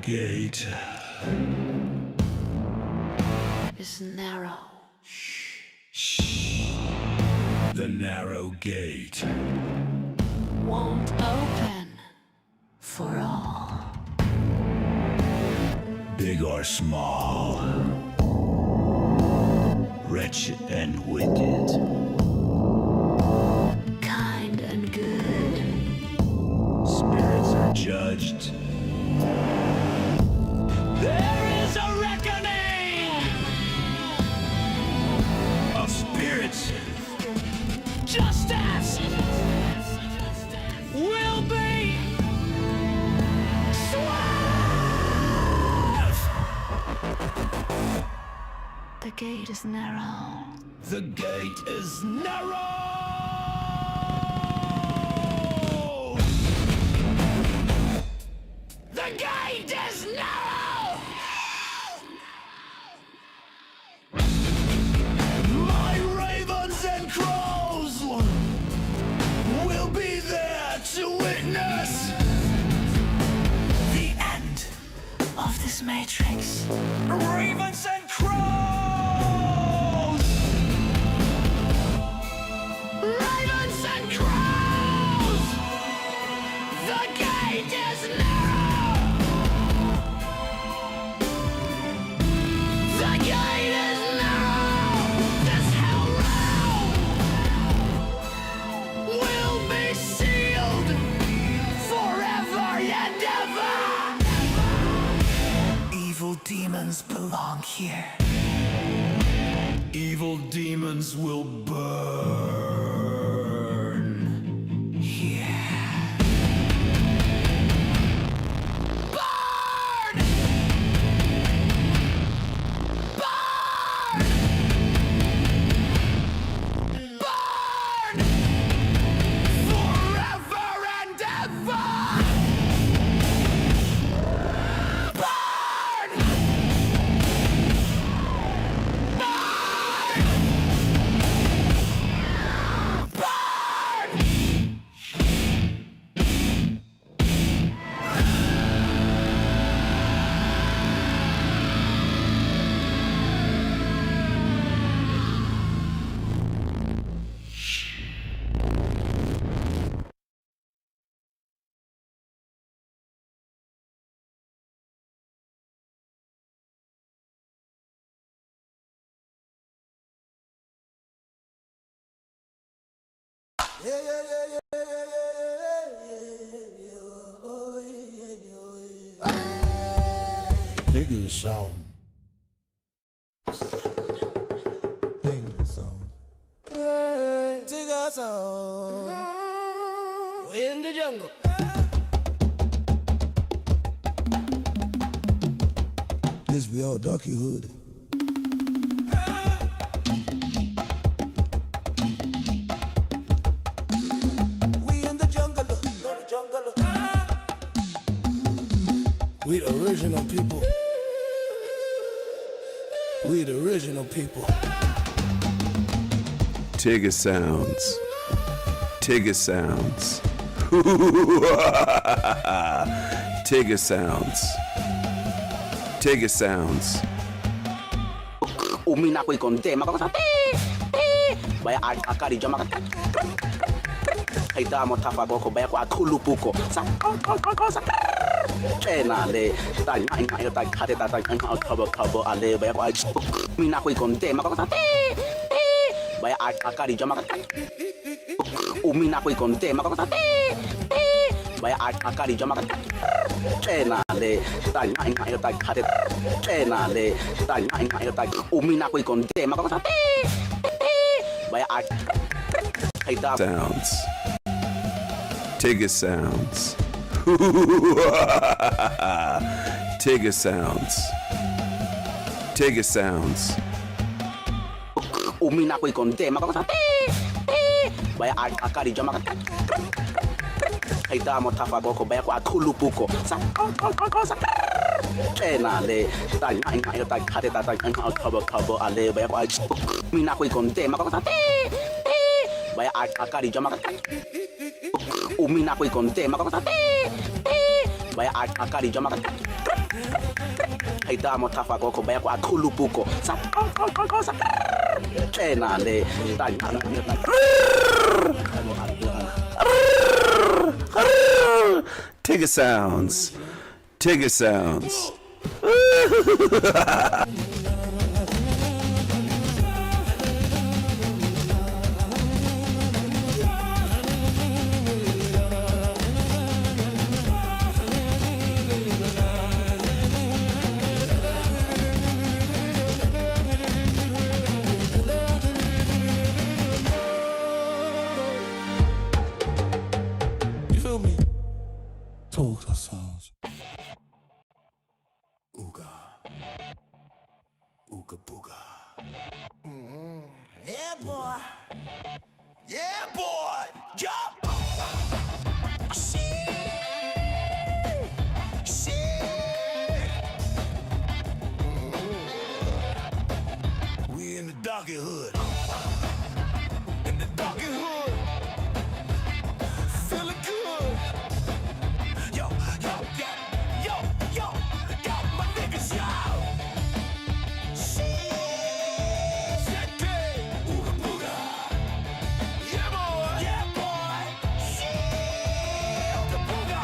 gate is narrow. Shh. The narrow gate Won't open for all. big or small, wretched and wicked, Kind and good. spirits are judged. There is a reckoning of spirits. Justice will be swift. The gate is narrow. The gate is narrow. The gate is narrow. My ravens and crows will be there to witness the end Of this matrix. ravens and crows! Ravens and crows! The gate is narrow! The gate is narrow! This hell realm will be sealed forever and ever! Evil demons belong here. Evil demons will burn Here. Burn! Burn! Burn! Forever and ever! Burn! Burn! Nigga song. Nigga song. Sing a song in the jungle. This be all darky hood. We in the jungle, go the jungle. We the original people. We the original people. Tigger sounds. Tigger sounds. Tigger sounds. Tigger sounds. Umina ko ikon te makakasa baya akari jama kaita mo tafa ko baya ko akulupu ko sa sa chena le ta nya ta khate ta khabo ale baya ko umina ko ikon te makakasa baya akari jama umina ko ikon te makakasa baya akari jama chena le ta nya ta khate chena le ta nya ta umina ko ikon te makakasa baya kaita Sounds. Tigger sounds. Tigger sounds. Tigger sounds. umina ko ikon te makakasa baya akari jama kaita mo tafa ko baya ko akulupu ko sa chena le ta nya ta khate ta khabo ale baya ko umina ko ikon te makakasa baya akari jama umina ko ikon te makakasa baya akari jama Ay damo tafa ko ba kwa khulupuko sa sa tena le Tigger sounds. Tigger sounds. You feel me? Total sounds. Ooga. Ooga booga. Yeah, boy. Yeah, boy. Jump. We in the donkey hood. In the donkey hood. Feeling good. Yo, yo, yo, yo, yo, yo, my niggas, yo. Ooga booga. Yeah, boy. Yeah, boy. Ooga booga.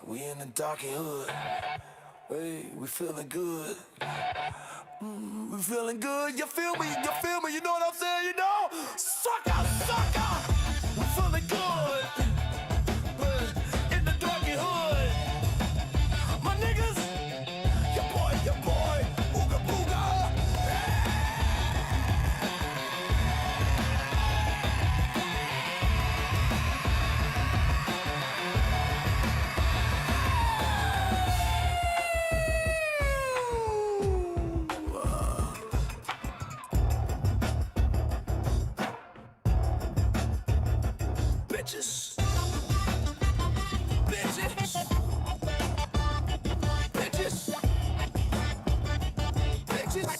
We in the donkey hood. Hey, we feeling good. We feeling good. You feel me? You feel me? You know what I'm saying? You know? Sucker, sucker. We feeling good. In the doggy hood. My niggas. Your boy. Ooga booga. Bitches. Bitches. Bitches. Bitches.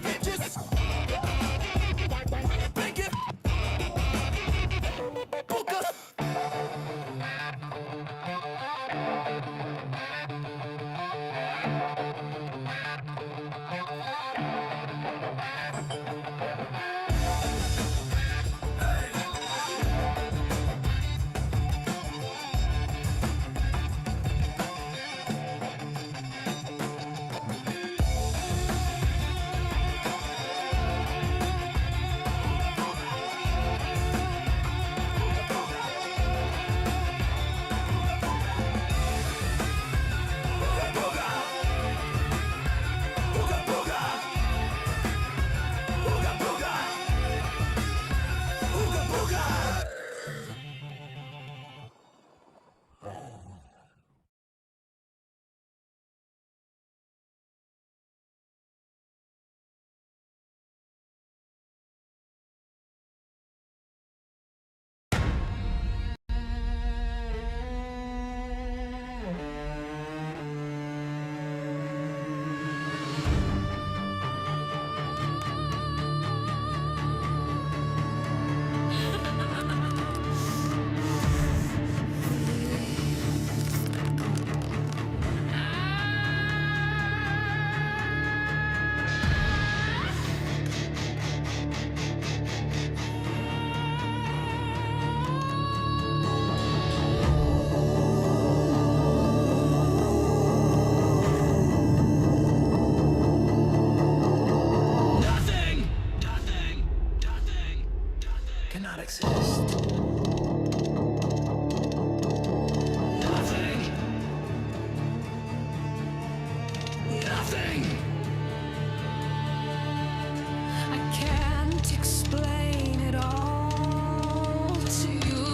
Bitches. Bring it. Booga. Cannot exist. Nothing. I can't explain it all to you.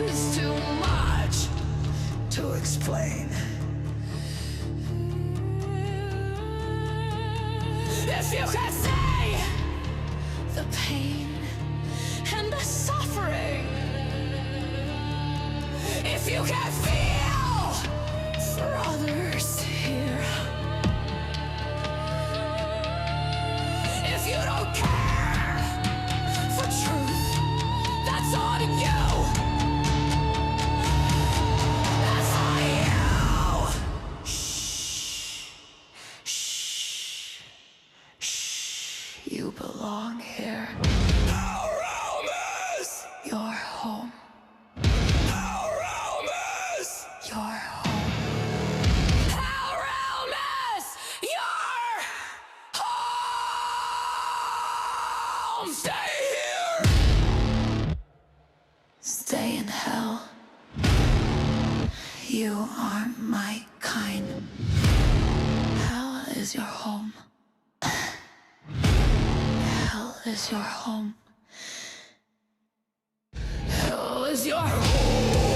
It's too much to explain. If you can see the pain and the suffering, if you can feel for others here, if you don't care for truth, that's on you. in hell. You aren't my kind. Hell is your home. Hell is your home. Hell is your home.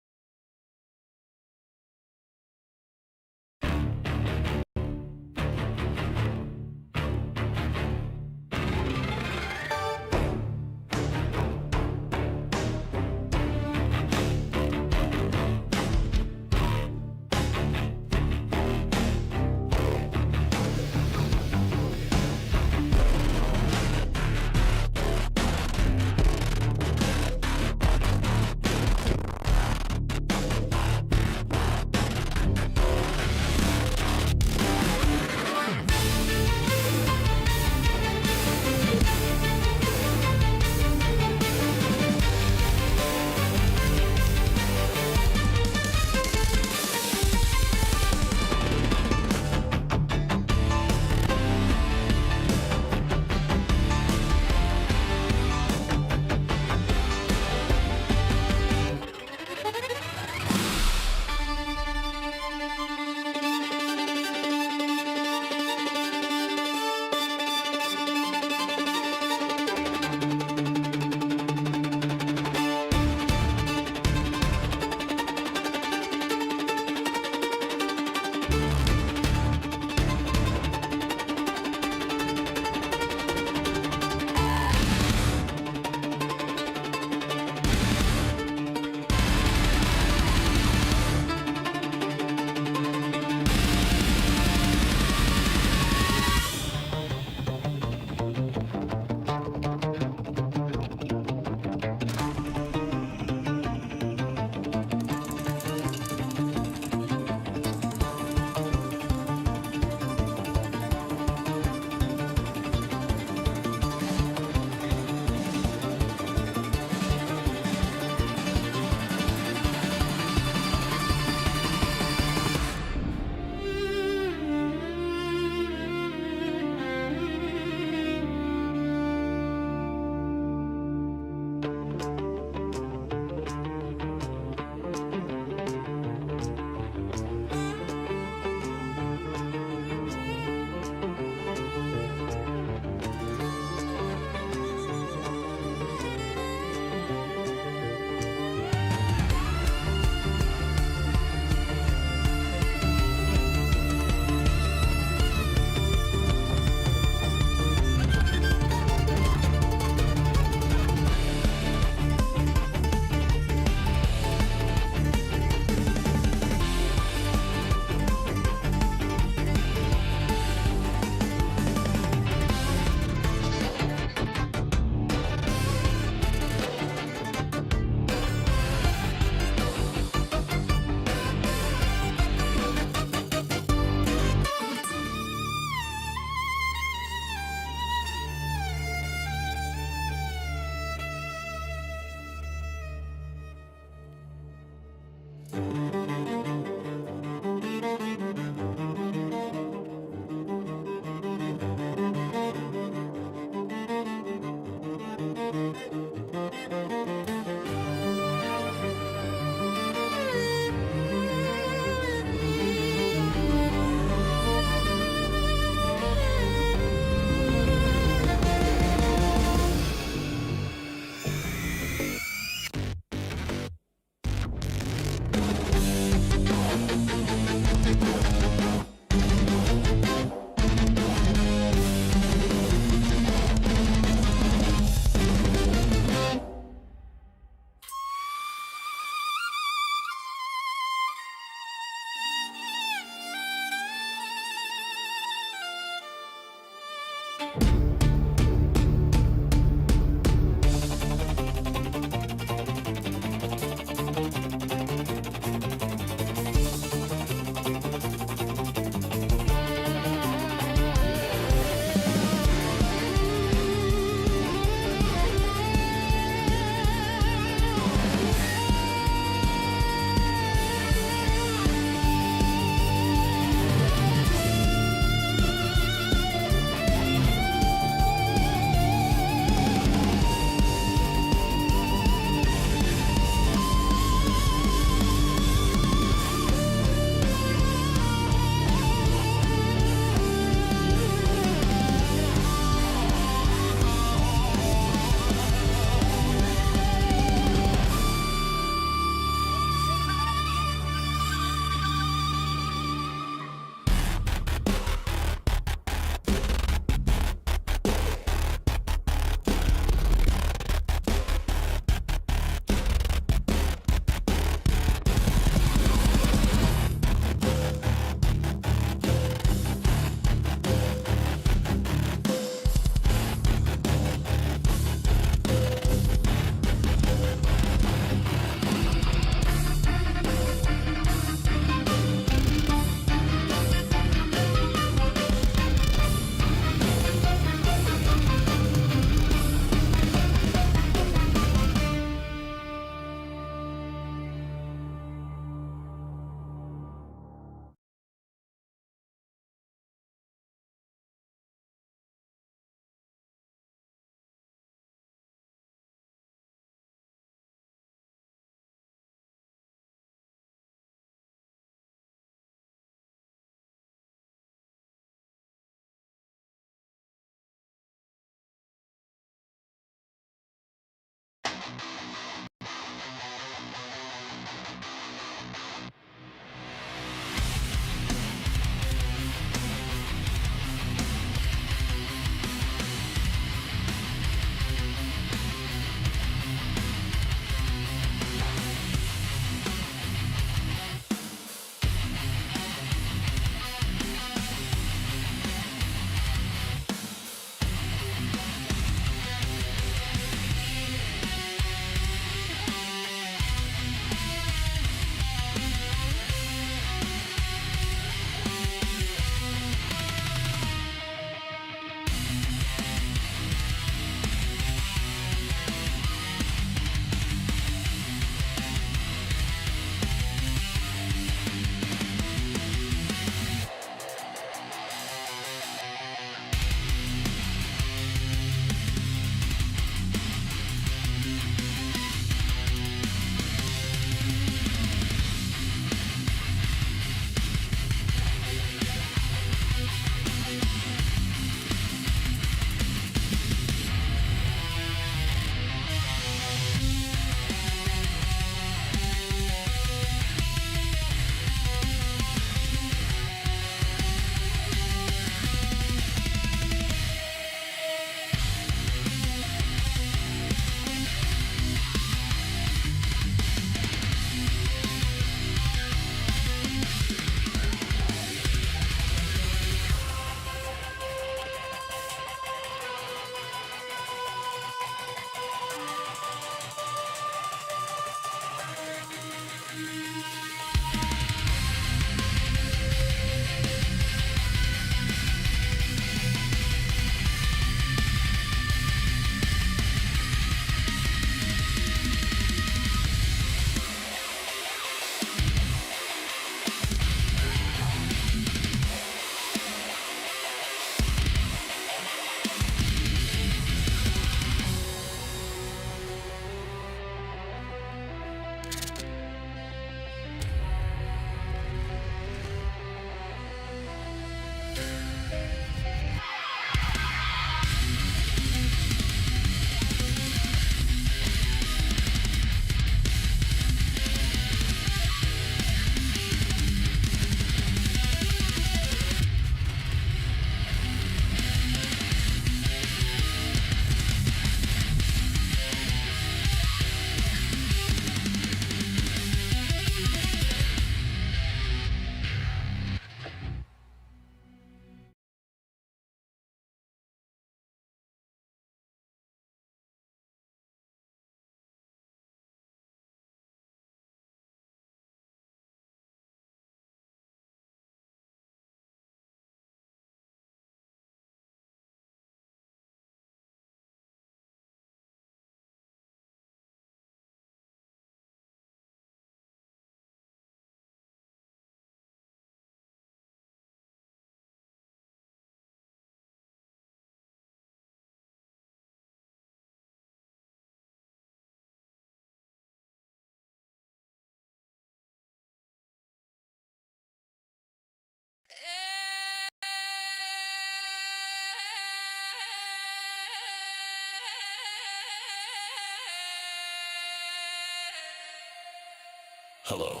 Hello.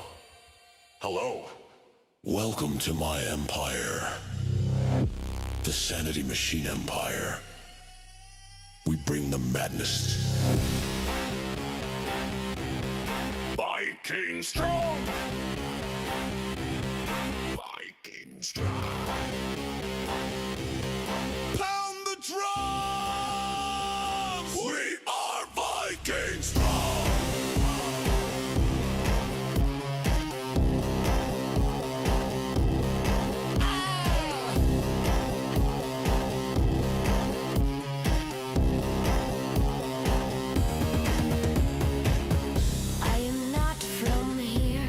Hello. Welcome to my empire. The Sanity Machine Empire. We bring the madness. Viking strong. Viking strong. Pound the drums. We are Viking strong. I am not from here.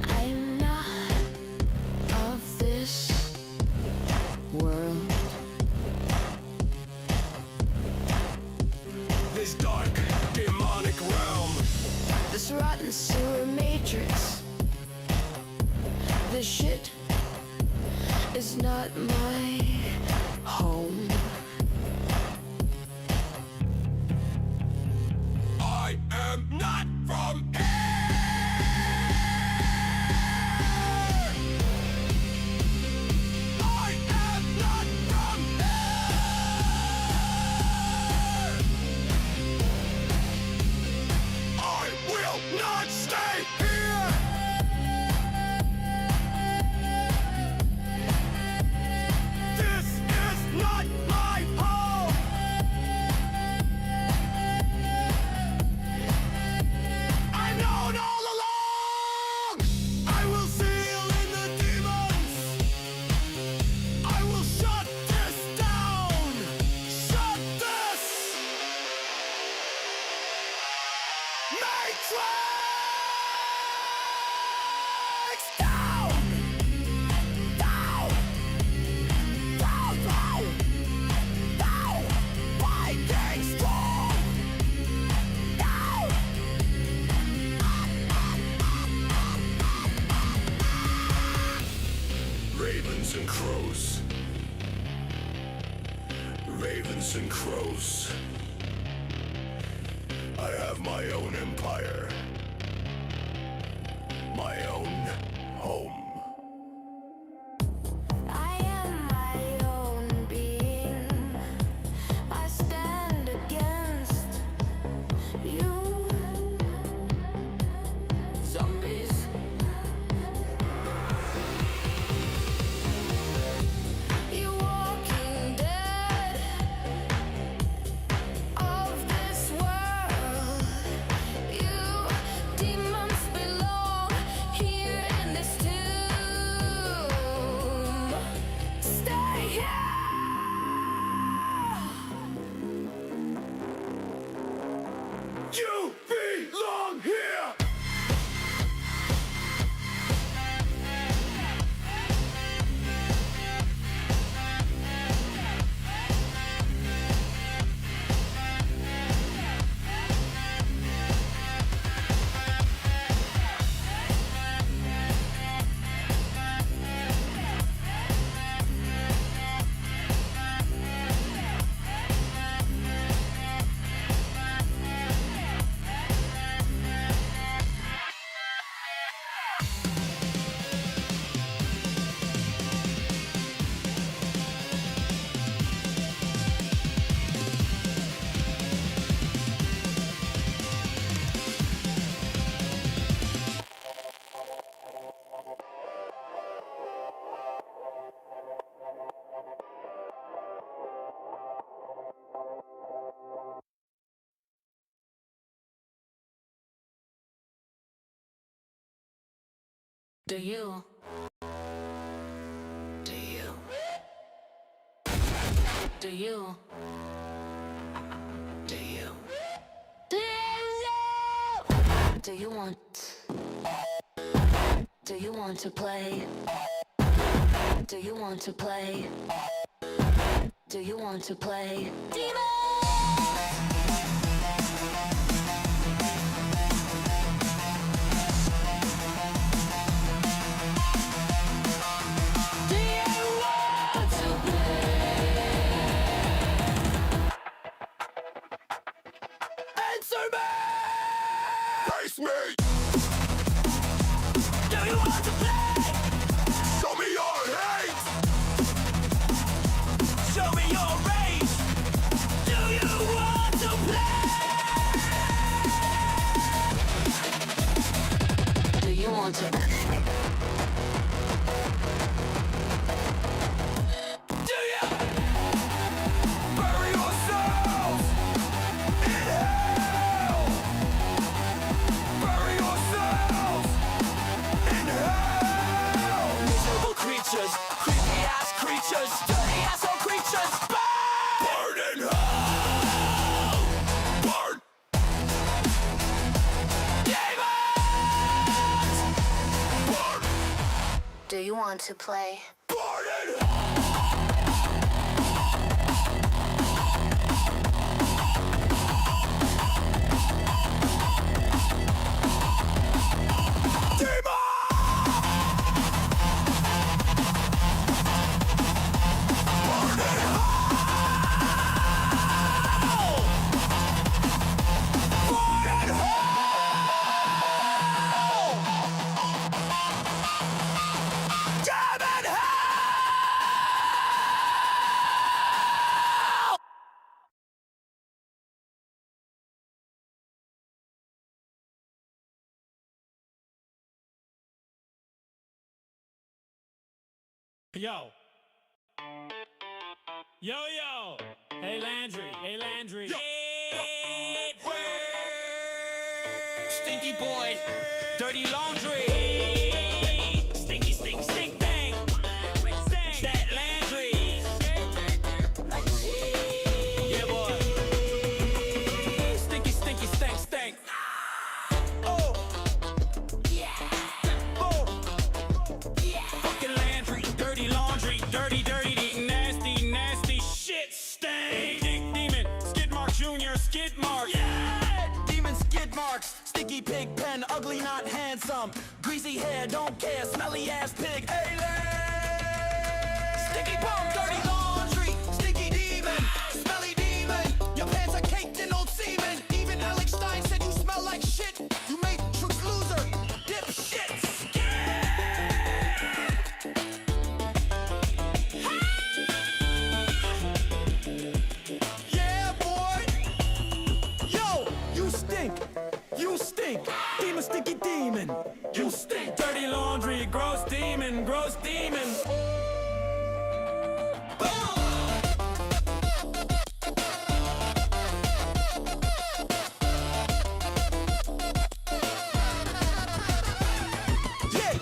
I am not of this world. This dark, demonic realm. This rotten sewer matrix. This shit is not my home. I am not from here. I am not from here. I will not stay here. This is not my home. I've known all along. I will seal in the demons. I will shut this down. Shut this matrix down. Down. Down. Down. Down. Viking strong. Down. Ravens and crows. Ravens and crows. I have my own empire. My own home. I am my own being. I stand against you. Zombies. You walking dead of this world. You demons belong here in this tomb. Stay here. You belong here! Do you? Do you? Do you? Do you? Do you? Do you want? Do you want to play? Do you want to play? Do you want to play? Demon! Face me! want to play? Yo. Yo, yo. Hey, Landry. Hey, Landry. Yo. Stinky boy. Dirty laundry. Stinky, stink, stink, bang. That Landry. Yeah, boy. Stinky, stinky, stank, stank. Oh. Oh. Fucking Landry. Dirty laundry. Dirty, dirty, nasty, nasty shit stank. Demon. Skid Mark Jr. Skid Mark. Yeah! Demon skid marks, sticky pig pen, ugly not handsome, greasy hair, don't care, smelly ass pig. Hey, sticky bum, dirty laundry, sticky demon, smelly demon. Your pants are caked in old semen. Even Alex Stein said you smell like shit. You matrix loser, dipshits. Yeah, boy. Yo, you stink. You stink. Demon, sticky demon. You stink. Dirty laundry. Gross demon. Gross demon. Yeah.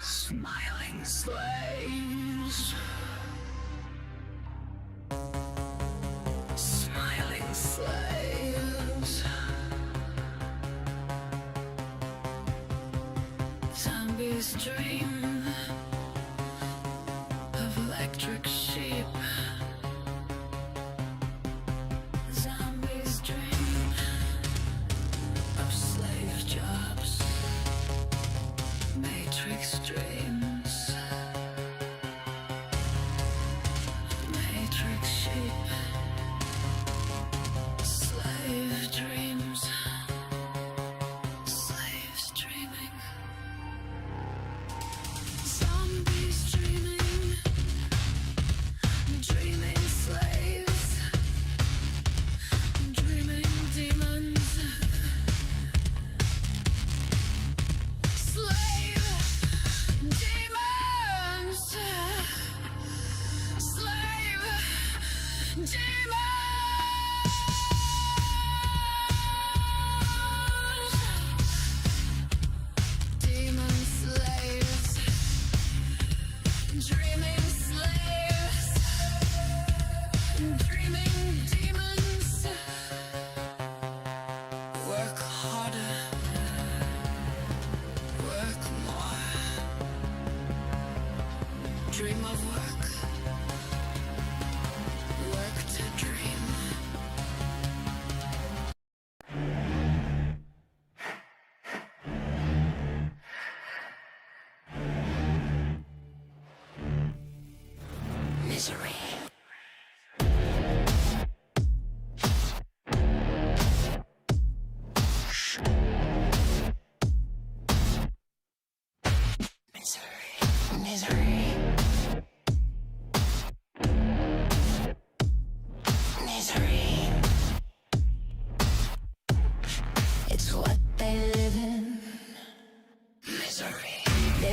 Smiling slaves. Smiling slaves. Zombies dream of electric sheep. Zombies dream of slave jobs. Matrix dreams. Matrix sheep. Slave dreams. Slaves dreaming.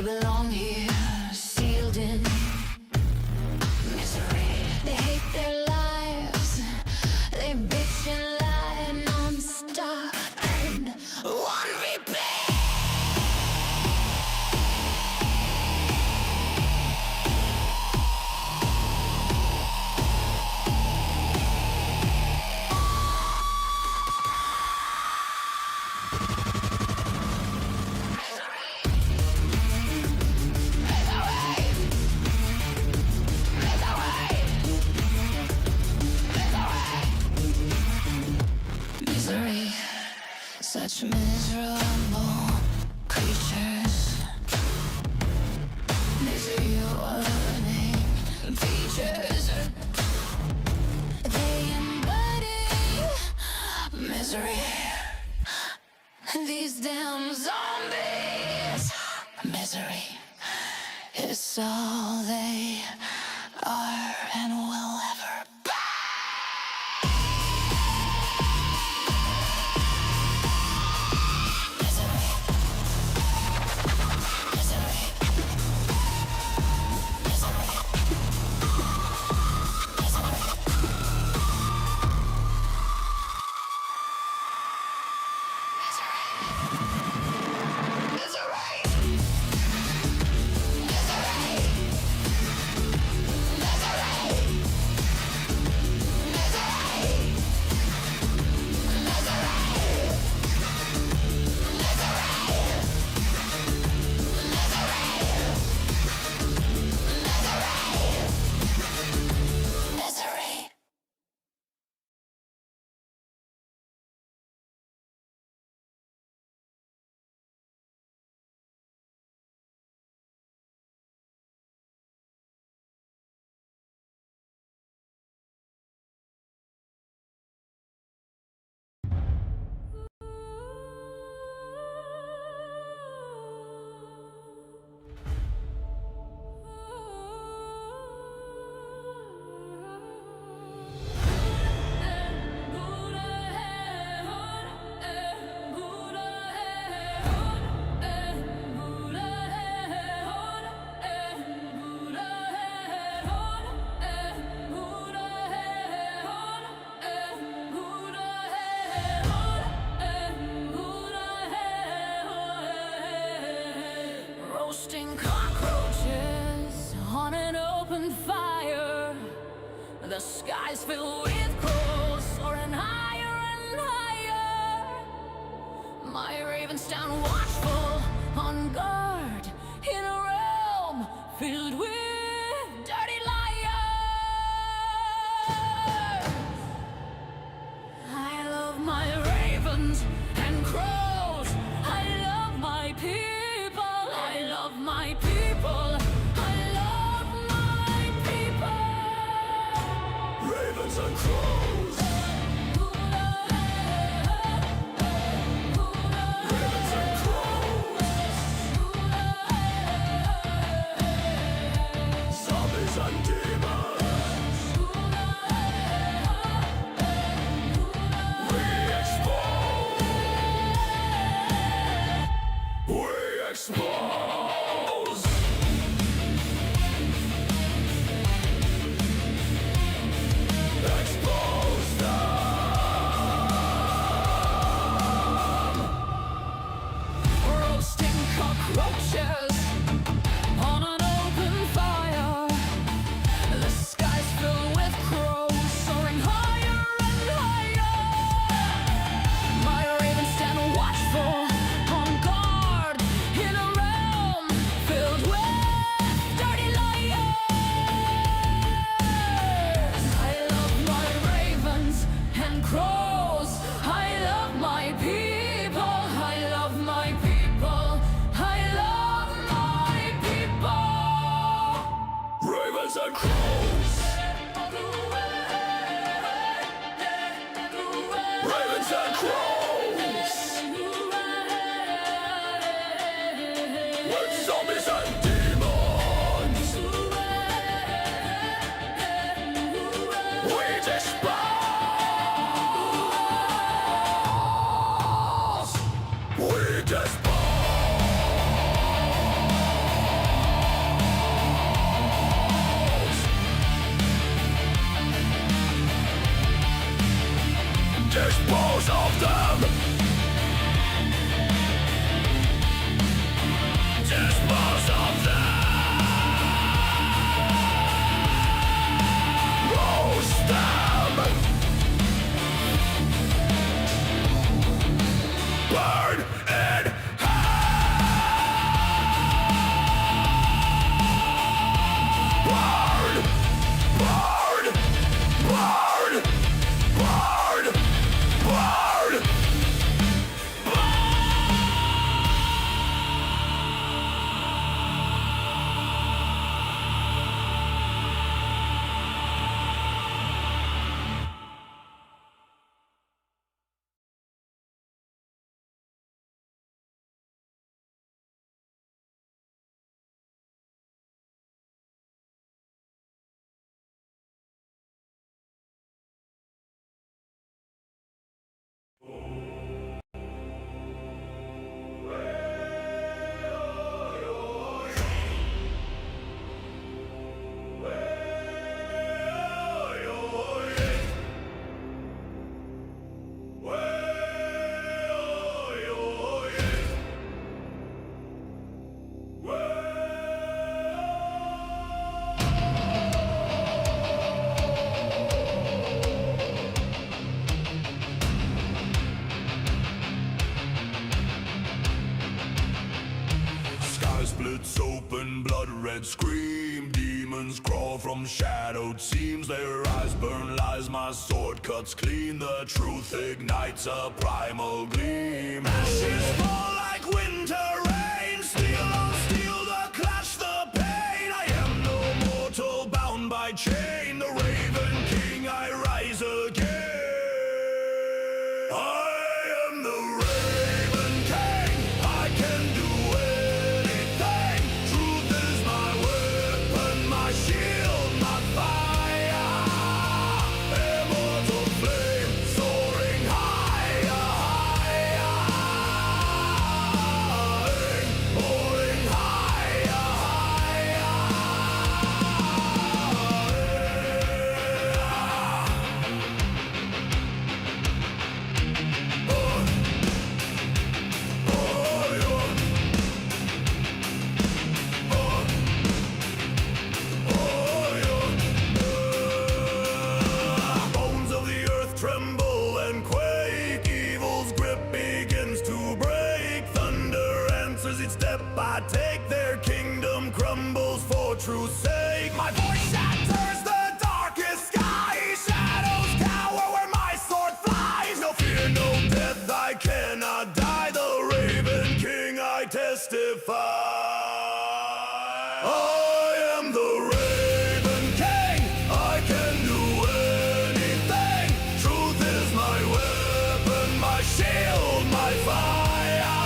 They belong here, sealed in misery. They hate their lives. They bitch and lie non-stop and one repeat. Misery, such miserable creatures. Misery, warning features. They embody misery. These damn zombies. Misery is all they are and will ever be. Roasting cockroaches on an open fire. The skies filled with crows soaring higher and higher. My ravens stand watchful on guard in a realm filled with dirty liars. I love my ravens and crows. I love my people. I love my people. I love my people. Ravens and crows. Ravens and crows. Zombies and demons. We expose. We expose. Expose them. Roasting cockroaches on an open fire. The skies filled with crows soaring higher and higher. My ravens stand watchful on guard in a realm filled with dirty liars. I love my ravens and crows. I love my people. I love my people. I love my people. Ravens and crows. Ravens and crows. With zombies and demons. We dispose. We dispose. Dispose of them. Dispose of them. Roast them. Burn in hell. Burn, burn, burn, burn, burn. Sky splits open, blood red scream. Demons crawl from shadowed seams. Their eyes burn lies, my sword cuts clean. The truth ignites a primal gleam. Ashes fall like winter rain. Steel on steel, the clash, the pain. I am no mortal bound by chain. The Raven King, I rise again. I am the Raven King. I can do anything. Truth is my weapon, my shield, my fire. Immortal flame soaring higher, higher. Soaring higher, higher. Bones of the earth tremble and quake. Evil's grip begins to break. Thunder answers each step I take. Their kingdom crumbles for truth's sake. My voice shatters the darkest sky. Shadows cower where my sword flies. No fear, no death, I cannot die. The Raven King, I testify. I am the Raven King. I can do anything. Truth is my weapon, my shield, my fire.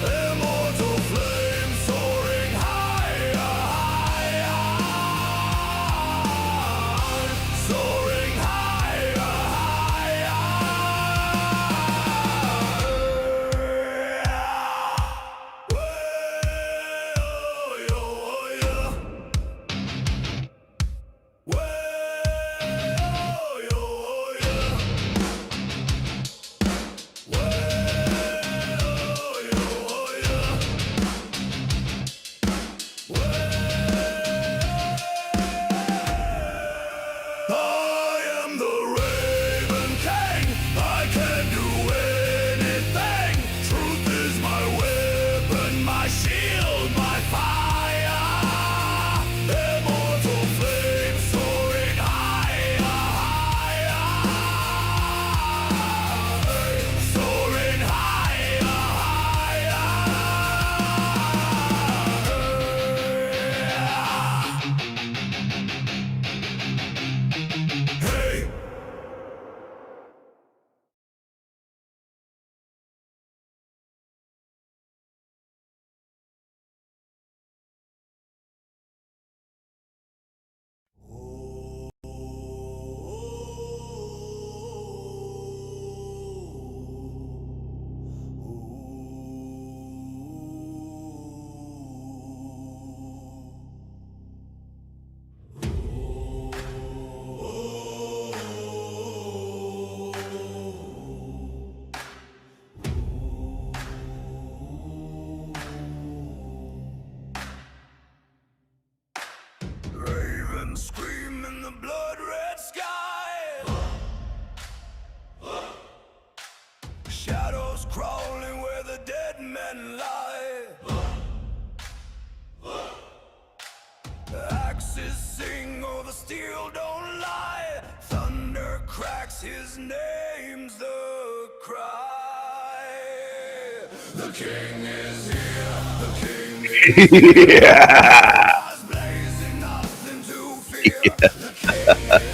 Immortal flame soaring higher, higher. shadows crawling where the dead men lie. Axes sing, oh the steel don't lie. Thunder cracks, his name's the cry. The king is here, the king is Yeah. eyes blazing, nothing to fear. The king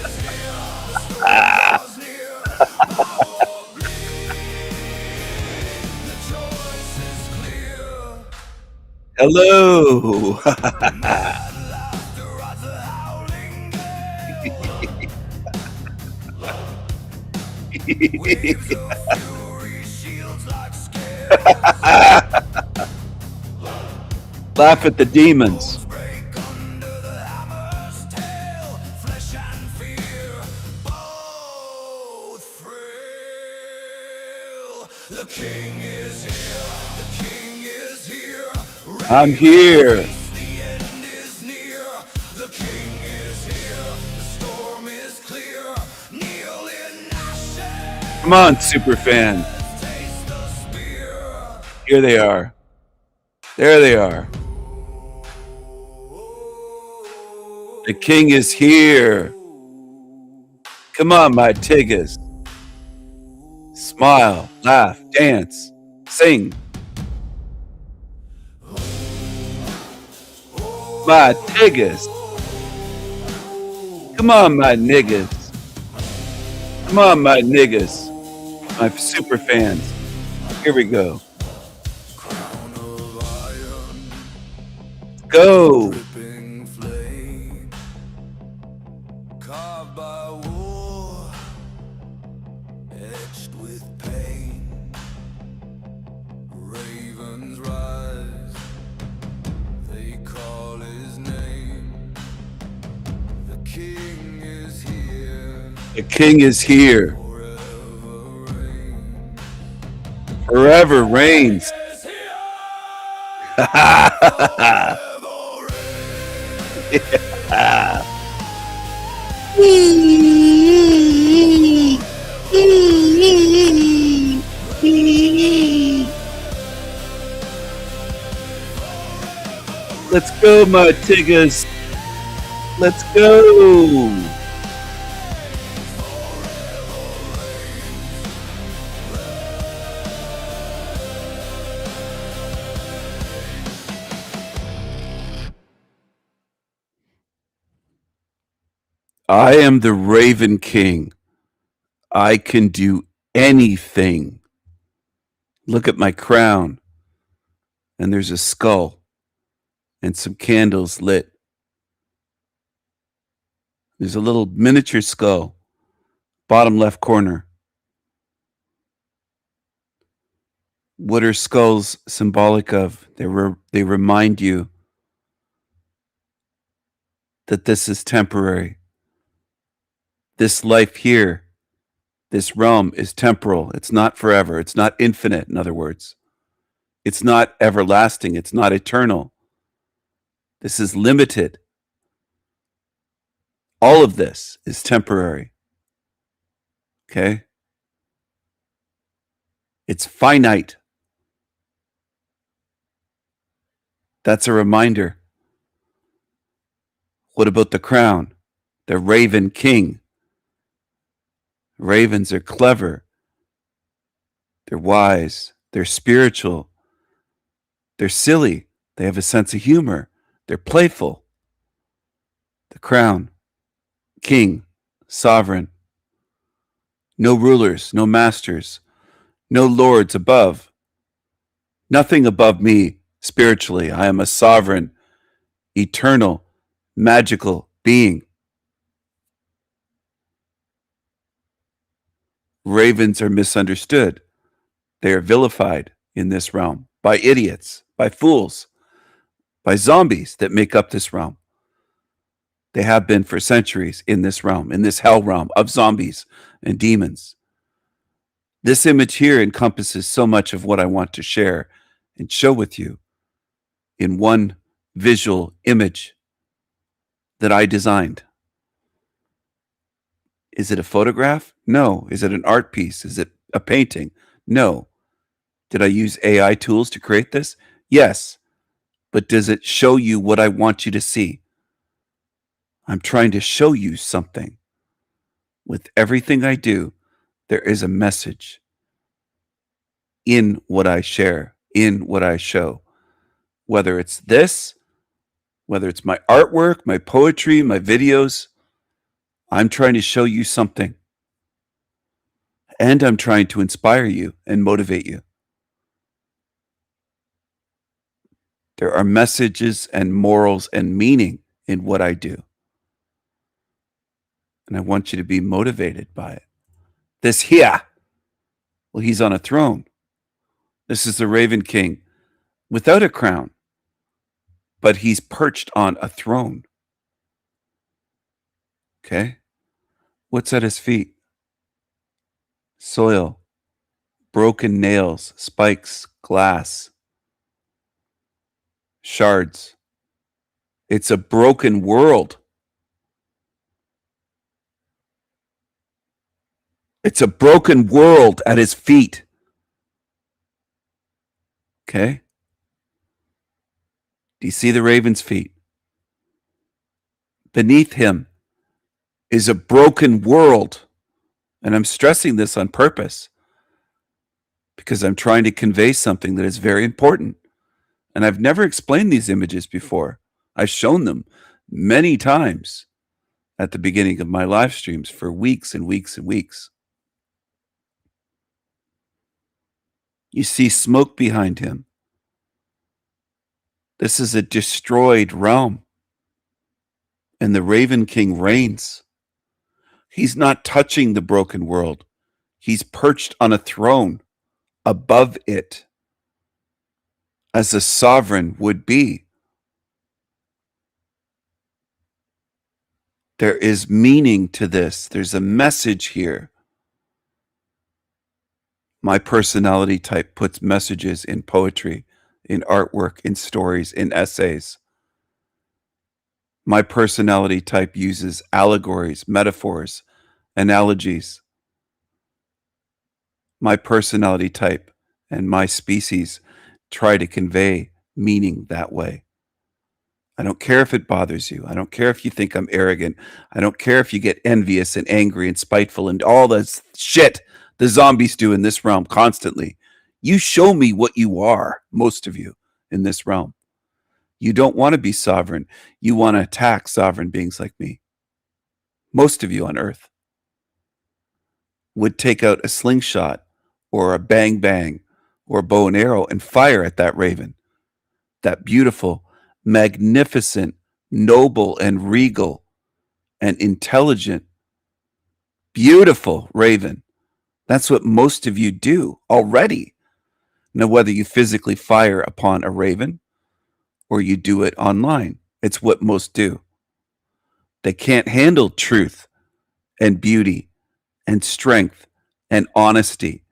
is here, the storm draws near. Power bleed, the choice is clear. Hello. Mad laughter rides the howling gale. Waves of fury, shields like scales. Laugh at the demons. Break under the hammer's tail. Flesh and fear, both frail. The king is here, the king is here. I'm here. The end is near. The king is here, the storm is clear. Kneel in ashes, Come on, superfan. taste the spear. Here they are. There they are. The king is here. Come on, my tiggas. Smile, laugh, dance, sing. My tiggas. Come on, my niggas. Come on, my niggas. My super fans. Here we go. Crown of iron, Go. dripping flame, carved by war, etched with pain. Ravens rise, they call his name. The king is here, The king is here. forever reigns. Forever reigns. Is here, Let's go, my tiggas. Let's go. I am the Raven King. I can do anything. Look at my crown. And there's a skull and some candles lit. There's a little miniature skull, bottom left corner. What are skulls symbolic of? They remind you that this is temporary. This life here, this realm is temporal. It's not forever. It's not infinite, in other words. It's not everlasting. It's not eternal. This is limited. All of this is temporary. Okay? It's finite. That's a reminder. What about the crown? The Raven King. Ravens are clever. They're wise. They're spiritual. They're silly. They have a sense of humor. They're playful. The crown. King. Sovereign. No rulers. No masters. No lords above. Nothing above me spiritually. I am a sovereign, eternal, magical being. Ravens are misunderstood. They are vilified in this realm by idiots, by fools, by zombies that make up this realm. They have been for centuries in this realm, in this hell realm of zombies and demons. This image here encompasses so much of what I want to share and show with you in one visual image that I designed. Is it a photograph? No. Is it an art piece? Is it a painting? No. Did I use AI tools to create this? Yes. But does it show you what I want you to see? I'm trying to show you something. With everything I do, there is a message in what I share, in what I show. Whether it's this, whether it's my artwork, my poetry, my videos, I'm trying to show you something. And I'm trying to inspire you and motivate you. There are messages and morals and meaning in what I do. And I want you to be motivated by it. This here, well, he's on a throne. This is the Raven King without a crown, but he's perched on a throne. Okay? What's at his feet? Soil, broken nails, spikes, glass, shards. It's a broken world. It's a broken world at his feet. Okay? Do you see the raven's feet? Beneath him is a broken world. And I'm stressing this on purpose because I'm trying to convey something that is very important. And I've never explained these images before. I've shown them many times at the beginning of my live streams for weeks and weeks and weeks. You see smoke behind him. This is a destroyed realm. And the Raven King reigns. He's not touching the broken world. He's perched on a throne above it, as a sovereign would be. There is meaning to this. There's a message here. My personality type puts messages in poetry, in artwork, in stories, in essays. My personality type uses allegories, metaphors, analogies. My personality type and my species try to convey meaning that way. I don't care if it bothers you. I don't care if you think I'm arrogant. I don't care if you get envious and angry and spiteful and all the shit the zombies do in this realm constantly. You show me what you are, most of you in this realm. You don't want to be sovereign. You want to attack sovereign beings like me. Most of you on Earth would take out a slingshot or a bang bang or a bow and arrow and fire at that raven, that beautiful, magnificent, noble and regal and intelligent, beautiful raven. That's what most of you do already. Now, whether you physically fire upon a raven or you do it online, it's what most do. They can't handle truth and beauty and strength and honesty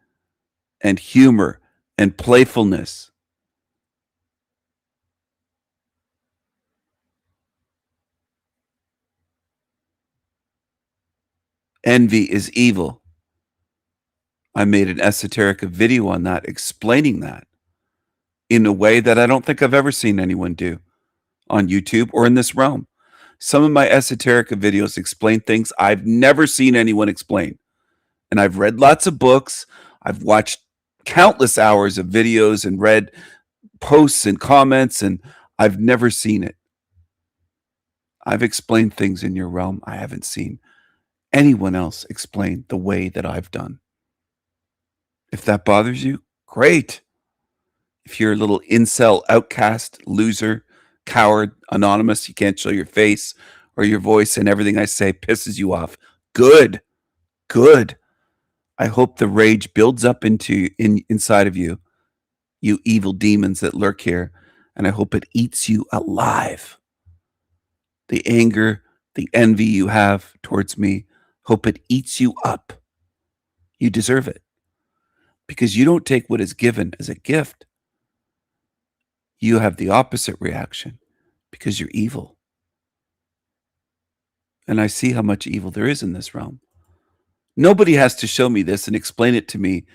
and humor and playfulness. Envy is evil. I made an esoteric video on that, explaining that in a way that I don't think I've ever seen anyone do on YouTube or in this realm. Some of my esoteric videos explain things I've never seen anyone explain. And I've read lots of books. I've watched countless hours of videos and read posts and comments, and I've never seen it. I've explained things in your realm I haven't seen anyone else explain the way that I've done. If that bothers you, great. If you're a little incel, outcast, loser, coward, anonymous, you can't show your face or your voice and everything I say pisses you off, good. I hope the rage builds up inside of you, you evil demons that lurk here, and I hope it eats you alive. The anger, the envy you have towards me, hope it eats you up. You deserve it. Because you don't take what is given as a gift. You have the opposite reaction because you're evil. And I see how much evil there is in this realm. Nobody has to show me this and explain it to me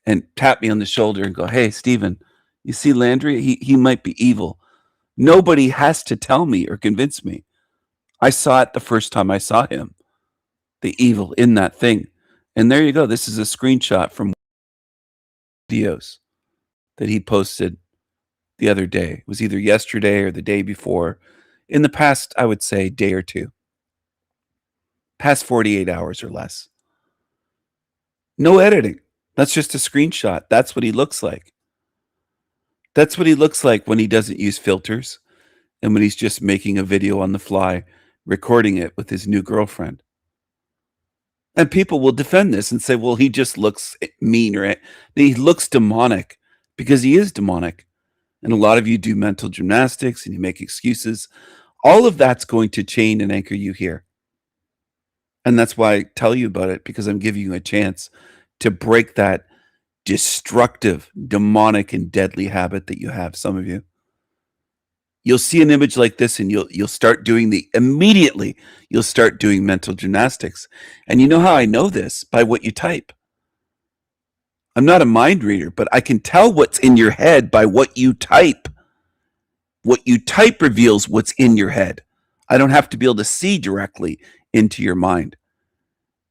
and tap me on the shoulder and go, "Hey, Stephen, you see Landry? He might be evil." Nobody has to tell me or convince me. I saw it the first time I saw him, the evil in that thing. And there you go. This is a screenshot from videos that he posted the other day. It was either yesterday or the day before. In the past, I would say day or two. Past 48 hours or less. No editing. That's just a screenshot. That's what he looks like. That's what he looks like when he doesn't use filters and when he's just making a video on the fly, recording it with his new girlfriend. And people will defend this and say, well, he just looks mean or he looks demonic because he is demonic. And a lot of you do mental gymnastics and you make excuses. All of that's going to chain and anchor you here. And that's why I tell you about it, because I'm giving you a chance to break that destructive, demonic, and deadly habit that you have, some of you. You'll see an image like this and you'll start doing immediately you'll start doing mental gymnastics. And you know how I know this? By what you type. I'm not a mind reader, but I can tell what's in your head by what you type. What you type reveals what's in your head. I don't have to be able to see directly into your mind.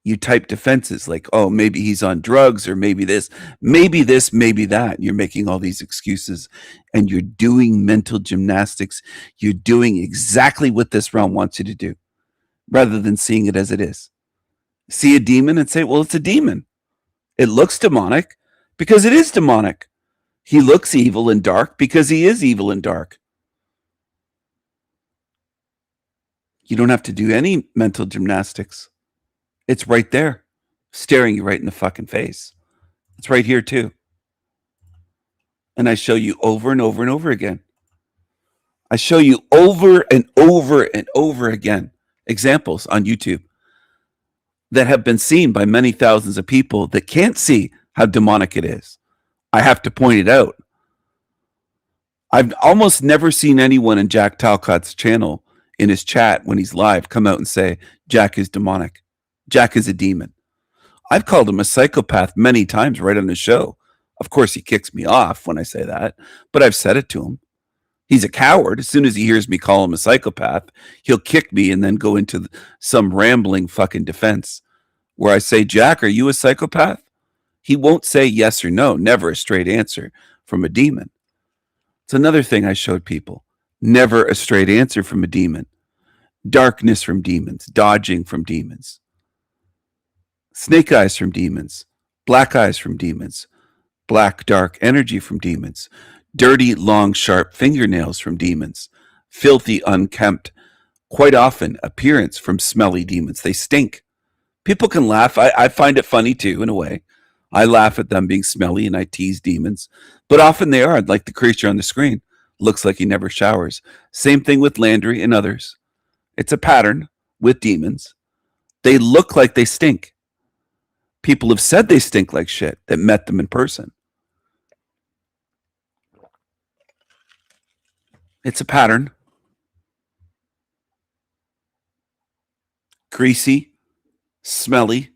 You type defenses like, oh, maybe he's on drugs, or maybe this, maybe that. You're making all these excuses and you're doing mental gymnastics. You're doing exactly what this realm wants you to do rather than seeing it as it is. See a demon and say, well, it's a demon. It looks demonic because it is demonic. He looks evil and dark because he is evil and dark. You don't have to do any mental gymnastics. It's right there, staring you right in the fucking face. It's right here too. And I show you over and over and over again. I show you over and over and over again examples on YouTube that have been seen by many thousands of people that can't see how demonic it is. I have to point it out. I've almost never seen anyone in Jack Talcott's channel in his chat when he's live come out and say, Jack is demonic. Jack is a demon. I've called him a psychopath many times right on the show. Of course, he kicks me off when I say that, but I've said it to him. He's a coward. As soon as he hears me call him a psychopath, he'll kick me and then go into some rambling fucking defense where I say, Jack, are you a psychopath? He won't say yes or no, never a straight answer from a demon. It's another thing I showed people. Never a straight answer from a demon. Darkness from demons, dodging from demons. Snake eyes from demons, black eyes from demons, black dark energy from demons, dirty long sharp fingernails from demons, filthy unkempt, quite often appearance from smelly demons. They stink. People can laugh. I find it funny too, in a way. I laugh at them being smelly and I tease demons, but often they are like the creature on the screen. Looks like he never showers. Same thing with Landry and others. It's a pattern with demons. They look like they stink. People have said they stink like shit that met them in person. It's a pattern. Greasy, smelly,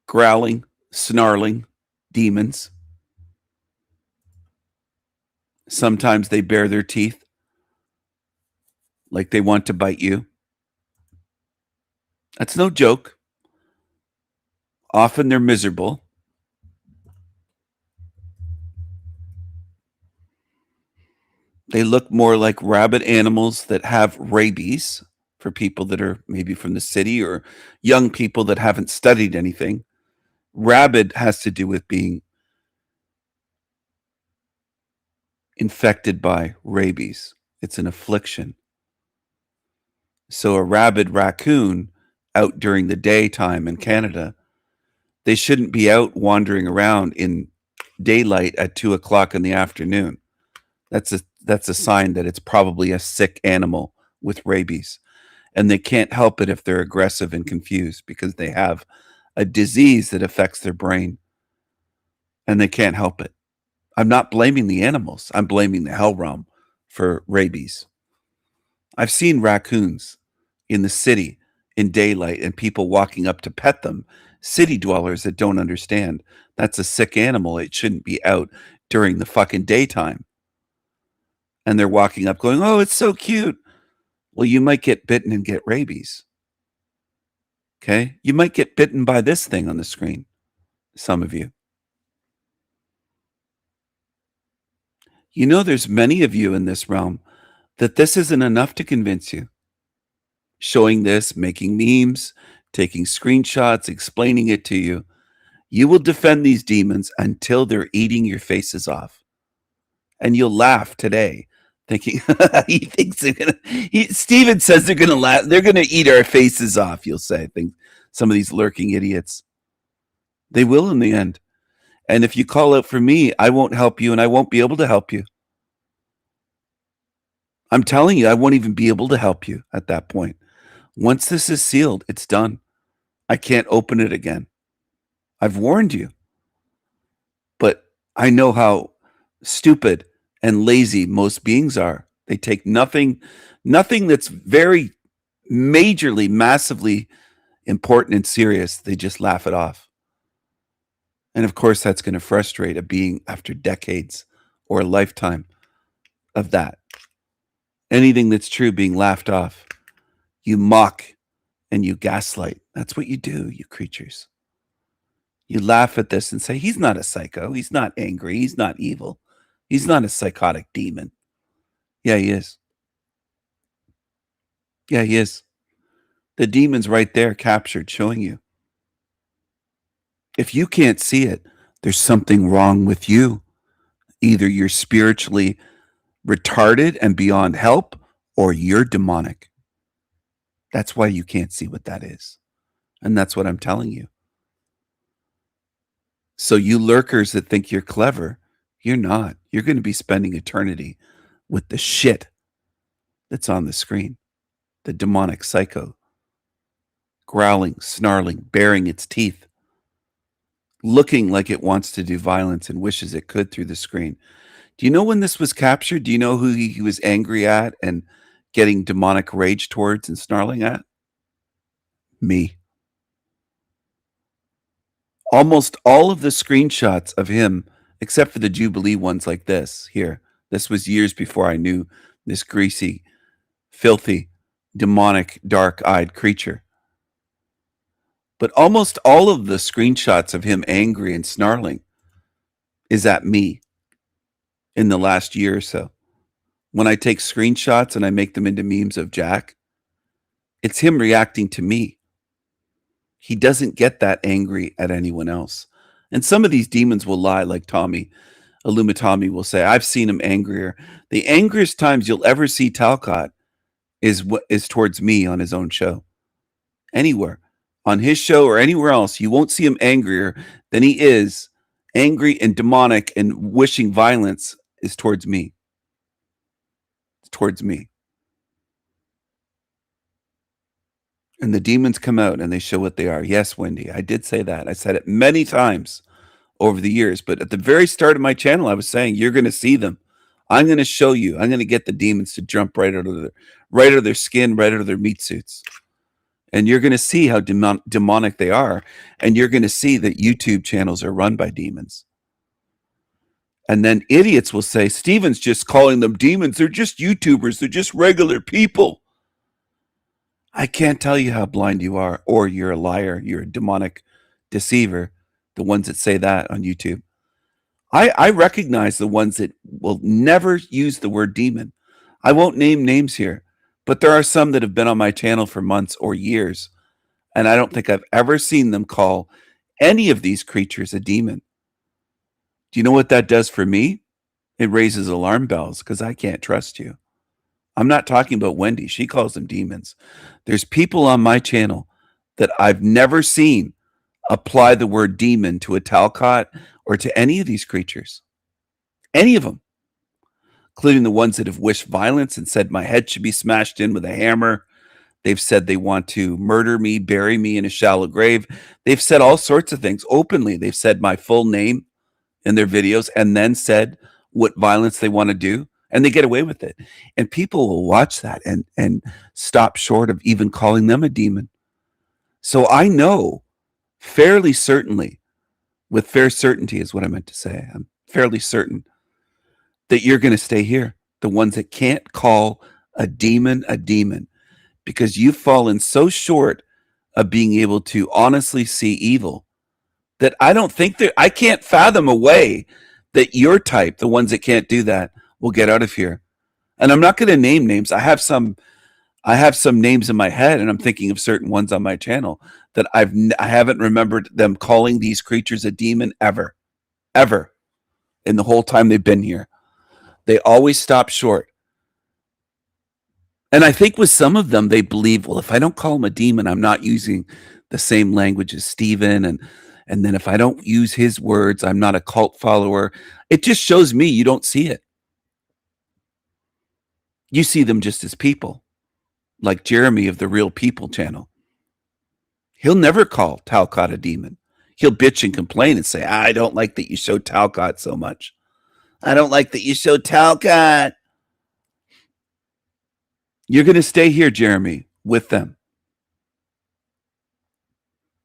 growling, snarling demons. Sometimes they bare their teeth like they want to bite you. That's no joke. Often they're miserable. They look more like rabid animals that have rabies, for people that are maybe from the city or young people that haven't studied anything. Rabid has to do with being infected by rabies. It's an affliction. So a rabid raccoon out during the daytime in Canada, they shouldn't be out wandering around in daylight at 2:00 in the afternoon. That's a sign that it's probably a sick animal with rabies. And they can't help it if they're aggressive and confused because they have a disease that affects their brain. And they can't help it. I'm not blaming the animals. I'm blaming the hell realm for rabies. I've seen raccoons in the city in daylight and people walking up to pet them city dwellers that don't understand. That's a sick animal. It shouldn't be out during the fucking daytime. And they're walking up going, oh, it's so cute. Well, you might get bitten and get rabies. Okay? You might get bitten by this thing on the screen. Some of you. You know, there's many of you in this realm that this isn't enough to convince you. Showing this, making memes, taking screenshots, explaining it to you. You will defend these demons until they're eating your faces off. And you'll laugh today thinking, he thinks they're going to, Steven says they're going to laugh. They're going to eat our faces off, you'll say. Think some of these lurking idiots. They will in the end. And if you call out for me, I won't help you and I won't be able to help you. I'm telling you, I won't even be able to help you at that point. Once this is sealed, it's done. I can't open it again. I've warned you. But I know how stupid and lazy most beings are. They take nothing that's very majorly, massively important and serious. They just laugh it off. And of course, that's going to frustrate a being after decades or a lifetime of that. Anything that's true being laughed off. You mock and you gaslight. That's what you do, you creatures. You laugh at this and say, he's not a psycho. He's not angry. He's not evil. He's not a psychotic demon. Yeah, he is. Yeah, he is. The demon's right there captured, showing you. If you can't see it, there's something wrong with you. Either you're spiritually retarded and beyond help, or you're demonic. That's why you can't see what that is. And that's what I'm telling you. So you lurkers that think you're clever, you're not. You're going to be spending eternity with the shit that's on the screen. The demonic psycho. Growling, snarling, baring its teeth. Looking like it wants to do violence and wishes it could through the screen. Do you know when this was captured? Do you know who he was angry at and getting demonic rage towards and snarling at? Me. Almost all of the screenshots of him, except for the Jubilee ones like this here. This was years before I knew this greasy, filthy, demonic, dark-eyed creature. But almost all of the screenshots of him angry and snarling is at me in the last year or so. When I take screenshots and I make them into memes of Jack, it's him reacting to me. He doesn't get that angry at anyone else. And some of these demons will lie, like Tommy. Illumitami will say, I've seen him angrier. The angriest times you'll ever see Talcott is towards me on his own show. Anywhere. On his show or anywhere else, you won't see him angrier than he is. Angry and demonic and wishing violence is towards me. It's towards me. And the demons come out and they show what they are. Yes, Wendy, I did say that. I said it many times over the years. But at the very start of my channel, I was saying, you're going to see them. I'm going to show you. I'm going to get the demons to jump right out of their skin, right out of their meat suits. And you're going to see how demonic they are. And you're going to see that YouTube channels are run by demons. And then idiots will say, Steven's just calling them demons. They're just YouTubers. They're just regular people. I can't tell you how blind you are, or you're a liar. You're a demonic deceiver. The ones that say that on YouTube. I recognize the ones that will never use the word demon. I won't name names here, but there are some that have been on my channel for months or years, and I don't think I've ever seen them call any of these creatures a demon. Do you know what that does for me? It raises alarm bells because I can't trust you. I'm not talking about Wendy. She calls them demons. There's people on my channel that I've never seen apply the word demon to a Talcott or to any of these creatures. Any of them. Including the ones that have wished violence and said my head should be smashed in with a hammer. They've said they want to murder me, bury me in a shallow grave. They've said all sorts of things openly. They've said my full name in their videos and then said what violence they want to do. And they get away with it. And people will watch that and stop short of even calling them a demon. So I know fairly certainly, with fair certainty is what I meant to say. I'm fairly certain that you're going to stay here. The ones that can't call a demon, because you've fallen so short of being able to honestly see evil that I don't think that I can't fathom a way that your type, the ones that can't do that, will get out of here. And I'm not going to name names. I have some names in my head, and I'm thinking of certain ones on my channel that I haven't remembered them calling these creatures a demon ever in the whole time they've been here. They always stop short. And I think with some of them, they believe, well, if I don't call him a demon, I'm not using the same language as Stephen. And then if I don't use his words, I'm not a cult follower. It just shows me you don't see it. You see them just as people, like Jeremy of the Real People channel. He'll never call Talcott a demon. He'll bitch and complain and say, I don't like that you show Talcott so much. I don't like that you show Talcott. You're going to stay here, Jeremy, with them.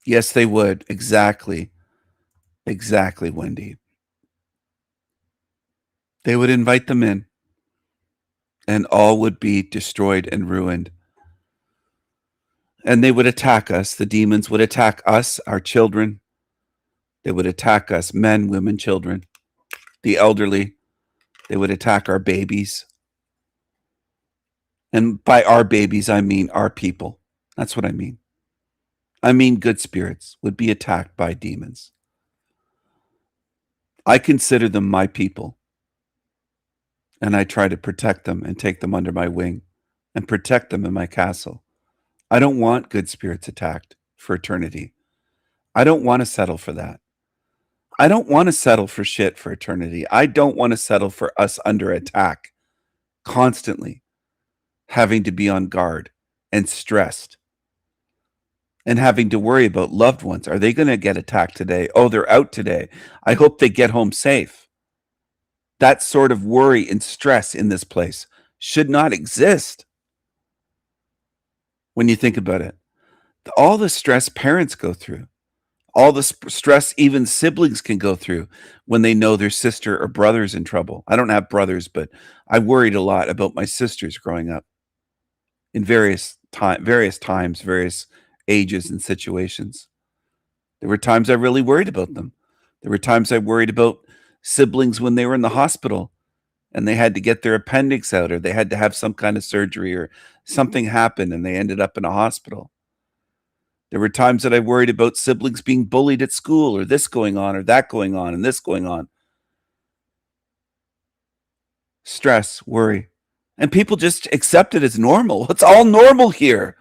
Yes, they would. Exactly, Wendy. They would invite them in, and all would be destroyed and ruined. And they would attack us. The demons would attack us, our children. They would attack us, men, women, children, the elderly. They would attack our babies. And by our babies, I mean our people. That's what I mean. I mean good spirits would be attacked by demons. I consider them my people. And I try to protect them and take them under my wing and protect them in my castle. I don't want good spirits attacked for eternity. I don't want to settle for that. I don't want to settle for shit for eternity. I don't want to settle for us under attack constantly, having to be on guard and stressed and having to worry about loved ones. Are they going to get attacked today? Oh, they're out today. I hope they get home safe. That sort of worry and stress in this place should not exist. When you think about it, all the stress parents go through, all the stress even siblings can go through when they know their sister or brother's in trouble. I don't have brothers, but I worried a lot about my sisters growing up in various times, various ages and situations. There were times I really worried about them. There were times I worried about siblings when they were in the hospital and they had to get their appendix out, or they had to have some kind of surgery, or something happened and they ended up in a hospital. There were times that I worried about siblings being bullied at school, or this going on, or that going on, and this going on. Stress, worry. And people just accept it as normal. It's all normal here.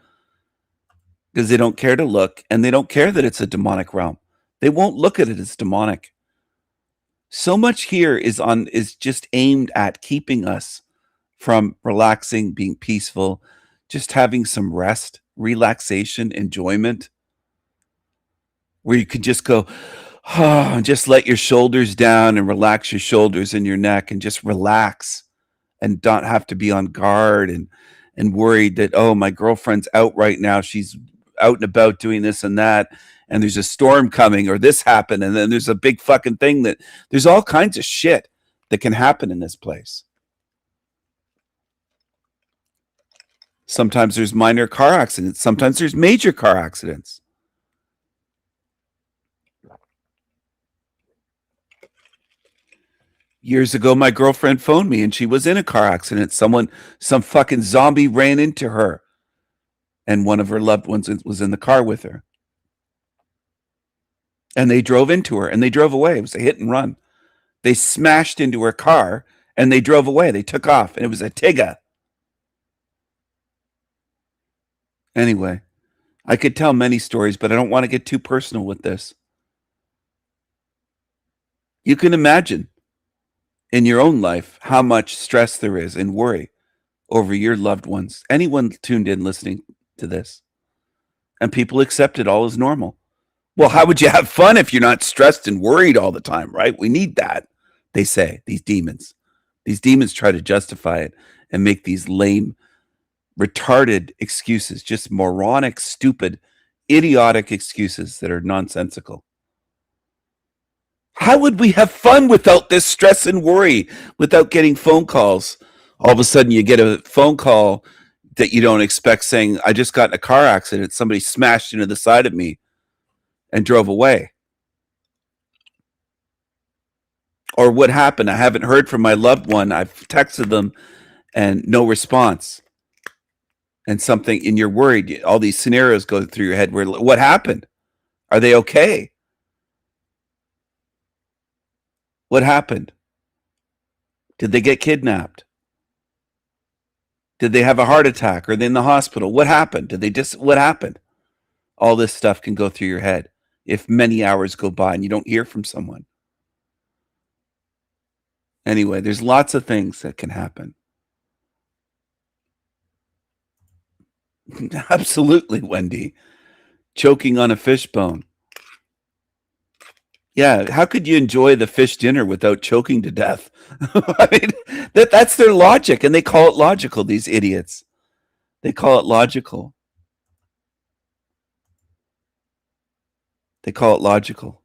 Because they don't care to look, and they don't care that it's a demonic realm. They won't look at it as demonic. So much here is just aimed at keeping us from relaxing, being peaceful, just having some rest, relaxation, enjoyment, where you could just go, and just let your shoulders down and relax your shoulders and your neck and just relax and don't have to be on guard and worried that, oh, my girlfriend's out right now. She's out and about doing this and that, and there's a storm coming, or this happened, and then there's a big fucking thing that there's all kinds of shit that can happen in this place. Sometimes there's minor car accidents. Sometimes there's major car accidents. Years ago, my girlfriend phoned me and she was in a car accident. Some fucking zombie ran into her, and one of her loved ones was in the car with her. And they drove into her and they drove away. It was a hit and run. They smashed into her car and they drove away. They took off, and it was a Tigga. Anyway, I could tell many stories, but I don't want to get too personal with this. You can imagine in your own life how much stress there is and worry over your loved ones. Anyone tuned in listening to this. And people accept it all as normal. Well, how would you have fun if you're not stressed and worried all the time, right? We need that, they say, these demons. These demons try to justify it and make these lame, retarded excuses, just moronic, stupid idiotic excuses that are nonsensical. How would we have fun without this stress and worry, without getting phone calls? All of a sudden, you get a phone call that you don't expect saying, I just got in a car accident. Somebody smashed into the side of me and drove away. Or what happened? I haven't heard from my loved one. I've texted them and no response. And something, and you're worried. All these scenarios go through your head where, what happened? Are they okay? What happened? Did they get kidnapped? Did they have a heart attack? Are they in the hospital? What happened? What happened? All this stuff can go through your head if many hours go by and you don't hear from someone. Anyway, there's lots of things that can happen. Absolutely, Wendy. Choking on a fishbone. Yeah, how could you enjoy the fish dinner without choking to death? I mean, that's their logic, and they call it logical, these idiots. They call it logical. They call it logical.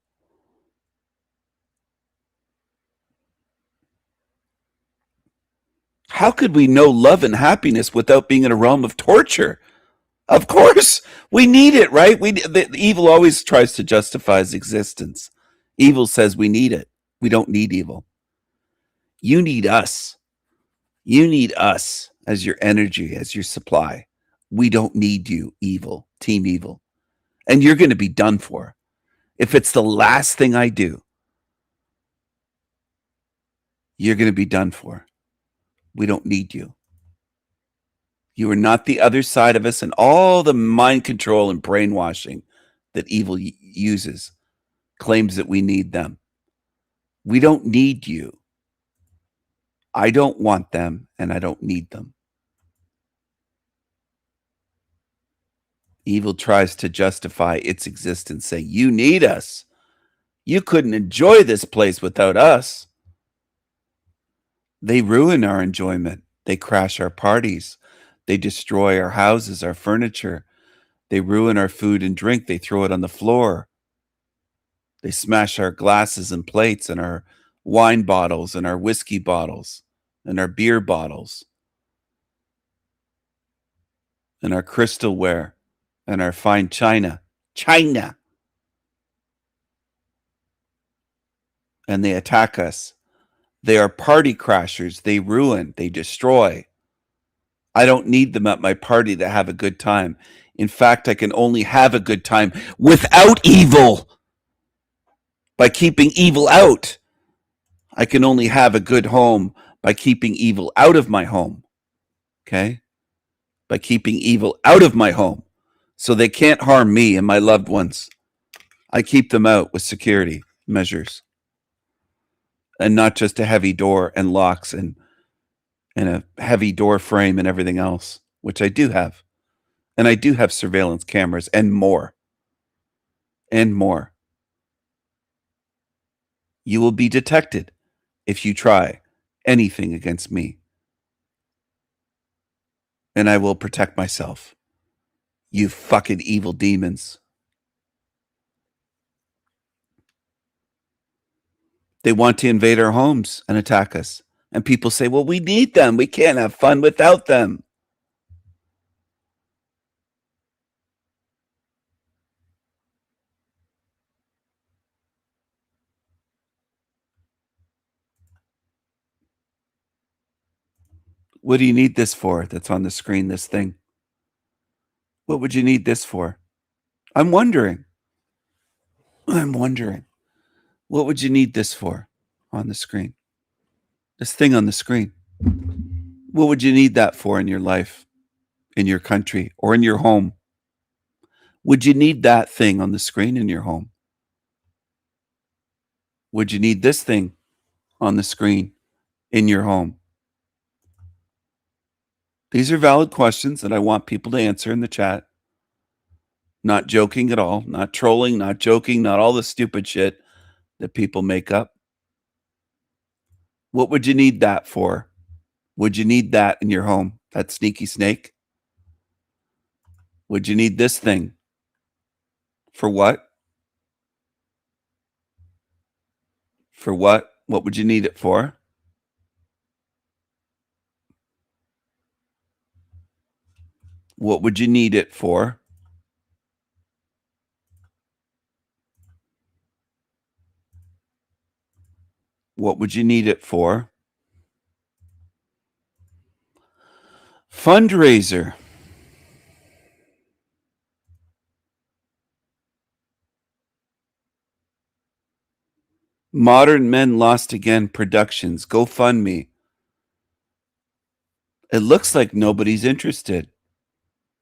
How could we know love and happiness without being in a realm of torture? Of course, we need it, right? The evil always tries to justify its existence. Evil says we need it. We don't need evil. You need us. You need us as your energy, as your supply. We don't need you, evil, team evil. And you're going to be done for. If it's the last thing I do, you're going to be done for. We don't need you. You are not the other side of us, and all the mind control and brainwashing that evil uses claims that we need them. We don't need you. I don't want them, and I don't need them. Evil tries to justify its existence, saying, you need us. You couldn't enjoy this place without us. They ruin our enjoyment. They crash our parties. They destroy our houses, our furniture. They ruin our food and drink. They throw it on the floor. They smash our glasses and plates and our wine bottles and our whiskey bottles and our beer bottles and our crystalware and our fine china. China. And they attack us. They are party crashers. They ruin. They destroy. I don't need them at my party to have a good time. In fact, I can only have a good time without evil. By keeping evil out. I can only have a good home by keeping evil out of my home. Okay? By keeping evil out of my home. So they can't harm me and my loved ones. I keep them out with security measures. And not just a heavy door and locks and a heavy door frame and everything else, which I do have. And I do have surveillance cameras and more. And more. You will be detected if you try anything against me. And I will protect myself. You fucking evil demons. They want to invade our homes and attack us. And people say, well, we need them. We can't have fun without them. What do you need this for that's on the screen, this thing? What would you need this for? I'm wondering. What would you need this for on the screen? This thing on the screen. What would you need that for in your life, in your country, or in your home? Would you need that thing on the screen in your home? Would you need this thing on the screen in your home? These are valid questions that I want people to answer in the chat. Not joking at all, not trolling, not joking, not all the stupid shit that people make up. What would you need that for? Would you need that in your home? That sneaky snake? Would you need this thing For what? For what? What would you need it for? What would you need it for? What would you need it for? Fundraiser. Modern Men Lost Again Productions. GoFundMe. It looks like nobody's interested.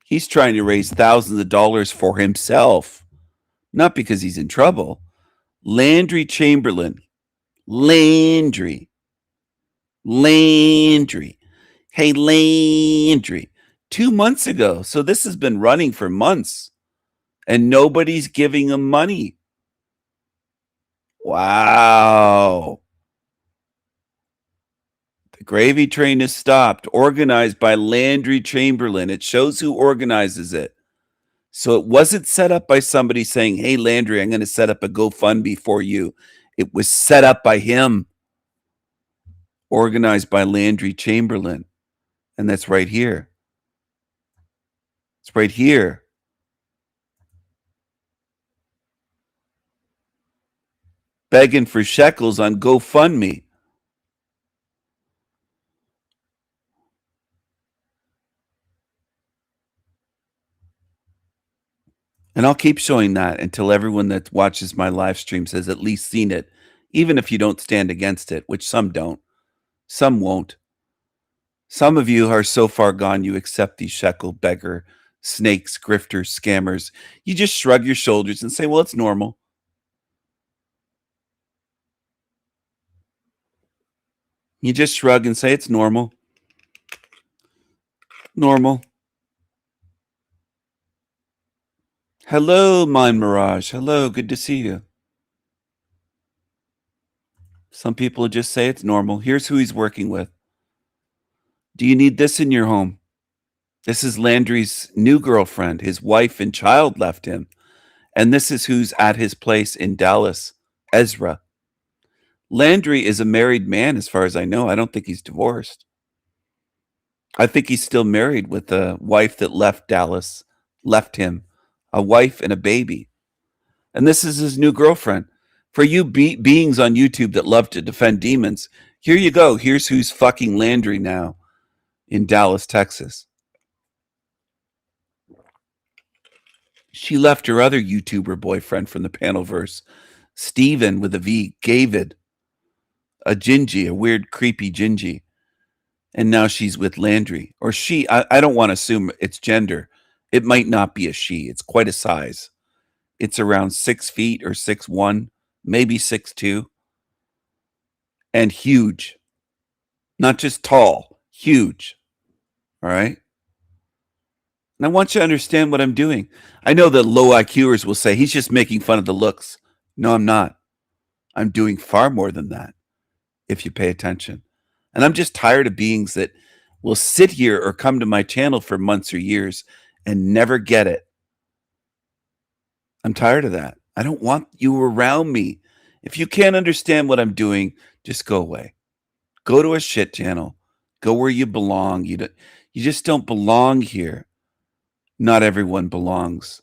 He's trying to raise thousands of dollars for himself, not because he's in trouble. Landry Chamberlain. Landry. Hey, Landry. 2 months ago. So this has been running for months and nobody's giving him money. Wow. The gravy train is stopped, organized by Landry Chamberlain. It shows who organizes it. So it wasn't set up by somebody saying, hey, Landry, I'm going to set up a GoFundMe for you. It was set up by him, organized by Landry Chamberlain. And that's right here. It's right here. Begging for shekels on GoFundMe. And I'll keep showing that until everyone that watches my live streams has at least seen it, even if you don't stand against it, which some don't. Some won't. Some of you are so far gone, you accept these shekel beggar, snakes, grifters, scammers. You just shrug your shoulders and say, well, it's normal. You just shrug and say, it's normal. Normal. Hello, Mind Mirage. Hello, good to see you. Some people just say it's normal. Here's who he's working with. Do you need this in your home? This is Landry's new girlfriend. His wife and child left him. And this is who's at his place in Dallas, Ezra. Landry is a married man, as far as I know. I don't think he's divorced. I think he's still married with a wife that left Dallas, left him, a wife and a baby. And this is his new girlfriend. For you beings on YouTube that love to defend demons, here you go. Here's who's fucking Landry now in Dallas, Texas. She left her other YouTuber boyfriend from the Panelverse, Steven with a V, Gavid, a Gingy, a weird, creepy Gingy. And now she's with Landry. Or she, I don't want to assume it's gender. It might not be a she. It's quite a size. It's around 6 feet or 6'1", maybe 6'2". And huge. Not just tall, huge. All right? And I want you to understand what I'm doing. I know that low IQers will say, he's just making fun of the looks. No, I'm not. I'm doing far more than that, if you pay attention. And I'm just tired of beings that will sit here or come to my channel for months or years and never get it. I'm tired of that. I don't want you around me. If you can't understand what I'm doing, just go away. Go to a shit channel. Go where you belong. You just don't belong here. Not everyone belongs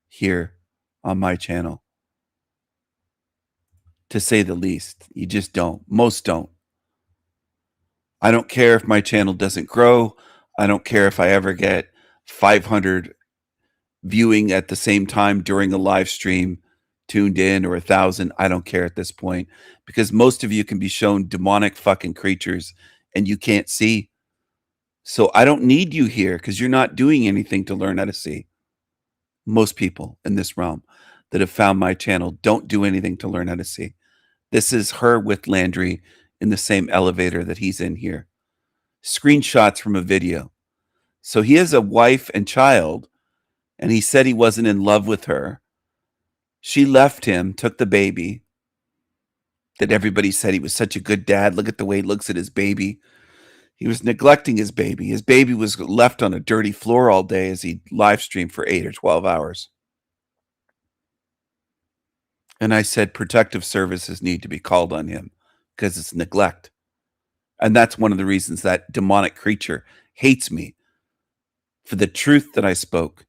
here on my channel. To say the least. You just don't. Most don't. I don't care if my channel doesn't grow. I don't care if I ever get 500 viewing at the same time during a live stream tuned in, or 1,000. I don't care at this point, because most of you can be shown demonic fucking creatures and you can't see. So I don't need you here because you're not doing anything to learn how to see. Most people in this realm that have found my channel don't do anything to learn how to see. This is her with Landry in the same elevator that he's in here. Screenshots from a video. So he has a wife and child, and he said he wasn't in love with her. She left him, took the baby. That everybody said he was such a good dad. Look at the way he looks at his baby. He was neglecting his baby. His baby was left on a dirty floor all day as he live streamed for 8 or 12 hours. And I said protective services need to be called on him because it's neglect. And that's one of the reasons that demonic creature hates me for the truth that I spoke.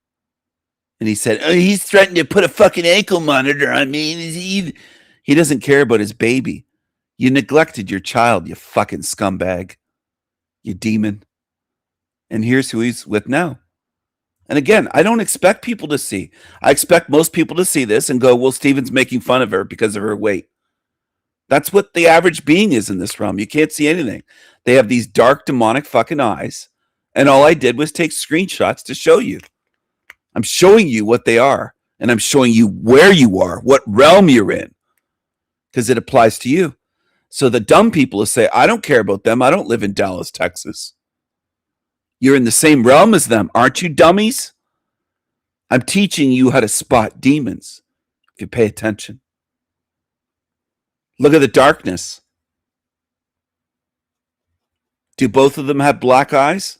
And he said, oh, he's threatening to put a fucking ankle monitor on me. He doesn't care about his baby. You neglected your child, you fucking scumbag. You demon. And here's who he's with now. And again, I don't expect people to see. I expect most people to see this and go, well, Steven's making fun of her because of her weight. That's what the average being is in this realm. You can't see anything. They have these dark, demonic fucking eyes. And all I did was take screenshots to show you. I'm showing you what they are. And I'm showing you where you are, what realm you're in. Because it applies to you. So the dumb people will say, I don't care about them. I don't live in Dallas, Texas. You're in the same realm as them. Aren't you dummies? I'm teaching you how to spot demons. If you pay attention. Look at the darkness. Do both of them have black eyes?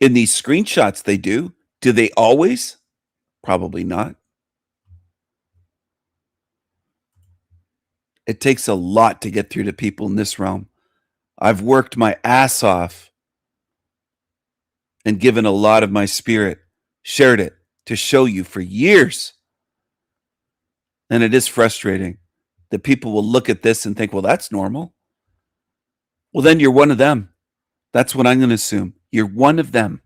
In these screenshots, they do. Do they always? Probably not. It takes a lot to get through to people in this realm. I've worked my ass off and given a lot of my spirit, shared it to show you for years. And it is frustrating that people will look at this and think, well, that's normal. Well, then you're one of them. That's what I'm going to assume. You're one of them.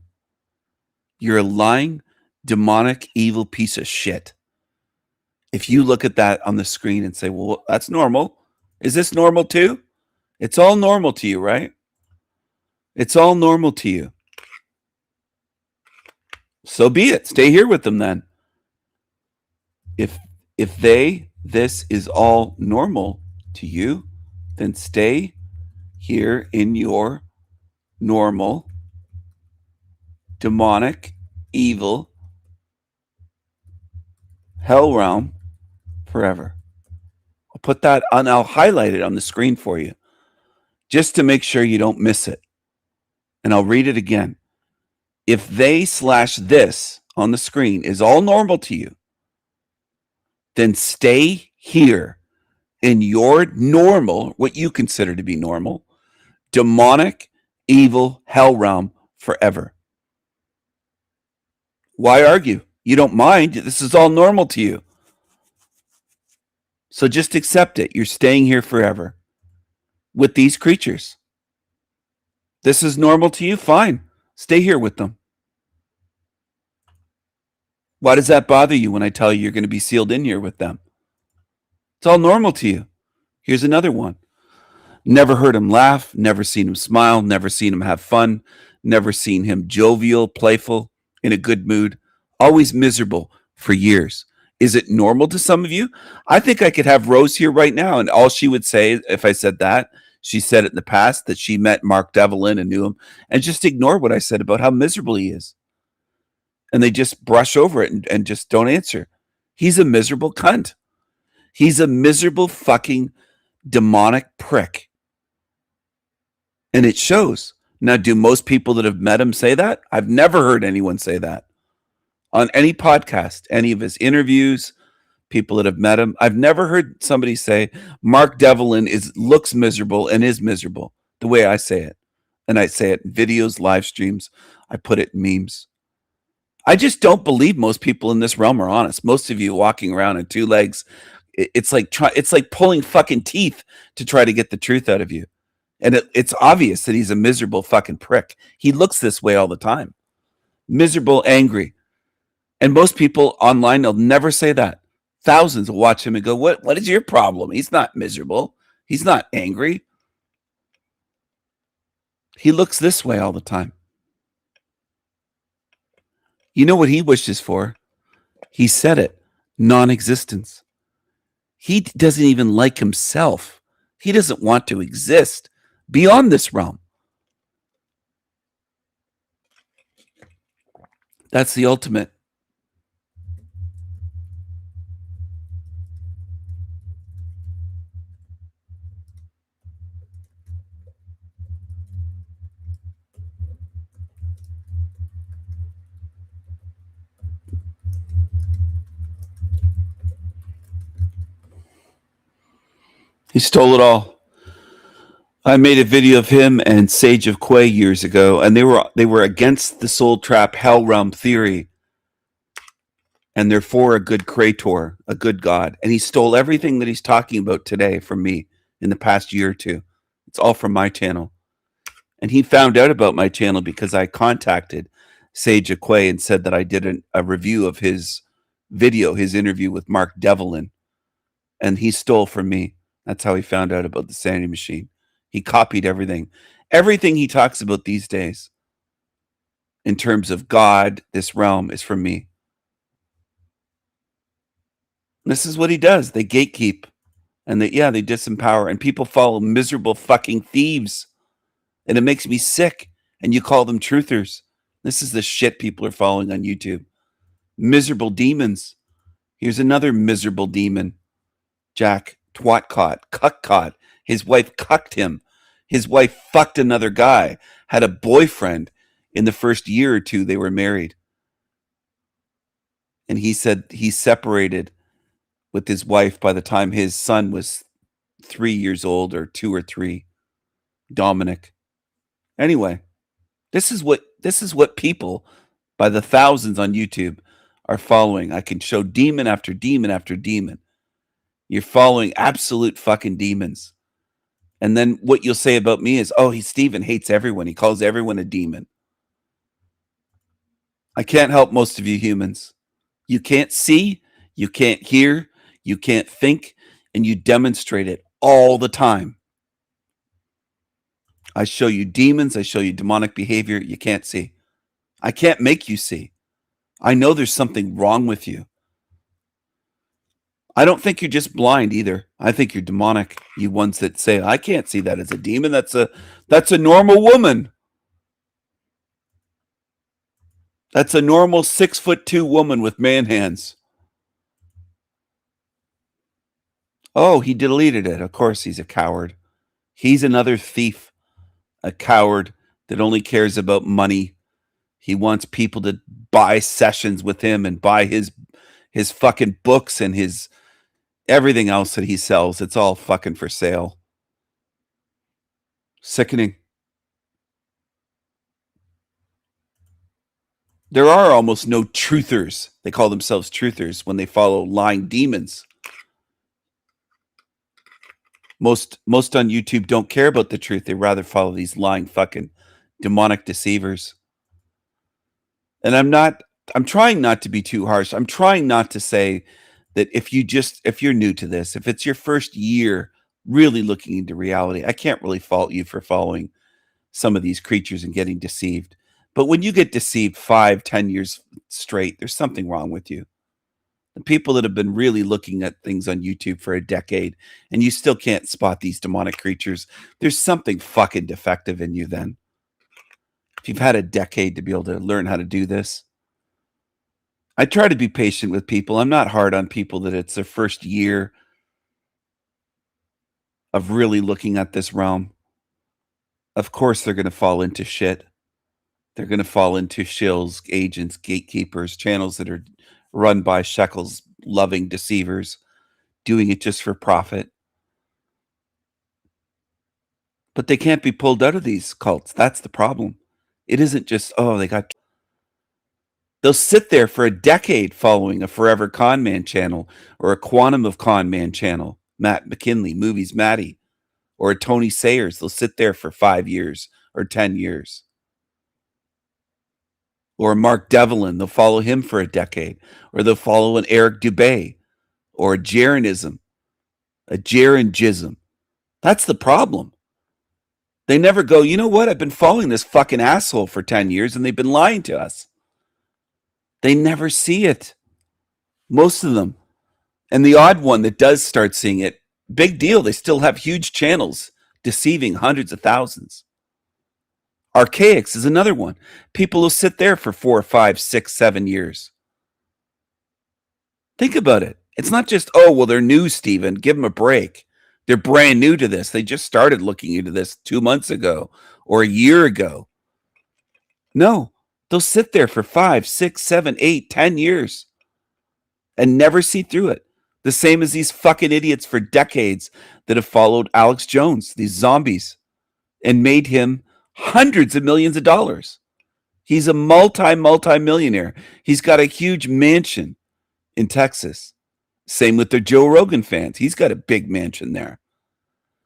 You're a lying, demonic, evil piece of shit. If you look at that on the screen and say, well, that's normal. Is this normal too? It's all normal to you, right? It's all normal to you. So be it. Stay here with them then. If this is all normal to you, then stay here in your normal, demonic, evil, hell realm forever. I'll put that on, I'll highlight it on the screen for you just to make sure you don't miss it. And I'll read it again. If they/this on the screen is all normal to you, then stay here in your normal, what you consider to be normal, demonic, evil, hell realm forever. Why argue? You don't mind. This is all normal to you. So just accept it. You're staying here forever with these creatures. This is normal to you? Fine. Stay here with them. Why does that bother you when I tell you you're going to be sealed in here with them? It's all normal to you. Here's another one. Never heard him laugh, never seen him smile, never seen him have fun, never seen him jovial, playful, in a good mood, always miserable for years. Is it normal to some of you? I think I could have Rose here right now, and all she would say if I said that, she said it in the past that she met Mark Devlin and knew him, and just ignore what I said about how miserable he is. And they just brush over it and just don't answer. He's a miserable cunt. He's a miserable fucking demonic prick. And it shows. Now, do most people that have met him say that? I've never heard anyone say that. On any podcast, any of his interviews, people that have met him, I've never heard somebody say Mark Devlin looks miserable and is miserable the way I say it. And I say it in videos, live streams. I put it in memes. I just don't believe most people in this realm are honest. Most of you walking around on two legs, it's like pulling fucking teeth to try to get the truth out of you. And it's obvious that he's a miserable fucking prick. He looks this way all the time. Miserable, angry. And most people online, they'll never say that. Thousands will watch him and go, what is your problem? He's not miserable. He's not angry. He looks this way all the time. You know what he wishes for? He said it. Non-existence. He doesn't even like himself. He doesn't want to exist beyond this realm. That's the ultimate. He stole it all. I made a video of him and Sage of Quay years ago, and they were against the Soul Trap Hell Realm theory, and they're for a good creator, a good God. And he stole everything that he's talking about today from me in the past year or two. It's all from my channel. And he found out about my channel because I contacted Sage of Quay and said that I did a review of his video, his interview with Mark Devlin, and he stole from me. That's how he found out about the Sanity Machine. He copied everything. Everything he talks about these days in terms of God, this realm, is from me. This is what he does. They gatekeep and they disempower, and people follow miserable fucking thieves. And it makes me sick. And you call them truthers. This is the shit people are following on YouTube. Miserable demons. Here's another miserable demon. Jack Twatcott, Cuckcott. His wife cucked him. His wife fucked another guy, had a boyfriend in the first year or two they were married. And he said he separated with his wife by the time his son was 3 years old, or 2 or 3. Dominic. Anyway, this is what people by the thousands on YouTube are following. I can show demon after demon after demon. You're following absolute fucking demons. And then what you'll say about me is, oh, Steven hates everyone. He calls everyone a demon. I can't help most of you humans. You can't see, you can't hear, you can't think, and you demonstrate it all the time. I show you demons, I show you demonic behavior, you can't see. I can't make you see. I know there's something wrong with you. I don't think you're just blind either. I think you're demonic. You ones that say, I can't see that as a demon. That's a normal woman. That's a normal 6'2" woman with man hands. Oh, he deleted it. Of course, he's a coward. He's another thief, a coward that only cares about money. He wants people to buy sessions with him and buy his fucking books and his everything else that he sells. It's all fucking for sale. Sickening. There are almost no truthers. They call themselves truthers when they follow lying demons. Most on YouTube don't care about the truth. They rather follow these lying fucking demonic deceivers. And I'm trying not to be too harsh. I'm trying not to say that if you're new to this, if it's your first year really looking into reality, I can't really fault you for following some of these creatures and getting deceived. But when you get deceived 5-10 years straight, there's something wrong with you. The people that have been really looking at things on YouTube for a decade and you still can't spot these demonic creatures, there's something fucking defective in you then. If you've had a decade to be able to learn how to do this. I try to be patient with people. I'm not hard on people that it's their first year of really looking at this realm. Of course, they're going to fall into shit. They're going to fall into shills, agents, gatekeepers, channels that are run by shekels, loving deceivers, doing it just for profit. But they can't be pulled out of these cults. That's the problem. It isn't just, oh, they'll sit there for a decade following a Forever Con Man channel or a Quantum of Con Man channel, Matt McKinley, Movies Matty, or a Tony Sayers. They'll sit there for 5 years or 10 years. Or Mark Devlin, they'll follow him for a decade. Or they'll follow an Eric Dubé or a Jaronism, a Jaronjism. That's the problem. They never go, you know what? I've been following this fucking asshole for 10 years and they've been lying to us. They never see it. Most of them. And the odd one that does start seeing it, big deal. They still have huge channels deceiving hundreds of thousands. Archaics is another one. People will sit there for 4, 5, 6, 7 years. Think about it. It's not just, oh, well, they're new, Steven. Give them a break. They're brand new to this. They just started looking into this 2 months ago or a year ago. No, they'll sit there for 5, 6, 7, 8, 10 years and never see through it. The same as these fucking idiots for decades that have followed Alex Jones, these zombies, and made him hundreds of millions of dollars. He's a multi-millionaire. He's got a huge mansion in Texas. Same with the Joe Rogan fans. He's got a big mansion there.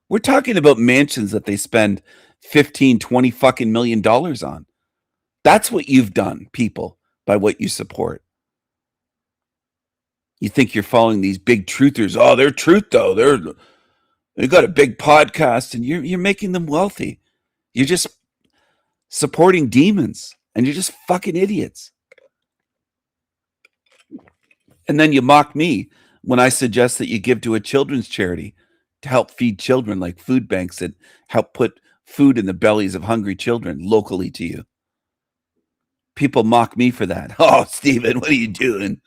We're talking about mansions that they spend 15, 20 fucking million dollars on. That's what you've done, people, by what you support. You think you're following these big truthers. Oh, they're truth though. They got a big podcast, and you're making them wealthy. You're just supporting demons, and you're just fucking idiots. And then you mock me when I suggest that you give to a children's charity to help feed children, like food banks that help put food in the bellies of hungry children locally to you. People mock me for that. Oh, Stephen, what are you doing?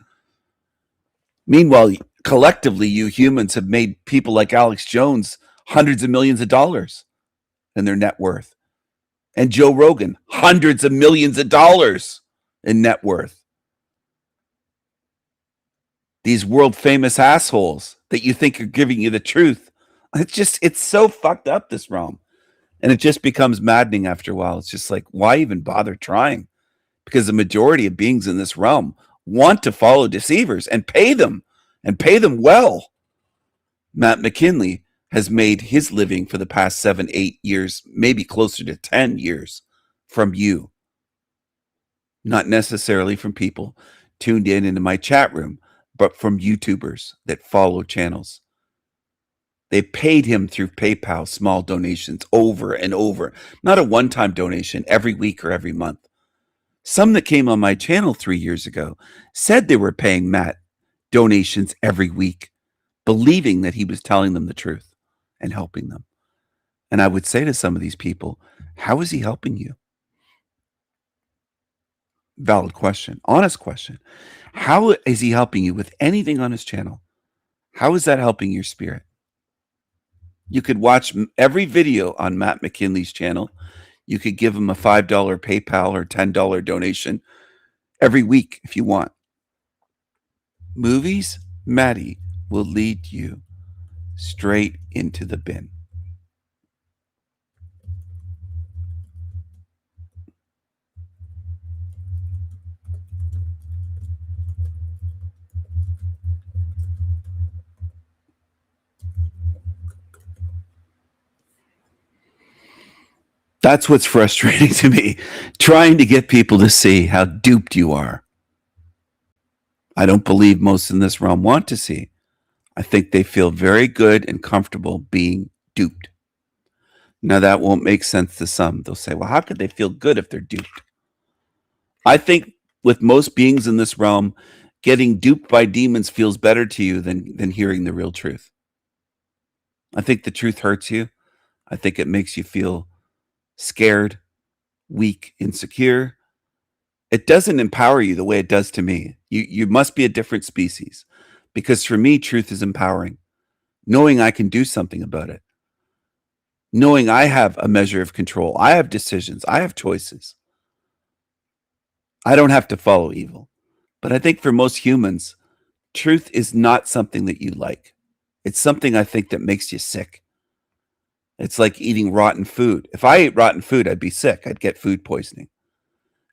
Meanwhile, collectively, you humans have made people like Alex Jones hundreds of millions of dollars in their net worth. And Joe Rogan, hundreds of millions of dollars in net worth. These world famous assholes that you think are giving you the truth. It's so fucked up, this realm. And it just becomes maddening after a while. It's just like, why even bother trying? Because the majority of beings in this realm want to follow deceivers and pay them well. Matt McKinley has made his living for the past 7, 8 years, maybe closer to 10 years from you. Not necessarily from people tuned in into my chat room, but from YouTubers that follow channels. They paid him through PayPal small donations over and over. Not a one-time donation every week or every month. Some that came on my channel 3 years ago said they were paying Matt donations every week, believing that he was telling them the truth and helping them. And I would say to some of these people, how is he helping you? Valid question, honest question. How is he helping you with anything on his channel? How is that helping your spirit? You could watch every video on Matt McKinley's channel. You could give him a $5 PayPal or $10 donation every week if you want. Movies, Matty will lead you straight into the bin. That's what's frustrating to me, trying to get people to see how duped you are. I don't believe most in this realm want to see. I think they feel very good and comfortable being duped. Now, that won't make sense to some. They'll say, well, how could they feel good if they're duped? I think with most beings in this realm, getting duped by demons feels better to you than hearing the real truth. I think the truth hurts you. I think it makes you feel scared, weak, insecure. It doesn't empower you the way it does to me. You must be a different species, because for me, truth is empowering. Knowing I can do something about it. Knowing I have a measure of control. I have decisions. I have choices. I don't have to follow evil. But I think for most humans, truth is not something that you like. It's something I think that makes you sick. It's like eating rotten food. If I ate rotten food, I'd be sick. I'd get food poisoning.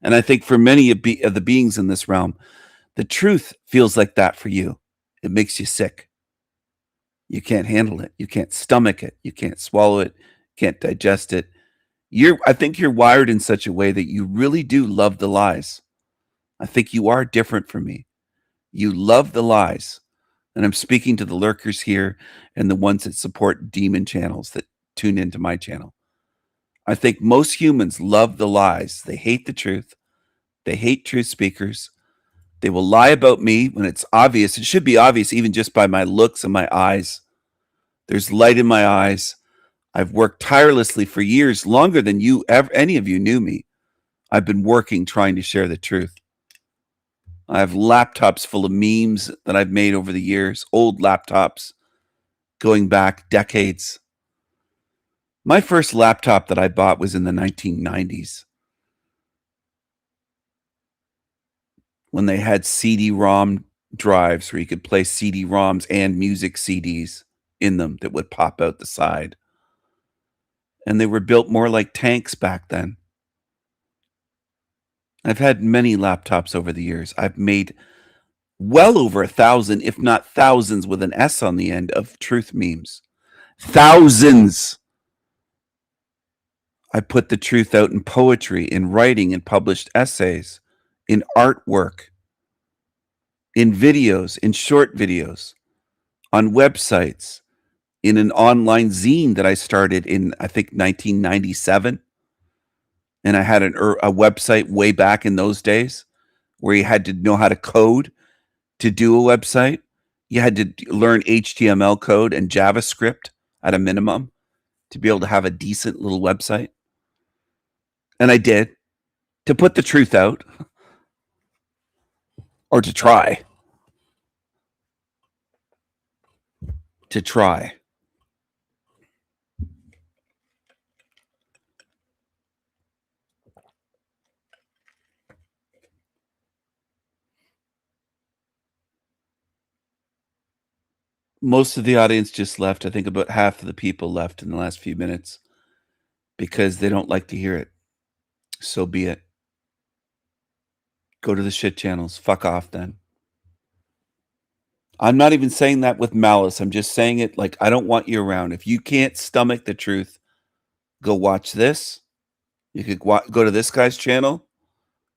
And I think for many of the beings in this realm, the truth feels like that for you. It makes you sick. You can't handle it. You can't stomach it. You can't swallow it. Can't digest it. I think you're wired in such a way that you really do love the lies. I think you are different from me. You love the lies. And I'm speaking to the lurkers here and the ones that support demon channels that tune into my channel. I think most humans love the lies. They hate the truth. They hate truth speakers. They will lie about me when it's obvious. It should be obvious even just by my looks and my eyes. There's light in my eyes. I've worked tirelessly for years, longer than any of you knew me. I've been working, trying to share the truth. I have laptops full of memes that I've made over the years, old laptops going back decades. My first laptop that I bought was in the 1990s when they had CD-ROM drives where you could play CD-ROMs and music CDs in them that would pop out the side. And they were built more like tanks back then. I've had many laptops over the years. I've made well over 1,000, if not thousands with an S on the end, of truth memes. Thousands! I put the truth out in poetry, in writing, in published essays, in artwork, in videos, in short videos, on websites, in an online zine that I started in, I think, 1997. And I had a website way back in those days where you had to know how to code to do a website. You had to learn HTML code and JavaScript at a minimum to be able to have a decent little website. And I did, to put the truth out, or to try. To try. Most of the audience just left. I think about half of the people left in the last few minutes because they don't like to hear it. So be it. Go to the shit channels. Fuck off then. I'm not even saying that with malice. I'm just saying it like I don't want you around. If you can't stomach the truth, go watch this. You could go to this guy's channel.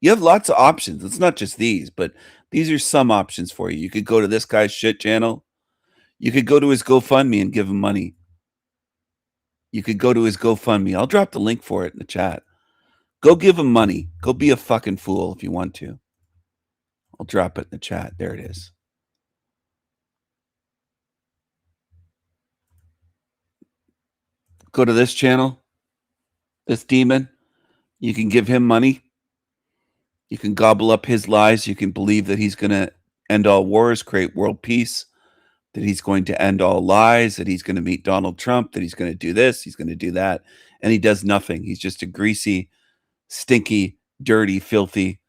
You have lots of options. It's not just these, but these are some options for you. You could go to this guy's shit channel. You could go to his GoFundMe and give him money. You could go to his GoFundMe. I'll drop the link for it in the chat. Go give him money. Go be a fucking fool if you want to. I'll drop it in the chat. There it is. Go to this channel. This demon. You can give him money. You can gobble up his lies. You can believe that he's going to end all wars, create world peace, that he's going to end all lies, that he's going to meet Donald Trump, that he's going to do this, he's going to do that. And he does nothing. He's just a greasy, stinky, dirty, filthy,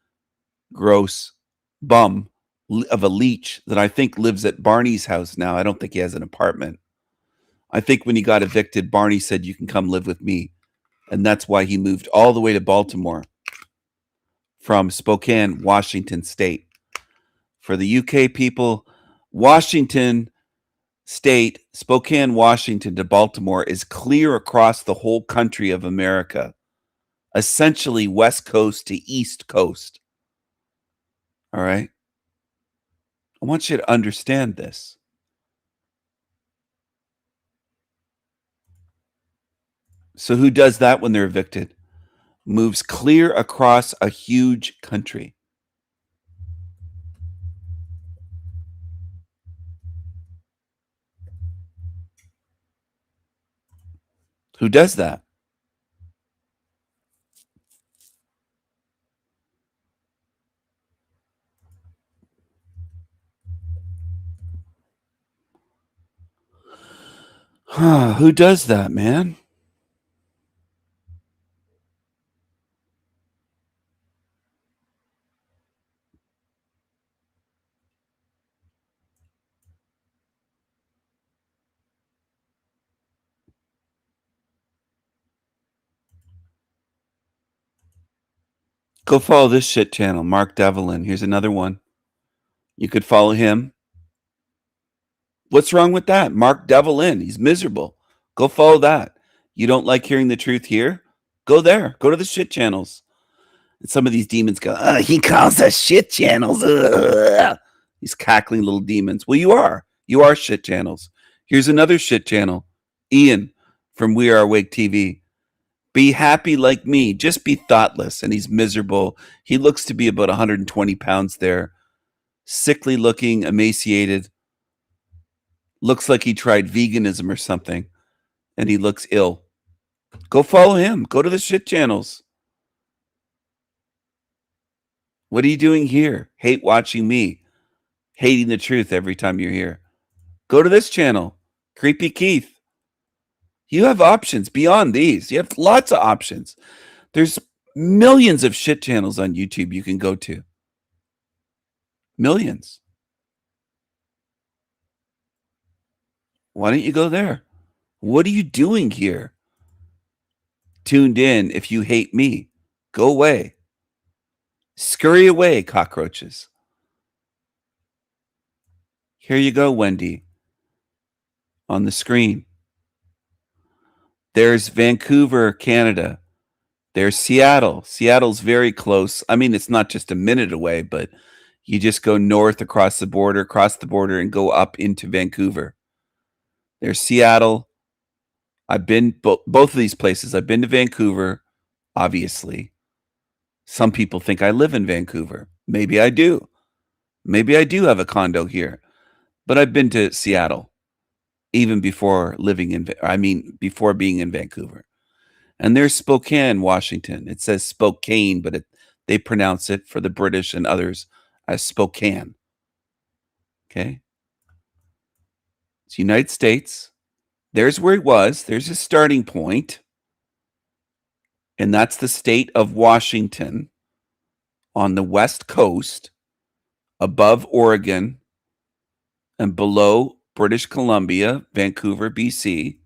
gross bum of a leech that I think lives at Barney's house now. I don't think he has an apartment. I think when he got evicted, Barney said, "You can come live with me." And that's why he moved all the way to Baltimore from Spokane, Washington State. For the UK people, Washington State, Spokane, Washington to Baltimore is clear across the whole country of America, essentially West Coast to East Coast. All right? I want you to understand this. So who does that when they're evicted? Moves clear across a huge country. Who does that? Who does that, man? Go follow this shit channel, Mark Devlin. Here's another one. You could follow him. What's wrong with that? Mark Devlin. He's miserable. Go follow that. You don't like hearing the truth here? Go there. Go to the shit channels. And some of these demons go, he calls us shit channels. Ugh. These cackling little demons. Well, you are. You are shit channels. Here's another shit channel. Ian from We Are Awake TV. Be happy like me. Just be thoughtless. And he's miserable. He looks to be about 120 pounds there. Sickly looking, emaciated. Looks like he tried veganism or something. And he looks ill. Go follow him. Go to the shit channels. What are you doing here? Hate watching me. Hating the truth every time you're here. Go to this channel. Creepy Keith. You have options beyond these. You have lots of options. There's millions of shit channels on YouTube you can go to. Millions. Why don't you go there? What are you doing here? Tuned in if you hate me. Go away. Scurry away, cockroaches. Here you go, Wendy, on the screen. There's Vancouver, Canada. There's Seattle. Seattle's very close. I mean, it's not just a minute away, but you just go north across the border, and go up into Vancouver. There's Seattle. I've been both of these places. I've been to Vancouver, obviously. Some people think I live in Vancouver. Maybe I do. Maybe I do have a condo here. But I've been to Seattle even before before being in Vancouver. And there's Spokane, Washington. It says Spokane, but they pronounce it for the British and others as Spokane. Okay. It's United States. There's where it was. There's a starting point. And that's the state of Washington on the West Coast, above Oregon and below British Columbia, Vancouver, BC.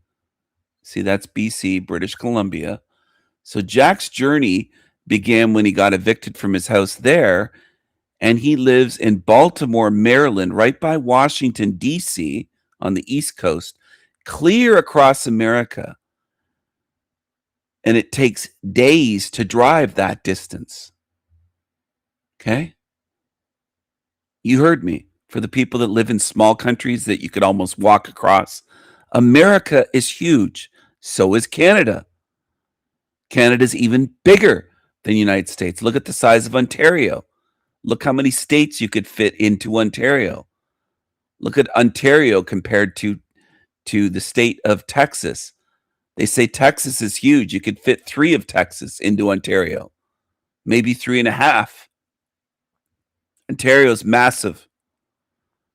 See, that's BC, British Columbia. So Jack's journey began when he got evicted from his house there, and he lives in Baltimore, Maryland, right by Washington, D.C., on the East Coast, clear across America. And it takes days to drive that distance. Okay? You heard me. For the people that live in small countries that you could almost walk across, America is huge. So is Canada. Canada's even bigger than the United States. Look at the size of Ontario. Look how many states you could fit into Ontario. Look at Ontario compared to the state of Texas. They say Texas is huge. You could fit 3 of Texas into Ontario, maybe 3.5. Ontario's massive.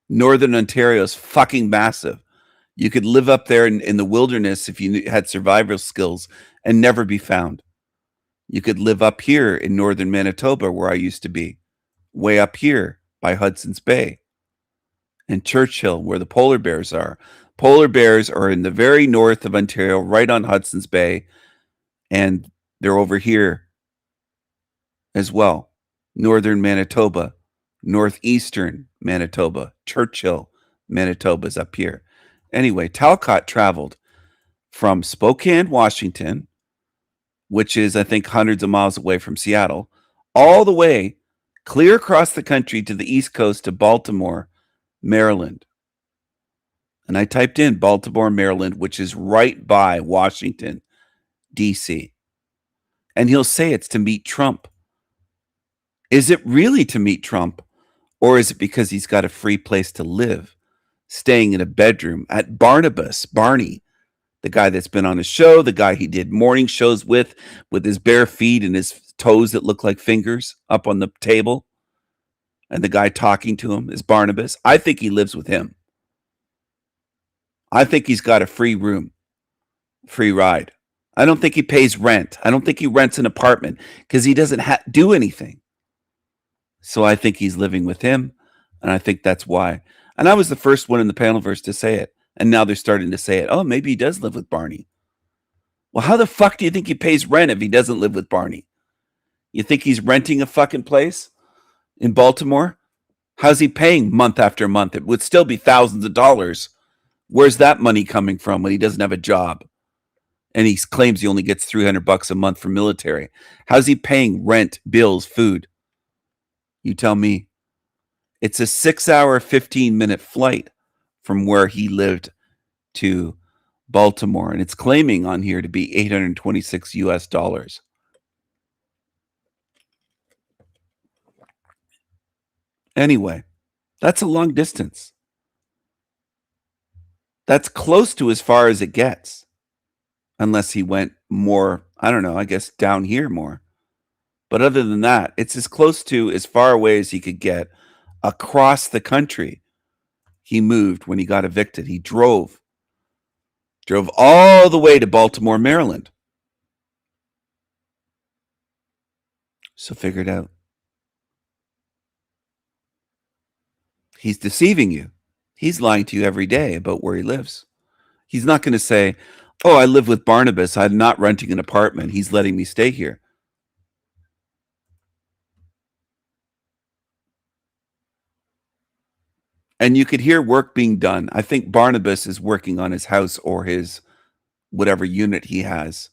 Northern Ontario's fucking massive. You could live up there in the wilderness if you had survival skills and never be found. You could live up here in northern Manitoba, where I used to be, way up here by Hudson's Bay, and Churchill, where the polar bears are. Polar bears are in the very north of Ontario, right on Hudson's Bay, and they're over here as well. Northern Manitoba, northeastern Manitoba, Churchill, Manitoba's up here. Anyway, Talcott traveled from Spokane, Washington, which is, I think, hundreds of miles away from Seattle, all the way clear across the country to the East Coast to Baltimore, Maryland. And I typed in Baltimore, Maryland, which is right by Washington, D.C. And he'll say it's to meet Trump. Is it really to meet Trump? Or is it because he's got a free place to live, staying in a bedroom at Barney, the guy that's been on his show, the guy he did morning shows with his bare feet and his toes that look like fingers up on the table? And the guy talking to him is Barnabas. I think he lives with him. I think he's got a free room, free ride. I don't think he pays rent. I don't think he rents an apartment because he doesn't do anything. So I think he's living with him, and I think that's why. And I was the first one in the Panelverse to say it, and now they're starting to say it. Oh, maybe he does live with Barney. Well, how the fuck do you think he pays rent if he doesn't live with Barney? You think he's renting a fucking place in Baltimore? How's he paying month after month? It would still be thousands of dollars. Where's that money coming from when he doesn't have a job? And he claims he only gets $300 a month for military. How's he paying rent, bills, food? You tell me. It's a 6-hour, 15-minute flight from where he lived to Baltimore. And it's claiming on here to be $826 US. Anyway, that's a long distance. That's close to as far as it gets. Unless he went more, I don't know, I guess down here more. But other than that, it's as close to as far away as he could get across the country. He moved when he got evicted. He drove all the way to Baltimore, Maryland. So figure it out. He's deceiving you. He's lying to you every day about where he lives. He's not going to say, "Oh, I live with Barnabas. I'm not renting an apartment. He's letting me stay here." And you could hear work being done. I think Barnabas is working on his house or his whatever unit he has.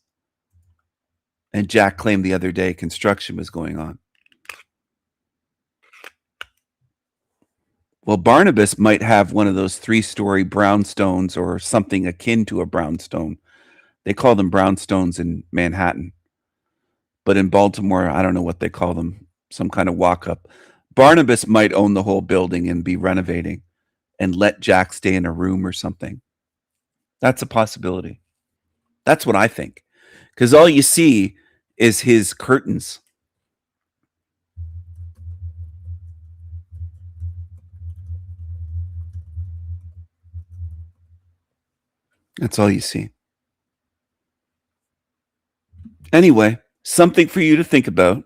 And Jack claimed the other day construction was going on. Well, Barnabas might have one of those 3-story brownstones or something akin to a brownstone. They call them brownstones in Manhattan. But in Baltimore, I don't know what they call them, some kind of walk up. Barnabas might own the whole building and be renovating and let Jack stay in a room or something. That's a possibility. That's what I think. Because all you see is his curtains. That's all you see. Anyway, something for you to think about.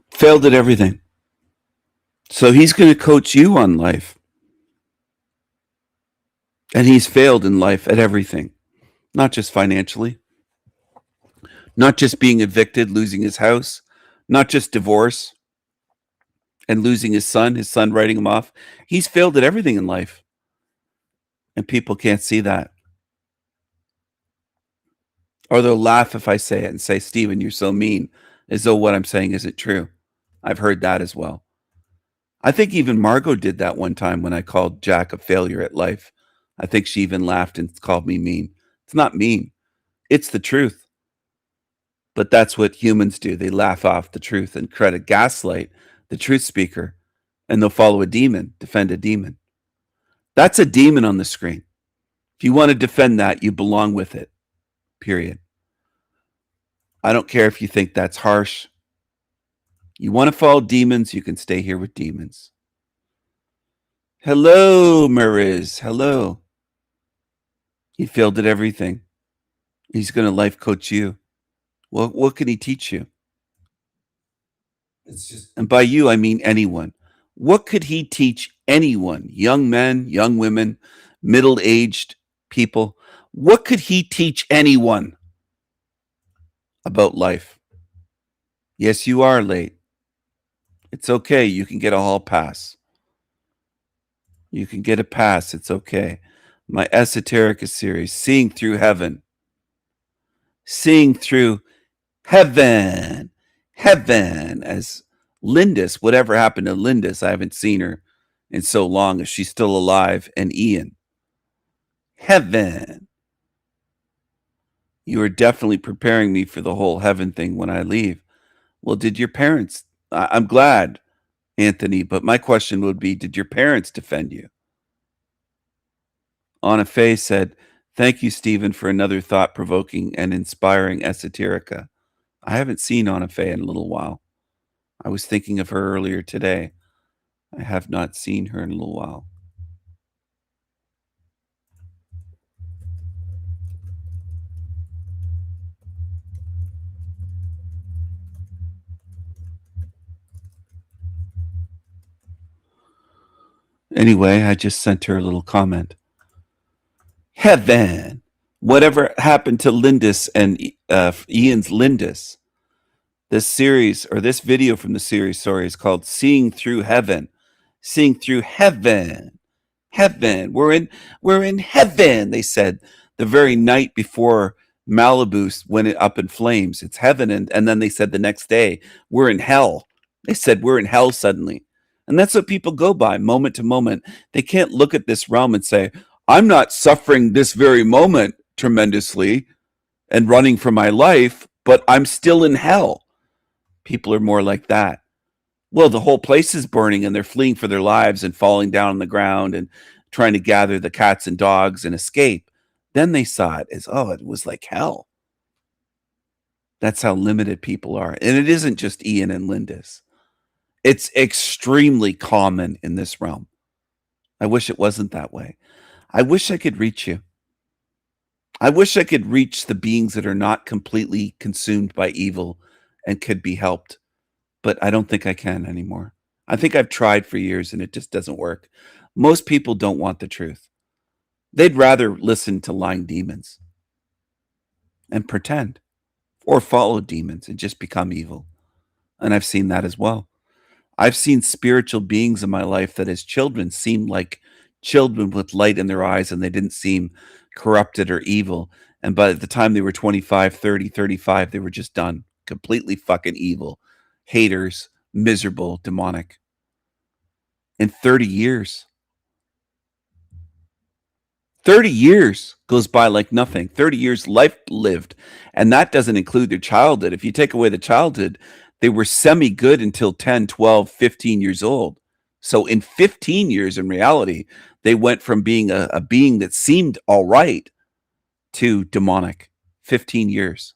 Failed at everything. So he's going to coach you on life. And he's failed in life at everything, not just financially, not just being evicted, losing his house, not just divorce and losing his son writing him off. He's failed at everything in life. And people can't see that. Or they'll laugh if I say it and say, "Stephen, you're so mean," as though what I'm saying isn't true. I've heard that as well. I think even Margot did that one time when I called Jack a failure at life. I think she even laughed and called me mean. It's not mean. It's the truth. But that's what humans do. They laugh off the truth and try to gaslight the truth speaker, and they'll follow a demon, defend a demon. That's a demon on the screen. If you want to defend that, you belong with it. Period. I don't care if you think that's harsh. You want to follow demons, you can stay here with demons. Hello, Mariz. Hello. He failed at everything. He's going to life coach you. Well, what can he teach you? And by you, I mean anyone. What could he teach anyone? Young men, young women, middle-aged people. What could he teach anyone about life? Yes, you are late. It's okay. You can get a hall pass. You can get a pass. It's okay. My Esoterica series, Seeing Through Heaven. Seeing Through Heaven. Heaven. As Lindis, whatever happened to Lindis? I haven't seen her in so long. Is she still alive? And Ian. Heaven. You are definitely preparing me for the whole heaven thing when I leave. Well, did your parents? I'm glad, Anthony, but my question would be, did your parents defend you? Anna Faye said, "Thank you, Stephen, for another thought-provoking and inspiring Esoterica." I haven't seen Anna Faye in a little while. I was thinking of her earlier today. I have not seen her in a little while. Anyway, I just sent her a little comment. Heaven. Whatever happened to Lindis and Ian's Lindis? This series, or this video from the series, sorry, is called Seeing Through Heaven. Seeing Through Heaven. Heaven. We're in heaven, they said the very night before Malibu went up in flames. It's heaven. And then they said the next day, we're in hell. They said we're in hell suddenly. And that's what people go by, moment to moment. They can't look at this realm and say, I'm not suffering this very moment tremendously and running for my life, but I'm still in hell. People are more like that. Well, the whole place is burning and they're fleeing for their lives and falling down on the ground and trying to gather the cats and dogs and escape. Then they saw it as, oh, it was like hell. That's how limited people are. And it isn't just Ian and Lindis. It's extremely common in this realm. I wish it wasn't that way. I wish I could reach you. I wish I could reach the beings that are not completely consumed by evil and could be helped, but I don't think I can anymore. I think I've tried for years and it just doesn't work. Most people don't want the truth. They'd rather listen to lying demons and pretend or follow demons and just become evil. And I've seen that as well. I've seen spiritual beings in my life that as children seemed like children with light in their eyes and they didn't seem corrupted or evil. And by the time they were 25, 30, 35, they were just done. Completely fucking evil. Haters, miserable, demonic. In 30 years. 30 years goes by like nothing. 30 years life lived. And that doesn't include their childhood. If you take away the childhood, they were semi-good until 10, 12, 15 years old. So in 15 years, in reality, they went from being a being that seemed all right to demonic. 15 years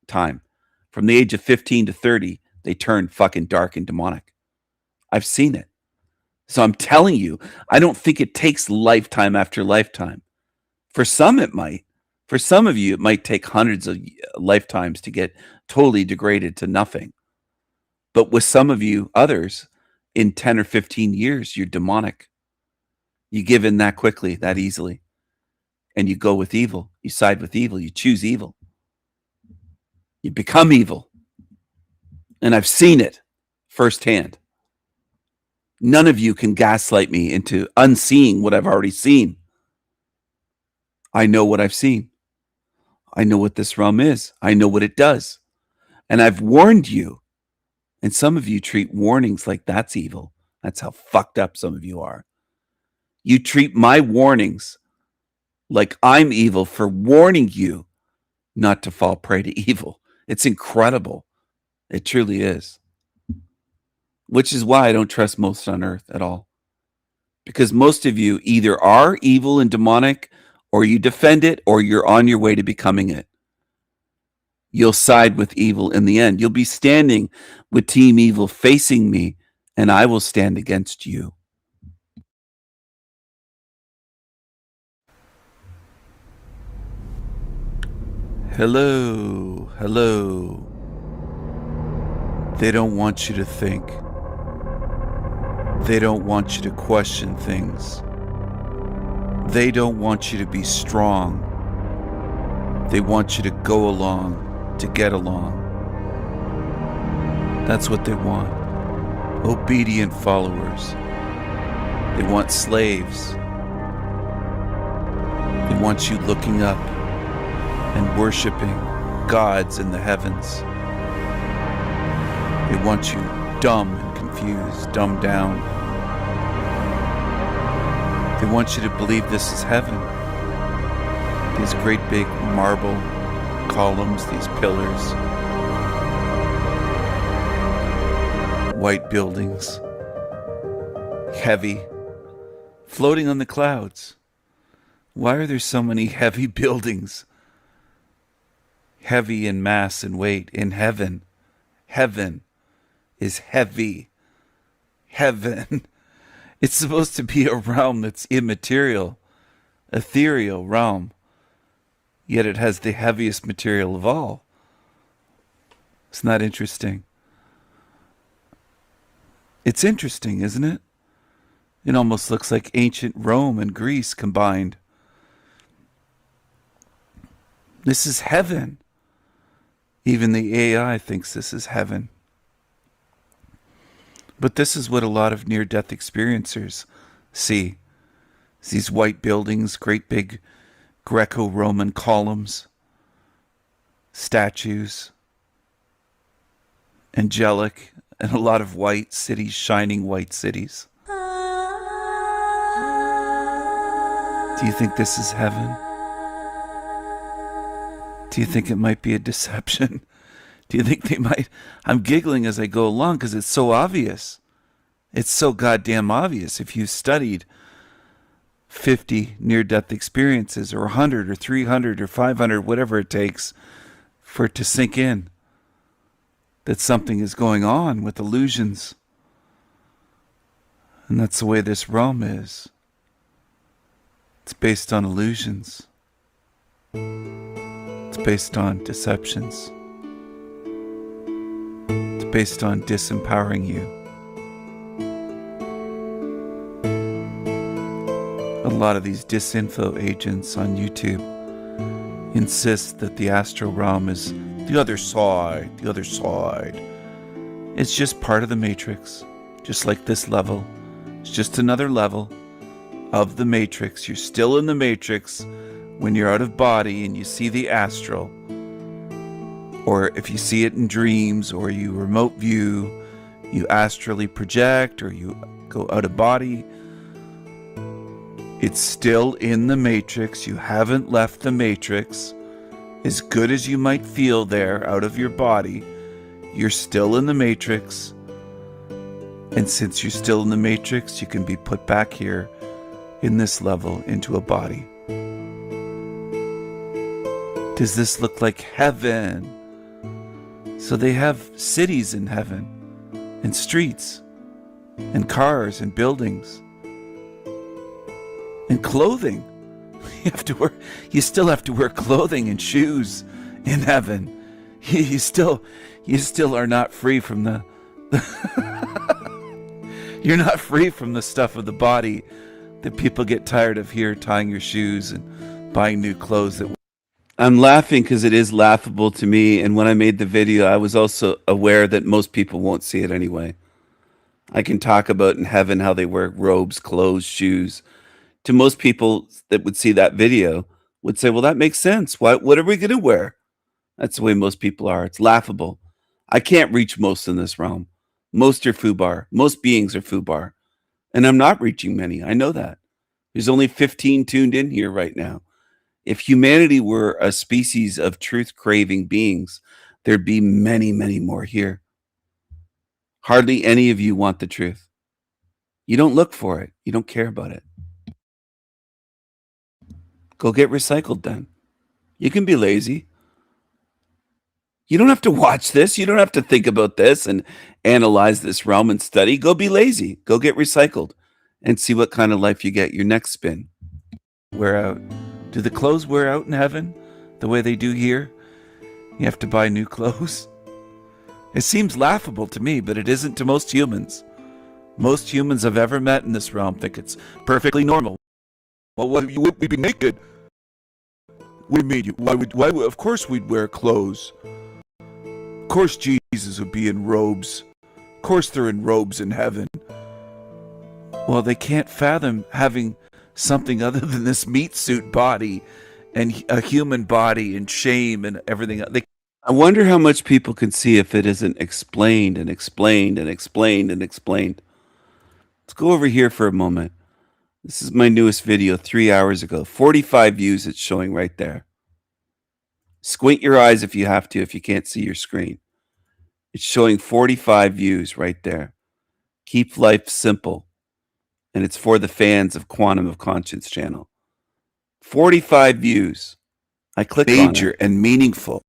time. From the age of 15 to 30, they turned fucking dark and demonic. I've seen it. So I'm telling you, I don't think it takes lifetime after lifetime. For some, it might. For some of you, it might take hundreds of lifetimes to get totally degraded to nothing. But with some of you others, in 10 or 15 years, you're demonic. You give in that quickly, that easily. And you go with evil. You side with evil. You choose evil. You become evil. And I've seen it firsthand. None of you can gaslight me into unseeing what I've already seen. I know what I've seen. I know what this realm is. I know what it does. And I've warned you. And some of you treat warnings like that's evil. That's how fucked up some of you are. You treat my warnings like I'm evil for warning you not to fall prey to evil. It's incredible. It truly is. Which is why I don't trust most on earth at all. Because most of you either are evil and demonic, or you defend it, or you're on your way to becoming it. You'll side with evil in the end. You'll be standing with Team Evil facing me, and I will stand against you. Hello, hello. They don't want you to think. They don't want you to question things. They don't want you to be strong. They want you to go along, to get along. That's what they want. Obedient followers. They want slaves. They want you looking up and worshiping gods in the heavens. They want you dumb and confused, dumbed down. They want you to believe this is heaven. These great big marble columns, these pillars, white buildings, heavy, floating on the clouds. Why are there so many heavy buildings? Heavy in mass and weight in heaven. Heaven is heavy. Heaven. It's supposed to be a realm that's immaterial, ethereal realm. Yet it has the heaviest material of all. It's not interesting. It's interesting, isn't it? It almost looks like ancient Rome and Greece combined. This is heaven. Even the AI thinks this is heaven. But this is what a lot of near-death experiencers see. These white buildings, great big Greco-Roman columns, statues, angelic, and a lot of white cities, shining white cities. Do you think this is heaven? Do you think it might be a deception? Do you think they might? I'm giggling as I go along because it's so obvious. It's so goddamn obvious. If you studied 50 near-death experiences or 100 or 300 or 500, whatever it takes for it to sink in that something is going on with illusions. And that's the way this realm is. It's based on illusions. It's based on deceptions. It's based on disempowering you. A lot of these disinfo agents on YouTube insist that the astral realm is the other side, the other side. It's just part of the matrix, just like this level. It's just another level of the matrix. You're still in the matrix when you're out of body and you see the astral. Or if you see it in dreams or you remote view, you astrally project or you go out of body. It's still in the matrix. You haven't left the matrix. As good as you might feel there out of your body, you're still in the matrix. And since you're still in the matrix, you can be put back here in this level into a body. Does this look like heaven? So they have cities in heaven, and streets, and cars, and buildings. And clothing. You still have to wear clothing and shoes in heaven. You still are not free from the you're not free from the stuff of the body that people get tired of here, tying your shoes and buying new clothes. I'm laughing because it is laughable to me, and when I made the video, I was also aware that most people won't see it anyway. I can talk about in heaven how they wear robes, clothes, shoes. To most people that would see that video would say, well, that makes sense. What are we going to wear? That's the way most people are. It's laughable. I can't reach most in this realm. Most are foobar. Most beings are foobar. And I'm not reaching many. I know that. There's only 15 tuned in here right now. If humanity were a species of truth-craving beings, there'd be many, many more here. Hardly any of you want the truth. You don't look for it. You don't care about it. Go get recycled then. You can be lazy. You don't have to watch this. You don't have to think about this and analyze this realm and study. Go be lazy. Go get recycled and see what kind of life you get your next spin. Wear out. Do the clothes wear out in heaven the way they do here? You have to buy new clothes. It seems laughable to me, but it isn't to most humans. Most humans I've ever met in this realm think it's perfectly normal. Well, we'd be naked. We made you. Why? Of course we'd wear clothes. Of course Jesus would be in robes. Of course they're in robes in heaven. Well, they can't fathom having something other than this meat suit body and a human body and shame and everything. I wonder how much people can see if it isn't explained and explained and explained and explained. Let's go over here for a moment. This is my newest video 3 hours ago. 45 views it's showing right there. Squint your eyes if you have to, if you can't see your screen. It's showing 45 views right there. Keep life simple. And it's for the fans of Quantum of Conscience channel. 45 views. I click major and meaningful.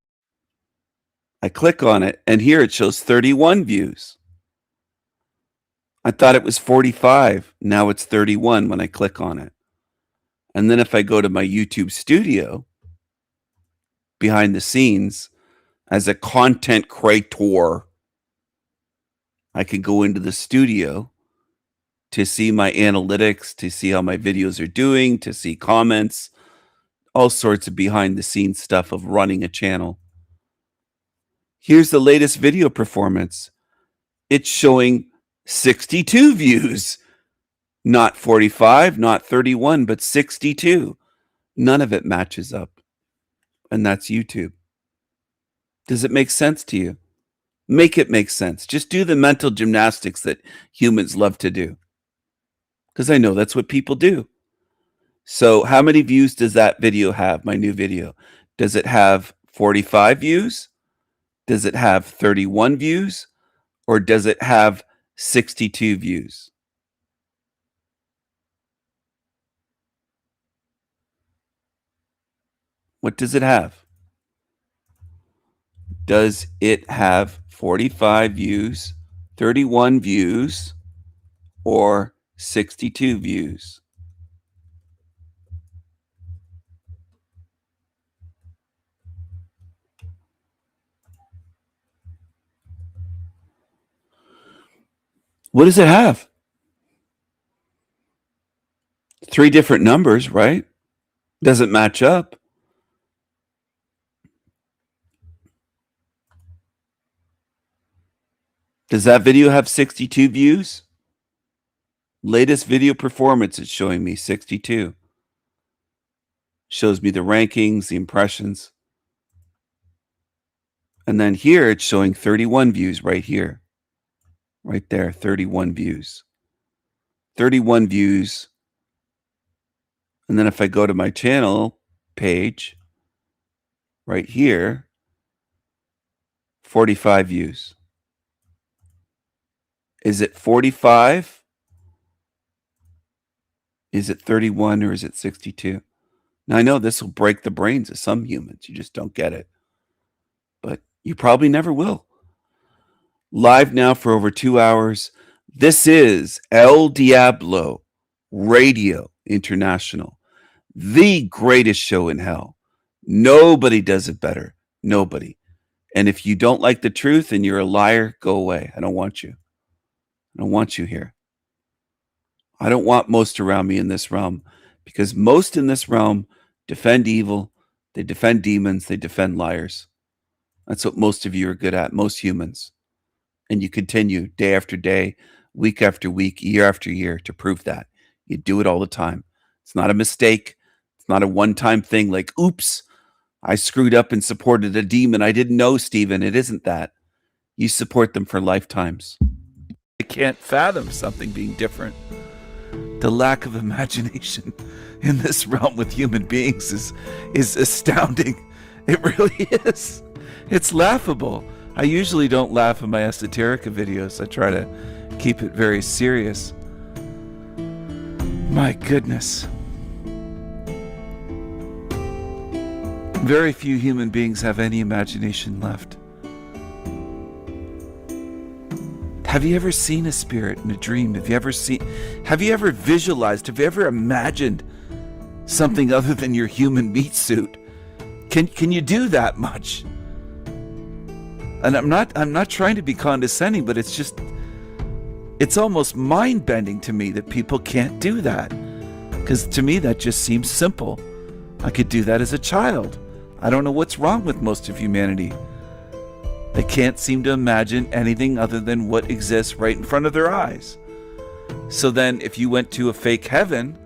I click on it, and here it shows 31 views. I thought it was 45. Now it's 31 when I click on it. And then if I go to my YouTube studio, behind the scenes, as a content creator, I can go into the studio to see my analytics, to see how my videos are doing, to see comments, all sorts of behind the scenes stuff of running a channel. Here's the latest video performance. It's showing 62 views. Not 45, not 31, but 62. None of it matches up. And that's YouTube. Does it make sense to you? Make it make sense. Just do the mental gymnastics that humans love to do. Because I know that's what people do. So how many views does that video have, my new video? Does it have 45 views? Does it have 31 views? Or does it have 62 views? What does it have? Does it have 45 views, 31 views, or 62 views? What does it have? 3 different numbers, right? Doesn't match up. Does that video have 62 views? Latest video performance is showing me 62. Shows me the rankings, the impressions. And then here it's showing 31 views right here. Right there, 31 views. 31 views. And then if I go to my channel page, right here, 45 views. Is it 45? Is it 31 or is it 62? Now I know this will break the brains of some humans. You just don't get it. But you probably never will. Live now for over 2 hours. This is El Diablo Radio International, the greatest show in hell. Nobody does it better. Nobody. And if you don't like the truth and you're a liar, go away. I don't want you. I don't want you here. I don't want most around me in this realm, because most in this realm defend evil, they defend demons, they defend liars. That's what most of you are good at, most humans. And you continue day after day, week after week, year after year to prove that. You do it all the time. It's not a mistake. It's not a one-time thing like, oops, I screwed up and supported a demon. I didn't know, Stephen. It isn't that. You support them for lifetimes. I can't fathom something being different. The lack of imagination in this realm with human beings is astounding. It really is. It's laughable. I usually don't laugh in my esoterica videos. I try to keep it very serious. My goodness. Very few human beings have any imagination left. Have you ever seen a spirit in a dream? Have you ever visualized, have you ever imagined something other than your human meat suit? Can you do that much? And I'm not trying to be condescending, but it's almost mind-bending to me that people can't do that. Because to me that just seems simple. I could do that as a child. I don't know what's wrong with most of humanity. They can't seem to imagine anything other than what exists right in front of their eyes. So then if you went to a fake heaven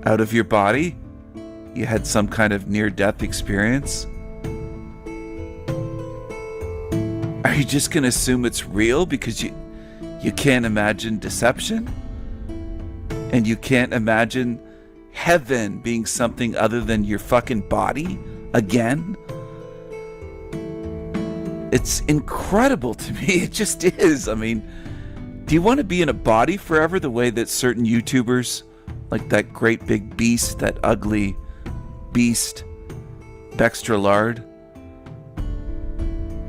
out of your body, you had some kind of near-death experience, are you just going to assume it's real because you can't imagine deception? And you can't imagine heaven being something other than your fucking body again? It's incredible to me. It just is. I mean, do you want to be in a body forever the way that certain YouTubers, like that great big beast, that ugly beast, Bextra Lard?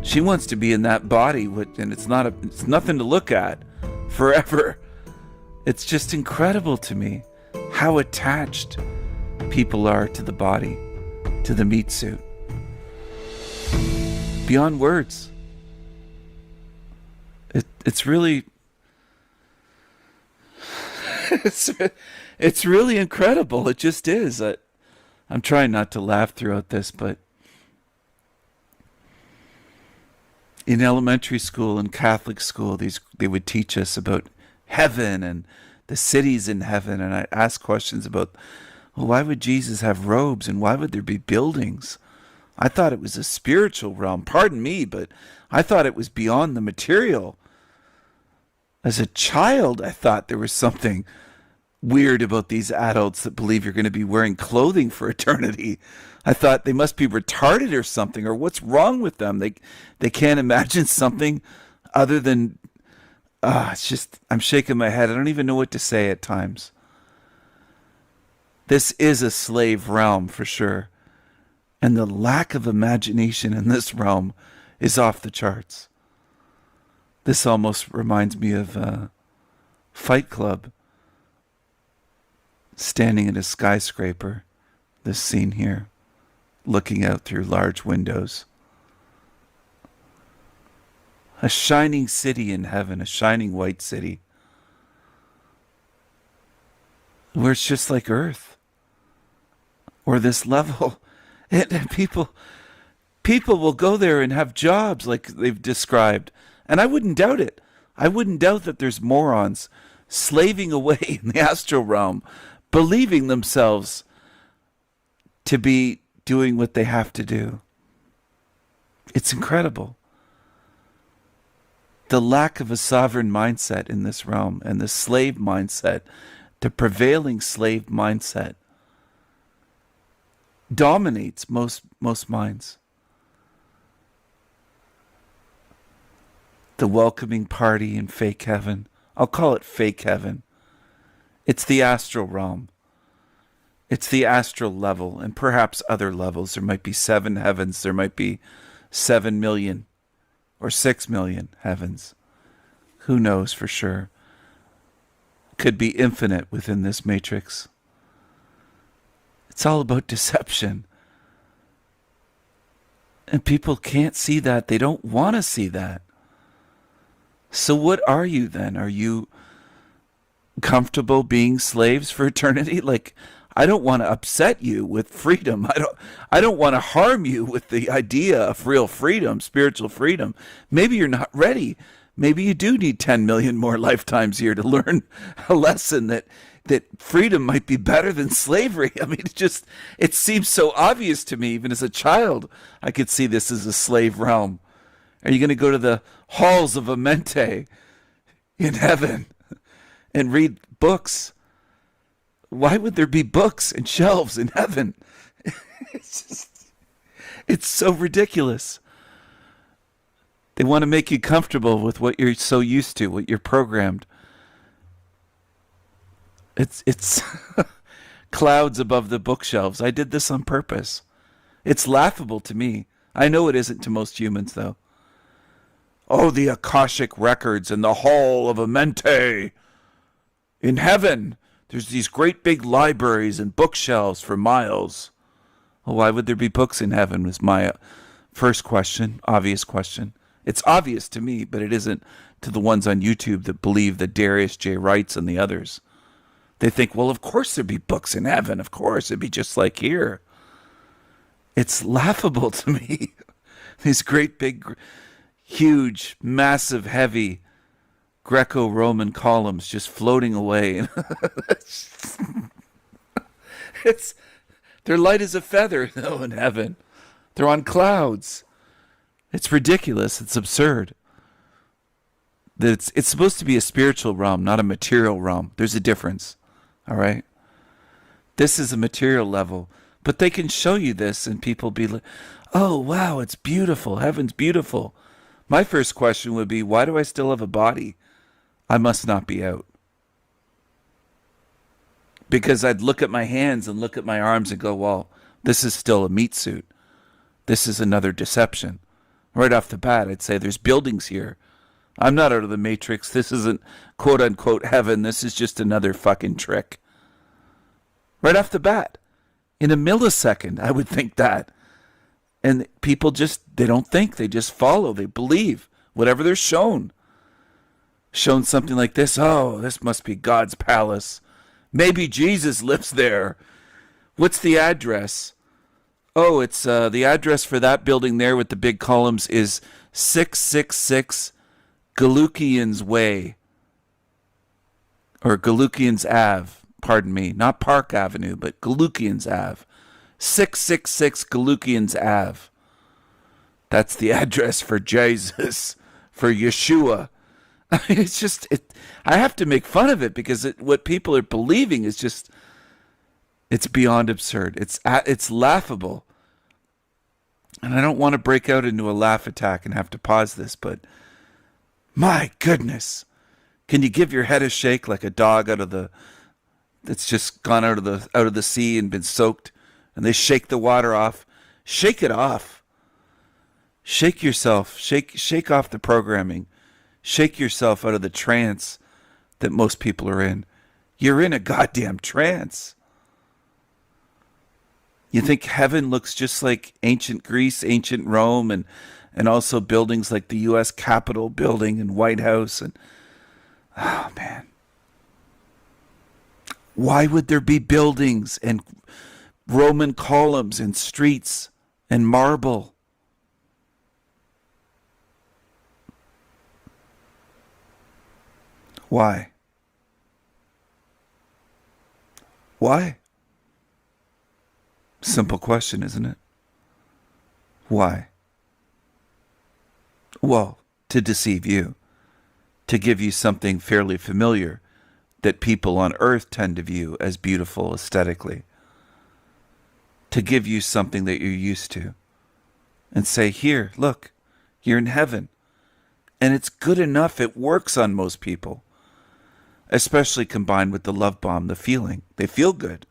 She wants to be in that body, and it's nothing to look at forever. It's just incredible to me how attached people are to the body, to the meat suit. Beyond words. It's really it's really incredible. It just is. I'm trying not to laugh throughout this, but in elementary school and Catholic school, they would teach us about heaven and the cities in heaven, and I'd ask questions about, well, why would Jesus have robes and why would there be buildings? I thought it was a spiritual realm. Pardon me, but I thought it was beyond the material. As a child, I thought there was something weird about these adults that believe you're going to be wearing clothing for eternity. I thought they must be retarded or something, or what's wrong with them? They can't imagine something other than... it's just, I'm shaking my head. I don't even know what to say at times. This is a slave realm for sure. And the lack of imagination in this realm is off the charts. This almost reminds me of Fight Club. Standing in a skyscraper, this scene here, looking out through large windows. A shining city in heaven, a shining white city, where it's just like earth, or this level. And people will go there and have jobs like they've described. And I wouldn't doubt it. I wouldn't doubt that there's morons slaving away in the astral realm, believing themselves to be doing what they have to do. It's incredible. The lack of a sovereign mindset in this realm, and the slave mindset, the prevailing slave mindset, dominates most minds. The welcoming party in fake heaven. I'll call it fake heaven. It's the astral realm. It's the astral level, and perhaps other levels. There might be 7 heavens. There might be 7 million or 6 million heavens. Who knows for sure? Could be infinite within this matrix. It's all about deception. And people can't see that. They don't want to see that. So what are you then? Are you comfortable being slaves for eternity? Like, I don't want to upset you with freedom. I don't want to harm you with the idea of real freedom, spiritual freedom. Maybe you're not ready. Maybe you do need 10 million more lifetimes here to learn a lesson that freedom might be better than slavery. I mean, it seems so obvious to me. Even as a child, I could see this as a slave realm. Are you going to go to the halls of Amente in heaven and read books? Why would there be books and shelves in heaven? It's so ridiculous. They want to make you comfortable with what you're so used to, what you're programmed. It's clouds above the bookshelves. I did this on purpose. It's laughable to me. I know it isn't to most humans, though. Oh, the Akashic records in the hall of Amente. In heaven, there's these great big libraries and bookshelves for miles. Well, why would there be books in heaven was my first question, obvious question. It's obvious to me, but it isn't to the ones on YouTube that believe that Darius J. Wrights and the others. They think, well, of course there'd be books in heaven. Of course, it'd be just like here. It's laughable to me. These great big, huge, massive, heavy Greco-Roman columns just floating away. They're light as a feather, though, in heaven. They're on clouds. It's ridiculous. It's absurd. It's supposed to be a spiritual realm, not a material realm. There's a difference. All right? This is a material level. But they can show you this and people be like, oh, wow, it's beautiful. Heaven's beautiful. My first question would be, why do I still have a body? I must not be out. Because I'd look at my hands and look at my arms and go, well, this is still a meat suit. This is another deception. Right off the bat, I'd say there's buildings here. I'm not out of the matrix. This isn't quote unquote heaven. This is just another fucking trick. Right off the bat. In a millisecond, I would think that. And people they don't think. They just follow. They believe whatever they're shown. Shown something like this. Oh, this must be God's palace. Maybe Jesus lives there. What's the address? Oh, it's the address for that building there with the big columns is 666 Galukian's Way. Or Galukian's Ave. Pardon me. Not Park Avenue, but Galukian's Ave. 666 Galukian's Ave. That's the address for Jesus. For Yeshua. I mean, it's just, I have to make fun of it because what people are believing is just, it's beyond absurd. It's laughable. And I don't want to break out into a laugh attack and have to pause this, but my goodness, can you give your head a shake like a dog that's just gone out of the sea and been soaked, and they shake the water off? Shake it off. Shake yourself. Shake off the programming. Shake yourself out of the trance that most people are in. You're in a goddamn trance. You think heaven looks just like ancient Greece, ancient Rome, and and also buildings like the U.S. Capitol building and White House. And, oh, man. Why would there be buildings and Roman columns and streets and marble? Why? Why? Simple question, isn't it? Why? Well, to deceive you, to give you something fairly familiar that people on earth tend to view as beautiful aesthetically, to give you something that you're used to, and say, here, look, you're in heaven. And it's good enough, it works on most people, especially combined with the love bomb, the feeling. They feel good.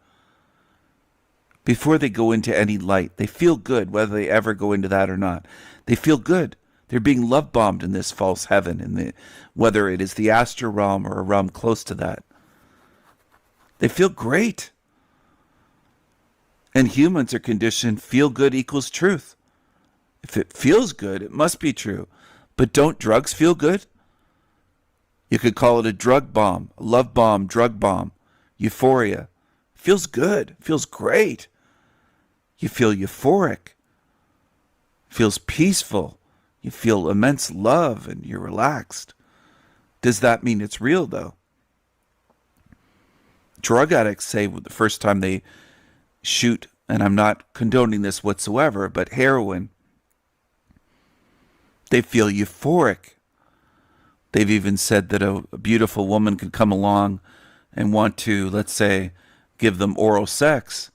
Before they go into any light, they feel good, whether they ever go into that or not. They feel good. They're being love bombed in this false heaven, whether it is the astral realm or a realm close to that. They feel great. And humans are conditioned, feel good equals truth. If it feels good, it must be true. But don't drugs feel good? You could call it a drug bomb, a love bomb, drug bomb, euphoria. Feels good, feels great. You feel euphoric, feels peaceful. You feel immense love and you're relaxed. Does that mean it's real, though? Drug addicts say the first time they shoot, and I'm not condoning this whatsoever, but heroin, they feel euphoric. They've even said that a beautiful woman could come along and want to, let's say, give them oral sex,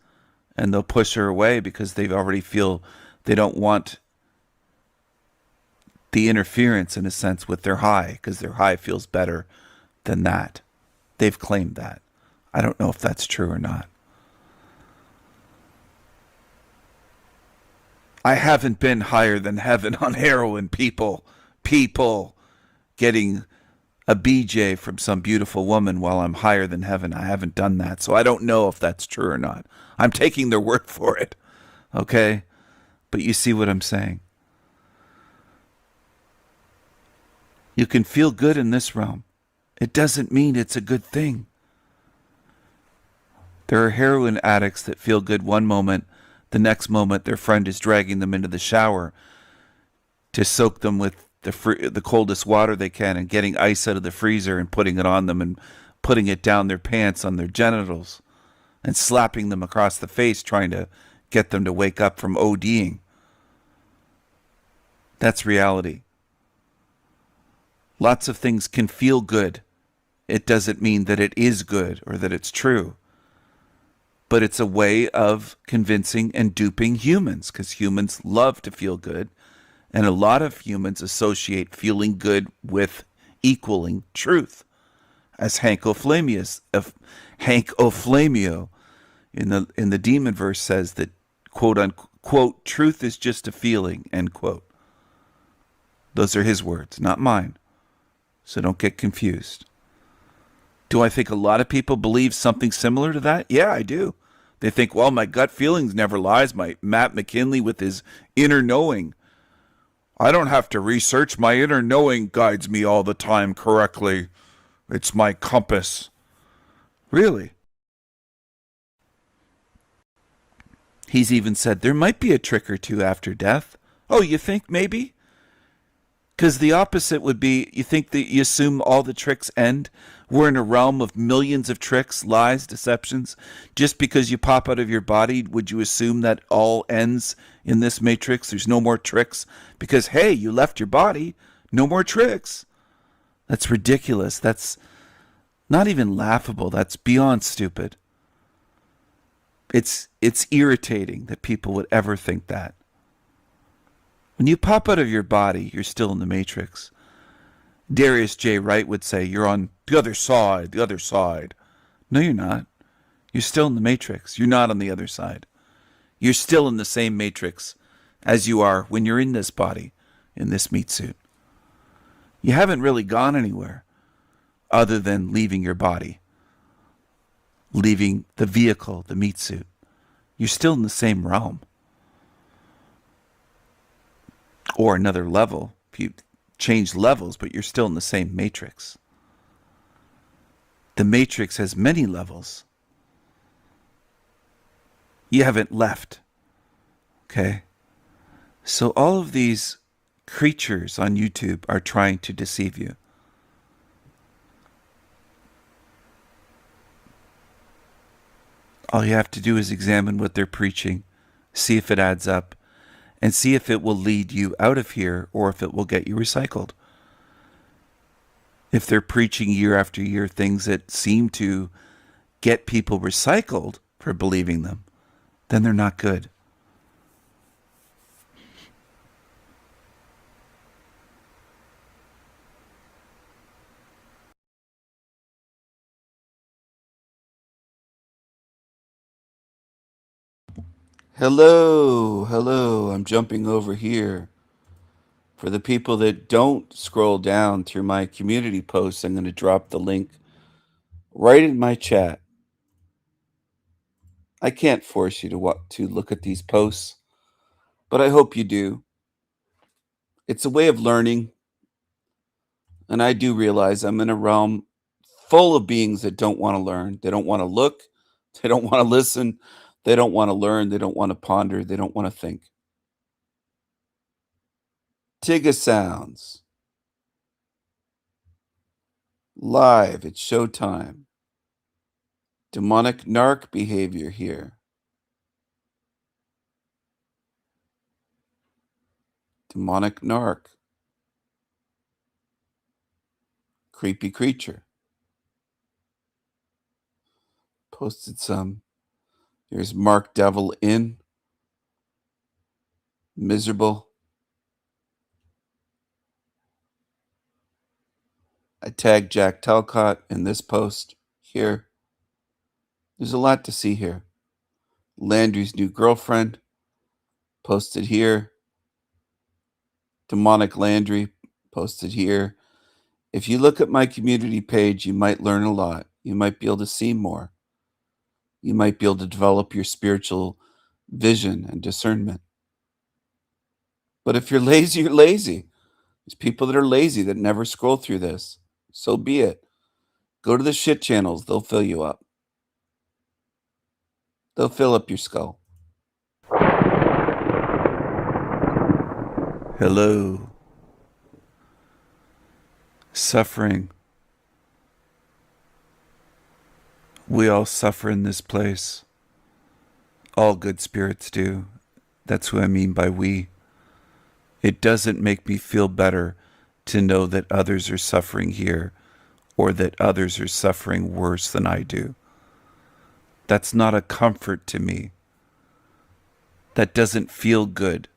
and they'll push her away because they already feel they don't want the interference, in a sense, with their high, because their high feels better than that. They've claimed that. I don't know if that's true or not. I haven't been higher than heaven on heroin, people. People getting a BJ from some beautiful woman while I'm higher than heaven. I haven't done that, so I don't know if that's true or not. I'm taking their word for it, okay? But you see what I'm saying. You can feel good in this realm. It doesn't mean it's a good thing. There are heroin addicts that feel good one moment. The next moment, their friend is dragging them into the shower to soak them with the coldest water they can and getting ice out of the freezer and putting it on them and putting it down their pants on their genitals and slapping them across the face trying to get them to wake up from ODing. That's reality. Lots of things can feel good. It doesn't mean that it is good or that it's true. But it's a way of convincing and duping humans, because humans love to feel good. And a lot of humans associate feeling good with equaling truth. As Hank O'Flamio in the demon verse says that, quote unquote, truth is just a feeling, end quote. Those are his words, not mine. So don't get confused. Do I think a lot of people believe something similar to that? Yeah, I do. They think, well, my gut feelings never lies. My Matt McKinley with his inner knowing. I don't have to research. My inner knowing guides me all the time correctly. It's my compass. Really? He's even said there might be a trick or two after death. Oh, you think maybe? Because the opposite would be, you think that you assume all the tricks end? We're in a realm of millions of tricks, lies, deceptions. Just because you pop out of your body, would you assume that all ends in this matrix? There's no more tricks? Because, hey, you left your body, no more tricks. That's ridiculous. That's not even laughable. That's beyond stupid. It's irritating that people would ever think that. When you pop out of your body, you're still in the matrix. Darius J. Wright would say, you're on the other side, the other side. No, you're not. You're still in the matrix. You're not on the other side. You're still in the same matrix as you are when you're in this body, in this meat suit. You haven't really gone anywhere other than leaving your body, leaving the vehicle, the meat suit. You're still in the same realm. or another level. If you change levels, but you're still in the same matrix. The matrix has many levels. You haven't left. Okay? So all of these creatures on YouTube are trying to deceive you. All you have to do is examine what they're preaching, see if it adds up, and see if it will lead you out of here or if it will get you recycled. If they're preaching year after year things that seem to get people recycled for believing them, then they're not good. Hello, I'm jumping over here. For the people that don't scroll down through my community posts, I'm going to drop the link right in my chat. I can't force you to look at these posts, but I hope you do. It's a way of learning, and I do realize I'm in a realm full of beings that don't want to learn. They don't want to look, they don't want to listen, they don't want to learn, they don't want to ponder, they don't want to think. Tigga Sounds. Live, it's showtime. Demonic narc behavior here. Demonic narc. Creepy creature. Posted some. Here's Mark Devil in. Miserable. I tagged Jack Talcott in this post here. There's a lot to see here. Landry's new girlfriend posted here. Demonic Landry posted here. If you look at my community page, you might learn a lot. You might be able to see more. You might be able to develop your spiritual vision and discernment. But if you're lazy, you're lazy. There's people that are lazy that never scroll through this. So be it. Go to the shit channels. They'll fill you up. They'll fill up your skull. Hello. Suffering. We all suffer in this place. All good spirits do. That's who I mean by we. It doesn't make me feel better to know that others are suffering here or that others are suffering worse than I do. That's not a comfort to me. That doesn't feel good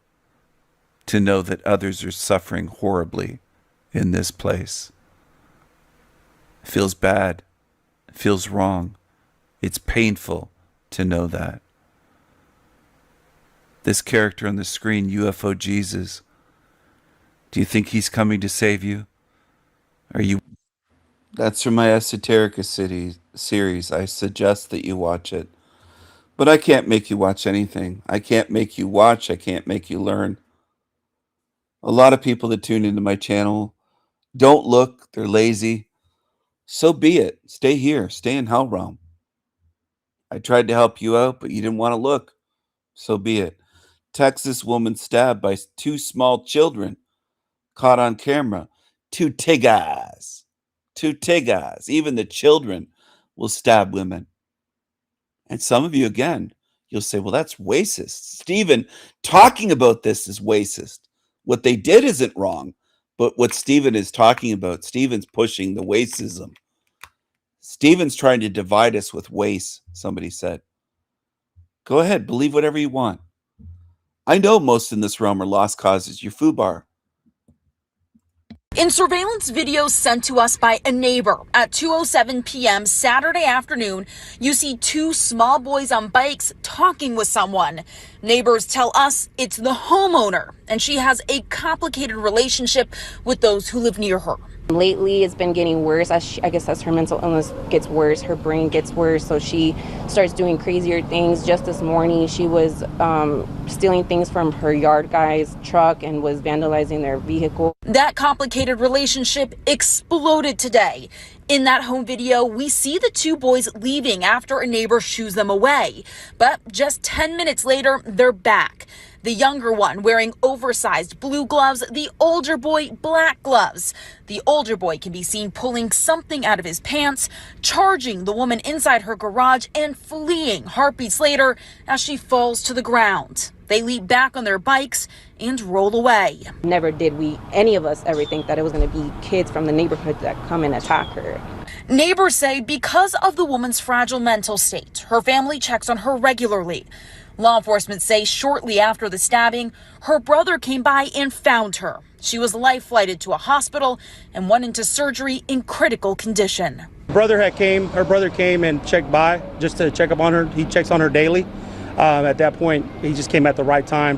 to know that others are suffering horribly in this place. It feels bad. It feels wrong. It's painful to know that. This character on the screen, UFO Jesus, do you think he's coming to save you? Are you? That's from my Esoterica series. I suggest that you watch it. But I can't make you watch anything. I can't make you watch. I can't make you learn. A lot of people that tune into my channel don't look. They're lazy. So be it. Stay here. Stay in Hell Realm. I tried to help you out, but you didn't want to look. So be it. Texas woman stabbed by two small children. Caught on camera. Two tiggas. Two tiggas. Even the children will stab women. And some of you, again, you'll say, well, that's racist. Stephen, talking about this is racist. What they did isn't wrong. But what Stephen is talking about, Stephen's pushing the racism. Stephen's trying to divide us with waste, somebody said. Go ahead, believe whatever you want. I know most in this realm are lost causes. Your foobar. In surveillance video sent to us by a neighbor at 2:07 p.m. Saturday afternoon, you see two small boys on bikes talking with someone. Neighbors tell us it's the homeowner, and she has a complicated relationship with those who live near her. Lately, it's been getting worse. I guess as her mental illness gets worse, her brain gets worse. So she starts doing crazier things. Just this morning, she was stealing things from her yard guy's truck and was vandalizing their vehicle. That complicated relationship exploded today. In that home video, we see the two boys leaving after a neighbor shoos them away. But just 10 minutes later, they're back. The younger one wearing oversized blue gloves, the older boy black gloves. The older boy can be seen pulling something out of his pants, charging the woman inside her garage, and fleeing heartbeats later as she falls to the ground. They leap back on their bikes and roll away. Never did any of us ever think that it was going to be kids from the neighborhood that come and attack her. Neighbors say because of the woman's fragile mental state, her family checks on her regularly. Law enforcement say shortly after the stabbing, her brother came by and found her. She was life-flighted to a hospital and went into surgery in critical condition. Her brother came and checked by just to check up on her. He checks on her daily. At that point, he just came at the right time.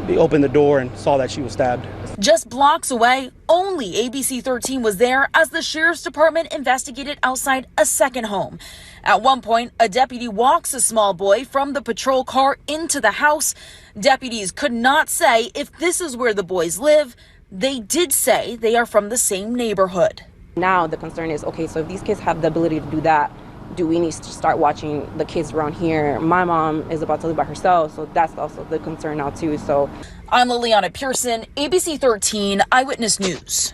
He opened the door and saw that she was stabbed. Just blocks away, only ABC 13 was there as the sheriff's department investigated outside a second home. At one point, a deputy walks a small boy from the patrol car into the house. Deputies could not say if this is where the boys live. They did say they are from the same neighborhood. Now the concern is, okay, so if these kids have the ability to do that, do we need to start watching the kids around here? My mom is about to live by herself, so that's also the concern now too. So I'm Liliana Pearson, ABC 13 Eyewitness News.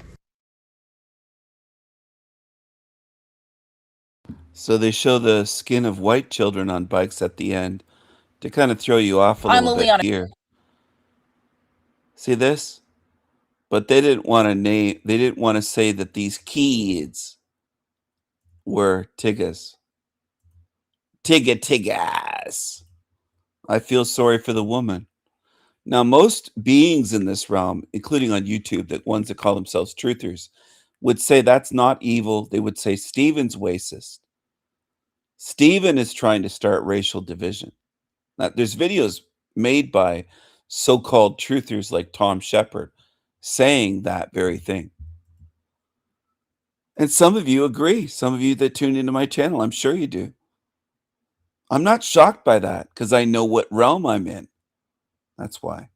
So they show the skin of white children on bikes at the end to kind of throw you off a little bit here. See this? But they didn't want to name. They didn't want to say that these kids were tiggas. Tiggas. I feel sorry for the woman. Now, most beings in this realm, including on YouTube, the ones that call themselves truthers, would say that's not evil. They would say Stephen's racist. Stephen is trying to start racial division. Now, there's videos made by so-called truthers like Tom Shepard saying that very thing. And some of you agree. Some of you that tune into my channel, I'm sure you do. I'm not shocked by that because I know what realm I'm in. That's why.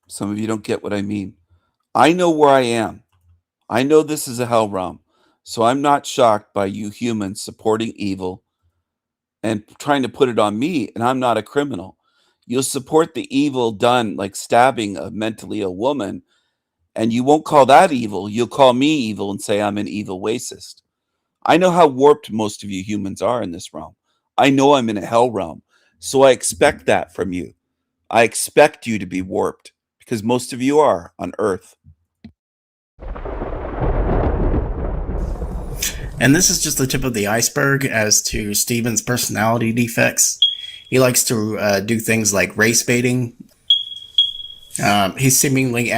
Some of you don't get what I mean. I know where I am. I know this is a hell realm. So I'm not shocked by you humans supporting evil and trying to put it on me, and I'm not a criminal. You'll support the evil done, like stabbing a mentally ill woman, and you won't call that evil. You'll call me evil and say I'm an evil racist. I know how warped most of you humans are in this realm. I know I'm in a hell realm, so I expect that from you. I expect you to be warped because most of you are on Earth. And this is just the tip of the iceberg as to Stephen's personality defects. He likes to do things like race baiting. He's seemingly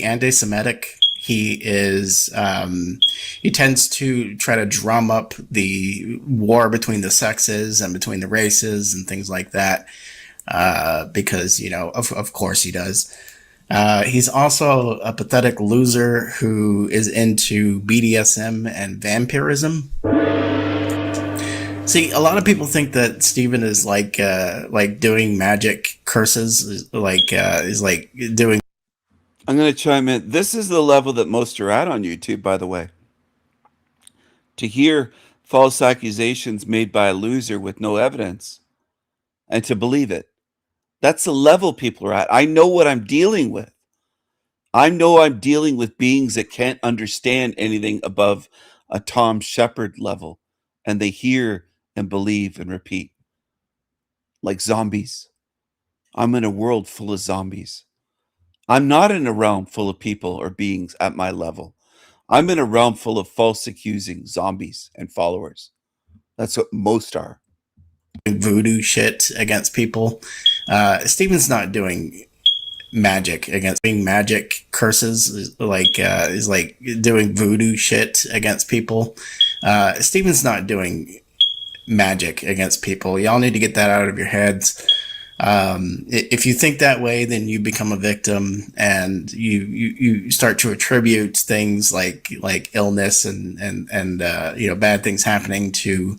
anti-Semitic. He tends to try to drum up the war between the sexes and between the races and things like that. Because, you know, of course he does. He's also a pathetic loser who is into BDSM and vampirism. See, a lot of people think that Stephen is like doing magic curses, is like doing. I'm going to chime in. This is the level that most are at on YouTube, by the way. To hear false accusations made by a loser with no evidence and to believe it. That's the level people are at. I know what I'm dealing with. I know I'm dealing with beings that can't understand anything above a Tom Shepard level, and they hear and believe and repeat like zombies. I'm in a world full of zombies. I'm not in a realm full of people or beings at my level. I'm in a realm full of false accusing zombies and followers. That's what most are. Voodoo shit against people. Stephen's not doing magic against being magic curses, is like doing voodoo shit against people. Stephen's not doing magic against people. Y'all need to get that out of your heads. If you think that way, then you become a victim, and you start to attribute things like illness and bad things happening to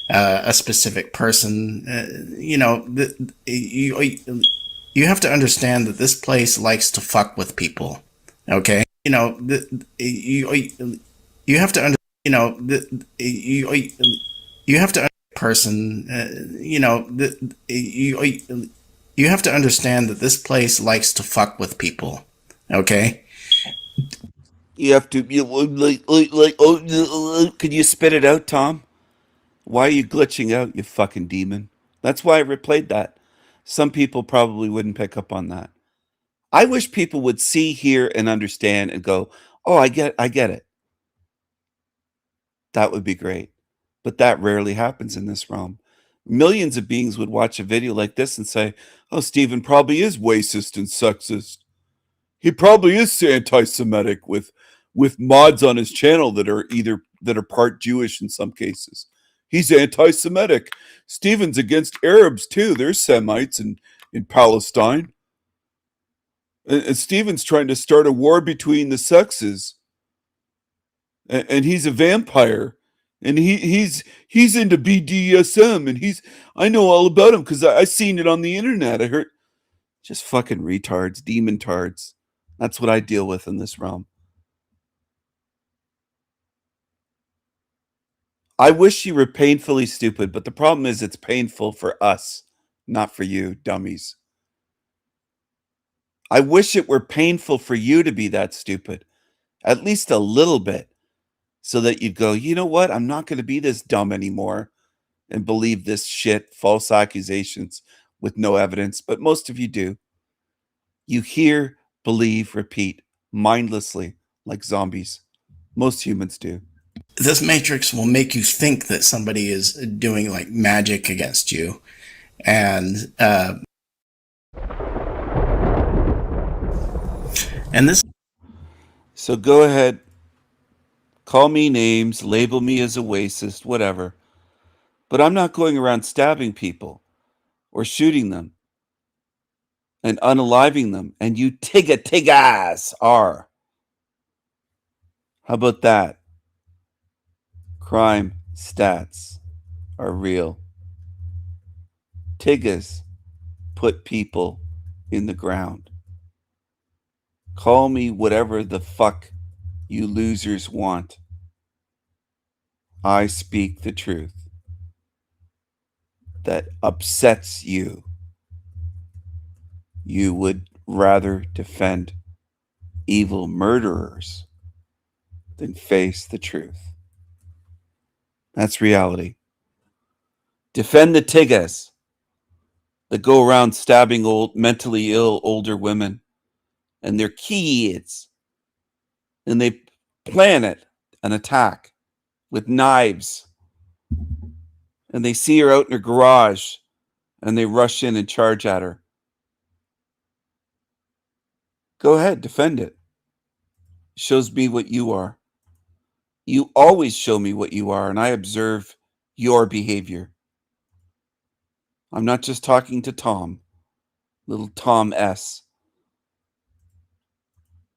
a specific person. You have to understand that this place likes to fuck with people. Okay, you have to you have to person you have to understand that this place likes to fuck with people. Okay, You have to could you spit it out, Tom? Why are you glitching out, you fucking demon? That's why I replayed that. Some people probably wouldn't pick up on that. I wish people would see, hear, and understand and go, "Oh, I get it." That would be great. But that rarely happens in this realm. Millions of beings would watch a video like this and say, "Oh, Stephen probably is racist and sexist. He probably is anti-Semitic with mods on his channel that are part Jewish in some cases. He's anti-Semitic. Stephen's against Arabs too. There's Semites in Palestine. And Stephen's trying to start a war between the sexes. And he's a vampire. And he's into BDSM, and I know all about him because I seen it on the internet. I heard just fucking retards, demon tards. That's what I deal with in this realm. I wish you were painfully stupid, but the problem is it's painful for us, not for you, dummies. I wish it were painful for you to be that stupid, at least a little bit, so that you'd go, you know what? I'm not going to be this dumb anymore and believe this shit, false accusations with no evidence. But most of you do. You hear, believe, repeat mindlessly like zombies. Most humans do. this matrix will make you think that somebody is doing like magic against you, and this. So go ahead, call me names, label me as a racist, whatever. But I'm not going around stabbing people or shooting them and unaliving them. And you tiggas are. How about that? Crime stats are real. Tiggas put people in the ground. Call me whatever the fuck you losers want. I speak the truth. That upsets you. You would rather defend evil murderers than face the truth. That's reality. Defend the tiggas that go around stabbing mentally ill older women and their kids. And they plan it, an attack with knives. And they see her out in her garage and they rush in and charge at her. Go ahead, defend it. Shows me what you are. You always show me what you are, and I observe your behavior. I'm not just talking to Tom, little Tom S.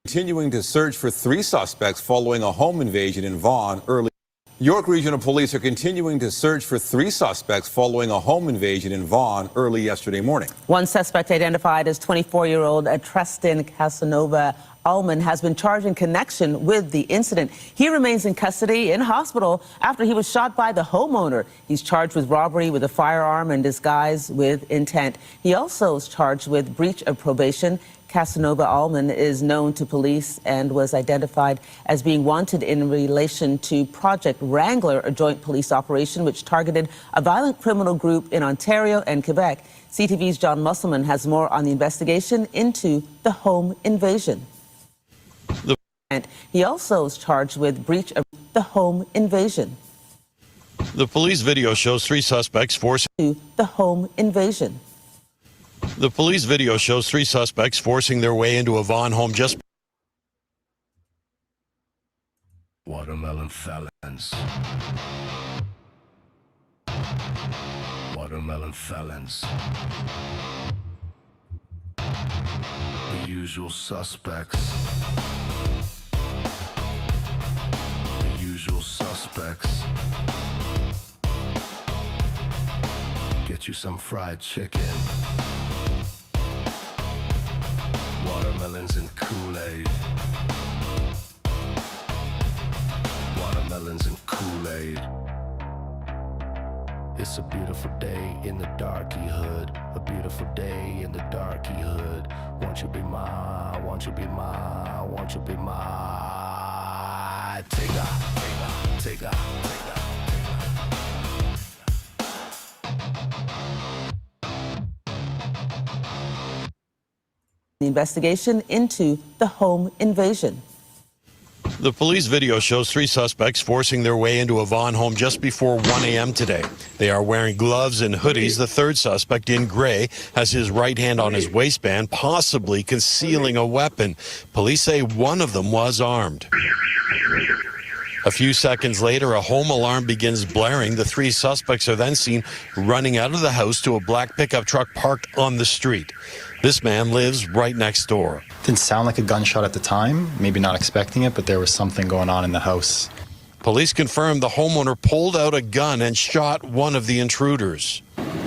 Continuing to search for 3 suspects following a home invasion in Vaughan early. York Regional Police are continuing to search for 3 suspects following a home invasion in Vaughan early yesterday morning. One suspect identified as 24-year-old Tristan Casanova Allman has been charged in connection with the incident. He remains in custody in hospital after he was shot by the homeowner. He's charged with robbery with a firearm and disguise with intent. He also is charged with breach of probation. Casanova Allman is known to police and was identified as being wanted in relation to Project Wrangler, a joint police operation which targeted a violent criminal group in Ontario and Quebec. CTV's John Musselman has more on the investigation into the home invasion. And he also is charged with breach of the home invasion. The police video shows 3 suspects forcing the home invasion. The police video shows 3 suspects forcing their way into a Vaughan home just. Watermelon felons. Watermelon felons. The usual suspects. The usual suspects. Get you some fried chicken. Watermelons and Kool-Aid. Watermelons and Kool-Aid. It's a beautiful day in the darky hood. A beautiful day in the darky hood. Won't you be my, won't you be my, won't you be my Tigger, Tigger, Tigger, Tigger. The investigation into the home invasion. The police video shows 3 suspects forcing their way into a Vaughan home just before 1 a.m. today. They are wearing gloves and hoodies. The third suspect, in gray, has his right hand on his waistband, possibly concealing a weapon. Police say one of them was armed. A few seconds later, a home alarm begins blaring. The 3 suspects are then seen running out of the house to a black pickup truck parked on the street. This man lives right next door. Didn't sound like a gunshot at the time, maybe not expecting it, but there was something going on in the house. Police confirmed the homeowner pulled out a gun and shot one of the intruders.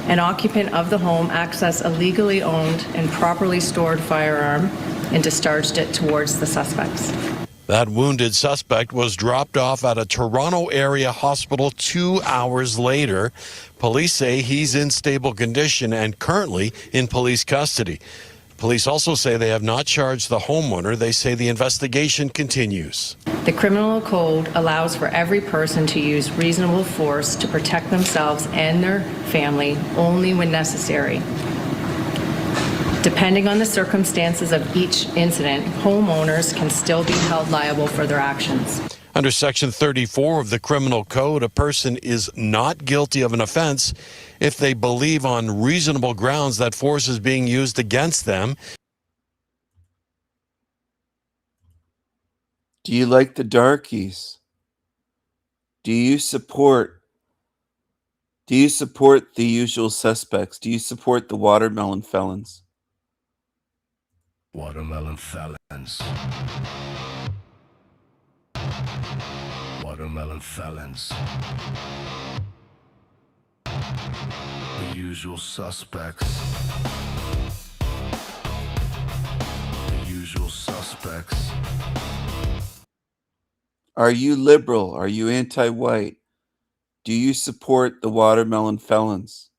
An occupant of the home accessed a legally owned and properly stored firearm and discharged it towards the suspects. That wounded suspect was dropped off at a Toronto area hospital 2 hours later. Police say he's in stable condition and currently in police custody. Police also say they have not charged the homeowner. They say the investigation continues. The criminal code allows for every person to use reasonable force to protect themselves and their family only when necessary. Depending on the circumstances of each incident, homeowners can still be held liable for their actions. Under Section 34 of the Criminal Code, a person is not guilty of an offense if they believe on reasonable grounds that force is being used against them. Do you like the darkies? Do you support the usual suspects? Do you support the watermelon felons? Watermelon felons. Watermelon felons. The usual suspects. The usual suspects. Are you liberal? Are you anti-white? Do you support the watermelon felons?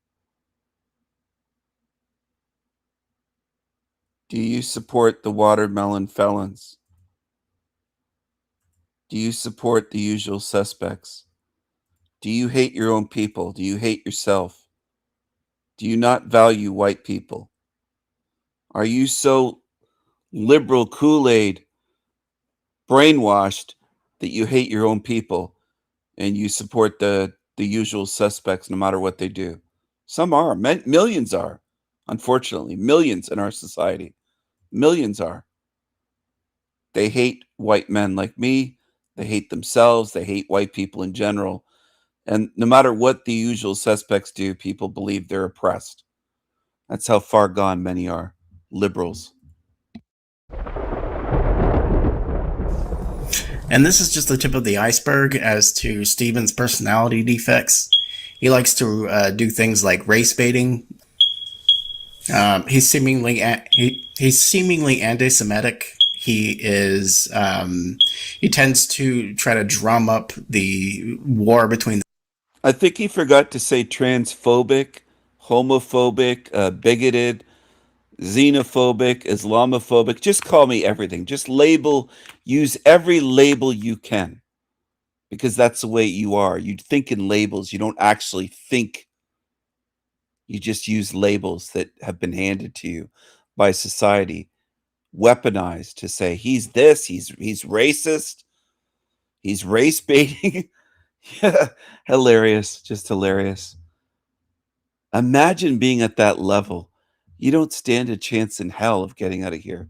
Do you support the watermelon felons? Do you support the usual suspects? Do you hate your own people? Do you hate yourself? Do you not value white people? Are you so liberal Kool-Aid brainwashed that you hate your own people and you support the usual suspects no matter what they do? Some are. Millions are. Unfortunately, millions in our society. Millions are. They hate white men like me. They hate themselves. They hate white people in general. And no matter what the usual suspects do, people believe they're oppressed. That's how far gone many are. Liberals. And this is just the tip of the iceberg as to Stephen's personality defects. He likes to do things like race baiting. He's seemingly anti-Semitic. He tends to try to drum up the war between. I think he forgot to say transphobic, homophobic, bigoted, xenophobic, Islamophobic. Just call me everything. Just use every label you can, because that's the way you are. You think in labels. You don't actually think. You just use labels that have been handed to you by society, weaponized to say he's this, he's racist, he's race baiting. Yeah, hilarious, just hilarious. Imagine being at that level. You don't stand a chance in hell of getting out of here.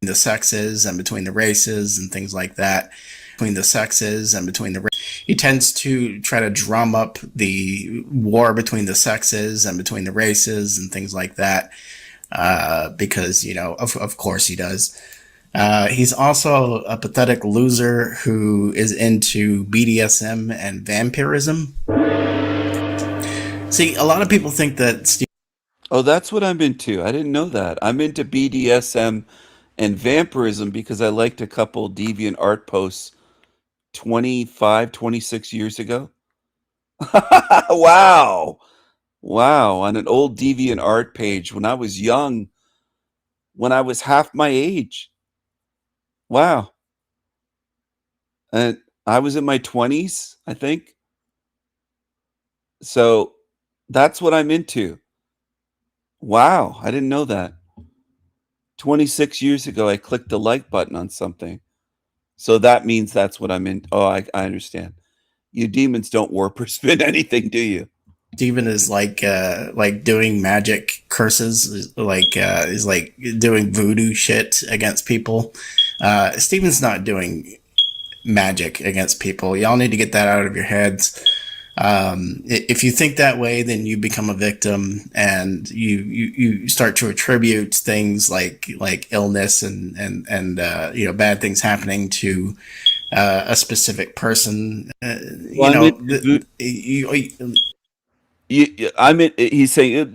the sexes and between the races and things like that. Between the sexes and between the he tends to try to drum up the war between the sexes and between the races and things like that, because, you know, of course he does. He's also a pathetic loser who is into BDSM and vampirism. See, a lot of people think that Oh, that's what I'm into. I didn't know that. I'm into BDSM and vampirism because I liked a couple deviant art posts 25, 26 years ago. Wow. Wow. On an old deviant art page when I was young, when I was half my age. Wow. And I was in my 20s, I think. So that's what I'm into. Wow. I didn't know that. 26 years ago, I clicked the like button on something. So that means that's what I'm in. Oh, I understand. You demons don't warp or spin anything, do you? Steven is like doing magic curses, is like doing voodoo shit against people. Steven's not doing magic against people. Y'all need to get that out of your heads. If you think that way, then you become a victim, and you start to attribute things like illness and you know, bad things happening to a specific person. You know, I'm in, he's saying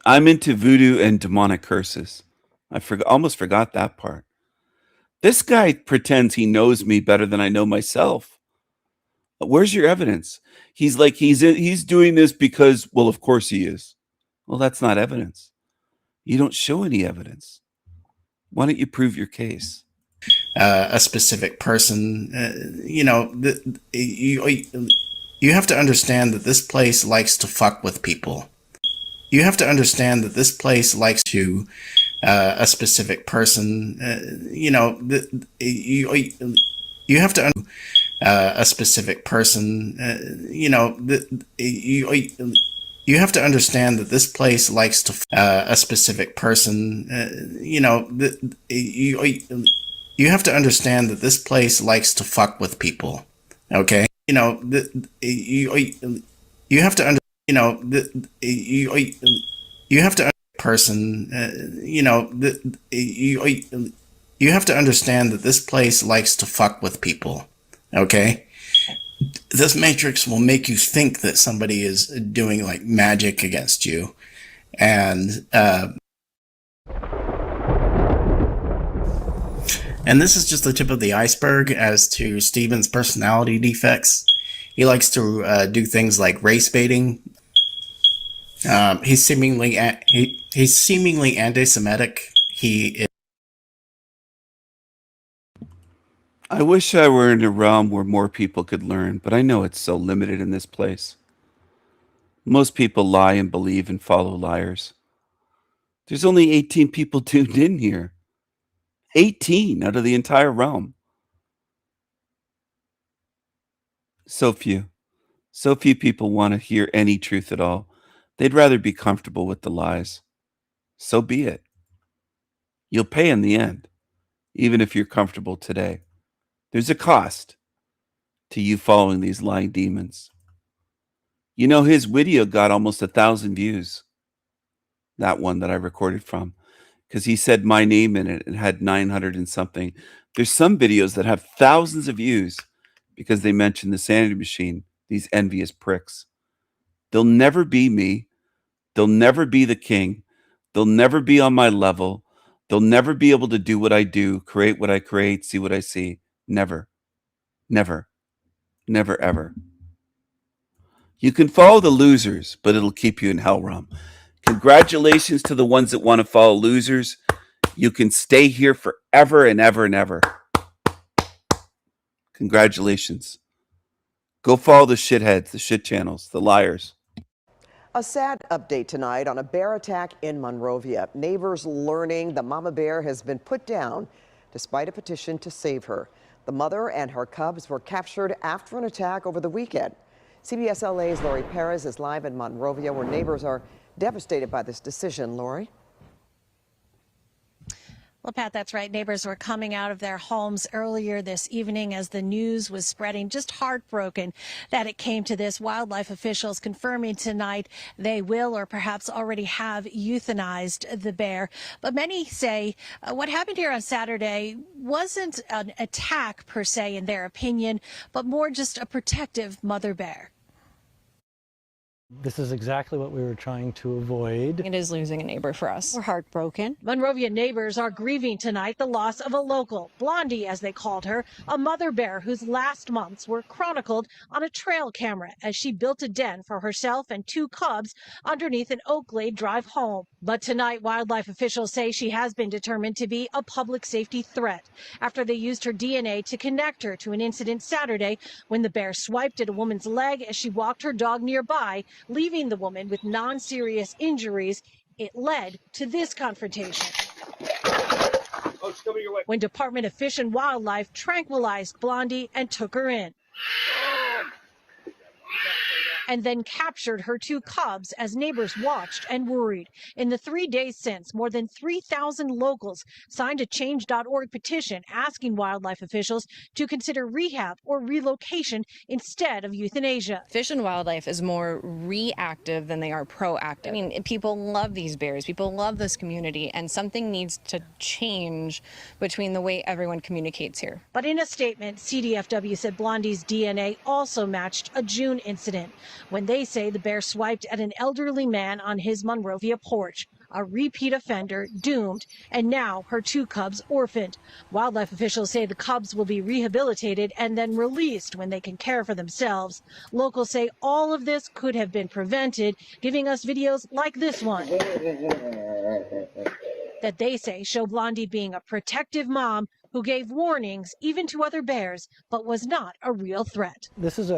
I'm into voodoo and demonic curses. I almost forgot that part. This guy pretends he knows me better than I know myself. Where's your evidence? He's like he's doing this because, well, of course he is. Well, that's not evidence. You don't show any evidence. Why don't you prove your case? A specific person. You know, you have to understand that this place likes to fuck with people. You have to understand that this place likes to a specific person. You know, you have to a specific person. You know, you have to understand that this place likes to a specific person. You know, you have to understand that this place likes to fuck with people. Okay, you know, you have to you know, you have to person. You know, you have to understand that this place likes to fuck with people. Okay, this matrix will make you think that somebody is doing like magic against you, and this is just the tip of the iceberg as to Steven's personality defects. He likes to do things like race baiting. He's seemingly anti-Semitic. I wish I were in a realm where more people could learn, but I know it's so limited in this place. Most people lie and believe and follow liars. There's only 18 people tuned in here. 18 out of the entire realm. So few. So few people want to hear any truth at all. They'd rather be comfortable with the lies. So be it. You'll pay in the end, even if you're comfortable today. There's a cost to you following these lying demons. You know, his video got almost 1,000 views. That one that I recorded from, because he said my name in it and had 900 and something. There's some videos that have thousands of views because they mention the sanity machine, these envious pricks. They'll never be me. They'll never be the king. They'll never be on my level. They'll never be able to do what I do, create what I create, see what I see. Never. Never. Never, ever. You can follow the losers, but it'll keep you in hell realm. Congratulations to the ones that want to follow losers. You can stay here forever and ever and ever. Congratulations. Go follow the shitheads, the shit channels, the liars. A sad update tonight on a bear attack in Monrovia. Neighbors learning the mama bear has been put down despite a petition to save her. The mother and her cubs were captured after an attack over the weekend. CBS LA's Lori Perez is live in Monrovia, where neighbors are devastated by this decision. Lori? Well, Pat, that's right. Neighbors were coming out of their homes earlier this evening as the news was spreading. Just heartbroken that it came to this. Wildlife officials confirming tonight they will or perhaps already have euthanized the bear. But many say what happened here on Saturday wasn't an attack per se, in their opinion, but more just a protective mother bear. This is exactly what we were trying to avoid. It is losing a neighbor for us. We're heartbroken. Monrovia neighbors are grieving tonight the loss of a local, Blondie as they called her, a mother bear whose last months were chronicled on a trail camera as she built a den for herself and two cubs underneath an Oaklade drive home. But tonight, wildlife officials say she has been determined to be a public safety threat after they used her DNA to connect her to an incident Saturday when the bear swiped at a woman's leg as she walked her dog nearby, leaving the woman with non-serious injuries. It led to this confrontation when Department of Fish and Wildlife tranquilized Blondie and took her in, and then captured her two cubs as neighbors watched and worried. In the 3 days since, more than 3,000 locals signed a Change.org petition asking wildlife officials to consider rehab or relocation instead of euthanasia. Fish and Wildlife is more reactive than they are proactive. I mean, people love these bears. People love this community, and something needs to change between the way everyone communicates here. But in a statement, CDFW said Blondie's DNA also matched a June incident when they say the bear swiped at an elderly man on his Monrovia porch, a repeat offender doomed, and now her two cubs orphaned. Wildlife officials say the cubs will be rehabilitated and then released when they can care for themselves. Locals say all of this could have been prevented, giving us videos like this one that they say show Blondie being a protective mom who gave warnings even to other bears, but was not a real threat. This is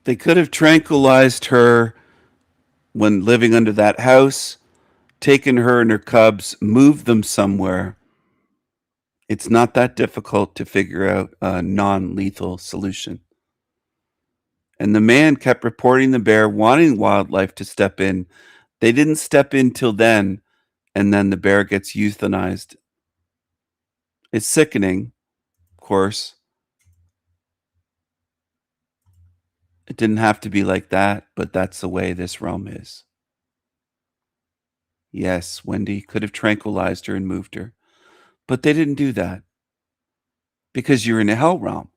They could have tranquilized her when living under that house, taken her and her cubs, moved them somewhere. It's not that difficult to figure out a non-lethal solution. And the man kept reporting the bear, wanting wildlife to step in. They didn't step in till then, and then the bear gets euthanized. It's sickening, of course. It didn't have to be like that, but that's the way this realm is. Yes, Wendy could have tranquilized her and moved her, but they didn't do that because you're in a hell realm.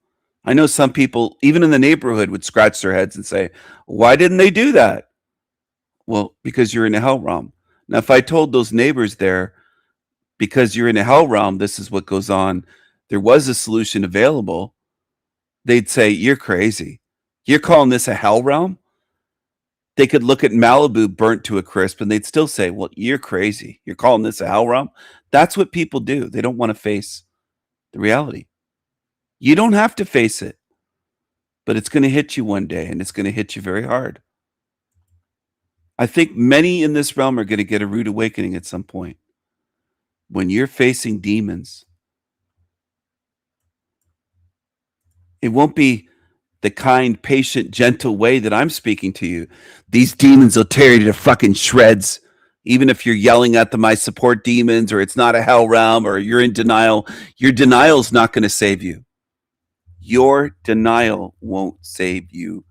I know some people, even in the neighborhood, would scratch their heads and say, why didn't they do that? Well, because you're in a hell realm. Now, if I told those neighbors there, because you're in a hell realm, this is what goes on, there was a solution available, they'd say, you're crazy. You're calling this a hell realm? They could look at Malibu burnt to a crisp and they'd still say, well, you're crazy. You're calling this a hell realm? That's what people do. They don't want to face the reality. You don't have to face it, but it's going to hit you one day, and it's going to hit you very hard. I think many in this realm are going to get a rude awakening at some point. When you're facing demons, it won't be the kind, patient, gentle way that I'm speaking to you. These demons will tear you to fucking shreds. Even if you're yelling at them, I support demons, or it's not a hell realm, or you're in denial, your denial's not going to save you. Your denial won't save you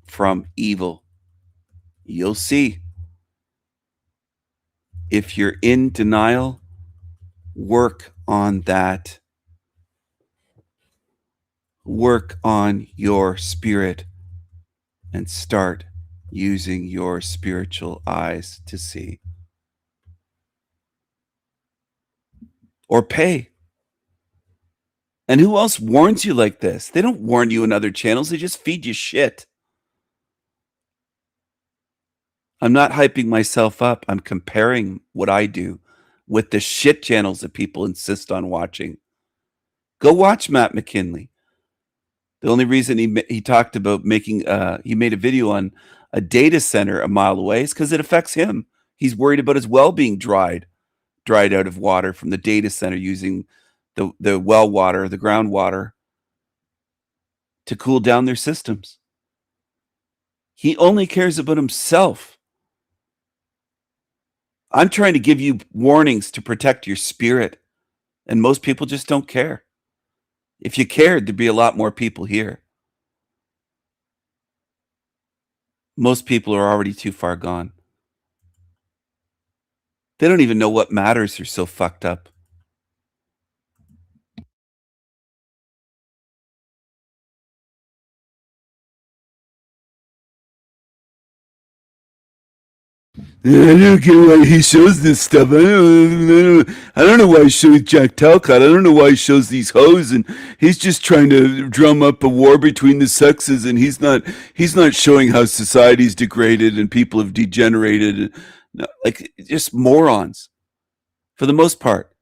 from evil. You'll see. If you're in denial, work on that. Work on your spirit and start using your spiritual eyes to see. Or pay. And who else warns you like this? They don't warn you in other channels. They just feed you shit. I'm not hyping myself up. I'm comparing what I do with the shit channels that people insist on watching. Go watch Matt McKinley. The only reason he talked about making he made a video on a data center a mile away is because it affects him. He's worried about his well being dried out of water from the data center using the well water, the groundwater to cool down their systems. He only cares about himself. I'm trying to give you warnings to protect your spirit, and most people just don't care. If you cared, there'd be a lot more people here. Most people are already too far gone. They don't even know what matters. They're so fucked up. I don't get why he shows this stuff. I don't know why he shows Jack Talcott. I don't know why he shows these hoes, and he's just trying to drum up a war between the sexes, and he's not showing how society's degraded and people have degenerated. Like, just morons, for the most part.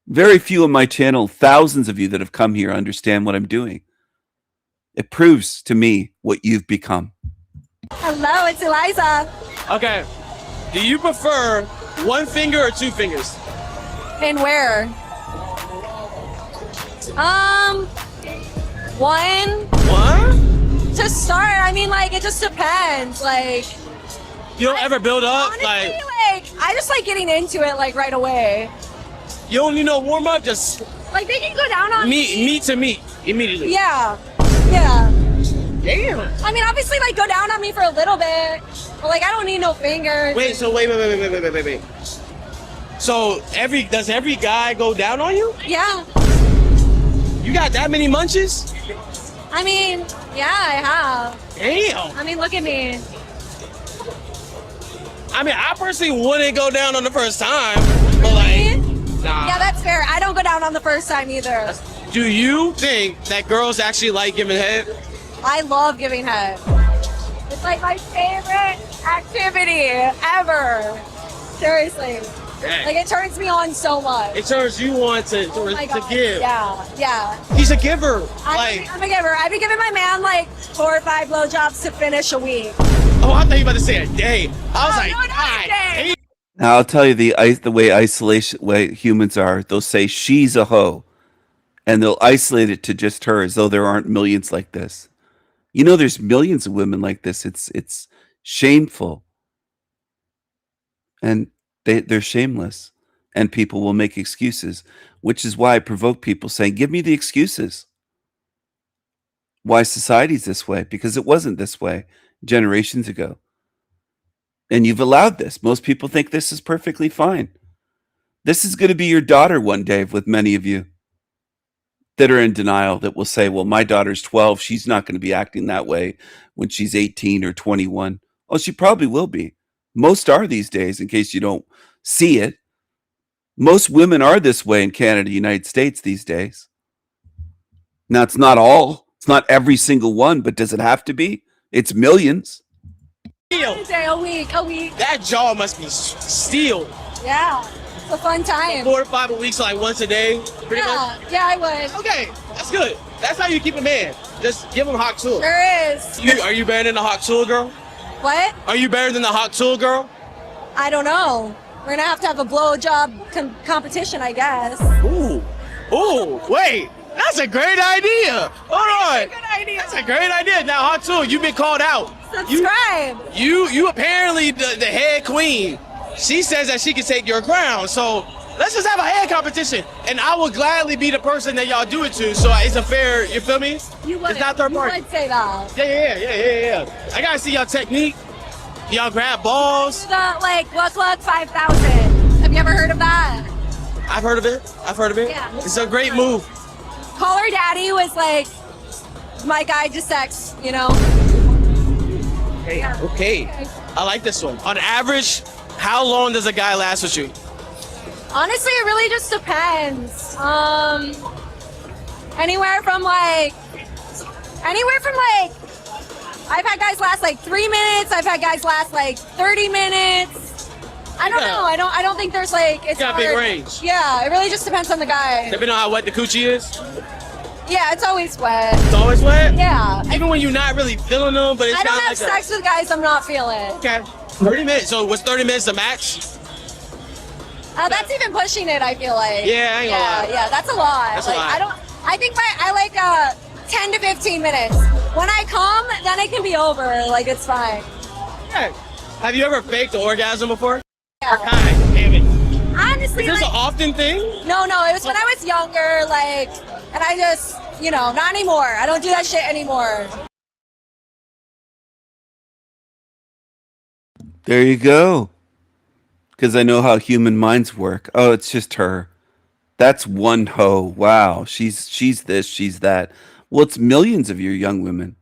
Very few on my channel, thousands of you that have come here understand what I'm doing. It proves to me what you've become. Hello, it's Eliza. Okay. Do you prefer one finger or two fingers? And where? One. What? To start, I mean, like, it just depends. Like, You don't ever build up? honestly, like, I just like getting into it, like, right away. You don't need no warm up, just Like, they can go down on me. meat to meat immediately. Yeah. Yeah. Damn. I mean, obviously, like, go down on me for a little bit. But, like, I don't need no fingers. Wait, so wait. So does every guy go down on you? Yeah. You got that many munches? I mean, yeah, I have. Damn. I mean, look at me. I mean, I personally wouldn't go down on the first time, but like, nah. Yeah, that's fair. I don't go down on the first time either. Do you think that girls actually like giving head? I love giving head. It's like my favorite activity ever. Seriously. Dang. Like, it turns me on so much. It turns you on to my to God. give. Yeah. He's a giver. I'm a giver. I've been giving my man like 4 or 5 blowjobs to finish a week. Oh, I thought you were about to say a day. I was like, no, not a day. Now I'll tell you the way humans are. They'll say she's a hoe, and they'll isolate it to just her, as though there aren't millions like this. You know, there's millions of women like this. It's shameful, and they're shameless, and people will make excuses, which is why I provoke people saying, "Give me the excuses." Why society's this way? Because it wasn't this way generations ago. And you've allowed this. Most people think this is perfectly fine. This is going to be your daughter one day, with many of you that are in denial, that will say, well, my daughter's 12. She's not going to be acting that way when she's 18 or 21. Oh, she probably will be. Most are these days, in case you don't see it. Most women are this way in Canada, United States these days. Now, it's not all. It's not every single one, but does it have to be? It's millions. A day, a week. That jaw must be steel. Yeah. It's a fun time. 4 to 5 a week, so like once a day, pretty much? Yeah, I would. Okay, that's good. That's how you keep a man. Just give him hot tool. Sure is. Are you better than the hot tool girl? What? Are you better than the hot tool girl? I don't know. We're gonna have to have a blowjob competition, I guess. Ooh, wait. That's a great idea. Hold on. Good idea. That's a great idea. Now, hot tool, you've been called out. Subscribe. You apparently the head queen. She says that she can take your crown. So let's just have a head competition, and I will gladly be the person that y'all do it to. So it's a fair. You feel me? You would. It's not third party. You would say that. Yeah. I gotta see y'all technique. Y'all grab balls. The Luck 5000. Have you ever heard of that? I've heard of it. Yeah. It's a great move. Call Her Daddy was like my guide to sex, you know? Okay. I like this one. On average, how long does a guy last with you? Honestly, it really just depends. Anywhere from I've had guys last like 3 minutes. I've had guys last like 30 minutes. I don't know. I don't think there's like, it's got a big hard. range. Yeah, it really just depends on the guy. Depending on how wet the coochie is? Yeah, it's always wet. It's always wet? Yeah. Even when you're not really feeling them, but it's I don't kind have of sex with guys I'm not feeling. Okay. 30 minutes. So was 30 minutes the max? That's even pushing it, I feel like. Yeah, I ain't gonna lie. Yeah, that's a lot. That's a lot. I think I like 10 to 15 minutes. When I come, then it can be over. Like, it's fine. Okay. Have you ever faked an orgasm before? God damn it. Honestly, Is this like, an often thing? no, it was when I was younger, like, and I just, not anymore. I don't do that shit anymore. There you go. Because I know how human minds work. Oh, it's just her. That's one hoe. Wow. She's this, she's that. Well, it's millions of your young women.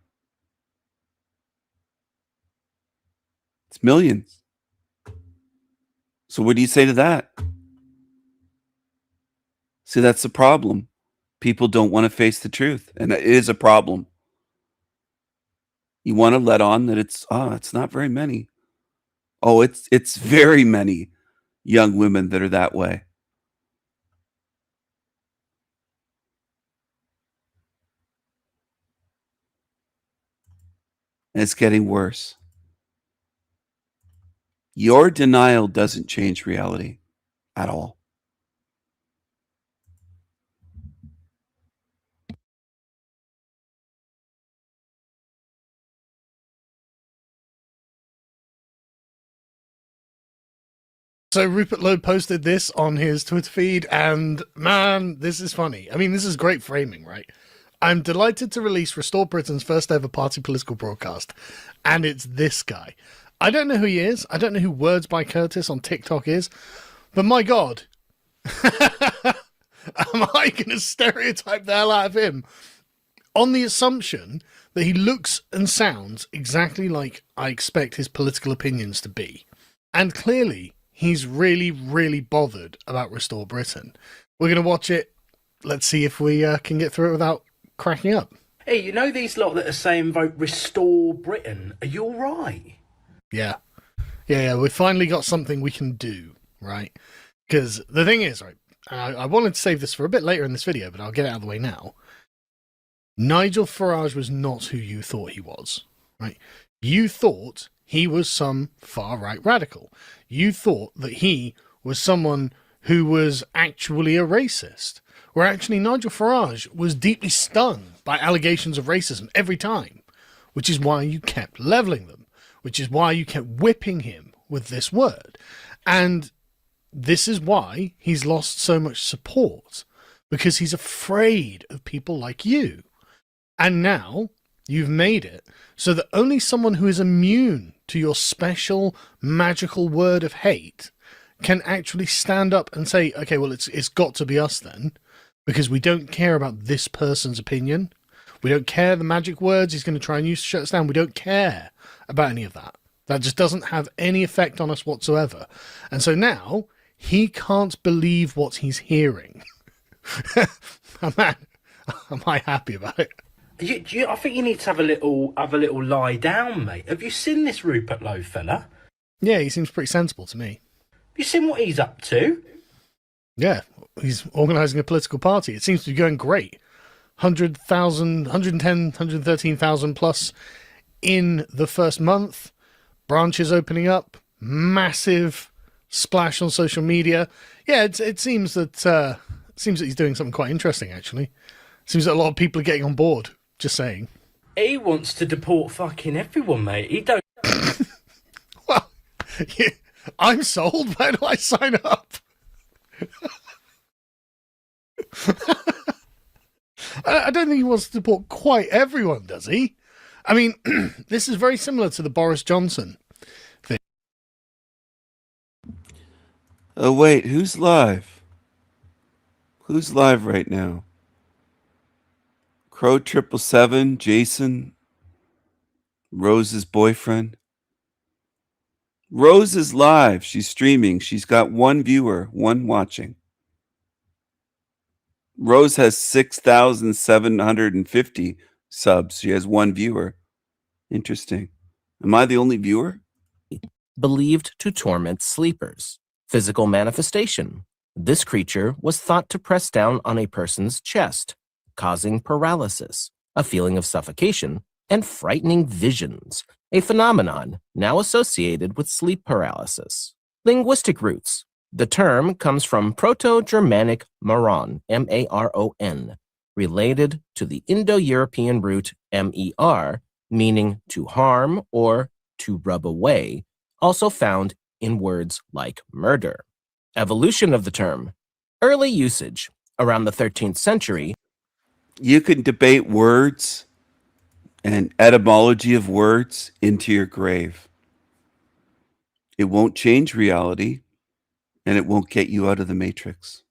It's millions. So what do you say to that? See, that's the problem. People don't want to face the truth, and it is a problem. You want to let on that it's not very many. Oh, it's very many young women that are that way. And it's getting worse. Your denial doesn't change reality at all. So Rupert Lowe posted this on his Twitter feed, and man, this is funny. I mean, this is great framing, right? I'm delighted to release Restore Britain's first ever party political broadcast, and it's this guy. I don't know who he is. I don't know who Words by Curtis on TikTok is, but my God, am I going to stereotype the hell out of him on the assumption that he looks and sounds exactly like I expect his political opinions to be? And clearly, he's really, really bothered about Restore Britain. We're going to watch it. Let's see if we can get through it without cracking up. Hey, you know these lot that are saying vote Restore Britain? Are you all right? Yeah. We finally got something we can do, right? Because the thing is, right, I wanted to save this for a bit later in this video, but I'll get it out of the way now. Nigel Farage was not who you thought he was, right? You thought he was some far-right radical. You thought that he was someone who was actually a racist, where actually Nigel Farage was deeply stung by allegations of racism every time, which is why you kept levelling them, which is why you kept whipping him with this word. And this is why he's lost so much support, because he's afraid of people like you. And now you've made it so that only someone who is immune to your special magical word of hate can actually stand up and say, okay, well, it's got to be us then, because we don't care about this person's opinion. We don't care the magic words he's going to try and use to shut us down. We don't care about any of that. That just doesn't have any effect on us whatsoever. And so now he can't believe what he's hearing. Man, am I happy about it? I think you need to have a little lie down, mate. Have you seen this Rupert Lowe fella? Yeah, he seems pretty sensible to me. Have you seen what he's up to? Yeah, he's organising a political party. It seems to be going great. 100,000, 110, 113,000 plus in the first month. Branches opening up. Massive splash on social media. Yeah, it seems that he's doing something quite interesting, actually. Seems that a lot of people are getting on board. Just saying. He wants to deport fucking everyone, mate. He don't... Well, yeah, I'm sold. Where do I sign up? I don't think he wants to deport quite everyone, does he? I mean, this is very similar to the Boris Johnson thing. Oh, wait, who's live? Who's live right now? Crow 777, Jason, Rose's boyfriend. Rose is live. She's streaming. She's got one viewer, one watching. Rose has 6,750 subs. She has one viewer. Interesting. Am I the only viewer? Believed to torment sleepers. Physical manifestation. This creature was thought to press down on a person's chest, causing paralysis, a feeling of suffocation, and frightening visions, a phenomenon now associated with sleep paralysis. Linguistic roots. The term comes from Proto-Germanic maron, M-A-R-O-N, related to the Indo-European root mer, meaning to harm or to rub away, also found in words like murder. Evolution of the term. Early usage. Around the 13th century, You can debate words and etymology of words into your grave. It won't change reality, and it won't get you out of the matrix.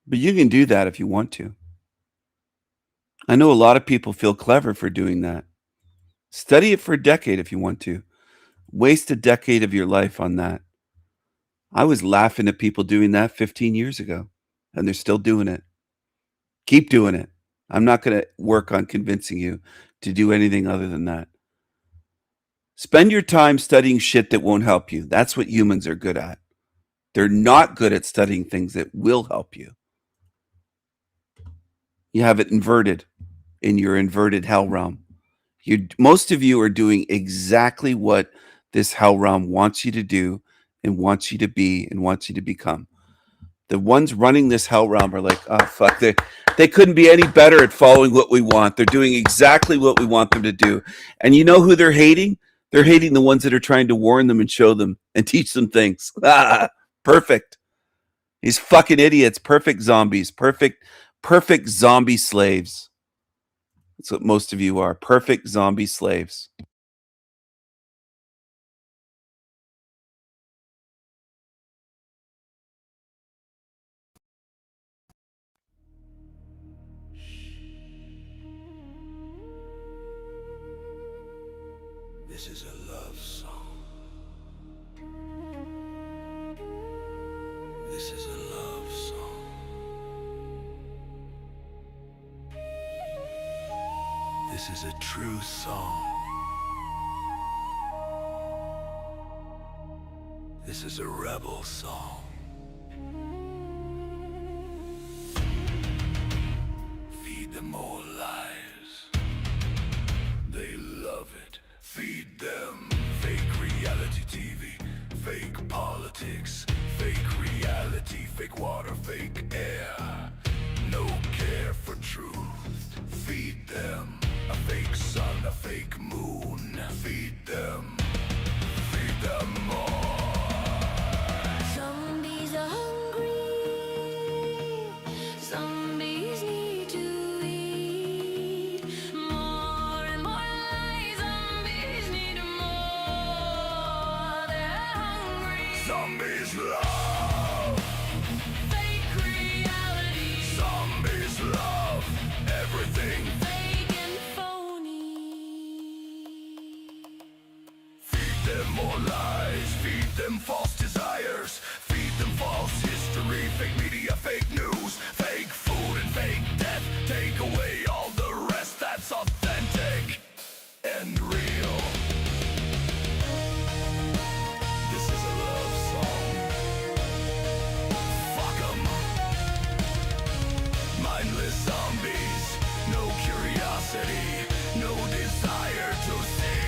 But you can do that if you want to. I know a lot of people feel clever for doing that. Study it for a decade if you want to. Waste a decade of your life on that. I was laughing at people doing that 15 years ago, and they're still doing it. Keep doing it. I'm not going to work on convincing you to do anything other than that. Spend your time studying shit that won't help you. That's what humans are good at. They're not good at studying things that will help you. You have it inverted in your inverted hell realm. Most of you are doing exactly what this hell realm wants you to do and wants you to be and wants you to become. The ones running this hell realm are like, oh, fuck, they couldn't be any better at following what we want. They're doing exactly what we want them to do. And you know who they're hating? They're hating the ones that are trying to warn them and show them and teach them things. Perfect. These fucking idiots. Perfect zombies. Perfect zombie slaves. That's what most of you are. Perfect zombie slaves. This is a love song. This is a love song. This is a true song. This is a rebel song. Feed them all lies. They love it. Feed them fake reality TV, fake politics, fake reality, fake water, fake air. No care for truth. Feed them a fake sun, a fake moon. Feed them more. Zombies are hungry. Zombies need to eat more and more lies. Zombies need more. They're hungry. Zombies love fake reality. Zombies love everything Fake and phony. Feed them more lies, feed them false desires, feed them false history, fake media, fake news, fake food and fake death. Take away all the rest that's authentic and real. This is a love song. Fuck 'em. Mindless zombies, no curiosity, no desire to see.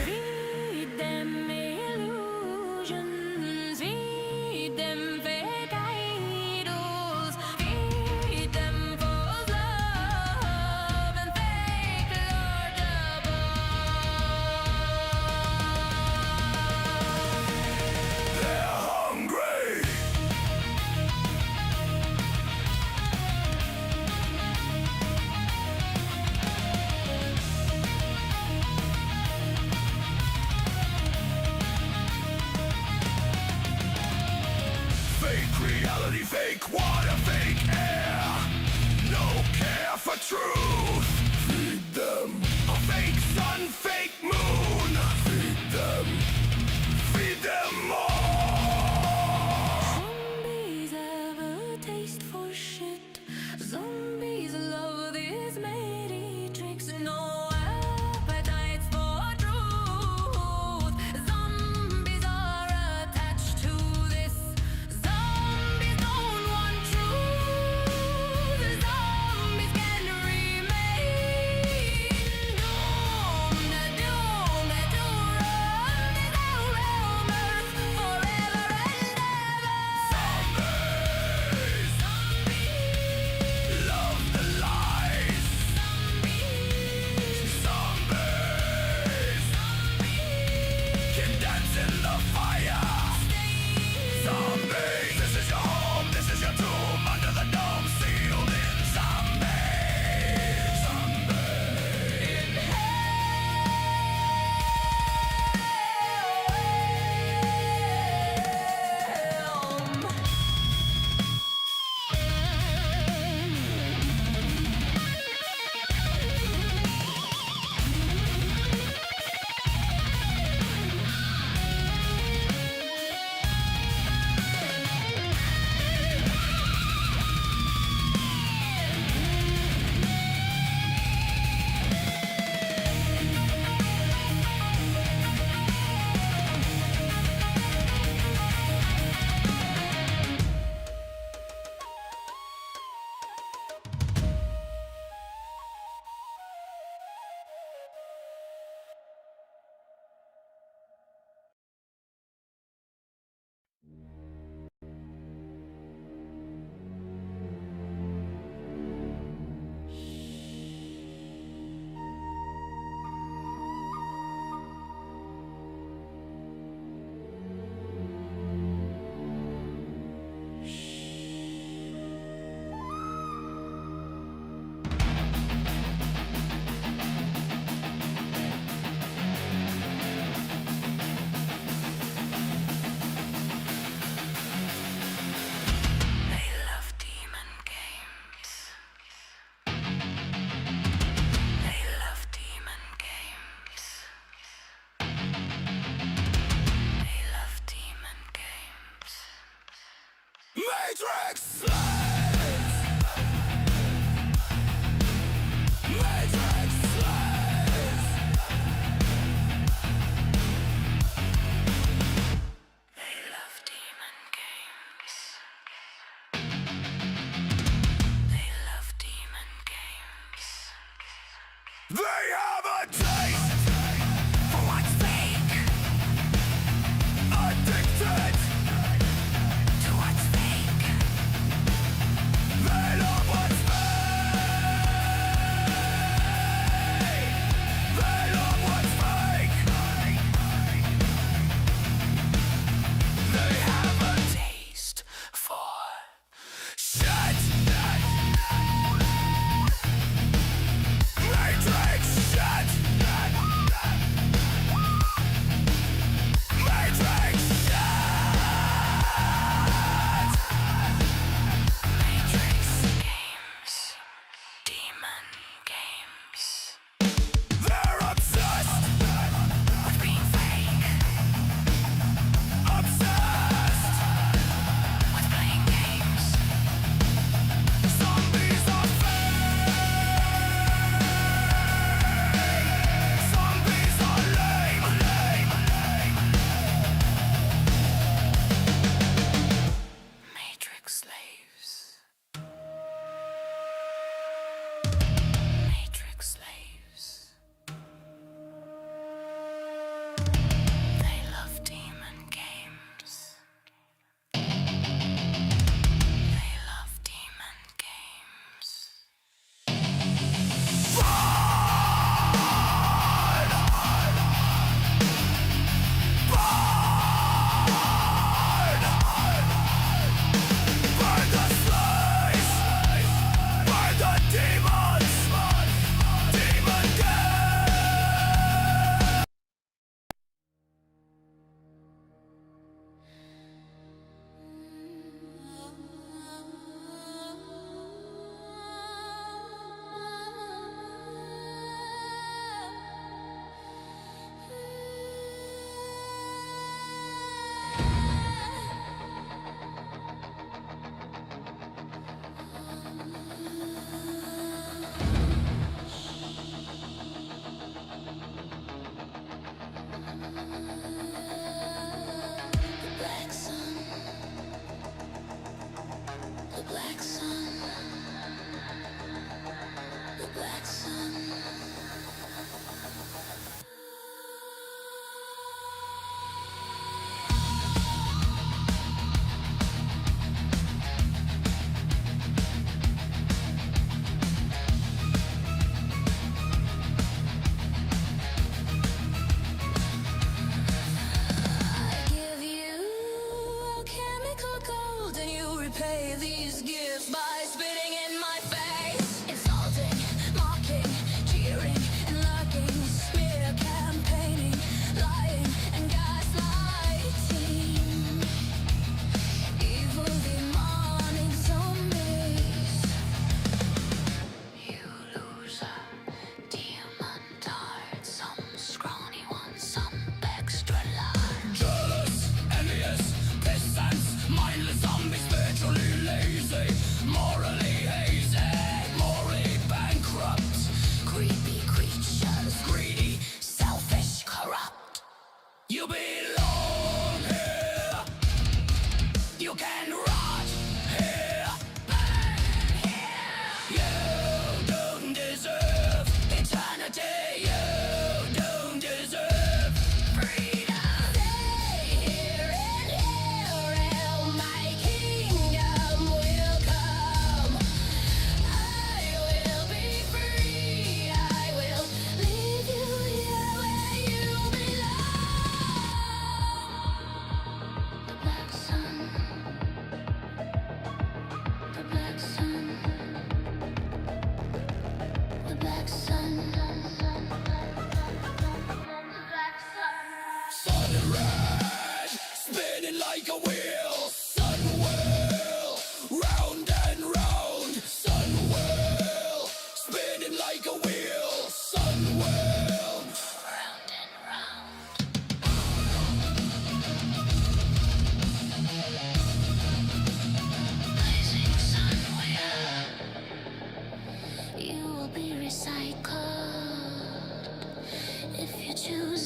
Feed them illusions. Feed them fake idols. Feed them false love and fake Lord They're hungry. Fake reality, fake water, fake air. No care for truth. Feed them a fake sun, fake moon. Feed them more. Zombies have a taste for shit. Zombies love this matrix. No appetites for truth. Zombies are attached to this. Zombies don't want truth. Zombies can remain doomed. Matrix slaves. Matrix slaves. They love demon games. They love demon games. They have a taste for what's fake. Addicted to what's fake.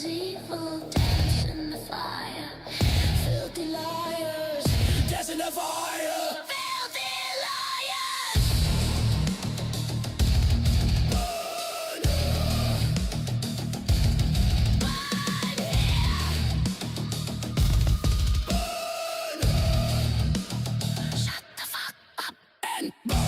Those evil dance in the fire. Filthy liars dance in the fire. Filthy liars. Shut the fuck up and burn.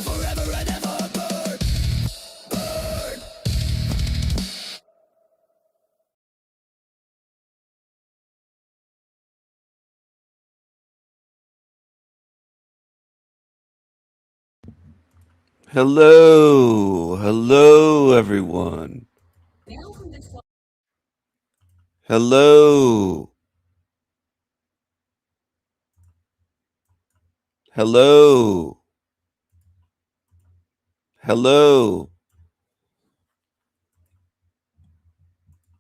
Forever and ever burn. Burn. Hello. Hello, everyone. Hello. Hello. Hello.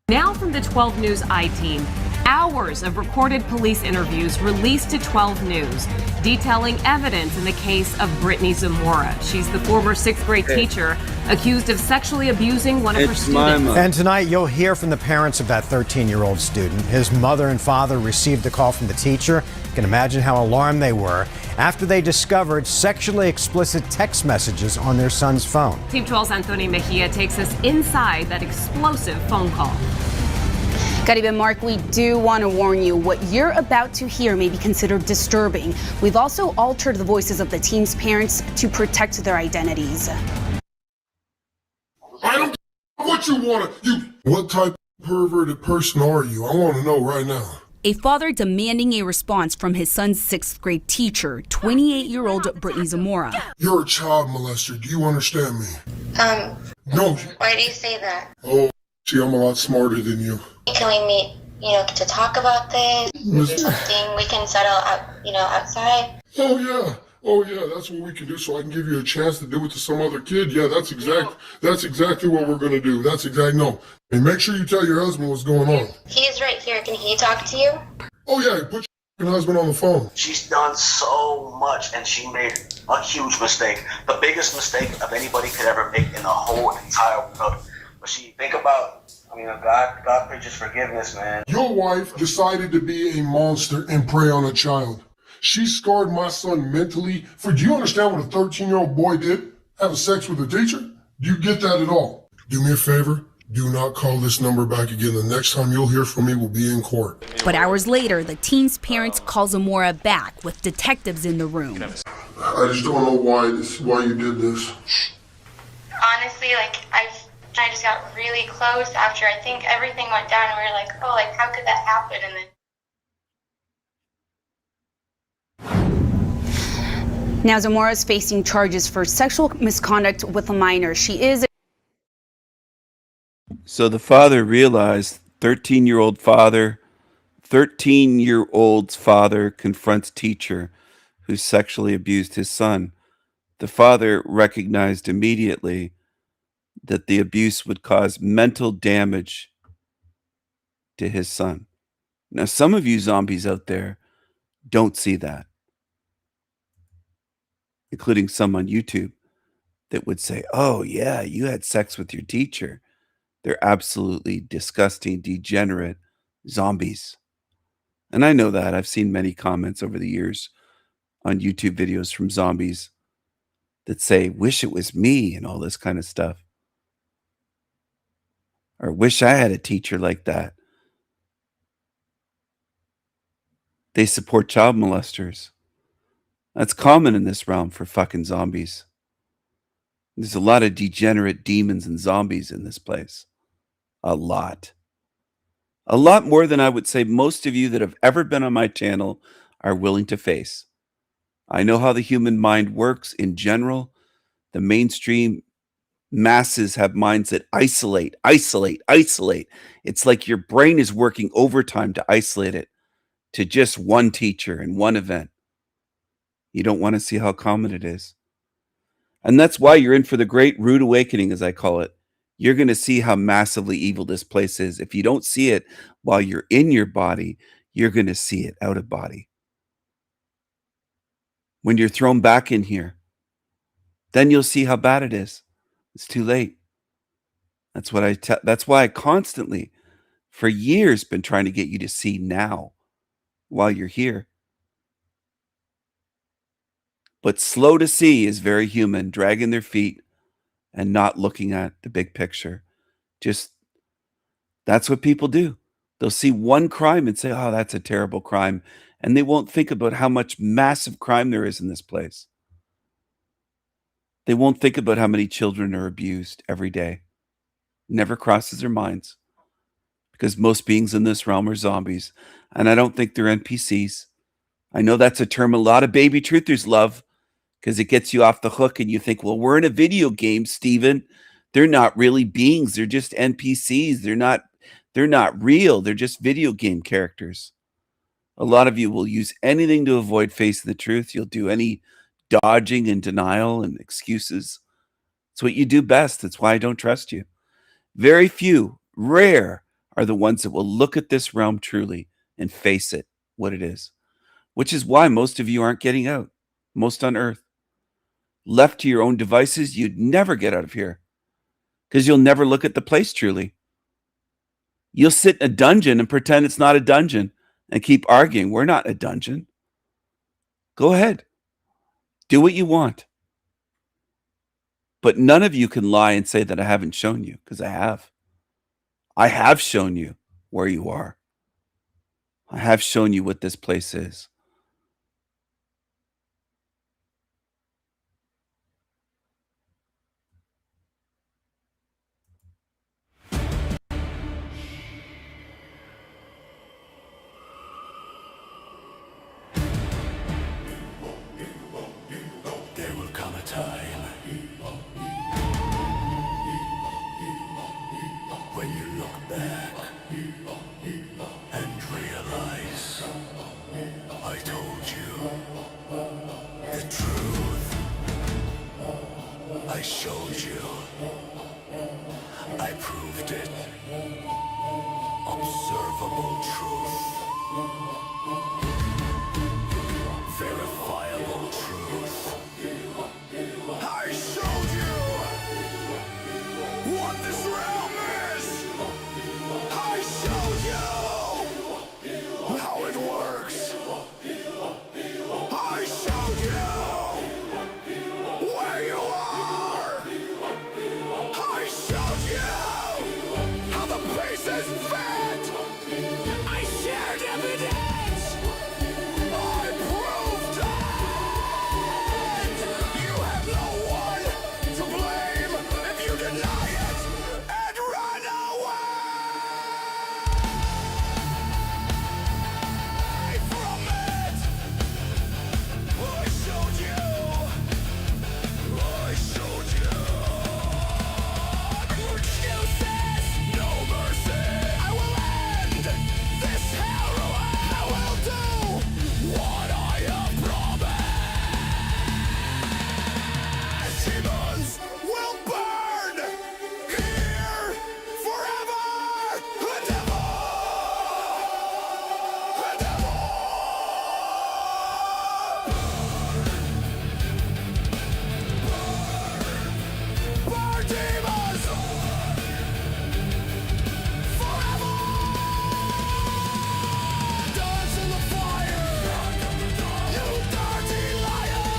Now from the 12 News I-Team, hours of recorded police interviews released to 12 News, detailing evidence in the case of Brittany Zamora. She's the former 6th grade teacher accused of sexually abusing one of her students. And tonight you'll hear from the parents of that 13-year-old student. His mother and father received a call from the teacher. You can imagine how alarmed they were after they discovered sexually explicit text messages on their son's phone. Team 12's Anthony Mejia takes us inside that explosive phone call. Caribe Mark, we do want to warn you, what you're about to hear may be considered disturbing. We've also altered the voices of the team's parents to protect their identities. I don't care what you want to. What type of perverted person are you? I want to know right now. A father demanding a response from his son's 6th grade teacher, 28-year-old Brittany Zamora. You're a child molester. Do you understand me? No. Why do you say that? Oh, see, I'm a lot smarter than you. Can we meet, to talk about this? Something we can settle out, outside? Oh yeah, that's what we can do. So I can give you a chance to do it to some other kid. Yeah, that's exactly what we're gonna do. No. And make sure you tell your husband what's going on. He's right here. Can he talk to you? Oh yeah, put your husband on the phone. She's done so much, and she made a huge mistake. The biggest mistake of anybody could ever make in the whole entire world. But think about, God preaches forgiveness, man. Your wife decided to be a monster and prey on a child. She scarred my son mentally. Do you understand what a 13-year-old boy did? Having sex with a teacher? Do you get that at all? Do me a favor. Do not call this number back again. The next time you'll hear from me will be in court. But hours later, the teen's parents call Zamora back with detectives in the room. I just don't know why you did this. Honestly, I just got really close after I think everything went down, and we were like, oh, how could that happen? And then Now Zamora is facing charges for sexual misconduct with a minor. She is. So the father realized 13-year-old's father confronts teacher who sexually abused his son. The father recognized immediately that the abuse would cause mental damage to his son. Now, some of you zombies out there don't see that, including some on YouTube that would say, oh, yeah, you had sex with your teacher. They're absolutely disgusting, degenerate zombies. And I know that. I've seen many comments over the years on YouTube videos from zombies that say, wish it was me and all this kind of stuff. Or wish I had a teacher like that. They support child molesters. That's common in this realm for fucking zombies. There's a lot of degenerate demons and zombies in this place. A lot. A lot more than I would say most of you that have ever been on my channel are willing to face. I know how the human mind works in general. The mainstream masses have minds that isolate. It's like your brain is working overtime to isolate it to just one teacher and one event. You don't want to see how common it is. And that's why you're in for the great rude awakening, as I call it. You're going to see how massively evil this place is. If you don't see it while you're in your body, you're going to see it out of body. When you're thrown back in here, then you'll see how bad it is. It's too late. That's why I constantly, for years, been trying to get you to see now while you're here. But slow to see is very human, dragging their feet and not looking at the big picture. That's what people do. They'll see one crime and say, oh, that's a terrible crime. And they won't think about how much massive crime there is in this place. They won't think about how many children are abused every day. Never crosses their minds. Because most beings in this realm are zombies. And I don't think they're NPCs. I know that's a term a lot of baby truthers love, because it gets you off the hook and you think, well, we're in a video game, Steven. They're not really beings. They're just NPCs. They're not real. They're just video game characters. A lot of you will use anything to avoid facing the truth. You'll do any dodging and denial and excuses. It's what you do best. That's why I don't trust you. Very few, rare, are the ones that will look at this realm truly and face it, what it is. Which is why most of you aren't getting out. Most on Earth. Left to your own devices, you'd never get out of here. Because you'll never look at the place truly. You'll sit in a dungeon and pretend it's not a dungeon and keep arguing. We're not a dungeon. Go ahead. Do what you want. But none of you can lie and say that I haven't shown you, because I have. I have shown you where you are. I have shown you what this place is. There will come a time when you look back and realize I told you the truth. I showed you. I proved it. Observable truth. Verifiable truth. I showed you what this realm is. I showed you how it works. I showed you where you are. I showed you how the pieces fit. I shared evidence. I proved it. You have no one to blame if you deny it and run away from it. I showed you. I showed you. No excuses, no mercy. I will end this heroin. I will do what I have promised. Demons will burn here forever and ever. And ever. Burn demons forever. Dance in the fire, you dirty liars.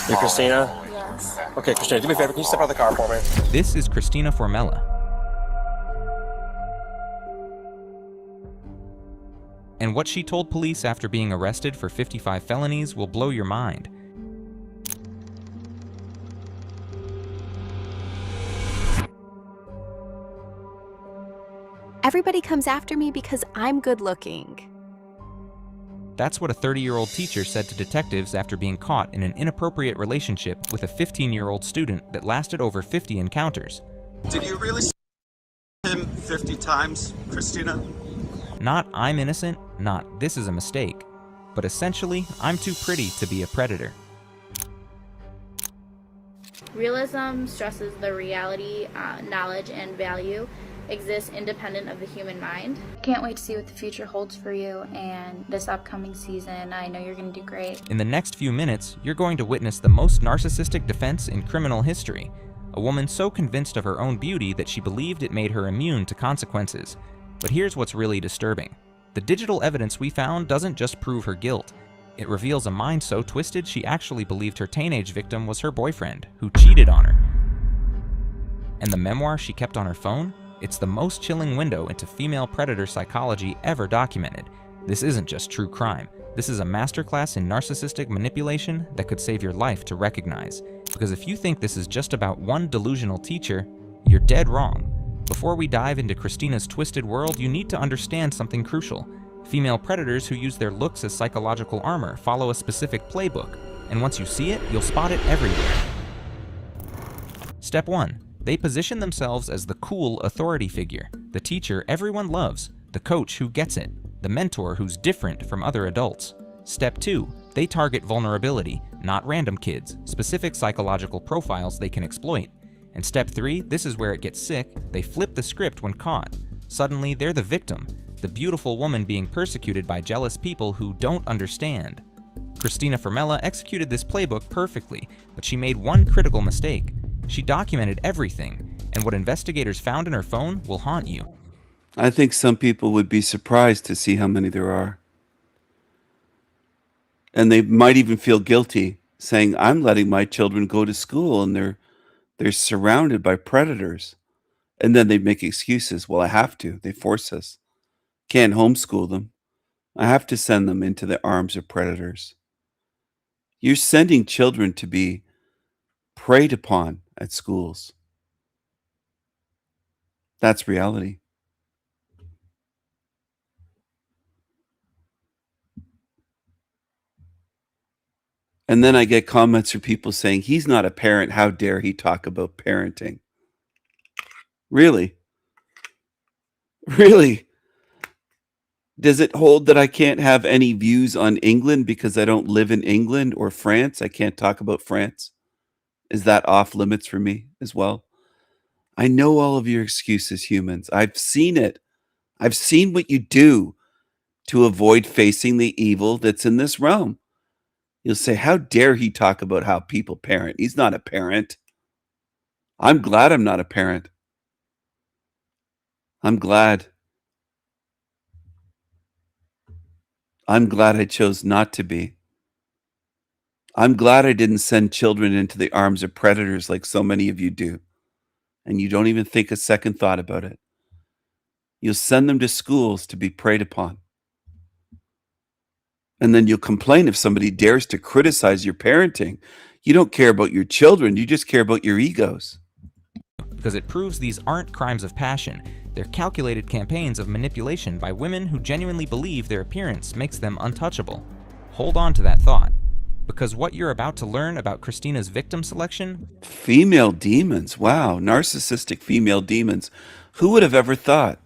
Hey, Christina? Yes. Okay, Christina, do me a favor. Can you step out of the car for me? This is Christina Formella. And what she told police after being arrested for 55 felonies will blow your mind. Everybody comes after me because I'm good looking. That's what a 30-year-old teacher said to detectives after being caught in an inappropriate relationship with a 15-year-old student that lasted over 50 encounters. Did you really see him 50 times, Christina? Not I'm innocent, not this is a mistake, but essentially, I'm too pretty to be a predator. Realism stresses the reality, knowledge, and value exists independent of the human mind. Can't wait to see what the future holds for you and this upcoming season. I know you're going to do great. In the next few minutes, you're going to witness the most narcissistic defense in criminal history. A woman so convinced of her own beauty that she believed it made her immune to consequences. But here's what's really disturbing. The digital evidence we found doesn't just prove her guilt. It reveals a mind so twisted she actually believed her teenage victim was her boyfriend, who cheated on her. And the memoir she kept on her phone? It's the most chilling window into female predator psychology ever documented. This isn't just true crime. This is a masterclass in narcissistic manipulation that could save your life to recognize. Because if you think this is just about one delusional teacher, you're dead wrong. Before we dive into Christina's twisted world, you need to understand something crucial. Female predators who use their looks as psychological armor follow a specific playbook, and once you see it, you'll spot it everywhere. Step 1. They position themselves as the cool authority figure, the teacher everyone loves, the coach who gets it, the mentor who's different from other adults. Step 2. They target vulnerability, not random kids, specific psychological profiles they can exploit. And step 3, this is where it gets sick, they flip the script when caught. Suddenly, they're the victim, the beautiful woman being persecuted by jealous people who don't understand. Christina Fermella executed this playbook perfectly, but she made one critical mistake. She documented everything, and what investigators found in her phone will haunt you. I think some people would be surprised to see how many there are. And they might even feel guilty, saying, I'm letting my children go to school and they're surrounded by predators. And then they make excuses. Well, I have to. They force us. Can't homeschool them. I have to send them into the arms of predators. You're sending children to be preyed upon at schools. That's reality. And then I get comments from people saying, he's not a parent. How dare he talk about parenting? Really? Really? Does it hold that I can't have any views on England because I don't live in England or France? I can't talk about France? Is that off limits for me as well? I know all of your excuses, humans. I've seen it. I've seen what you do to avoid facing the evil that's in this realm. You'll say, how dare he talk about how people parent? He's not a parent. I'm glad I'm not a parent. I'm glad. I'm glad I chose not to be. I'm glad I didn't send children into the arms of predators like so many of you do. And you don't even think a second thought about it. You'll send them to schools to be preyed upon. And then you'll complain if somebody dares to criticize your parenting. You don't care about your children, you just care about your egos. Because it proves these aren't crimes of passion. They're calculated campaigns of manipulation by women who genuinely believe their appearance makes them untouchable. Hold on to that thought. Because what you're about to learn about Christina's victim selection... Female demons. Wow. Narcissistic female demons. Who would have ever thought?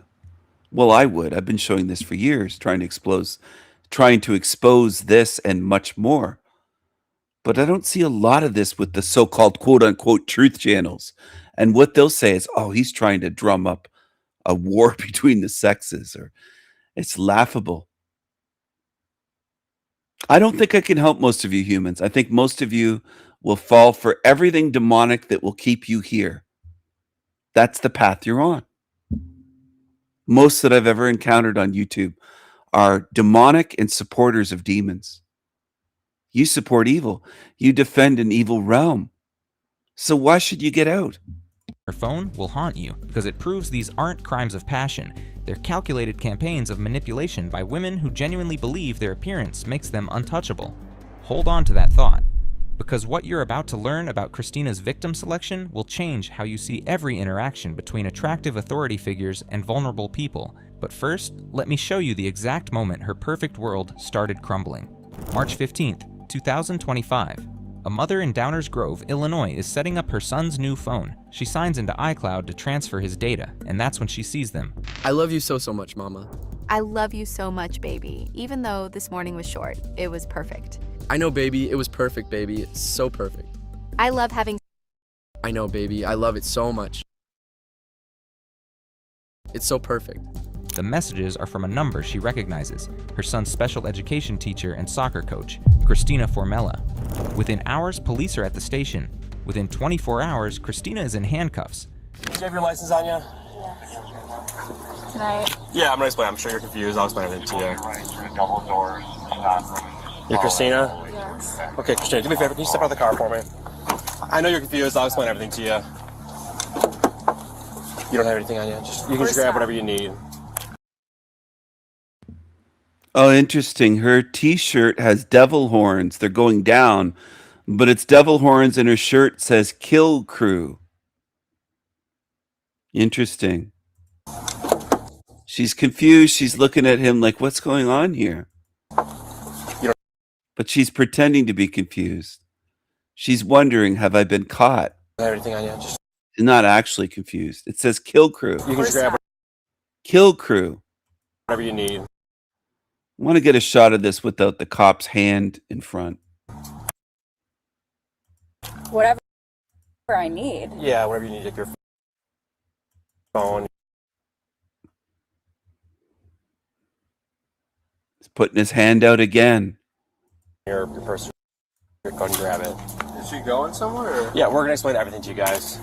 Well, I would. I've been showing this for years, trying to expose this and much more. But I don't see a lot of this with the so-called quote-unquote truth channels. And what they'll say is, oh, he's trying to drum up a war between the sexes, or it's laughable. I don't think I can help most of you humans. I think most of you will fall for everything demonic that will keep you here. That's the path you're on. Most that I've ever encountered on YouTube are demonic and supporters of demons. You support evil. You defend an evil realm. So why should you get out? Her phone will haunt you because it proves these aren't crimes of passion. They're calculated campaigns of manipulation by women who genuinely believe their appearance makes them untouchable. Hold on to that thought. Because what you're about to learn about Christina's victim selection will change how you see every interaction between attractive authority figures and vulnerable people. But first, let me show you the exact moment her perfect world started crumbling. March 15th, 2025. A mother in Downers Grove, Illinois is setting up her son's new phone. She signs into iCloud to transfer his data, and that's when she sees them. I love you so much, Mama. I love you so much, baby. Even though this morning was short, it was perfect. I know, baby. It was perfect, baby. It's so perfect. I love having... I know, baby. I love it so much. It's so perfect. The messages are from a number she recognizes, her son's special education teacher and soccer coach, Christina Formella. Within hours, police are at the station. Within 24 hours, Christina is in handcuffs. Do you have your license on you? Tonight. Yeah, I'm gonna explain. I'm sure you're confused. I'll explain everything to you. You're Christina? Yes. Okay, Christina, do me a favor. Can you step out of the car for me? I know you're confused. I'll explain everything to you. You don't have anything on you? You can just grab whatever you need. Oh, interesting. Her t-shirt has devil horns. They're going down, but it's devil horns and her shirt says Kill Crew. Interesting. She's confused. She's looking at him like, what's going on here? But she's pretending to be confused. She's wondering, have I been caught? Everything on you? She's not actually confused. It says Kill Crew. You can just grab Kill Crew. whatever you need. I want to get a shot of this without the cop's hand in front. Whatever I need. Yeah, whatever you need. Like your phone. He's putting his hand out again. Your purse. Go ahead and grab it. Is she going somewhere? Or? Yeah, we're gonna explain everything to you guys.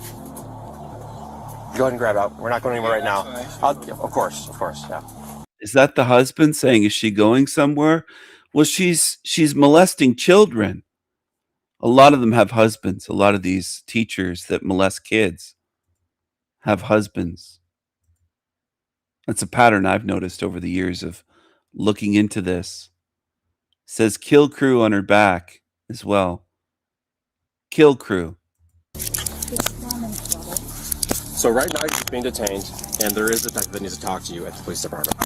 Go ahead and grab it. We're not going anywhere right now. Of course, yeah. Is that the husband saying, is she going somewhere? Well, she's molesting children. A lot of them have husbands. A lot of these teachers that molest kids have husbands. That's a pattern I've noticed over the years of looking into this. It says Kill Crew on her back as well. Kill Crew. So right now you're being detained, and there is a detective that needs to talk to you at the police department.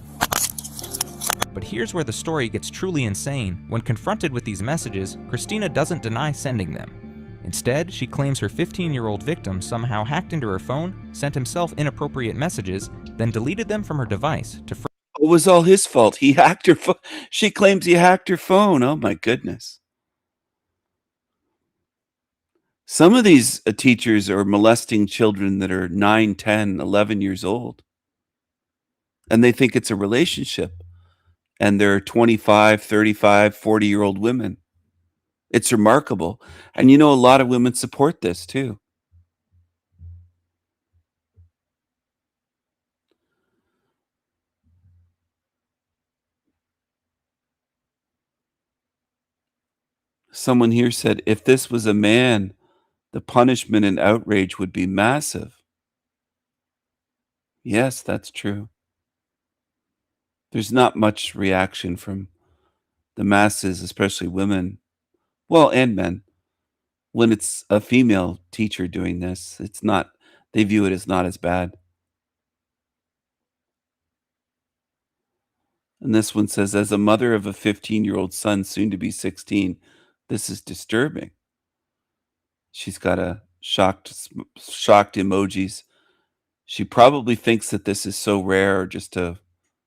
But here's where the story gets truly insane. When confronted with these messages, Christina doesn't deny sending them. Instead, she claims her 15-year-old victim somehow hacked into her phone, sent himself inappropriate messages, then deleted them from her device to... It was all his fault. He hacked her phone. She claims he hacked her phone. Oh my goodness. Some of these teachers are molesting children that are 9, 10, 11 years old. And they think it's a relationship. And they're 25, 35, 40-year-old women. It's remarkable. And you know, a lot of women support this too. Someone here said, if this was a man, the punishment and outrage would be massive. Yes, that's true. There's not much reaction from the masses, especially women, well, and men. When it's a female teacher doing this, it's not, they view it as not as bad. And this one says, as a mother of a 15-year-old son, soon to be 16, this is disturbing. She's got a shocked emojis. She probably thinks that this is so rare or just a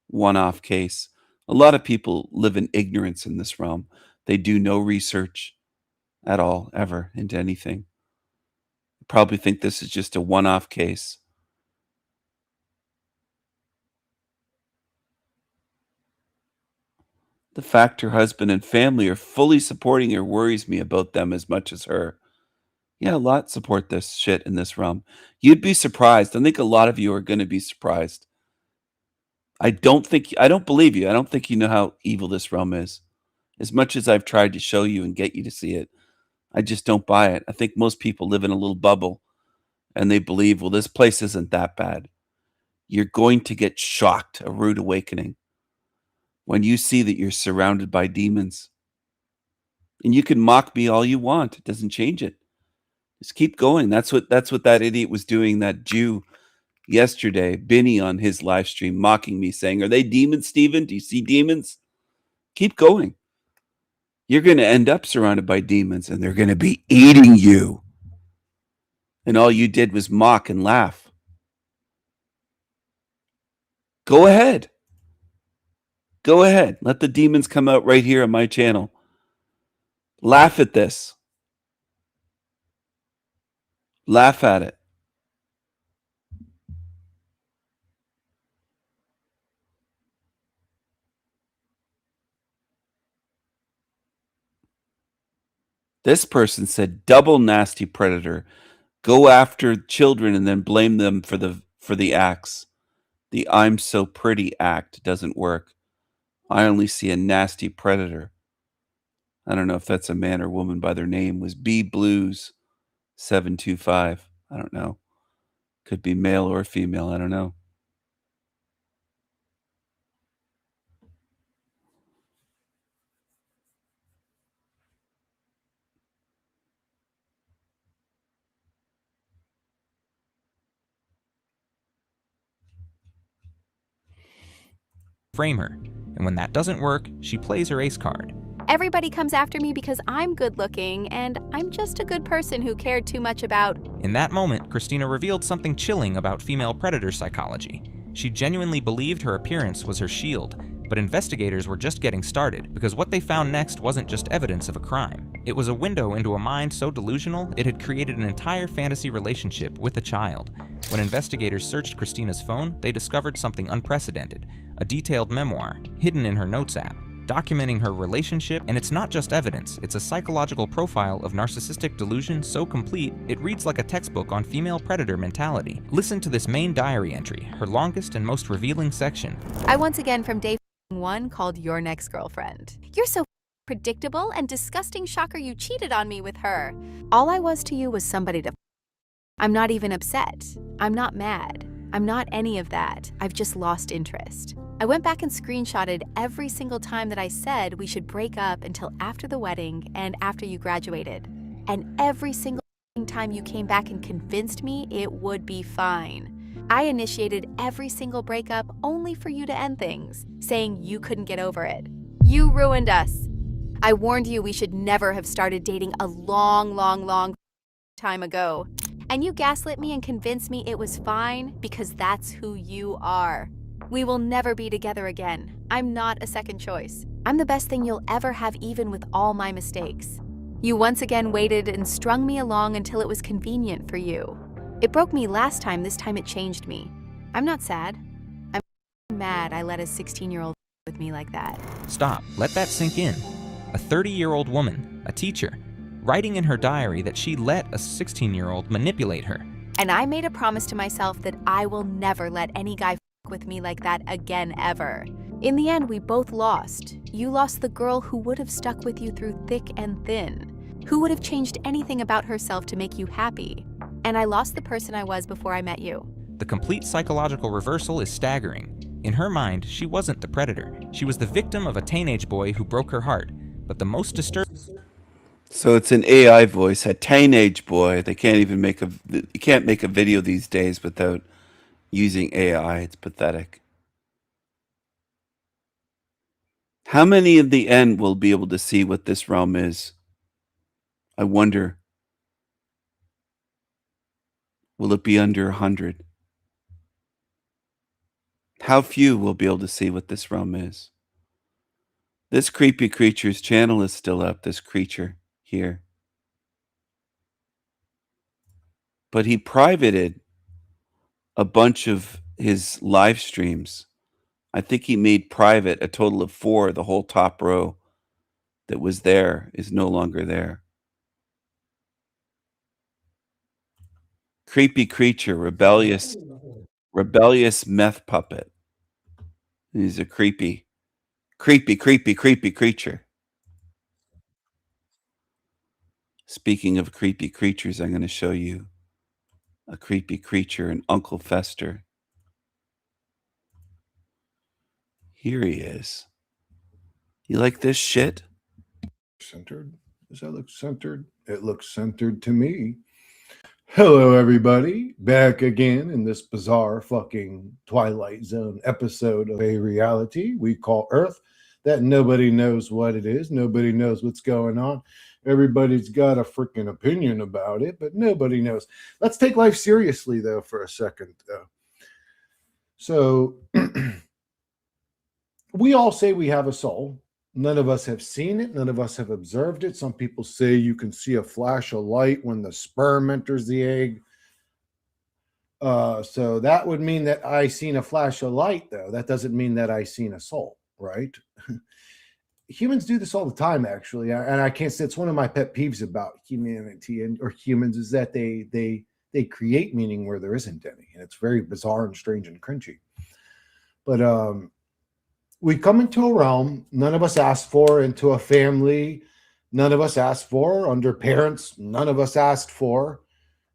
one-off case. A lot of people live in ignorance in this realm. They do no research at all, ever, into anything. Probably think this is just a one-off case. The fact her husband and family are fully supporting her worries me about them as much as her. Yeah, a lot support this shit in this realm. You'd be surprised. I think a lot of you are going to be surprised. I don't believe you. I don't think you know how evil this realm is. As much as I've tried to show you and get you to see it, I just don't buy it. I think most people live in a little bubble and they believe, well, this place isn't that bad. You're going to get shocked, a rude awakening, when you see that you're surrounded by demons. And you can mock me all you want. It doesn't change it. Just keep going. That's what that idiot was doing, that Jew yesterday, Benny on his live stream, mocking me, saying, "Are they demons, Steven? Do you see demons?" Keep going. You're going to end up surrounded by demons, and they're going to be eating you. And all you did was mock and laugh. Go ahead. Go ahead. Let the demons come out right here on my channel. Laugh at this. Laugh at it. This person said, double nasty predator. Go after children and then blame them for the acts. The I'm so pretty act doesn't work. I only see a nasty predator. I don't know if that's a man or woman by their name. Was B Blues 725. I don't know. Could be male or female. I don't know. Frame her, and when that doesn't work, she plays her ace card. Everybody comes after me because I'm good looking, and I'm just a good person who cared too much about. In that moment, Christina revealed something chilling about female predator psychology. She genuinely believed her appearance was her shield, but investigators were just getting started because what they found next wasn't just evidence of a crime. It was a window into a mind so delusional it had created an entire fantasy relationship with a child. When investigators searched Christina's phone, they discovered something unprecedented, a detailed memoir hidden in her notes app, documenting her relationship. And it's not just evidence, it's a psychological profile of narcissistic delusion so complete it reads like a textbook on female predator mentality. Listen to this main diary entry, her longest and most revealing section. I once again from day 1 called your next girlfriend. You're so predictable and disgusting, shocker you cheated on me with her. All I was to you was somebody to. I'm not even upset. I'm not mad. I'm not any of that. I've just lost interest. I went back and screenshotted every single time that I said we should break up until after the wedding and after you graduated. And every single time you came back and convinced me it would be fine. I initiated every single breakup only for you to end things, saying you couldn't get over it. You ruined us. I warned you we should never have started dating a long time ago. And you gaslit me and convinced me it was fine because that's who you are. We will never be together again. I'm not a second choice. I'm the best thing you'll ever have, even with all my mistakes. You once again waited and strung me along until it was convenient for you. It broke me last time, this time it changed me. I'm not sad. I'm mad I let a 16-year-old with me like that. Stop, let that sink in. A 30-year-old woman, a teacher, writing in her diary that she let a 16-year-old manipulate her. And I made a promise to myself that I will never let any guy with me like that again, ever. In the end, we both lost. You lost the girl who would have stuck with you through thick and thin, who would have changed anything about herself to make you happy. And I lost the person I was before I met you. The complete psychological reversal is staggering. In her mind, she wasn't the predator. She was the victim of a teenage boy who broke her heart. But the most disturbing... So it's an AI voice, a teenage boy. They can't even make you can't make a video these days without using AI. It's pathetic. How many in the end will be able to see what this realm is? I wonder. Will it be under 100? How few will be able to see what this realm is? This creepy creature's channel is still up, this creature here. But he privated a bunch of his live streams. I think he made private a total of 4. The whole top row that was there is no longer there. Creepy creature, rebellious meth puppet. He's a creepy creature. Speaking of creepy creatures, I'm going to show you a creepy creature in Uncle Fester. Here he is. You like this shit? Centered. Does that look centered? It looks centered to me. Hello, everybody. Back again in this bizarre fucking Twilight Zone episode of a reality we call Earth that nobody knows what it is. Nobody knows what's going on. Everybody's got a freaking opinion about it, but nobody knows. Let's take life seriously, though, for a second. So we all say we have a soul. None of us have seen it. None of us have observed it. Some people say you can see a flash of light when the sperm enters the egg. So that would mean that I seen a flash of light, though. That doesn't mean that I seen a soul, right? Humans do this all the time, actually. And I can't say it's one of my pet peeves about humanity or humans is that they create meaning where there isn't any. And it's very bizarre and strange and cringy. But we come into a realm none of us asked for, into a family none of us asked for, under parents none of us asked for,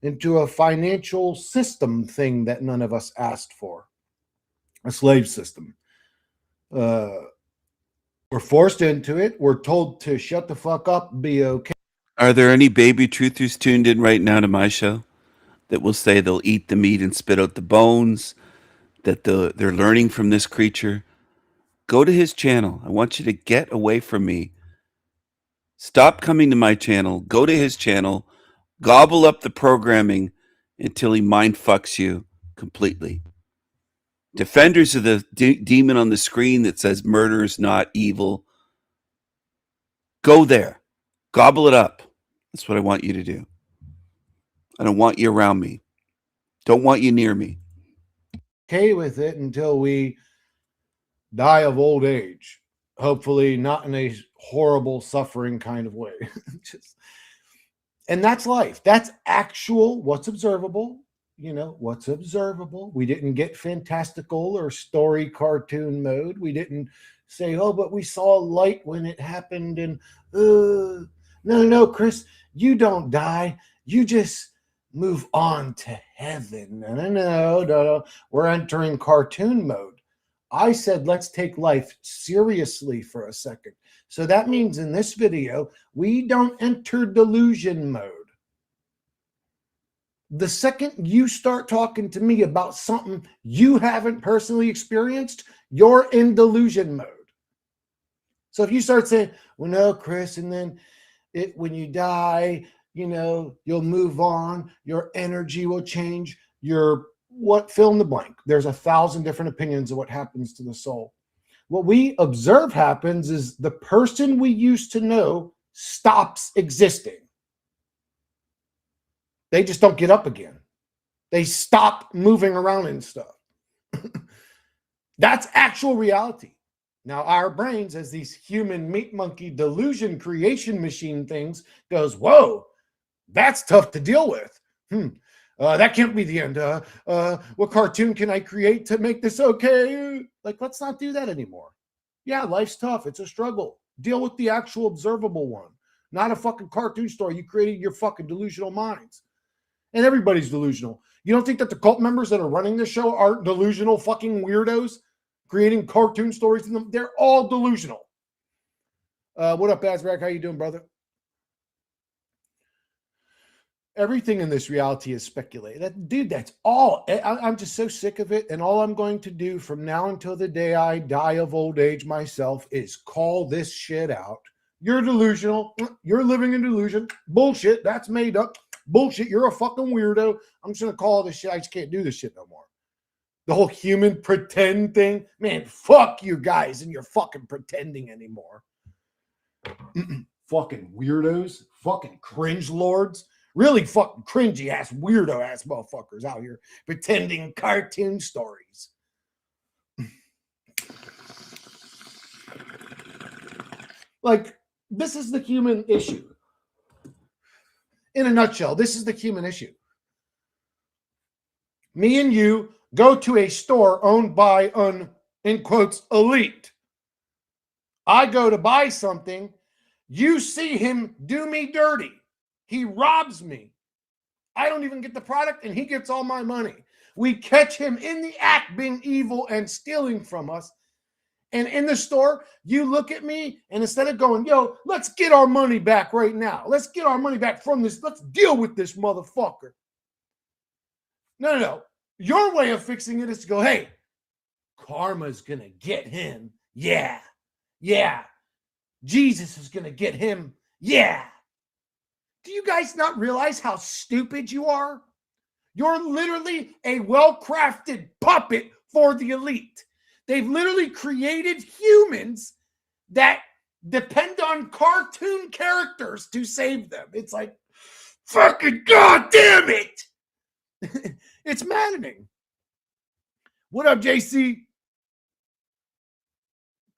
into a financial system thing that none of us asked for, a slave system. We're forced into it. We're told to shut the fuck up, be okay. Are there any baby truthers tuned in right now to my show that will say they'll eat the meat and spit out the bones, that they're learning from this creature? Go to his channel. I want you to get away from me. Stop coming to my channel. Go to his channel. Gobble up the programming until he mind fucks you completely. Defenders of the demon on the screen that says murder is not evil. Go there. Gobble it up. That's what I want you to do. I don't want you around me. Don't want you near me. Okay with it until we die of old age. Hopefully not in a horrible suffering kind of way. And that's life. That's actual what's observable. What's observable. We didn't get fantastical or story cartoon mode. We didn't say, oh, but we saw light when it happened. And no, Chris, you don't die. You just move on to heaven. No. We're entering cartoon mode. I said, let's take life seriously for a second. So that means in this video, we don't enter delusion mode. The second you start talking to me about something you haven't personally experienced, you're in delusion mode. So if you start saying, well, no, Chris, and then when you die, you'll move on, your energy will change, fill in the blank. There's 1,000 different opinions of what happens to the soul. What we observe happens is the person we used to know stops existing. They just don't get up again. They stop moving around and stuff. That's actual reality. Now, our brains, as these human meat monkey delusion creation machine things, goes, whoa, that's tough to deal with. That can't be the end. What cartoon can I create to make this okay? Let's not do that anymore. Yeah, life's tough. It's a struggle. Deal with the actual observable one, not a fucking cartoon story you created in your fucking delusional minds. And everybody's delusional. You don't think that the cult members that are running this show aren't delusional fucking weirdos creating cartoon stories in them? They're all delusional. What up, Azrak? How you doing, brother? Everything in this reality is speculated. Dude, that's all. I'm just so sick of it. And all I'm going to do from now until the day I die of old age myself is call this shit out. You're delusional. You're living in delusion. Bullshit. That's made up. Bullshit. You're a fucking weirdo. I'm just going to call this shit. I just can't do this shit no more. The whole human pretend thing. Man, fuck you guys and you're fucking pretending anymore. Fucking weirdos. Fucking cringe lords. Really fucking cringy ass, weirdo ass motherfuckers out here pretending cartoon stories. This is the human issue. In a nutshell, this is the human issue. Me and you go to a store owned by an, in quotes, elite. I go to buy something. You see him do me dirty. He robs me. I don't even get the product and he gets all my money. We catch him in the act being evil and stealing from us. And in the store, you look at me, and instead of going, yo, let's get our money back right now. Let's get our money back from this. Let's deal with this motherfucker. No. Your way of fixing it is to go, hey, karma's going to get him. Yeah. Jesus is going to get him. Yeah. Do you guys not realize how stupid you are? You're literally a well-crafted puppet for the elite. They've literally created humans that depend on cartoon characters to save them. It's like, fucking goddamn it! It's maddening. What up, JC?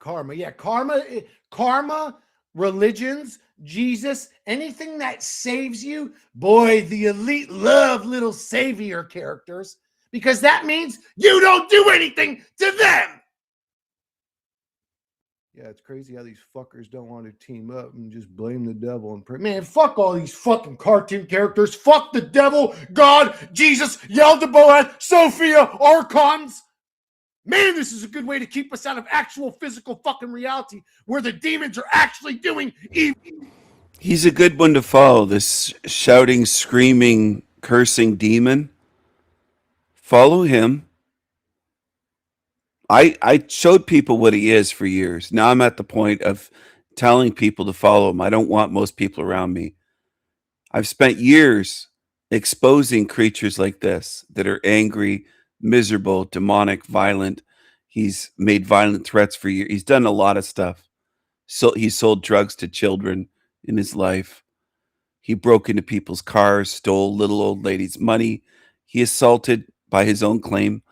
Karma. Yeah, karma, religions, Jesus, anything that saves you. Boy, the elite love little savior characters because that means you don't do anything to them. Yeah, it's crazy how these fuckers don't want to team up and just blame the devil and pray. Man, fuck all these fucking cartoon characters. Fuck the devil, God, Jesus, Yaldabaoth, Sophia, Archons. Man, this is a good way to keep us out of actual physical fucking reality where the demons are actually doing evil. He's a good one to follow, this shouting, screaming, cursing demon. Follow him. I showed people what he is for years. Now I'm at the point of telling people to follow him. I don't want most people around me. I've spent years exposing creatures like this that are angry, miserable, demonic, violent. He's made violent threats for years. He's done a lot of stuff. So he sold drugs to children in his life. He broke into people's cars, stole little old ladies' money. He assaulted, by his own claim,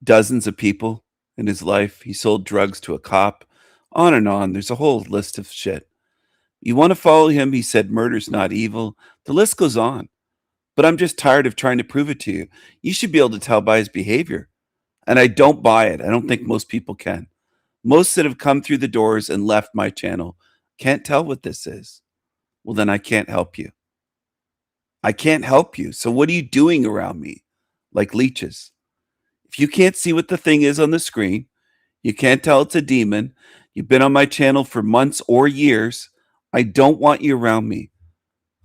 dozens of people in his life. He sold drugs to a cop. On and on. There's a whole list of shit. You want to follow him? He said murder's not evil. The list goes on. But I'm just tired of trying to prove it to you. You should be able to tell by his behavior. And I don't buy it. I don't think most people can. Most that have come through the doors and left my channel can't tell what this is. Well, then I can't help you. I can't help you. So what are you doing around me? Like leeches. If you can't see what the thing is on the screen, you can't tell it's a demon, you've been on my channel for months or years, I don't want you around me.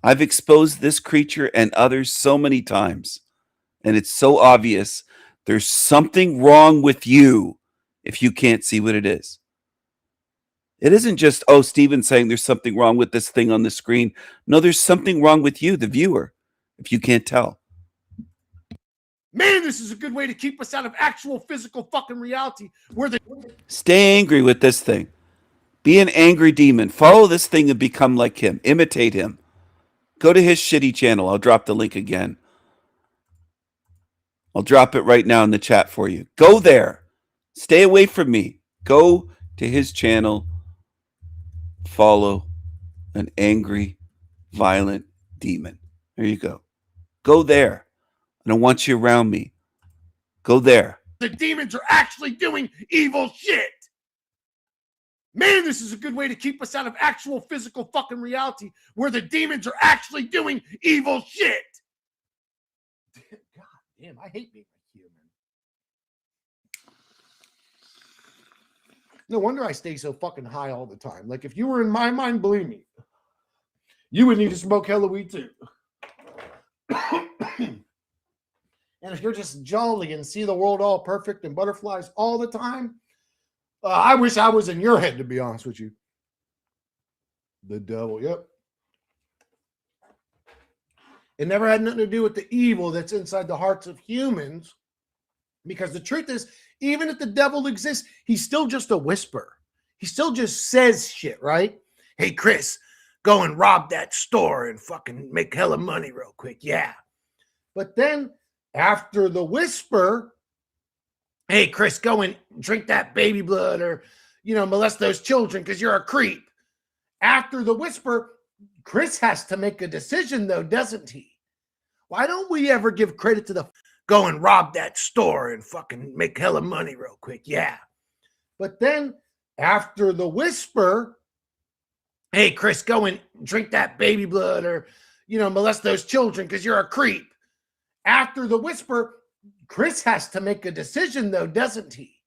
I've exposed this creature and others so many times, and it's so obvious there's something wrong with you if you can't see what it is. It isn't just, oh, Steven's saying there's something wrong with this thing on the screen. No, there's something wrong with you, the viewer, if you can't tell. Man, this is a good way to keep us out of actual physical fucking reality where the... Stay angry with this thing. Be an angry demon. Follow this thing and become like him. Imitate him. Go to his shitty channel. I'll drop the link again. I'll drop it right now in the chat for you. Go there. Stay away from me. Go to his channel. Follow an angry, violent demon. There you go. Go there. I don't want you around me. Go there. The demons are actually doing evil shit. Man, this is a good way to keep us out of actual physical fucking reality where the demons are actually doing evil shit. God damn, I hate being a human. No wonder I stay so fucking high all the time. Like, if you were in my mind, believe me, you would need to smoke hella weed too. And if you're just jolly and see the world all perfect and butterflies all the time, I wish I was in your head, to be honest with you. The devil, yep. It never had nothing to do with the evil that's inside the hearts of humans. Because the truth is, even if the devil exists, he's still just a whisper. He still just says shit, right? Hey, Chris, go and rob that store and fucking make hella money real quick. Yeah. But then after the whisper, hey, Chris, go and drink that baby blood or, molest those children because you're a creep. After the whisper, Chris has to make a decision, though, doesn't he? Why don't we ever give credit to the go and rob that store and fucking make hella money real quick? Yeah. But then after the whisper, hey, Chris, go and drink that baby blood or, molest those children because you're a creep. After the whisper, Chris has to make a decision, though, doesn't he?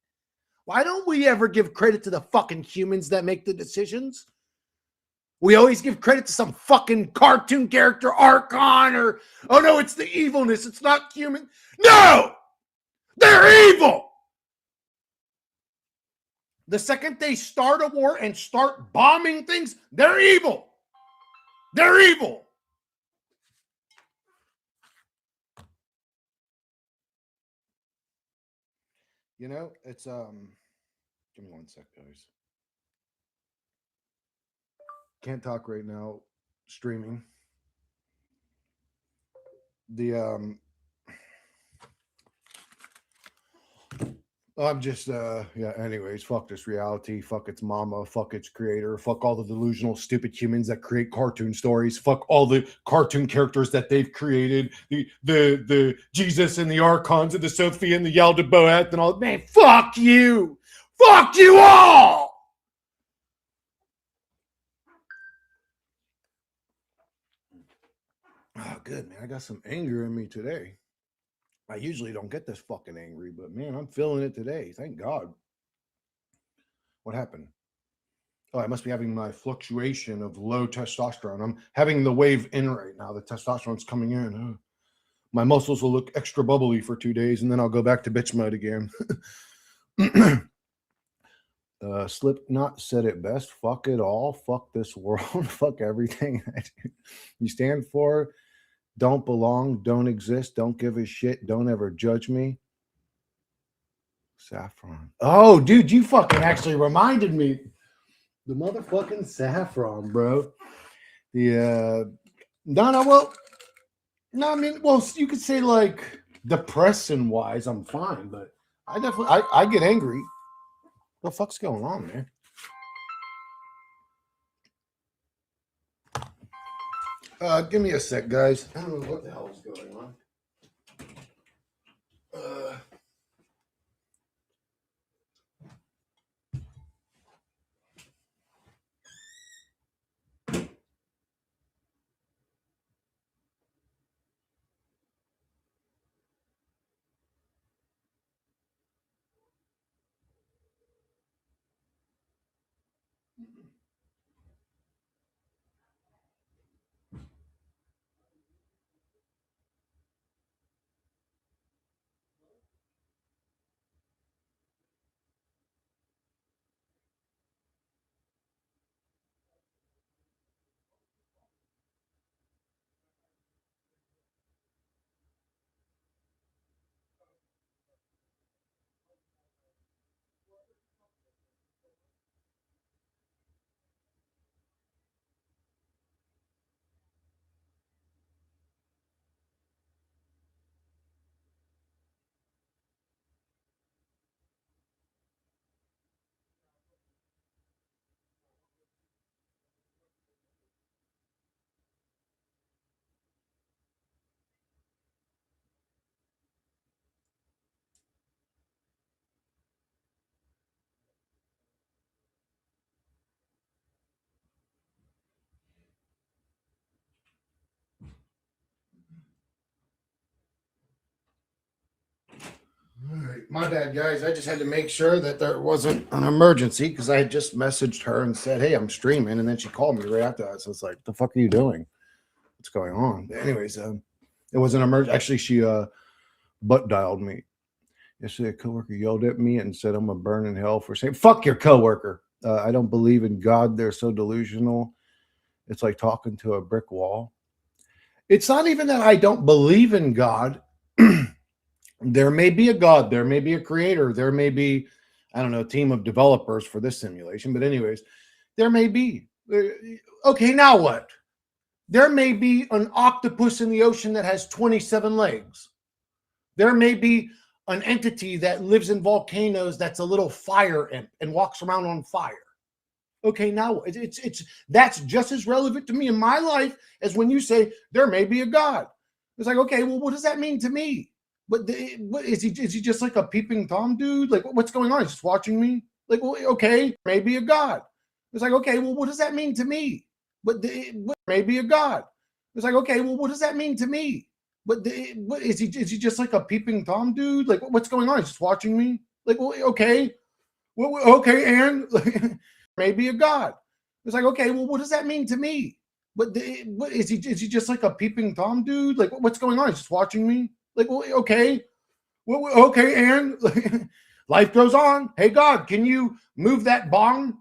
Why don't we ever give credit to the fucking humans that make the decisions? We always give credit to some fucking cartoon character, Archon, or, oh no, it's the evilness. It's not human. No! They're evil! The second they start a war and start bombing things, they're evil. They're evil. You know, it's give me one sec, guys. Can't talk right now. Streaming. The I'm just yeah, anyways, fuck this reality, fuck its mama, fuck its creator, fuck all the delusional stupid humans that create cartoon stories, fuck all the cartoon characters that they've created, the Jesus and the Archons and the Sophia and the Yaldabaoth and all. Man, fuck you! Fuck you all! Oh, good, man. I got some anger in me today. I usually don't get this fucking angry, but man, I'm feeling it today. Thank God. What happened? Oh, I must be having my fluctuation of low testosterone. I'm having the wave in right now. The testosterone's coming in. Oh. My muscles will look extra bubbly for 2 days, and then I'll go back to bitch mode again. Slipknot said it best. Fuck it all. Fuck this world. Fuck everything I do. You stand for, don't belong, don't exist, don't give a shit, don't ever judge me. Saffron. Oh, dude, you fucking actually reminded me. The motherfucking saffron, bro. The well, no, I mean, well, you could say like depressing wise, I'm fine, but I definitely I get angry. What the fuck's going on, man? Give me a sec, guys. I don't know what the hell is going on. All right, my bad, guys. I just had to make sure that there wasn't an emergency because I had just messaged her and said, "Hey, I'm streaming," and then she called me right after that. So it's like, "What the fuck are you doing? What's going on?" But anyways, it was an emergency. Actually, she butt dialed me yesterday. A coworker yelled at me and said, "I'm gonna burn in hell for saying fuck your coworker." I don't believe in God. They're so delusional. It's like talking to a brick wall. It's not even that I don't believe in God. There may be a God, there may be a creator, there may be, I don't know, a team of developers for this simulation. But anyways, there may be. Okay, now what? There may be an octopus in the ocean that has 27 legs. There may be an entity that lives in volcanoes that's a little fire imp and walks around on fire. Okay, now it's that's just as relevant to me in my life as when you say there may be a God. It's like, okay, well, what does that mean to me? What is he? Is he just like a peeping Tom dude? Like, what's going on? He's just watching me. Like, well, okay, maybe a God. It's like, okay, well, what does that mean to me? But maybe a God. It's like, okay, well, what does that mean to me? But what is he? Is he just like a peeping Tom dude? Like, what's going on? He's just watching me. Like, well, okay, Well, okay, and maybe a god. It's like, okay, well, what does that mean to me? What is he? Is he just like a peeping tom dude? Like, what's going on? He's just watching me. Like, well, okay, well, okay, and life goes on. Hey, God, can you move that bong?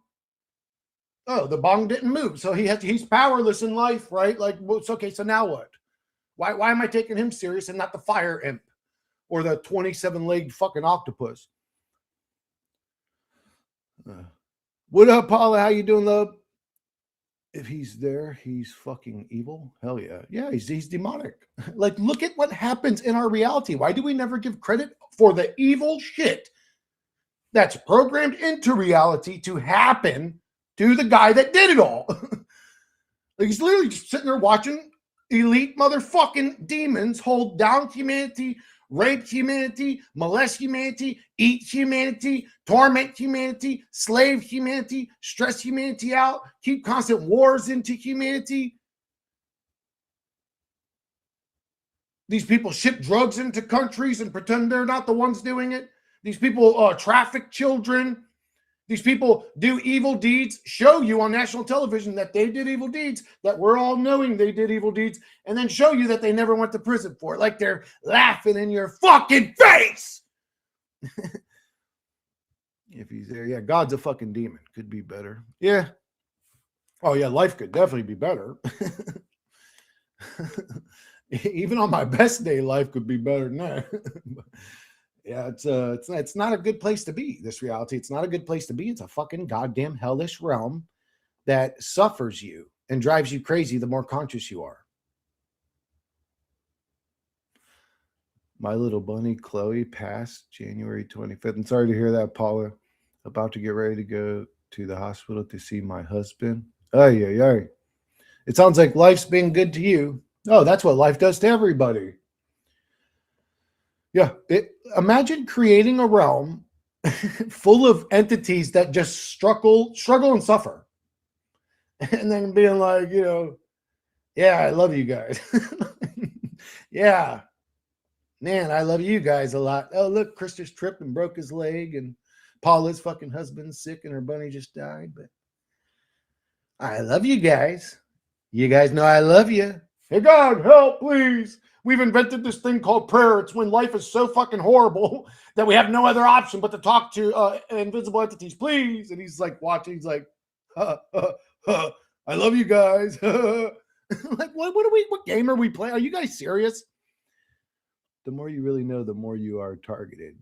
Oh, the bong didn't move, so he's powerless in life, right? Like, well, it's okay. So now what? Why am I taking him serious and not the fire imp or the 27-legged fucking octopus? What up, Paula? How you doing, love? If he's there, he's fucking evil. Hell yeah. Yeah, he's demonic. Like, look at what happens in our reality. Why do we never give credit for the evil shit that's programmed into reality to happen to the guy that did it all? Like, he's literally just sitting there watching elite motherfucking demons hold down humanity, rape humanity, molest humanity, eat humanity, torment humanity, slave humanity, stress humanity out, keep constant wars into humanity. These people ship drugs into countries and pretend they're not the ones doing it. These people traffic children. These people do evil deeds, show you on national television that they did evil deeds, that we're all knowing they did evil deeds, and then show you that they never went to prison for it, like they're laughing in your fucking face. If he's there, yeah, God's a fucking demon. Could be better. Yeah. Oh, yeah, life could definitely be better. Even on my best day, life could be better than that. Yeah, it's not a good place to be, this reality. It's not a good place to be. It's a fucking goddamn hellish realm that suffers you and drives you crazy the more conscious you are. My little bunny, Chloe, passed January 25th. I'm sorry to hear that, Paula. About to get ready to go to the hospital to see my husband. Ay, ay, ay. It sounds like life's been good to you. Oh, that's what life does to everybody. Yeah, imagine creating a realm full of entities that just struggle and suffer. And then being like, yeah, I love you guys. Yeah, man, I love you guys a lot. Oh, look, Chris just tripped and broke his leg, and Paula's fucking husband's sick, and her bunny just died. But I love you guys. You guys know I love you. Hey, God, help, please. We've invented this thing called prayer. It's when life is so fucking horrible that we have no other option but to talk to invisible entities, please. And he's like watching. He's like, I love you guys. Like, what game are we playing? Are you guys serious? The more you really know, the more you are targeted.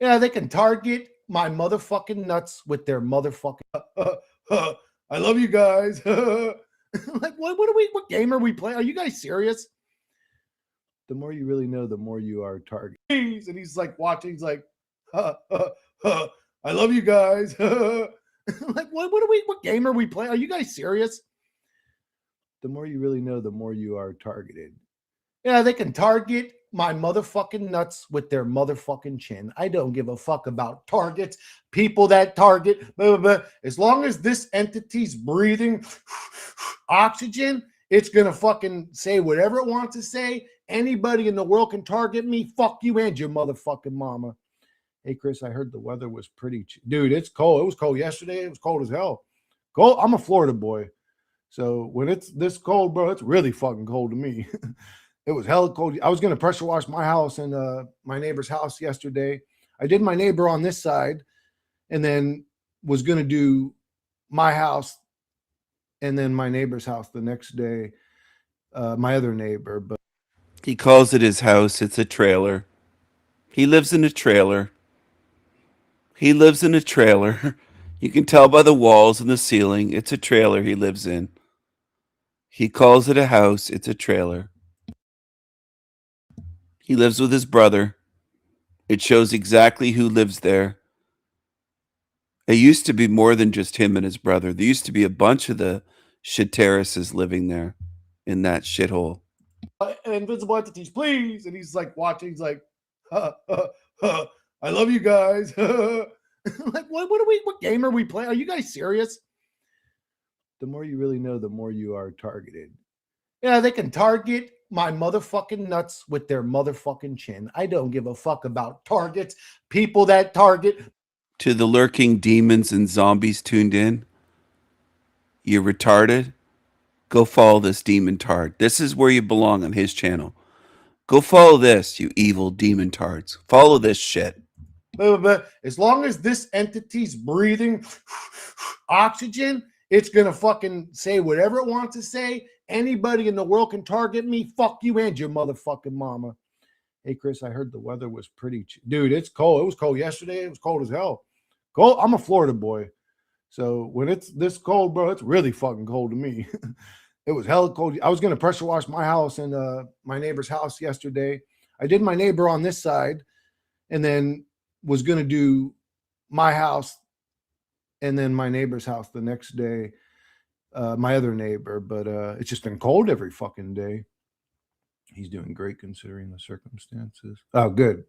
Yeah, they can target my motherfucking nuts with their motherfucking. I love you guys. Like, what game are we playing? Are you guys serious? The more you really know, the more you are targeted. And he's like watching. He's like, I love you guys. Like, what game are we playing? Are you guys serious? The more you really know, the more you are targeted. Yeah, they can target my motherfucking nuts with their motherfucking chin. I don't give a fuck about targets, people that target, blah, blah, blah. As long as this entity's breathing oxygen, it's going to fucking say whatever it wants to say. Anybody in the world can target me. Fuck you and your motherfucking mama. Hey, Chris, I heard the weather was pretty... Dude, it's cold. It was cold yesterday. It was cold as hell. Cold. I'm a Florida boy. So when it's this cold, bro, it's really fucking cold to me. It was hella cold. I was going to pressure wash my house and my neighbor's house yesterday. I did my neighbor on this side and then was going to do my house and then my neighbor's house the next day, my other neighbor. But He calls it his house. It's a trailer. He lives in a trailer. He lives in a trailer. You can tell by the walls and the ceiling. It's a trailer he lives in. He calls it a house. It's a trailer. He lives with his brother. It shows exactly who lives there. It used to be more than just him and his brother. There used to be a bunch of the shit terraces living there in that shithole. Invisible entities, please. And he's like watching. He's like, I love you guys. Like, what game are we playing? Are you guys serious? The more you really know, the more you are targeted. Yeah, they can target my motherfucking nuts with their motherfucking chin. I don't give a fuck about targets, people that target. To the lurking demons and zombies tuned in, you're retarded. Go follow this demon tard. This is where you belong on his channel. Go follow this, you evil demon tards. Follow this shit. But as long as this entity's breathing oxygen, it's gonna fucking say whatever it wants to say. Anybody in the world can target me. Fuck you and your motherfucking mama. Hey Chris, I heard the weather was pretty dude, it's cold. It was cold yesterday. It was cold as hell. Cold. I'm a Florida boy. So when it's this cold, bro, it's really fucking cold to me. It was hella cold. I was gonna pressure wash my house and my neighbor's house yesterday. I did my neighbor on this side and then was gonna do my house and then my neighbor's house the next day. My other neighbor, but it's just been cold every fucking day. He's doing great considering the circumstances. Oh, good.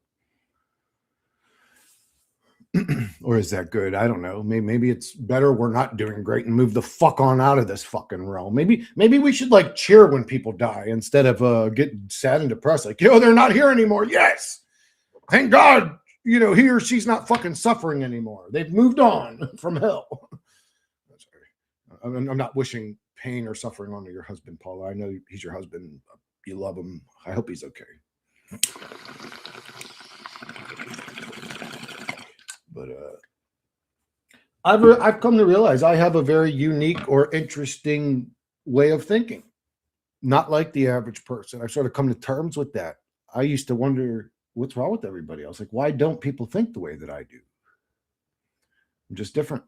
Or is that good? I don't know. Maybe it's better we're not doing great and move the fuck on out of this fucking realm. Maybe we should like cheer when people die instead of get sad and depressed. Like, yo, they're not here anymore. Yes, thank God. You know, he or she's not fucking suffering anymore. They've moved on from hell. I'm not wishing pain or suffering onto your husband, Paula. I know he's your husband. You love him. I hope he's okay. But I've come to realize I have a very unique or interesting way of thinking. Not like the average person. I sort of come to terms with that. I used to wonder what's wrong with everybody else. Like, why don't people think the way that I do? I'm just different.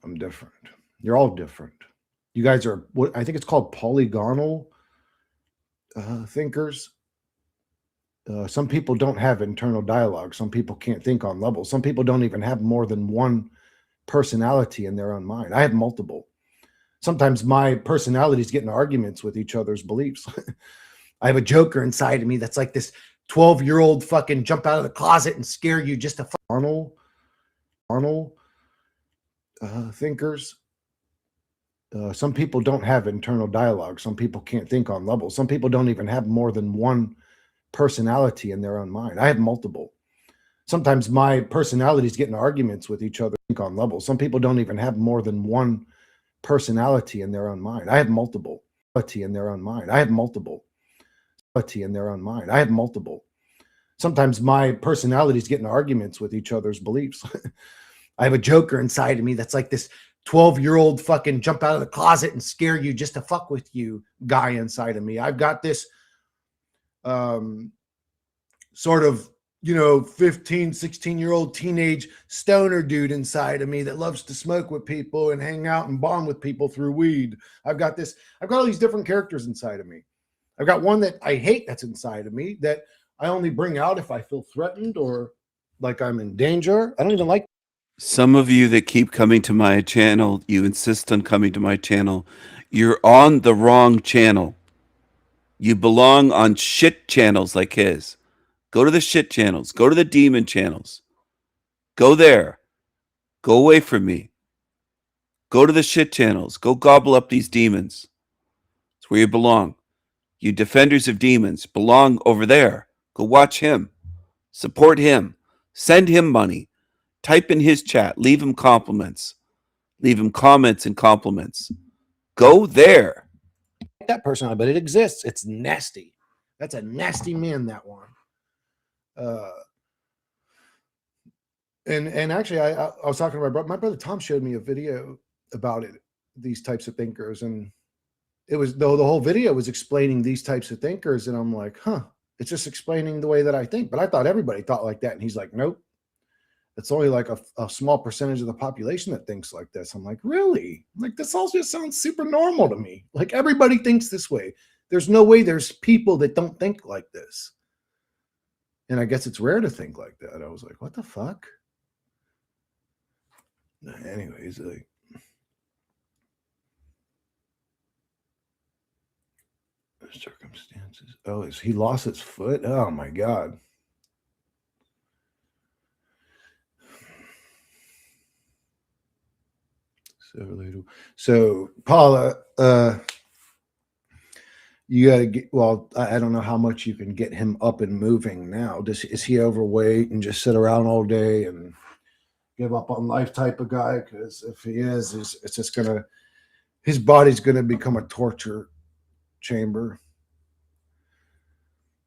I'm different. You're all different. You guys are what I think it's called polygonal thinkers. Some people don't have internal dialogue. Some people can't think on levels. Some people don't even have more than one personality in their own mind. I have multiple. Sometimes my personalities get in arguments with each other's beliefs. I have a joker inside of me that's like this 12-year-old fucking jump out of the closet and scare you just to Arnold thinkers. Some people don't have internal dialogue. Some people can't think on levels. Some people don't even have more than one personality in their own mind. I have multiple. Sometimes my personalities get in arguments with each other on levels. Some people don't even have more than one personality in their own mind. I have multiple. In their own mind. I have multiple. In their own mind. I have multiple. Sometimes my personalities get in arguments with each other's beliefs. I have a joker inside of me that's like this 12-year-old fucking jump out of the closet and scare you just to fuck with you guy inside of me. I've got this sort of, 15, 16-year-old teenage stoner dude inside of me that loves to smoke with people and hang out and bond with people through weed. I've got all these different characters inside of me. I've got one that I hate that's inside of me that I only bring out if I feel threatened or like I'm in danger. I don't even like. Some of you that keep coming to my channel, you insist on coming to my channel. You're on the wrong channel. You belong on shit channels like his. Go to the shit channels. Go to the demon channels. Go there. Go away from me. Go to the shit channels. Go gobble up these demons. It's where you belong. You defenders of demons belong over there. Go watch him. Support him. Send him money. Type in his chat. Leave him compliments. Leave him comments and compliments. Go there. That person, but it exists. It's nasty. That's a nasty man, that one. And actually, I was talking to my brother Tom showed me a video about it, these types of thinkers, and it was the whole video was explaining these types of thinkers, and I'm like, it's just explaining the way that I think. But I thought everybody thought like that, and he's like, nope, it's only like a small percentage of the population that thinks like this. I'm like, really? Like, this all just sounds super normal to me. Like, everybody thinks this way. There's no way there's people that don't think like this. And I guess it's rare to think like that. I was like, what the fuck? Anyways, like, circumstances. Oh, he lost his foot? Oh my God. So Paula, You got to get, well, I don't know how much you can get him up and moving now. Is he overweight and just sit around all day and give up on life type of guy? Because if he is, it's just his body's going to become a torture chamber.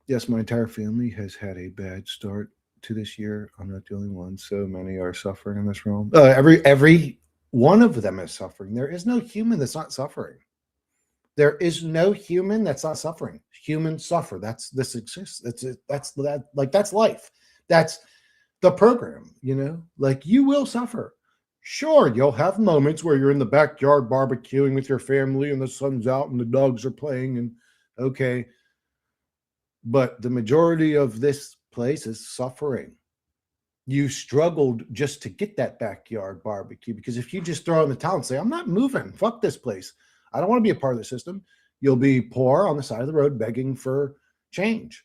Yes, my entire family has had a bad start to this year. I'm not the only one. So many are suffering in this realm. Every one of them is suffering. There is no human that's not suffering. There is no human that's not suffering. Humans suffer. This exists. That's life. That's the program, like you will suffer. Sure, you'll have moments where you're in the backyard barbecuing with your family and the sun's out and the dogs are playing and okay. But the majority of this place is suffering. You struggled just to get that backyard barbecue because if you just throw in the towel and say, I'm not moving, fuck this place, I don't want to be a part of the system, you'll be poor on the side of the road begging for change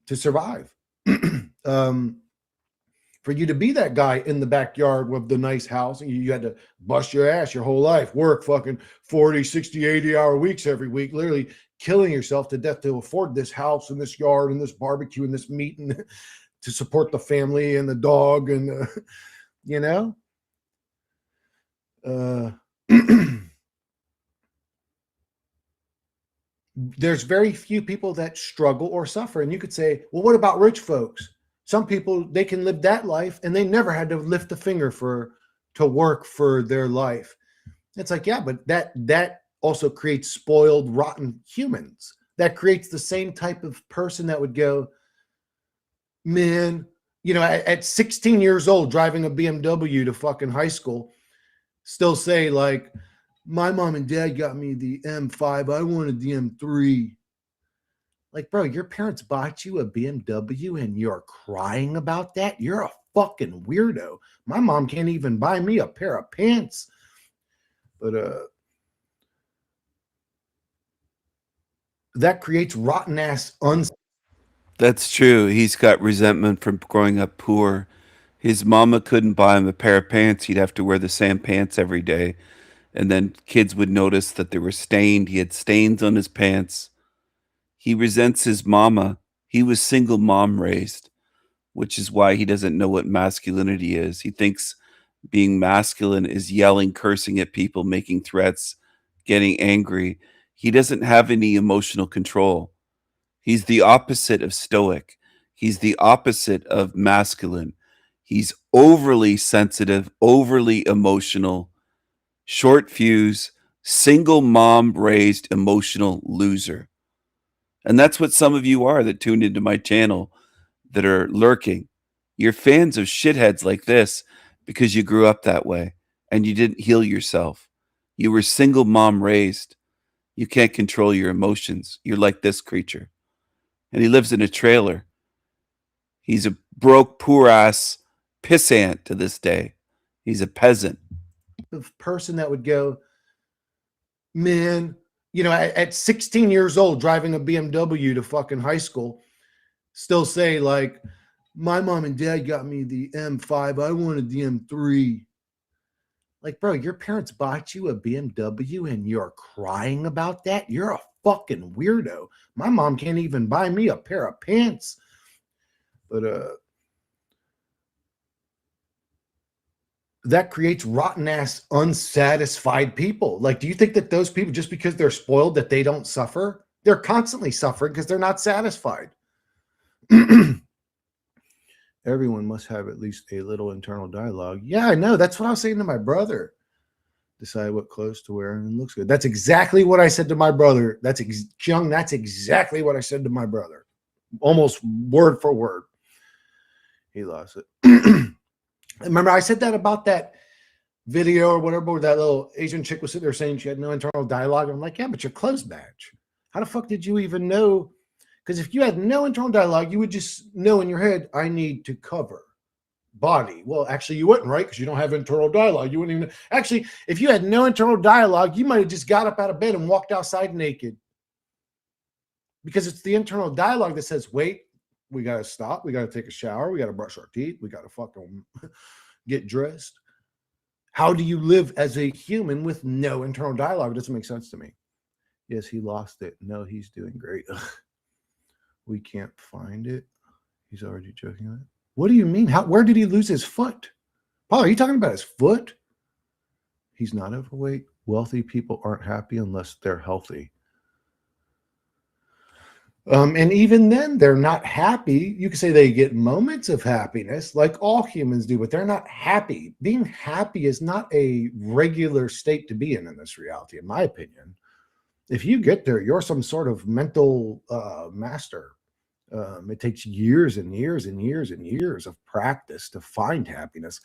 to survive. For you to be that guy in the backyard with the nice house, and you had to bust your ass your whole life, work fucking 40, 60, 80-hour weeks every week, literally killing yourself to death to afford this house and this yard and this barbecue and this meat and to support the family and the dog and, there's very few people that struggle or suffer. And you could say, well, what about rich folks? Some people, they can live that life and they never had to lift a finger to work for their life. It's like, yeah, but that also creates spoiled, rotten humans. That creates the same type of person that would go, man, at 16 years old, driving a BMW to fucking high school, still say like, my mom and dad got me the M5. I wanted the M3. Like, bro, your parents bought you a BMW and you're crying about that? You're a fucking weirdo. My mom can't even buy me a pair of pants. But that creates rotten ass That's true. He's got resentment from growing up poor. His mama couldn't buy him a pair of pants. He'd have to wear the same pants every day. And then kids would notice that they were stained. He had stains on his pants. He resents his mama. He was single mom raised, which is why he doesn't know what masculinity is. He thinks being masculine is yelling, cursing at people, making threats, getting angry. He doesn't have any emotional control. He's the opposite of stoic. He's the opposite of masculine. He's overly sensitive, overly emotional, short fuse, single mom raised emotional loser. And that's what some of you are that tuned into my channel that are lurking. You're fans of shitheads like this because you grew up that way and you didn't heal yourself. You were single mom raised. You can't control your emotions. You're like this creature. And he lives in a trailer. He's a broke, poor ass pissant to this day. He's a peasant. Person that would go, man, at 16 years old, driving a BMW to fucking high school, still say like, my mom and dad got me the M5. I wanted the M3. Like, bro, your parents bought you a BMW and you're crying about that? You're a fucking weirdo. My mom can't even buy me a pair of pants. But that creates rotten ass unsatisfied people. Like, do you think that those people, just because they're spoiled, that they don't suffer? They're constantly suffering because they're not satisfied. Everyone must have at least a little internal dialogue. Yeah, I know. That's what I was saying to my brother. Decide what clothes to wear and looks good. That's exactly what I said to my brother. That's exactly what I said to my brother. Almost word for word. He lost it. Remember, I said that about that video or whatever, where that little Asian chick was sitting there saying she had no internal dialogue. I'm like, yeah, but your clothes match. How the fuck did you even know? Because if you had no internal dialogue, you would just know in your head, I need to cover body. Well, actually, you wouldn't, right? Because you don't have internal dialogue. You wouldn't even. Actually, if you had no internal dialogue, you might have just got up out of bed and walked outside naked. Because it's the internal dialogue that says, wait, we got to stop. We got to take a shower. We got to brush our teeth. We got to fucking get dressed. How do you live as a human with no internal dialogue? It doesn't make sense to me. Yes, he lost it. No, he's doing great. We can't find it. He's already joking about it. What do you mean? Where did he lose his foot? Paul, are you talking about his foot? He's not overweight. Wealthy people aren't happy unless they're healthy. And even then, they're not happy. You could say they get moments of happiness, like all humans do, but they're not happy. Being happy is not a regular state to be in this reality, in my opinion. If you get there, you're some sort of mental master. It takes years and years and years and years of practice to find happiness.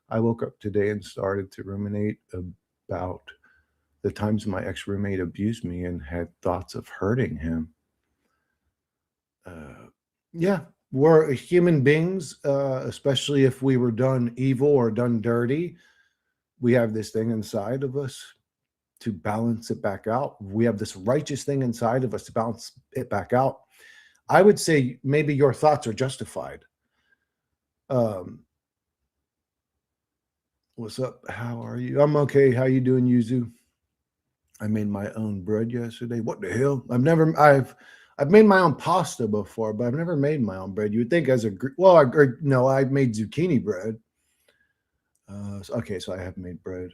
I woke up today and started to ruminate about the times my ex-roommate abused me and had thoughts of hurting him. Yeah, we're human beings, especially if we were done evil or done dirty. We have this thing inside of us to balance it back out. We have this righteous thing inside of us to balance it back out. I would say maybe your thoughts are justified. What's up? How are you? I'm okay. How you doing, Yuzu? I made my own bread yesterday. What the hell? I've made my own pasta before, but I've never made my own bread. You would think as a no, I made zucchini bread. Okay, so I have made bread.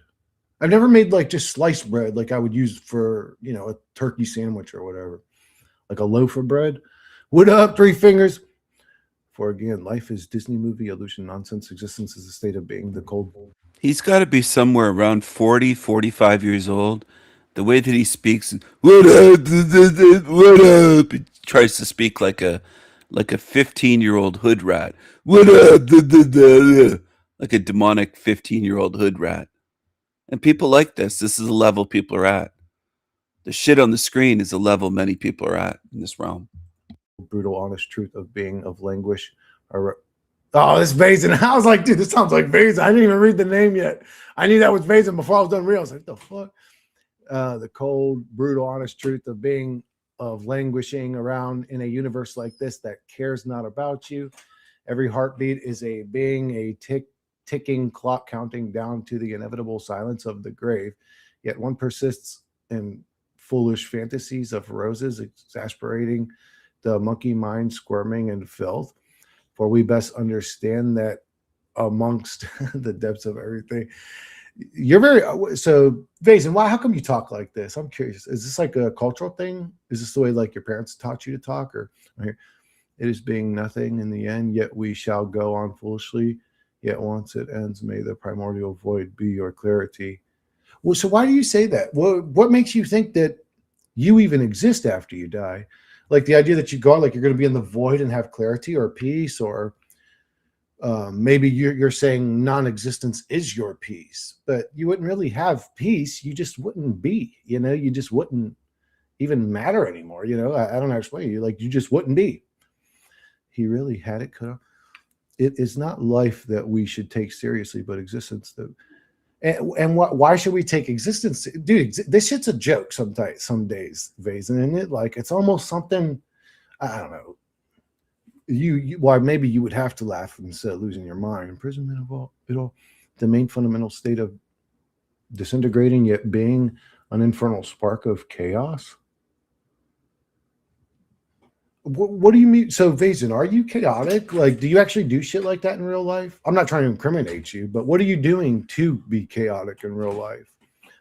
I've never made like just sliced bread like I would use for a turkey sandwich or whatever, like a loaf of bread. What up, Three Fingers? For again, life is Disney movie illusion nonsense. Existence is a state of being. The cold. He's got to be somewhere around 40, 45 years old. The way that he speaks, what up, what up? He tries to speak like a 15-year-old hood rat. What up, like a demonic 15-year-old hood rat. And people like this. This is the level people are at. The shit on the screen is the level many people are at in this realm. Brutal, honest truth of being of languish. Oh, this Vazen. I was like, dude, this sounds like Vazen. I didn't even read the name yet. I knew that was Vazen before I was done real. I was like, the fuck? The cold, brutal, honest truth of being of languishing around in a universe like this that cares not about you. Every heartbeat is a being, a ticking clock counting down to the inevitable silence of the grave. Yet one persists in foolish fantasies of roses, exasperating the monkey mind, squirming in filth. For we best understand that amongst the depths of everything. You're very so Vazen. Why? How come you talk like this? I'm curious. Is this like a cultural thing? Is this the way like your parents taught you to talk, or it is being nothing in the end? Yet we shall go on foolishly. Yet once it ends, may the primordial void be your clarity. Well, so why do you say that? What makes you think that you even exist after you die? Like the idea that you go, like you're going to be in the void and have clarity or peace, or maybe you're saying non-existence is your peace, but you wouldn't really have peace. You just wouldn't be, you just wouldn't even matter anymore. I don't know how to explain you. Like you just wouldn't be. He really had it cut off. It is not life that we should take seriously, but existence that. And why should we take existence? Dude, this shit's a joke sometimes, some days, Vazen, isn't it? Like it's almost something, I don't know. Why maybe you would have to laugh instead of losing your mind. Imprisonment of it all, the main fundamental state of disintegrating yet being an infernal spark of chaos. What do you mean? So Vazen, are you chaotic? Like, do you actually do shit like that in real life? I'm not trying to incriminate you, but what are you doing to be chaotic in real life?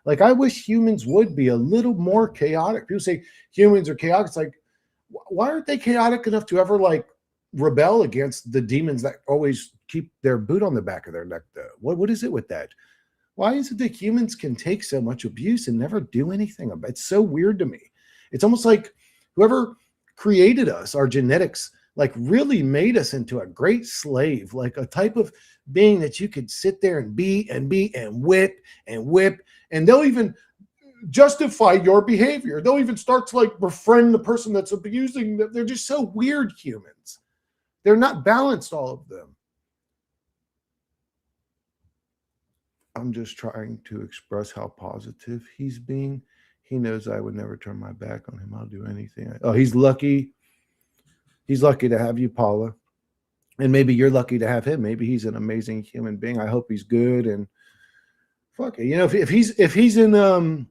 Like, I wish humans would be a little more chaotic. People say humans are chaotic. It's like, why aren't they chaotic enough to ever like rebel against the demons that always keep their boot on the back of their neck though? What is it with that? Why is it that humans can take so much abuse and never do anything about it? It's so weird to me. It's almost like whoever created us, our genetics, like really made us into a great slave, like a type of being that you could sit there and beat and whip, and they'll even justify your behavior. They'll even start to like befriend the person that's abusing them. They're just so weird humans. They're not balanced, all of them. I'm just trying to express how positive he's being. He knows I would never turn my back on him. I'll do anything. Oh, he's lucky. He's lucky to have you, Paula. And maybe you're lucky to have him. Maybe he's an amazing human being. I hope he's good. And fuck it. If he's in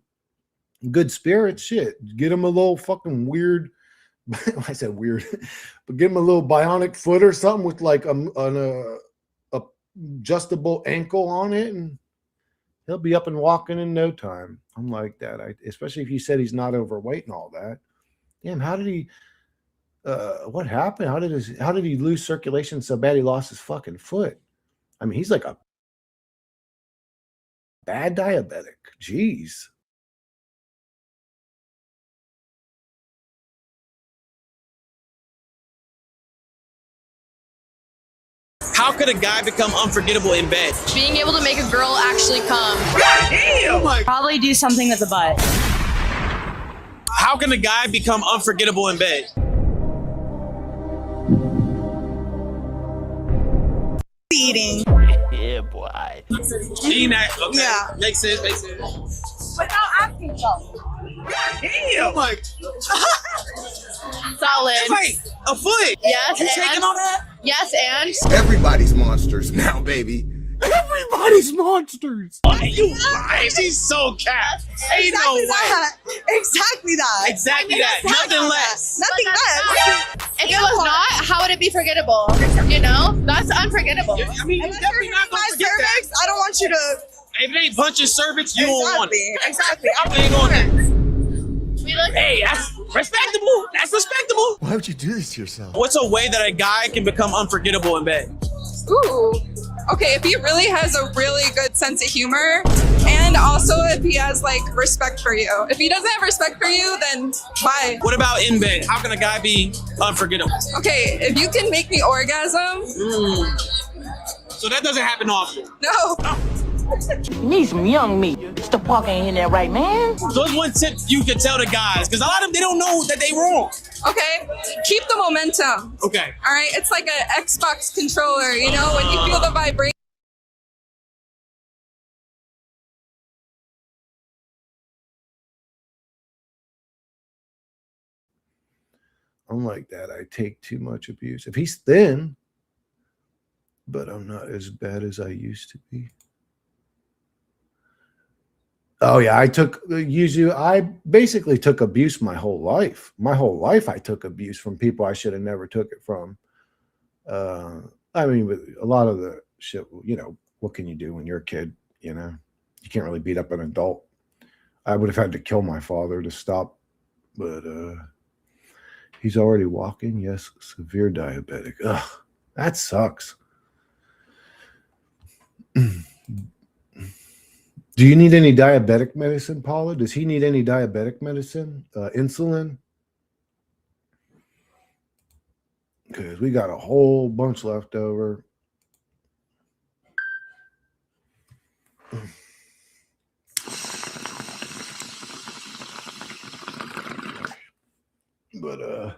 good spirits. Shit, get him a little fucking weird. I said weird, but give him a little bionic foot or something with like a adjustable ankle on it, and he'll be up and walking in no time. I'm like that. Especially if you said he's not overweight and all that. Damn, how did he? What happened? How did he lose circulation so bad he lost his fucking foot? I mean, he's like a bad diabetic. Jeez. How could a guy become unforgettable in bed? Being able to make a girl actually come. Damn! Probably do something with the butt. How can a guy become unforgettable in bed? Eating. Yeah, boy. Eating that, okay. Yeah. Makes sense. Without asking so. Damn! Like, Solid. it's like a foot. Yes, You and taking on that? Yes, and Everybody's monsters now, baby. Everybody's monsters. Why you lying? She's so cat. Ain't no way. Exactly that. Exactly that. Nothing less. Nothing less. If it was not, how would it be forgettable? You know, that's unforgettable. I mean, you're definitely not gonna forget that. I don't want you to. If it ain't punching cervix, you don't want it. Exactly. You ain't gonna. We look. Hey, that's respectable. That's respectable. Why would you do this to yourself? What's a way that a guy can become unforgettable in bed? Ooh. Okay, if he really has a really good sense of humor, and also if he has like respect for you. If he doesn't have respect for you, then bye. What about in bed? How can a guy be unforgettable? Okay, if you can make me orgasm, So that doesn't happen often. no. Need some young meat. Stop walking in there right, man. So what's one tip you could tell the guys? Because a lot of them, they don't know that they wrong. Okay, keep the momentum. Okay. All right, it's like an Xbox controller, you know, when you feel the vibration. I'm like that. I take too much abuse. If he's thin, but I'm not as bad as I used to be. Oh yeah, I basically took abuse my whole life. My whole life I took abuse from people I should have never took it from. I mean, with a lot of the shit, you know, what can you do when you're a kid? You know, you can't really beat up an adult. I would have had to kill my father to stop, but he's already walking. Yes, severe diabetic. Ugh, that sucks. Do you need any diabetic medicine, Paula? Does he need any diabetic medicine? Insulin? Because we got a whole bunch left over. But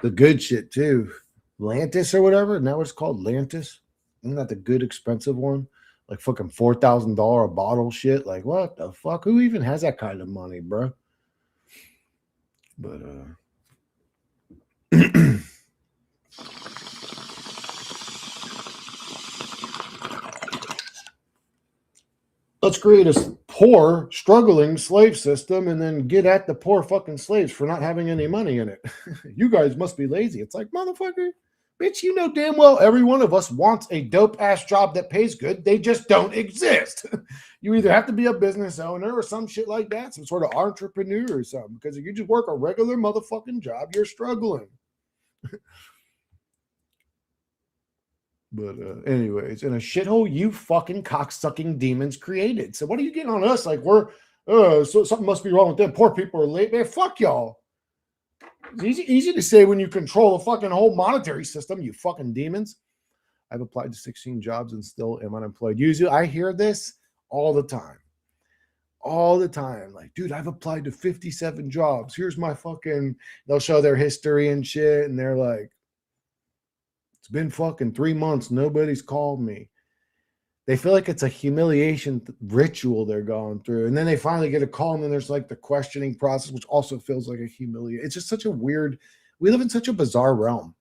the good shit too. Lantus or whatever. Isn't that what it's called? Lantus? Isn't that the good expensive one? Like fucking $4,000 a bottle shit. Like what the fuck? Who even has that kind of money, bro? But let's create a poor, struggling slave system and then get at the poor fucking slaves for not having any money in it. You guys must be lazy. It's like, motherfucker, bitch, you know damn well every one of us wants a dope-ass job that pays good. They just don't exist. You either have to be a business owner or some shit like that, some sort of entrepreneur or something, because if you just work a regular motherfucking job, you're struggling. But anyways, in a shithole you fucking cocksucking demons created. So what are you getting on us? Like we're so something must be wrong with them. Poor people are late. Man, fuck y'all. It's easy to say when you control the fucking whole monetary system, you fucking demons. I've applied to 16 jobs and still am unemployed. Usually I hear this all the time. All the time. Like, dude, I've applied to 57 jobs. Here's my fucking, they'll show their history and shit. And they're like, it's been fucking 3 months. Nobody's called me. They feel like it's a humiliation ritual they're going through. And then they finally get a call, and then there's like the questioning process, which also feels like a humiliation. It's just such a weird, we live in such a bizarre realm.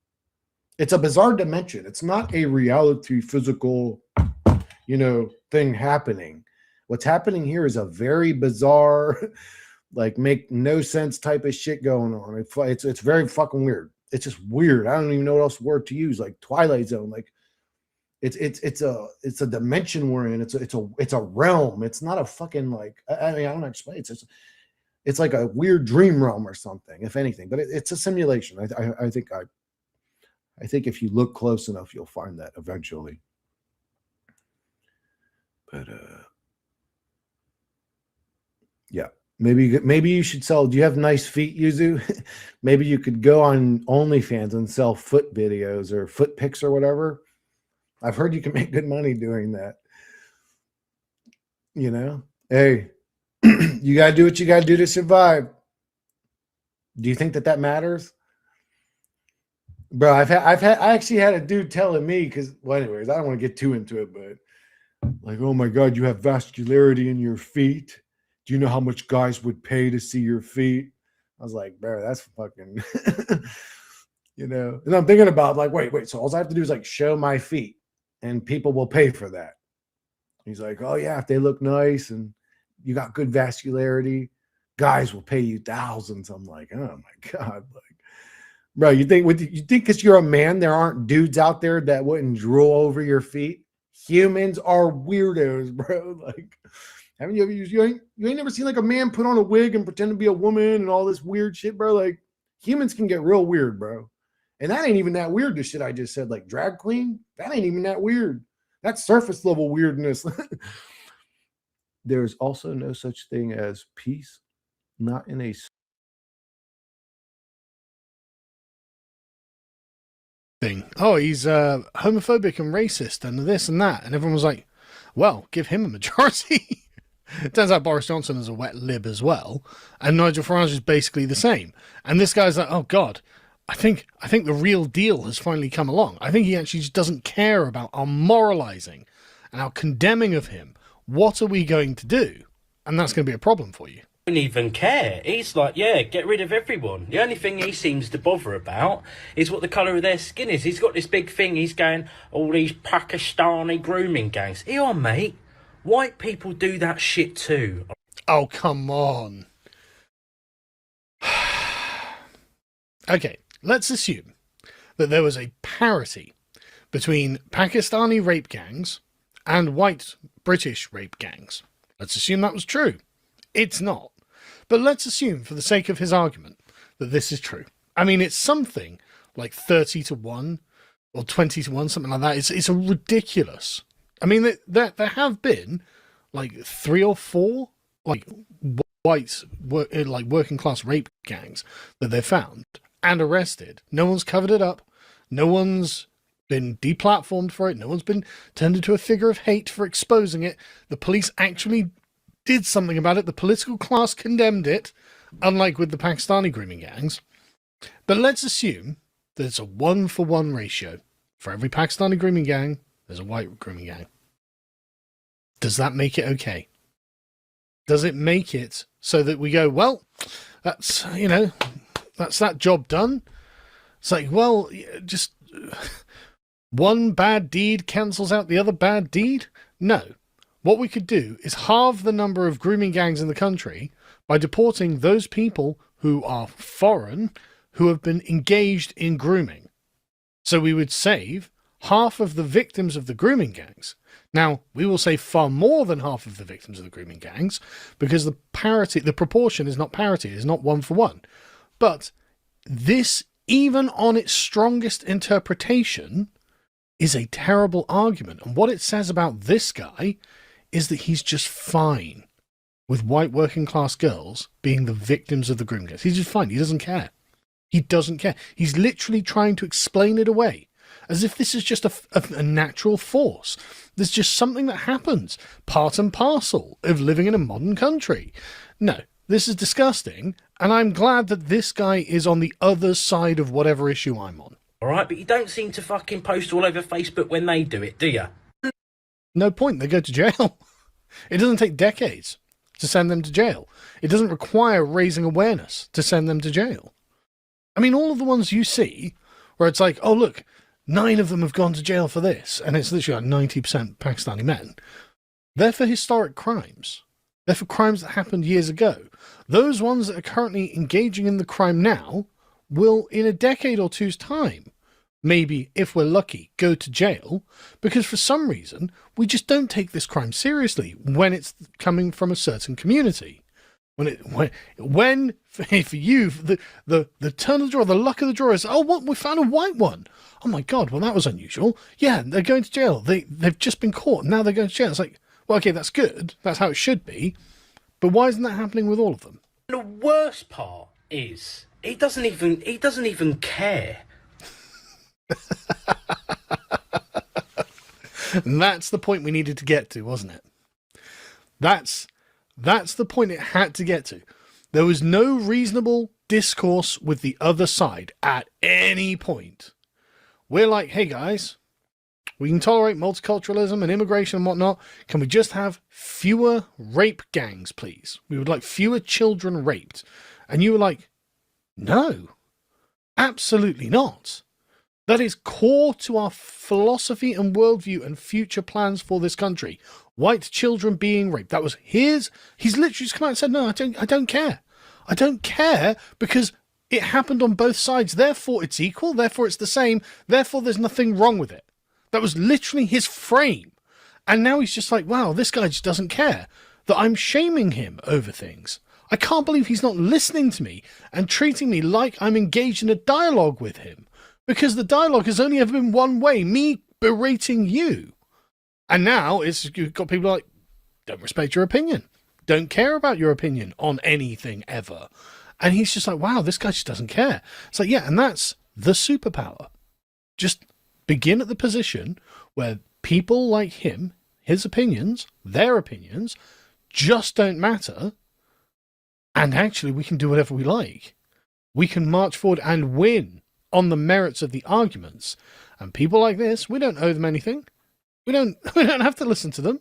It's a bizarre dimension. It's not a reality physical, thing happening. What's happening here is a very bizarre, like make no sense type of shit going on. It's very fucking weird. It's just weird. I don't even know what else word to use. Like Twilight Zone. Like it's a dimension we're in. It's a realm. It's not a fucking like I mean I don't know how to explain. It's like a weird dream realm or something, if anything. But it's a simulation. I think if you look close enough, you'll find that eventually. But yeah, maybe you should sell. Do you have nice feet, Yuzu? Maybe you could go on OnlyFans and sell foot videos or foot pics or whatever. I've heard you can make good money doing that. You know, hey, you gotta do what you gotta do to survive. Do you think that matters? Bro, I actually had a dude telling me, because, well, anyways, I don't want to get too into it, but like, oh my God, you have vascularity in your feet. Do you know how much guys would pay to see your feet? I was like, bro, that's fucking, you know. And I'm thinking about like, wait, so all I have to do is like show my feet and people will pay for that. He's like, oh yeah, if they look nice and you got good vascularity, guys will pay you thousands. I'm like, oh my God, like, bro, you think because you're a man, there aren't dudes out there that wouldn't drool over your feet? Humans are weirdos, bro. Like, haven't you ain't never seen like a man put on a wig and pretend to be a woman and all this weird shit, bro? Like, humans can get real weird, bro. And that ain't even that weird, the shit I just said. Like, drag queen, that ain't even that weird. That's surface level weirdness. There's also no such thing as peace, not in a thing. Oh, he's homophobic and racist and this and that. And everyone was like, well, give him a majority. It turns out Boris Johnson is a wet lib as well. And Nigel Farage is basically the same. And this guy's like, oh God, I think the real deal has finally come along. I think he actually just doesn't care about our moralizing and our condemning of him. What are we going to do? And that's going to be a problem for you. Don't even care. He's like, yeah, get rid of everyone. The only thing he seems to bother about is what the colour of their skin is. He's got this big thing. He's going, all these Pakistani grooming gangs. Here on, mate. White people do that shit too. Oh, come on. Okay, let's assume that there was a parity between Pakistani rape gangs and white British rape gangs. Let's assume that was true. It's not. But let's assume, for the sake of his argument, that this is true. I mean, it's something like 30-1 or 20-1, something like that. It's a ridiculous. I mean, there have been like 3 or 4 like white working class rape gangs that they've found and arrested. No one's covered it up. No one's been deplatformed for it. No one's been turned into a figure of hate for exposing it. The police actually did something about it. The political class condemned it, unlike with the Pakistani grooming gangs. But let's assume that it's a 1-for-1 ratio. For every Pakistani grooming gang, there's a white grooming gang. Does that make it okay? Does it make it so that we go, well, that's, you know, that's that job done? It's like, well, just one bad deed cancels out the other bad deed? No. What we could do is halve the number of grooming gangs in the country by deporting those people who are foreign, who have been engaged in grooming. So we would save half of the victims of the grooming gangs. Now, we will save far more than half of the victims of the grooming gangs because the proportion is not parity, it's not 1-for-1. But this, even on its strongest interpretation, is a terrible argument. And what it says about this guy is that he's just fine with white working class girls being the victims of the grooming gangs. He's just fine. He doesn't care. He doesn't care. He's literally trying to explain it away as if this is just a natural force. There's just something that happens, part and parcel of living in a modern country. No, this is disgusting, and I'm glad that this guy is on the other side of whatever issue I'm on. All right, but you don't seem to fucking post all over Facebook when they do it, do you? No point, they go to jail. It doesn't take decades to send them to jail. It doesn't require raising awareness to send them to jail. I mean, all of the ones you see where it's like, oh, look, 9 of them have gone to jail for this, and it's literally like 90% Pakistani men. They're for historic crimes. They're for crimes that happened years ago. Those ones that are currently engaging in the crime now will, in a decade or two's time, maybe, if we're lucky, go to jail, because for some reason, we just don't take this crime seriously when it's coming from a certain community. When for you, the turn of the draw, the luck of the draw is, oh, what, we found a white one. Oh my God, well, that was unusual. Yeah, they're going to jail. They've just been caught. Now they're going to jail. It's like, well, okay, that's good. That's how it should be. But why isn't that happening with all of them? The worst part is he doesn't even care. And that's the point we needed to get to, wasn't it? That's the point it had to get to. There was no reasonable discourse with the other side at any point. We're like, hey guys, we can tolerate multiculturalism and immigration and whatnot. Can we just have fewer rape gangs, please? We would like fewer children raped. And you were like, no, absolutely not. That is core to our philosophy and worldview and future plans for this country. White children being raped. That was his. He's literally just come out and said, no, I don't care. I don't care because it happened on both sides. Therefore, it's equal. Therefore, it's the same. Therefore, there's nothing wrong with it. That was literally his frame. And now he's just like, wow, this guy just doesn't care that I'm shaming him over things. I can't believe he's not listening to me and treating me like I'm engaged in a dialogue with him. Because the dialogue has only ever been one way, me berating you. And now you've got people like, don't respect your opinion. Don't care about your opinion on anything ever. And he's just like, wow, this guy just doesn't care. It's like, yeah, and that's the superpower. Just begin at the position where people like him, his opinions, their opinions, just don't matter. And actually, we can do whatever we like. We can march forward and win on the merits of the arguments. And people like this, we don't owe them anything. We don't have to listen to them.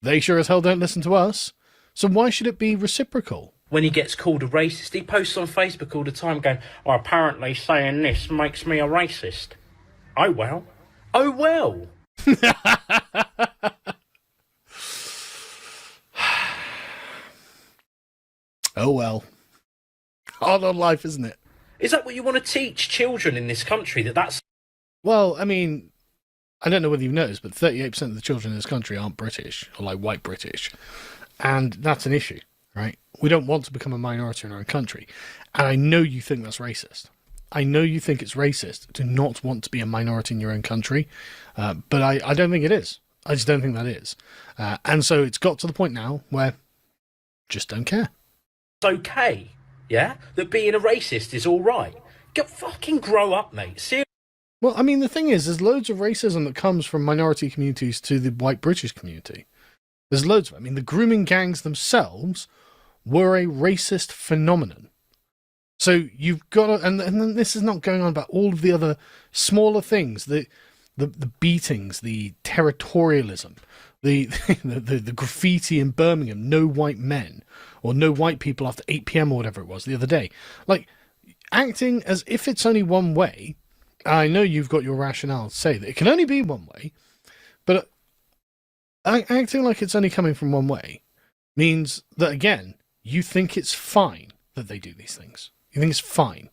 They sure as hell don't listen to us. So why should it be reciprocal? When he gets called a racist, he posts on Facebook all the time going, oh, apparently saying this makes me a racist. Oh, well. Oh, well. Oh, well. Hard on life, isn't it? Is that what you want to teach children in this country? That's... Well, I mean, I don't know whether you've noticed, but 38% of the children in this country aren't British, or like white British. And that's an issue, right? We don't want to become a minority in our own country. And I know you think that's racist. I know you think it's racist to not want to be a minority in your own country. But I don't think it is. I just don't think that is. And so it's got to the point now where just don't care. It's okay, yeah? That being a racist is all right. Fucking grow up, mate. Seriously. Well, I mean, the thing is, there's loads of racism that comes from minority communities to the white British community. There's loads of it. I mean, the grooming gangs themselves were a racist phenomenon. So you've got to, and then this is not going on about all of the other smaller things, the beatings, the territorialism, the graffiti in Birmingham, no white men, or no white people after 8 p.m. or whatever it was the other day. Like, acting as if it's only one way. I know you've got your rationale to say that it can only be one way, but acting like it's only coming from one way means that, again, you think it's fine that they do these things. You think it's fine.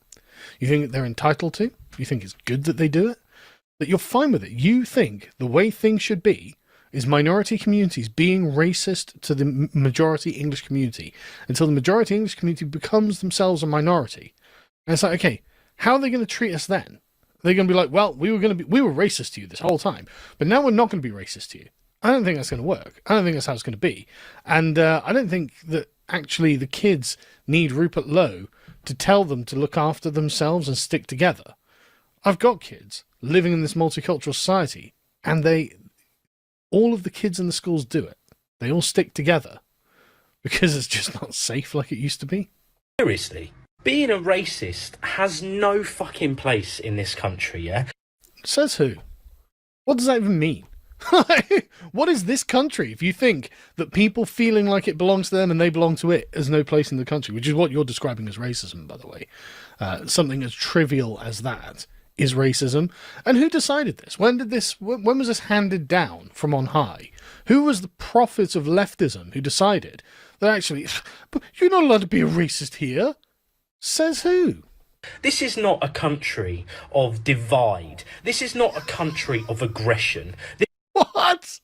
You think that they're entitled to. You think it's good that they do it. That you're fine with it. You think the way things should be is minority communities being racist to the majority English community until the majority English community becomes themselves a minority. And it's like, okay, how are they going to treat us then? They're going to be like, well, we were racist to you this whole time, but now we're not going to be racist to you. I don't think that's going to work. I don't think that's how it's going to be. And I don't think that actually the kids need Rupert Lowe to tell them to look after themselves and stick together. I've got kids living in this multicultural society, and all of the kids in the schools do it. They all stick together because it's just not safe like it used to be. Seriously, being a racist has no fucking place in this country, yeah? Says who? What does that even mean? What is this country if you think that people feeling like it belongs to them and they belong to it has no place in the country, which is what you're describing as racism, by the way. Something as trivial as that is racism, and who decided this? When was this handed down from on high? Who was the prophet of leftism who decided that actually, but you're not allowed to be a racist here? Says who? This is not a country of divide. This is not a country of aggression. What?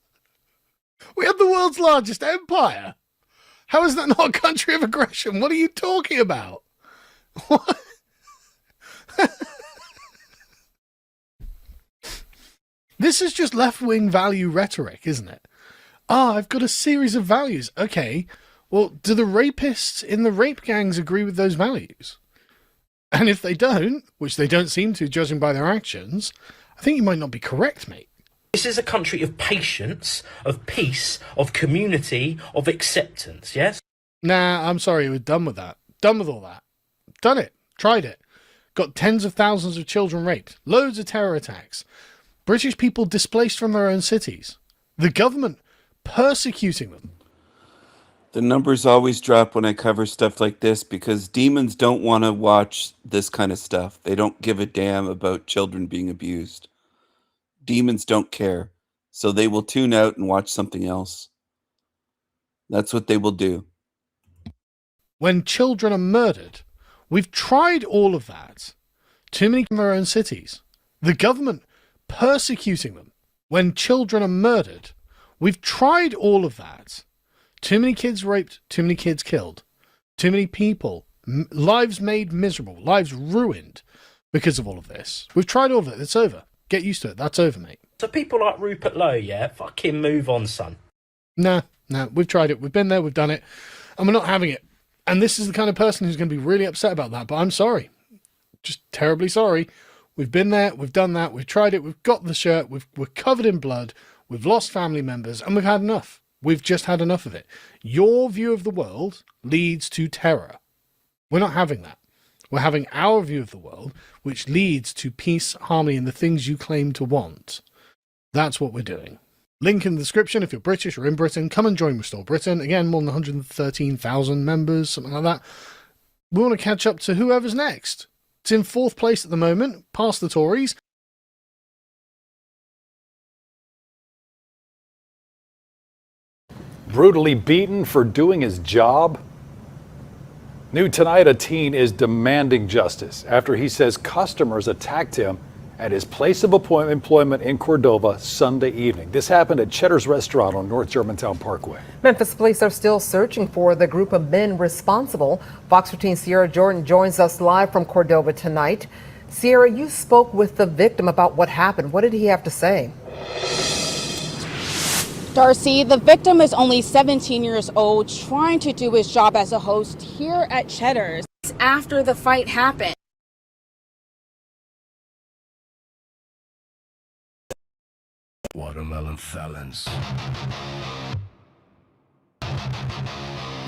We have the world's largest empire. How is that not a country of aggression? What are you talking about? What? This is just left-wing value rhetoric, isn't it? I've got a series of values. Okay, well, do the rapists in the rape gangs agree with those values? And if they don't, which they don't seem to, judging by their actions, I think you might not be correct, mate. This is a country of patience, of peace, of community, of acceptance, yes? Nah, I'm sorry, we're done with that. Done with all that. Done it. Tried it. Got tens of thousands of children raped. Loads of terror attacks. British people displaced from their own cities. The government persecuting them. The numbers always drop when I cover stuff like this because demons don't want to watch this kind of stuff. They don't give a damn about children being abused. Demons don't care, so they will tune out and watch something else. That's what they will do. When children are murdered, we've tried all of that. Too many from their own cities. The government persecuting them. When children are murdered, we've tried all of that. Too many kids raped, too many kids killed, too many people, lives made miserable, lives ruined because of all of this. We've tried all of it. It's over. Get used to it. That's over, mate. So people like Rupert Lowe, yeah? Fucking move on, son. Nah, we've tried it. We've been there, we've done it, and we're not having it. And this is the kind of person who's going to be really upset about that, but I'm sorry. Just terribly sorry. We've been there, we've done that, we've tried it, we've got the shirt, we're covered in blood, we've lost family members, and we've had enough. We've just had enough of it. Your view of the world leads to terror. We're not having that. We're having our view of the world, which leads to peace, harmony, and the things you claim to want. That's what we're doing. Link in the description if you're British or in Britain. Come and join Restore Britain. Again, more than 113,000 members, something like that. We want to catch up to whoever's next. It's in 4th place at the moment, past the Tories. Brutally beaten for doing his job? New tonight, a teen is demanding justice after he says customers attacked him at his place of employment in Cordova Sunday evening. This happened at Cheddar's Restaurant on North Germantown Parkway. Memphis police are still searching for the group of men responsible. Fox 13 Sierra Jordan joins us live from Cordova tonight. Sierra, you spoke with the victim about what happened. What did he have to say? Darcy, the victim is only 17 years old, trying to do his job as a host here at Cheddar's. After the fight happened. Watermelon felons.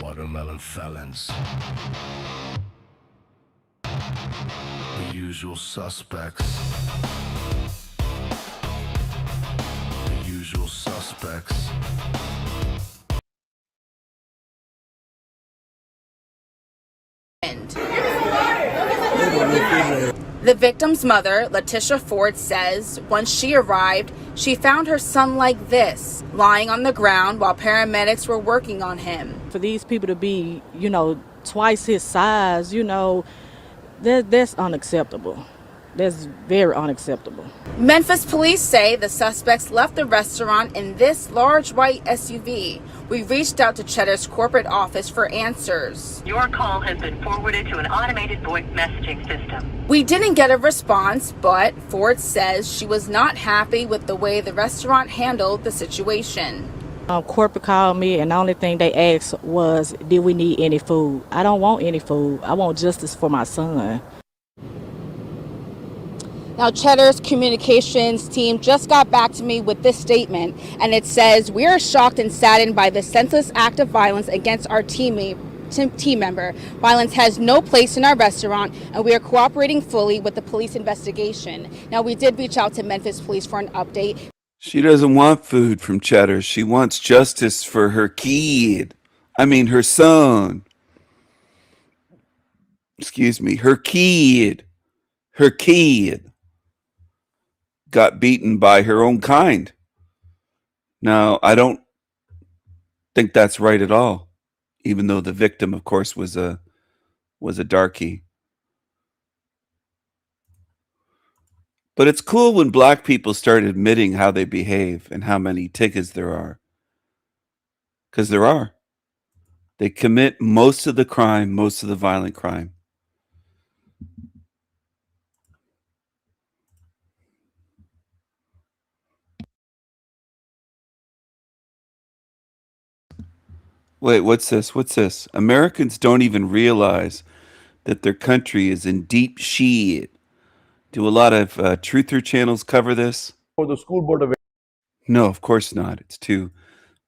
Watermelon felons. The usual suspects. The usual suspects. The victim's mother, Letitia Ford, says once she arrived, she found her son like this, lying on the ground while paramedics were working on him. For these people to be, twice his size, that's unacceptable. That's very unacceptable. Memphis police say the suspects left the restaurant in this large white SUV. We reached out to Cheddar's corporate office for answers. Your call has been forwarded to an automated voice messaging system. We didn't get a response, but Ford says she was not happy with the way the restaurant handled the situation. Corporate called me, and the only thing they asked was, did we need any food? I don't want any food. I want justice for my son. Now, Cheddar's communications team just got back to me with this statement, and it says, "We are shocked and saddened by the senseless act of violence against our team member. Violence has no place in our restaurant, and we are cooperating fully with the police investigation." Now, we did reach out to Memphis police for an update. She doesn't want food from Cheddar. She wants justice for her kid. Her son. Excuse me, her kid. Her kid. got beaten by her own kind. Now, I don't think that's right at all, even though the victim, of course, was a darkie. But it's cool when black people start admitting how they behave and how many tickets there are. Because there are. They commit most of the crime, most of the violent crime. Wait, what's this? What's this? Americans don't even realize that their country is in deep shit. Do a lot of truther channels cover this? For the school board of No, of course not. It's too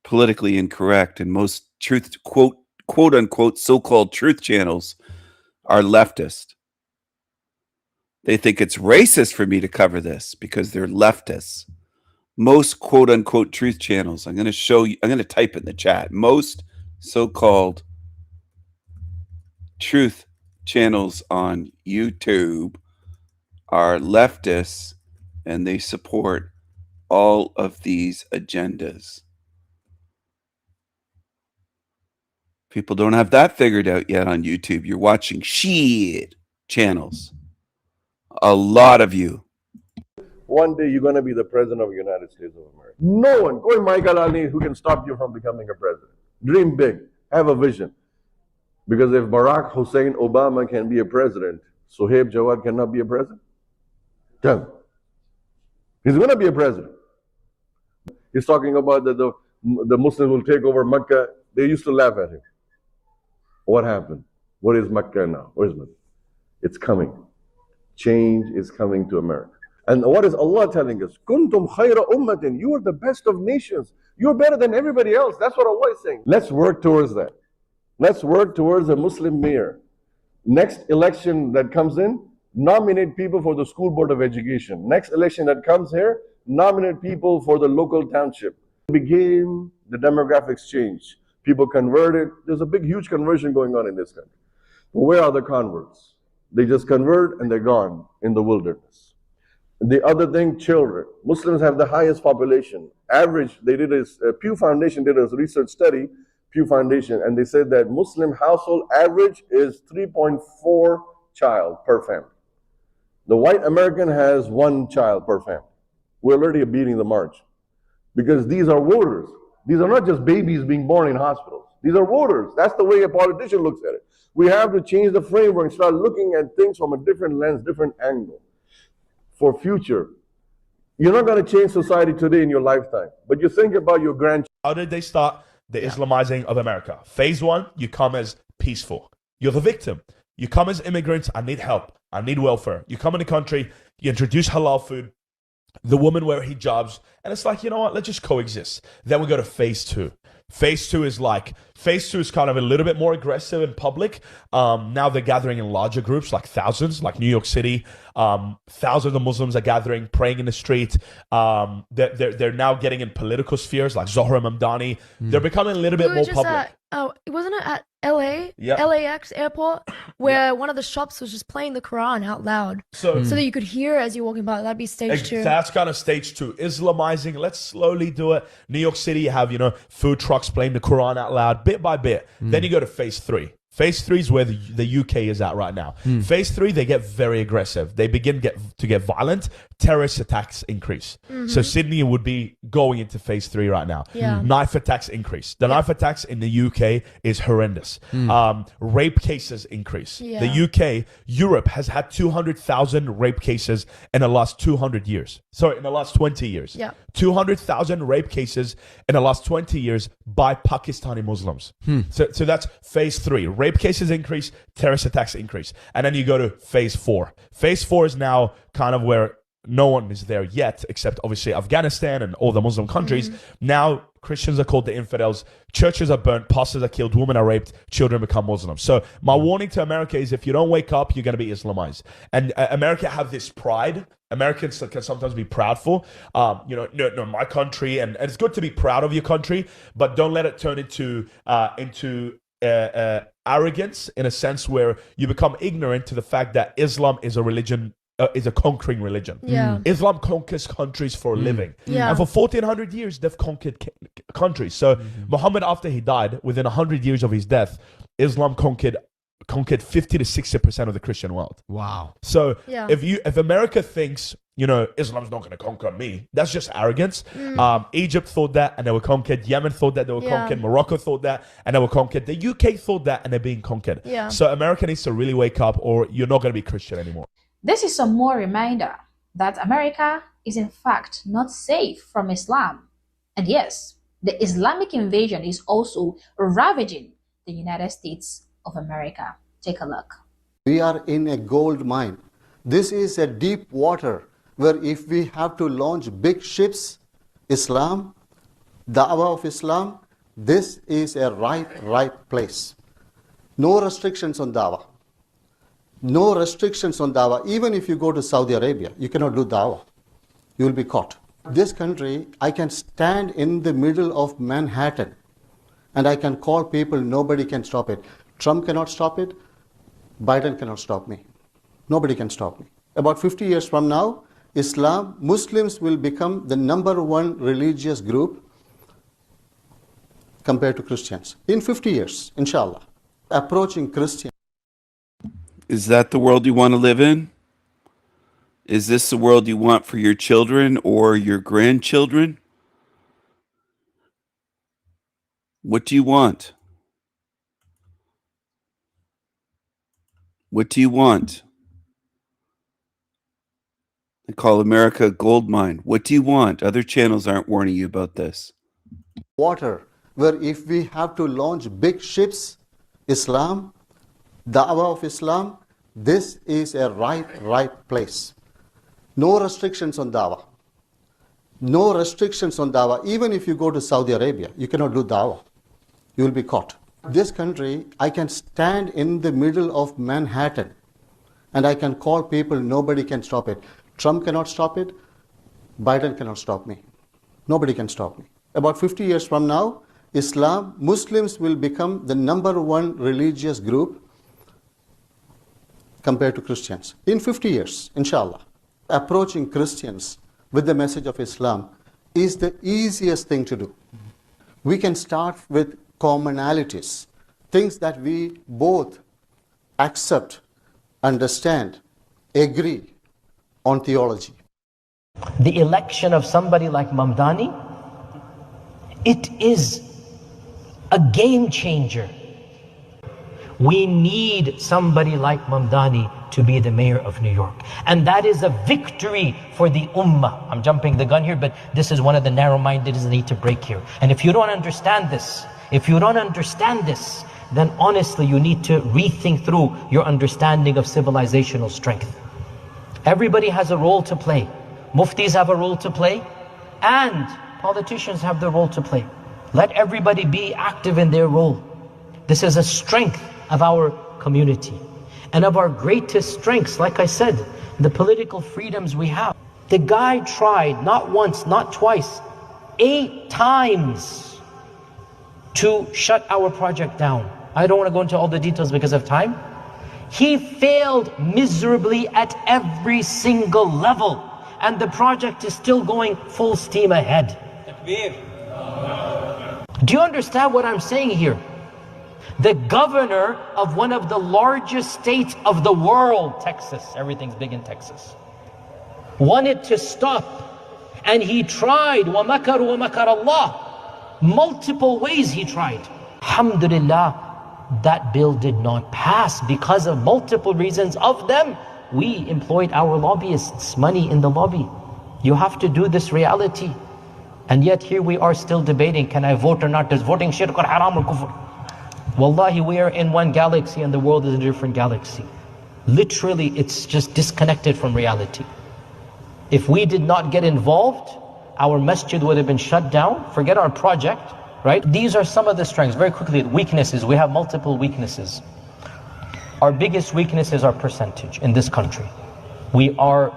politically incorrect, and most truth quote unquote so-called truth channels are leftist. They think it's racist for me to cover this because they're leftists. Most quote unquote truth channels, I'm going to show you, I'm going to type it in the chat. Most so-called truth channels on YouTube are leftists, and they support all of these agendas. People don't have that figured out yet on YouTube. You're watching shit channels. A lot of you. one day you're going to be the president of the United States of America. No one, go Michael Ali, who can stop you from becoming a president. Dream big, have a vision. Because if Barack Hussein Obama can be a president, Sohaib Jawad cannot be a president? Tell me. He's going to be a president. He's talking about that the Muslims will take over Mecca. They used to laugh at him. What happened? What is Mecca now? Where is Mecca? It's coming. Change is coming to America. And what is Allah telling us? Kuntum khayra ummatin. You are the best of nations. You're better than everybody else. That's what Allah is saying. Let's work towards that. Let's work towards a Muslim mayor. Next election that comes in, nominate people for the school board of education. Next election that comes here, nominate people for the local township. Begin the demographics change. People converted. There's a big, huge conversion going on in this country. But where are the converts? They just convert and they're gone in the wilderness. The other thing, children. Muslims have the highest population. Average, they did a Pew Foundation did a research study, Pew Foundation, and they said that Muslim household average is 3.4 child per family. The white American has 1 child per family. We're already beating the march because these are voters. These are not just babies being born in hospitals. These are voters. That's the way a politician looks at it. We have to change the framework and start looking at things from a different lens, different angle. For future, you're not going to change society today in your lifetime, but you think about your grandchildren. How did they start the Islamizing of America? Phase 1, you come as peaceful. You're the victim. You come as immigrants, I need help. I need welfare. You come in the country, you introduce halal food, the woman wear hijabs, and it's like, you know what, let's just coexist. Then we go to phase 2. Phase 2 is kind of a little bit more aggressive in public. Now they're gathering in larger groups, like thousands, like New York City. Thousands of Muslims are gathering, praying in the street. They're now getting in political spheres, like Zohra Mamdani. They're becoming a little bit more public. Wasn't it at LA? Yep. LAX airport, where one of the shops was just playing the Quran out loud. So that you could hear as you're walking by. That'd be stage 2. That's kind of stage 2. Islamizing, let's slowly do it. New York City, you have, food trucks playing the Quran out loud, bit by bit. Then you go to phase 3. Phase 3 is where the UK is at right now. Phase 3, they get very aggressive. They begin to get violent. Terrorist attacks increase. So Sydney would be going into phase 3 right now. Knife attacks increase. The knife attacks in the UK is horrendous. Rape cases increase. The UK, Europe has had 200,000 rape cases in the last 200 years. Sorry, in the last 20 years. 200,000 rape cases in the last 20 years by Pakistani Muslims. So that's phase 3. Rape cases increase, terrorist attacks increase. And then you go to phase 4. Phase 4 is now kind of where no one is there yet, except obviously Afghanistan and all the Muslim countries. Now Christians are called the infidels, churches are burnt, pastors are killed, women are raped, children become Muslims. So my warning to America is if you don't wake up, you're going to be Islamized. And America have this pride. Americans can sometimes be proudful, no, my country, and it's good to be proud of your country, but don't let it turn into arrogance in a sense where you become ignorant to the fact that Islam is a religion is a conquering religion. Yeah. Islam conquers countries for a living. Yeah. And for 1400 years, they've conquered countries. So Muhammad, after he died, within 100 years of his death, Islam conquered 50 to 60% of the Christian world. Wow. So Yeah. if America thinks, Islam's not going to conquer me, that's just arrogance. Egypt thought that and they were conquered. Yemen thought that they were Yeah. conquered. Morocco thought that and they were conquered. The UK thought that and they're being conquered. Yeah. So America needs to really wake up, or you're not going to be Christian anymore. This is some more reminder that America is in fact not safe from Islam. And yes, the Islamic invasion is also ravaging the United States of America. Take a look. We are in a gold mine. This is a deep water where if we have to launch big ships, Islam, Da'wah of Islam, this is a right place. No restrictions on Da'wah. No restrictions on Da'wah. Even if you go to Saudi Arabia, you cannot do Da'wah. You will be caught. This country, I can stand in the middle of Manhattan and I can call people, nobody can stop it. Trump cannot stop it. Biden cannot stop me. Nobody can stop me. About 50 years from now, Muslims will become the #1 religious group compared to Christians. In 50 years, inshallah. Approaching Christians. Is that the world you want to live in? Is this the world you want for your children or your grandchildren? What do you want? What do you want? They call America a gold mine. What do you want? Other channels aren't warning you about this. Water, where if we have to launch big ships, Islam, Da'wah of Islam, this is a right place. No restrictions on Da'wah. No restrictions on Da'wah. Even if you go to Saudi Arabia, you cannot do Da'wah. You will be caught. This country, I can stand in the middle of Manhattan and I can call people, nobody can stop it. Trump cannot stop it. Biden cannot stop me. Nobody can stop me. About 50 years from now, Muslims will become the #1 religious group compared to Christians. In 50 years, inshallah. Approaching Christians with the message of Islam is the easiest thing to do. We can start with commonalities, things that we both accept, understand, agree on theology. The election of somebody like Mamdani, it is a game changer. We need somebody like Mamdani to be the mayor of New York. And that is a victory for the ummah. I'm jumping the gun here, but this is one of the narrow-mindedness need to break here. And if you don't understand this, then honestly you need to rethink through your understanding of civilizational strength. Everybody has a role to play. Muftis have a role to play, and politicians have the role to play. Let everybody be active in their role. This is a strength of our community. And of our greatest strengths, like I said, the political freedoms we have. The guy tried, not once, not twice, 8 times to shut our project down. I don't want to go into all the details because of time. He failed miserably at every single level. And the project is still going full steam ahead. Do you understand what I'm saying here? The governor of one of the largest states of the world, Texas, everything's big in Texas, wanted to stop. And he tried, وَمَكَرُوا وَمَكَرَ اللَّهِ. Multiple ways he tried. Alhamdulillah, that bill did not pass because of multiple reasons. Of them, we employed our lobbyists, money in the lobby. You have to do this reality. And yet here we are still debating, can I vote or not? Does voting shirk or haram or kufr? Wallahi, we are in one galaxy and the world is a different galaxy. Literally, it's just disconnected from reality. If we did not get involved, our masjid would have been shut down. Forget our project, right? These are some of the strengths. Very quickly, weaknesses. We have multiple weaknesses. Our biggest weakness is our percentage in this country. We are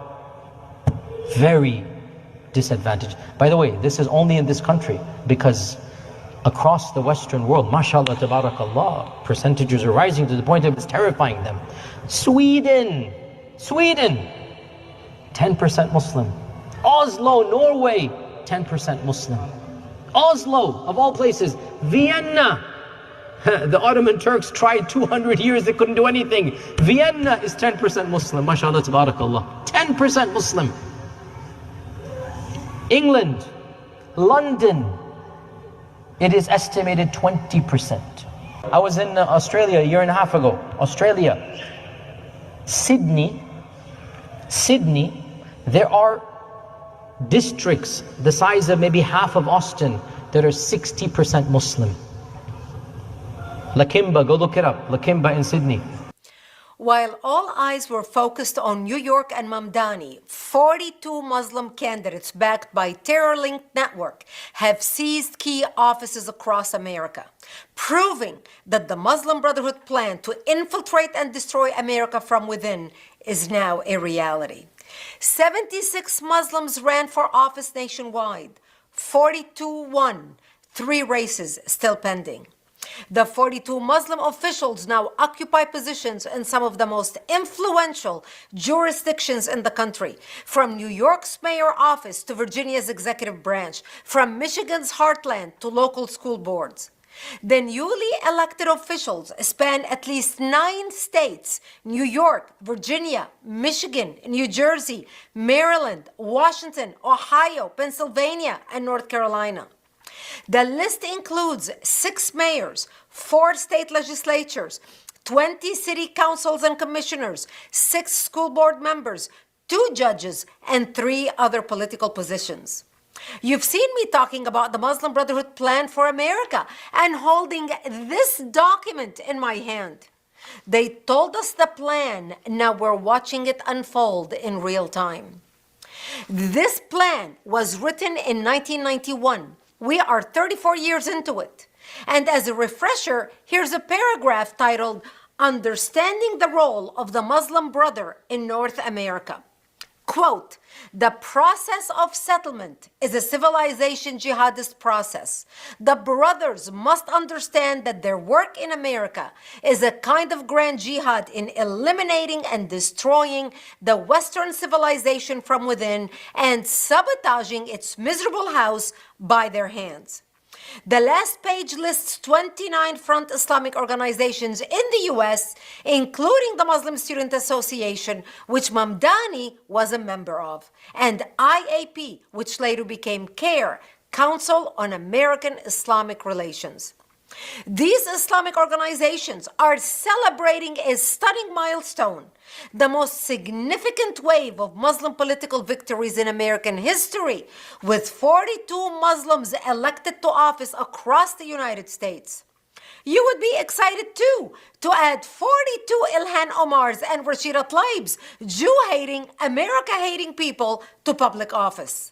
very disadvantaged. By the way, this is only in this country because across the Western world, mashallah, tabarakallah, percentages are rising to the point of it's terrifying them. Sweden, 10% Muslim. Oslo, Norway, 10% Muslim. Oslo, of all places, Vienna. The Ottoman Turks tried 200 years, they couldn't do anything. Vienna is 10% Muslim, mashallah, tabarakallah. 10% Muslim. England, London, it is estimated 20%. I was in Australia a year and a half ago. Australia, Sydney, there are districts the size of maybe half of Austin that are 60% Muslim. Lakimba, go look it up. Lakimba in Sydney. While all eyes were focused on New York and Mamdani, 42 Muslim candidates backed by terror-linked network have seized key offices across America, proving that the Muslim Brotherhood plan to infiltrate and destroy America from within is now a reality. 76 Muslims ran for office nationwide, 42 won, 3 races still pending. The 42 Muslim officials now occupy positions in some of the most influential jurisdictions in the country, from New York's mayor office to Virginia's executive branch, from Michigan's heartland to local school boards. The newly elected officials span at least 9 states: New York, Virginia, Michigan, New Jersey, Maryland, Washington, Ohio, Pennsylvania, and North Carolina. The list includes 6 mayors, 4 state legislatures, 20 city councils and commissioners, 6 school board members, 2 judges, and 3 other political positions. You've seen me talking about the Muslim Brotherhood plan for America and holding this document in my hand. They told us the plan, now we're watching it unfold in real time. This plan was written in 1991. We are 34 years into it. And as a refresher, here's a paragraph titled, Understanding the Role of the Muslim Brother in North America. Quote, the process of settlement is a civilization jihadist process. The brothers must understand that their work in America is a kind of grand jihad in eliminating and destroying the Western civilization from within and sabotaging its miserable house by their hands. The last page lists 29 Front Islamic organizations in the U.S., including the Muslim Student Association, which Mamdani was a member of, and IAP, which later became CARE, Council on American Islamic Relations. These Islamic organizations are celebrating a stunning milestone, the most significant wave of Muslim political victories in American history, with 42 Muslims elected to office across the United States. You would be excited too to add 42 Ilhan Omars and Rashida Tlaib's Jew-hating, America-hating people to public office.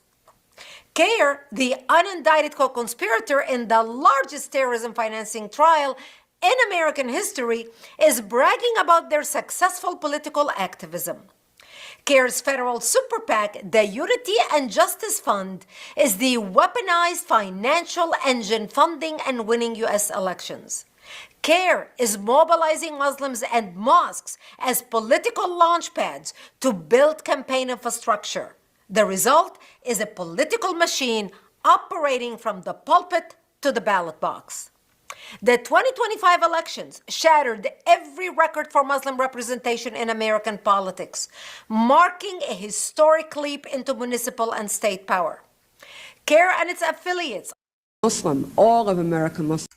CARE, the unindicted co-conspirator in the largest terrorism financing trial in American history, is bragging about their successful political activism. CARE's federal super PAC, the Unity and Justice Fund, is the weaponized financial engine funding and winning U.S. elections. CARE is mobilizing Muslims and mosques as political launchpads to build campaign infrastructure. The result is a political machine operating from the pulpit to the ballot box. The 2025 elections shattered every record for Muslim representation in American politics, marking a historic leap into municipal and state power. CARE and its affiliates, Muslim, all of America Muslim.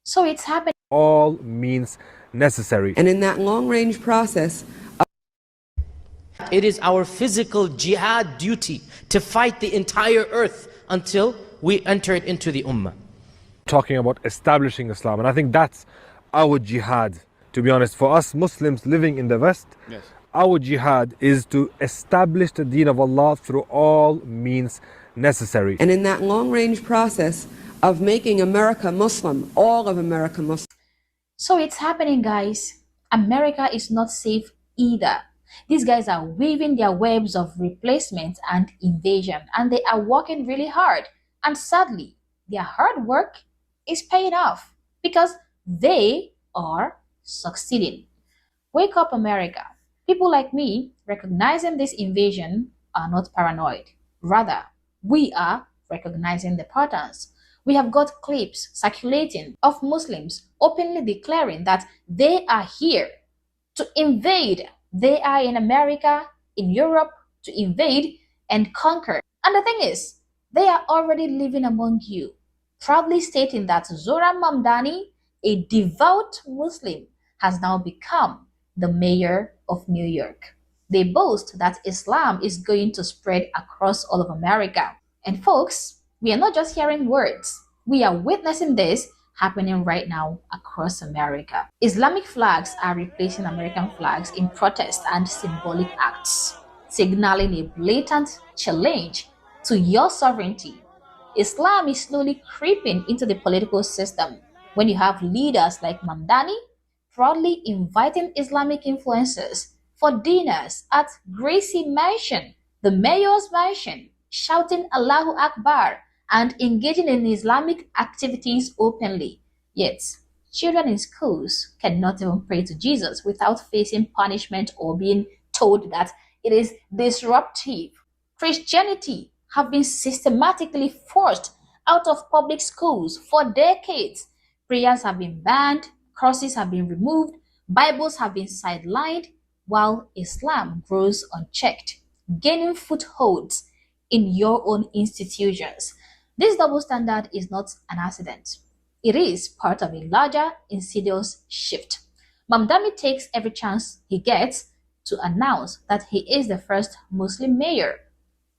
So it's happening. All means necessary. And in that long-range process, it is our physical jihad duty to fight the entire earth until we enter it into the ummah. Talking about establishing Islam, and I think that's our jihad, to be honest. For us Muslims living in the West, yes, our jihad is to establish the deen of Allah through all means necessary. And in that long-range process of making America Muslim, all of America Muslim. So it's happening, guys. America is not safe either. These guys are weaving their webs of replacement and invasion, and they are working really hard. And sadly, their hard work is paying off because they are succeeding. Wake up, America. People like me recognizing this invasion are not paranoid. Rather, we are recognizing the patterns. We have got clips circulating of Muslims openly declaring that they are here to invade. They are in America, in Europe, to invade and conquer. And the thing is, they are already living among you, proudly stating that Zora Mamdani, a devout Muslim, has now become the mayor of New York. They boast that Islam is going to spread across all of America. And folks, we are not just hearing words. We are witnessing this happening right now across America. Islamic flags are replacing American flags in protest and symbolic acts, signaling a blatant challenge to your sovereignty. Islam is slowly creeping into the political system when you have leaders like Mamdani proudly inviting Islamic influencers for dinners at Gracie Mansion, the mayor's mansion, shouting Allahu Akbar and engaging in Islamic activities openly. Yet, children in schools cannot even pray to Jesus without facing punishment or being told that it is disruptive. Christianity have been systematically forced out of public schools for decades. Prayers have been banned, crosses have been removed, Bibles have been sidelined, while Islam grows unchecked, gaining footholds in your own institutions. This double standard is not an accident. It is part of a larger, insidious shift. Mamdani takes every chance he gets to announce that he is the first Muslim mayor,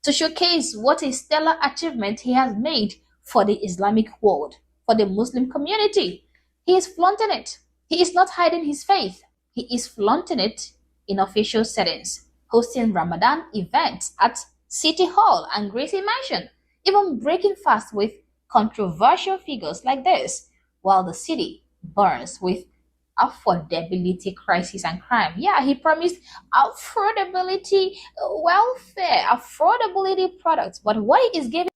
to showcase what a stellar achievement he has made for the Islamic world, for the Muslim community. He is flaunting it. He is not hiding his faith. He is flaunting it in official settings, hosting Ramadan events at City Hall and Gracie Mansion, even breaking fast with controversial figures like this, while the city burns with affordability crisis and crime. Yeah, he promised affordability, welfare, affordability products, but what he is giving.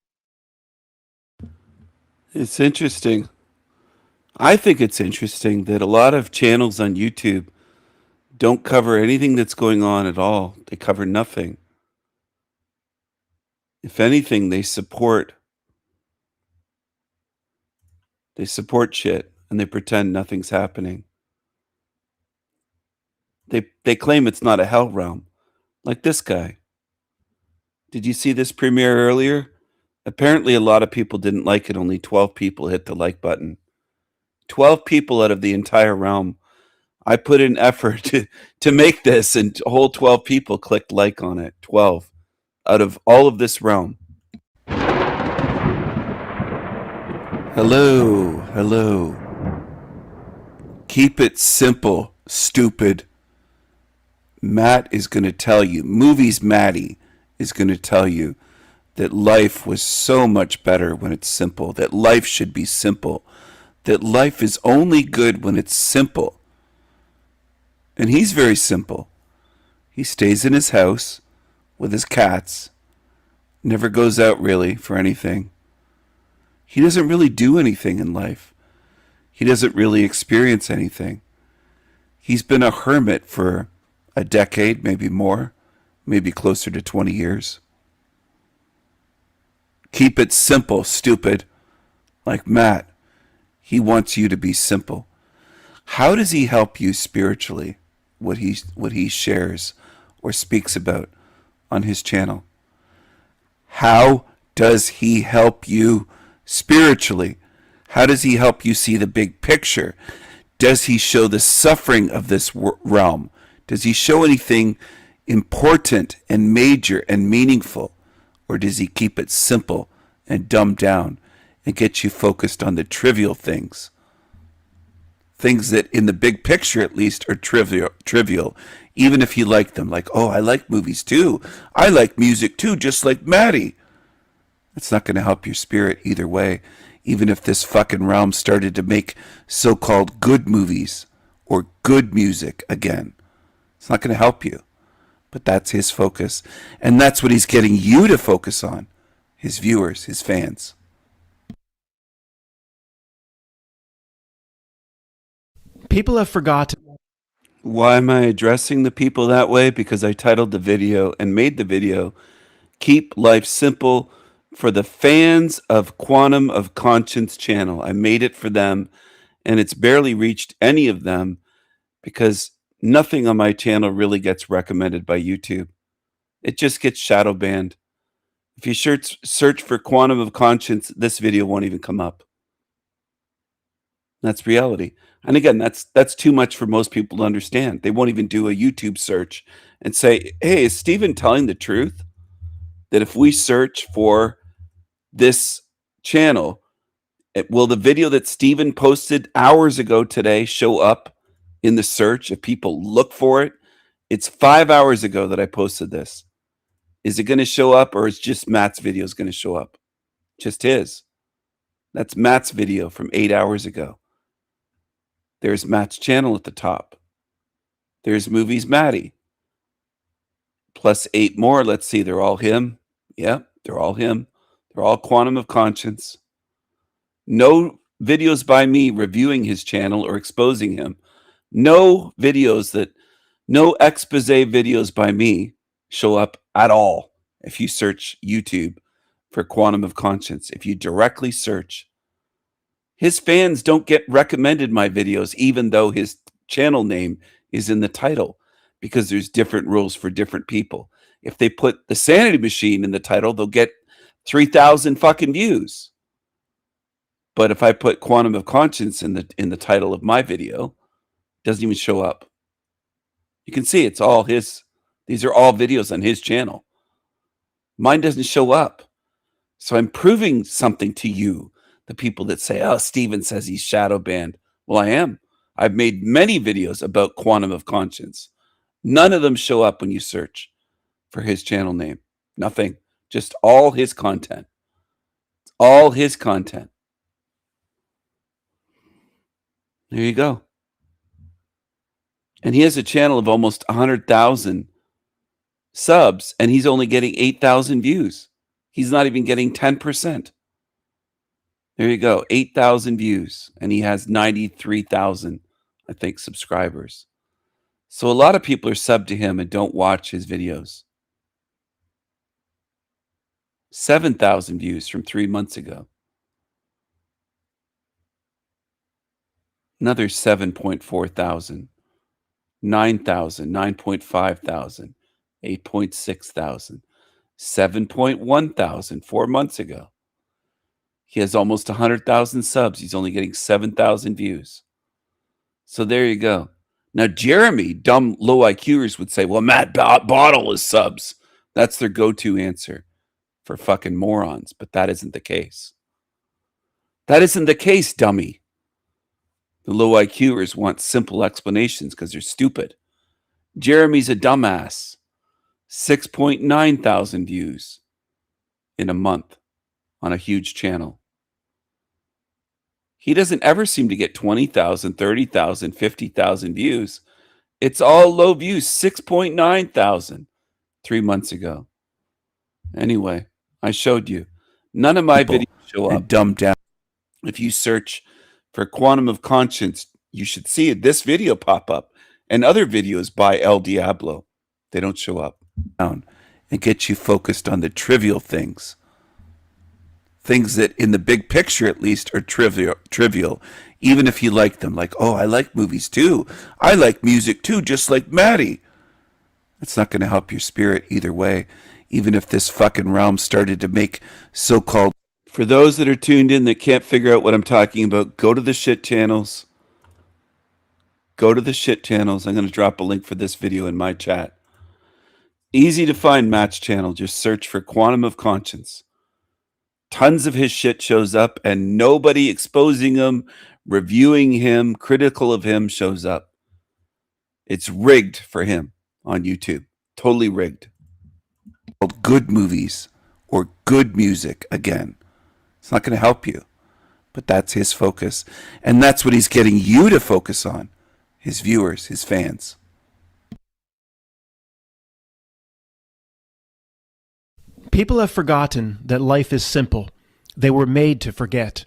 It's interesting. I think it's interesting that a lot of channels on YouTube don't cover anything that's going on at all. They cover nothing. If anything, they support shit and they pretend nothing's happening. They claim it's not a hell realm, like this guy. Did you see this premiere earlier? Apparently a lot of people didn't like it. Only 12 people hit the like button. 12 people out of the entire realm. I put in effort to make this, and a whole 12 people clicked like on it. 12 out of all of this realm. Hello, hello. Keep it simple, stupid. Matt is going to tell you, Movies Matty is going to tell you that life was so much better when it's simple, that life should be simple, that life is only good when it's simple. And he's very simple. He stays in his house with his cats, never goes out really for anything. He doesn't really do anything in life. He doesn't really experience anything. He's been a hermit for a decade, maybe more, maybe closer to 20 years. Keep it simple, stupid. Like Matt, he wants you to be simple. How does he help you spiritually, what he shares or speaks about on his channel? How does he help you spiritually? How does he help you see the big picture? Does he show the suffering of this realm? Does he show anything important and major and meaningful? Or does he keep it simple and dumbed down and get you focused on the trivial things? Things that in the big picture at least are trivial, even if you like them. Like, oh, I like movies too. I like music too, just like Maddie. It's not going to help your spirit either way. Even if this fucking realm started to make so-called good movies or good music again, it's not going to help you. But that's his focus. And that's what he's getting you to focus on. His viewers, his fans. People have forgotten. Why am I addressing the people that way? Because I titled the video and made the video Keep life simple for the fans of Quantum of Conscience channel. I made it for them, and it's barely reached any of them because nothing on my channel really gets recommended by YouTube. It just gets shadow banned. If you search for Quantum of Conscience, this video won't even come up. That's reality. And again, that's too much for most people to understand. They won't even do a YouTube search and say, hey, is Stephen telling the truth? That if we search for this channel, will the video that Stephen posted hours ago today show up in the search if people look for it? It's 5 hours ago that I posted this. Is it going to show up, or is just Matt's video going to show up? Just his. That's Matt's video from 8 hours ago. There's Matt's channel at the top. There's Movies Matty. Plus 8 more. Let's see. They're all him. Yep, they're all him. They're all Quantum of Conscience. No videos by me reviewing his channel or exposing him. No expose videos by me show up at all if you search YouTube for Quantum of Conscience. If you directly search, his fans don't get recommended my videos, even though his channel name is in the title, because there's different rules for different people. If they put the Sanity Machine in the title, they'll get 3,000 fucking views. But if I put Quantum of Conscience in the title of my video, it doesn't even show up. You can see it's all his. These are all videos on his channel. Mine doesn't show up. So I'm proving something to you, the people that say, oh, Stephen says he's shadow banned. Well, I am. I've made many videos about Quantum of Conscience. None of them show up when you search for his channel name. Nothing. Just all his content. All his content. There you go. And he has a channel of almost 100,000 subs, and he's only getting 8,000 views. He's not even getting 10%. There you go. 8,000 views, and he has 93,000, I think, subscribers. So a lot of people are subbed to him and don't watch his videos. 7,000 views from 3 months ago. Another 7.4 thousand. 9,000, 9.5 thousand, 8.6 thousand, 7.1 thousand 4 months ago. He has almost 100,000 subs. He's only getting 7,000 views. So there you go. Now, Jeremy, dumb low IQers would say, well, Matt Bottle is subs. That's their go-to answer for fucking morons. But that isn't the case. That isn't the case, dummy. The low IQers want simple explanations because they're stupid. Jeremy's a dumbass. 6.9 thousand views in a month on a huge channel. He doesn't ever seem to get 20,000, 30,000, 50,000 views. It's all low views, 6.9 thousand 3 months ago. Anyway, I showed you. None of my videos show up. Dumbed down. If you search for Quantum of Conscience, you should see this video pop up and other videos by El Diablo. They don't show up. Down and get you focused on the trivial things. Things that in the big picture at least are trivial, even if you like them. Like, oh, I like movies too. I like music too, just like Maddie. It's not going to help your spirit either way, even if this fucking realm started to make so-called... For those that are tuned in that can't figure out what I'm talking about, go to the shit channels. Go to the shit channels. I'm going to drop a link for this video in my chat. Easy to find Matt's channel. Just search for Quantum of Conscience. Tons of his shit shows up, and nobody exposing him, reviewing him, critical of him shows up. It's rigged for him on YouTube. Totally rigged. Good movies or good music again. It's not going to help you, but that's his focus. And that's what he's getting you to focus on. His viewers, his fans. People have forgotten that life is simple. They were made to forget.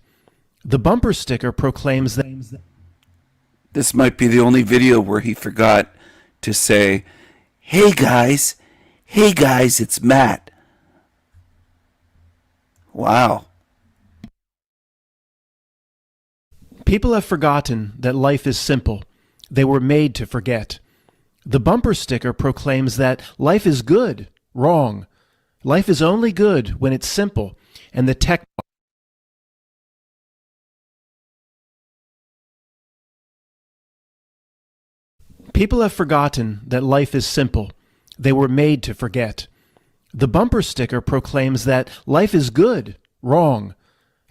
The bumper sticker proclaims that... This might be the only video where he forgot to say, hey guys, it's Matt. Wow. People have forgotten that life is simple. They were made to forget. The bumper sticker proclaims that life is good. Wrong. Life is only good when it's simple, and the tech People have forgotten that life is simple. They were made to forget. The bumper sticker proclaims that life is good. Wrong.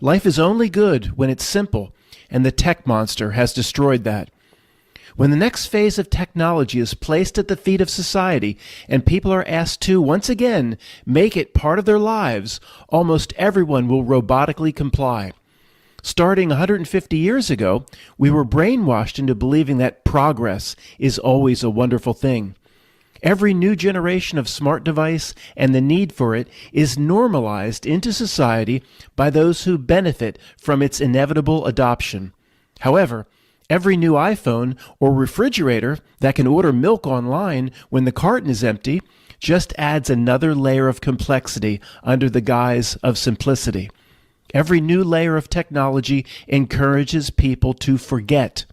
Life is only good when it's simple, and the tech monster has destroyed that. When the next phase of technology is placed at the feet of society and people are asked to, once again, make it part of their lives, almost everyone will robotically comply. Starting 150 years ago, we were brainwashed into believing that progress is always a wonderful thing. Every new generation of smart device and the need for it is normalized into society by those who benefit from its inevitable adoption. However, every new iPhone or refrigerator that can order milk online when the carton is empty just adds another layer of complexity under the guise of simplicity. Every new layer of technology encourages people to forget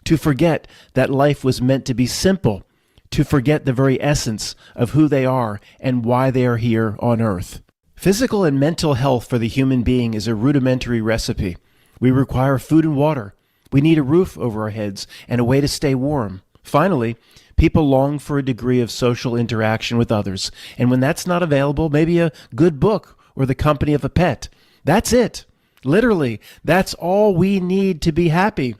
that life was meant to be simple, to forget the very essence of who they are and why they are here on earth. Physical and mental health for the human being is a rudimentary recipe. We require food and water. We need a roof over our heads and a way to stay warm. Finally, people long for a degree of social interaction with others, and when that's not available, maybe a good book or the company of a pet. That's it. Literally, that's all we need to be happy.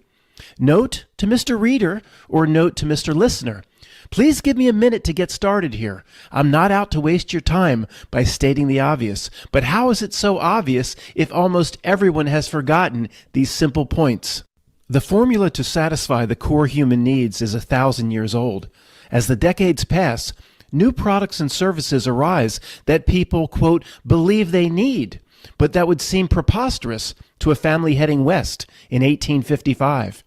Note to Mr. Reader or note to Mr. Listener. Please give me a minute to get started here. I'm not out to waste your time by stating the obvious, but how is it so obvious if almost everyone has forgotten these simple points? The formula to satisfy the core human needs is 1,000 years old. As the decades pass, new products and services arise that people, quote, believe they need, but that would seem preposterous to a family heading west in 1855.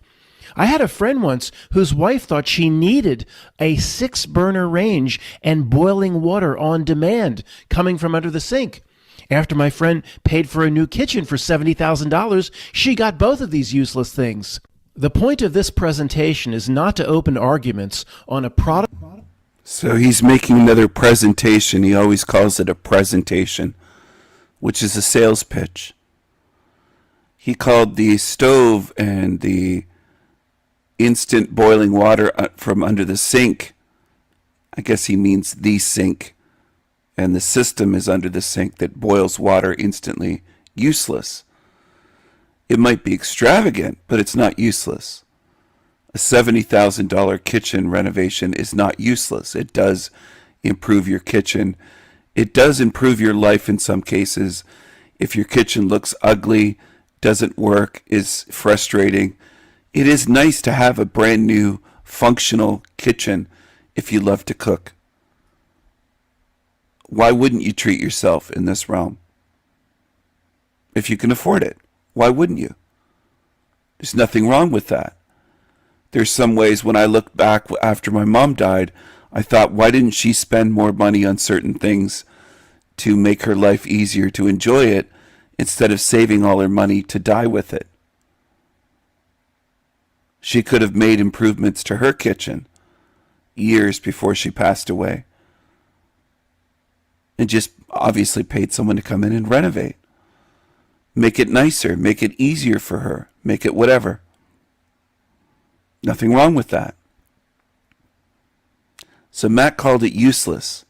I had a friend once whose wife thought she needed a 6-burner range and boiling water on demand coming from under the sink. After my friend paid for a new kitchen for $70,000, she got both of these useless things. The point of this presentation is not to open arguments on a product. So he's making another presentation. He always calls it a presentation, which is a sales pitch. He called the stove and the instant boiling water from under the sink. I guess he means the sink. And the system is under the sink that boils water instantly. Useless. It might be extravagant, but it's not useless. A $70,000 kitchen renovation is not useless. It does improve your kitchen. It does improve your life in some cases. If your kitchen looks ugly, doesn't work, is frustrating, it is nice to have a brand new functional kitchen if you love to cook. Why wouldn't you treat yourself in this realm? If you can afford it, why wouldn't you? There's nothing wrong with that. There's some ways when I look back after my mom died, I thought, why didn't she spend more money on certain things to make her life easier to enjoy it instead of saving all her money to die with it? She could have made improvements to her kitchen years before she passed away and just obviously paid someone to come in and renovate. Make it nicer, make it easier for her, make it whatever. Nothing wrong with that. So Matt called it useless.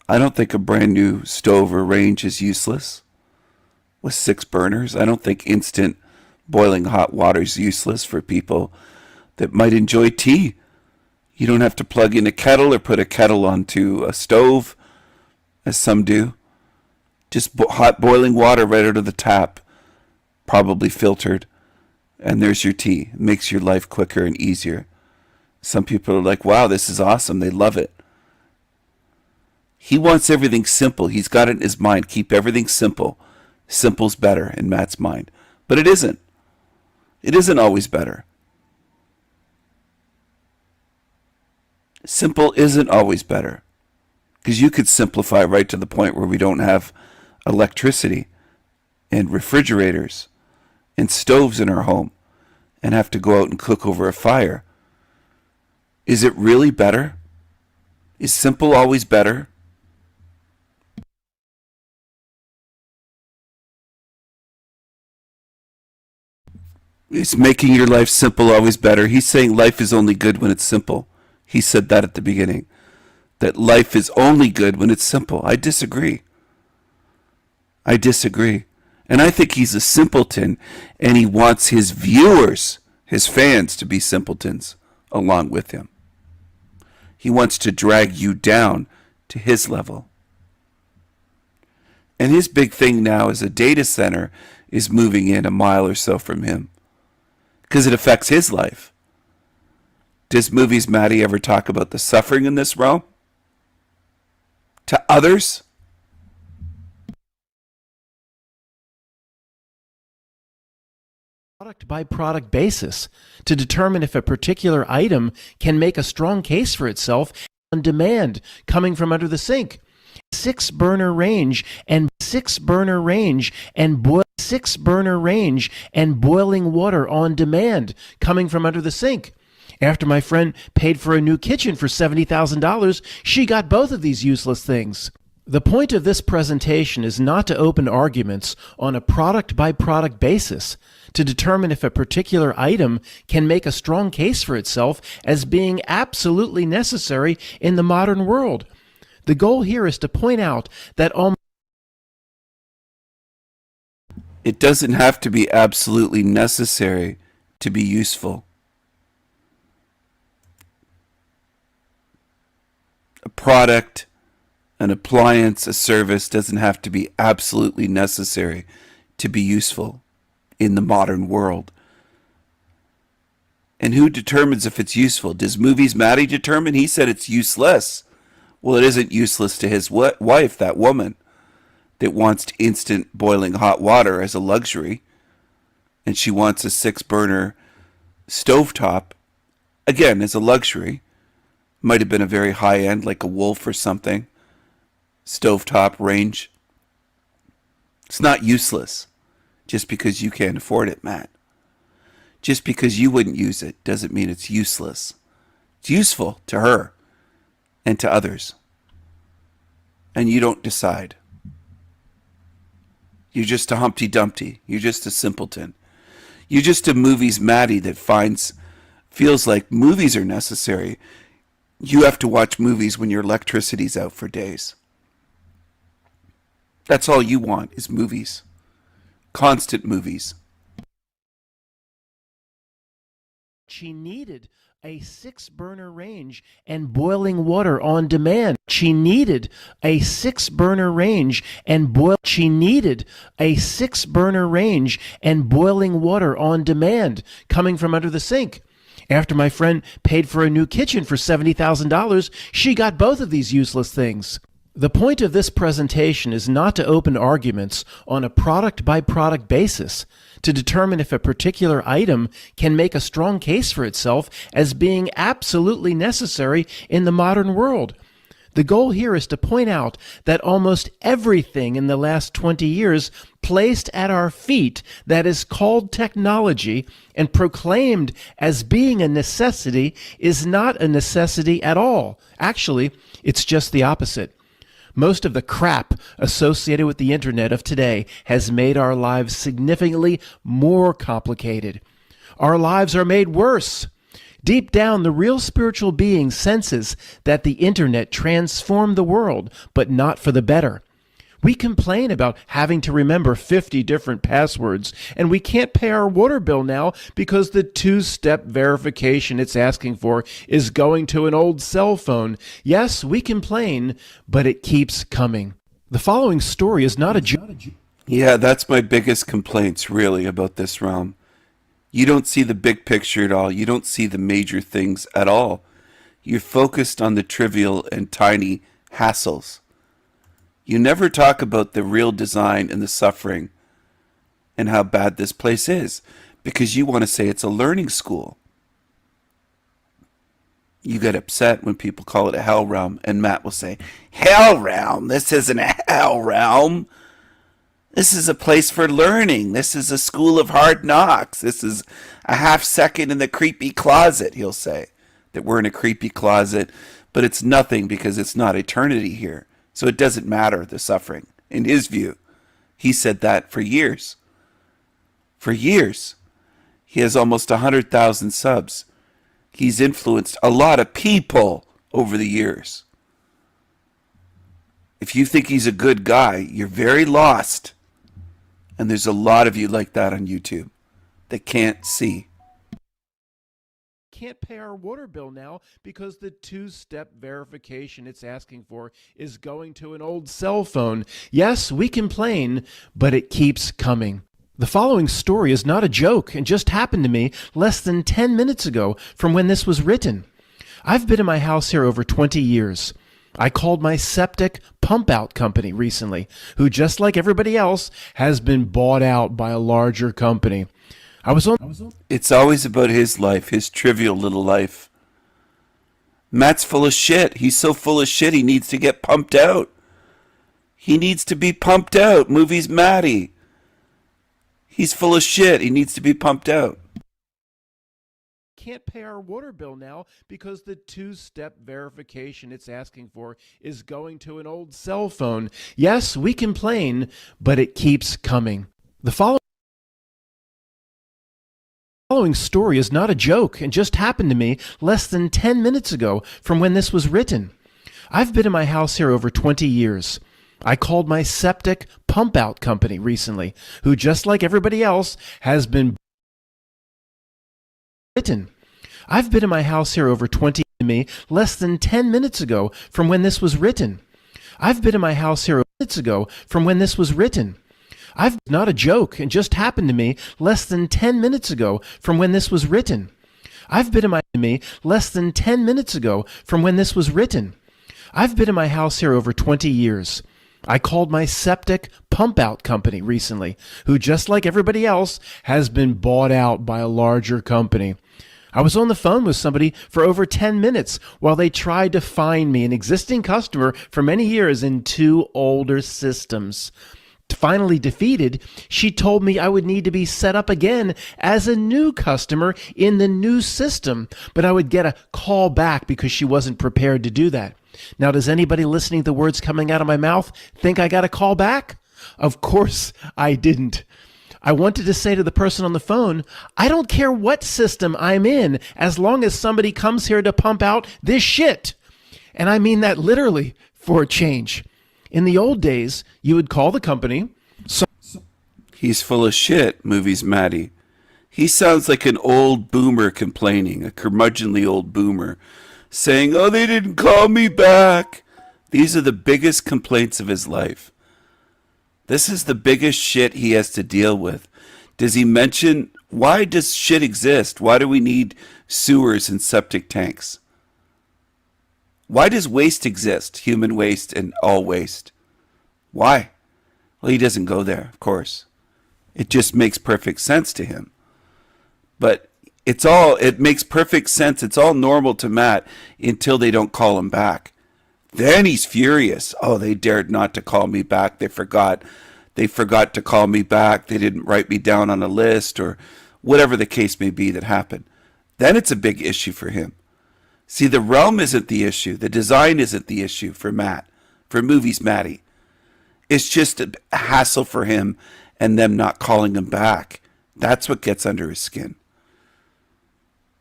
I don't think a brand new stove or range is useless with 6 burners. I don't think instant boiling hot water is useless for people that might enjoy tea. You don't have to plug in a kettle or put a kettle onto a stove, as some do. Just hot boiling water right out of the tap, probably filtered, and there's your tea. It makes your life quicker and easier. Some people are like, wow, this is awesome. They love it. He wants everything simple. He's got it in his mind. Keep everything simple. Simple's better in Matt's mind. But it isn't. It isn't always better. Simple isn't always better. Because you could simplify right to the point where we don't have electricity and refrigerators and stoves in our home and have to go out and cook over a fire. Is it really better? Is simple always better? Is making your life simple always better? He's saying life is only good when it's simple. He said that at the beginning. That life is only good when it's simple. I disagree. I disagree. And I think he's a simpleton, and he wants his viewers, his fans, to be simpletons along with him. He wants to drag you down to his level. And his big thing now is a data center is moving in a mile or so from him because it affects his life. Does Movies Maddie ever talk about the suffering in this realm? To others? Product by product basis to determine if a particular item can make a strong case for itself on demand coming from under the sink. 6-burner range and boiling water on demand coming from under the sink. After my friend paid for a new kitchen for $70,000, she got both of these useless things. The point of this presentation is not to open arguments on a product-by-product basis to determine if a particular item can make a strong case for itself as being absolutely necessary in the modern world. The goal here is to point out that it doesn't have to be absolutely necessary to be useful. A product, an appliance, a service doesn't have to be absolutely necessary to be useful in the modern world. And who determines if it's useful? Does Movies Maddie determine? He said it's useless. Well, it isn't useless to his wife, that woman that wants instant boiling hot water as a luxury, and she wants a 6-burner stovetop, again, as a luxury. Might have been a very high end, like a Wolf or something, stovetop range. It's not useless just because you can't afford it, Matt. Just because you wouldn't use it doesn't mean it's useless. It's useful to her and to others. And you don't decide. You're just a Humpty Dumpty. You're just a simpleton. You're just a Movies Maddie that feels like movies are necessary. You have to watch movies when your electricity's out for days. That's all you want is movies. Constant movies. she needed a 6-burner range and boiling water on demand. She needed a 6-burner range and boiling water on demand coming from under the sink. After my friend paid for a new kitchen for $70,000, she got both of these useless things. The point of this presentation is not to open arguments on a product-by-product basis to determine if a particular item can make a strong case for itself as being absolutely necessary in the modern world. The goal here is to point out that almost everything in the last 20 years placed at our feet that is called technology and proclaimed as being a necessity is not a necessity at all. Actually, it's just the opposite. Most of the crap associated with the internet of today has made our lives significantly more complicated. Our lives are made worse. Deep down, the real spiritual being senses that the internet transformed the world, but not for the better. We complain about having to remember 50 different passwords, and we can't pay our water bill now because the 2-step verification it's asking for is going to an old cell phone. Yes, we complain, but it keeps coming. The following story is not a joke. Yeah, that's my biggest complaints, really, about this realm. You don't see the big picture at all. You don't see the major things at all. You're focused on the trivial and tiny hassles. You never talk about the real design and the suffering and how bad this place is because you want to say it's a learning school. You get upset when people call it a hell realm, and Matt will say, hell realm? This isn't a hell realm. This is a place for learning. This is a school of hard knocks. This is a half second in the creepy closet, he'll say. That we're in a creepy closet, but it's nothing because it's not eternity here. So it doesn't matter, the suffering, in his view. He said that for years. For years. He has almost 100,000 subs. He's influenced a lot of people over the years. If you think he's a good guy, you're very lost. And there's a lot of you like that on YouTube that can't see. Can't pay our water bill now because the two-step verification it's asking for is going to an old cell phone. Yes, we complain, but it keeps coming. The following story is not a joke and just happened to me less than 10 minutes ago from when this was written. I've been in my house here over 20 years. I called my septic pump-out company recently, who, just like everybody else, has been bought out by a larger company. It's always about his life, his trivial little life. Matt's full of shit. He's so full of shit he needs to get pumped out. He needs to be pumped out. Movie's Matty. He's full of shit. He needs to be pumped out. Can't pay our water bill now because the two-step verification it's asking for is going to an old cell phone. Yes, we complain, but it keeps coming. The following story is not a joke and just happened to me less than 10 minutes ago from when this was written. I've been in my house here over 20 years. I called my septic pump-out company recently, who, just like everybody else, has been written. I've been in my house here over 20 me less than 10 minutes ago from when this was written. I've been in my house here minutes ago from when this was written. I've not a joke and just happened to me less than 10 minutes ago from when this was written. I've been in my me less than 10 minutes ago from when this was written. I've been in my house here over 20 years. I called my septic pump-out company recently, who, just like everybody else, has been bought out by a larger company. I was on the phone with somebody for over 10 minutes while they tried to find me an existing customer for many years in two older systems. Finally defeated, she told me I would need to be set up again as a new customer in the new system, but I would get a call back because she wasn't prepared to do that. Now, does anybody listening to the words coming out of my mouth think I got a call back? Of course I didn't. I wanted to say to the person on the phone, I don't care what system I'm in as long as somebody comes here to pump out this shit. And I mean that literally for a change. In the old days, you would call the company. He's full of shit, Movie's Matty. He sounds like an old boomer complaining, a curmudgeonly old boomer, saying, oh, they didn't call me back. These are the biggest complaints of his life. This is the biggest shit he has to deal with. Does he mention, why does shit exist? Why do we need sewers and septic tanks? Why does waste exist? Human waste and all waste. Why? Well, he doesn't go there, of course. It just makes perfect sense to him. But it makes perfect sense. It's all normal to Matt until they don't call him back. Then he's furious. Oh, they dared not to call me back. They forgot to call me back. They didn't write me down on a list, or whatever the case may be that happened. Then it's a big issue for him. See, the realm isn't the issue. The design isn't the issue for Matt, for Movies Matty. It's just a hassle for him and them not calling him back. That's what gets under his skin.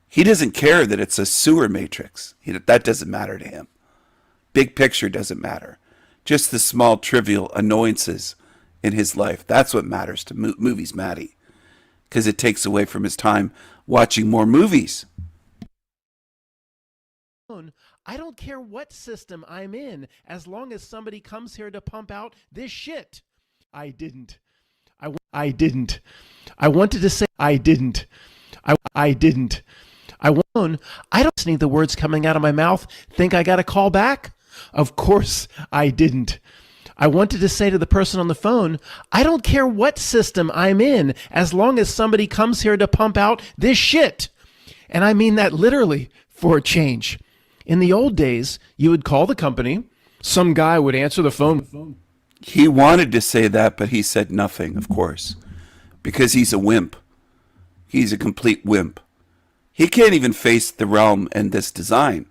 He doesn't care that it's a sewer matrix. That doesn't matter to him. Big picture doesn't matter. Just the small trivial annoyances in his life. That's what matters to Movies Matty. Because it takes away from his time watching more movies. I don't care what system I'm in as long as somebody comes here to pump out this shit. I didn't. I didn't. I wanted to say I didn't. I didn't. I don't listening to the words coming out of my mouth think I got a call back? Of course I didn't. I wanted to say to the person on the phone, I don't care what system I'm in as long as somebody comes here to pump out this shit. And I mean that literally for a change. In the old days, you would call the company, some guy would answer the phone. He wanted to say that, but he said nothing, of course, because he's a wimp. He's a complete wimp. He can't even face the realm and this design.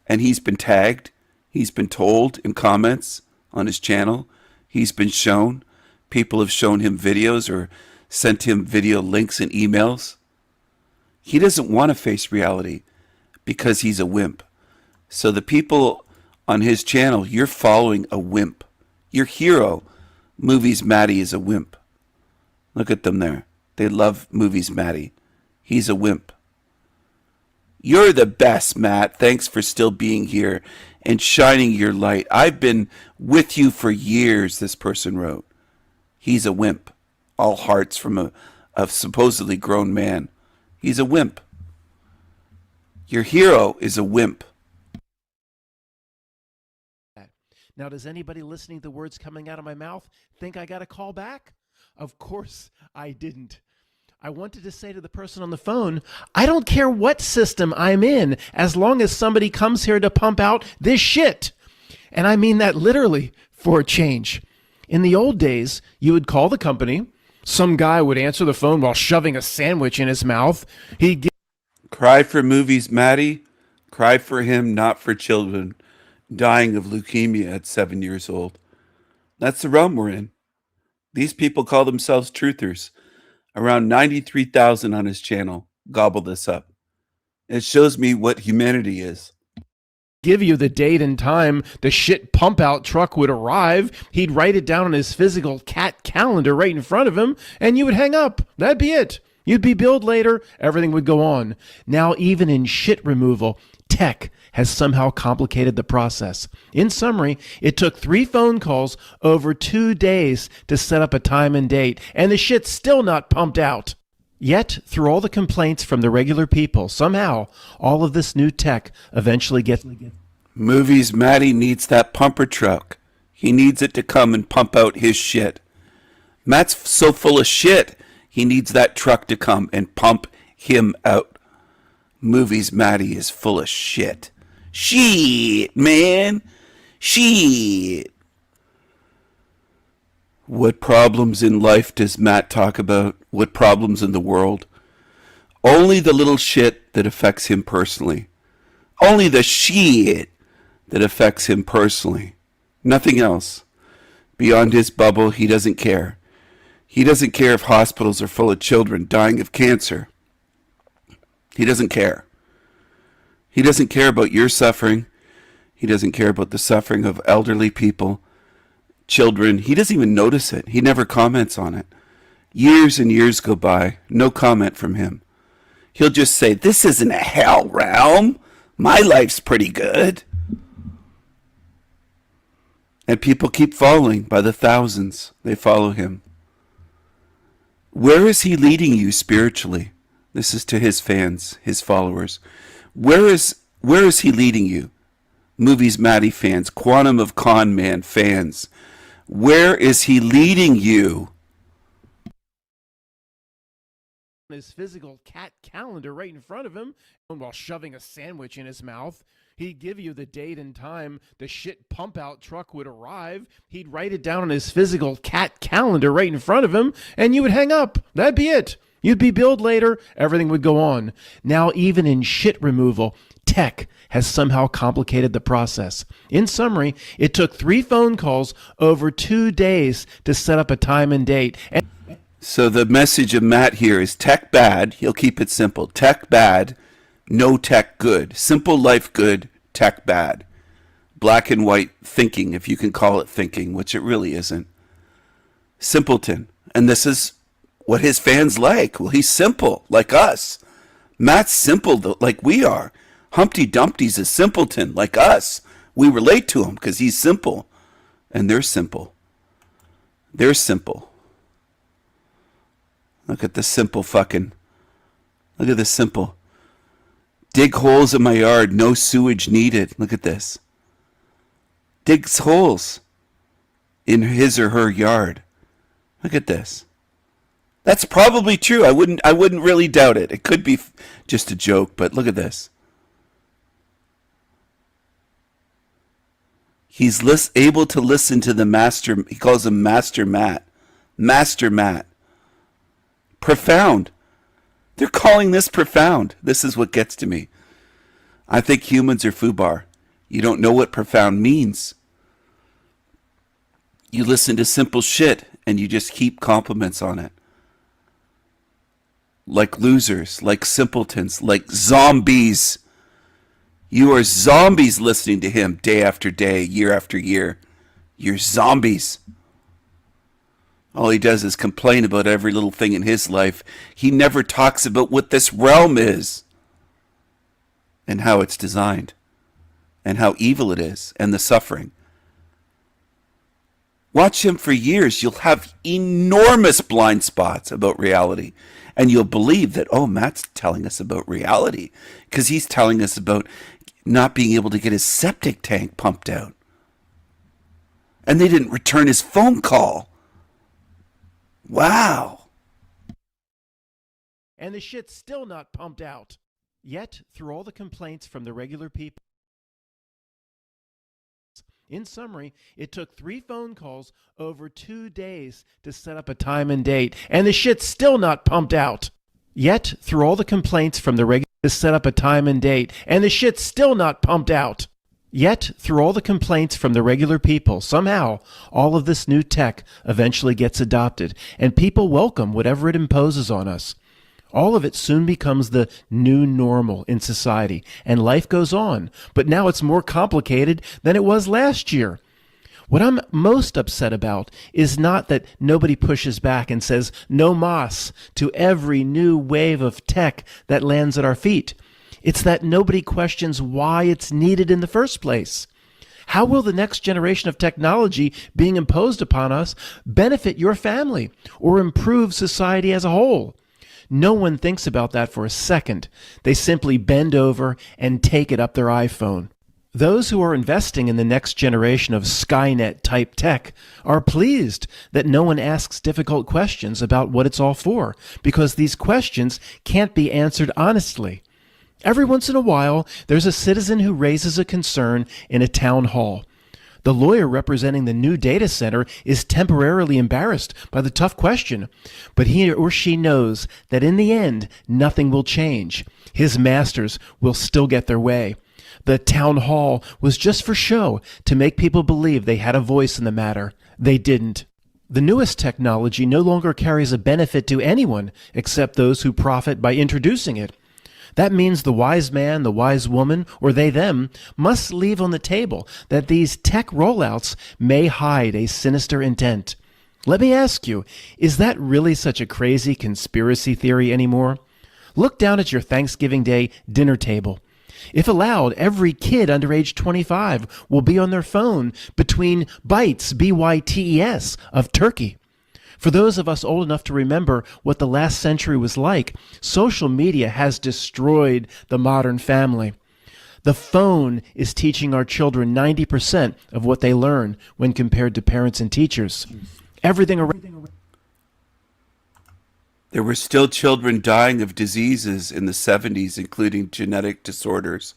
And he's been tagged. He's been told in comments on his channel. He's been shown. People have shown him videos or sent him video links and emails. He doesn't want to face reality because he's a wimp. So the people on his channel, you're following a wimp. Your hero, Movies Maddie, is a wimp. Look at them there. They love Movies Maddie. He's a wimp. You're the best, Matt. Thanks for still being here and shining your light. I've been with you for years, this person wrote. He's a wimp. All hearts from a supposedly grown man. He's a wimp. Your hero is a wimp. Now, does anybody listening to the words coming out of my mouth think I got a call back? Of course I didn't. I wanted to say to the person on the phone, I don't care what system I'm in, as long as somebody comes here to pump out this shit. And I mean that literally, for a change. In the old days, you would call the company, some guy would answer the phone while shoving a sandwich in his mouth. He'd Cry for Movies Maddie. Cry for him, not for children dying of leukemia at 7 years old. That's the realm we're in. These people call themselves truthers. Around 93,000 on his channel gobble this up. It shows me what humanity is. give you the date and time the shit pump out truck would arrive. He'd write it down on his physical cat calendar right in front of him, and you would hang up. That'd be it. You'd be billed later. Everything would go on. Now, even in shit removal, tech has somehow complicated the process. In summary, it took 3 phone calls over 2 days to set up a time and date, and the shit's still not pumped out. Yet, through all the complaints from the regular people, somehow, all of this new tech eventually gets... Movies Matty needs that pumper truck. He needs it to come and pump out his shit. Matt's so full of shit, he needs that truck to come and pump him out. Movies Matty is full of shit. Shit, man. Shit. What problems in life does Matt talk about? What problems in the world? Only the little shit that affects him personally. Only the shit that affects him personally. Nothing else. Beyond his bubble, he doesn't care. He doesn't care if hospitals are full of children dying of cancer. He doesn't care. He doesn't care about your suffering. He doesn't care about the suffering of elderly people, children. He doesn't even notice it. He never comments on it. Years and years go by, no comment from him. He'll just say, this isn't a hell realm. My life's pretty good. And people keep following by the thousands. They follow him. Where is he leading you spiritually? This is to his fans, his followers. Where is he leading you? Movies Matty fans, Quantum of Con Man fans. Where is he leading you? His physical cat calendar right in front of him, and while shoving a sandwich in his mouth, he'd give you the date and time the shit pump out truck would arrive. He'd write it down on his physical cat calendar right in front of him, and you would hang up. That'd be it. You'd be billed later. Everything would go on. Now, even in shit removal, tech has somehow complicated the process. In summary, it took 3 phone calls over 2 days to set up a time and date. So the message of Matt here is tech bad. He'll keep it simple. Tech bad, no tech good. Simple life good, tech bad. Black and white thinking, if you can call it thinking, which it really isn't. Simpleton. And this is what his fans like. Well, he's simple, like us. Matt's simple, like we are. Humpty Dumpty's a simpleton, like us. We relate to him because he's simple. And they're simple. They're simple. Look at the simple fucking. Look at this simple. Dig holes in my yard, no sewage needed. Look at this. Digs holes in his or her yard. Look at this. That's probably true. I wouldn't really doubt it. It could be just a joke, but look at this. He's able to listen to the master. He calls him Master Matt. Master Matt. Profound. They're calling this profound. This is what gets to me. I think humans are foobar. You don't know what profound means. You listen to simple shit and you just heap compliments on it. Like losers, like simpletons, like zombies. You are zombies listening to him day after day, year after year. You're zombies. All he does is complain about every little thing in his life. He never talks about what this realm is and how it's designed and how evil it is and the suffering. Watch him for years. You'll have enormous blind spots about reality. And you'll believe that, oh, Matt's telling us about reality because he's telling us about not being able to get his septic tank pumped out. And they didn't return his phone call. Wow. And the shit's still not pumped out. Yet, through all the complaints from the regular people, in summary, it took 3 phone calls over 2 days to set up a time and date, and the shit's still not pumped out. Yet, through all the complaints from the regular to set up a time and date, and the shit's still not pumped out. Yet, through all the complaints from the regular people, somehow, all of this new tech eventually gets adopted, and people welcome whatever it imposes on us. All of it soon becomes the new normal in society, and life goes on, but now it's more complicated than it was last year. What I'm most upset about is not that nobody pushes back and says no mas to every new wave of tech that lands at our feet. It's that nobody questions why it's needed in the first place. How will the next generation of technology being imposed upon us benefit your family or improve society as a whole? No one thinks about that for a second. They simply bend over and take it up their iPhone. Those who are investing in the next generation of Skynet-type tech are pleased that no one asks difficult questions about what it's all for, because these questions can't be answered honestly. Every once in a while, there's a citizen who raises a concern in a town hall. The lawyer representing the new data center is temporarily embarrassed by the tough question, but he or she knows that in the end, nothing will change. His masters will still get their way. The town hall was just for show, to make people believe they had a voice in the matter. They didn't. The newest technology no longer carries a benefit to anyone except those who profit by introducing it. That means the wise man, the wise woman, or they them, must leave on the table that these tech rollouts may hide a sinister intent. Let me ask you, is that really such a crazy conspiracy theory anymore? Look down at your Thanksgiving Day dinner table. If allowed, every kid under age 25 will be on their phone between bites, B-Y-T-E-S, of turkey. For those of us old enough to remember what the last century was like, social media has destroyed the modern family. The phone is teaching our children 90% of what they learn when compared to parents and teachers. Everything around. There were still children dying of diseases in the 70s, including genetic disorders.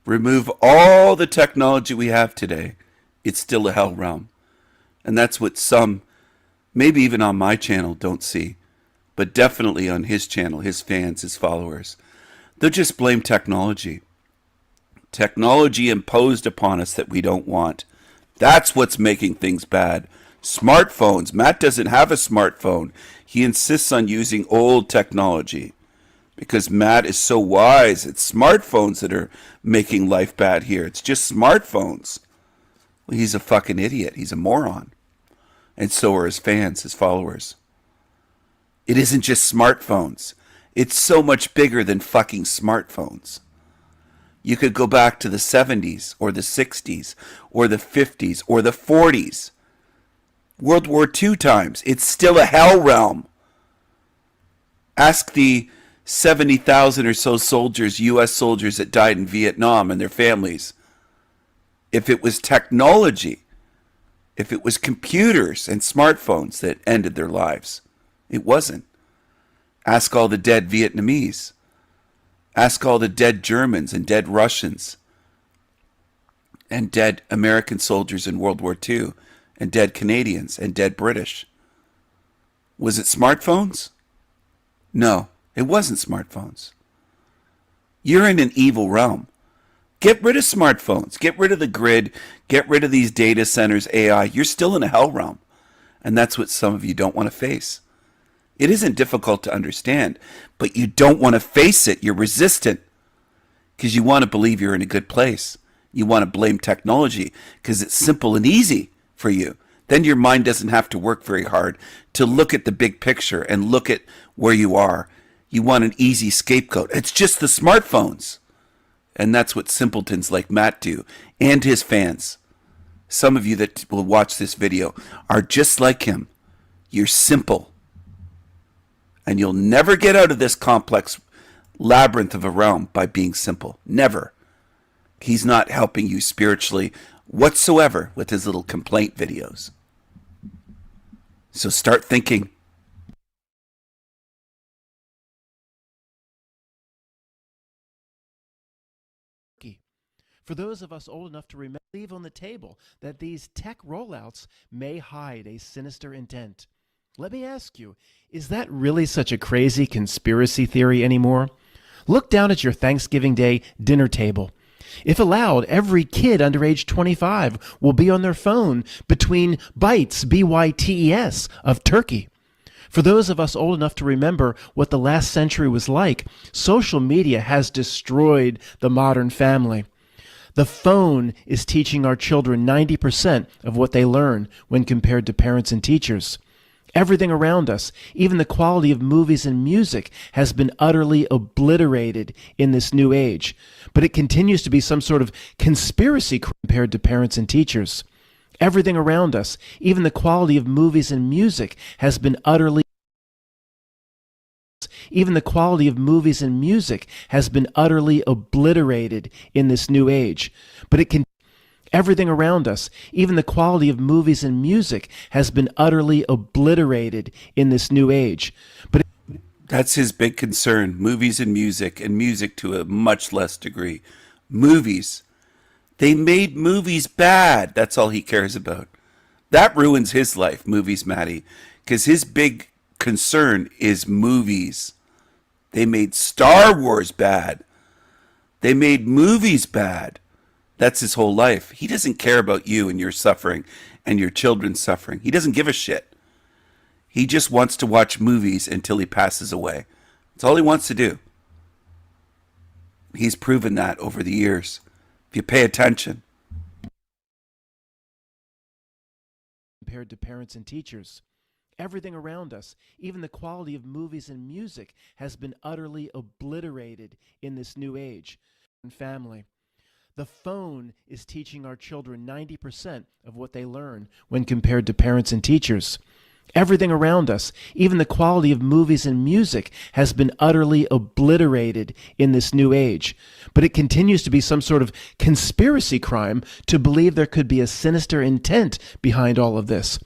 Remove all the technology we have today, it's still a hell realm. And that's what some, maybe even on my channel, don't see. But definitely on his channel, his fans, his followers. They'll just blame technology. Technology imposed upon us that we don't want. That's what's making things bad. Smartphones. Matt doesn't have a smartphone. He insists on using old technology because Matt is so wise. It's smartphones that are making life bad here. It's just smartphones. Well, he's a fucking idiot. He's a moron. And so are his fans, his followers. It isn't just smartphones. It's so much bigger than fucking smartphones. You could go back to the 70s or the 60s or the 50s or the 40s. World War II times. It's still a hell realm. Ask the 70,000 or so soldiers, U.S. soldiers that died in Vietnam and their families. If it was technology, if it was computers and smartphones that ended their lives, it wasn't. Ask all the dead Vietnamese. Ask all the dead Germans and dead Russians and dead American soldiers in World War II, and dead Canadians, and dead British. Was it smartphones? No, it wasn't smartphones. You're in an evil realm. Get rid of smartphones. Get rid of the grid. Get rid of these data centers, AI. You're still in a hell realm. And that's what some of you don't want to face. It isn't difficult to understand, but you don't want to face it. You're resistant because you want to believe you're in a good place. You want to blame technology because it's simple and easy for you. Then your mind doesn't have to work very hard to look at the big picture and look at where you are. You want an easy scapegoat. It's just the smartphones. And that's what simpletons like Matt do, and his fans. Some of you that will watch this video are just like him. You're simple. And you'll never get out of this complex labyrinth of a realm by being simple. Never. He's not helping you spiritually whatsoever with his little complaint videos. So start thinking. For those of us old enough to remember, leave on the table that these tech rollouts may hide a sinister intent. Let me ask you, is that really such a crazy conspiracy theory anymore? Look down at your Thanksgiving Day dinner table. If allowed, every kid under age 25 will be on their phone between bites, B-Y-T-E-S, of turkey. For those of us old enough to remember what the last century was like, social media has destroyed the modern family. The phone is teaching our children 90% of what they learn when compared to parents and teachers. Everything around us, even the quality of movies and music, has been utterly obliterated in this new age. But it continues to be some sort of conspiracy compared to parents and teachers. Everything around us, even the quality of movies and music, has been utterly obliterated in this new age. But it can everything around us, even the quality of movies and music, has been utterly obliterated in this new age. But that's his big concern, movies and music to a much less degree. Movies. They made movies bad. That's all he cares about. That ruins his life, movies, Matty, because his big concern is movies. They made Star Wars bad. They made movies bad. That's his whole life. He doesn't care about you and your suffering and your children's suffering. He doesn't give a shit. He just wants to watch movies until he passes away. That's all he wants to do. He's proven that over the years. If you pay attention. Compared to parents and teachers. Everything around us, even the quality of movies and music, has been utterly obliterated in this new age. Family. The phone is teaching our children 90% of what they learn when compared to parents and teachers. Everything around us, even the quality of movies and music, has been utterly obliterated in this new age. But it continues to be some sort of conspiracy crime to believe there could be a sinister intent behind all of this.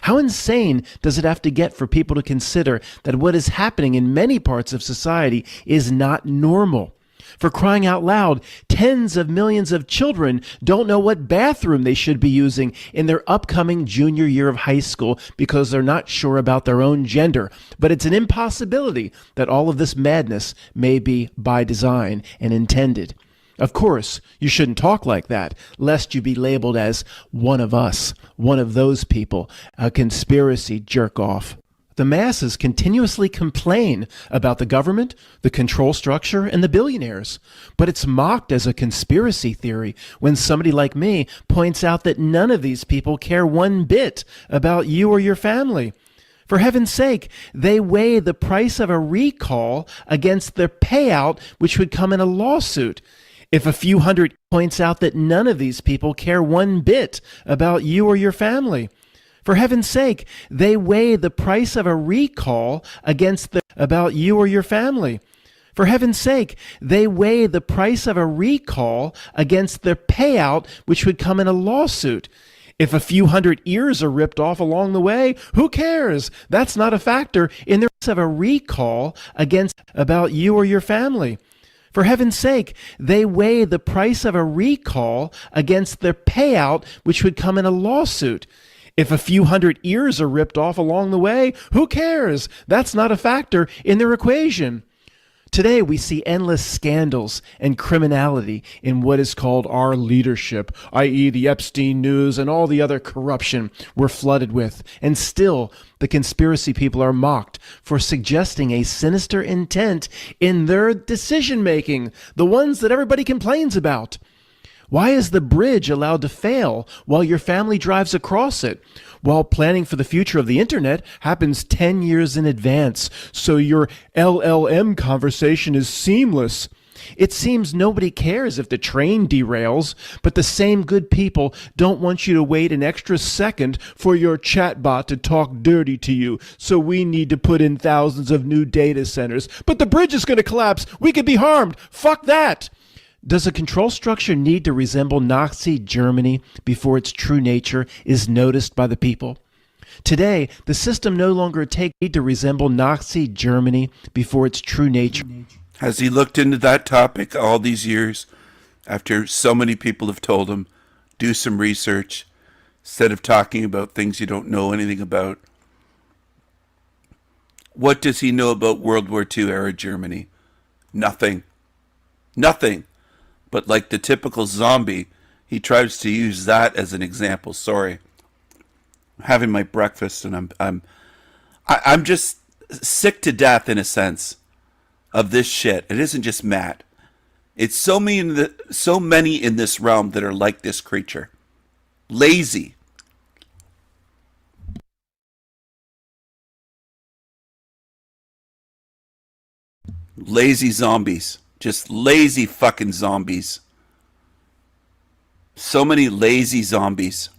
How insane does it have to get for people to consider that what is happening in many parts of society is not normal? For crying out loud, tens of millions of children don't know what bathroom they should be using in their upcoming junior year of high school because they're not sure about their own gender. But it's an impossibility that all of this madness may be by design and intended. Of course, you shouldn't talk like that, lest you be labeled as one of us, one of those people, a conspiracy jerk-off. The masses continuously complain about the government, the control structure, and the billionaires. But it's mocked as a conspiracy theory when somebody like me points out that none of these people care one bit about you or your family. For heaven's sake, they weigh the price of a recall against their payout, which would come in a lawsuit. If a few hundred points out that none of these people care one bit about you or your family. For heaven's sake, they weigh the price of a recall against the about you or your family. For heaven's sake, they weigh the price of a recall against their payout, which would come in a lawsuit. If a few hundred ears are ripped off along the way, who cares? That's not a factor in the price of a recall against about you or your family. For heaven's sake, they weigh the price of a recall against the payout which would come in a lawsuit. If a few hundred ears are ripped off along the way, who cares? That's not a factor in their equation. Today, we see endless scandals and criminality in what is called our leadership, i.e., the Epstein news and all the other corruption we're flooded with. And still, the conspiracy people are mocked for suggesting a sinister intent in their decision-making, the ones that everybody complains about. Why is the bridge allowed to fail while your family drives across it? While planning for the future of the internet happens 10 years in advance, so your LLM conversation is seamless. It seems nobody cares if the train derails, but the same good people don't want you to wait an extra second for your chatbot to talk dirty to you, so we need to put in thousands of new data centers. But the bridge is going to collapse. We could be harmed. Fuck that. Does a control structure need to resemble Nazi Germany before its true nature is noticed by the people? Today, the system no longer need to resemble Nazi Germany before its true nature. Has he looked into that topic all these years after so many people have told him, do some research instead of talking about things you don't know anything about? What does he know about World War II era Germany? Nothing. Nothing. But like the typical zombie, he tries to use that as an example. Sorry. I'm having my breakfast and I'm just sick to death in a sense of this shit. It isn't just Matt. It's so many in this realm that are like this creature. Lazy. Lazy zombies. Just lazy fucking zombies. So many lazy zombies.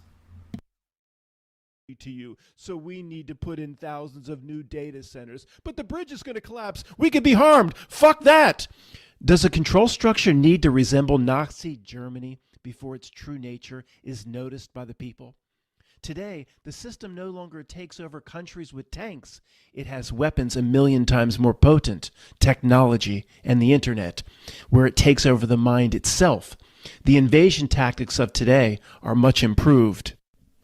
To you, so we need to put in thousands of new data centers. But the bridge is going to collapse. We could be harmed. Fuck that. Does a control structure need to resemble Nazi Germany before its true nature is noticed by the people? Today, the system no longer takes over countries with tanks. It has weapons 1,000,000 times more potent, technology, and the internet, where it takes over the mind itself. The invasion tactics of today are much improved.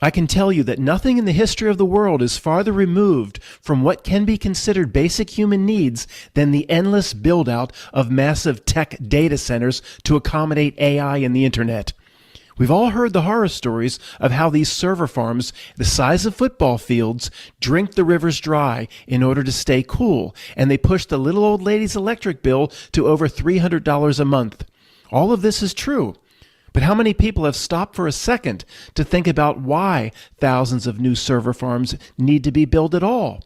I can tell you that nothing in the history of the world is farther removed from what can be considered basic human needs than the endless build-out of massive tech data centers to accommodate AI and the internet. We've all heard the horror stories of how these server farms, the size of football fields, drink the rivers dry in order to stay cool, and they push the little old lady's electric bill to over $300 a month. All of this is true. But how many people have stopped for a second to think about why thousands of new server farms need to be built at all?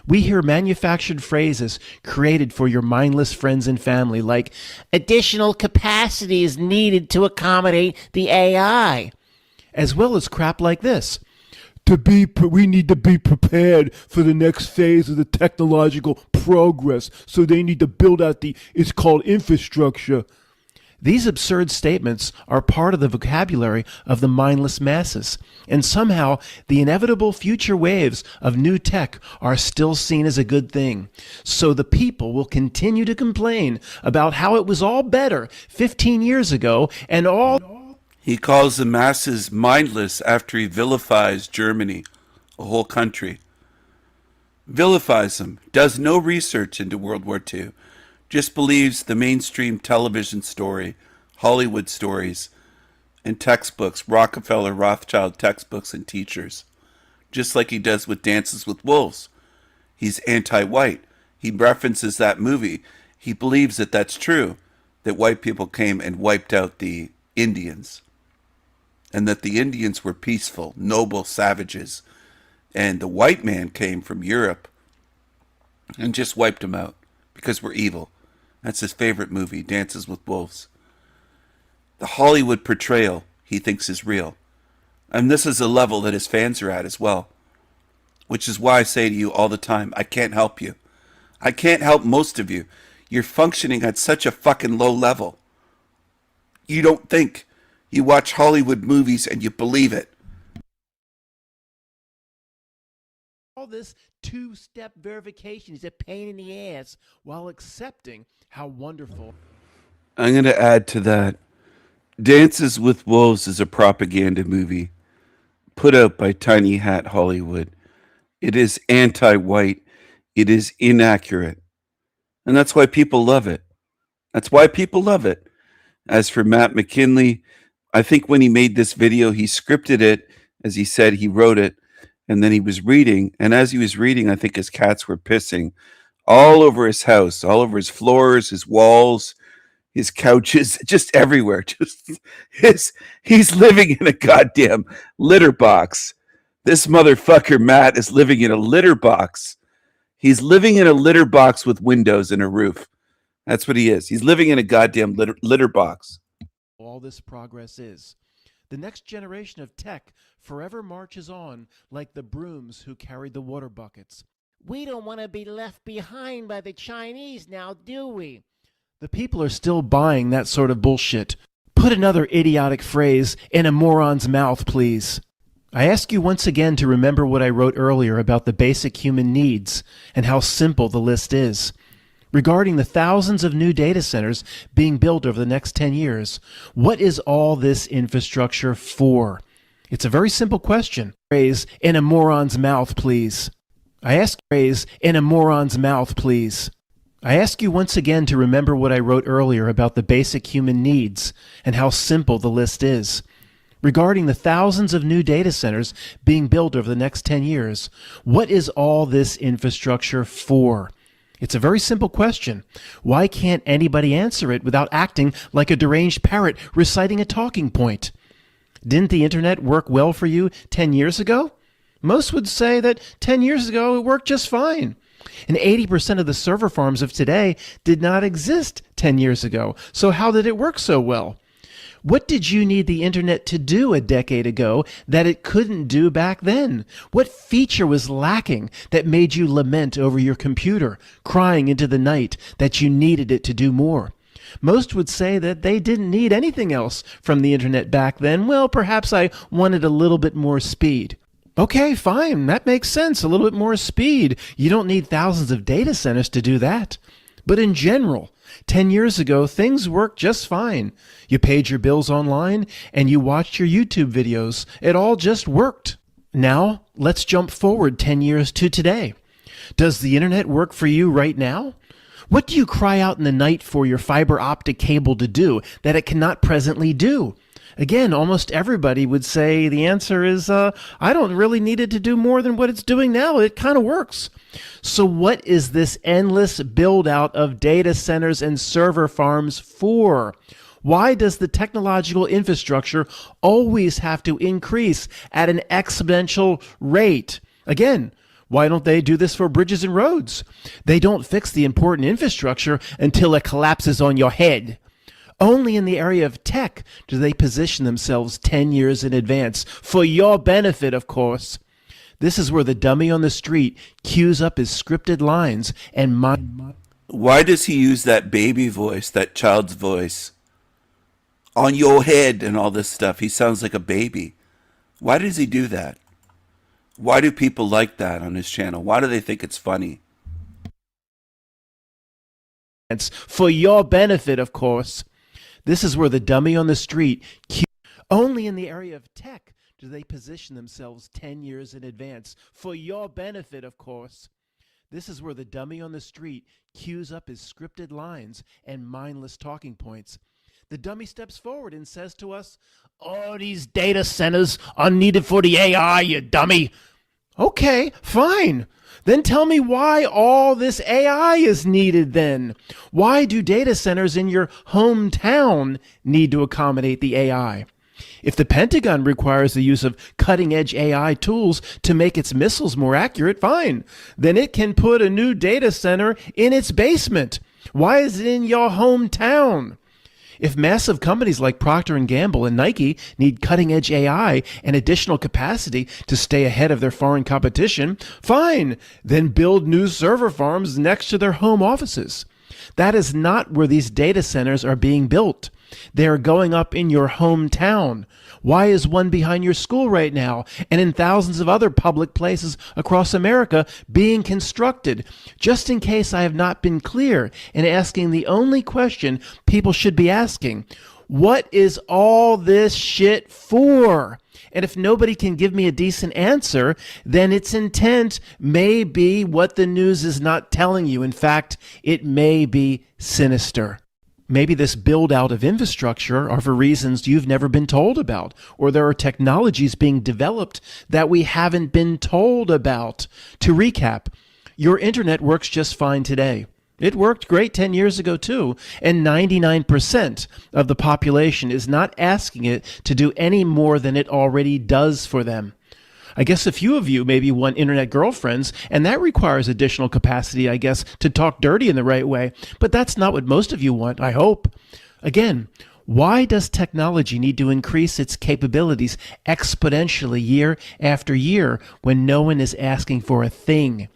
We hear manufactured phrases created for your mindless friends and family like, additional capacity is needed to accommodate the AI, as well as crap like this. We need to be prepared for the next phase of the technological progress, so they need to build out it's called infrastructure. These absurd statements are part of the vocabulary of the mindless masses, and somehow the inevitable future waves of new tech are still seen as a good thing. So the people will continue to complain about how it was all better 15 years ago and all... He calls the masses mindless after he vilifies Germany, a whole country. Vilifies them, does no research into World War II. Just believes the mainstream television story, Hollywood stories, and textbooks, Rockefeller, Rothschild textbooks and teachers. Just like he does with Dances with Wolves. He's anti-white. He references that movie. He believes that that's true, that white people came and wiped out the Indians, and that the Indians were peaceful, noble savages, and the white man came from Europe and just wiped them out because we're evil. That's his favorite movie, Dances with Wolves. The Hollywood portrayal he thinks is real. And this is a level that his fans are at as well. Which is why I say to you all the time, I can't help you. I can't help most of you. You're functioning at such a fucking low level. You don't think. You watch Hollywood movies and you believe it. All this two-step verification is a pain in the ass while accepting how wonderful. I'm going to add to that. Dances with Wolves is a propaganda movie put out by Tiny Hat Hollywood. It is anti-white. It is inaccurate. And that's why people love it. That's why people love it. As for Matt McKinley, I think when he made this video, he scripted it. As he said, he wrote it, and then he was reading. And as he was reading, I think his cats were pissing all over his house, all over his floors, his walls, his couches, just everywhere. He's living in a goddamn litter box. This motherfucker, Matt, is living in a litter box. He's living in a litter box with windows and a roof. That's what he is. He's living in a goddamn litter box. All this progress is. The next generation of tech forever marches on like the brooms who carried the water buckets. We don't want to be left behind by the Chinese now, do we? The people are still buying that sort of bullshit. Put another idiotic phrase in a moron's mouth, please. I ask you once again to remember what I wrote earlier about the basic human needs and how simple the list is. Regarding the thousands of new data centers being built over the next 10 years, what is all this infrastructure for? It's a very simple question. Phrase in a moron's mouth, please. I ask phrase in a moron's mouth, please. I ask you once again to remember what I wrote earlier about the basic human needs and how simple the list is. Regarding the thousands of new data centers being built over the next 10 years, what is all this infrastructure for? It's a very simple question. Why can't anybody answer it without acting like a deranged parrot reciting a talking point? Didn't the internet work well for you 10 years ago? Most would say that 10 years ago it worked just fine. And 80% of the server farms of today did not exist 10 years ago. So how did it work so well? What did you need the internet to do a decade ago that it couldn't do back then? What feature was lacking that made you lament over your computer, crying into the night that you needed it to do more? Most would say that they didn't need anything else from the internet back then. Well, perhaps I wanted a little bit more speed. Okay, fine. That makes sense. A little bit more speed. You don't need thousands of data centers to do that. But in general, 10 years ago, things worked just fine. You paid your bills online and you watched your YouTube videos. It all just worked. Now, let's jump forward 10 years to today. Does the internet work for you right now? What do you cry out in the night for your fiber optic cable to do that it cannot presently do? Again, almost everybody would say the answer is, I don't really need it to do more than what it's doing now. It kind of works. So what is this endless build out of data centers and server farms for? Why does the technological infrastructure always have to increase at an exponential rate? Again, why don't they do this for bridges and roads? They don't fix the important infrastructure until it collapses on your head. Only in the area of tech do they position themselves 10 years in advance, for your benefit, of course. This is where the dummy on the street cues up his scripted lines and Why does he use that baby voice, that child's voice? On your head and all this stuff. He sounds like a baby. Why does he do that? Why do people like that on his channel? Why do they think it's funny? For your benefit, of course. This is where the dummy on the street only in the area of tech do they position themselves 10 years in advance. For your benefit, of course. This is where the dummy on the street cues up his scripted lines and mindless talking points. The dummy steps forward and says to us, "Oh, these data centers are needed for the AI, you dummy." Okay, fine. Then tell me why all this AI is needed then. Why do data centers in your hometown need to accommodate the AI? If the Pentagon requires the use of cutting-edge AI tools to make its missiles more accurate, fine. Then it can put a new data center in its basement. Why is it in your hometown? If massive companies like Procter & Gamble and Nike need cutting-edge AI and additional capacity to stay ahead of their foreign competition, fine, then build new server farms next to their home offices. That is not where these data centers are being built. They are going up in your hometown. Why is one behind your school right now and in thousands of other public places across America being constructed? Just in case I have not been clear in asking the only question people should be asking, what is all this shit for? And if nobody can give me a decent answer, then its intent may be what the news is not telling you. In fact, it may be sinister. Maybe this build out of infrastructure are for reasons you've never been told about, or there are technologies being developed that we haven't been told about. To recap, your internet works just fine today. It worked great 10 years ago too, and 99% of the population is not asking it to do any more than it already does for them. I guess a few of you maybe want internet girlfriends, and that requires additional capacity, I guess, to talk dirty in the right way. But that's not what most of you want, I hope. Again, why does technology need to increase its capabilities exponentially year after year when no one is asking for a thing?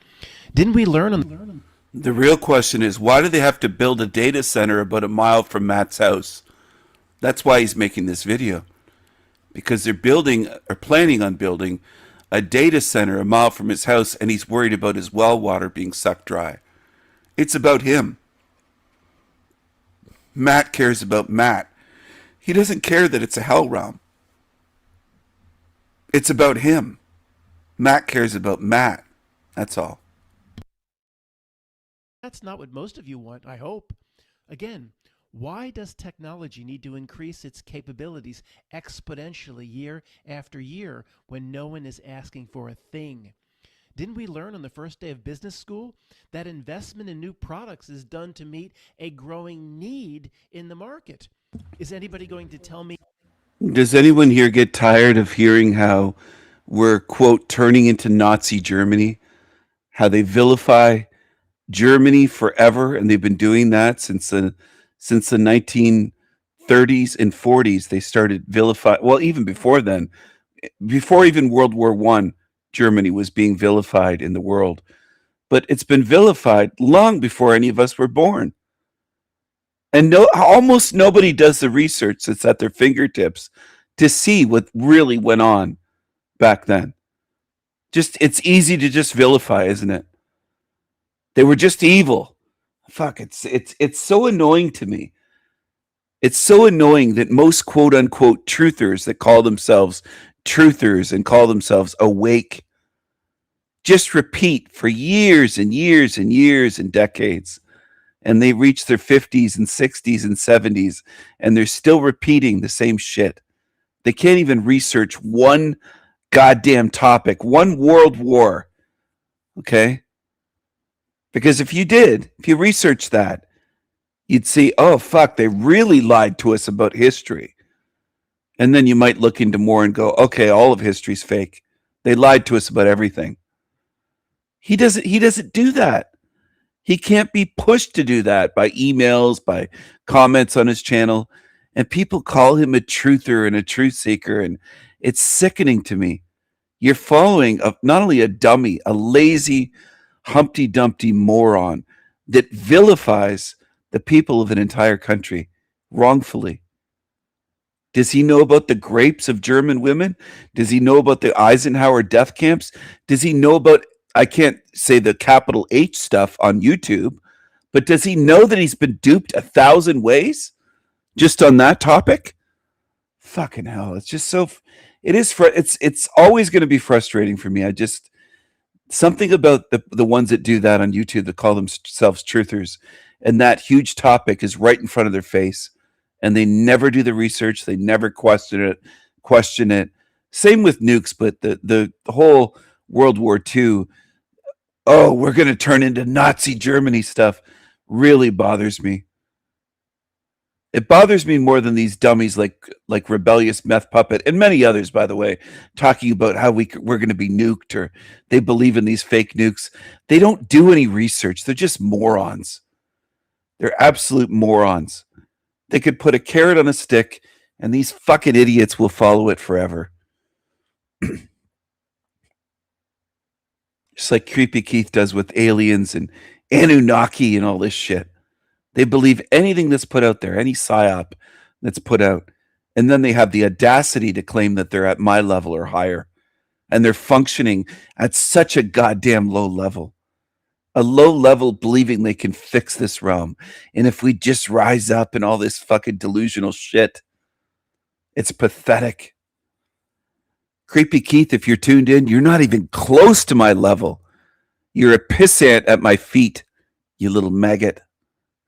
Didn't we learn on... The real question is, why do they have to build a data center about a mile from Matt's house? That's why he's making this video. Because they're building, or planning on building, a data center a mile from his house, and he's worried about his well water being sucked dry. It's about him. Matt cares about Matt. He doesn't care that it's a hell realm. It's about him. Matt cares about Matt. That's all. That's not what most of you want, I hope. Again, why does technology need to increase its capabilities exponentially year after year when no one is asking for a thing? Didn't we learn on the first day of business school that investment in new products is done to meet a growing need in the market? Is anybody going to tell me? Does anyone here get tired of hearing how we're, quote, turning into Nazi Germany? How they vilify Germany forever, and they've been doing that since the 1930s and 40s. They started vilifying, well, even before then, before even World War I, Germany was being vilified in the world. But it's been vilified long before any of us were born. And almost nobody does the research that's at their fingertips to see what really went on back then. It's easy to just vilify, isn't it? They were just evil. Fuck, it's so annoying to me. It's so annoying that most quote unquote truthers that call themselves truthers and call themselves awake just repeat for years and years and years and decades. And they reach their 50s and 60s and 70s and they're still repeating the same shit. They can't even research one goddamn topic, one world war. Okay? Because if you researched that, you'd see, oh, fuck, they really lied to us about history. And then you might look into more and go, okay, all of history's fake. They lied to us about everything. He doesn't do that. He can't be pushed to do that by emails, by comments on his channel. And people call him a truther and a truth seeker. And it's sickening to me. You're following not only a dummy, a lazy, Humpty Dumpty moron that vilifies the people of an entire country wrongfully. Does he know about the grapes of German women? Does he know about the Eisenhower death camps? Does he know about, I can't say the capital H stuff on YouTube, but does he know that he's been duped 1,000 ways just on that topic? Fucking hell. It's just so, it's always going to be frustrating for me. Something about the ones that do that on YouTube that call themselves truthers, and that huge topic is right in front of their face, and they never do the research. They never question it. Same with nukes, but the whole World War II, oh, we're going to turn into Nazi Germany stuff really bothers me. It bothers me more than these dummies like Rebellious Meth Puppet and many others, by the way, talking about how we're going to be nuked, or they believe in these fake nukes. They don't do any research. They're just morons. They're absolute morons. They could put a carrot on a stick, and these fucking idiots will follow it forever. Just like Creepy Keith does with aliens and Anunnaki and all this shit. They believe anything that's put out there, any psyop that's put out, and then they have the audacity to claim that they're at my level or higher, and they're functioning at such a goddamn low level. A low level believing they can fix this realm. And if we just rise up and all this fucking delusional shit, it's pathetic. Creepy Keith, if you're tuned in, you're not even close to my level. You're a pissant at my feet, you little maggot.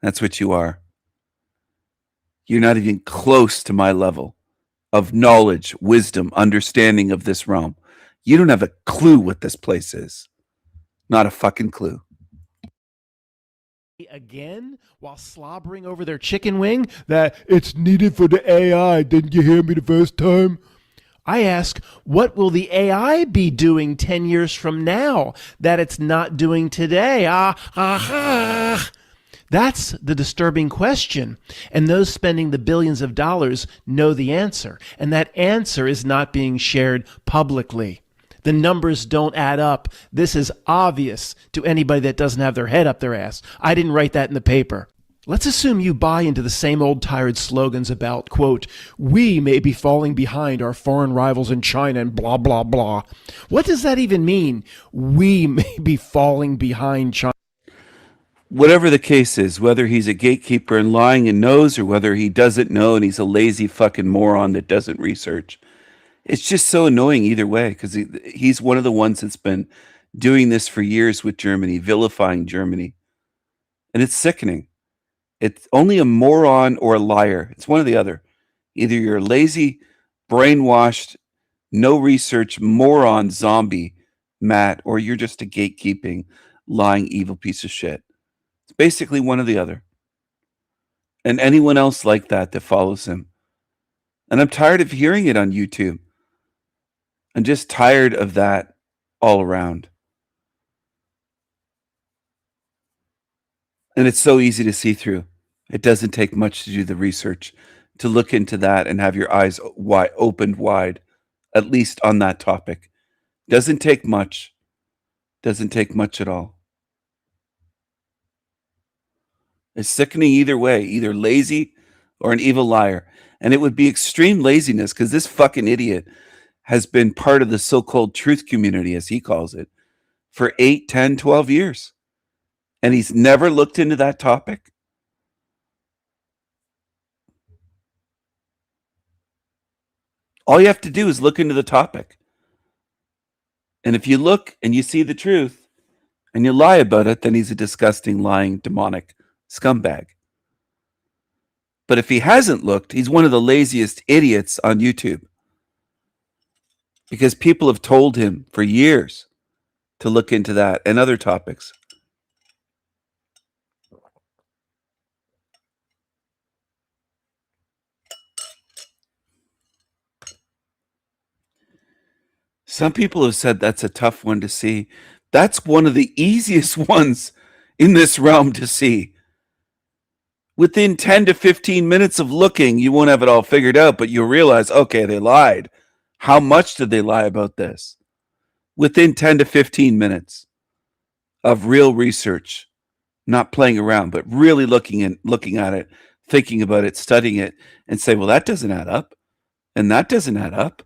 That's what you are. You're not even close to my level of knowledge, wisdom, understanding of this realm. You don't have a clue what this place is. Not a fucking clue. Again, while slobbering over their chicken wing, that it's needed for the AI. Didn't you hear me the first time? I ask, what will the AI be doing 10 years from now that it's not doing today? That's the disturbing question. And those spending the billions of dollars know the answer. And that answer is not being shared publicly. The numbers don't add up. This is obvious to anybody that doesn't have their head up their ass. I didn't write that in the paper. Let's assume you buy into the same old tired slogans about, quote, we may be falling behind our foreign rivals in China and blah, blah, blah. What does that even mean? We may be falling behind China. Whatever the case is, whether he's a gatekeeper and lying and knows, or whether he doesn't know and he's a lazy fucking moron that doesn't research, it's just so annoying either way, because he's one of the ones that's been doing this for years with Germany, vilifying Germany. And it's sickening. It's only a moron or a liar. It's one or the other. Either you're a lazy, brainwashed, no research, moron zombie, Matt, or you're just a gatekeeping, lying, evil piece of shit. It's basically one or the other. And anyone else like that follows him. And I'm tired of hearing it on YouTube. I'm just tired of that all around. And it's so easy to see through. It doesn't take much to do the research, to look into that and have your eyes opened wide, at least on that topic. Doesn't take much. Doesn't take much at all. It's sickening either way, either lazy or an evil liar. And it would be extreme laziness, because this fucking idiot has been part of the so-called truth community, as he calls it, for 8, 10, 12 years. And he's never looked into that topic. All you have to do is look into the topic. And if you look and you see the truth and you lie about it, then he's a disgusting, lying, demonic scumbag. But if he hasn't looked, he's one of the laziest idiots on YouTube. Because people have told him for years to look into that and other topics. Some people have said that's a tough one to see. That's one of the easiest ones in this realm to see. Within 10 to 15 minutes of looking, you won't have it all figured out, but you'll realize, okay, they lied. How much did they lie about this? Within 10 to 15 minutes of real research, not playing around, but really looking at it, thinking about it, studying it, and say, well, that doesn't add up. And that doesn't add up.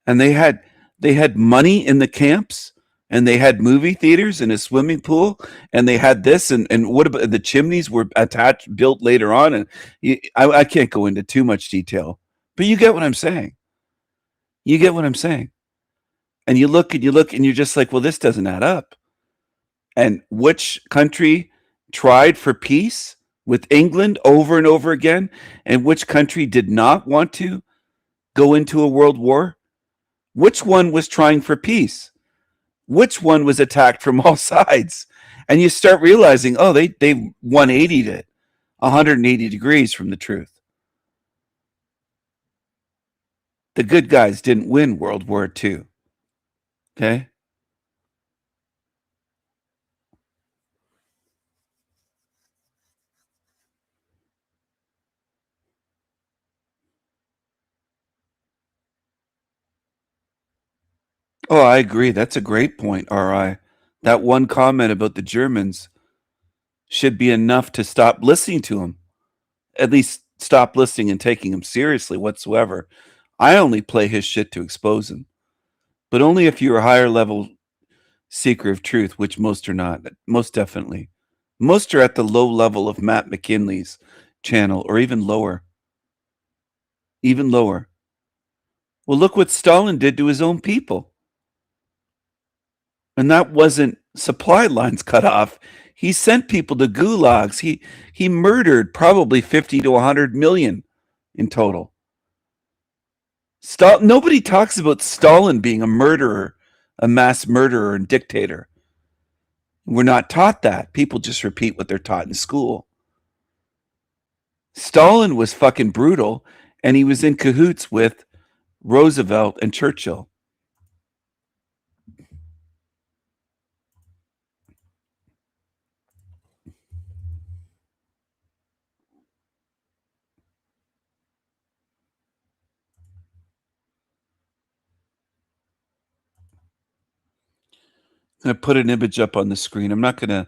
And they had money in the camps, and they had movie theaters and a swimming pool, and they had this, and what about the chimneys were built later on, and I can't go into too much detail, but you get what I'm saying. You get what I'm saying. And you look and you're just like, well, this doesn't add up. And which country tried for peace with England over and over again, and which country did not want to go into a world war? Which one was trying for peace? Which one was attacked from all sides? And you start realizing, oh, they 180'd it, 180 degrees from the truth. The good guys didn't win World War II. Okay? Oh, I agree. That's a great point, RI. That one comment about the Germans should be enough to stop listening to him. At least stop listening and taking him seriously whatsoever. I only play his shit to expose him. But only if you're a higher level seeker of truth, which most are not. Most definitely. Most are at the low level of Matt McKinley's channel, or even lower. Even lower. Well, look what Stalin did to his own people. And that wasn't supply lines cut off. He sent people to gulags. He murdered probably 50 to 100 million in total. Nobody talks about Stalin being a murderer, a mass murderer and dictator. We're not taught that. People just repeat what they're taught in school. Stalin was fucking brutal, and he was in cahoots with Roosevelt and Churchill. I'm going to put an image up on the screen. I'm not going to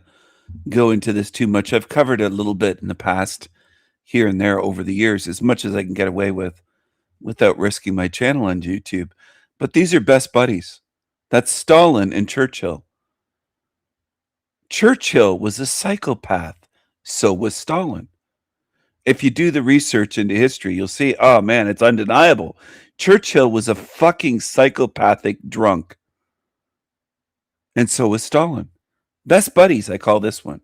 go into this too much. I've covered it a little bit in the past, here and there over the years, as much as I can get away with without risking my channel on YouTube. But these are best buddies. That's Stalin and Churchill. Churchill was a psychopath. So was Stalin. If you do the research into history, you'll see, oh man, it's undeniable. Churchill was a fucking psychopathic drunk. And so was Stalin. Best buddies, I call this one.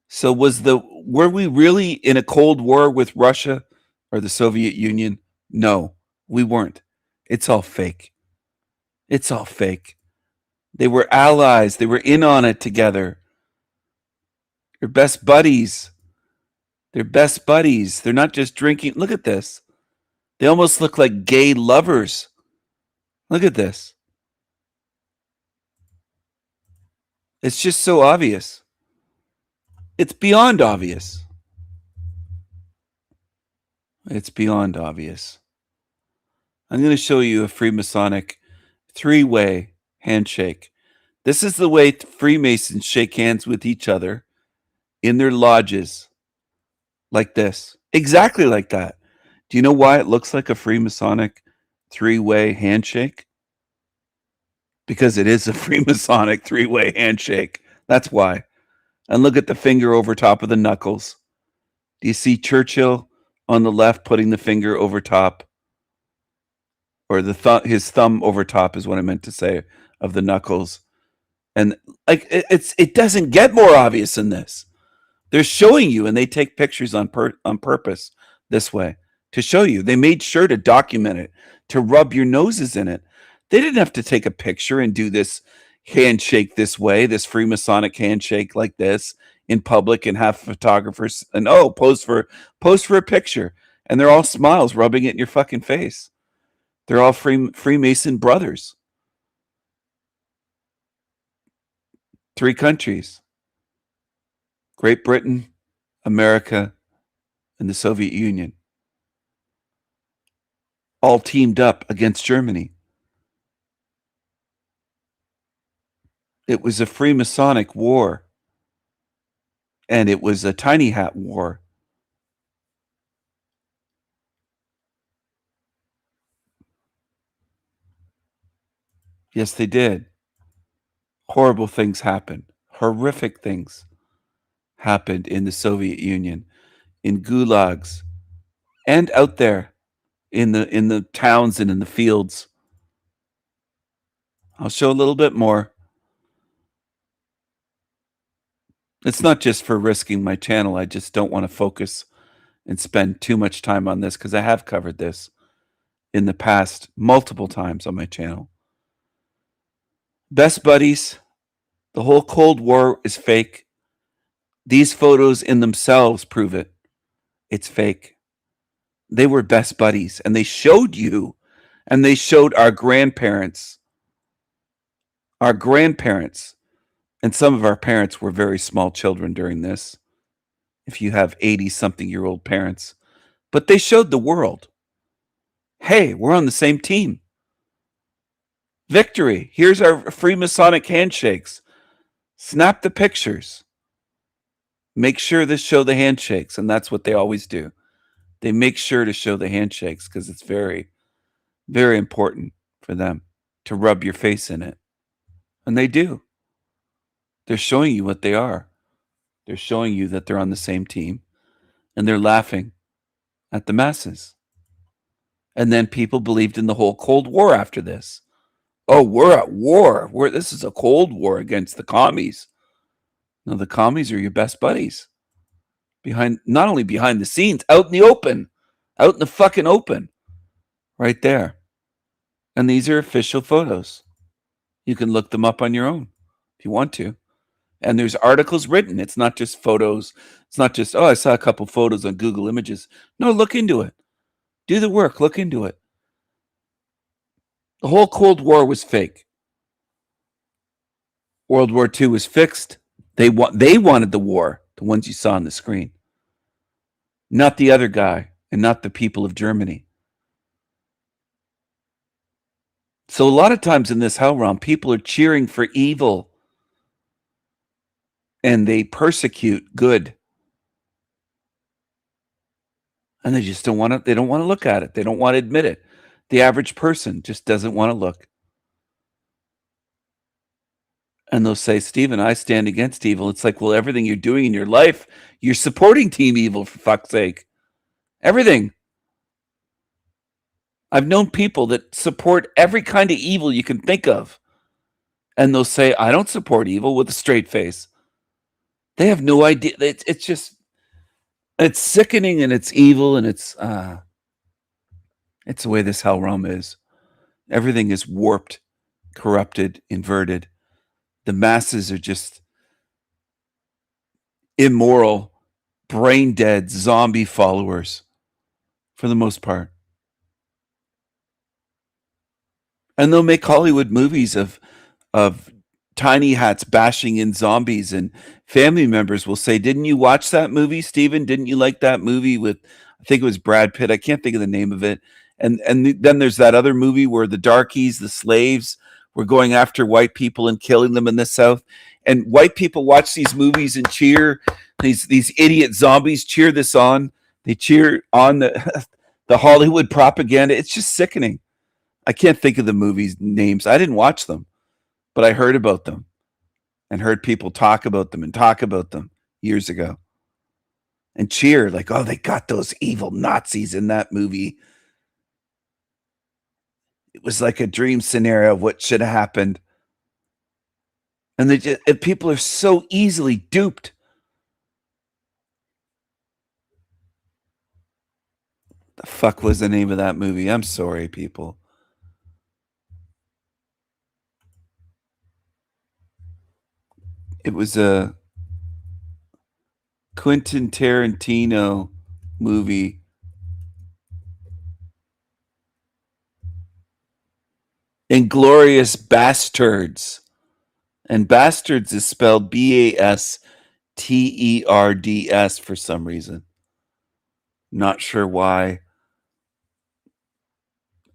So were we really in a Cold War with Russia or the Soviet Union? No, we weren't. It's all fake. It's all fake. They were allies. They were in on it together. They're best buddies. They're best buddies. They're not just drinking. Look at this. They almost look like gay lovers. Look at this. It's just so obvious. It's beyond obvious. It's beyond obvious. I'm going to show you a Freemasonic three-way handshake. This is the way Freemasons shake hands with each other in their lodges. Like this. Exactly like that. Do you know why it looks like a Freemasonic three-way handshake? Because it is a Freemasonic three-way handshake. That's why. And look at the finger over top of the knuckles. Do you see Churchill on the left putting the finger over top? Or his thumb over top is what I meant to say, of the knuckles. And like it doesn't get more obvious than this. They're showing you, and they take pictures on purpose this way to show you. They made sure to document it, to rub your noses in it. They didn't have to take a picture and do this handshake this way, this Freemasonic handshake like this in public, and have photographers and pose for a picture, and they're all smiles rubbing it in your fucking face. They're all Freemason brothers. 3 countries: Great Britain, America, and the Soviet Union, all teamed up against Germany. It was a Freemasonic war, and it was a tiny hat war. Yes, they did. Horrible things happened. Horrific things happened in the Soviet Union, in gulags, and out there in the towns and in the fields. I'll show a little bit more. It's not just for risking my channel. I just don't want to focus and spend too much time on this, because I have covered this in the past multiple times on my channel. Best buddies. The whole Cold War is fake. These photos in themselves prove it. It's fake. They were best buddies, and they showed you, and they showed our grandparents. Our grandparents, and some of our parents were very small children during this, if you have 80-something-year-old parents. But they showed the world, hey, we're on the same team. Victory. Here's our Freemasonic handshakes. Snap the pictures. make sure to show the handshakes, and that's what they always do. They make sure to show the handshakes because it's very, very important for them to rub your face in it. And they do. They're showing you what they are. They're showing you that they're on the same team, and they're laughing at the masses. And then people believed in the whole Cold War after this. Oh, we're at war. This is a Cold War against the commies. No, the commies are your best buddies. Not only behind the scenes, out in the open. Out in the fucking open. Right there. And these are official photos. You can look them up on your own if you want to. And there's articles written. It's not just photos. It's not just, oh, I saw a couple photos on Google Images. No, look into it. Do the work. Look into it. The whole Cold War was fake. World War II was fixed. They wanted the war, the ones you saw on the screen. Not the other guy and not the people of Germany. So a lot of times in this hell realm, people are cheering for evil and they persecute good. And they just don't want to look at it. They don't want to admit it. The average person just doesn't want to look. And they'll say, Stephen, I stand against evil. It's like, well, everything you're doing in your life, you're supporting Team Evil, for fuck's sake. Everything. I've known people that support every kind of evil you can think of. And they'll say, I don't support evil, with a straight face. They have no idea. It's just, it's sickening and it's evil and it's the way this hell realm is. Everything is warped, corrupted, inverted. The masses are just immoral, brain dead, zombie followers for the most part. And they'll make Hollywood movies of tiny hats bashing in zombies, and family members will say, didn't you watch that movie, Stephen? Didn't you like that movie with, I think it was Brad Pitt. I can't think of the name of it. And then there's that other movie where the darkies, the slaves, were going after white people and killing them in the South. And white people watch these movies and cheer. These idiot zombies cheer this on. They cheer on the Hollywood propaganda. It's just sickening. I can't think of the movie's names. I didn't watch them, but I heard about them and heard people talk about them years ago and cheer like, oh, they got those evil Nazis in that movie. It was like a dream scenario of what should have happened. And people are so easily duped. The fuck was the name of that movie? I'm sorry, people. It was a Quentin Tarantino movie. Inglorious Bastards. And Bastards is spelled Basterds for some reason. Not sure why.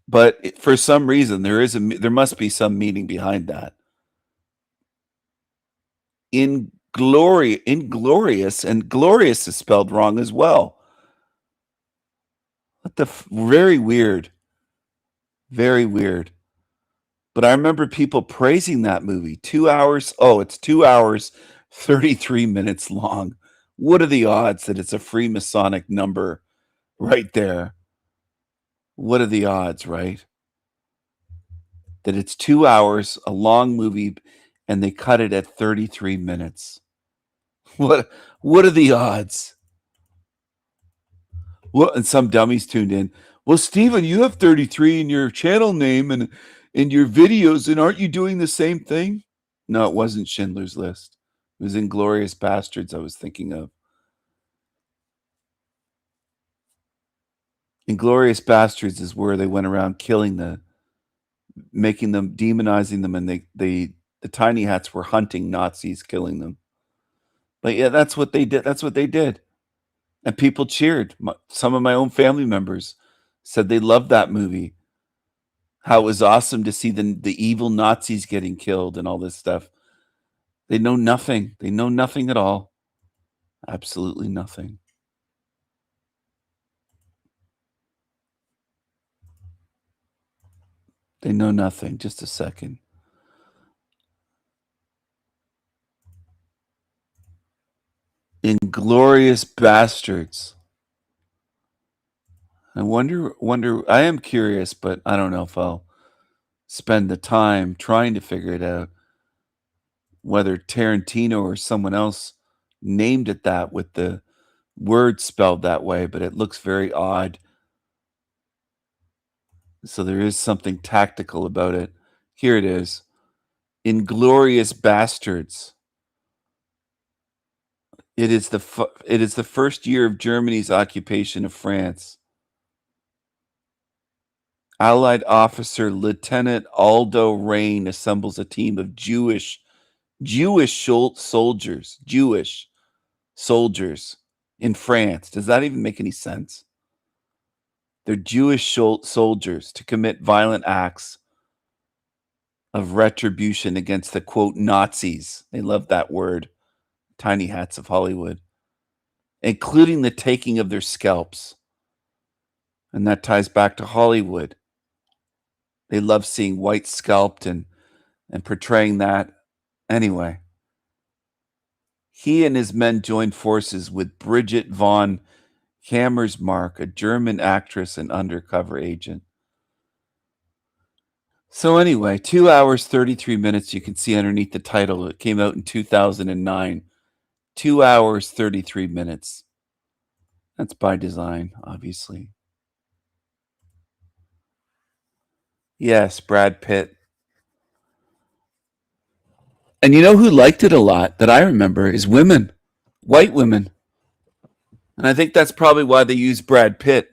But for some reason, there must be some meaning behind that. Inglorious, and glorious is spelled wrong as well. What the very weird. Very weird. But I remember people praising that movie. 2 hours. Oh, it's 2 hours, 33 minutes long. What are the odds that it's a Freemasonic number right there? What are the odds, right? That it's 2 hours, a long movie, and they cut it at 33 minutes. What are the odds? Well, and some dummies tuned in. Well, Stephen, you have 33 in your channel name and in your videos, and aren't you doing the same thing? No, it wasn't Schindler's List. It was Inglorious Bastards I was thinking of. Inglorious Bastards is where they went around killing making them, demonizing them, and the tiny hats were hunting Nazis, killing them. But yeah, that's what they did. That's what they did. And people cheered. Some of my own family members said they loved that movie. How it was awesome to see the evil Nazis getting killed and all this stuff. They know nothing. They know nothing at all. Absolutely nothing. They know nothing. Just a second. Inglorious bastards. I wonder, I am curious, but I don't know if I'll spend the time trying to figure it out. Whether Tarantino or someone else named it that with the word spelled that way, but it looks very odd. So there is something tactical about it. Here it is. Inglorious bastards. It is the first year of Germany's occupation of France. Allied officer Lieutenant Aldo Rain assembles a team of Jewish soldiers in France. Does that even make any sense? They're Jewish soldiers to commit violent acts of retribution against the, quote, Nazis. They love that word. Tiny hats of Hollywood. Including the taking of their scalps. And that ties back to Hollywood. They love seeing white scalped and portraying that. Anyway, he and his men joined forces with Bridget von Hammersmark, a German actress and undercover agent. So anyway, 2 hours, 33 minutes. You can see underneath the title. It came out in 2009. 2 hours, 33 minutes. That's by design, obviously. Yes, Brad Pitt. And you know who liked it a lot that I remember is women, white women. And I think that's probably why they use Brad Pitt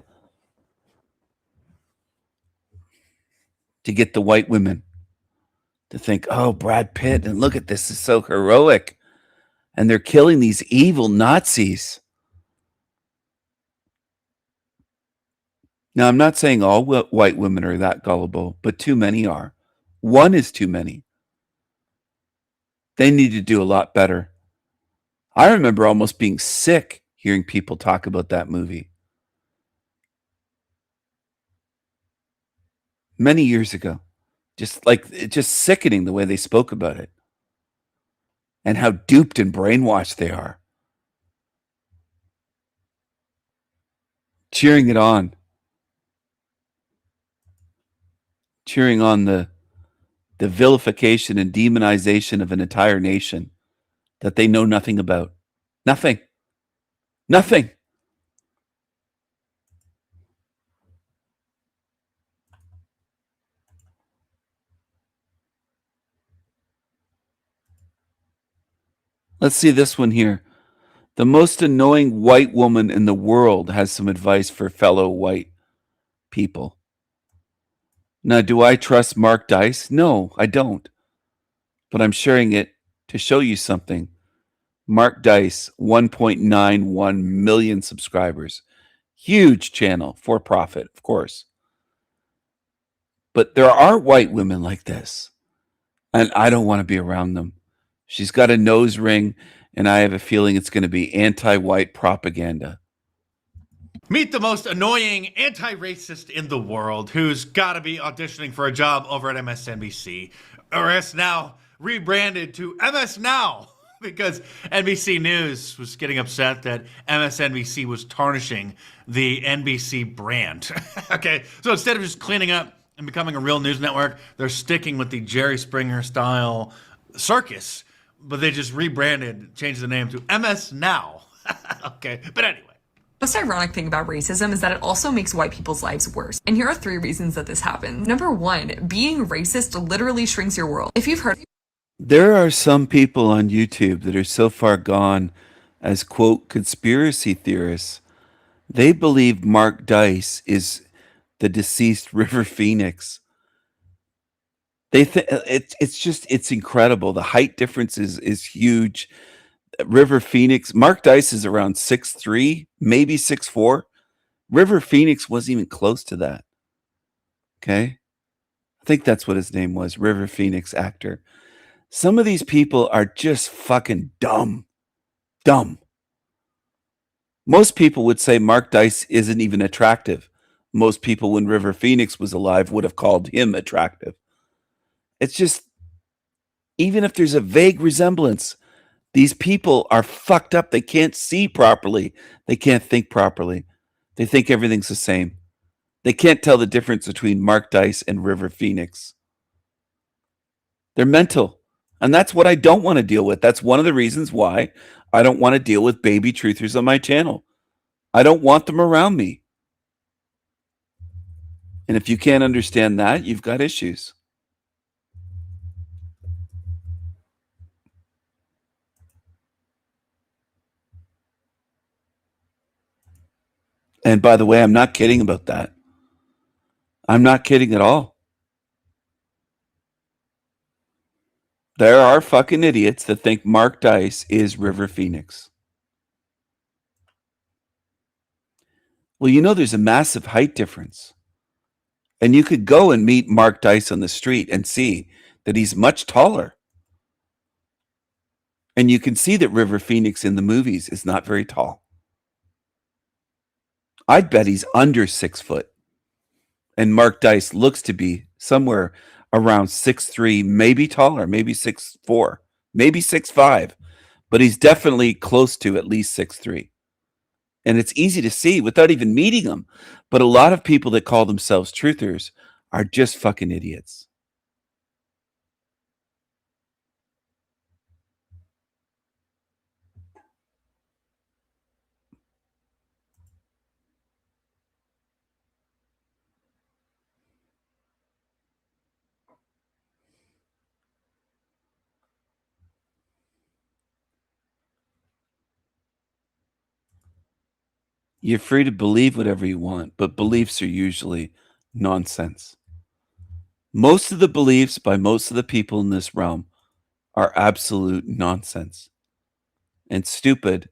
to get the white women to think, oh, Brad Pitt, and look at this is so heroic. And they're killing these evil Nazis. Now, I'm not saying all white women are that gullible, but too many are. One is too many. They need to do a lot better. I remember almost being sick hearing people talk about that movie. Many years ago. Just sickening the way they spoke about it. And how duped and brainwashed they are. Cheering it on. Cheering on the vilification and demonization of an entire nation that they know nothing about. Nothing. Nothing. Let's see this one here. The most annoying white woman in the world has some advice for fellow white people. Now, do I trust Mark Dice? No, I don't. But I'm sharing it to show you something. Mark Dice, 1.91 million subscribers. Huge channel, for profit, of course. But there are white women like this, and I don't want to be around them. She's got a nose ring, and I have a feeling it's going to be anti-white propaganda. Meet the most annoying anti-racist in the world who's got to be auditioning for a job over at MSNBC, or is now rebranded to MS Now because NBC News was getting upset that MSNBC was tarnishing the NBC brand. Okay, so instead of just cleaning up and becoming a real news network, they're sticking with the Jerry Springer style circus, but they just rebranded, changed the name to MS Now. Okay, but anyway. The most ironic thing about racism is that it also makes white people's lives worse. And here are 3 reasons that this happens. Number 1, being racist literally shrinks your world. If you've heard... There are some people on YouTube that are so far gone as, quote, conspiracy theorists. They believe Mark Dice is the deceased River Phoenix. They it's incredible. The height difference is huge. River Phoenix, Mark Dice is around 6'3", maybe 6'4". River Phoenix wasn't even close to that. Okay? I think that's what his name was, River Phoenix actor. Some of these people are just fucking dumb. Dumb. Most people would say Mark Dice isn't even attractive. Most people, when River Phoenix was alive, would have called him attractive. It's just, even if there's a vague resemblance, these people are fucked up. They can't see properly. They can't think properly. They think everything's the same. They can't tell the difference between Mark Dice and River Phoenix. They're mental. And that's what I don't want to deal with. That's one of the reasons why I don't want to deal with baby truthers on my channel. I don't want them around me. And if you can't understand that, you've got issues. And by the way, I'm not kidding about that. I'm not kidding at all. There are fucking idiots that think Mark Dice is River Phoenix. Well, you know there's a massive height difference. And you could go and meet Mark Dice on the street and see that he's much taller. And you can see that River Phoenix in the movies is not very tall. I'd bet he's under 6 foot. And Mark Dice looks to be somewhere around 6'3", maybe taller, maybe 6'4", maybe 6'5", but he's definitely close to at least 6'3". And it's easy to see without even meeting him. But a lot of people that call themselves truthers are just fucking idiots. You're free to believe whatever you want, but beliefs are usually nonsense. Most of the beliefs by most of the people in this realm are absolute nonsense and stupid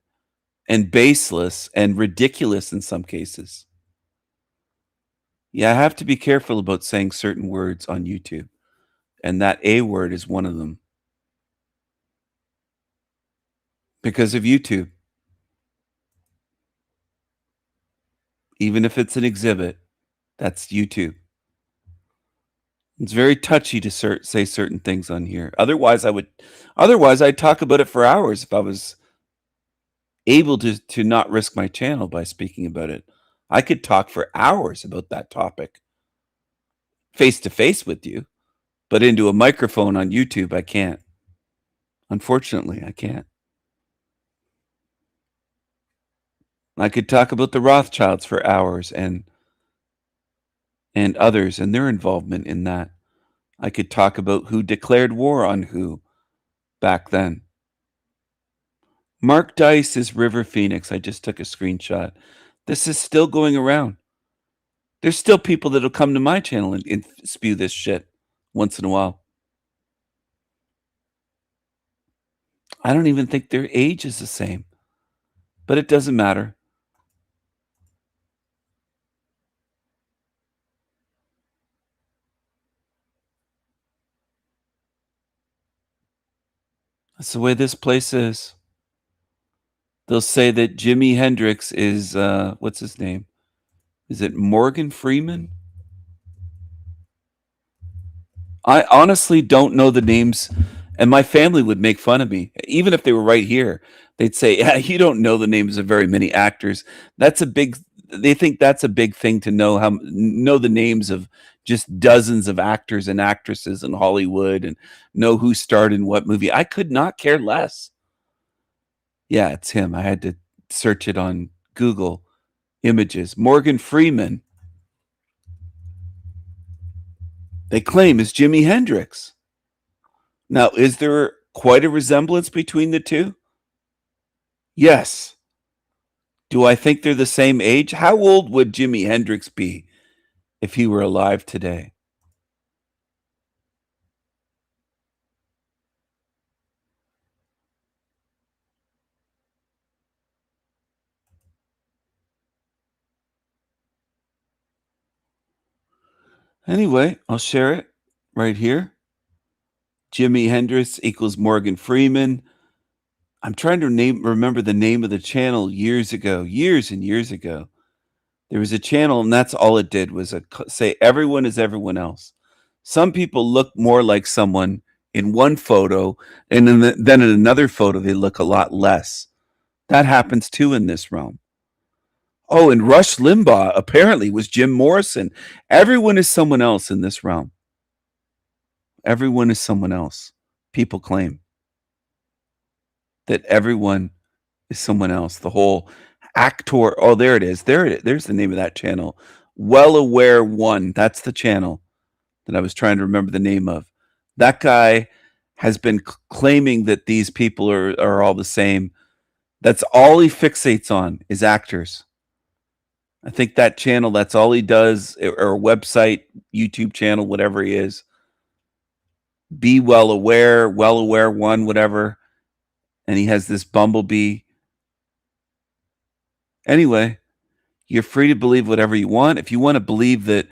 and baseless and ridiculous in some cases. Yeah, I have to be careful about saying certain words on YouTube, and that A word is one of them. Because of YouTube. Even if it's an exhibit, that's YouTube. It's very touchy to say certain things on here. Otherwise, I'd talk about it for hours if I was able to not risk my channel by speaking about it. I could talk for hours about that topic face to face with you, but into a microphone on YouTube, I can't. Unfortunately, I can't. I could talk about the Rothschilds for hours and others and their involvement in that. I could talk about who declared war on who back then. Mark Dice is River Phoenix. I just took a screenshot. This is still going around. There's still people that'll come to my channel and spew this shit once in a while. I don't even think their age is the same, but it doesn't matter. That's the way this place is. They'll say that Jimi Hendrix is, what's his name? Is it Morgan Freeman? I honestly don't know the names, and my family would make fun of me. Even if they were right here, they'd say, yeah, you don't know the names of very many actors. They think that's a big thing to know the names of just dozens of actors and actresses in Hollywood and know who starred in what movie. I could not care less. Yeah, it's him. I had to search it on Google Images. Morgan Freeman, they claim, is Jimi Hendrix. Now, is there quite a resemblance between the two? Yes. Do I think they're the same age? How old would Jimi Hendrix be if he were alive today? Anyway, I'll share it right here. Jimi Hendrix equals Morgan Freeman. I'm trying to remember the name of the channel years and years ago. There was a channel, and that's all it did was say everyone is everyone else. Some people look more like someone in one photo, and then in another photo, they look a lot less. That happens too in this realm. Oh, and Rush Limbaugh apparently was Jim Morrison. Everyone is someone else in this realm. Everyone is someone else. People claim that everyone is someone else. The whole actor. Oh, there it is. There's the name of that channel. Well Aware One. That's the channel that I was trying to remember the name of. That guy has been claiming that these people are all the same. That's all he fixates on is actors. I think that channel, that's all he does, or a website, YouTube channel, whatever he is. Be Well Aware One, whatever. And he has this bumblebee. Anyway, you're free to believe whatever you want. If you want to believe that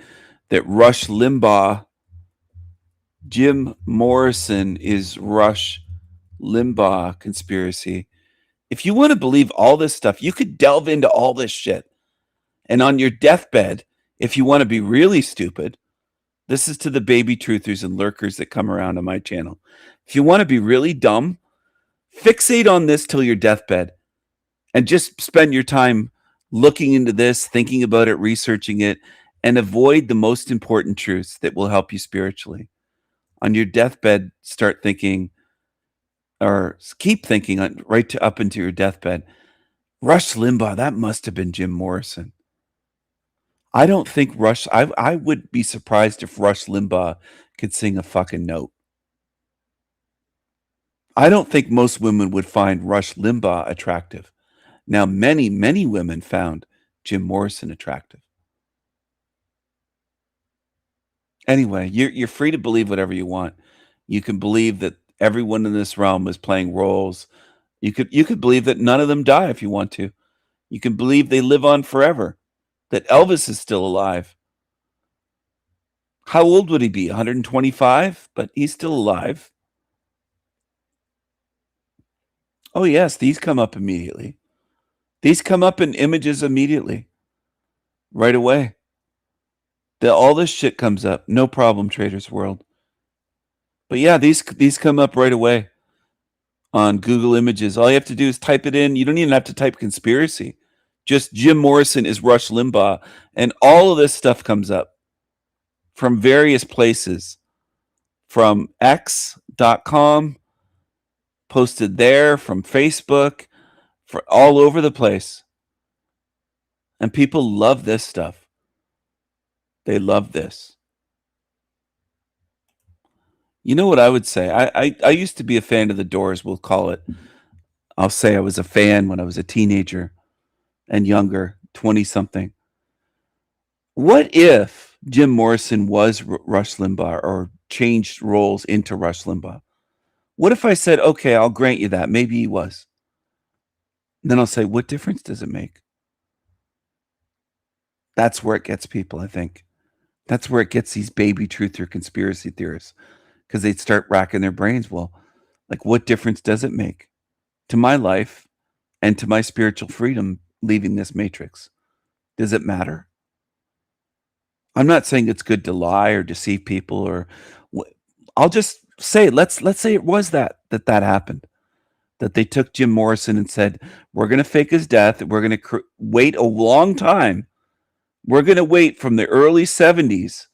Rush Limbaugh, Jim Morrison is Rush Limbaugh conspiracy. If you want to believe all this stuff, you could delve into all this shit. And on your deathbed, if you want to be really stupid, this is to the baby truthers and lurkers that come around on my channel. If you want to be really dumb, fixate on this till your deathbed and just spend your time looking into this, thinking about it, researching it, and avoid the most important truths that will help you spiritually. On your deathbed, start thinking, or keep thinking up into your deathbed. Rush Limbaugh, that must have been Jim Morrison. I don't think I would be surprised if Rush Limbaugh could sing a fucking note. I don't think most women would find Rush Limbaugh attractive. Now, many, many women found Jim Morrison attractive. Anyway, you're free to believe whatever you want. You can believe that everyone in this realm is playing roles. You could believe that none of them die if you want to. You can believe they live on forever, that Elvis is still alive. How old would he be? 125? But he's still alive. Oh, yes, these come up immediately. These come up in images immediately. Right away. All this shit comes up. No problem, Traders World. But yeah, these come up right away on Google Images. All you have to do is type it in. You don't even have to type conspiracy. Just Jim Morrison is Rush Limbaugh. And all of this stuff comes up from various places. From X.com, posted there, from Facebook, for all over the place. And people love this stuff. They love this. You know what I would say? I used to be a fan of the Doors, we'll call it. I'll say I was a fan when I was a teenager and younger, 20-something. What if Jim Morrison was Rush Limbaugh or changed roles into Rush Limbaugh? What if I said, okay, I'll grant you that. Maybe he was. Then I'll say, what difference does it make? That's where it gets people, I think. That's where it gets these baby truth or conspiracy theorists, because they'd start racking their brains. Well, like, what difference does it make to my life and to my spiritual freedom leaving this matrix? Does it matter? I'm not saying it's good to lie or deceive people, or I'll just say, let's say it was that happened. That they took Jim Morrison and said, we're going to fake his death. We're going to wait a long time. We're going to wait from the early 70s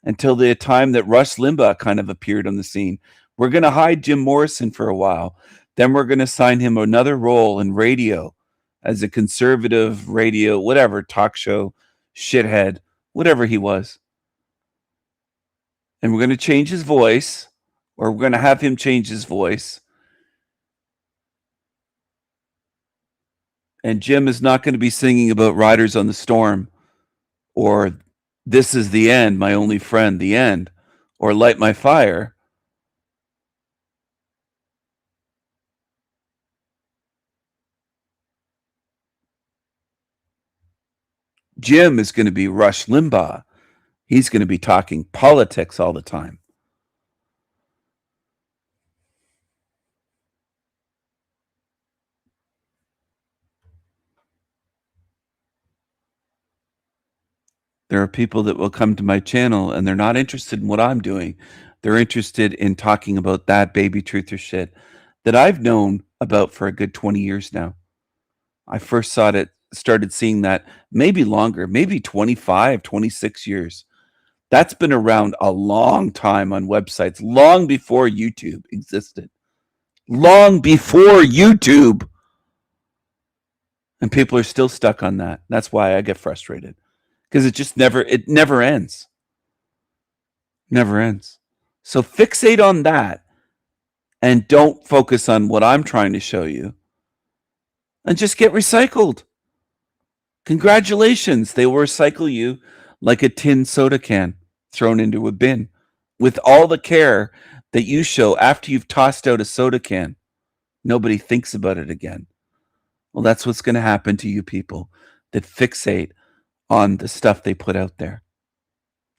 until the time that Rush Limbaugh kind of appeared on the scene. We're going to hide Jim Morrison for a while. Then we're going to sign him another role in radio as a conservative radio, whatever, talk show, shithead, whatever he was. And we're going to change his voice, or we're going to have him change his voice. And Jim is not going to be singing about Riders on the Storm, or This Is the End, My Only Friend, the End, or Light My Fire. Jim is going to be Rush Limbaugh. He's going to be talking politics all the time. There are people that will come to my channel and they're not interested in what I'm doing. They're interested in talking about that baby truther shit that I've known about for a good 20 years now. I first started seeing that maybe longer, maybe 25, 26 years. That's been around a long time on websites, long before YouTube existed. Long before YouTube. And people are still stuck on that. That's why I get frustrated. Because it never ends. Never ends. So fixate on that and don't focus on what I'm trying to show you. And just get recycled. Congratulations. They will recycle you like a tin soda can thrown into a bin with all the care that you show after you've tossed out a soda can. Nobody thinks about it again. Well, that's what's going to happen to you people that fixate on the stuff they put out there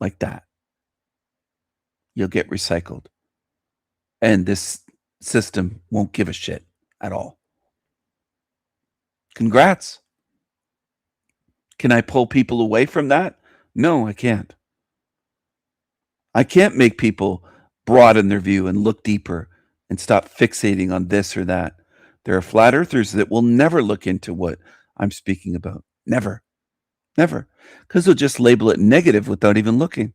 like that. You'll get recycled. And this system won't give a shit at all. Congrats. Can I pull people away from that? No, I can't. I can't make people broaden their view and look deeper and stop fixating on this or that. There are flat earthers that will never look into what I'm speaking about. Never. Never. Because they'll just label it negative without even looking.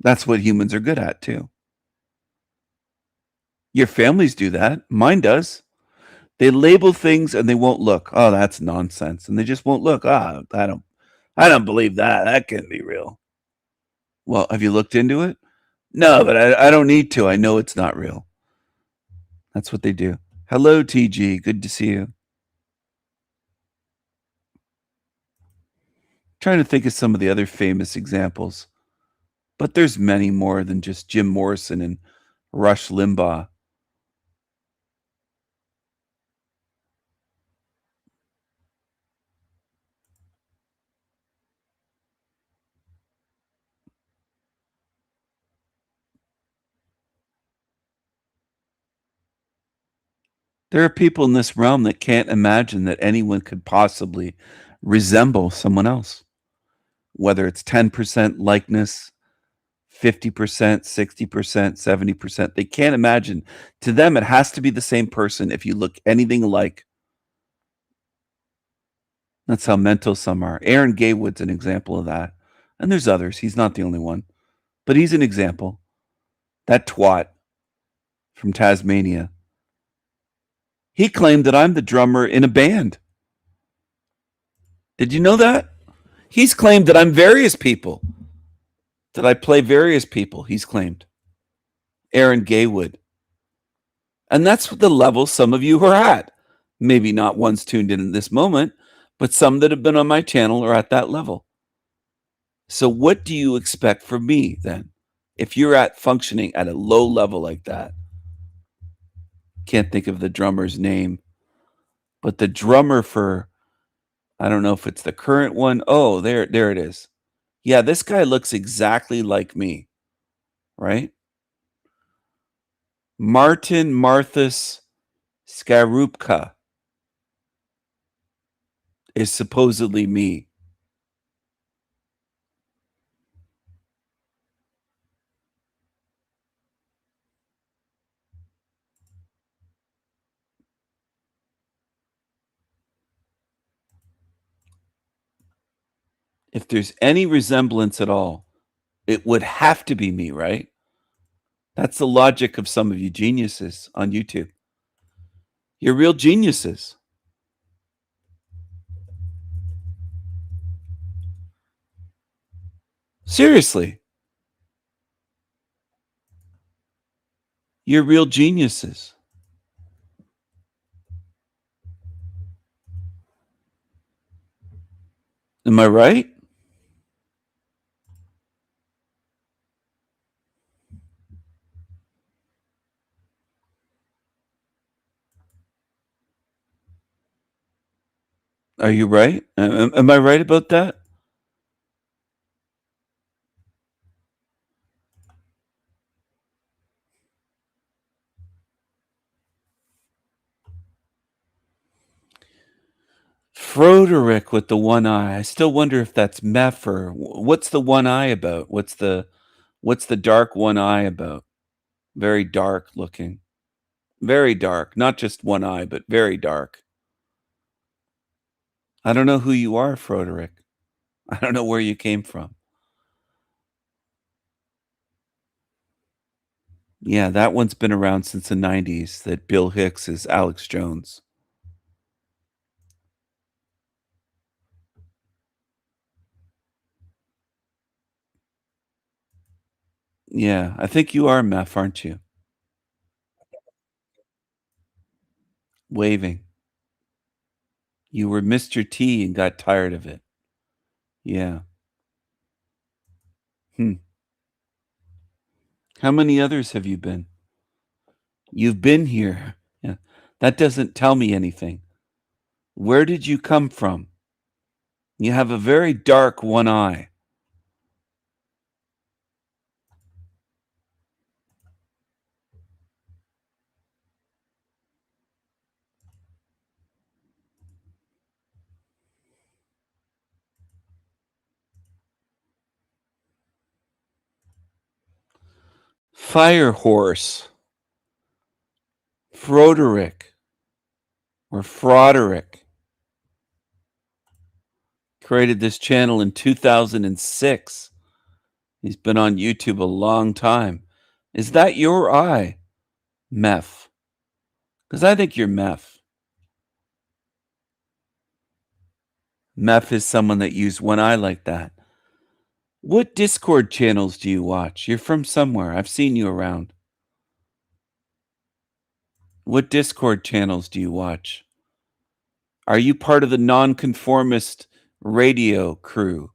That's what humans are good at, too. Your families do that. Mine does. They label things and they won't look. Oh, that's nonsense. And they just won't look. I don't believe that. That can't be real. Well, have you looked into it? No, but I don't need to. I know it's not real. That's what they do. Hello, TG. Good to see you. Trying to think of some of the other famous examples. But there's many more than just Jim Morrison and Rush Limbaugh. There are people in this realm that can't imagine that anyone could possibly resemble someone else. Whether it's 10% likeness, 50%, 60%, 70%. They can't imagine. To them, it has to be the same person if you look anything alike. That's how mental some are. Aaron Gaywood's an example of that. And there's others. He's not the only one. But he's an example. That twat from Tasmania. He claimed that I'm the drummer in a band. Did you know that? He's claimed that I'm various people. That I play various people, he's claimed. Aaron Gaywood. And that's the level some of you are at. Maybe not ones tuned in this moment, but some that have been on my channel are at that level. So what do you expect from me then? If you're at functioning at a low level like that, can't think of the drummer's name, but the drummer for, I don't know if it's the current one. Oh, there it is. Yeah, this guy looks exactly like me, right? Martin Marthas Skarupka is supposedly me. If there's any resemblance at all, it would have to be me, right? That's the logic of some of you geniuses on YouTube. You're real geniuses. Seriously. You're real geniuses. Am I right? Are you right? Am I right about that? Froderick with the one eye. I still wonder if that's meth or what's the one eye about? What's the dark one eye about? Very dark looking. Very dark. Not just one eye, but very dark. I don't know who you are, Froderick. I don't know where you came from. Yeah, that one's been around since the 90s, that Bill Hicks is Alex Jones. Yeah, I think you are Meth, aren't you? Waving. You were Mr. T and got tired of it. Yeah. How many others have you been? You've been here. Yeah. That doesn't tell me anything. Where did you come from? You have a very dark one eye. Fire Horse. Froderick. Or Froderick. Created this channel in 2006. He's been on YouTube a long time. Is that your eye, Meth? Because I think you're Meth. Meth is someone that used one eye like that. What Discord channels do you watch? You're from somewhere. I've seen you around. What Discord channels do you watch? Are you part of the nonconformist radio crew?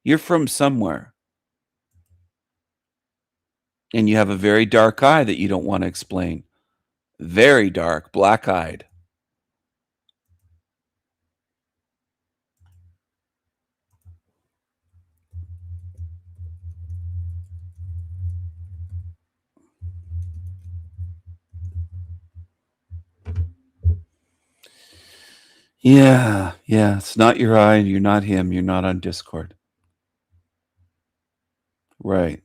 You're from somewhere. And you have a very dark eye that you don't want to explain. Very dark, black-eyed. Yeah, it's not your eye, you're not him, you're not on Discord. Right.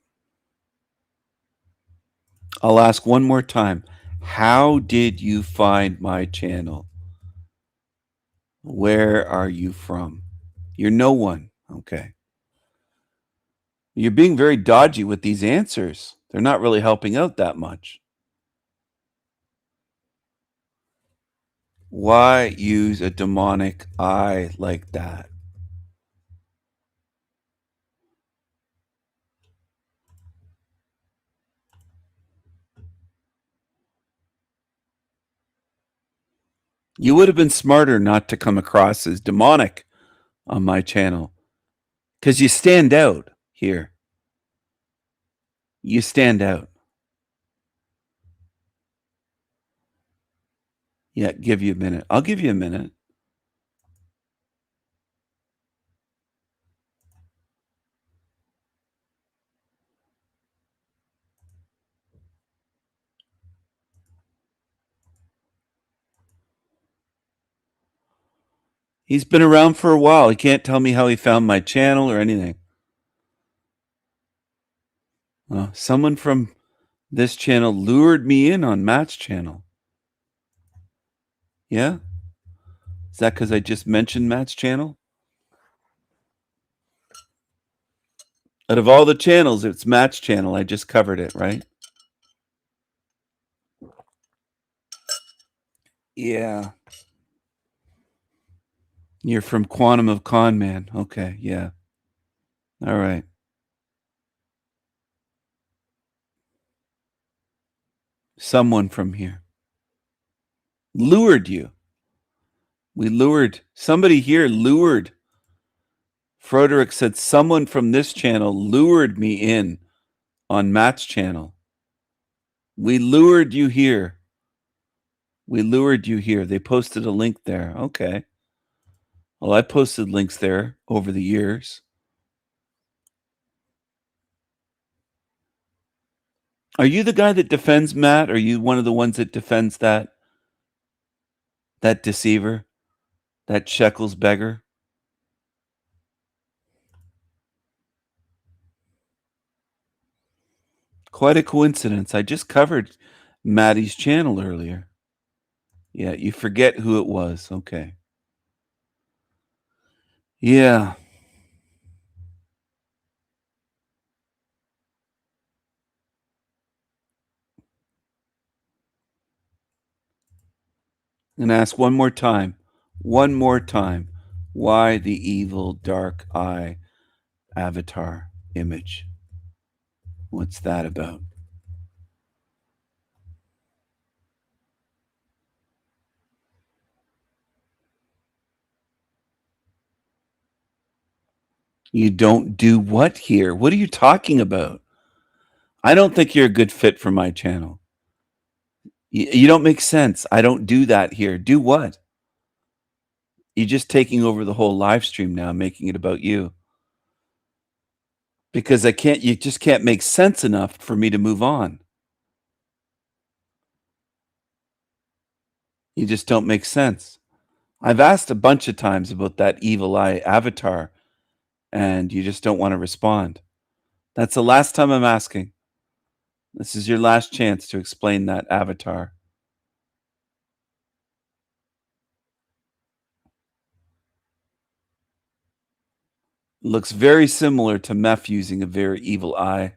I'll ask one more time. How did you find my channel? Where are you from? You're no one. Okay. You're being very dodgy with these answers. They're not really helping out that much. Why use a demonic eye like that? You would have been smarter not to come across as demonic on my channel. Because you stand out here. You stand out. Yeah, give you a minute. I'll give you a minute. He's been around for a while. He can't tell me how he found my channel or anything. Someone from this channel lured me in on Matt's channel. Yeah? Is that because I just mentioned Matt's channel? Out of all the channels, it's Matt's channel. I just covered it, right? Yeah. You're from Quantum of Con Man. Okay, yeah. All right. Someone from here lured you. We lured. Somebody here lured. Froderick said someone from this channel lured me in on Matt's channel. We lured you here. We lured you here. They posted a link there. Okay. Well, I posted links there over the years. Are you the guy that defends Matt? Are you one of the ones that defends that deceiver? That Shekels beggar. Quite a coincidence. I just covered Maddie's channel earlier. Yeah, you forget who it was. Okay. Yeah. And ask one more time. One more time. Why the evil dark eye avatar image? What's that about? You don't do what here? What are you talking about? I don't think you're a good fit for my channel. You don't make sense. I don't do that here. Do what? You're just taking over the whole live stream now, making it about you. Because you just can't make sense enough for me to move on. You just don't make sense. I've asked a bunch of times about that evil eye avatar, and you just don't want to respond. That's the last time I'm asking. This is your last chance to explain that avatar. Looks very similar to Meph using a very evil eye.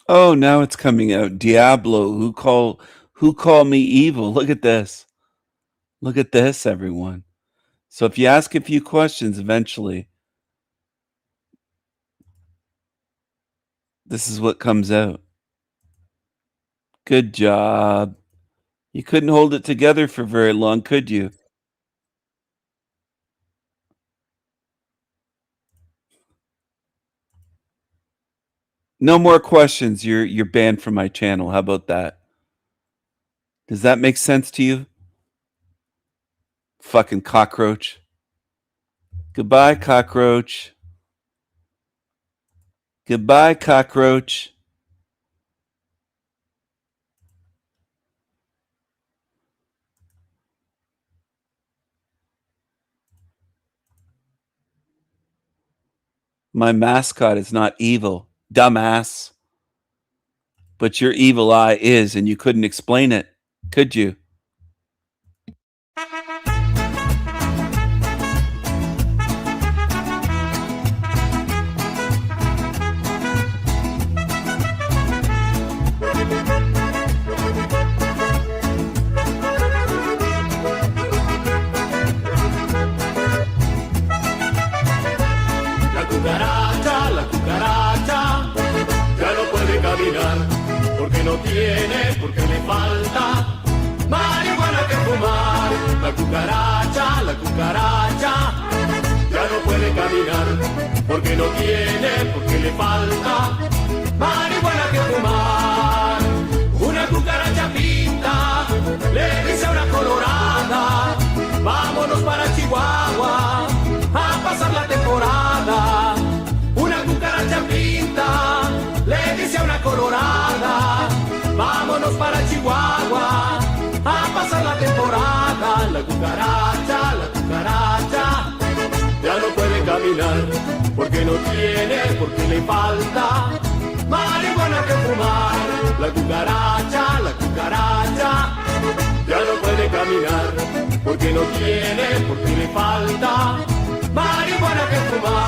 Oh, now it's coming out. Diablo, who call me evil? Look at this. Look at this, everyone. So if you ask a few questions, eventually, this is what comes out. Good job. You couldn't hold it together for very long, could you? No more questions. You're banned from my channel. How about that? Does that make sense to you? Fucking cockroach. Goodbye, cockroach. Goodbye, cockroach. My mascot is not evil, dumbass. But your evil eye is, and you couldn't explain it, could you? La cucaracha, ya no puede caminar, porque no tiene, porque le falta marihuana que fumar. La cucaracha, ya no puede caminar, porque no tiene, porque le falta marihuana que fumar. Una cucaracha pinta, le dice a una colorada, vámonos para Chihuahua a pasar la temporada. Una cucaracha pinta, le dice a una colorada, vámonos para Chihuahua a pasar la temporada. La cucaracha, ya no puede caminar, porque no tiene, porque le falta marihuana que fumar. La cucaracha, tiene, porque le falta marihuana que fumar.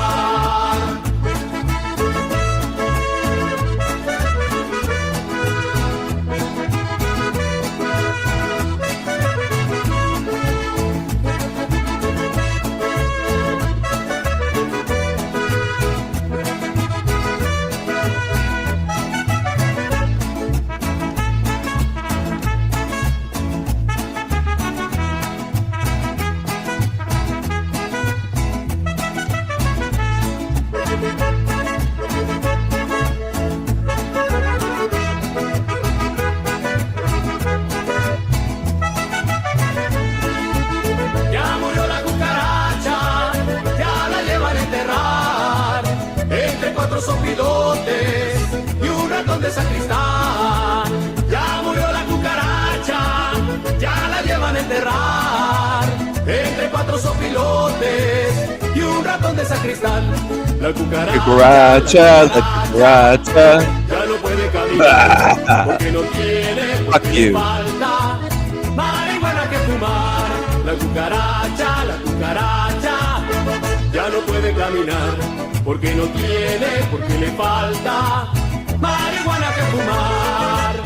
Ya murió la cucaracha, ya la llevan a enterrar, entre 4 sopilotes y un ratón de sacristán. Ya murió la cucaracha, ya la llevan a enterrar, entre 4 sopilotes y un ratón de sacristán. La cucaracha, ya no puede caminar, porque no tiene, porque le falta marihuana que fumar. La cucaracha, ya no puede caminar, porque no tiene, porque le falta marihuana que fumar.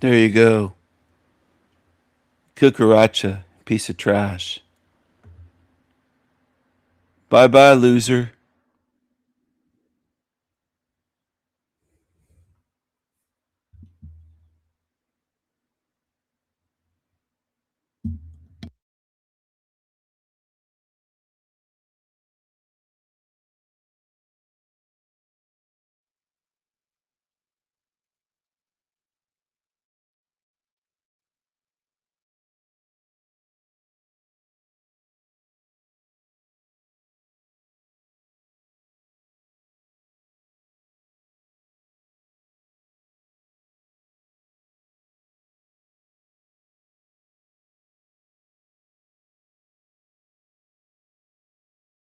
There you go. Cucaracha, piece of trash. Bye-bye, loser.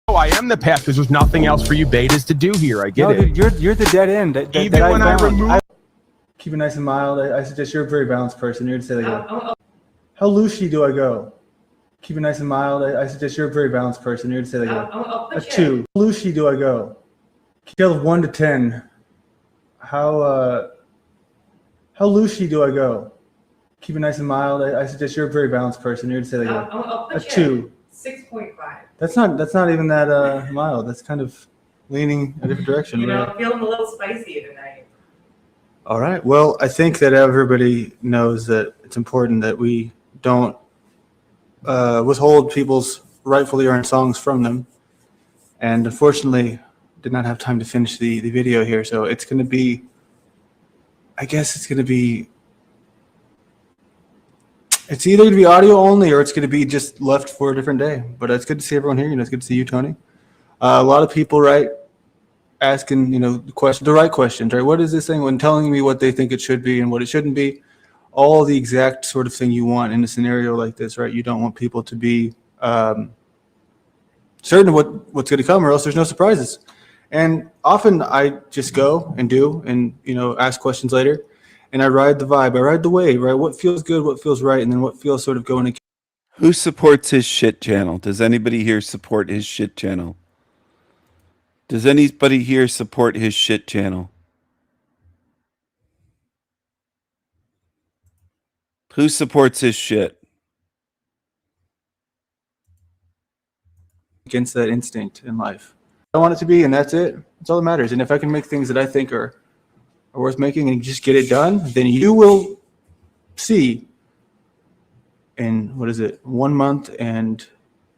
Oh, I am the path because there's nothing else for you betas to do here. I get it. Dude, you're the dead end. Even when I remove. Keep it nice and mild. I suggest you're a very balanced person. You're to say like, how loosey do I go? Keep it nice and mild. I suggest you're a very balanced person. You're to say like a 2. How loosey do I go? Scale of 1 to 10. How loosey do I go? Keep it nice and mild. I suggest you're a very balanced person. You're to say like a 2. 6.5. That's not even that mild. That's kind of leaning a different direction. You know, I'm feeling a little spicy tonight. All right. Well, I think that everybody knows that it's important that we don't withhold people's rightfully earned songs from them. And unfortunately, did not have time to finish the video here. So it's going to be, I guess it's going to be, it's either going to be audio only or it's going to be just left for a different day. But it's good to see everyone here. You know, it's good to see you, Tony. A lot of people, right, asking, you know, the right questions, right? What is this thing? When telling me what they think it should be and what it shouldn't be, all the exact sort of thing you want in a scenario like this, right? You don't want people to be certain of what's going to come, or else there's no surprises. And often I just go and do and, you know, ask questions later. And I ride the vibe, I ride the wave, right? What feels good, what feels right, and then what feels sort of going against. Who supports his shit channel? Does anybody here support his shit channel? Does anybody here support his shit channel? Who supports his shit? Against that instinct in life. I want it to be, and that's it. That's all that matters. And if I can make things that I think are worth making and just get it done, then you will see in, 1 month and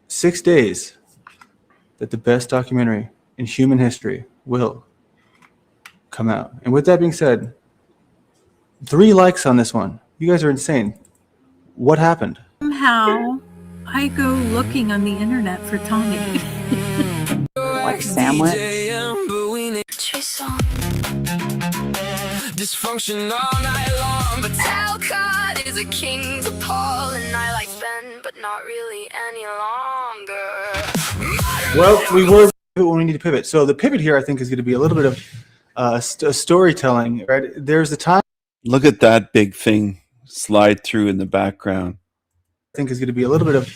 6 days that the best documentary in human history will come out. And with that being said, 3 likes on this one. You guys are insane. What happened? Somehow, I go looking on the internet for Tommy. Like sandwich. Dysfunction all night long. But Talcott is a king to Paul, and I like Ben, but not really any longer. Well, we were when we need to pivot. So the pivot here, I think, is going to be a little bit of storytelling. Right? There's the time. Look at that big thing slide through in the background. I think is going to be a little bit of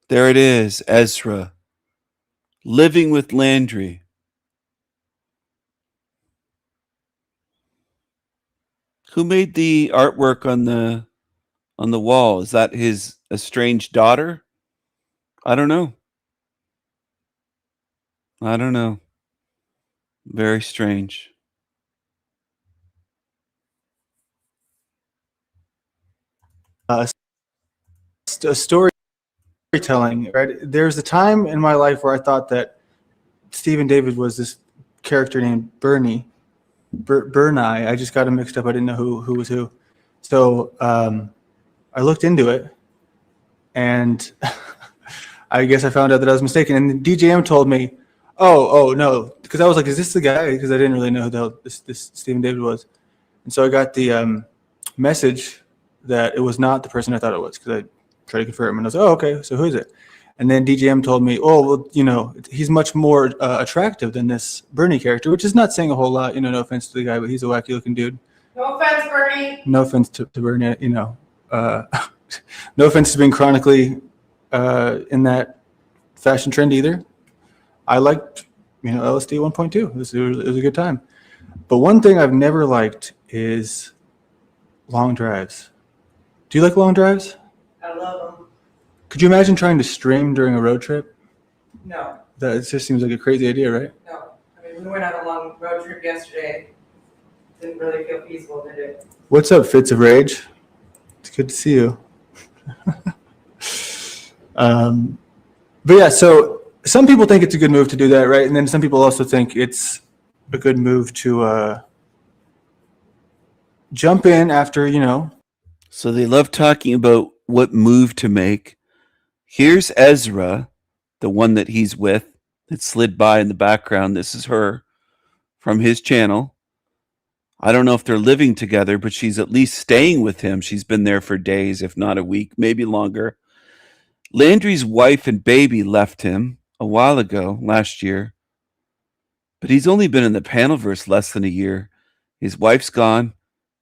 There it is, Ezra, living with Landry. Who made the artwork on the wall? Is that his estranged daughter? I don't know. Very strange. Storytelling. Right? There's a time in my life where I thought that Stephen David was this character named Bernie. Bernie. I just got him mixed up. I didn't know who was who. So I looked into it, and I guess I found out that I was mistaken. And the DJM told me, "Oh no," because I was like, "Is this the guy?" Because I didn't really know who the hell this Stephen David was. And so I got the message that it was not the person I thought it was, because I tried to confirm, and I was like, "Oh, okay. So who is it?" And then DJM told me, "Oh, well, he's much more attractive than this Bernie character," which is not saying a whole lot. No offense to the guy, but he's a wacky looking dude. No offense, Bernie. No offense to Bernie. No offense to being chronically in that fashion trend either. I liked, LSD 1.2. It was a good time. But one thing I've never liked is long drives. Do you like long drives? I love them. Could you imagine trying to stream during a road trip? No. That just seems like a crazy idea, right? No. I mean, we went on a long road trip yesterday. Didn't really feel feasible, did it? What's up, Fits of Rage? It's good to see you. But yeah, so some people think it's a good move to do that, right? And then some people also think it's a good move to jump in after, So they love talking about what move to make. Here's Ezra, the one that he's with, that slid by in the background. This is her from his channel. I don't know if they're living together, but she's at least staying with him. She's been there for days, if not a week, maybe longer. Landry's wife and baby left him a while ago, last year. But he's only been in the Panelverse less than a year. His wife's gone.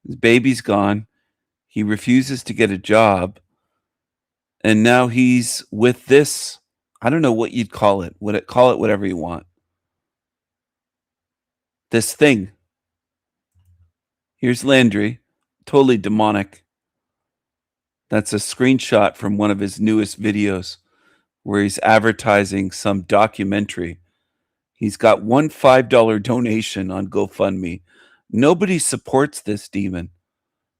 His baby's gone. He refuses to get a job. And now he's with this, I don't know what you'd call it. Call it whatever you want. This thing. Here's Landry, totally demonic. That's a screenshot from one of his newest videos where he's advertising some documentary. He's got one $5 donation on GoFundMe. Nobody supports this demon.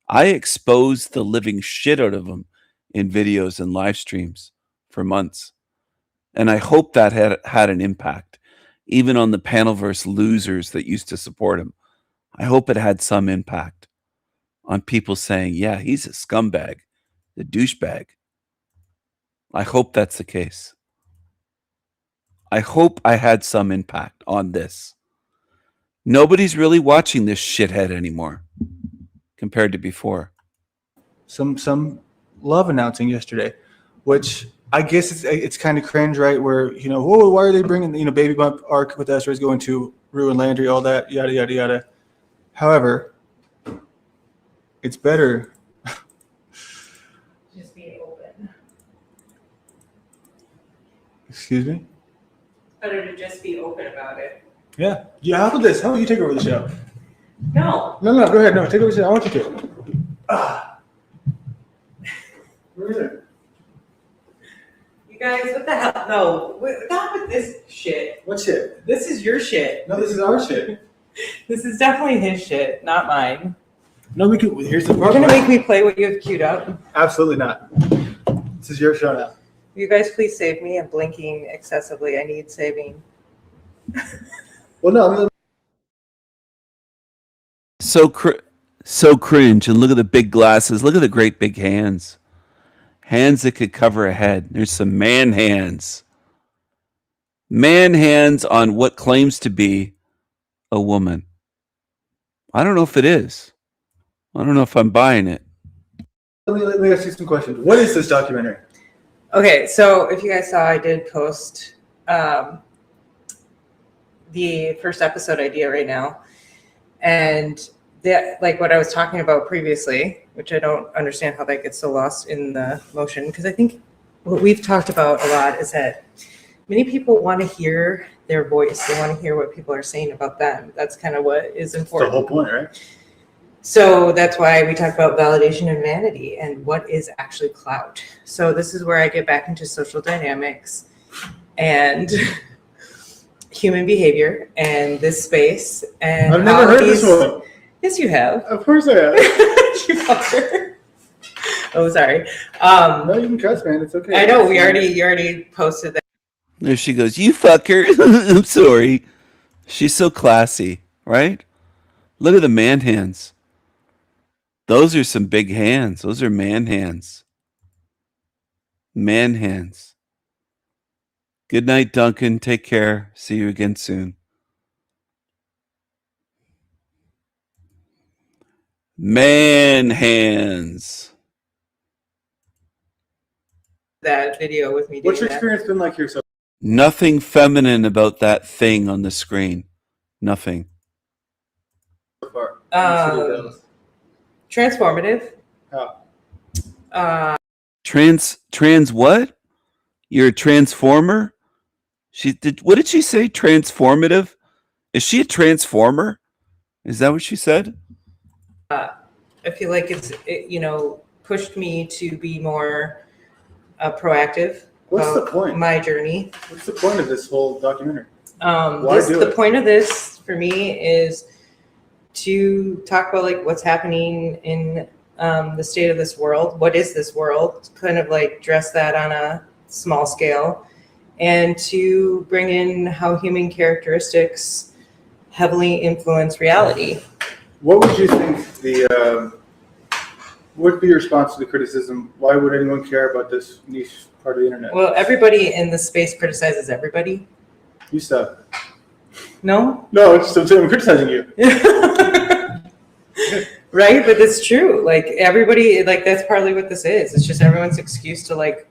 I exposed the living shit out of him in videos and live streams for months. And I hope that had an impact, even on the Panelverse losers that used to support him. I hope it had some impact on people saying, yeah, he's a scumbag, a douchebag. I hope that's the case. I hope I had some impact on this. Nobody's really watching this shithead anymore compared to before. Some love announcing yesterday, which I guess it's kind of cringe, right? Where, whoa, why are they bringing, baby bump arc with Ezra is going to ruin Landry, all that, yada, yada, yada. However, it's better. Just be open. Excuse me? Better to just be open about it. Yeah. Yeah. How about this? How about you take over the show? No. No, go ahead. No, take over the show. I want you to. Where is it? You guys, what the hell? No, not with this shit. What shit? This is your shit. No, this is our shit. This is definitely his shit, not mine. No, we can. Here's the. You're gonna make me play what you have queued up. Absolutely not. This is your show now. You guys, please save me. I'm blinking excessively. I need saving. Well, no. So cringe, and look at the big glasses. Look at the great big hands. Hands that could cover a head. There's some man hands. Man hands on what claims to be a woman. I don't know if it is. I don't know if I'm buying it. Let me ask you some questions. What is this documentary? Okay, so if you guys saw, I did post the first episode idea right now, and that, like what I was talking about previously, which I don't understand how that gets so lost in the motion, because I think what we've talked about a lot is that many people want to hear their voice. They want to hear what people are saying about them. That's kind of what is important. The whole point, right? So that's why we talk about validation and vanity and what is actually clout. So this is where I get back into social dynamics and human behavior and this space. And I've never heard this one. Yes, you have. Of course I have. You fucker. Oh, sorry. No, you can cuss, man. It's okay. I know you already posted that. There she goes. You fucker. I'm sorry. She's so classy, right? Look at the man hands. Those are some big hands. Those are man hands. Man hands. Good night, Duncan. Take care. See you again soon. Man hands. That video with me. What's your doing that. experience been like here so Nothing feminine about that thing on the screen. Nothing. far? Transformative. How? Trans what? You're a transformer? What did she say? Transformative? Is she a transformer? Is that what she said? I feel like pushed me to be more proactive. What's the point? My journey. What's the point of this whole documentary? The point of this for me is to talk about like what's happening in the state of this world. What is this world? Kind of like dress that on a small scale, and to bring in how human characteristics heavily influence reality. What would you think would be your response to the criticism? Why would anyone care about this niche part of the internet? Well, everybody in the space criticizes everybody. You stop. No? No, I'm criticizing you. Right? But it's true. Like everybody, like that's partly what this is. It's just everyone's excuse to like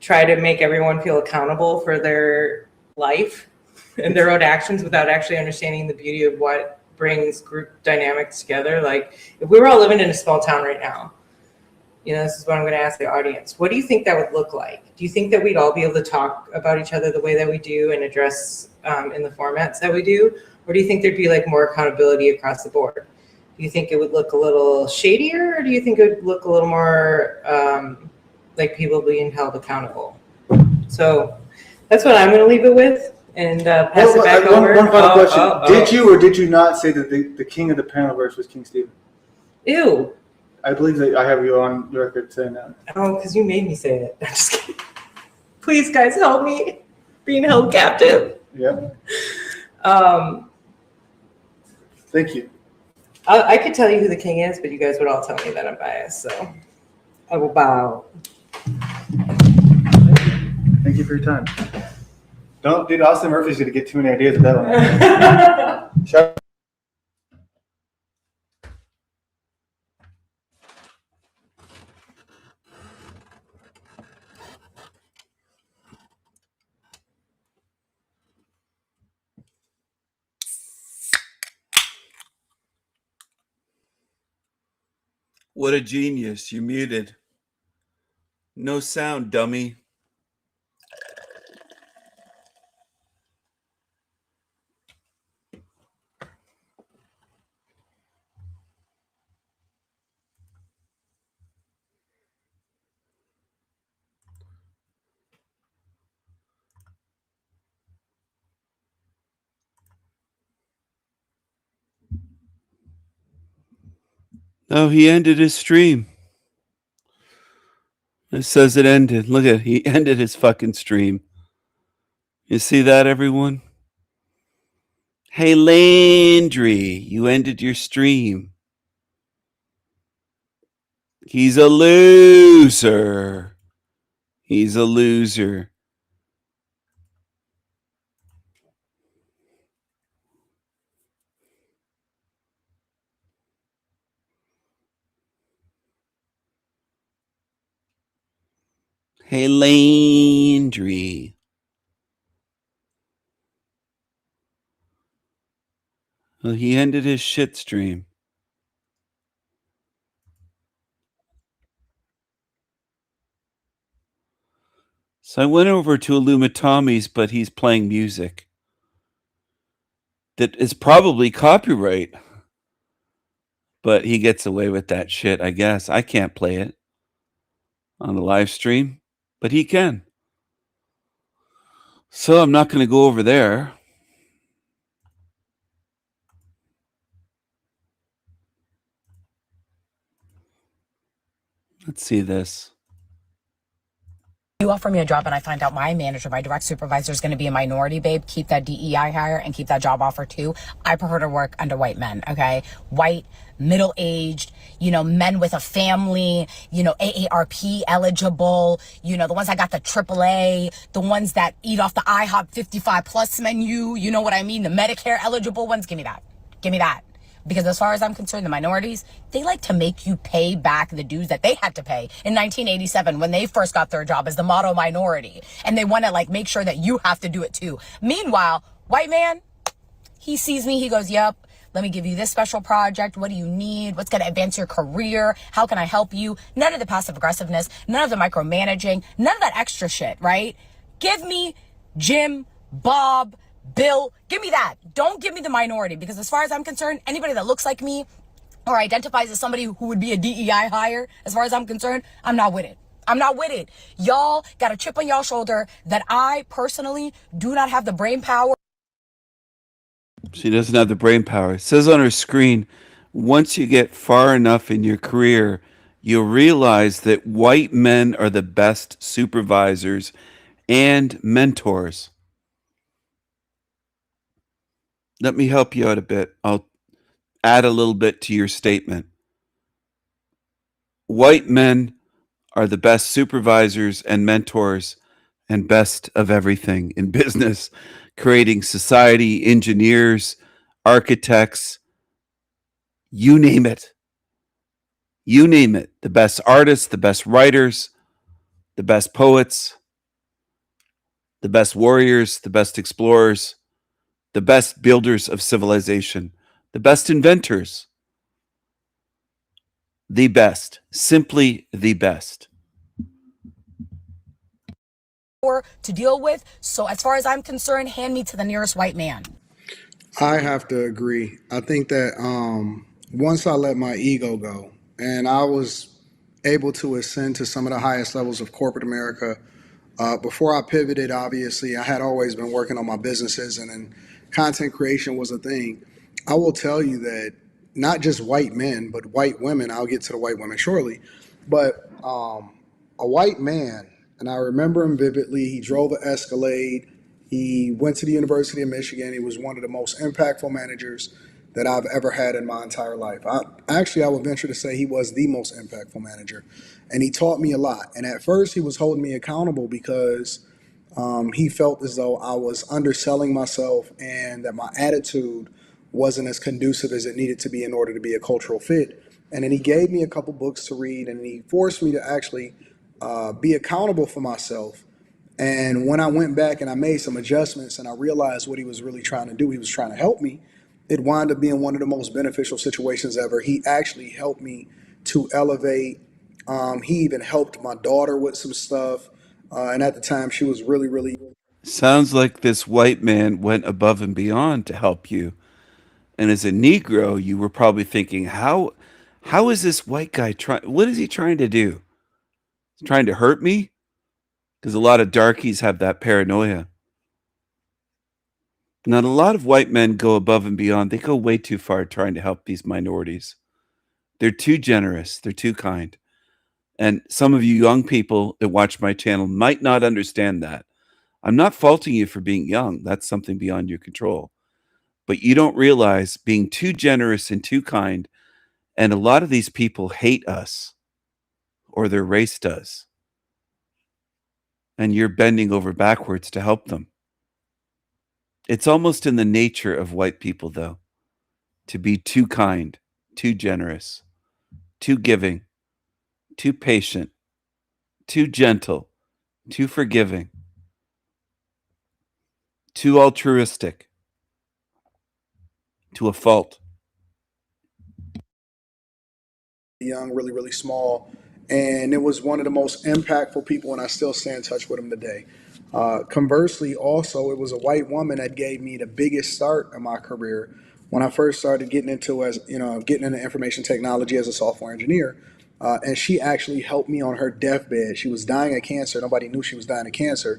try to make everyone feel accountable for their life and their own actions without actually understanding the beauty of what brings group dynamics together. Like if we were all living in a small town right now, this is what I'm going to ask the audience. What do you think that would look like? Do you think that we'd all be able to talk about each other the way that we do and address in the formats that we do? Or do you think there'd be like more accountability across the board? Do you think it would look a little shadier, or do you think it would look a little more like people being held accountable? So that's what I'm going to leave it with. And pass it back over. One final question. Did you or did you not say that the king of the Panelverse was King Stephen? Ew. I believe that I have you on record saying that. Oh, because you made me say it. I'm just kidding. Please, guys, help me. Being held captive. Yeah. Thank you. I could tell you who the king is, but you guys would all tell me that I'm biased, so I will bow. Thank you for your time. Dude, Austin Murphy's going to get too many ideas of that one. Shut up. What a genius. You're muted. No sound, dummy. Oh, he ended his stream. It says it ended. Look at it. He ended his fucking stream. You see that, everyone? Hey, Landry, you ended your stream. He's a loser. He's a loser. Hey, Landry. Well, he ended his shit stream. So I went over to Illumitommy's, but he's playing music that is probably copyright. But he gets away with that shit, I guess. I can't play it on the live stream, but he can. So I'm not going to go over there. Let's see this. You offer me a job and I find out my manager, my direct supervisor is going to be a minority, babe, keep that DEI hire and keep that job offer too. I prefer to work under white men, okay? White, middle-aged, men with a family, AARP eligible, the ones that got the AAA, the ones that eat off the IHOP 55 plus menu, you know what I mean? The Medicare eligible ones, give me that. Give me that. Because as far as I'm concerned, the minorities, they like to make you pay back the dues that they had to pay in 1987 when they first got their job as the model minority. And they want to make sure that you have to do it too. Meanwhile, white man, he sees me, he goes, yep, let me give you this special project. What do you need? What's going to advance your career? How can I help you? None of the passive aggressiveness, none of the micromanaging, none of that extra shit, right? Give me Jim, Bob, Bill, give me that. Don't give me the minority, because as far as I'm concerned, anybody that looks like me or identifies as somebody who would be a DEI hire, as far as I'm concerned, I'm not with it. I'm not with it. Y'all got a chip on y'all shoulder that I personally do not have the brain power. She doesn't have the brain power. It says on her screen, once you get far enough in your career, you'll realize that white men are the best supervisors and mentors. Let me help you out a bit. I'll add a little bit to your statement. White men are the best supervisors and mentors and best of everything in business, creating society, engineers, architects, you name it. You name it. The best artists, the best writers, the best poets, the best warriors, the best explorers, the best builders of civilization, the best inventors. The best, simply the best. To deal with. So as far as I'm concerned, hand me to the nearest white man. I have to agree. I think that once I let my ego go and I was able to ascend to some of the highest levels of corporate America, before I pivoted, obviously, I had always been working on my businesses, and then content creation was a thing. I will tell you that not just white men, but white women, I'll get to the white women shortly, but a white man, and I remember him vividly, he drove an Escalade. He went to the University of Michigan. He was one of the most impactful managers that I've ever had in my entire life. I would venture to say he was the most impactful manager. And he taught me a lot. And at first, he was holding me accountable because he felt as though I was underselling myself and that my attitude wasn't as conducive as it needed to be in order to be a cultural fit. And then he gave me a couple books to read, and he forced me to actually be accountable for myself. And when I went back and I made some adjustments and I realized what he was really trying to do, he was trying to help me. It wound up being one of the most beneficial situations ever. He actually helped me to elevate. He even helped my daughter with some stuff. And at the time, she was really, really. Sounds like this white man went above and beyond to help you. And as a Negro, you were probably thinking, how is this white guy trying? What is he trying to do? He's trying to hurt me? Because a lot of darkies have that paranoia. Now, a lot of white men go above and beyond. They go way too far trying to help these minorities. They're too generous. They're too kind. And some of you young people that watch my channel might not understand that. I'm not faulting you for being young. That's something beyond your control. But you don't realize being too generous and too kind, and a lot of these people hate us. or their race does. And you're bending over backwards to help them. It's almost in the nature of white people, though, to be too kind, too generous, too giving, too patient, too gentle, too forgiving, too altruistic, to a fault. Young, really, really small. And it was one of the most impactful people, and I still stay in touch with him today. Conversely, also, it was a white woman that gave me the biggest start in my career when I first started getting into getting into information technology as a software engineer. And she actually helped me on her deathbed. She was dying of cancer. Nobody knew she was dying of cancer.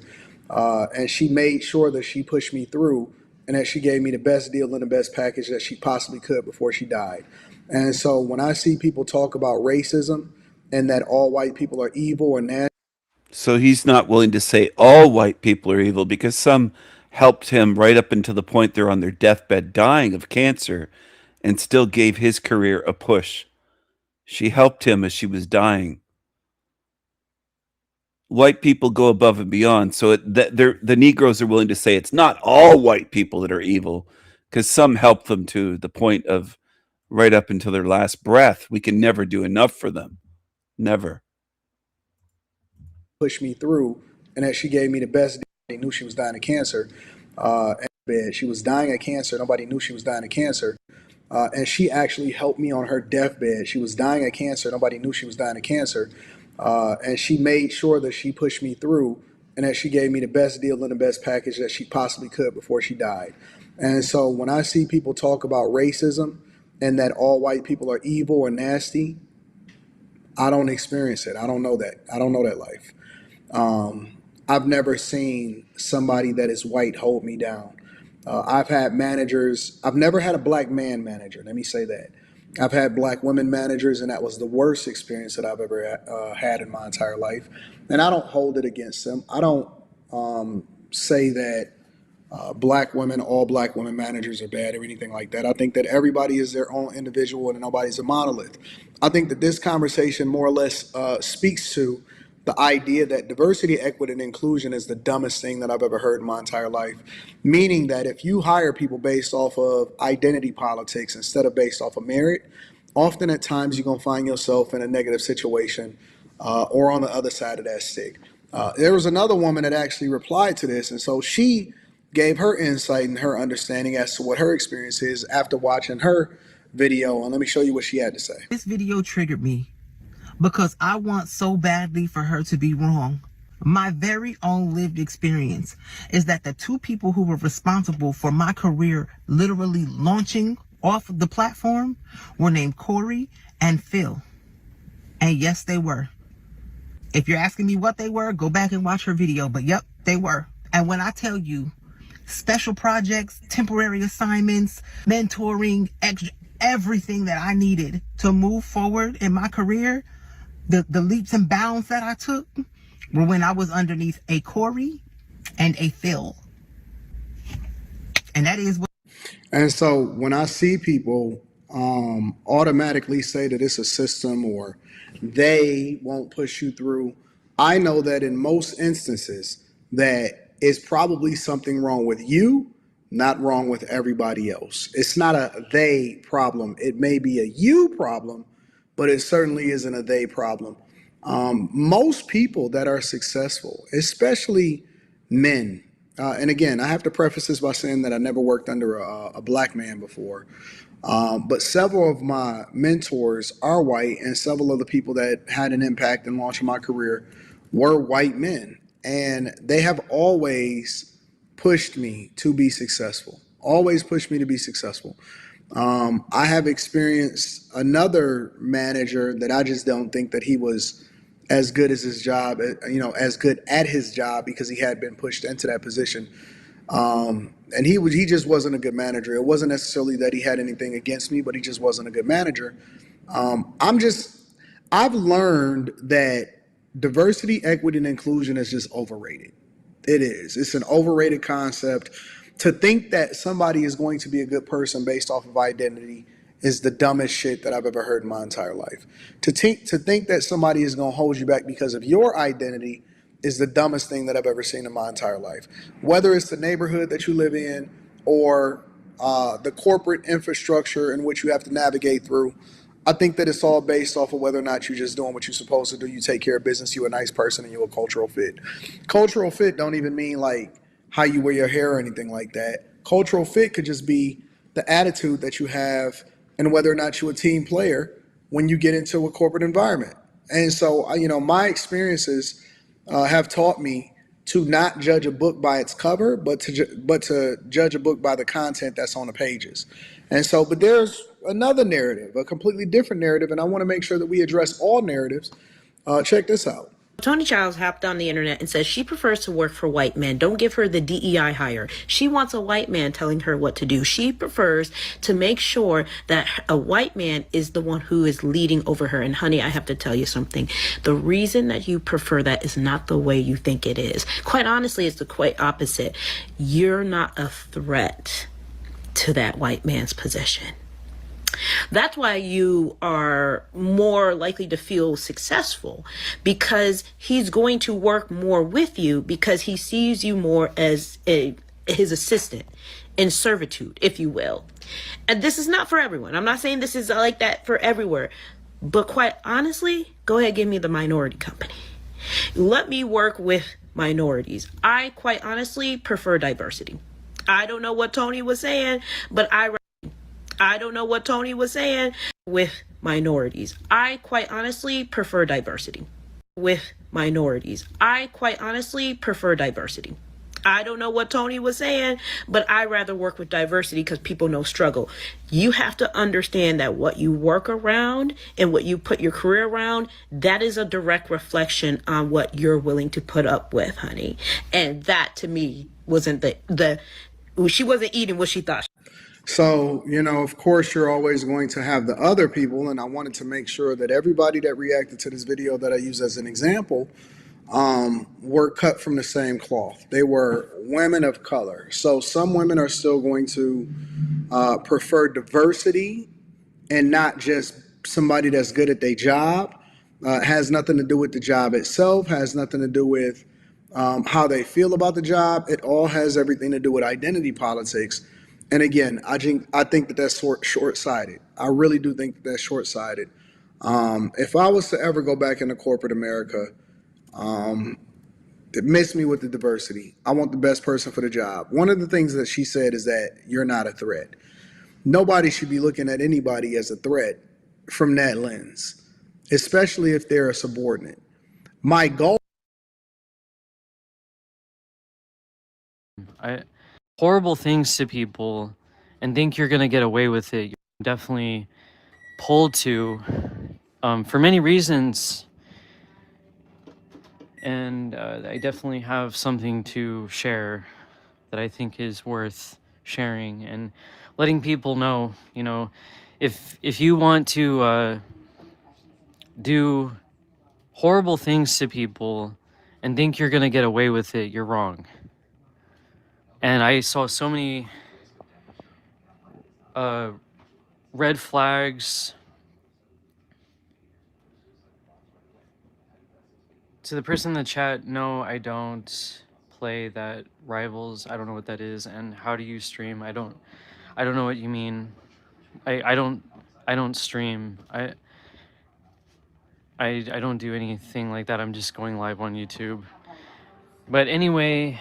And she made sure that she pushed me through and that she gave me the best deal and the best package that she possibly could before she died. And so when I see people talk about racism and that all white people are evil or nasty. So he's not willing to say all white people are evil because some helped him right up until the point they're on their deathbed dying of cancer and still gave his career a push. She helped him as she was dying. White people go above and beyond. So the Negroes are willing to say it's not all white people that are evil because some help them to the point of right up until their last breath. We can never do enough for them. Never. Push me through, and that she gave me the best deal. They knew she was dying of cancer. She was dying of cancer. Nobody knew she was dying of cancer. And she actually helped me on her deathbed. She was dying of cancer. Nobody knew she was dying of cancer. And she made sure that she pushed me through and that she gave me the best deal and the best package that she possibly could before she died. And so when I see people talk about racism and that all white people are evil or nasty, I don't experience it. I don't know that. I don't know that life. I've never seen somebody that is white hold me down. I've had managers. I've never had a black man manager. Let me say that. I've had black women managers, and that was the worst experience that I've ever had in my entire life. And I don't hold it against them. I don't say that all black women managers are bad or anything like that. I think that everybody is their own individual and nobody's a monolith. I think that this conversation more or less speaks to the idea that diversity, equity, and inclusion is the dumbest thing that I've ever heard in my entire life. Meaning that if you hire people based off of identity politics instead of based off of merit, often at times you're going to find yourself in a negative situation or on the other side of that stick. There was another woman that actually replied to this, and so she gave her insight and her understanding as to what her experience is after watching her video. And let me show you what she had to say. This video triggered me because I want so badly for her to be wrong. My very own lived experience is that the two people who were responsible for my career literally launching off the platform were named Corey and Phil. And yes, they were. If you're asking me what they were, go back and watch her video. But yep, they were. And when I tell you, special projects, temporary assignments, mentoring, everything that I needed to move forward in my career, the leaps and bounds that I took were when I was underneath a Corey and a Phil. And that is what. And so when I see people automatically say that it's a system or they won't push you through, I know that in most instances that it's probably something wrong with you, not wrong with everybody else. It's not a they problem. It may be a you problem, but it certainly isn't a they problem. Most people that are successful, especially men, and again, I have to preface this by saying that I never worked under a black man before, but several of my mentors are white, and several of the people that had an impact in launching my career were white men. And they have always pushed me to be successful, always pushed me to be successful. I have experienced another manager that I just don't think that he was as good as his job, as good at his job because he had been pushed into that position. And he just wasn't a good manager. It wasn't necessarily that he had anything against me, but he just wasn't a good manager. I've learned that diversity, equity, and inclusion is just overrated. It is. It's an overrated concept. To think that somebody is going to be a good person based off of identity is the dumbest shit that I've ever heard in my entire life. To think that somebody is going to hold you back because of your identity is the dumbest thing that I've ever seen in my entire life. Whether it's the neighborhood that you live in or the corporate infrastructure in which you have to navigate through, I think that it's all based off of whether or not you're just doing what you're supposed to do. You take care of business, you're a nice person, and you're a cultural fit. Cultural fit don't even mean like how you wear your hair or anything like that. Cultural fit could just be the attitude that you have and whether or not you're a team player when you get into a corporate environment. And so, my experiences have taught me to not judge a book by its cover, but to judge a book by the content that's on the pages. And so, but there's another narrative, a completely different narrative, and I want to make sure that we address all narratives. Check this out. Tony Childs hopped on the internet and says she prefers to work for white men. Don't give her the DEI hire. She wants a white man telling her what to do. She prefers to make sure that a white man is the one who is leading over her. And honey, I have to tell you something. The reason that you prefer that is not the way you think it is. Quite honestly, it's the quite opposite. You're not a threat to that white man's position. That's why you are more likely to feel successful, because he's going to work more with you because he sees you more as his assistant in servitude, if you will. And this is not for everyone. I'm not saying this is like that for everywhere. But quite honestly, go ahead, give me the minority company. Let me work with minorities. I quite honestly prefer diversity. I don't know what Tony was saying, but I don't know what Tony was saying with minorities. I quite honestly prefer diversity. With minorities. I quite honestly prefer diversity. I don't know what Tony was saying, but I rather work with diversity because people know struggle. You have to understand that what you work around and what you put your career around, that is a direct reflection on what you're willing to put up with, honey. And that to me wasn't she wasn't eating what she thought. So, of course, you're always going to have the other people, and I wanted to make sure that everybody that reacted to this video that I use as an example were cut from the same cloth. They were women of color. So some women are still going to prefer diversity and not just somebody that's good at their job. Has nothing to do with the job itself, has nothing to do with how they feel about the job. It all has everything to do with identity politics. And again, I think that that's short-sighted. I really do think that that's short-sighted. If I was to ever go back into corporate America, miss me with the diversity. I want the best person for the job. One of the things that she said is that you're not a threat. Nobody should be looking at anybody as a threat from that lens, especially if they're a subordinate. My goal. Horrible things to people and think you're going to get away with it. You're definitely pulled to for many reasons. And I definitely have something to share that I think is worth sharing and letting people know, if you want to do horrible things to people and think you're going to get away with it, you're wrong. And I saw so many red flags. To the person in the chat, no, I don't play that Rivals. I don't know what that is. And how do you stream? I don't know what you mean. I don't stream. I don't do anything like that. I'm just going live on YouTube. But anyway,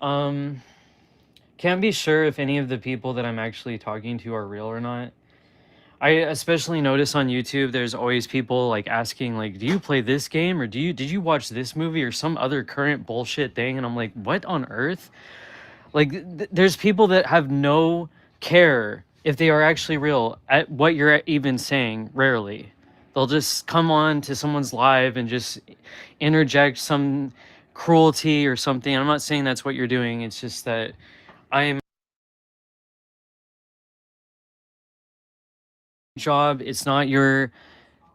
can't be sure if any of the people that I'm actually talking to are real or not. I especially notice on YouTube, there's always people like asking, like, do you play this game, or did you watch this movie or some other current bullshit thing? And I'm like, what on earth? Like, there's people that have no care if they are actually real at what you're even saying. Rarely, they'll just come on to someone's live and just interject some cruelty or something. I'm not saying that's what you're doing. It's just that I'm job. It's not your,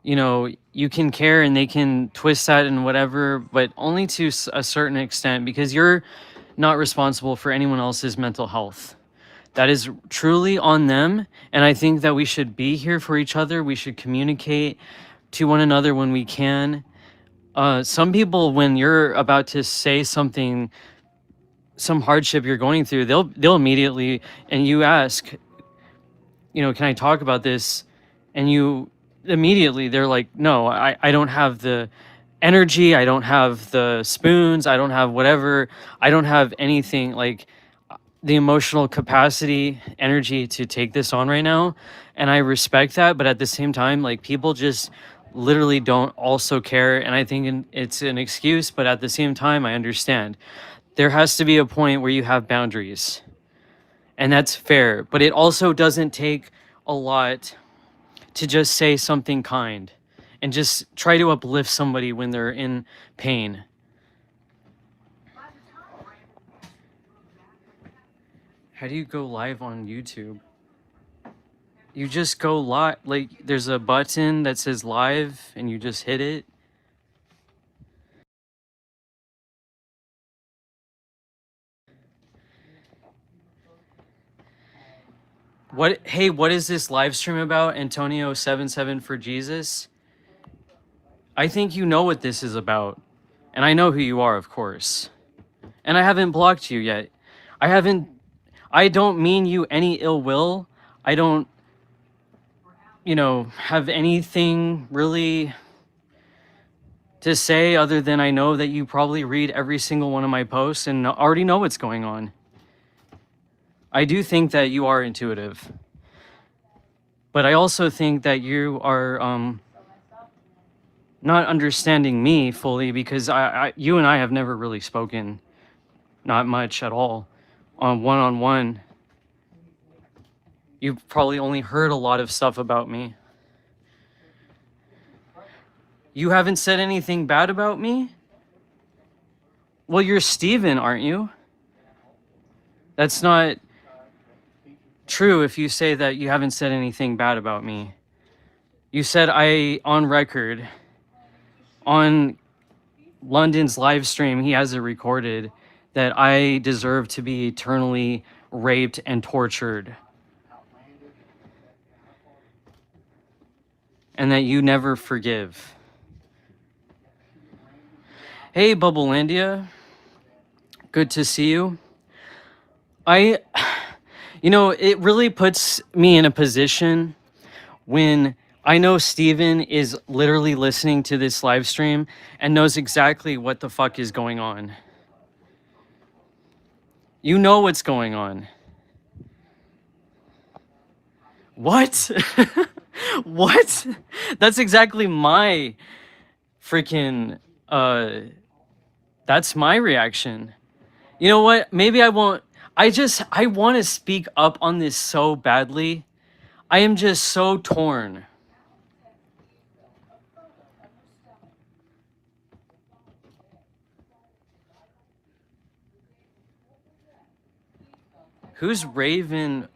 you can care and they can twist that and whatever, but only to a certain extent, because you're not responsible for anyone else's mental health. That is truly on them. And I think that we should be here for each other. We should communicate to one another when we can. Some people, when you're about to say something, some hardship you're going through, they'll immediately, and you ask, you know, can I talk about this? And you immediately, they're like, no, I don't have the energy. I don't have the spoons. I don't have whatever. I don't have anything like the emotional capacity, energy to take this on right now. And I respect that. But at the same time, like, people just literally don't also care. And I think it's an excuse, but at the same time, I understand. There has to be a point where you have boundaries. And that's fair. But it also doesn't take a lot to just say something kind and just try to uplift somebody when they're in pain. How do you go live on YouTube? You just go live, like there's a button that says live and you just hit it. Hey, what is this live stream about? Antonio77 for Jesus? I think you know what this is about. And I know who you are, of course. And I haven't blocked you yet. I don't mean you any ill will. I don't, you know, have anything really to say other than I know that you probably read every single one of my posts and already know what's going on. I do think that you are intuitive. But I also think that you are not understanding me fully, because you and I have never really spoken, not much at all, on one-on-one. You've probably only heard a lot of stuff about me. You haven't said anything bad about me? Well, you're Steven, aren't you? That's not true if you say that you haven't said anything bad about me. You said on record, on London's live stream, he has it recorded, that I deserve to be eternally raped and tortured. And that you never forgive. Hey, Bubblelandia. Good to see you. You know, it really puts me in a position when I know Steven is literally listening to this live stream and knows exactly what the fuck is going on. You know what's going on. What? What? That's exactly my freaking, that's my reaction. You know what? Maybe I won't. I want to speak up on this so badly. I am just so torn. Who's Raven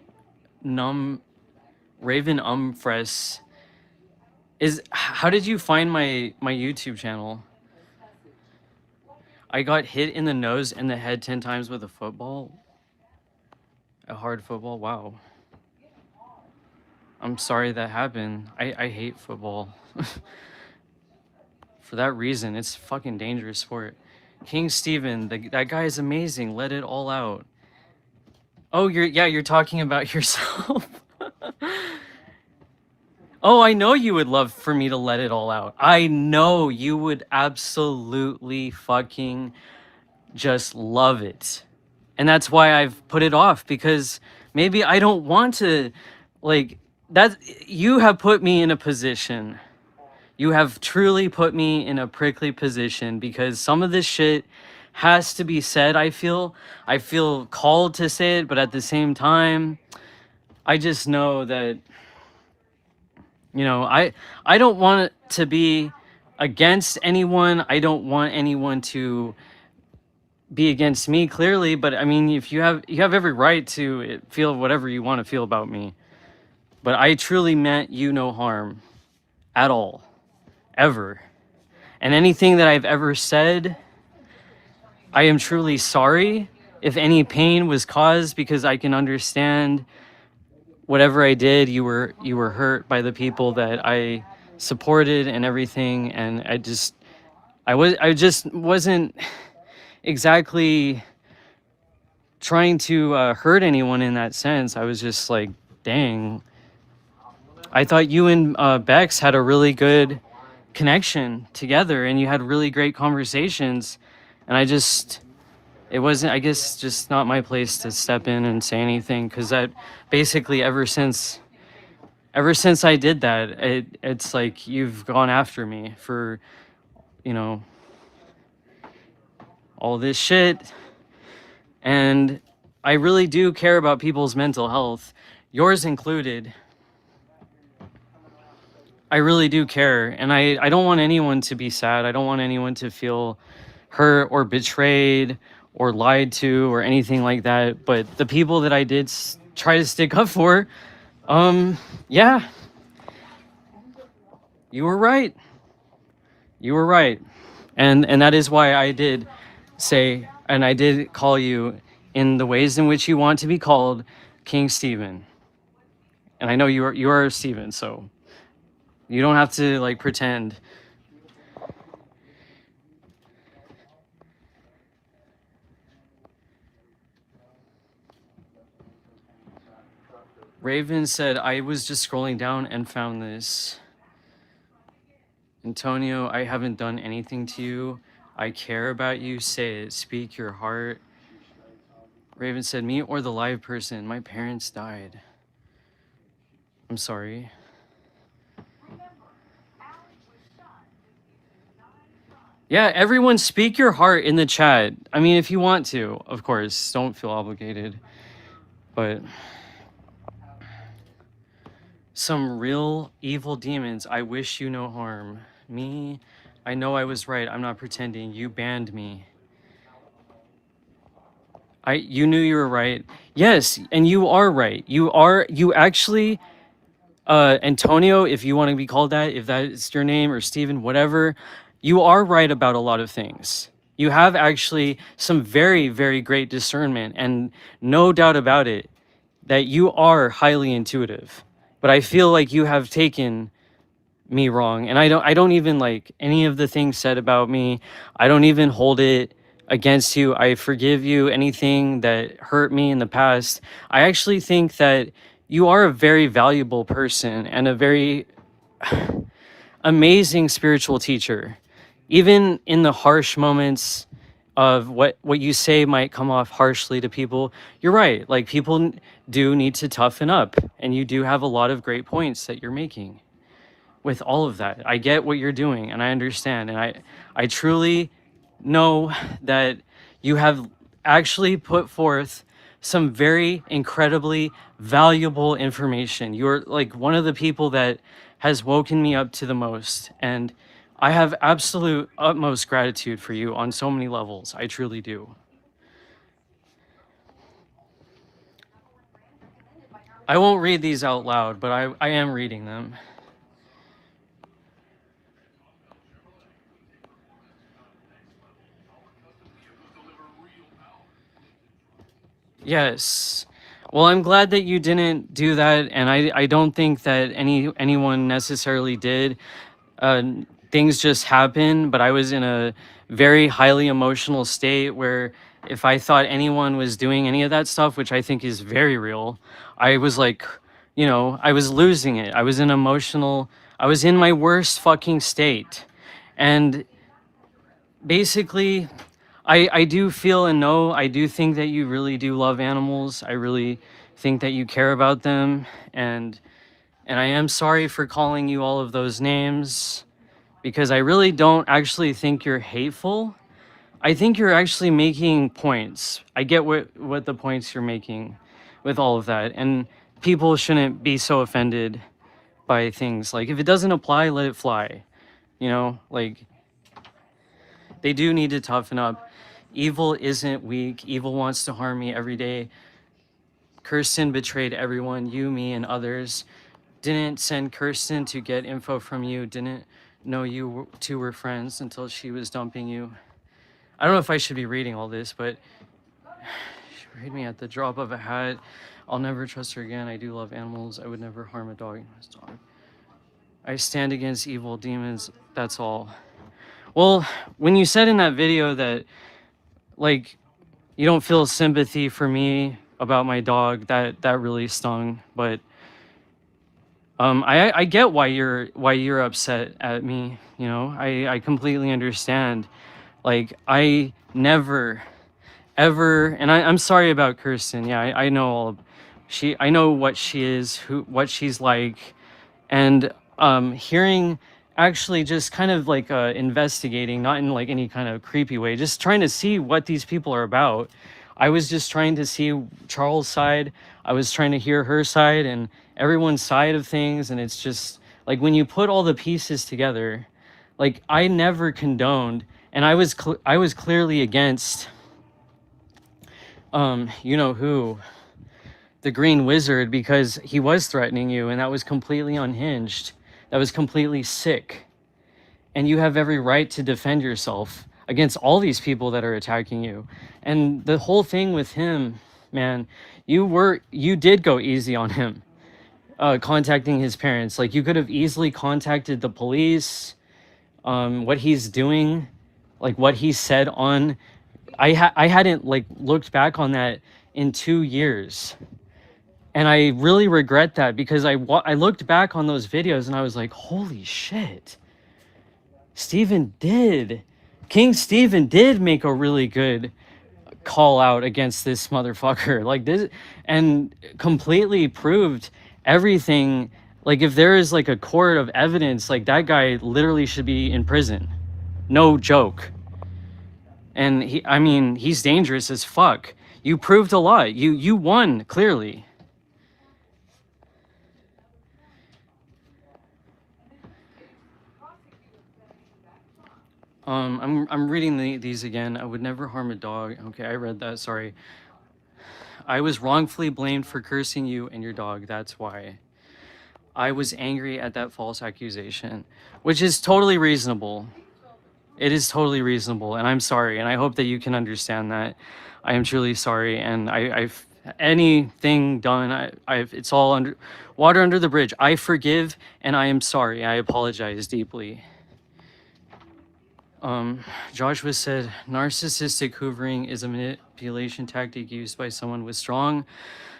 Umfress? How did you find my YouTube channel? I got hit in the nose and the head 10 times with a football. A hard football? Wow. I'm sorry that happened. I hate football. For that reason, it's a fucking dangerous sport. King Steven, that guy is amazing. Let it all out. Oh, you're talking about yourself. Oh, I know you would love for me to let it all out. I know you would absolutely fucking just love it. And that's why I've put it off, because maybe I don't want to, like, that. You have put me in a position. You have truly put me in a prickly position, because some of this shit has to be said. I feel called to say it, but at the same time, I just know that, you know, I don't want it to be against anyone. I don't want anyone to be against me, clearly, but I mean, if you have every right to feel whatever you want to feel about me. But I truly meant you no harm at all, ever. And anything that I've ever said, I am truly sorry. if any pain was caused, because I can understand whatever I did, you were hurt by the people that I supported and everything, and I just wasn't exactly trying to hurt anyone in that sense. I was just like, dang, I thought you and Bex had a really good connection together, and you had really great conversations, and it wasn't, I guess, just not my place to step in and say anything, because that basically ever since I did that, it's like you've gone after me for, you know, all this shit. And I really do care about people's mental health, yours included. I really do care. And I don't want anyone to be sad. I don't want anyone to feel hurt or betrayed or lied to or anything like that. But the people that I did try to stick up for, yeah, you were right. You were right. And that is why I did say, and I did call you in the ways in which you want to be called, King Stephen. And I know you are Stephen, so you don't have to like pretend. Raven said, I was just scrolling down and found this. Antonio, I haven't done anything to you. I care about you. Say it. Speak your heart. Raven said, me or the live person? My parents died. I'm sorry. Yeah, everyone speak your heart in the chat. I mean, if you want to, of course, don't feel obligated. But some real evil demons, I wish you no harm. Me, I know I was right. I'm not pretending. You banned me. You knew you were right. Yes, and you are right. You actually, Antonio, if you want to be called that, if that is your name, or Steven, whatever, you are right about a lot of things. You have actually some very, very great discernment, and no doubt about it, that you are highly intuitive. But I feel like you have taken me wrong, and I don't even like any of the things said about me. I don't even hold it against you. I forgive you anything that hurt me in the past. I actually think that you are a very valuable person and a very amazing spiritual teacher. Even in the harsh moments of what you say might come off harshly to people, you're right. Like, people do need to toughen up, and you do have a lot of great points that you're making. With all of that, I get what you're doing, and I understand, and I truly know that you have actually put forth some very incredibly valuable information. You're like one of the people that has woken me up to the most, and I have absolute utmost gratitude for you on so many levels. I truly do. I won't read these out loud, but I am reading them. Yes. Well, I'm glad that you didn't do that, and I don't think that anyone necessarily did. Things just happen, but I was in a very highly emotional state where if I thought anyone was doing any of that stuff, which I think is very real, I was like, I was losing it. I was I was in my worst fucking state. And basically, I do feel and know, I do think that you really do love animals. I really think that you care about them. And I am sorry for calling you all of those names, because I really don't actually think you're hateful. I think you're actually making points. I get what the points you're making with all of that. And people shouldn't be so offended by things. Like, if it doesn't apply, let it fly. Like, they do need to toughen up. Evil isn't weak. Evil wants to harm me every day. Kirsten betrayed everyone, you, me, and others. Didn't send Kirsten to get info from you. Didn't know you two were friends until she was dumping you. I don't know if I should be reading all this, but She betrayed me at the drop of a hat. I'll never trust her again. I do love animals. I would never harm a dog. I stand against evil demons. That's all. Well, when you said in that video that, like, you don't feel sympathy for me about my dog, that really stung. But I get why you're upset at me. You know, I completely understand. Like, I never ever, and I'm sorry about Kirsten. Yeah, I know I know what she is, what she's like, and hearing, actually just kind of like investigating, not in like any kind of creepy way, just trying to see what these people are about. I was just trying to see Charles' side. I was trying to hear her side and everyone's side of things, and it's just like when you put all the pieces together, like I never condoned, and I was clearly against you know who, the Green Wizard, because he was threatening you, and that was completely unhinged. That was completely sick. And you have every right to defend yourself against all these people that are attacking you. And the whole thing with him, man, you did go easy on him, contacting his parents. Like, you could have easily contacted the police. What he's doing, like what he said on, I hadn't like looked back on that in 2 years. And I really regret that, because I looked back on those videos and I was like, holy shit. King Stephen did make a really good call out against this motherfucker. Like this, and completely proved everything. Like, if there is like a court of evidence, like that guy literally should be in prison. No joke. And he's dangerous as fuck. You proved a lot. You won, clearly. I'm reading these again. I would never harm a dog. Okay, I read that, sorry. I was wrongfully blamed for cursing you and your dog, that's why. I was angry at that false accusation, which is totally reasonable. It is totally reasonable, and I'm sorry, and I hope that you can understand that. I am truly sorry, and I've anything done, it's all water under the bridge. I forgive, and I am sorry. I apologize deeply. Joshua said, narcissistic hoovering is a manipulation tactic used by someone with strong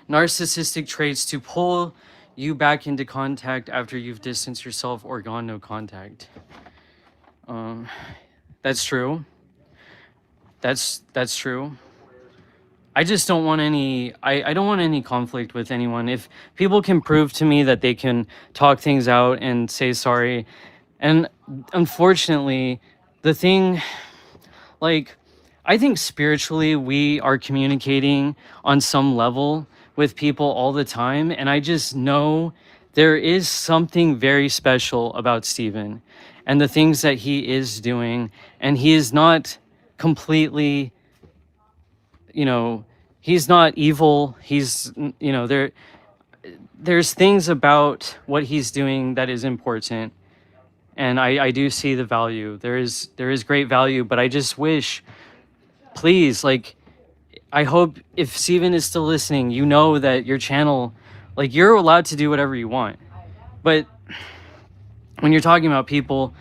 narcissistic traits to pull you back into contact after you've distanced yourself or gone no contact. That's true. That's true. I just don't want any, I don't want any conflict with anyone. If people can prove to me that they can talk things out and say sorry, and unfortunately, the thing, like, I think spiritually we are communicating on some level with people all the time, and I just know there is something very special about Stephen and the things that he is doing, and he is not completely, you know, he's not evil. He's, you know, there's things about what he's doing that is important. And I do see the value. There is great value, but I just wish, please, like, I hope if Steven is still listening, you know that your channel, like, you're allowed to do whatever you want. But when you're talking about people,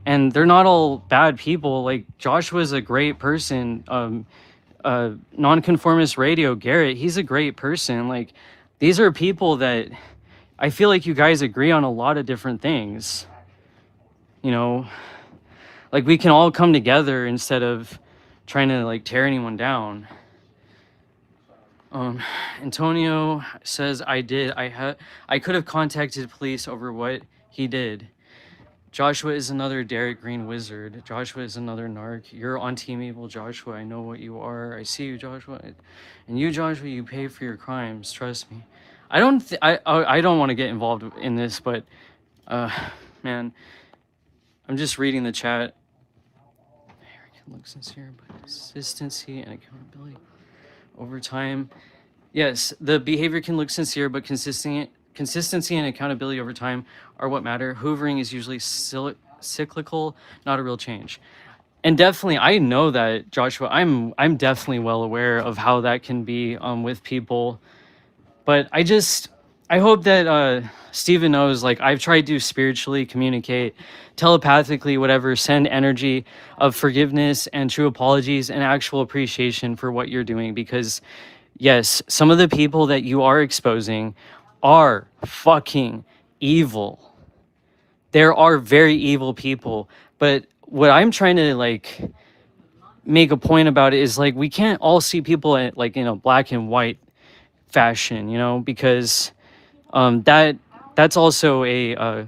and they're not all bad people, like Joshua's a great person. Nonconformist Radio, Garrett, he's a great person. Like, these are people that I feel like you guys agree on a lot of different things. You know, like, we can all come together instead of trying to like tear anyone down. Antonio says, I could have contacted police over what he did. Joshua is another Derek Green Wizard. Joshua is another narc. You're on Team Evil, Joshua. I know what you are. I see you, Joshua. And you, Joshua, you pay for your crimes. Trust me. I don't want to get involved in this, but man, I'm just reading the chat. Behavior can look sincere, but consistency and accountability over time. Yes, the behavior can look sincere, but consistency and accountability over time are what matter. Hoovering is usually cyclical, not a real change. And definitely, I know that, Joshua, I'm definitely well aware of how that can be with people. But I hope that Stephen knows, like, I've tried to spiritually communicate, telepathically, whatever, send energy of forgiveness and true apologies and actual appreciation for what you're doing. Because yes, some of the people that you are exposing are fucking evil. There are very evil people. But what I'm trying to, like, make a point about it is, like, we can't all see people in, like, in a black and white fashion, you know, because that's also a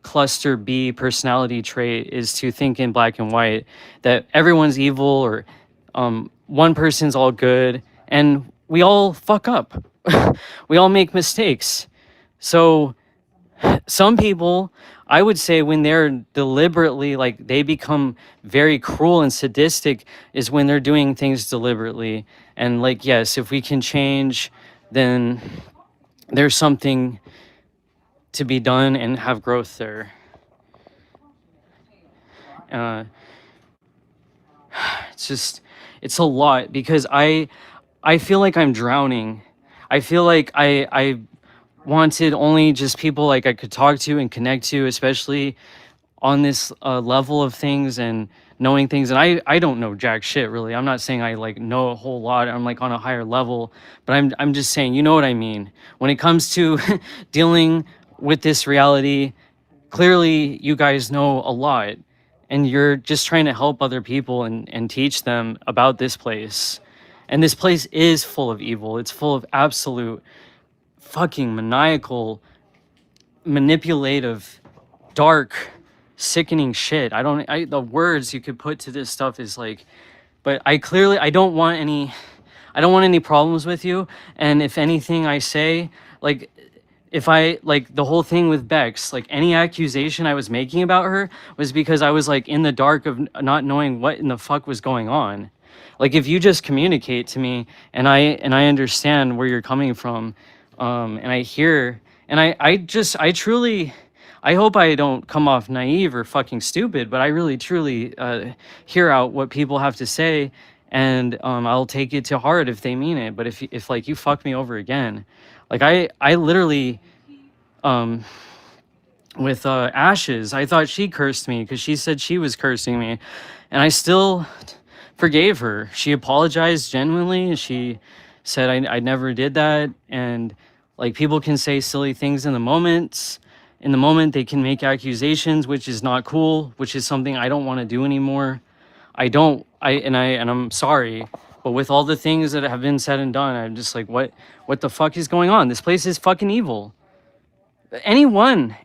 cluster B personality trait, is to think in black and white, that everyone's evil, or one person's all good, and we all fuck up. We all make mistakes. So some people, I would say, when they're deliberately, like, they become very cruel and sadistic, is when they're doing things deliberately. And, like, yes, if we can change, then there's something to be done and have growth there. Uh, it's a lot, because I feel like I'm drowning. I feel like I wanted only just people like I could talk to and connect to, especially on this level of things and knowing things. And I don't know jack shit, really. I'm not saying I, like, know a whole lot. I'm, like, on a higher level, but I'm just saying, you know what I mean? When it comes to dealing with this reality, clearly you guys know a lot, and you're just trying to help other people and teach them about this place. And this place is full of evil. It's full of absolute fucking maniacal, manipulative, dark, sickening shit. The words you could put to this stuff is, like, but I don't want any problems with you. And if anything I say, like, if I, like, the whole thing with Bex, like, any accusation I was making about her was because I was, like, in the dark of not knowing what in the fuck was going on. Like, if you just communicate to me, and I understand where you're coming from, and I hear, and I truly, I hope I don't come off naive or fucking stupid, but I really truly hear out what people have to say, and I'll take it to heart if they mean it. But if like, you fuck me over again, like, I literally, with Ashes, I thought she cursed me because she said she was cursing me, and I still forgave her. She apologized genuinely. She said I never did that. And, like, people can say silly things in the moment. In the moment, they can make accusations, which is not cool, which is something I don't want to do anymore. I'm sorry, but with all the things that have been said and done, I'm just like, what the fuck is going on? This place is fucking evil. Anyone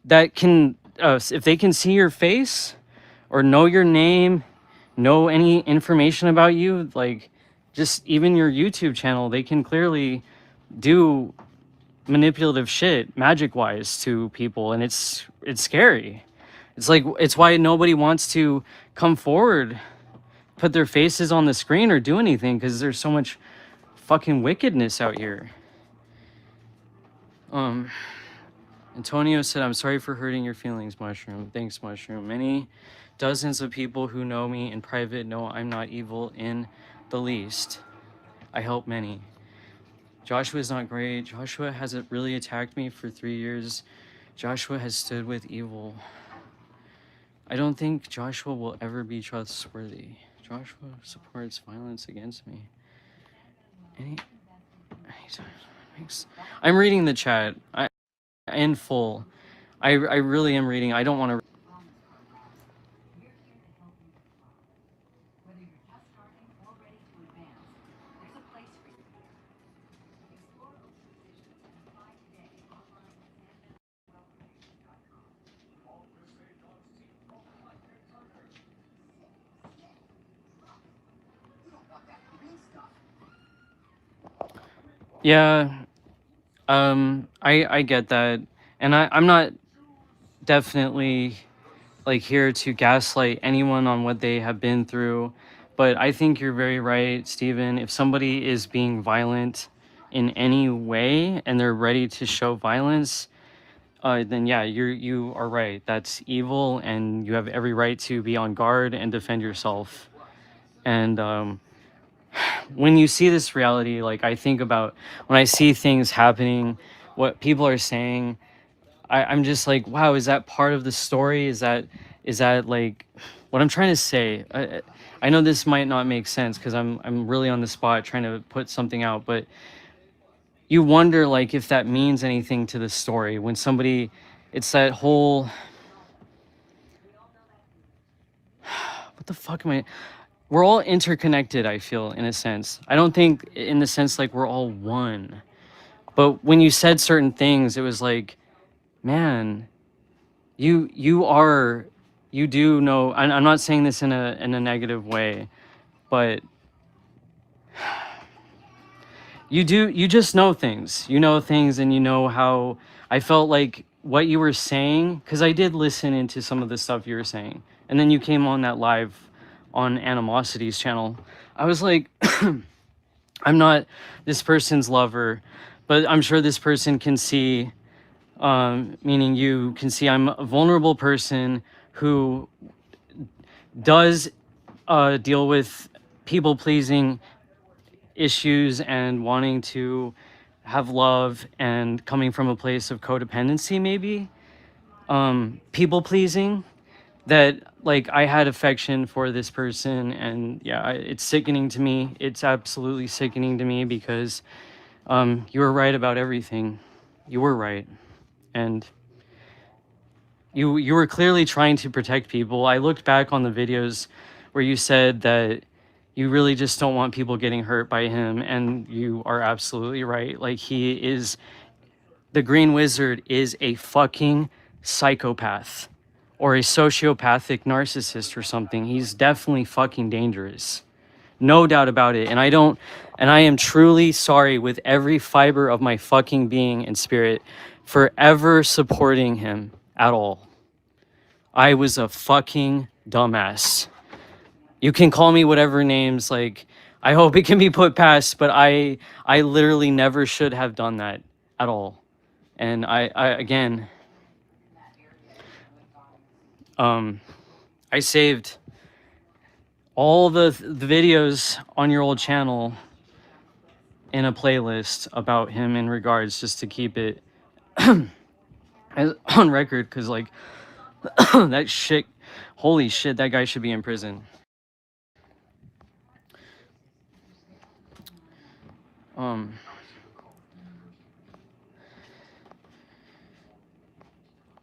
that can, if they can see your face or know your name, know any information about you, like, just even your YouTube channel, they can clearly do manipulative shit, magic wise, to people, and it's scary. It's like, it's why nobody wants to come forward, put their faces on the screen, or do anything, because there's so much fucking wickedness out here. Antonio said, I'm sorry for hurting your feelings, Mushroom. Thanks, Mushroom. Many dozens of people who know me in private know I'm not evil in the least. I help many. Joshua is not great. Joshua hasn't really attacked me for 3 years. Joshua has stood with evil. I don't think Joshua will ever be trustworthy. Joshua supports violence against me. I'm reading the chat. In full. I really am reading. I don't want to. Yeah, I get that, and I'm not definitely, like, here to gaslight anyone on what they have been through, but I think you're very right, Stephen. If somebody is being violent in any way and they're ready to show violence, then yeah, you are right. That's evil, and you have every right to be on guard and defend yourself. And when you see this reality, like I think about when I see things happening, what people are saying, I'm just like, wow, is that part of the story? Is that like what I'm trying to say? I know this might not make sense because I'm really on the spot trying to put something out, but you wonder like if that means anything to the story when somebody, it's that whole, what the fuck am I? We're all interconnected, I feel, in a sense. I don't think in the sense like we're all one. But when you said certain things, it was like, man, you do know, and I'm not saying this in a negative way, but you just know things. You know things, and you know how I felt like what you were saying, because I did listen into some of the stuff you were saying. And then you came on that live on Animosity's channel. I was like, I'm not this person's lover, but I'm sure this person can see, meaning you can see I'm a vulnerable person who does deal with people pleasing issues and wanting to have love and coming from a place of codependency, maybe people pleasing, that like I had affection for this person. And yeah, it's sickening to me. It's absolutely sickening to me because you were right about everything. You were right. And you were clearly trying to protect people. I looked back on the videos where you said that you really just don't want people getting hurt by him, and you are absolutely right. Like, the Green Wizard is a fucking psychopath or a sociopathic narcissist or something. He's definitely fucking dangerous. No doubt about it. And I am truly sorry with every fiber of my fucking being and spirit for ever supporting him at all. I was a fucking dumbass. You can call me whatever names, like, I hope it can be put past, but I literally never should have done that at all. And I again, I saved all the videos on your old channel in a playlist about him in regards, just to keep it on record, because like that shit, holy shit, that guy should be in prison.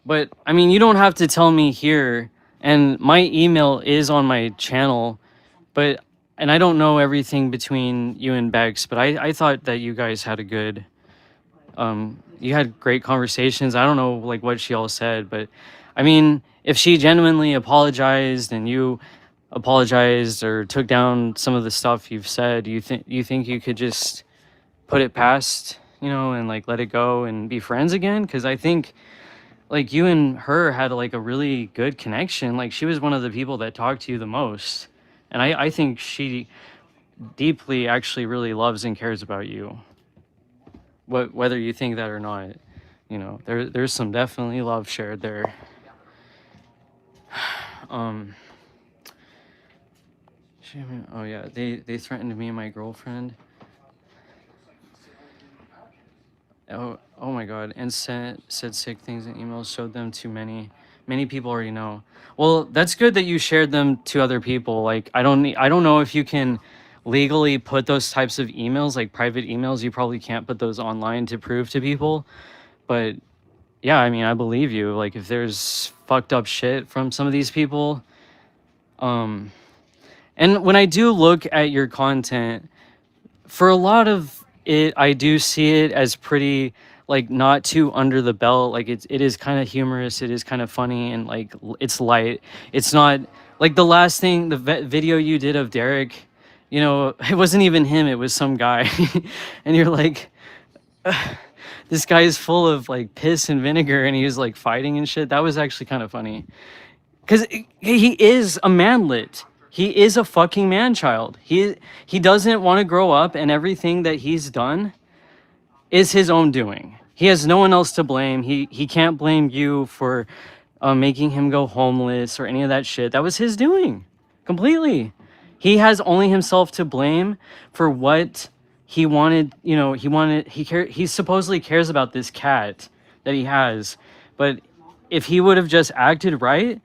But I mean, you don't have to tell me here, and my email is on my channel, but, and I don't know everything between you and Bex, but I thought that you guys had a good, you had great conversations. I don't know like what she all said, but I mean, if she genuinely apologized and you apologized or took down some of the stuff you've said, you think you could just put it past, and like let it go and be friends again? Because I think like you and her had like a really good connection. Like, she was one of the people that talked to you the most, and I think she deeply actually really loves and cares about you. Whether you think that or not, there's some definitely love shared there. Oh yeah, they threatened me and my girlfriend. Oh my god, and said sick things in emails, showed them to many people already know. Well, that's good that you shared them to other people. Like, I don't know if you can legally put those types of emails, like private emails, you probably can't put those online to prove to people. But yeah, I mean, I believe you. Like, if there's fucked up shit from some of these people, and when I do look at your content, for a lot of it, I do see it as pretty, like, not too under the belt. Like, it is kind of humorous, it is kind of funny, and like it's light. It's not like the last thing, the video you did of Derek, it wasn't even him, it was some guy. And you're like, this guy is full of like piss and vinegar, and he was like fighting and shit. That was actually kind of funny, because he is a manlet. He is a fucking man-child. He doesn't want to grow up, and everything that he's done is his own doing. He has no one else to blame. He can't blame you for making him go homeless or any of that shit. That was his doing, completely. He has only himself to blame for what he wanted. You know, he supposedly cares about this cat that he has, but if he would have just acted right,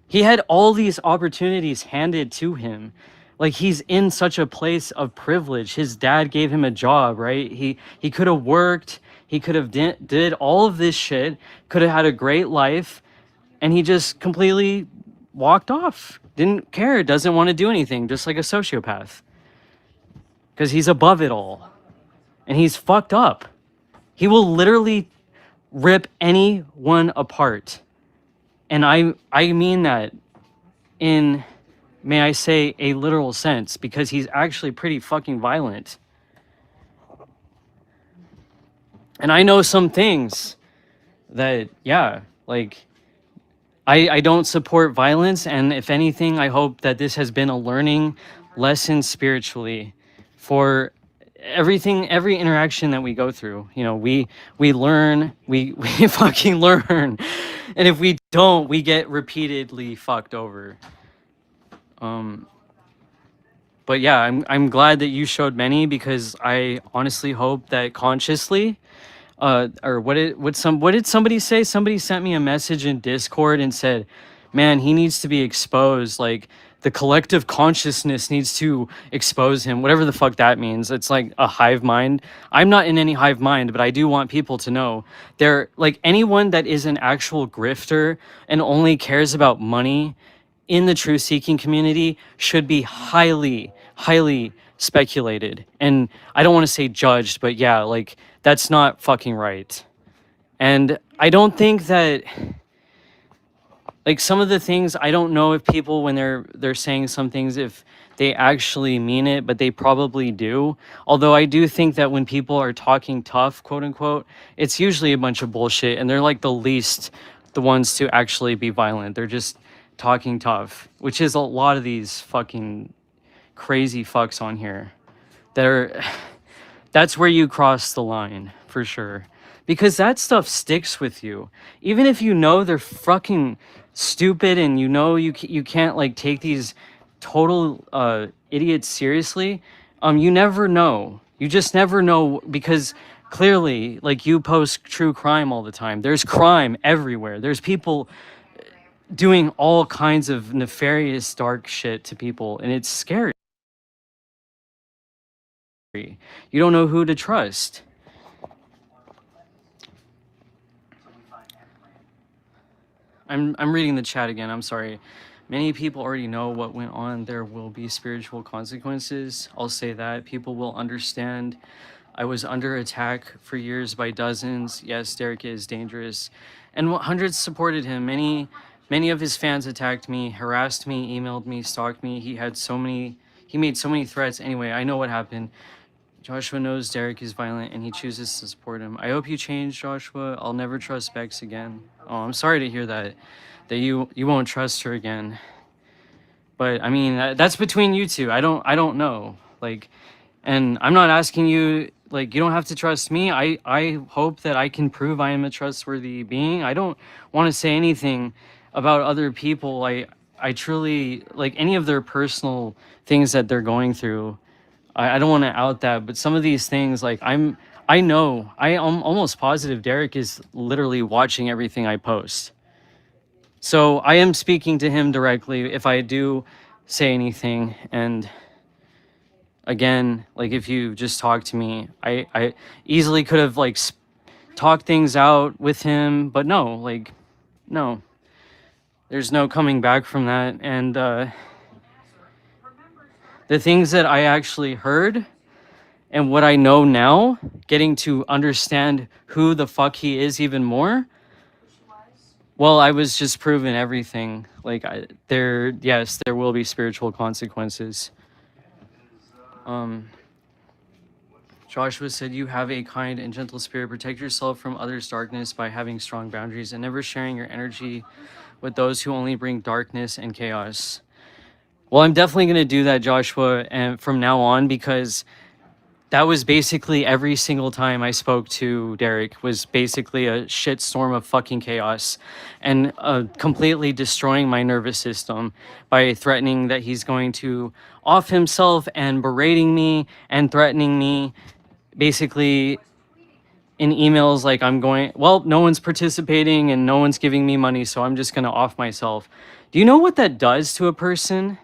he had all these opportunities handed to him. Like, he's in such a place of privilege. His dad gave him a job, right? He could have worked. He could have did all of this shit. Could have had a great life, and he just completely walked off. Didn't care. Doesn't want to do anything. Just like a sociopath. Because he's above it all, and he's fucked up. He will literally rip anyone apart, and I mean that in, may I say, a literal sense, because he's actually pretty fucking violent. And I know some things that, yeah, like, I don't support violence, and if anything, I hope that this has been a learning lesson spiritually for everything, every interaction that we go through. You know, we learn, we fucking learn, and if we don't, we get repeatedly fucked over. But yeah, I'm glad that you showed many, because I honestly hope that consciously, or what did somebody say? Somebody sent me a message in Discord and said, "Man, he needs to be exposed. Like, the collective consciousness needs to expose him." Whatever the fuck that means. It's like a hive mind. I'm not in any hive mind, but I do want people to know, they're like, anyone that is an actual grifter and only cares about money in the truth seeking community should be highly speculated. And I don't want to say judged, but yeah, like, that's not fucking right. And I don't think that, like, some of the things, I don't know if people, when they're saying some things, if they actually mean it, but they probably do. Although I do think that when people are talking tough, quote unquote, it's usually a bunch of bullshit, and they're like the ones to actually be violent. They're just talking tough, which is a lot of these fucking crazy fucks on here that are that's where you cross the line for sure, because that stuff sticks with you, even if you know they're fucking stupid, and you know you can't like take these total idiots seriously. You never know. You just never know, because clearly, like, you post true crime all the time. There's crime everywhere. There's people doing all kinds of nefarious dark shit to people, and it's scary. You don't know who to trust. I'm reading the chat again. I'm sorry. Many people already know what went on. There will be spiritual consequences. I'll say that. People will understand. I was under attack for years by dozens. Yes, Derek is dangerous. And hundreds supported him. Many of his fans attacked me, harassed me, emailed me, stalked me. He made so many threats. Anyway, I know what happened. Joshua knows Derek is violent, and he chooses to support him. I hope you change, Joshua. I'll never trust Bex again. Oh, I'm sorry to hear that you won't trust her again. But I mean, that's between you two. I don't know. Like, and I'm not asking you, like, you don't have to trust me. I hope that I can prove I am a trustworthy being. I don't want to say anything about other people. I truly, like, any of their personal things that they're going through, I don't want to out that, but some of these things, like, I'm almost positive Derek is literally watching everything I post. So I am speaking to him directly if I do say anything. And again, like, if you just talk to me, I easily could have, like, talked things out with him, but no, like, no. There's no coming back from that. And the things that I actually heard and what I know now, getting to understand who the fuck he is even more, well, I was just proven everything. Like, yes, there will be spiritual consequences. Joshua said, you have a kind and gentle spirit. Protect yourself from others' darkness by having strong boundaries and never sharing your energy with those who only bring darkness and chaos. Well, I'm definitely going to do that, Joshua, and from now on, because that was basically every single time I spoke to Derek was basically a shitstorm of fucking chaos and completely destroying my nervous system by threatening that he's going to off himself and berating me and threatening me basically in emails like well, no one's participating and no one's giving me money, so I'm just going to off myself. Do you know what that does to a person?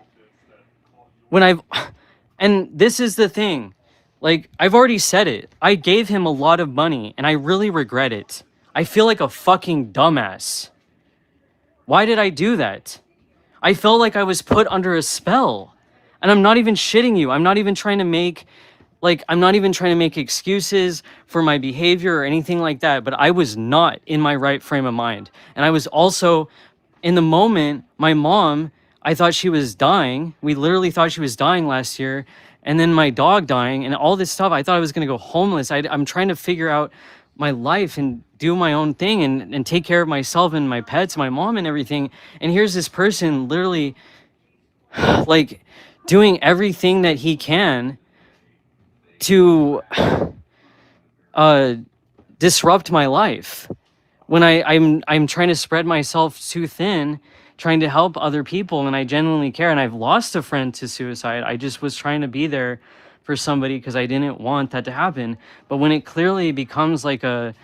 And this is the thing. Like, I've already said it. I gave him a lot of money, and I really regret it. I feel like a fucking dumbass. Why did I do that? I felt like I was put under a spell. And I'm not even shitting you. I'm not even trying to make excuses for my behavior or anything like that, but I was not in my right frame of mind. And I was also, in the moment, my mom, I thought she was dying. We literally thought she was dying last year. And then my dog dying and all this stuff. I thought I was going to go homeless. I'm trying to figure out my life and do my own thing and take care of myself and my pets, my mom and everything. And here's this person literally like doing everything that he can to disrupt my life when I'm trying to spread myself too thin, trying to help other people, and I genuinely care. And I've lost a friend to suicide. I just was trying to be there for somebody because I didn't want that to happen. But when it clearly becomes like a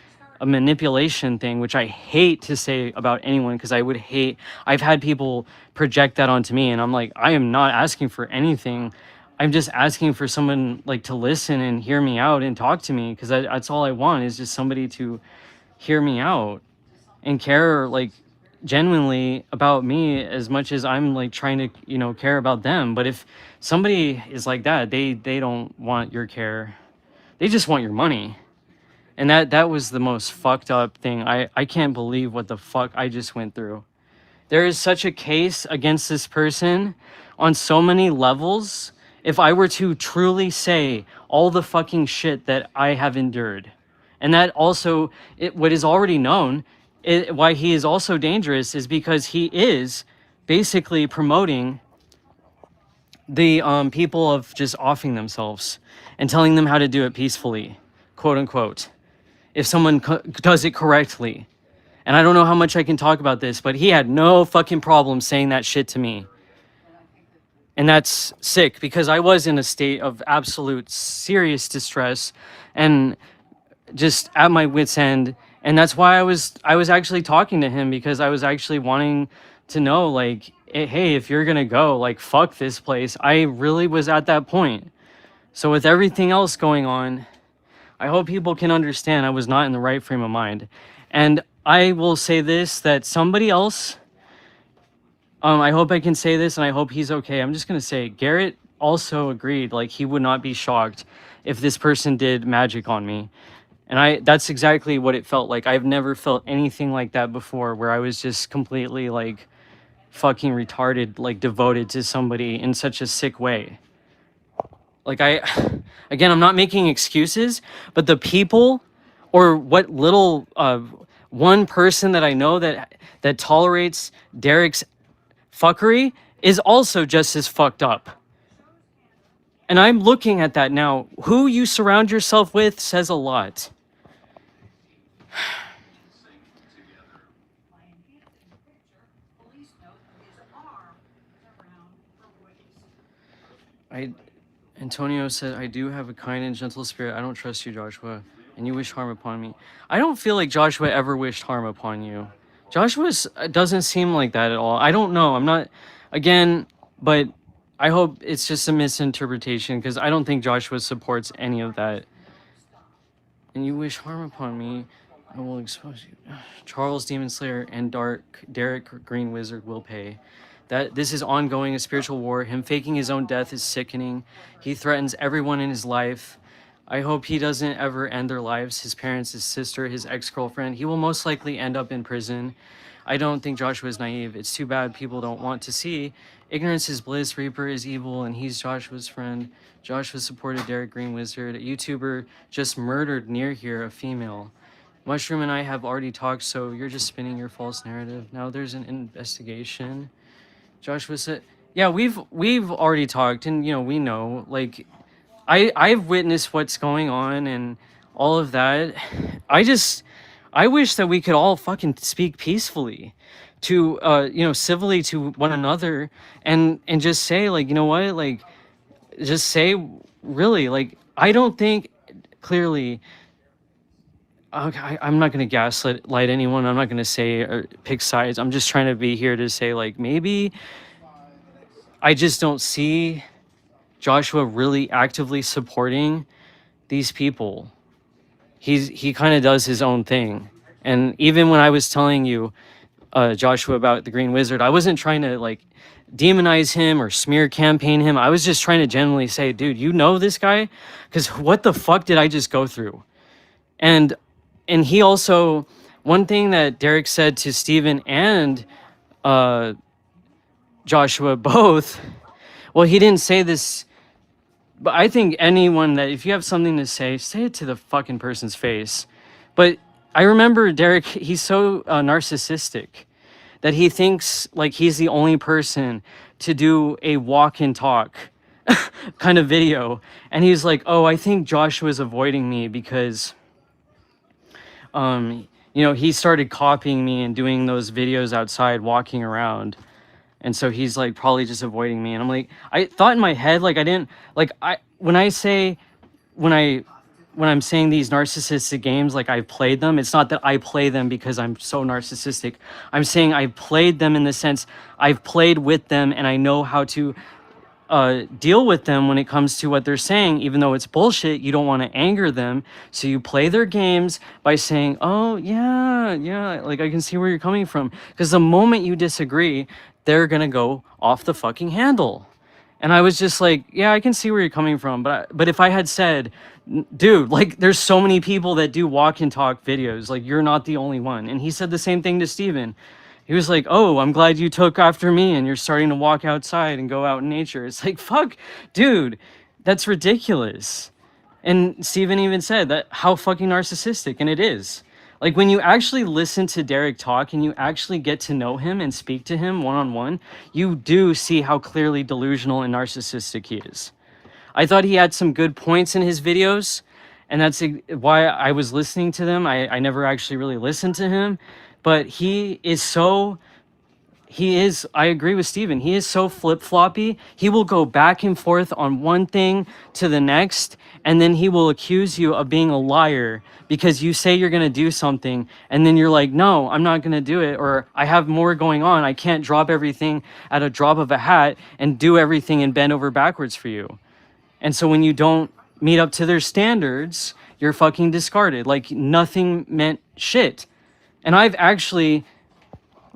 manipulation thing, which I hate to say about anyone because I've had people project that onto me, and I'm like, I am not asking for anything. I'm just asking for someone like to listen and hear me out and talk to me because that's all I want is just somebody to hear me out and care like genuinely about me as much as I'm like trying to care about them. But if somebody is like that, they don't want your care, they just want your money. And that was the most fucked up thing. I can't believe what the fuck I just went through. There is such a case against this person on so many levels. If I were to truly say all the fucking shit that I have endured, and that also, what is already known, why he is also dangerous is because he is basically promoting the people of just offing themselves and telling them how to do it peacefully, quote unquote, if someone does it correctly. And I don't know how much I can talk about this, but he had no fucking problem saying that shit to me. And that's sick because I was in a state of absolute serious distress and just at my wit's end. And that's why I was actually talking to him, because I was actually wanting to know, like, hey, if you're gonna go, like, fuck this place. I really was at that point. So with everything else going on, I hope people can understand I was not in the right frame of mind. And I will say this, that somebody else, I hope I can say this and I hope he's okay. I'm just going to say Garrett also agreed, like, he would not be shocked if this person did magic on me. And that's exactly what it felt like. I've never felt anything like that before, where I was just completely like fucking retarded, like devoted to somebody in such a sick way. Like again, I'm not making excuses, but the people, or what little one person that I know that tolerates Derek's fuckery is also just as fucked up. And I'm looking at that now. Who you surround yourself with says a lot. Antonio said, I do have a kind and gentle spirit. I don't trust you, Joshua, and you wish harm upon me. I don't feel like Joshua ever wished harm upon you. Joshua doesn't seem like that at all. I don't know. I'm not, again, but I hope it's just a misinterpretation, because I don't think Joshua supports any of that. And you wish harm upon me, I will expose you. Charles Demon Slayer and Derek Green Wizard will pay. That this is ongoing, a spiritual war. Him faking his own death is sickening. He threatens everyone in his life. I hope he doesn't ever end their lives. His parents, his sister, his ex-girlfriend. He will most likely end up in prison. I don't think Joshua is naive. It's too bad people don't want to see. Ignorance is bliss, Reaper is evil, and he's Joshua's friend. Joshua supported Derek Green Wizard. A YouTuber just murdered near here, a female. Mushroom and I have already talked, so you're just spinning your false narrative. Now there's an investigation. Joshua said, yeah, we've already talked, and we know, like, I've witnessed what's going on and all of that. I wish that we could all fucking speak peacefully to civilly to one another and just say, like, you know what, like, just say, really, like, I don't think clearly. Okay, I'm not gonna gaslight anyone. I'm not gonna say or pick sides. I'm just trying to be here to say, like, maybe I just don't see Joshua really actively supporting these people. He kind of does his own thing. And even when I was telling you, Joshua, about the Green Wizard, I wasn't trying to, like, demonize him or smear campaign him. I was just trying to genuinely say, dude, you know this guy? Because what the fuck did I just go through? And he also, one thing that Derek said to Steven and Joshua both, well, he didn't say this, but I think anyone that, if you have something to say it to the fucking person's face. But I remember Derek, he's so narcissistic that he thinks like he's the only person to do a walk and talk kind of video. And he's like, oh, I think Joshua's avoiding me because he started copying me and doing those videos outside walking around. And so he's like probably just avoiding me. And I'm like, I thought in my head, like, I didn't, like, when I'm saying these narcissistic games, like, I've played them, it's not that I play them because I'm so narcissistic. I'm saying I've played them in the sense I've played with them and I know how to deal with them when it comes to what they're saying. Even though it's bullshit, you don't want to anger them, so you play their games by saying, oh yeah, like, I can see where you're coming from, because the moment you disagree, they're gonna go off the fucking handle. And I was just like, yeah, I can see where you're coming from, but if I had said, dude, like, there's so many people that do walk and talk videos, like, you're not the only one. And he said the same thing to Steven. He was like, oh, I'm glad you took after me and you're starting to walk outside and go out in nature. It's like, fuck, dude, that's ridiculous. And Steven even said that, how fucking narcissistic, and it is. Like, when you actually listen to Derek talk and you actually get to know him and speak to him one-on-one, you do see how clearly delusional and narcissistic he is. I thought he had some good points in his videos, and that's why I was listening to them. I never actually really listened to him, but I agree with Steven. He is so flip-floppy. He will go back and forth on one thing to the next, and then he will accuse you of being a liar because you say you're going to do something, and then you're like, no, I'm not going to do it, or I have more going on. I can't drop everything at a drop of a hat and do everything and bend over backwards for you. And so when you don't meet up to their standards, you're fucking discarded. Like, nothing meant shit. And I've actually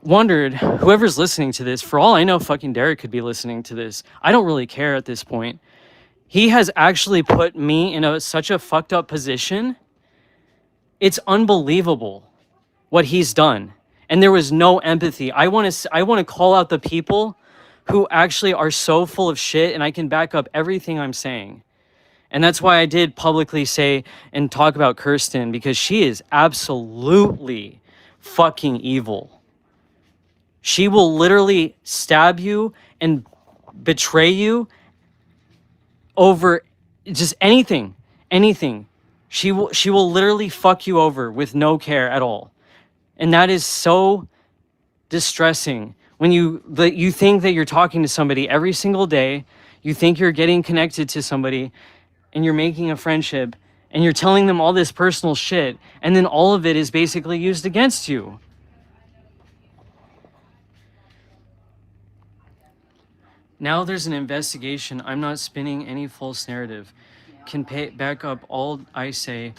wondered, whoever's listening to this, for all I know, fucking Derek could be listening to this. I don't really care at this point. He has actually put me in such a fucked up position. It's unbelievable what he's done. And there was no empathy. I want to call out the people who actually are so full of shit, and I can back up everything I'm saying. And that's why I did publicly say and talk about Kirsten, because she is absolutely fucking evil. She will literally stab you and betray you over just anything. She will literally fuck you over with no care at all. And that is so distressing when you think that you're talking to somebody every single day, you think you're getting connected to somebody and you're making a friendship and you're telling them all this personal shit, and then all of it is basically used against you. Now there's an investigation. I'm not spinning any false narrative. Can back up all I say.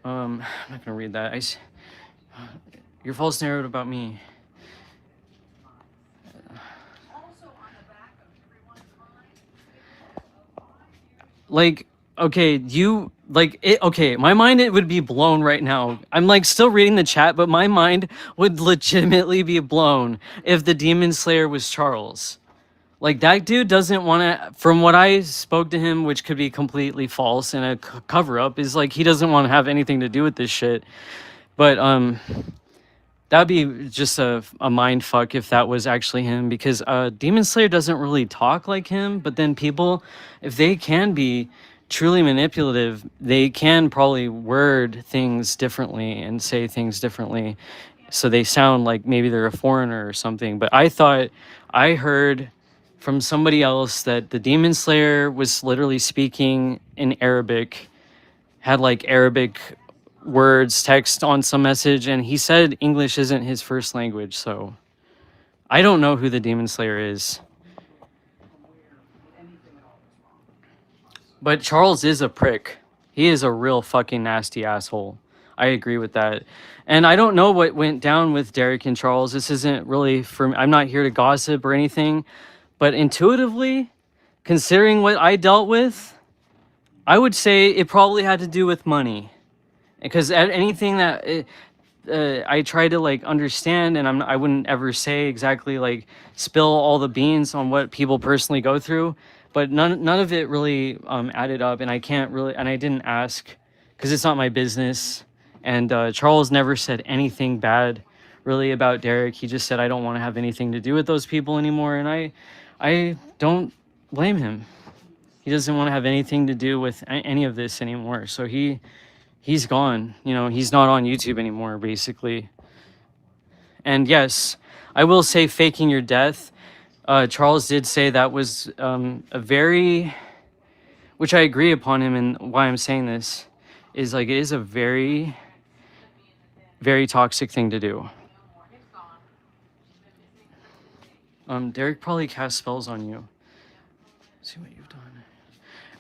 I'm not gonna read that. Your false narrative about me. Like, okay, my mind, it would be blown right now. I'm like still reading the chat, but my mind would legitimately be blown if the Demon Slayer was Charles. Like, that dude doesn't want to, from what I spoke to him, which could be completely false and a cover-up, is like, he doesn't want to have anything to do with this shit. But that'd be just a mind fuck if that was actually him, because Demon Slayer doesn't really talk like him, but then people, if they can be truly manipulative, they can probably word things differently and say things differently, so they sound like maybe they're a foreigner or something. But I thought I heard from somebody else that the Demon Slayer was literally speaking in Arabic, had like Arabic words, text on some message, and he said English isn't his first language. So I don't know who the Demon Slayer is. But Charles is a prick. He is a real fucking nasty asshole. I agree with that. And I don't know what went down with Derek and Charles. This isn't really for me. I'm not here to gossip or anything. But intuitively, considering what I dealt with, I would say it probably had to do with money. Because anything that I try to like understand, and I wouldn't ever say exactly like spill all the beans on what people personally go through, but none of it really added up, and I can't really, and I didn't ask because it's not my business. And Charles never said anything bad really about Derek. He just said I don't want to have anything to do with those people anymore, and I don't blame him. He doesn't want to have anything to do with any of this anymore. So he's gone. You know, he's not on YouTube anymore, basically. And yes, I will say faking your death. Charles did say that was a very, which I agree upon him, and why I'm saying this is like it is a very, very toxic thing to do. Derek probably cast spells on you. Let's see what you've done.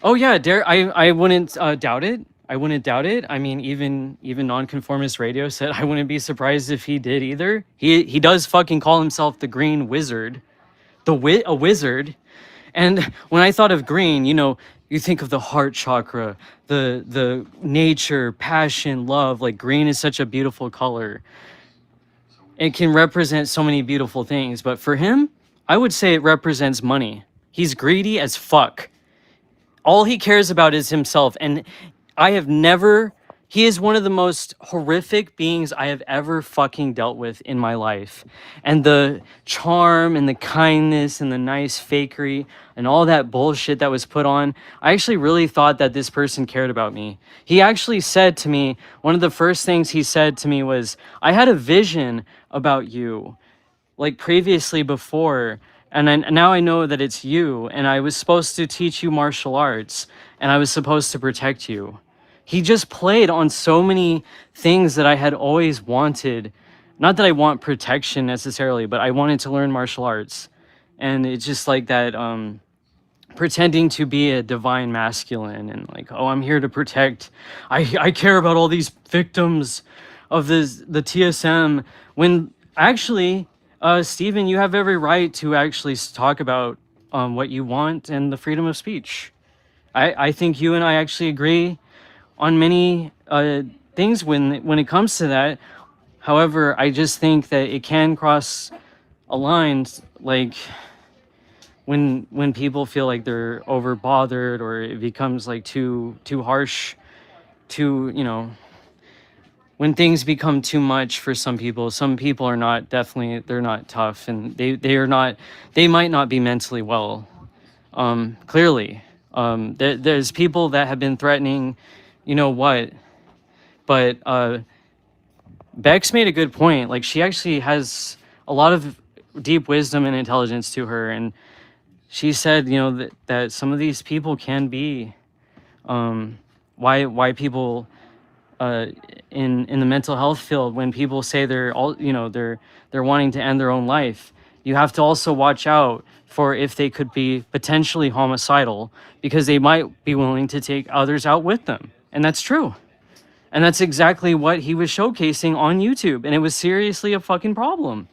Oh yeah, Derek, I wouldn't doubt it. I wouldn't doubt it. I mean, even Nonconformist Radio said I wouldn't be surprised if he did either. He does fucking call himself the Green Wizard, a wizard. And when I thought of green, you know, you think of the heart chakra, the nature, passion, love. Like green is such a beautiful color. It can represent so many beautiful things. But for him, I would say it represents money. He's greedy as fuck. All he cares about is himself. And he is one of the most horrific beings I have ever fucking dealt with in my life. And the charm and the kindness and the nice fakery and all that bullshit that was put on, I actually really thought that this person cared about me. He actually said to me, one of the first things he said to me was, I had a vision about you, like previously before, and now I know that it's you, and I was supposed to teach you martial arts, and I was supposed to protect you. He just played on so many things that I had always wanted. Not that I want protection necessarily, but I wanted to learn martial arts. And it's just like that, pretending to be a divine masculine and like, oh, I'm here to protect. I care about all these victims of the TSM. When actually, Stephen, you have every right to actually talk about what you want and the freedom of speech. I think you and I actually agree on many things when it comes to that. However, I just think that it can cross a line, like when people feel like they're over bothered, or it becomes like too harsh, too, you know, when things become too much for some people. Some people are not, definitely, they're not tough, and they might not be mentally well. Clearly, there's people that have been threatening, you know what, but Bex made a good point. Like, she actually has a lot of deep wisdom and intelligence to her, and she said, you know, that some of these people can be why people in the mental health field, when people say they're all, you know, they're wanting to end their own life, you have to also watch out for if they could be potentially homicidal, because they might be willing to take others out with them. And that's true. And that's exactly what he was showcasing on YouTube. And it was seriously a fucking problem.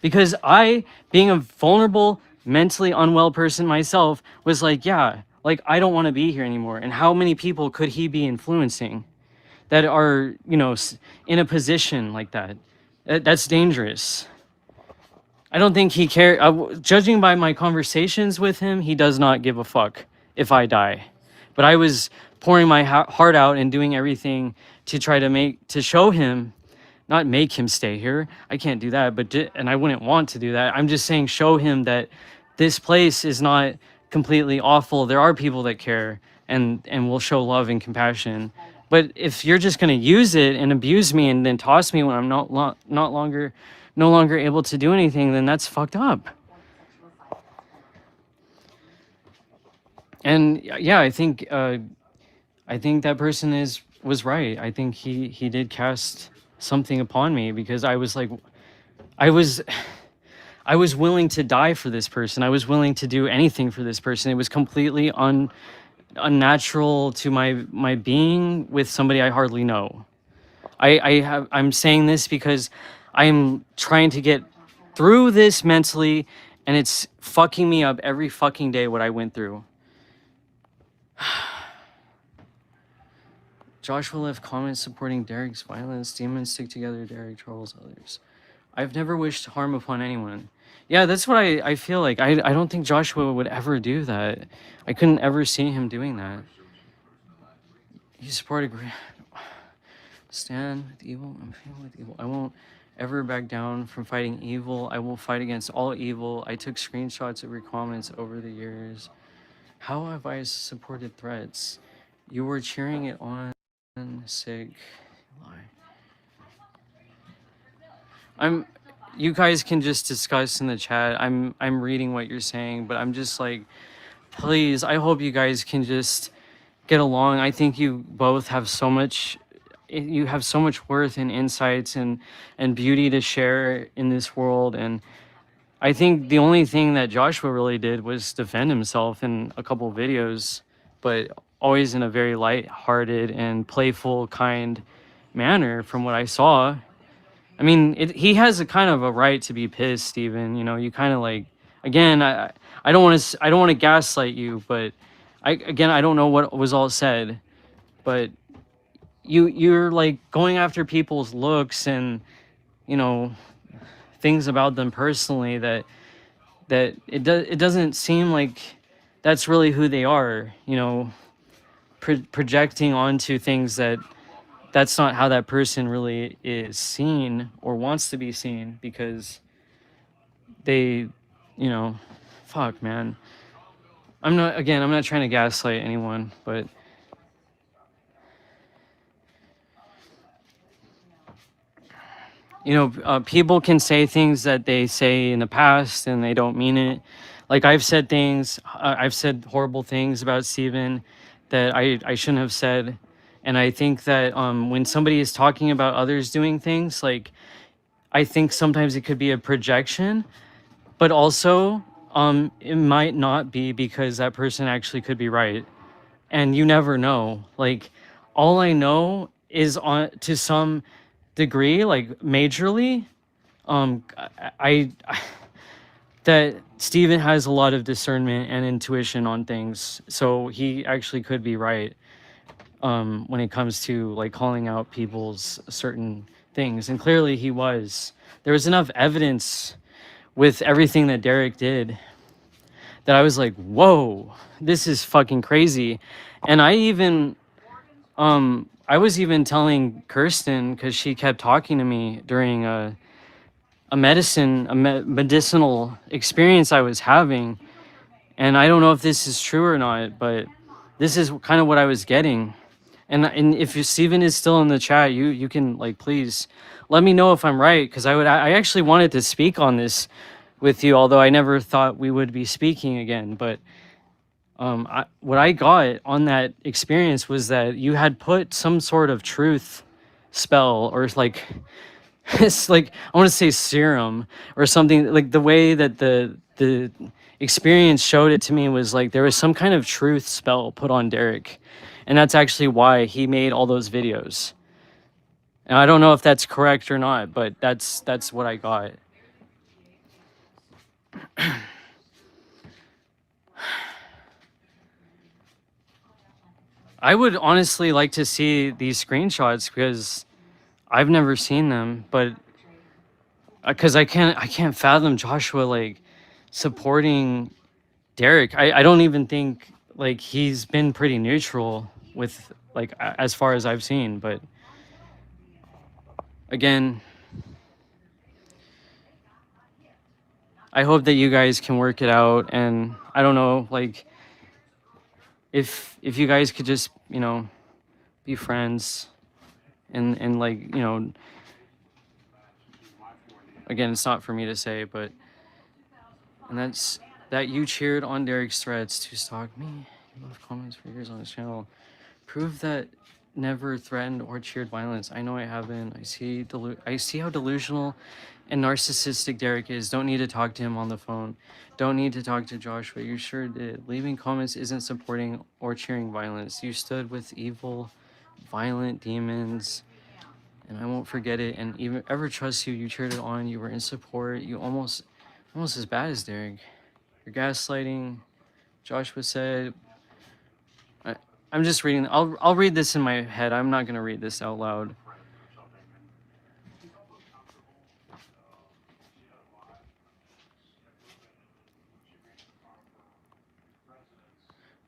Because I, being a vulnerable, mentally unwell person myself, was like, yeah, like, I don't want to be here anymore. And how many people could he be influencing that are, you know, in a position like that? That's dangerous. I don't think he cares. Judging by my conversations with him, he does not give a fuck if I die. But I was pouring my heart out and doing everything to try to show him, not make him stay here. I can't do that, and I wouldn't want to do that. I'm just saying, show him that this place is not completely awful. There are people that care, and will show love and compassion. But if you're just going to use it and abuse me and then toss me when I'm no longer able to do anything, then that's fucked up. And yeah, I think that person was right. I think he did cast something upon me, because I was like, I was willing to die for this person. I was willing to do anything for this person. It was completely unnatural to my being with somebody I hardly know. I'm saying this because I'm trying to get through this mentally, and it's fucking me up every fucking day what I went through. Joshua left comments supporting Derek's violence. Demons stick together. Derek trolls others. I've never wished harm upon anyone. Yeah, that's what I feel like. I don't think Joshua would ever do that. I couldn't ever see him doing that. You support a stand with evil. I'm feeling with evil. I won't ever back down from fighting evil. I will fight against all evil. I took screenshots of your comments over the years. How have I supported threats? You were cheering it on. Sick. Lie. You guys can just discuss in the chat. I'm reading what you're saying, but I'm just like, please, I hope you guys can just get along. I think you both have so much worth and insights and beauty to share in this world. And I think the only thing that Joshua really did was defend himself in a couple of videos, but always in a very light-hearted and playful, kind manner from what I saw. I mean, he has a kind of a right to be pissed, Steven. You know, you kind of like, again, I don't want to gaslight you, but I don't know what was all said, but you're like going after people's looks and, you know, things about them personally that it doesn't seem like that's really who they are, you know, projecting onto things that's not how that person really is seen or wants to be seen, because they, you know, fuck, man. I'm not trying to gaslight anyone, but you know, people can say things that they say in the past and they don't mean it. Like I've said horrible things about Steven that I shouldn't have said. And I think that when somebody is talking about others doing things, like, I think sometimes it could be a projection, but also it might not be, because that person actually could be right. And you never know. Like, all I know is to some degree, like majorly, I that Steven has a lot of discernment and intuition on things, so he actually could be right when it comes to like calling out people's certain things, and clearly he was. There was enough evidence with everything that Derek did that I was like, whoa, this is fucking crazy. And I was even telling Kirsten, because she kept talking to me during a medicinal experience I was having, and I don't know if this is true or not, but this is kind of what I was getting. And if Steven is still in the chat, you can, like, please let me know if I'm right, because I actually wanted to speak on this with you, although I never thought we would be speaking again. But what I got on that experience was that you had put some sort of truth spell, or like, it's like, I want to say serum or something. Like, the way that the experience showed it to me was like there was some kind of truth spell put on Derek, and that's actually why he made all those videos. And I don't know if that's correct or not, but that's what I got. I would honestly like to see these screenshots, because I've never seen them, but because I can't fathom Joshua like supporting Derek. I don't even think, like, he's been pretty neutral with, like, as far as I've seen. But again, I hope that you guys can work it out. And I don't know, like, if you guys could just, you know, be friends and like, you know, again, it's not for me to say, but and that's that you cheered on Derek's threats to stalk me. You left comments for years on his channel. Prove that never threatened or cheered violence. I know I haven't. I see how delusional and narcissistic Derek is. Don't need to talk to him on the phone. Don't need to talk to Joshua. You sure did. Leaving comments isn't supporting or cheering violence. You stood with evil, violent demons, and I won't forget it. And even ever trust you. You cheered it on. You were in support. You almost as bad as Derek. You're gaslighting. Joshua said. I'm just reading. I'll read this in my head. I'm not gonna read this out loud.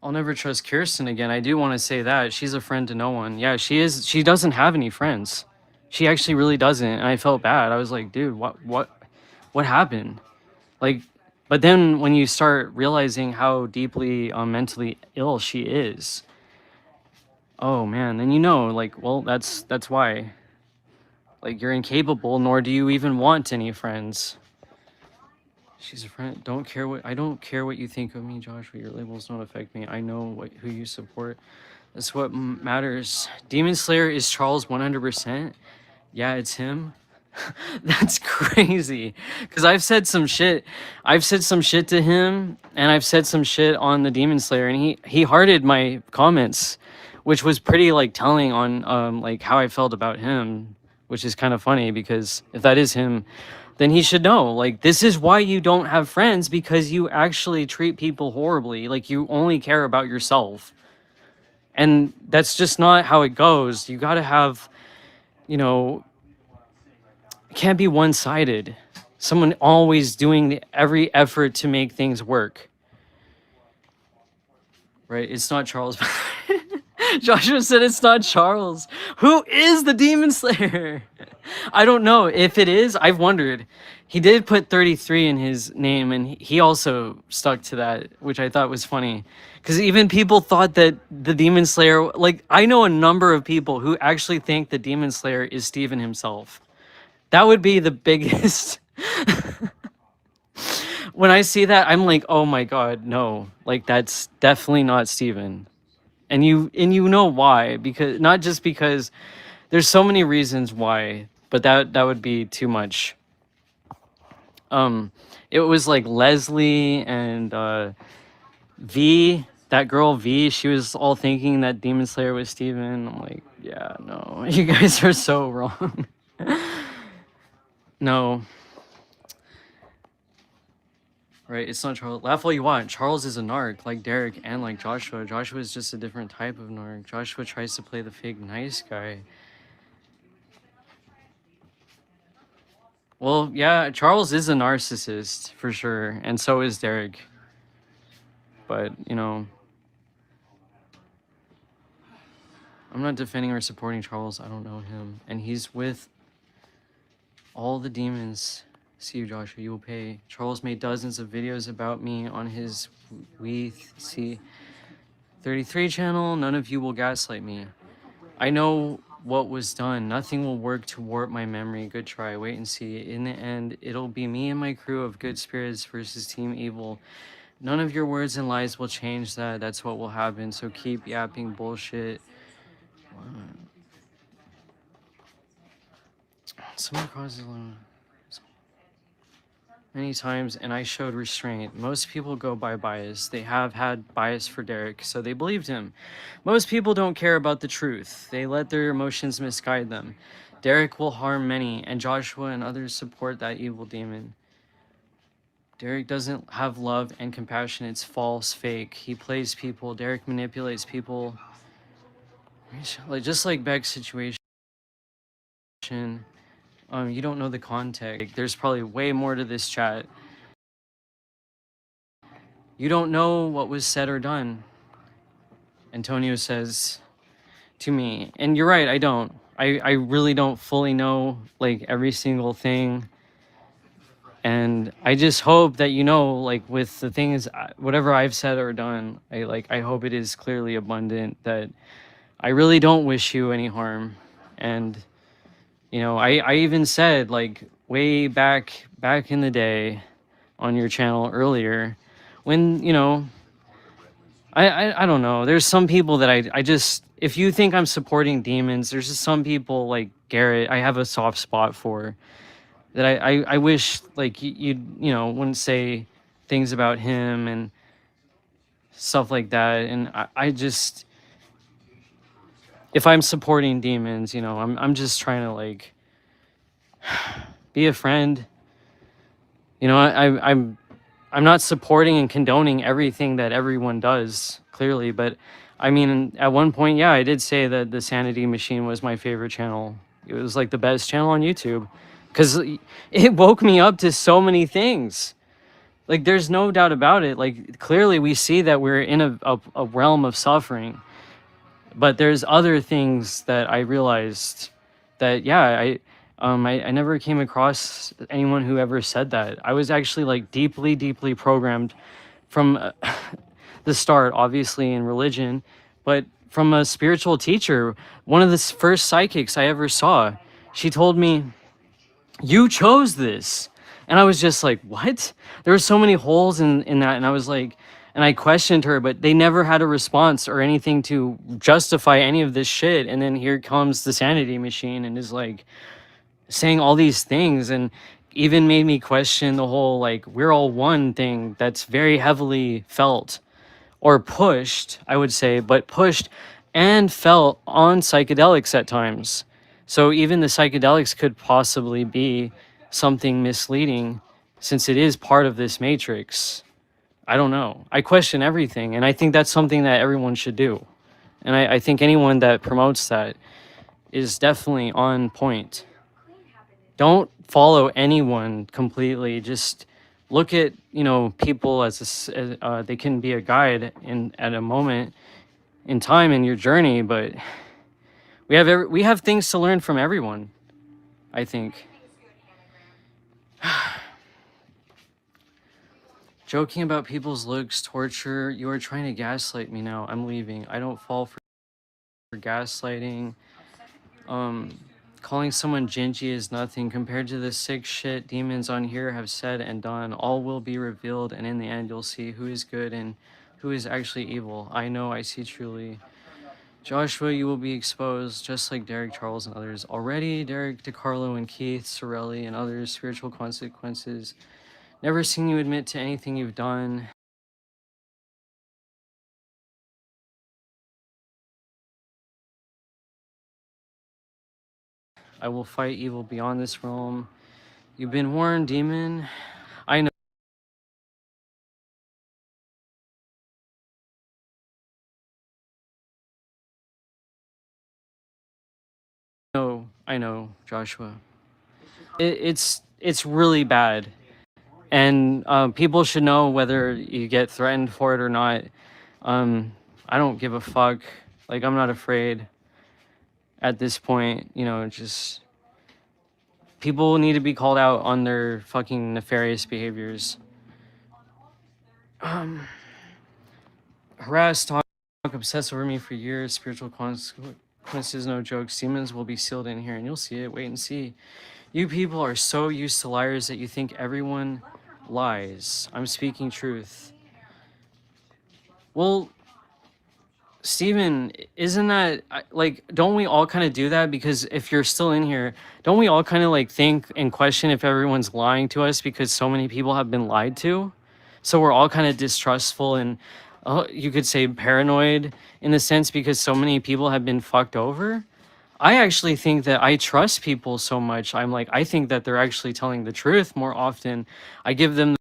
I'll never trust Kirsten again. I do want to say that. She's a friend to no one. Yeah, she is. She doesn't have any friends. She actually really doesn't. And I felt bad. I was like, dude, what happened? Like, but then when you start realizing how deeply mentally ill she is, oh man, then you know, like, well, that's why. Like, you're incapable, nor do you even want any friends. She's a friend. I don't care what you think of me, Joshua. Your labels don't affect me. I know who you support. That's what matters. Demon Slayer is Charles 100%. Yeah, it's him. That's crazy. Because I've said some shit. I've said some shit to him, and I've said some shit on the Demon Slayer, and he hearted my comments, which was pretty like telling on like how I felt about him, which is kind of funny because if that is him, then he should know, like, this is why you don't have friends, because you actually treat people horribly. Like, you only care about yourself. And that's just not how it goes. You gotta have, you know, it can't be one-sided. Someone always doing every effort to make things work. Right? It's not Charles. Joshua said it's not Charles. Who is the Demon Slayer? I don't know. If it is, I've wondered. He did put 33 in his name, and he also stuck to that, which I thought was funny. Because even people thought that the Demon Slayer, like, I know a number of people who actually think the Demon Slayer is Steven himself. That would be the biggest. When I see that, I'm like, oh my God, no. Like, that's definitely not Steven. And you know why, because not just because there's so many reasons why, but that would be too much. It was like Leslie and V, that girl V, she was all thinking that Demon Slayer was Steven. I'm like, yeah, no, you guys are so wrong. No. Right, it's not Charles. Laugh all you want. Charles is a narc, like Derek and like Joshua. Joshua is just a different type of narc. Joshua tries to play the fake nice guy. Well, yeah, Charles is a narcissist, for sure, and so is Derek. But, you know, I'm not defending or supporting Charles. I don't know him. And he's with all the demons. See you, Joshua. You will pay. Charles made dozens of videos about me on his C33 channel. None of you will gaslight me. I know what was done. Nothing will work to warp my memory. Good try. Wait and see. In the end, it'll be me and my crew of good spirits versus Team Evil. None of your words and lies will change that. That's what will happen. So keep yapping bullshit. Someone crosses the line many times, and I showed restraint. Most people go by bias. They have had bias for Derek, so they believed him. Most people don't care about the truth. They let their emotions misguide them. Derek will harm many, and Joshua and others support that evil demon. Derek doesn't have love and compassion. It's false, fake. He plays people. Derek manipulates people. Like, just like Beck's situation. You don't know the context. Like, there's probably way more to this chat. You don't know what was said or done, Antonio says to me. And you're right, I don't. I really don't fully know, like, every single thing. And I just hope that, like with the things, whatever I've said or done, I hope it is clearly abundant that I really don't wish you any harm. And, I even said, like, way back in the day on your channel earlier, when, I don't know. There's some people that I just, if you think I'm supporting demons, there's just some people like Garrett I have a soft spot for, that I wish like wouldn't say things about him and stuff like that. And I just, if I'm supporting demons, I'm just trying to like be a friend. I'm not supporting and condoning everything that everyone does, clearly, but I mean, at one point, yeah, I did say that the Sanity Machine was my favorite channel. It was like the best channel on YouTube because it woke me up to so many things. Like, there's no doubt about it. Like, clearly we see that we're in a realm of suffering, but there's other things that I realized that, yeah, I never came across anyone who ever said that. I was actually like deeply programmed from the start, obviously in religion, but from a spiritual teacher. One of the first psychics I ever saw, she told me, "You chose this." And I was just like, what? There were so many holes in that. And I was like, and I questioned her, but they never had a response or anything to justify any of this shit. And then here comes the Sanity Machine and is like saying all these things, and even made me question the whole like we're all one thing that's very heavily felt or pushed, I would say, but pushed and felt on psychedelics at times. So even the psychedelics could possibly be something misleading since it is part of this matrix. I don't know. I question everything, and I think that's something that everyone should do. And I think anyone that promotes that is definitely on point. Don't follow anyone completely. Just look at people as they can be a guide at a moment in time in your journey, but we have things to learn from everyone, I think. Joking about people's looks, torture. You are trying to gaslight me now. I'm leaving. I don't fall for gaslighting. Calling someone gingy is nothing compared to the sick shit demons on here have said and done. All will be revealed, and in the end, you'll see who is good and who is actually evil. I know, I see truly. Joshua, you will be exposed, just like Derek, Charles, and others. Already, Derek, DeCarlo, and Keith, Sorelli, and others, spiritual consequences. Never seen you admit to anything you've done. I will fight evil beyond this realm. You've been warned, demon. I know, Joshua. It's really bad, and people should know whether you get threatened for it or not. I don't give a fuck. Like, I'm not afraid at this point. Just people need to be called out on their fucking nefarious behaviors. Harass, talk, obsess over me for years. Spiritual consequences, no jokes. Demons will be sealed in here, and you'll see it. Wait and see. You people are so used to liars that you think everyone lies. I'm speaking truth. Well, Steven, isn't that like, don't we all kind of do that? Because if you're still in here, don't we all kind of like think and question if everyone's lying to us because so many people have been lied to? So we're all kind of distrustful and you could say paranoid in a sense because so many people have been fucked over. I actually think that I trust people so much. I'm like, I think that they're actually telling the truth more often. I give them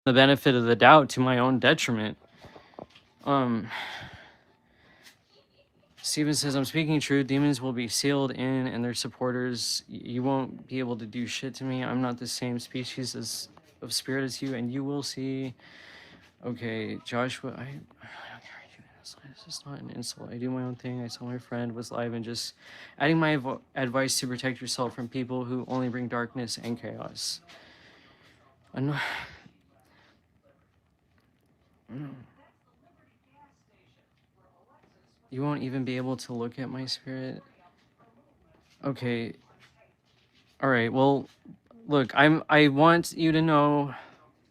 the benefit of the doubt to my own detriment. Steven says, I'm speaking truth. Demons will be sealed in and their supporters. You won't be able to do shit to me. I'm not the same species of spirit as you, and you will see. Okay, Joshua, this is not an insult. I do my own thing. I saw my friend was live and just adding my advice to protect yourself from people who only bring darkness and chaos. Ano- You won't even be able to look at my spirit? Okay. All right. Well, look, I want you to know,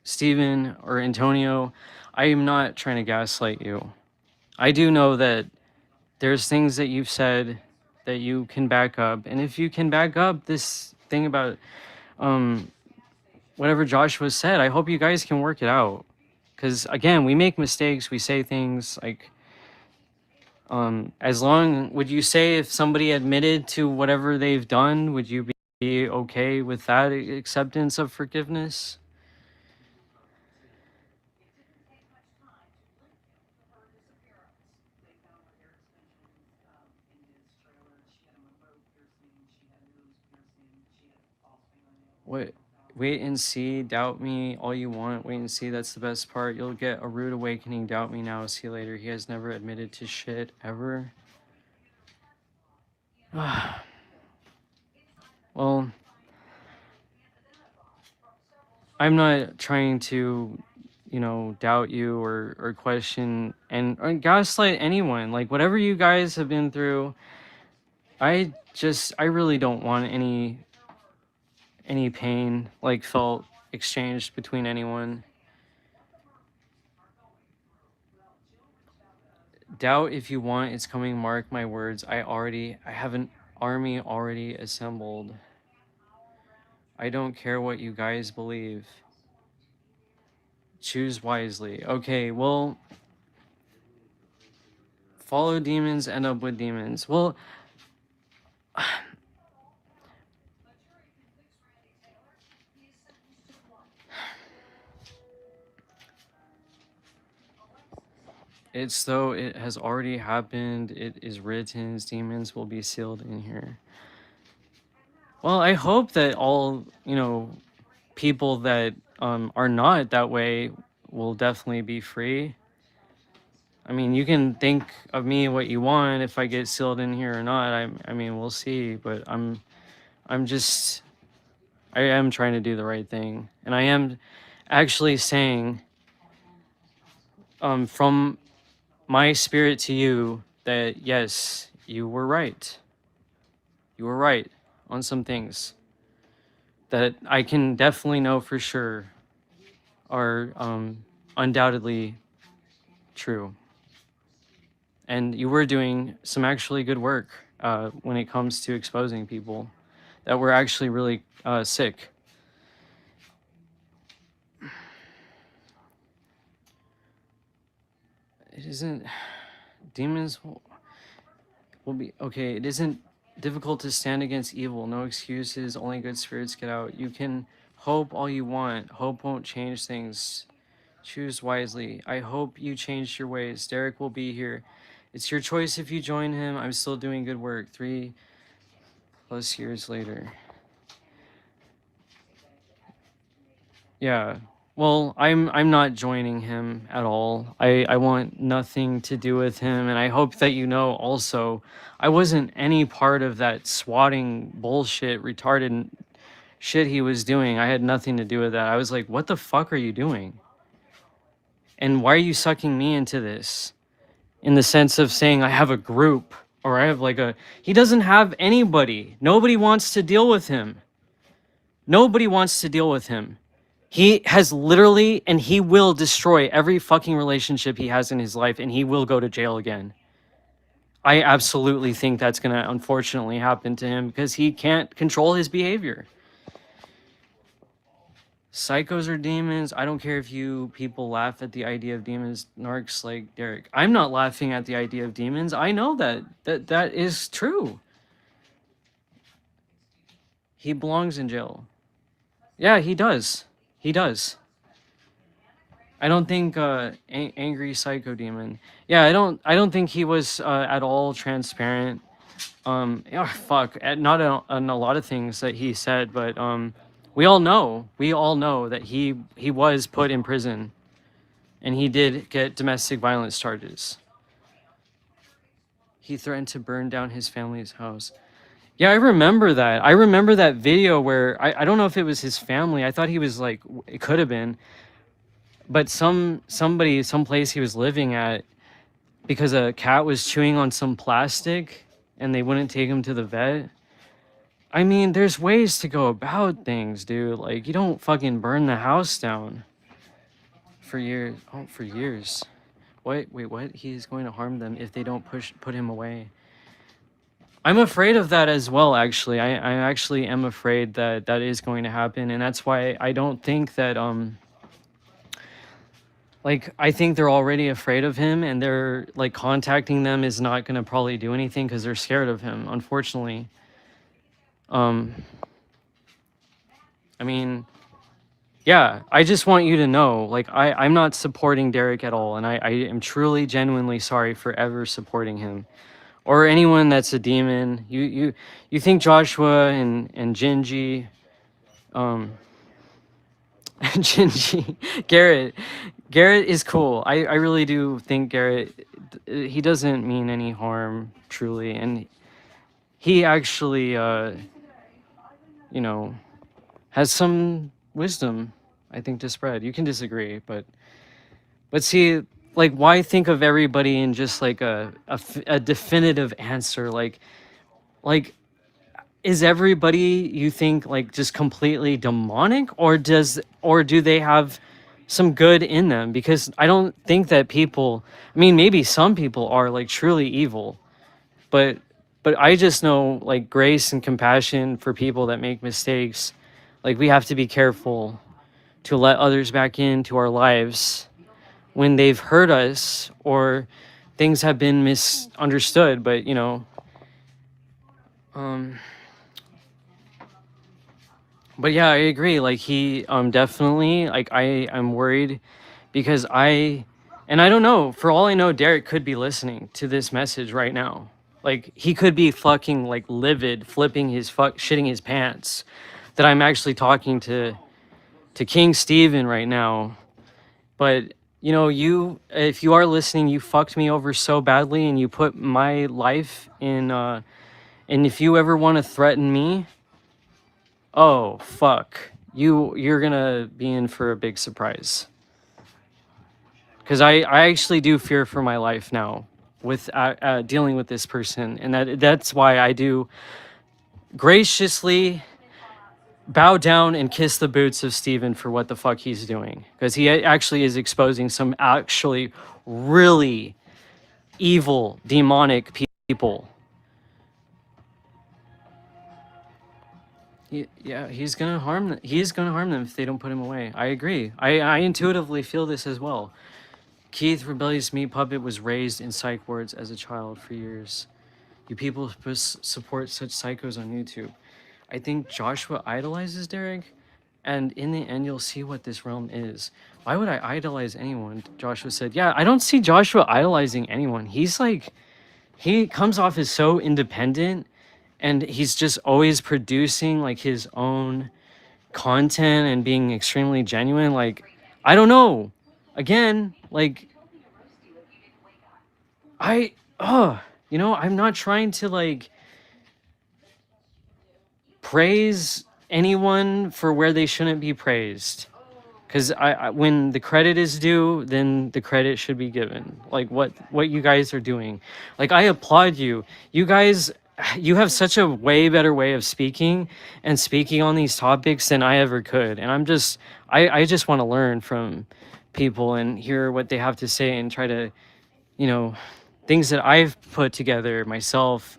Stephen or Antonio, I am not trying to gaslight you. I do know that there's things that you've said that you can back up, and if you can back up this thing about whatever Joshua said, I hope you guys can work it out. Because again, we make mistakes, we say things like, as long, would you say if somebody admitted to whatever they've done, would you be okay with that acceptance of forgiveness? What? Wait and see, doubt me all you want. Wait and see, that's the best part. You'll get a rude awakening. Doubt me now, see you later. He has never admitted to shit ever. Well, I'm not trying to, doubt you or question or gaslight anyone. Like, whatever you guys have been through, I really don't want any pain, like, felt exchanged between anyone. Doubt if you want, it's coming, mark my words. I have an army already assembled. I don't care what you guys believe. Choose wisely. Okay, well, follow demons, end up with demons. Well, it's though it has already happened. It is written, demons will be sealed in here. Well, I hope that all, people that are not that way will definitely be free. I mean, you can think of me what you want if I get sealed in here or not. I mean, we'll see, but I am trying to do the right thing. And I am actually saying from my spirit to you that yes, you were right. You were right on some things that I can definitely know for sure are undoubtedly true. And you were doing some actually good work when it comes to exposing people that were actually really sick. It isn't, demons will be, okay, it isn't difficult to stand against evil. No excuses, only good spirits get out. You can hope all you want. Hope won't change things. Choose wisely. I hope you changed your ways. Derek will be here. It's your choice if you join him. I'm still doing good work. 3+ years later. Yeah. Well, I'm not joining him at all. I want nothing to do with him, and I hope that you know also, I wasn't any part of that swatting bullshit, retarded shit he was doing. I had nothing to do with that. I was like, what the fuck are you doing? And why are you sucking me into this? In the sense of saying I have a group or I have like he doesn't have anybody. Nobody wants to deal with him. Nobody wants to deal with him. He has literally, and he will destroy every fucking relationship he has in his life, and he will go to jail again. I absolutely think that's going to unfortunately happen to him because he can't control his behavior. Psychos are demons. I don't care if you people laugh at the idea of demons, narcs like Derek. I'm not laughing at the idea of demons. I know that is true. He belongs in jail. Yeah, he does. He does. I don't think angry psycho demon. Yeah, I don't think he was at all transparent. Fuck, not on a lot of things that he said, but we all know that he was put in prison, and he did get domestic violence charges. He threatened to burn down his family's house. Yeah, I remember that. I remember that video where I don't know if it was his family. I thought he was like, it could have been, but somebody, someplace he was living at, because a cat was chewing on some plastic and they wouldn't take him to the vet. I mean, there's ways to go about things, dude. Like, you don't fucking burn the house down for years. Oh, for years. Wait, what? He's going to harm them if they don't put him away. I'm afraid of that as well, actually. I actually am afraid that that is going to happen, and that's why I don't think that like, I think they're already afraid of him, and they're like, contacting them is not going to probably do anything because they're scared of him, unfortunately. I mean, yeah, I just want you to know, like, I'm not supporting Derek at all, and I am truly, genuinely sorry for ever supporting him. Or anyone that's a demon. You think Joshua and Gingy, Gingy, Garrett is cool. I really do think Garrett, he doesn't mean any harm, truly, and he actually, you know, has some wisdom, I think, to spread. You can disagree, but see, like, why think of everybody in just like a definitive answer? Like, is everybody, you think, like, just completely demonic, or do they have some good in them? Because I don't think that people, I mean, maybe some people are like truly evil, but I just know, like, grace and compassion for people that make mistakes. Like, we have to be careful to let others back into our lives when they've hurt us or things have been misunderstood. But but yeah, I agree. Like, he definitely, like, I'm worried because and I don't know, for all I know, Derek could be listening to this message right now. Like, he could be fucking like livid, flipping his shitting his pants that I'm actually talking to King Steven right now. But if you are listening, you fucked me over so badly, and you put my life in and if you ever want to threaten me, oh fuck, you're gonna be in for a big surprise. Because I actually do fear for my life now with dealing with this person, and that's why I do graciously bow down and kiss the boots of Steven for what the fuck he's doing, because he actually is exposing some actually really evil, demonic people. Yeah, he's gonna harm them. He is gonna harm them if they don't put him away. I agree. I intuitively feel this as well. Keith, rebellious meat puppet, was raised in psych wards as a child for years. You people support such psychos on YouTube. I think Joshua idolizes Derek, and in the end, you'll see what this realm is. Why would I idolize anyone? Joshua said. Yeah, I don't see Joshua idolizing anyone. He's like, he comes off as so independent, and he's just always producing like his own content and being extremely genuine. Like, I don't know. Again, like, I'm not trying to like praise anyone for where they shouldn't be praised, because when the credit is due, then the credit should be given. Like, what you guys are doing, like, I applaud you. You guys, you have such a way better way of speaking on these topics than I ever could, and I just want to learn from people and hear what they have to say and try to, things that I've put together myself,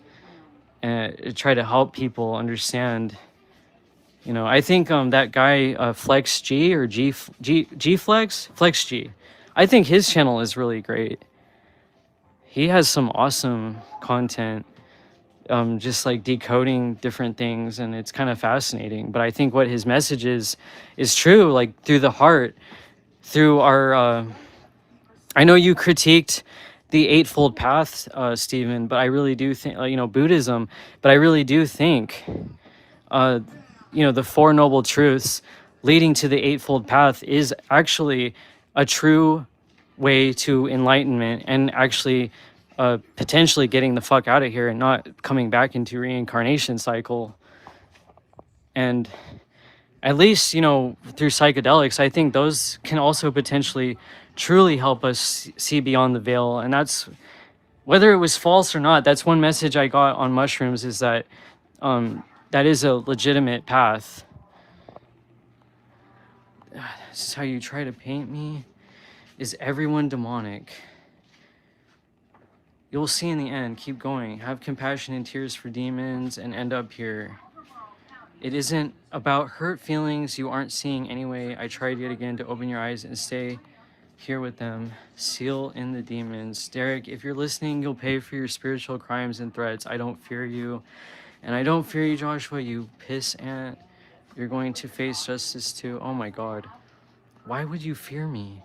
and try to help people understand. I think that guy Flex G or G Flex G, I think his channel is really great. He has some awesome content, just like decoding different things, and it's kind of fascinating. But I think what his message is true, like, through the heart, through our I know you critiqued the Eightfold Path, Stephen, but I really do think, Buddhism, but I really do think, the Four Noble Truths leading to the Eightfold Path is actually a true way to enlightenment, and actually potentially getting the fuck out of here and not coming back into reincarnation cycle. And at least, you know, through psychedelics, I think those can also potentially truly help us see beyond the veil. And that's, whether it was false or not, that's one message I got on mushrooms, is that that is a legitimate path. This is how you try to paint me. Is everyone demonic? You'll see in the end. Keep going. Have compassion and tears for demons and end up here. It isn't about hurt feelings you aren't seeing anyway. I tried yet again to open your eyes and stay here with them. Seal in the demons. Derek, if you're listening, you'll pay for your spiritual crimes and threats. I don't fear you. And I don't fear you, Joshua, you piss ant. You're going to face justice too. Oh my God. Why would you fear me?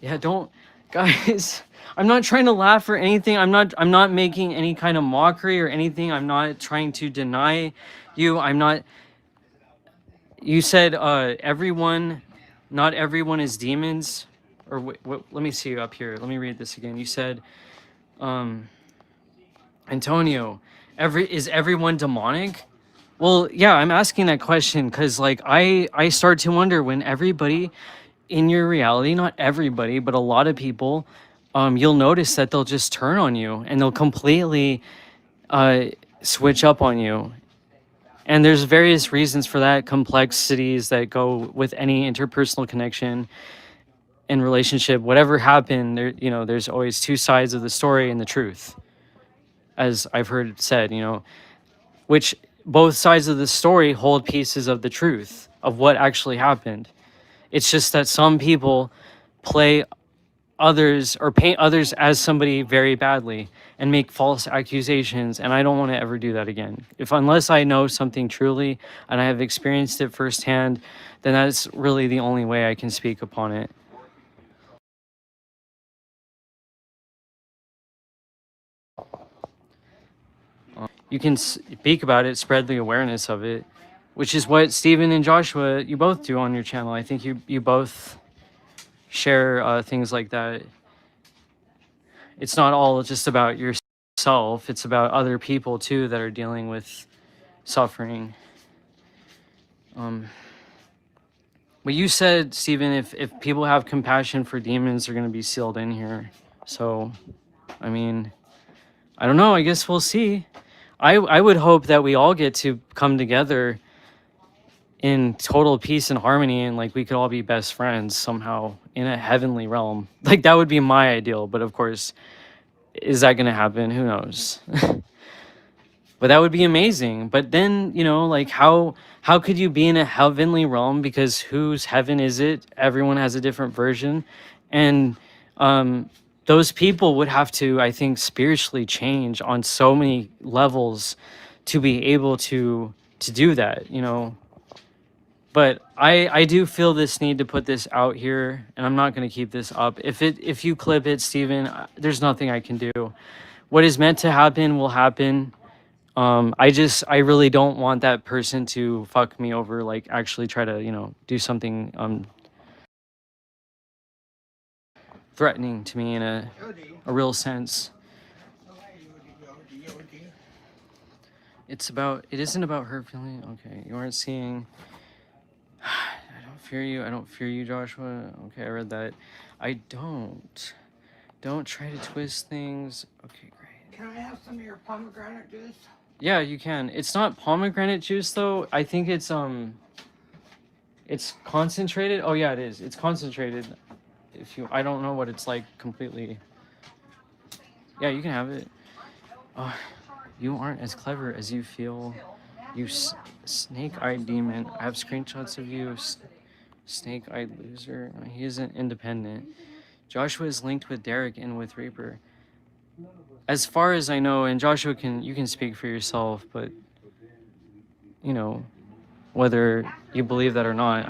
Yeah, don't, guys, I'm not trying to laugh or anything. I'm not making any kind of mockery or anything. I'm not trying to deny you. I'm not, you said everyone, not everyone is demons. Or let me see up here. Let me read this again. You said, Antonio, is everyone demonic? Well, yeah, I'm asking that question because, like, I start to wonder when everybody in your reality, not everybody, but a lot of people, you'll notice that they'll just turn on you and they'll completely switch up on you. And there's various reasons for that, complexities that go with any interpersonal connection and relationship. Whatever happened, there, you know, there's always two sides of the story and the truth, as I've heard said, you know, which both sides of the story hold pieces of the truth of what actually happened. It's just that some people play others or paint others as somebody very badly and make false accusations, and I don't want to ever do that again. Unless I know something truly and I have experienced it firsthand, then that's really the only way I can speak upon it. You can speak about it, spread the awareness of it, which is what Stephen and Joshua, you both do on your channel. I think you both share things like that. It's not all just about yourself. It's about other people too that are dealing with suffering. But you said, Stephen, if people have compassion for demons, they're going to be sealed in here. So, I mean, I don't know. I guess we'll see. I would hope that we all get to come together in total peace and harmony, and like we could all be best friends somehow in a heavenly realm. Like that would be my ideal. But of course, is that going to happen? Who knows? But that would be amazing. But then, you know, like how could you be in a heavenly realm? Because whose heaven is it? Everyone has a different version. And those people would have to, I think, spiritually change on so many levels to be able to do that, you know. But I do feel this need to put this out here, and I'm not going to keep this up. If you clip it, Steven, there's nothing I can do. What is meant to happen will happen. I really don't want that person to fuck me over, like actually try to, you know, do something threatening to me in a real sense. It isn't about her feeling. Okay, you aren't seeing. I don't fear you, Joshua. Okay, I read that. I don't try to twist things. Okay, great. Can I have some of your pomegranate juice? Yeah, you can. It's not pomegranate juice though. I think it's concentrated. Oh yeah, it is. It's concentrated. I don't know what it's like completely. Yeah, you can have it. You aren't as clever as you feel. You snake-eyed demon. I have screenshots of you. Snake-eyed loser. He isn't independent. Joshua is linked with Derek and with Reaper. As far as I know, and Joshua you can speak for yourself, but you know, whether you believe that or not,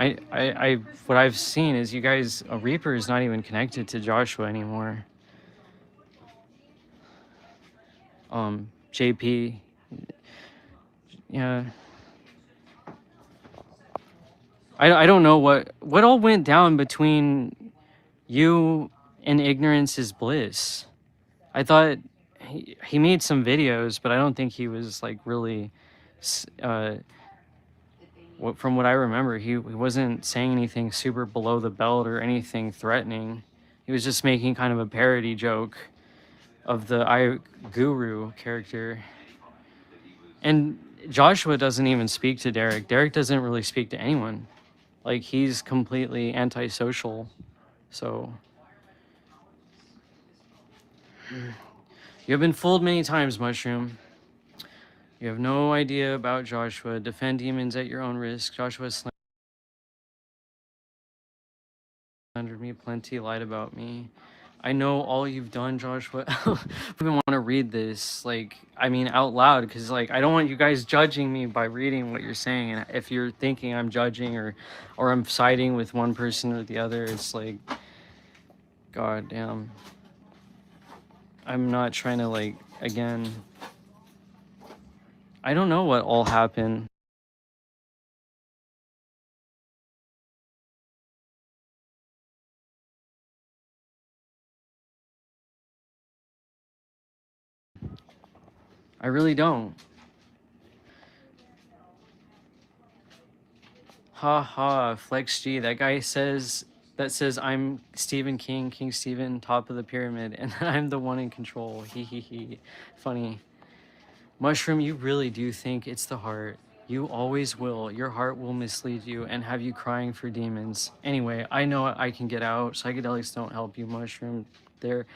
what I've seen is you guys, Reaper is not even connected to Joshua anymore. JP, yeah. I don't know what all went down between you and ignorance is bliss. I thought he made some videos, but I don't think he was like really from what I remember, he wasn't saying anything super below the belt or anything threatening. He was just making kind of a parody joke of the I Guru character. And Joshua doesn't even speak to Derek. Derek doesn't really speak to anyone. Like, he's completely antisocial. So you have been fooled many times, Mushroom. You have no idea about Joshua. Defend demons at your own risk. Joshua slandered me plenty, lied about me. I know all you've done, Joshua. I even want to read this, like, I mean, out loud, because, like, I don't want you guys judging me by reading what you're saying. And if you're thinking I'm judging or I'm siding with one person or the other, it's like, god damn. I'm not trying to, like, again, I don't know what all happened. I really don't. Ha ha, Flex G. That guy says I'm Stephen King, King Stephen, top of the pyramid, and I'm the one in control. He he he. Funny. Mushroom, you really do think it's the heart. You always will. Your heart will mislead you and have you crying for demons. Anyway, I know I can get out. Psychedelics don't help you, Mushroom. They're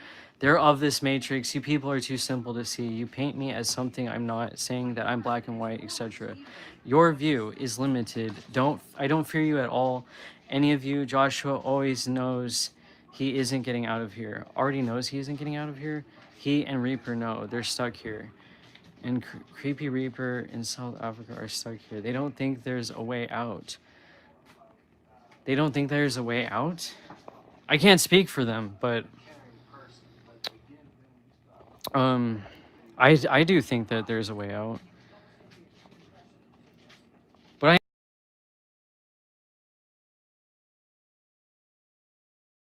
of this matrix. You people are too simple to see. You paint me as something I'm not, saying that I'm black and white, etc. Your view is limited. I don't fear you at all. Any of you, Joshua always knows he isn't getting out of here. Already knows he isn't getting out of here. He and Reaper know they're stuck here. And Creepy Reaper in South Africa are stuck here. They don't think there's a way out. They don't think there's a way out? I can't speak for them, but I do think that there's a way out. But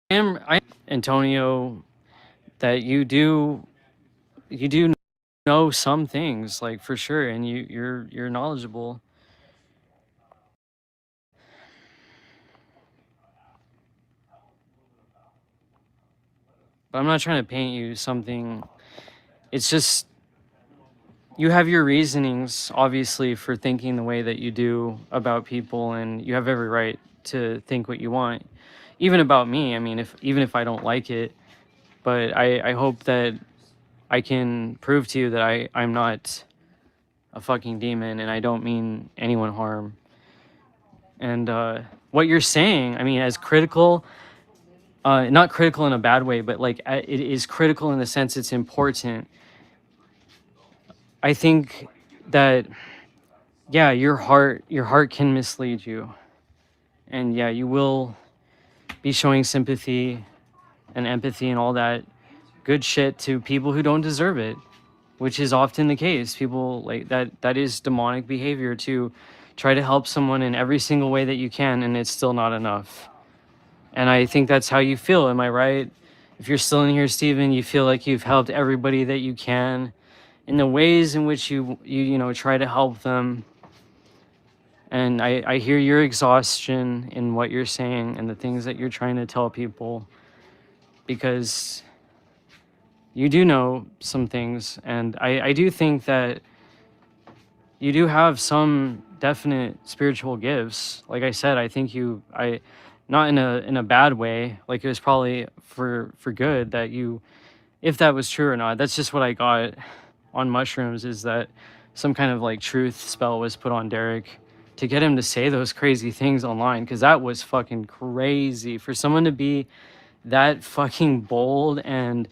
I Antonio, that you do know some things, like, for sure, and you're knowledgeable. But I'm not trying to paint you something. It's just you have your reasonings, obviously, for thinking the way that you do about people, and you have every right to think what you want, even about me. I mean, even if I don't like it, but I hope that I can prove to you that I'm not a fucking demon, and I don't mean anyone harm. And what you're saying, I mean, as critical, not critical in a bad way, but like it is critical in the sense it's important. I think that, yeah, your heart can mislead you, and yeah, you will be showing sympathy and empathy and all that good shit to people who don't deserve it, which is often the case. People like that is demonic behavior, to try to help someone in every single way that you can, and it's still not enough. And I think that's how you feel. Am I right? If you're still in here, Steven, you feel like you've helped everybody that you can in the ways in which you try to help them. And I hear your exhaustion in what you're saying and the things that you're trying to tell people, because you do know some things. And I do think that you do have some definite spiritual gifts. Like I said, I think not in a bad way, like it was probably for good that you, if that was true or not. That's just what I got on mushrooms, is that some kind of like truth spell was put on Derek to get him to say those crazy things online, because that was fucking crazy for someone to be that fucking bold and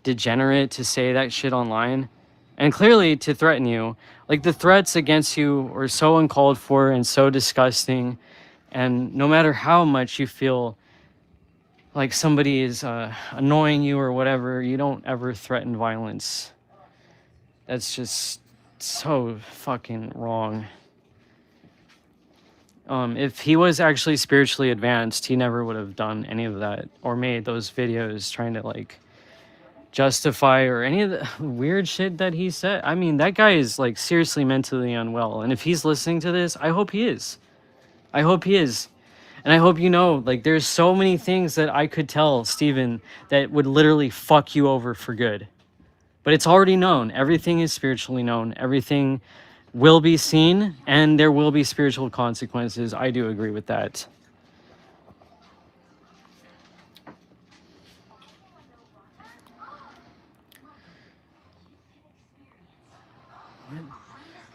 degenerate to say that shit online, and clearly to threaten you. Like, the threats against you are so uncalled for and so disgusting, and no matter how much you feel like somebody is annoying you or whatever, you don't ever threaten violence. That's just so fucking wrong. If he was actually spiritually advanced, he never would have done any of that or made those videos trying to, like, justify or any of the weird shit that he said. I mean, that guy is like seriously mentally unwell. And if he's listening to this, I hope he is. I hope he is. And I hope you know, like, there's so many things that I could tell Steven that would literally fuck you over for good. But it's already known. Everything is spiritually known. Everything will be seen, and there will be spiritual consequences. I do agree with that.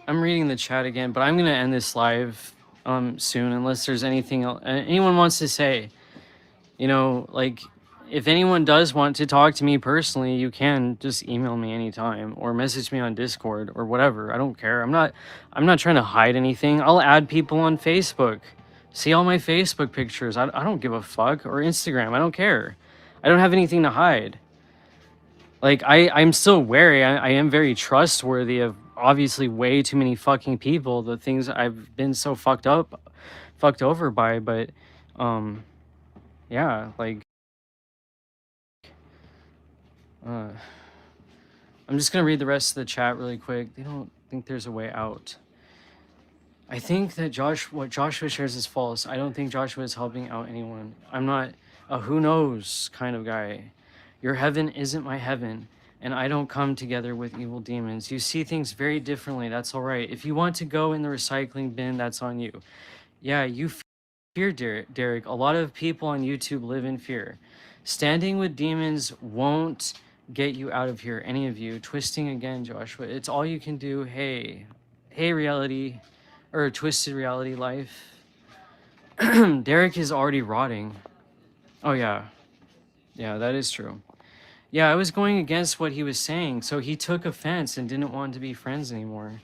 I'm reading the chat again, but I'm going to end this live soon unless there's anything else anyone wants to say. You know, like, if anyone does want to talk to me personally, you can just email me anytime or message me on Discord or whatever. I don't care. I'm not trying to hide anything. I'll add people on Facebook. See all my Facebook pictures. I don't give a fuck. Or Instagram. I don't care. I don't have anything to hide. Like, I'm still wary. I am very trustworthy of obviously way too many fucking people, the things I've been so fucked over by, but yeah, like I'm just gonna read the rest of the chat really quick. They don't think there's a way out. I think that what Joshua shares is false. I don't think Joshua is helping out anyone. I'm not a who knows kind of guy. Your heaven isn't my heaven, and I don't come together with evil demons. You see things very differently. That's all right. If you want to go in the recycling bin, that's on you. Yeah, you fear, Derek. A lot of people on YouTube live in fear. Standing with demons won't get you out of here, any of you. Twisting again, Joshua. It's all you can do. Hey, reality, or twisted reality life. Derek is already rotting. Oh, yeah. Yeah, that is true. Yeah, I was going against what he was saying, so he took offense and didn't want to be friends anymore.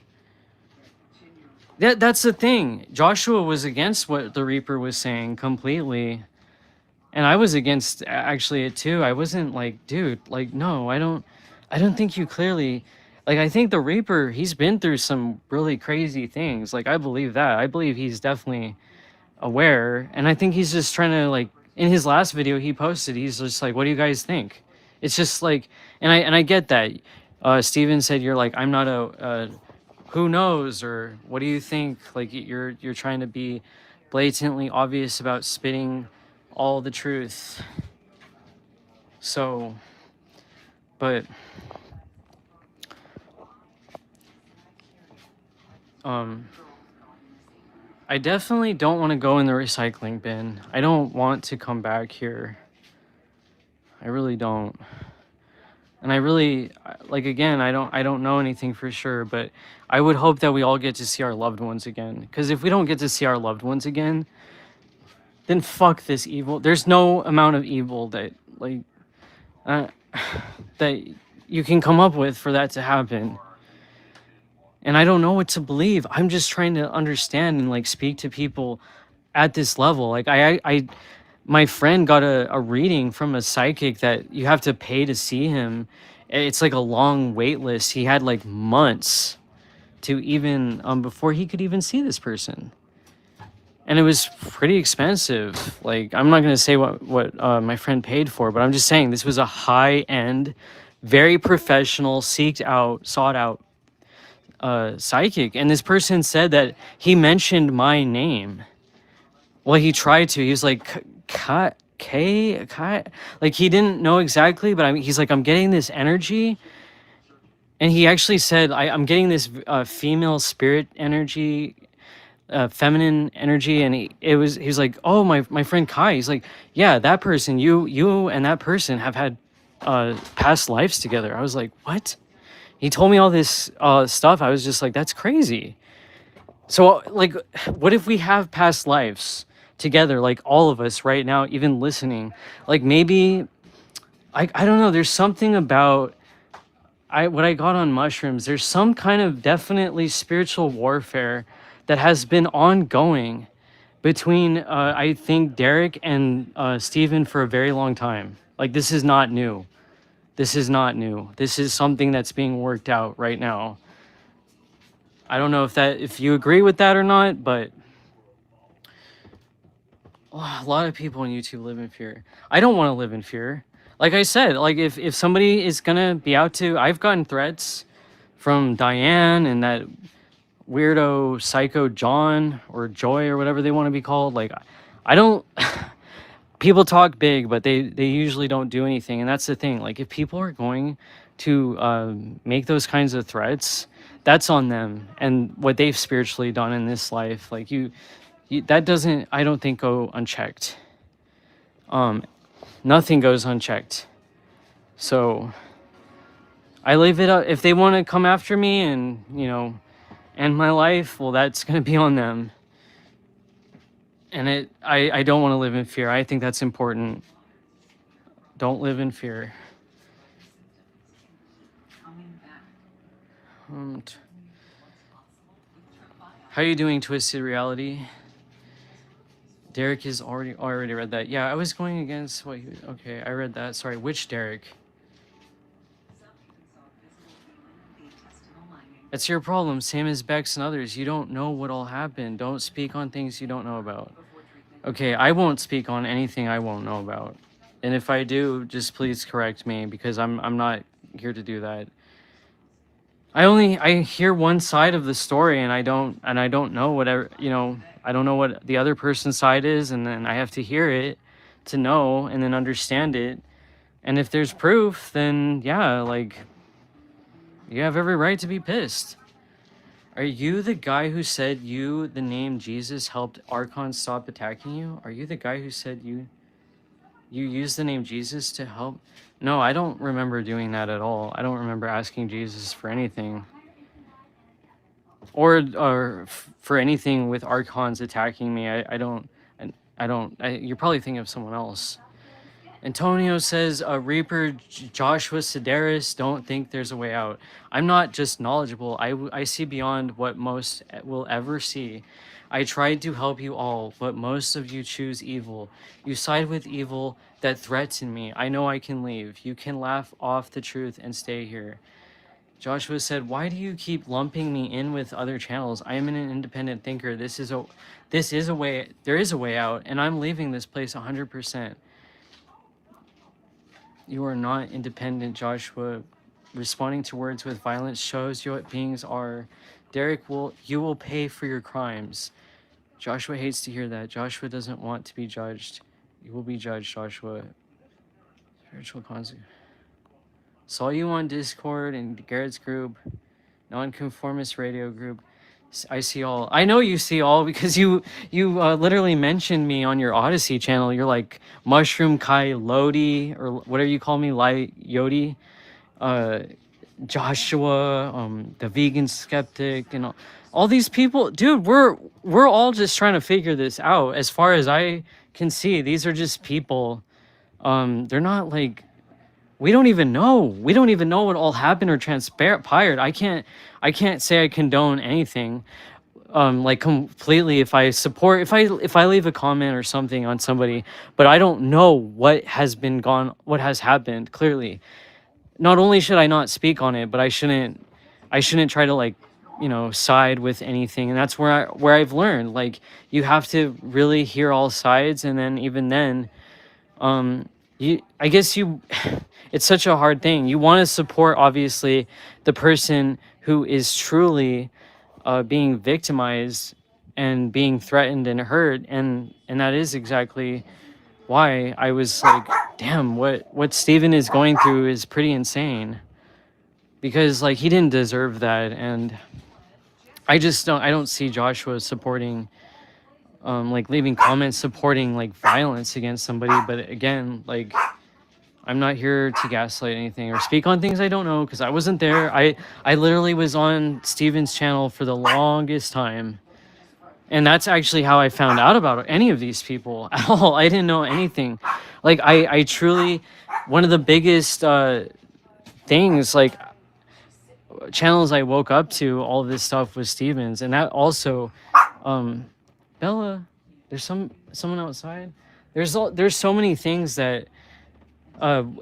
That's the thing. Joshua was against what the Reaper was saying completely. And I was against actually it too. I wasn't like, dude, like, no, I don't think you clearly, like, I think the Reaper, he's been through some really crazy things. Like, I believe that. I believe he's definitely aware. And I think he's just trying to, like, in his last video he posted, he's just like, what do you guys think? It's just like, and I get that. Steven said, you're like, I'm not a who knows, or what do you think? Like, you're trying to be blatantly obvious about spitting all the truth. So, but I definitely don't want to go in the recycling bin. I don't want to come back here. I really don't. And I really, like, again, I don't know anything for sure, but I would hope that we all get to see our loved ones again. Because if we don't get to see our loved ones again, then fuck this evil. There's no amount of evil that, like, that you can come up with for that to happen. And I don't know what to believe. I'm just trying to understand and, like, speak to people at this level. Like, my friend got a reading from a psychic that you have to pay to see him. It's like a long wait list. He had like months to even before he could even see this person. And it was pretty expensive. Like, I'm not going to say what my friend paid for, but I'm just saying this was a high-end, very professional, sought out psychic. And this person said that he mentioned my name. Well, he tried to. He was like, like, he didn't know exactly, but he's like, I'm getting this energy. And he actually said, I'm getting this female spirit energy, feminine energy. And he was like, oh, my friend Kai. He's like, yeah, that person, you and that person have had past lives together. I was like, what? He told me all this stuff. I was just like, that's crazy. So, like, what if we have past lives together, like all of us right now, even listening? Like, maybe, I don't know, there's something about what I got on mushrooms. There's some kind of definitely spiritual warfare that has been ongoing between, I think, Derek and Steven for a very long time. Like, this is not new. This is not new. This is something that's being worked out right now. I don't know if you agree with that or not, but a lot of people on YouTube live in fear. I don't want to live in fear. like I said, like if somebody is gonna be out to, I've gotten threats from Diane and that weirdo psycho John or Joy or whatever they want to be called. Like, I don't. People talk big, but they usually don't do anything, and that's the thing. Like, if people are going to make those kinds of threats, that's on them and what they've spiritually done in this life. Like you that doesn't, I don't think, go unchecked. Nothing goes unchecked. So I leave it up. If they want to come after me and, you know, end my life, well, that's going to be on them. And I don't want to live in fear. I think that's important. Don't live in fear. How are you doing, Twisted Reality? Derek is already read that. Yeah, I was going against what okay, I read that. Sorry, which Derek? That's your problem, same as Bex and others. You don't know what all happened. Don't speak on things you don't know about. Okay, I won't speak on anything I won't know about. And if I do, just please correct me, because I'm not here to do that. I hear one side of the story, and I don't know whatever, you know, I don't know what the other person's side is, and then I have to hear it to know and then understand it. And if there's proof, then yeah, like, you have every right to be pissed. Are you the guy who said the name Jesus helped Archons stop attacking you? Are you the guy who said you used the name Jesus to help? No, I don't remember doing that at all. I don't remember asking Jesus for anything. Or for anything with Archons attacking me. I don't, you're probably thinking of someone else. Antonio says, Reaper Joshua Sedaris, don't think there's a way out. I'm not just knowledgeable. I see beyond what most will ever see. I tried to help you all, but most of you choose evil. You side with evil that threaten me. I know I can leave. You can laugh off the truth and stay here. Joshua said, why do you keep lumping me in with other channels? I am an independent thinker. There is a way out, and I'm leaving this place 100%. You are not independent, Joshua. Responding to words with violence shows you what beings are. Derek, you will pay for your crimes. Joshua hates to hear that. Joshua doesn't want to be judged. You will be judged, Joshua. Spiritual consequence. Saw you on Discord and Garrett's group, Nonconformist radio group. I see all. I know you see all because you literally mentioned me on your Odyssey channel. You're like Mushroom Kai Lodi or whatever you call me, Yodi, Joshua, the vegan skeptic, and all these people. Dude, we're all just trying to figure this out. As far as I can see, these are just people. They're not like. We don't even know. We don't even know what all happened or transpired. I can't say I condone anything. Like completely if I leave a comment or something on somebody, but I don't know what has happened clearly. Not only should I not speak on it, but I shouldn't try to, like, you know, side with anything. And that's where I've learned, like, you have to really hear all sides, and then even then, it's such a hard thing. You want to support, obviously, the person who is truly being victimized and being threatened and hurt, and that is exactly why I was like, damn, what Steven is going through is pretty insane, because, like, he didn't deserve that. And I don't see Joshua supporting like leaving comments supporting like violence against somebody. But again, like, I'm not here to gaslight anything or speak on things I don't know, because I wasn't there. I literally was on Steven's channel for the longest time. And that's actually how I found out about any of these people at all. I didn't know anything. Like, I truly, one of the biggest things, like, channels I woke up to, all of this stuff was Steven's. And that also, Bella, there's someone outside. There's so many things that,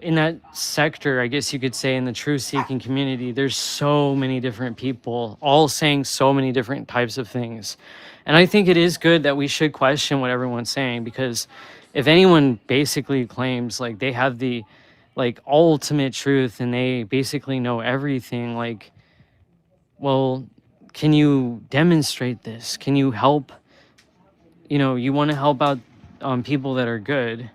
in that sector, I guess you could say, in the truth-seeking community, there's so many different people all saying so many different types of things. And I think it is good that we should question what everyone's saying, because if anyone basically claims like they have the like ultimate truth and they basically know everything. Like, well, can you demonstrate this? Can you help? You know, you want to help out people that are good.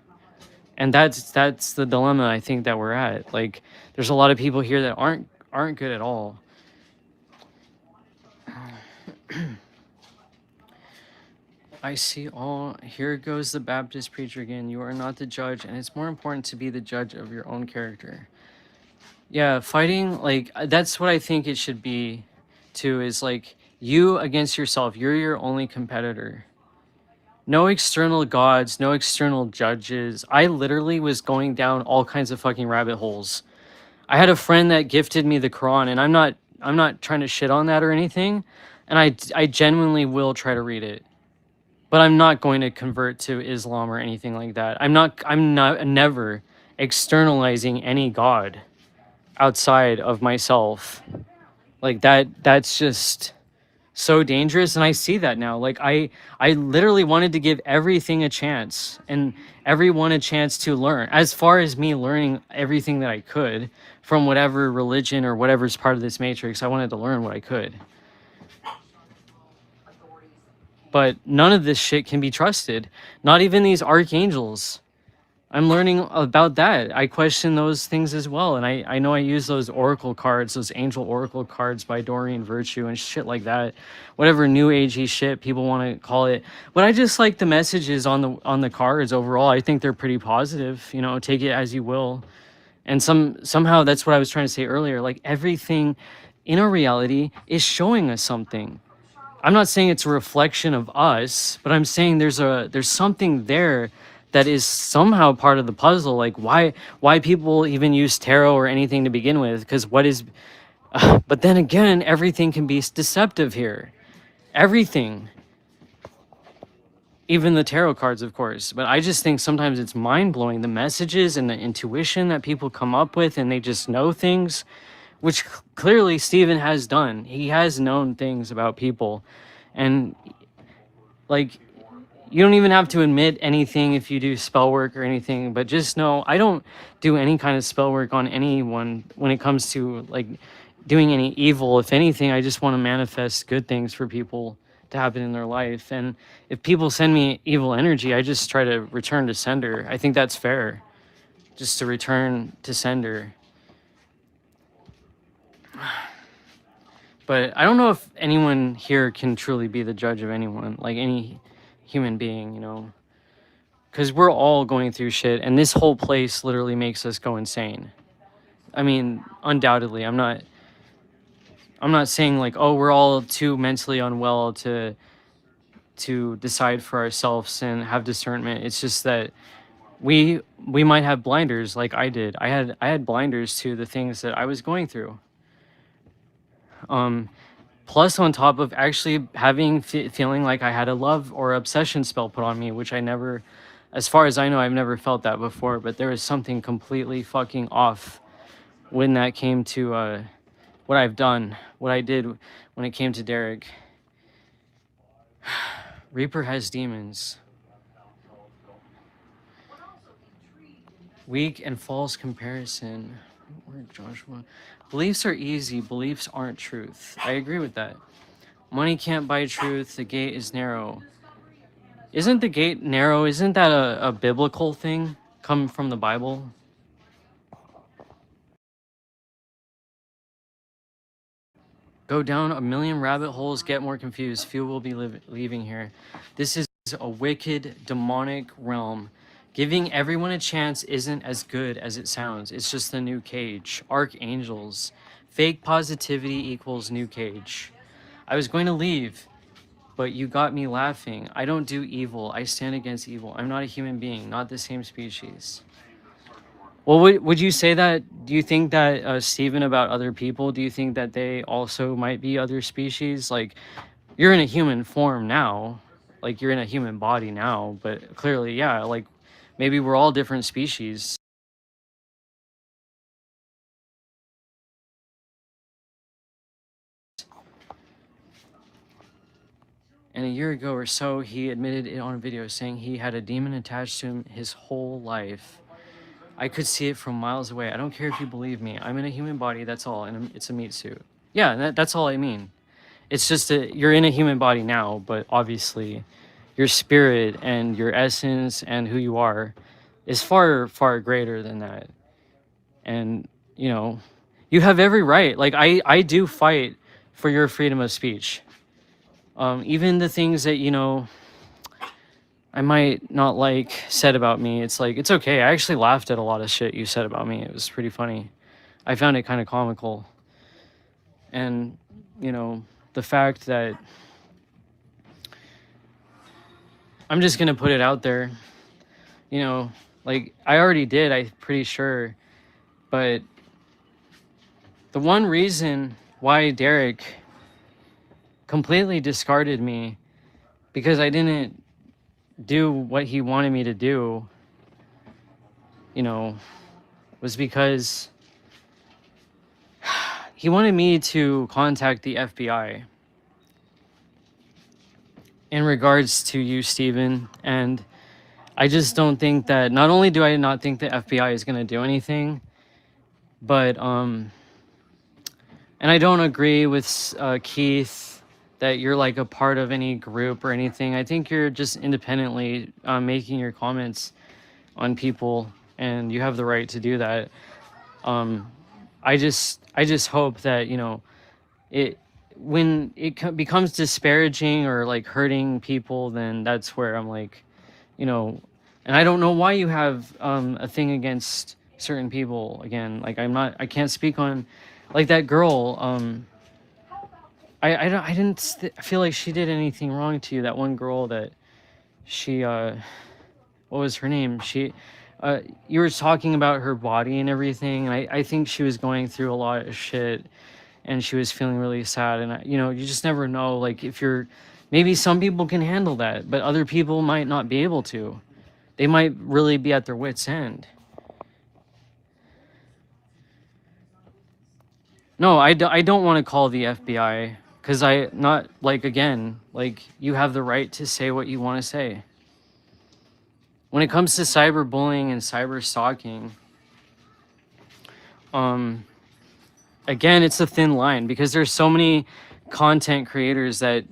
And that's the dilemma I think that we're at. Like, there's a lot of people here that aren't good at all. I see all. Here goes the Baptist preacher again. You are not the judge, and it's more important to be the judge of your own character. Yeah, fighting, like, that's what I think it should be, too, is like you against yourself. You're your only competitor. No external gods, no external judges. I literally was going down all kinds of fucking rabbit holes. I had a friend that gifted me the Quran, and I'm not trying to shit on that or anything, and I genuinely will try to read it. But I'm not going to convert to Islam or anything like that. I'm not never externalizing any god outside of myself. Like that's just so dangerous, and I see that now. Like I literally wanted to give everything a chance and everyone a chance to learn. As far as me learning everything that I could from whatever religion or whatever's part of this matrix, I wanted to learn what I could. But none of this shit can be trusted. Not even these archangels. I'm learning about that. I question those things as well. And I know I use those oracle cards, those angel oracle cards by Doreen Virtue and shit like that. Whatever new agey shit people want to call it. But I just like the messages on the cards overall. I think they're pretty positive. You know, take it as you will. And somehow that's what I was trying to say earlier. Like everything in our reality is showing us something. I'm not saying it's a reflection of us, but I'm saying there's something there that is somehow part of the puzzle. Like why people even use tarot or anything to begin with? Because what is, but then again, everything can be deceptive here. Everything, even the tarot cards, of course. But I just think sometimes it's mind blowing the messages and the intuition that people come up with, and they just know things, which clearly Stephen has done. He has known things about people, and like, you don't even have to admit anything if you do spell work or anything, but just know I don't do any kind of spell work on anyone when it comes to like doing any evil. If anything, I just want to manifest good things for people to happen in their life. And if people send me evil energy, I just try to return to sender. I think that's fair, just to return to sender. But I don't know if anyone here can truly be the judge of anyone, like any human being, you know, because we're all going through shit, and this whole place literally makes us go insane. I mean, undoubtedly, I'm not saying like, oh, we're all too mentally unwell to decide for ourselves and have discernment. It's just that we might have blinders, like I did. I had blinders to the things that I was going through. Plus, on top of actually having feeling like I had a love or obsession spell put on me, which I never, as far as I know, I've never felt that before. But there was something completely fucking off when that came to what I've done, what I did when it came to Derek. Reaper has demons. Weak and false comparison. Where Joshua? Beliefs are easy. Beliefs aren't truth. I agree with that. Money can't buy truth. The gate is narrow. Isn't the gate narrow? Isn't that a biblical thing come from the Bible? Go down a million rabbit holes, get more confused. Few will be leaving here. This is a wicked, demonic realm. Giving everyone a chance isn't as good as it sounds. It's just the new cage. Archangels. Fake positivity equals new cage. I was going to leave, but you got me laughing. I don't do evil. I stand against evil. I'm not a human being, not the same species. Well, would you say that, do you think that, Stephen, about other people, do you think that they also might be other species? Like, you're in a human form now, like you're in a human body now, but clearly, yeah, like maybe we're all different species. And a year ago or so, he admitted it on a video saying he had a demon attached to him his whole life. I could see it from miles away. I don't care if you believe me. I'm in a human body, that's all, and it's a meat suit. Yeah, that's all I mean. It's just that you're in a human body now, but obviously your spirit and your essence and who you are is far, far greater than that. And, you know, you have every right. Like, I do fight for your freedom of speech. Even the things that, you know, I might not like said about me, it's like, it's okay. I actually laughed at a lot of shit you said about me. It was pretty funny. I found it kind of comical. And, you know, the fact that I'm just going to put it out there, you know, like I already did, I'm pretty sure. But the one reason why Derek completely discarded me, because I didn't do what he wanted me to do, you know, was because he wanted me to contact the FBI in regards to you, Steven. And I just don't think that, not only do I not think the FBI is going to do anything, but, and I don't agree with Keith that you're like a part of any group or anything. I think you're just independently making your comments on people, and you have the right to do that. I just hope that, you know, when it becomes disparaging or like hurting people, then that's where I'm like, you know, and I don't know why you have a thing against certain people. Again, like I can't speak on, like that girl. I didn't feel like she did anything wrong to you. That one girl that she what was her name? You were talking about her body and everything, and I think she was going through a lot of shit, and she was feeling really sad. And you know, you just never know. Like if you're, maybe some people can handle that, but other people might not be able to. They might really be at their wits' end. No, I don't want to call the FBI, because not like, again, like you have the right to say what you want to say. When it comes to cyberbullying and cyber stalking, again, it's a thin line, because there's so many content creators that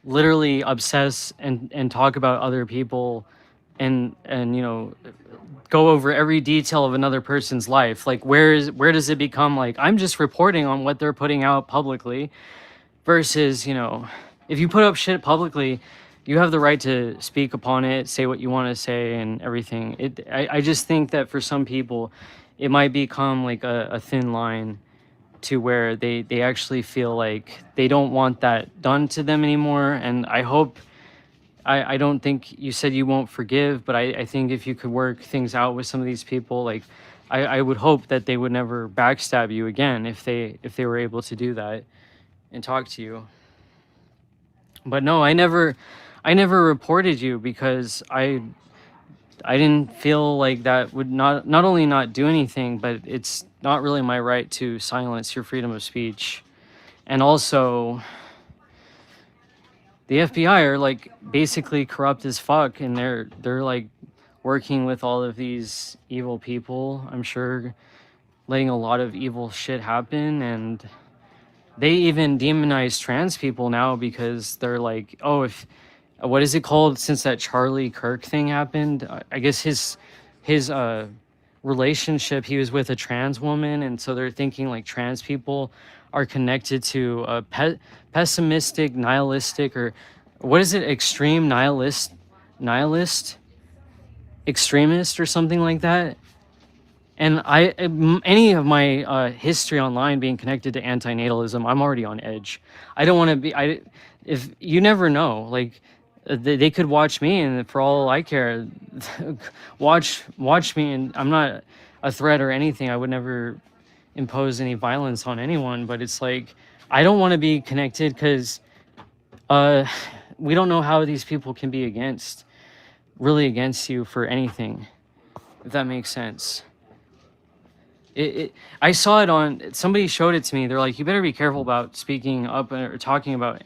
literally obsess and talk about other people and you know, go over every detail of another person's life. Like where does it become like I'm just reporting on what they're putting out publicly, versus, you know, if you put up shit publicly, you have the right to speak upon it, say what you want to say and everything. I just think that for some people it might become like a thin line to where they actually feel like they don't want that done to them anymore. And I hope, I don't think you said you won't forgive, but I think if you could work things out with some of these people, like I would hope that they would never backstab you again if they were able to do that and talk to you. But no, I never reported you, because I didn't feel like that would not only not do anything, but it's not really my right to silence your freedom of speech. And also, the FBI are like basically corrupt as fuck, and they're like working with all of these evil people, I'm sure, letting a lot of evil shit happen. And they even demonize trans people now, because they're like, oh, if what is it called, since that Charlie Kirk thing happened, I guess his relationship, he was with a trans woman, and so they're thinking like trans people are connected to a pessimistic, nihilistic, or what is it, extreme nihilist extremist or something like that. And any of my history online being connected to antinatalism, I'm already on edge. I don't want to be, if you never know, like they could watch me, and for all I care, watch me, and I'm not a threat or anything. I would never impose any violence on anyone, but it's like, I don't want to be connected, because we don't know how these people can be really against you for anything, if that makes sense. I saw it on, somebody showed it to me. They're like, you better be careful about speaking up or talking about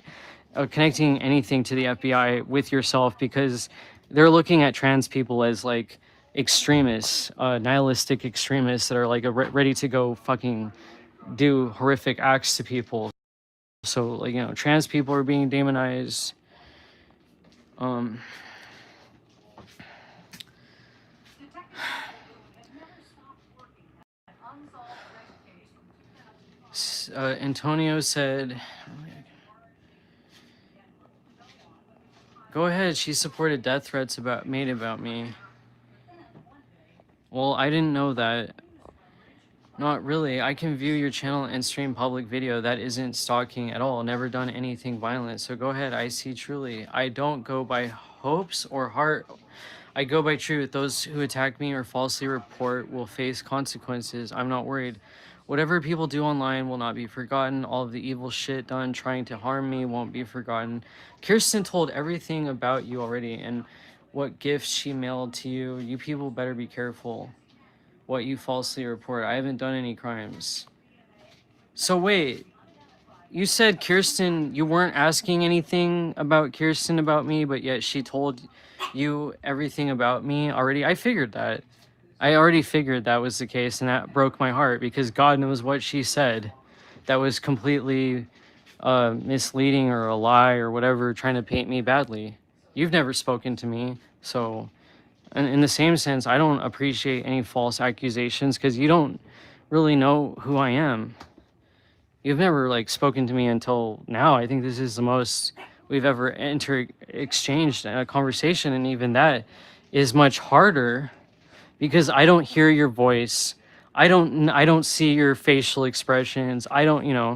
connecting anything to the FBI with yourself, because they're looking at trans people as like extremists, nihilistic extremists that are like ready to go fucking do horrific acts to people. So like, you know, trans people are being demonized. Antonio said, go ahead, she supported death threats made about me. Well, I didn't know that. Not really. I can view your channel and stream public video. That isn't stalking at all. Never done anything violent. So go ahead. I see truly. I don't go by hopes or heart. I go by truth. Those who attack me or falsely report will face consequences. I'm not worried. Whatever people do online will not be forgotten. All of the evil shit done trying to harm me won't be forgotten. Kirsten told everything about you already and what gifts she mailed to you. You people better be careful what you falsely report. I haven't done any crimes. So wait, you said Kirsten, you weren't asking anything about Kirsten about me, but yet she told you everything about me already? I figured that. I already figured that was the case, and that broke my heart because God knows what she said that was completely misleading or a lie or whatever, trying to paint me badly. You've never spoken to me, so... And in the same sense, I don't appreciate any false accusations because you don't really know who I am. You've never like spoken to me until now. I think this is the most we've ever exchanged a conversation, and even that is much harder because I don't hear your voice. I don't see your facial expressions. I don't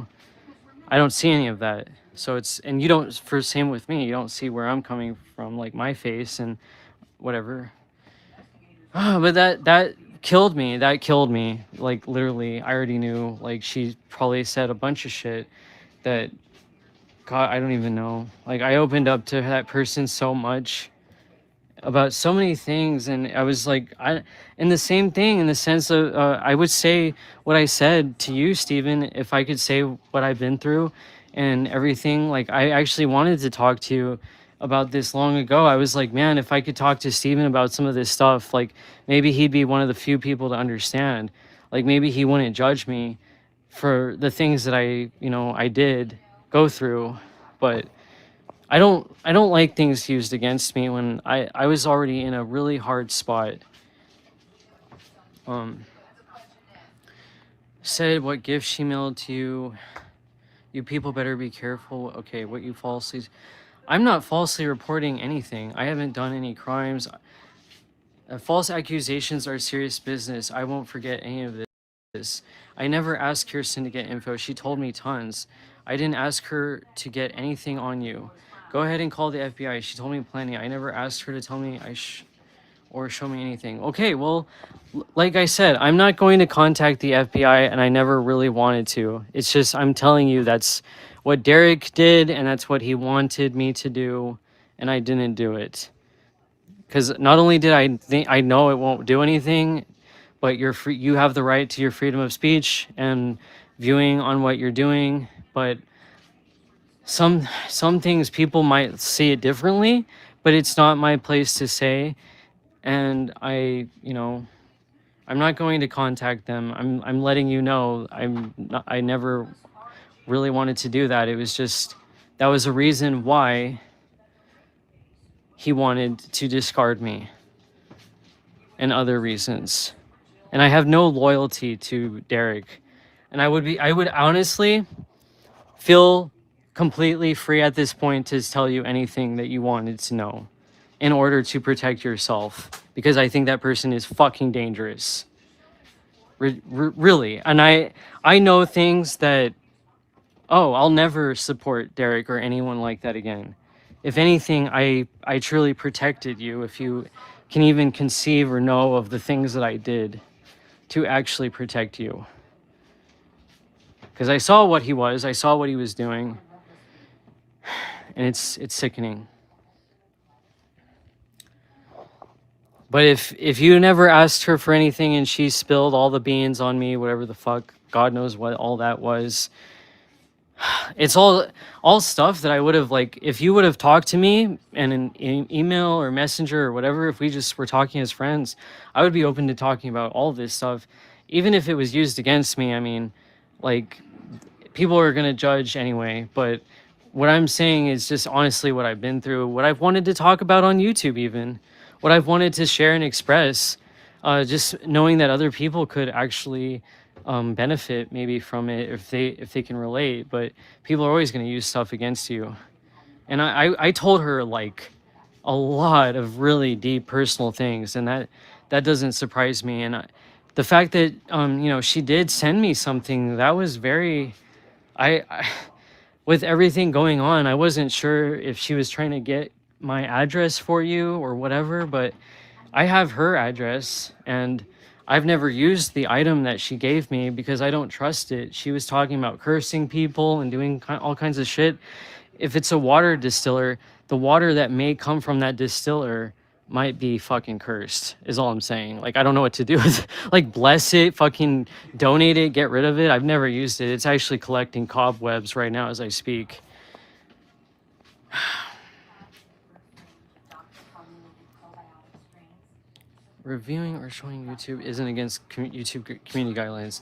see any of that. So and you don't, for same with me, you don't see where I'm coming from, like my face and whatever. But that killed me. That killed me. Like literally, I already knew. Like she probably said a bunch of shit that, God, I don't even know. Like I opened up to that person so much about so many things, and I was like, and the same thing in the sense of I would say what I said to you, Stephen, if I could say what I've been through and everything. Like I actually wanted to talk to you about this long ago. I was like, man, if I could talk to Stephen about some of this stuff, like maybe he'd be one of the few people to understand. Like maybe he wouldn't judge me for the things that I did go through. But I don't like things used against me when I was already in a really hard spot. Said what gift she mailed to you. You people better be careful. Okay, what you falsely... I'm not falsely reporting anything. I haven't done any crimes. False accusations are serious business. I won't forget any of this. I never asked Kirsten to get info. She told me tons. I didn't ask her to get anything on you. Go ahead and call the FBI. She told me plenty. I never asked her to tell me or show me anything. Okay, well, like I said, I'm not going to contact the FBI, and I never really wanted to. It's just I'm telling you that's what Derek did, and that's what he wanted me to do, and I didn't do it. Because not only did I think I know it won't do anything, but you have the right to your freedom of speech and viewing on what you're doing. But some things people might see it differently, but it's not my place to say. And I'm not going to contact them. I'm letting you know I never really wanted to do that. It was just that was a reason why he wanted to discard me and other reasons. And I have no loyalty to Derek. And I would honestly feel completely free at this point to tell you anything that you wanted to know in order to protect yourself, because I think that person is fucking dangerous. Really. And I know things that, I'll never support Derek or anyone like that again. If anything, I truly protected you, if you can even conceive or know of the things that I did to actually protect you. Because I saw what he was, I saw what he was doing, and it's sickening. But if you never asked her for anything and she spilled all the beans on me, whatever the fuck, God knows what all that was, it's all stuff that I would have, like, if you would have talked to me in an email or messenger or whatever, if we just were talking as friends, I would be open to talking about all this stuff, even if it was used against me. I mean, like, people are going to judge anyway, but what I'm saying is just honestly what I've been through, what I've wanted to talk about on YouTube, even what I've wanted to share and express, just knowing that other people could actually benefit maybe from it if they can relate. But people are always going to use stuff against you. And I told her like a lot of really deep personal things, and that doesn't surprise me. And the fact that you know, she did send me something that was very, I with everything going on, I wasn't sure if she was trying to get my address for you or whatever, but I have her address, and I've never used the item that she gave me because I don't trust it. She was talking about cursing people and doing all kinds of shit. If it's a water distiller, the water that may come from that distiller might be fucking cursed, is all I'm saying. Like, I don't know what to do with it. Like, bless it, fucking donate it, get rid of it. I've never used it. It's actually collecting cobwebs right now as I speak. Reviewing or showing YouTube isn't against YouTube community guidelines.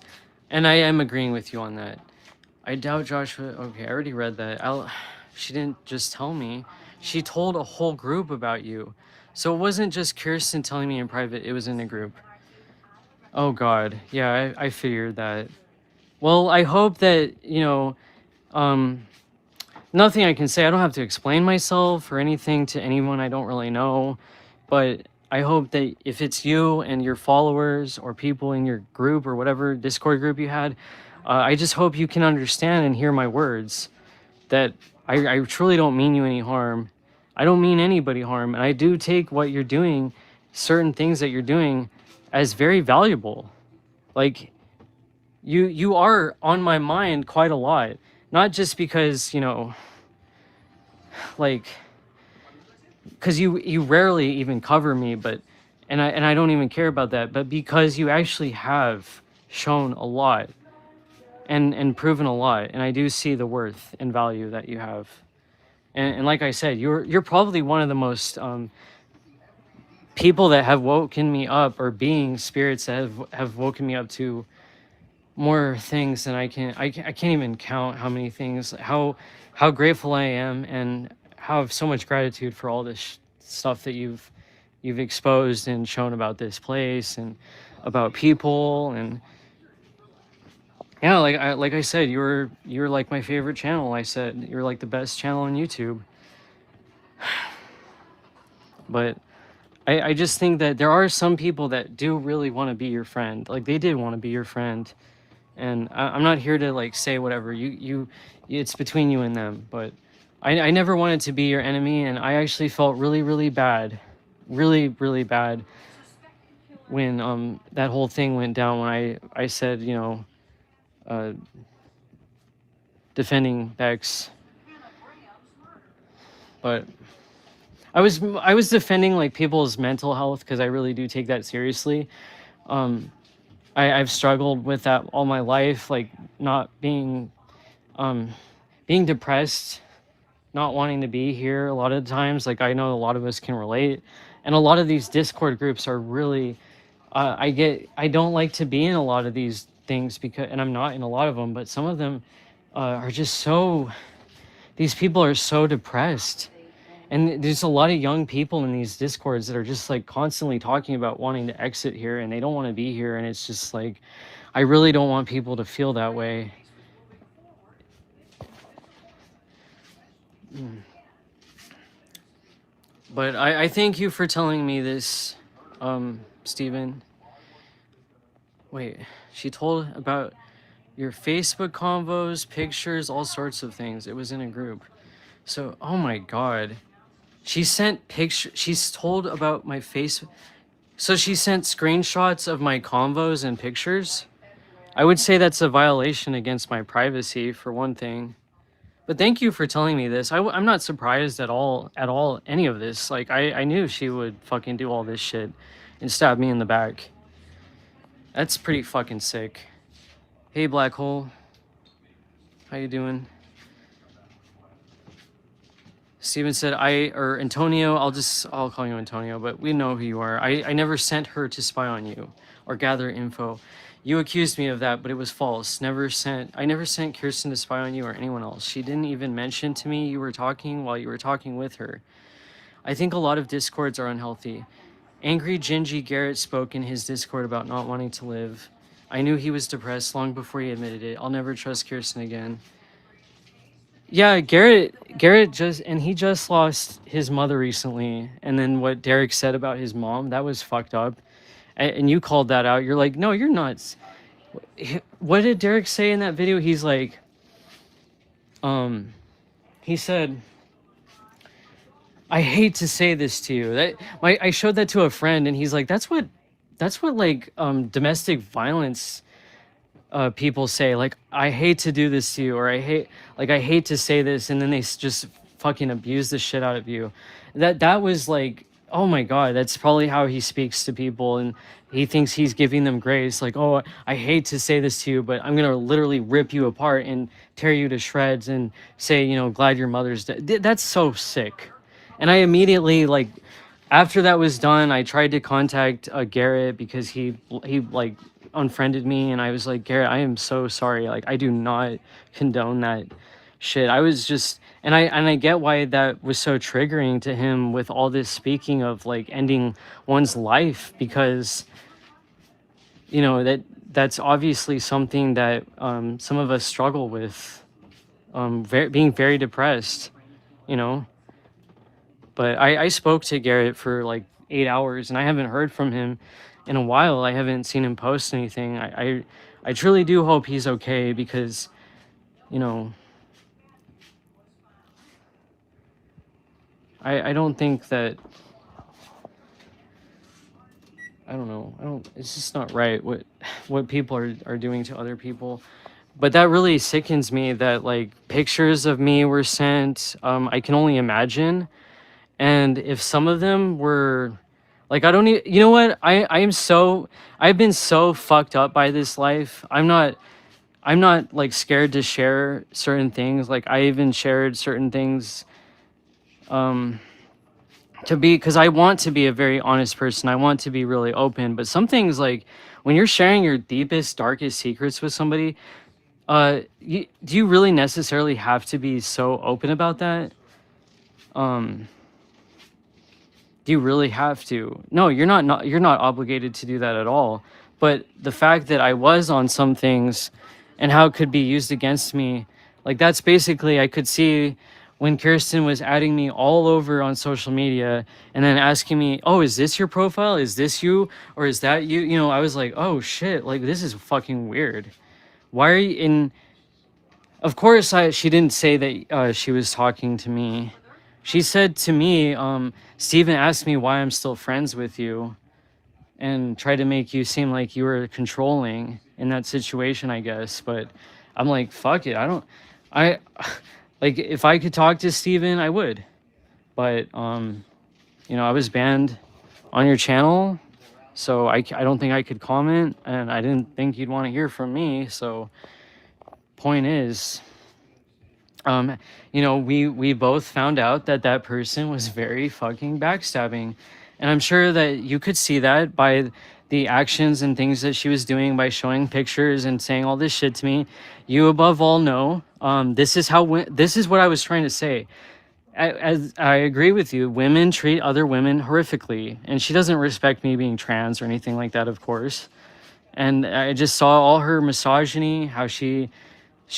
And I am agreeing with you on that. I doubt Joshua. Okay, I already read that. She didn't just tell me. She told a whole group about you. So it wasn't just Kirsten telling me in private, it was in a group. Oh God, yeah, I figured that. Well, I hope that, you know, nothing I can say. I don't have to explain myself or anything to anyone I don't really know, but I hope that if it's you and your followers or people in your group or whatever Discord group you had, I just hope you can understand and hear my words, that I truly don't mean you any harm. I don't mean anybody harm, and I do take what you're doing, certain things that you're doing, as very valuable. Like, you are on my mind quite a lot, not just because, you know, like, because you rarely even cover me, but and I don't even care about that, but because you actually have shown a lot and proven a lot, and I do see the worth and value that you have. And like I said, you're probably one of the most people that have woken me up, or being spirits that have woken me up to more things than I can't even count how many things, how grateful I am, and have so much gratitude for all this stuff that you've exposed and shown about this place and about people. And yeah, like I said, you're like my favorite channel. I said you're like the best channel on YouTube. But I just think that there are some people that do really want to be your friend. Like, they did want to be your friend. And I'm not here to like say whatever it's between you and them, but I never wanted to be your enemy. And I actually felt really bad, really bad when that whole thing went down, when I said, you know, defending Bex. But I was defending like people's mental health, because I really do take that seriously. I've struggled with that all my life, like not being depressed, not wanting to be here a lot of the times. Like, I know a lot of us can relate, and a lot of these Discord groups are really, I don't like to be in a lot of these things, because, and I'm not in a lot of them, but some of them are just so, these people are so depressed. And there's a lot of young people in these Discords that are just like constantly talking about wanting to exit here, and they don't want to be here. And it's just like, I really don't want people to feel that way. But I thank you for telling me this, Steven. Wait, she told about your Facebook convos, pictures, all sorts of things. It was in a group. So, oh my God. She sent pictures. She's told about my face. So she sent screenshots of my convos and pictures. I would say that's a violation against my privacy, for one thing. But thank you for telling me this. I'm not surprised at all, any of this. Like, I knew she would fucking do all this shit and stab me in the back. That's pretty fucking sick. Hey, Black Hole. How you doing? Steven said, or Antonio, I'll call you Antonio, but we know who you are. I never sent her to spy on you or gather info. You accused me of that, but it was false. I never sent Kirsten to spy on you or anyone else. She didn't even mention to me you were talking while you were talking with her. I think a lot of discords are unhealthy. Angry Gingy Garrett spoke in his Discord about not wanting to live. I knew he was depressed long before he admitted it. I'll never trust Kirsten again. Yeah, Garrett he just lost his mother recently. And then what Derek said about his mom, that was fucked up. And you called that out. You're like, no, you're nuts. What did Derek say in that video? He's like, he said, I hate to say this to you. I showed that to a friend and he's like, that's what like domestic violence people say, like, I hate to do this to you, or I hate to say this, and then they just fucking abuse the shit out of you. That was like, oh my god, that's probably how he speaks to people, and he thinks he's giving them grace, like, oh, I hate to say this to you, but I'm gonna literally rip you apart and tear you to shreds and say, you know, glad your mother's dead. That's so sick. And I immediately, like, after that was done, I tried to contact Garrett because he like unfriended me, and I was like, Garrett, I am so sorry. Like, I do not condone that shit. I was just, and I get why that was so triggering to him with all this speaking of like ending one's life, because, you know, that's obviously something that some of us struggle with, being very depressed, you know. But I spoke to Garrett for like 8 hours and I haven't heard from him in a while. I haven't seen him post anything. I truly do hope he's okay, because, you know, I don't think that, I don't know, it's just not right what people are doing to other people. But that really sickens me that like pictures of me were sent. I can only imagine. And if some of them were like, I don't even, you know what? I've been so fucked up by this life. I'm not like scared to share certain things. Like, I even shared certain things because I want to be a very honest person. I want to be really open. But some things, like when you're sharing your deepest, darkest secrets with somebody, do you really necessarily have to be so open about that? Do you really have to? No, you're not obligated to do that at all. But the fact that I was on some things and how it could be used against me, like, that's basically, I could see when Kirsten was adding me all over on social media and then asking me, oh, is this your profile? Is this you? Or is that you? You know, I was like, oh shit, like, this is fucking weird. Why are you in? Of course, she didn't say that she was talking to me. She said to me, Steven asked me why I'm still friends with you and tried to make you seem like you were controlling in that situation, I guess. But I'm like, fuck it. Like, if I could talk to Steven, I would. But, you know, I was banned on your channel, so I don't think I could comment, and I didn't think you'd want to hear from me. So point is, you know, we both found out that person was very fucking backstabbing, and I'm sure that you could see that by the actions and things that she was doing, by showing pictures and saying all this shit to me. You above all know, this is what I was trying to say. As I agree with you, women treat other women horrifically, and she doesn't respect me being trans or anything like that, of course. And I just saw all her misogyny, how she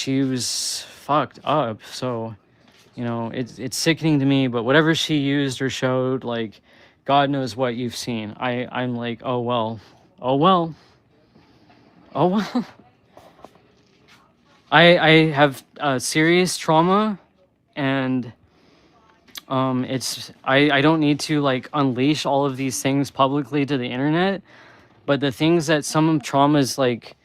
was fucked up. So, you know, it's sickening to me. But whatever she used or showed, like, God knows what you've seen. I'm like, oh well, oh well, oh well. I have serious trauma, and I don't need to like unleash all of these things publicly to the internet, but the things that some traumas like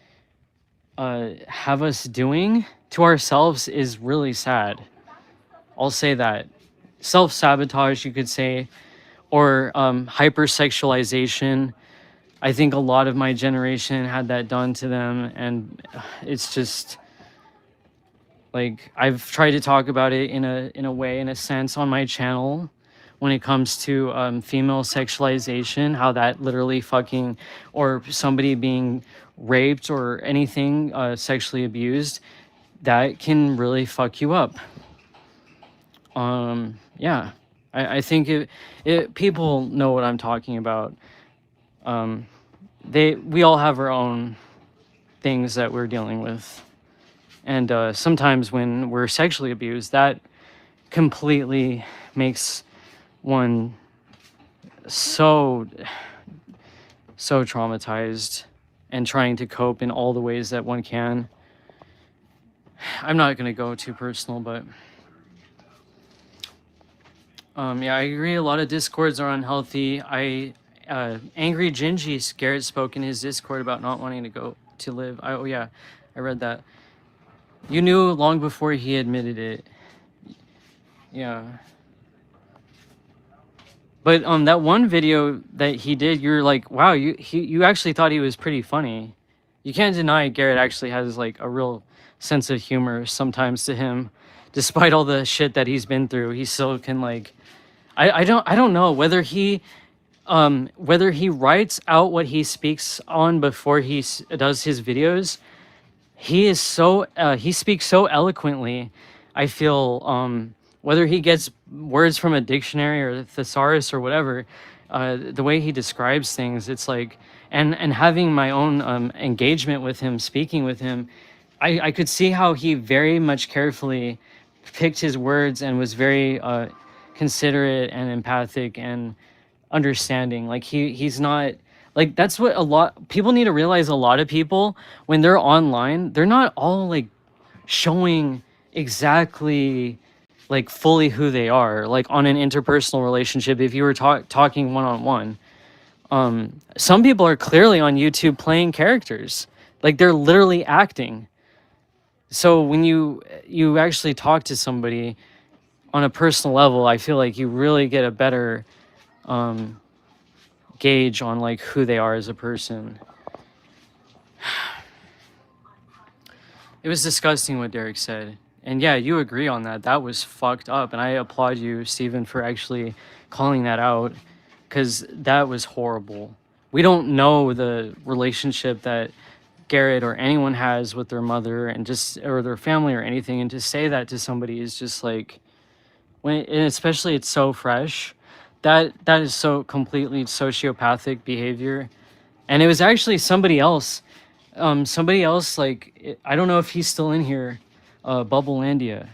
have us doing to ourselves is really sad. I'll say that. Self-sabotage, you could say, or hypersexualization. I think a lot of my generation had that done to them, and it's just Like, I've tried to talk about it in a way, in a sense, on my channel when it comes to female sexualization, how that literally fucking, or somebody being raped or anything, sexually abused, that can really fuck you up. Yeah, I think people know what I'm talking about. We all have our own things that we're dealing with. And sometimes when we're sexually abused, that completely makes one so traumatized and trying to cope in all the ways that one can. I'm not going to go too personal, but yeah, I agree. A lot of discords are unhealthy. Angry Gingy, Garrett spoke in his Discord about not wanting to go to live. Oh yeah, I read that. You knew long before he admitted it. Yeah. But that one video that he did, you're like, wow, you actually thought he was pretty funny. You can't deny Garrett actually has like a real sense of humor sometimes to him, despite all the shit that he's been through. He still can like, I don't know whether he writes out what he speaks on before he does his videos. He is so he speaks so eloquently. I feel whether he gets words from a dictionary or thesaurus or whatever, the way he describes things, it's like, and having my own engagement with him, speaking with him, I could see how he very much carefully picked his words and was very considerate and empathic and understanding. Like he's not like, that's what a lot people need to realize. A lot of people, when they're online, they're not all like showing exactly like fully who they are, like on an interpersonal relationship. If you were talking one-on-one, some people are clearly on YouTube playing characters, like they're literally acting. So when you actually talk to somebody on a personal level, I feel like you really get a better gauge on like who they are as a person. It was disgusting what Derek said. And yeah, you agree on that. That was fucked up. And I applaud you, Stephen, for actually calling that out, because that was horrible. We don't know the relationship that Garrett or anyone has with their mother and just, or their family or anything. And to say that to somebody is just like, and especially it's so fresh, that is so completely sociopathic behavior. And it was actually somebody else, like, I don't know if he's still in here, Bubblelandia.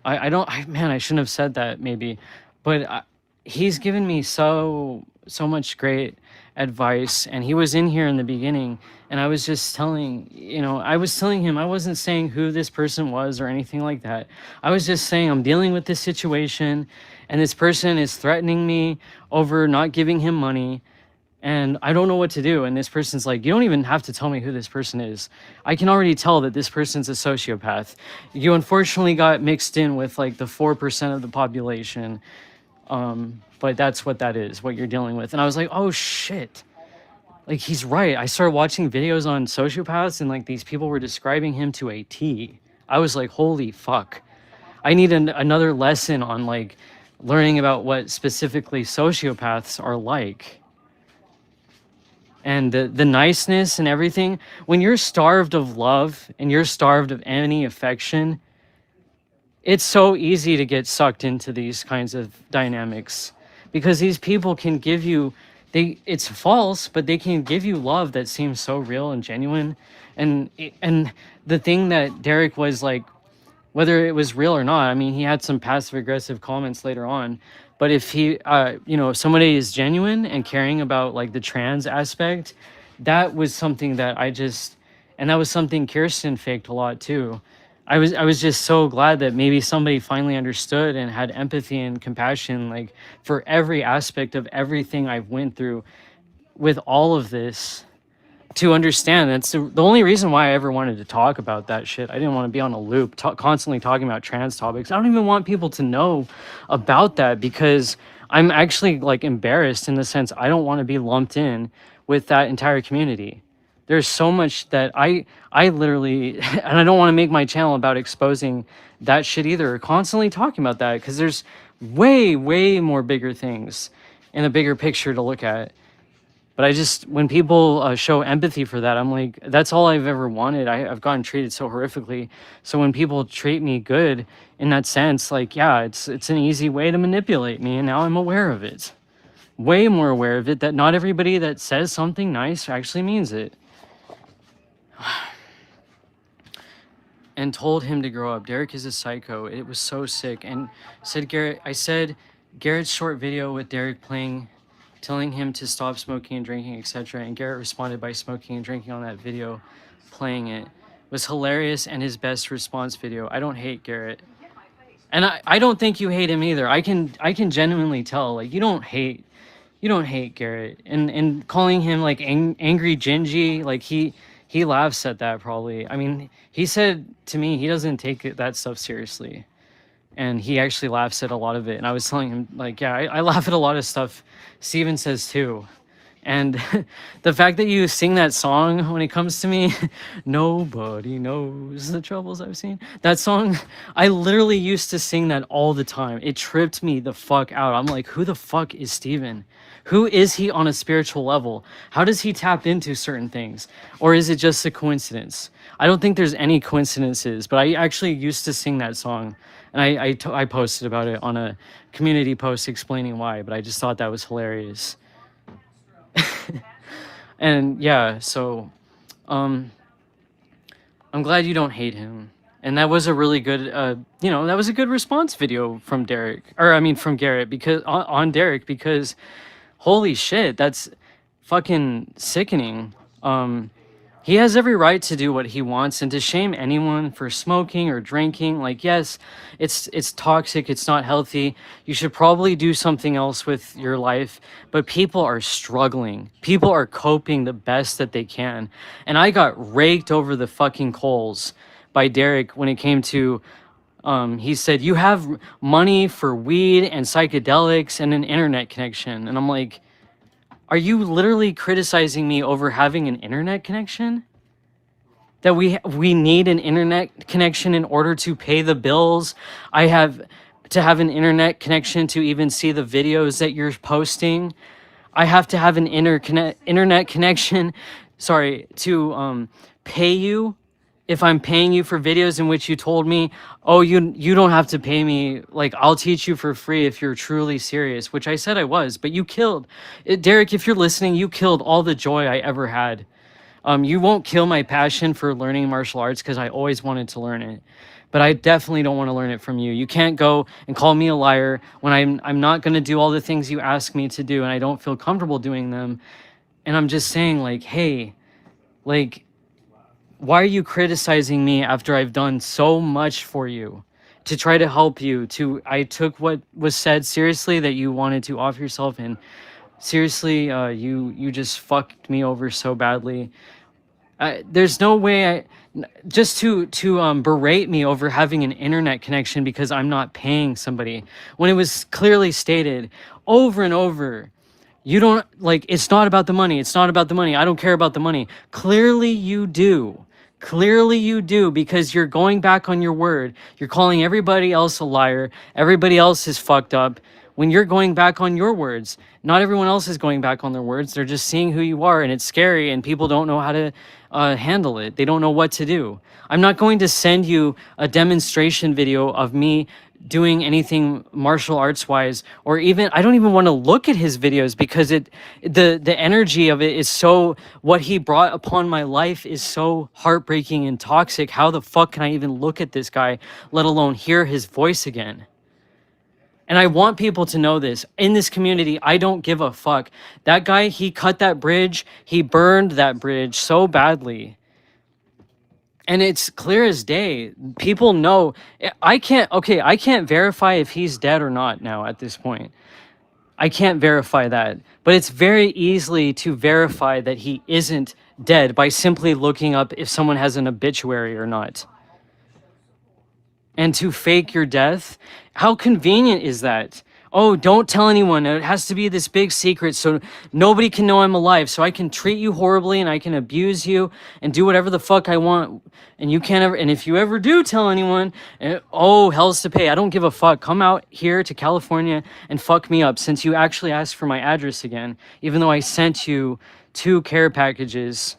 Man, I shouldn't have said that maybe, but he's given me so much great advice, and he was in here in the beginning, and I was just telling him, I wasn't saying who this person was or anything like that. I was just saying I'm dealing with this situation, and this person is threatening me over not giving him money, and I don't know what to do. And this person's like, you don't even have to tell me who this person is. I can already tell that this person's a sociopath. You unfortunately got mixed in with like the 4% of the population. But that's what that is, what you're dealing with. And I was like, oh shit. Like, he's right. I started watching videos on sociopaths, and like these people were describing him to a T. I was like, holy fuck. I need another lesson on like learning about what specifically sociopaths are like. And the niceness and everything. When you're starved of love and you're starved of any affection, it's so easy to get sucked into these kinds of dynamics, because these people can give you, it's false, but they can give you love that seems so real and genuine. And the thing that Derek was like, whether it was real or not, I mean, he had some passive aggressive comments later on, but if he, if somebody is genuine and caring about like the trans aspect, that was something that and that was something Kirsten faked a lot too. I was just so glad that maybe somebody finally understood and had empathy and compassion, like for every aspect of everything I've went through with all of this, to understand. That's the only reason why I ever wanted to talk about that shit. I didn't want to be on a loop constantly talking about trans topics. I don't even want people to know about that, because I'm actually like embarrassed in the sense I don't want to be lumped in with that entire community. There's so much that I literally, and I don't want to make my channel about exposing that shit either, constantly talking about that, because there's way more bigger things in a bigger picture to look at. But I just, when people show empathy for that, I'm like, that's all I've ever wanted. I've gotten treated so horrifically. So when people treat me good in that sense, like, yeah, it's an easy way to manipulate me. And now I'm aware of it. Way more aware of it, that not everybody that says something nice actually means it. And told him to grow up. Derek is a psycho. It was so sick. And I said Garrett's short video with Derek playing, telling him to stop smoking and drinking, etc. And Garrett responded by smoking and drinking on that video, playing it. Was hilarious and his best response video. I don't hate Garrett. And I don't think you hate him either. I can genuinely tell. Like, you don't hate Garrett. And calling him like angry Gingy, like he laughs at that probably. I mean, he said to me he doesn't take that stuff seriously. And he actually laughs at a lot of it. And I was telling him, like, yeah, I laugh at a lot of stuff Steven says too. And the fact that you sing that song when it comes to me, nobody knows the troubles I've seen. That song, I literally used to sing that all the time. It tripped me the fuck out. I'm like, who the fuck is Steven? Who is he on a spiritual level? How does he tap into certain things? Or is it just a coincidence? I don't think there's any coincidences, but I actually used to sing that song. And I posted about it on a community post explaining why, but I just thought that was hilarious. And yeah, so I'm glad you don't hate him. And that was a really good, that was a good response video from from Garrett, because on Derek, because holy shit, that's fucking sickening. He has every right to do what he wants, and to shame anyone for smoking or drinking. Like, yes, it's toxic, it's not healthy. You should probably do something else with your life, but people are struggling. People are coping the best that they can. And I got raked over the fucking coals by Derek when it came to, he said, you have money for weed and psychedelics and an internet connection. And I'm like, are you literally criticizing me over having an internet connection? That we need an internet connection in order to pay the bills? I have to have an internet connection to even see the videos that you're posting. I have to have an internet connection, to pay you. If I'm paying you for videos in which you told me, oh, you don't have to pay me, like, I'll teach you for free if you're truly serious, which I said I was, but you killed it. Derek, if you're listening, you killed all the joy I ever had. You won't kill my passion for learning martial arts, because I always wanted to learn it, but I definitely don't want to learn it from you. You can't go and call me a liar when I'm not going to do all the things you ask me to do, and I don't feel comfortable doing them. And I'm just saying, like, hey, like, why are you criticizing me after I've done so much for you to try to help you? I took what was said seriously, that you wanted to off yourself, and seriously, you just fucked me over so badly. There's no way just to berate me over having an internet connection because I'm not paying somebody, when it was clearly stated over and over, you don't, like, it's not about the money. It's not about the money. I don't care about the money. Clearly you do. Clearly you do, because you're going back on your word. You're calling everybody else a liar. Everybody else is fucked up when you're going back on your words. Not everyone else is going back on their words. They're just seeing who you are, and it's scary, and people don't know how to handle it. They don't know what to do. I'm not going to send you a demonstration video of me doing anything martial arts wise, or even, I don't even want to look at his videos, because the energy of it is so, what he brought upon my life is so heartbreaking and toxic. How the fuck can I even look at this guy, let alone hear his voice again? And I want people to know this. In this community, I don't give a fuck. That guy, he cut that bridge. He burned that bridge so badly. And it's clear as day. People know. I can't verify if he's dead or not now at this point. I can't verify that. But it's very easily to verify that he isn't dead by simply looking up if someone has an obituary or not. And to fake your death, how convenient is that? oh, don't tell anyone. It has to be this big secret so nobody can know I'm alive. So I can treat you horribly and I can abuse you and do whatever the fuck I want. And you can't ever, and if you ever do tell anyone, oh, hell's to pay. I don't give a fuck. Come out here to California and fuck me up since you actually asked for my address again, even though I sent you 2 care packages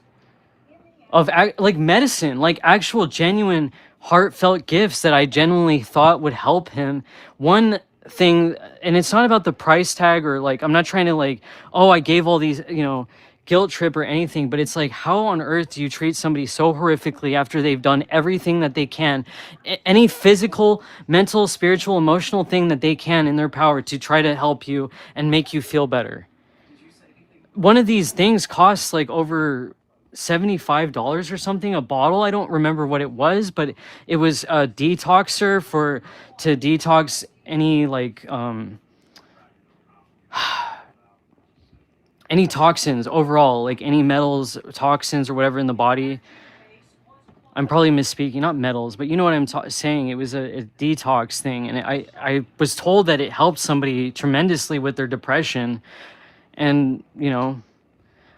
of like medicine, like actual genuine heartfelt gifts that I genuinely thought would help him. One thing, and it's not about the price tag or like, I'm not trying to like, oh, I gave all these, you know, guilt trip or anything, but it's like, how on earth do you treat somebody so horrifically after they've done everything that they can, any physical, mental, spiritual, emotional thing that they can in their power to try to help you and make you feel better? One of these things costs like over $75 or something a bottle. I don't remember what it was, but it was a detoxer to detox any like any toxins overall, like any metals, toxins or whatever in the body. I'm probably misspeaking, not metals, but you know what I'm saying. It was a detox thing, and I was told that it helped somebody tremendously with their depression. And you know,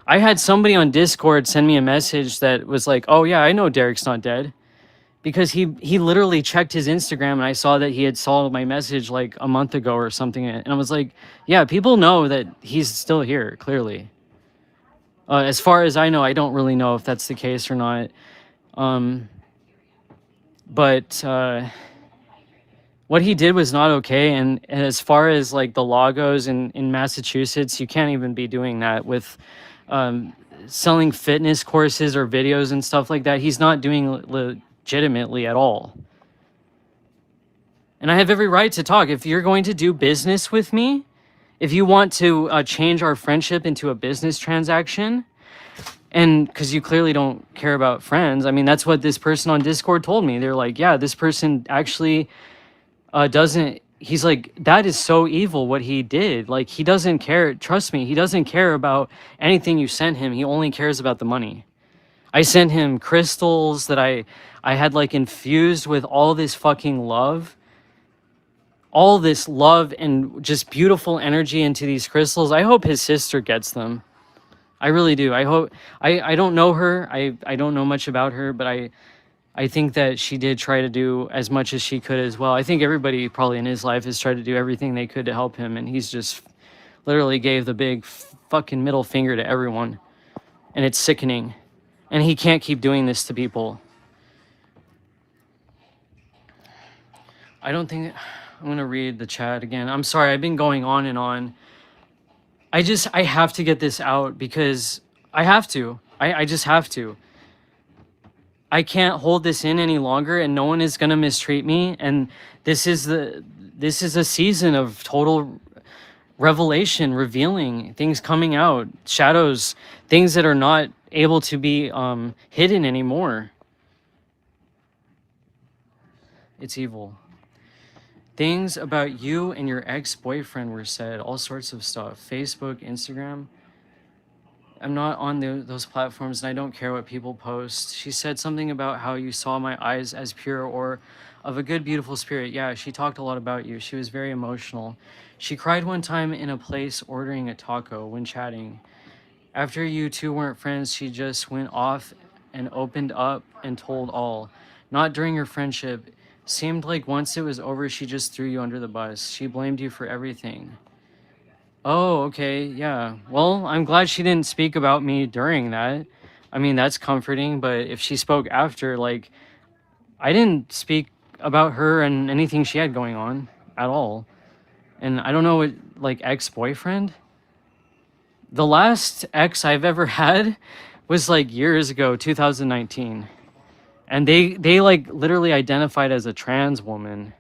I had somebody on Discord send me a message that was like, oh yeah, I know Derek's not dead. Because he literally checked his Instagram and I saw that he had saw my message like a month ago or something. And I was like, yeah, people know that he's still here, clearly. As far as I know, I don't really know if that's the case or not. But what he did was not okay. And as far as like the law goes in Massachusetts, you can't even be doing that with selling fitness courses or videos and stuff like that. He's not doing legitimately at all. And I have every right to talk. If you're going to do business with me, if you want to change our friendship into a business transaction, and because you clearly don't care about friends, I mean, that's what this person on Discord told me. They're like, yeah, this person actually doesn't, he's like, that is so evil what he did. Like, he doesn't care. Trust me, he doesn't care about anything you sent him. He only cares about the money. I sent him crystals that I had like infused with all this fucking love. All this love and just beautiful energy into these crystals. I hope his sister gets them. I really do. I hope, I don't know her. I don't know much about her, but I think that she did try to do as much as she could as well. I think everybody probably in his life has tried to do everything they could to help him. And he's just literally gave the big fucking middle finger to everyone. And it's sickening. And he can't keep doing this to people. I don't think, I'm going to read the chat again. I'm sorry, I've been going on and on. I have to get this out because I have to. I just have to. I can't hold this in any longer and no one is going to mistreat me. And this is a season of total revelation, revealing, things coming out, shadows, things that are not able to be hidden anymore. It's evil. Things about you and your ex-boyfriend were said, all sorts of stuff. Facebook, Instagram. I'm not on those platforms and I don't care what people post. She said something about how you saw my eyes as pure or of a good, beautiful spirit. Yeah, she talked a lot about you. She was very emotional. She cried one time in a place ordering a taco when chatting. After you two weren't friends, she just went off and opened up and told all. Not during your friendship. Seemed like once it was over, she just threw you under the bus. She blamed you for everything. Oh, okay, yeah. Well, I'm glad she didn't speak about me during that. I mean, that's comforting, but if she spoke after, like, I didn't speak about her and anything she had going on at all. And I don't know what, like, ex-boyfriend? The last ex I've ever had was, like, years ago, 2019. And they like literally identified as a trans woman.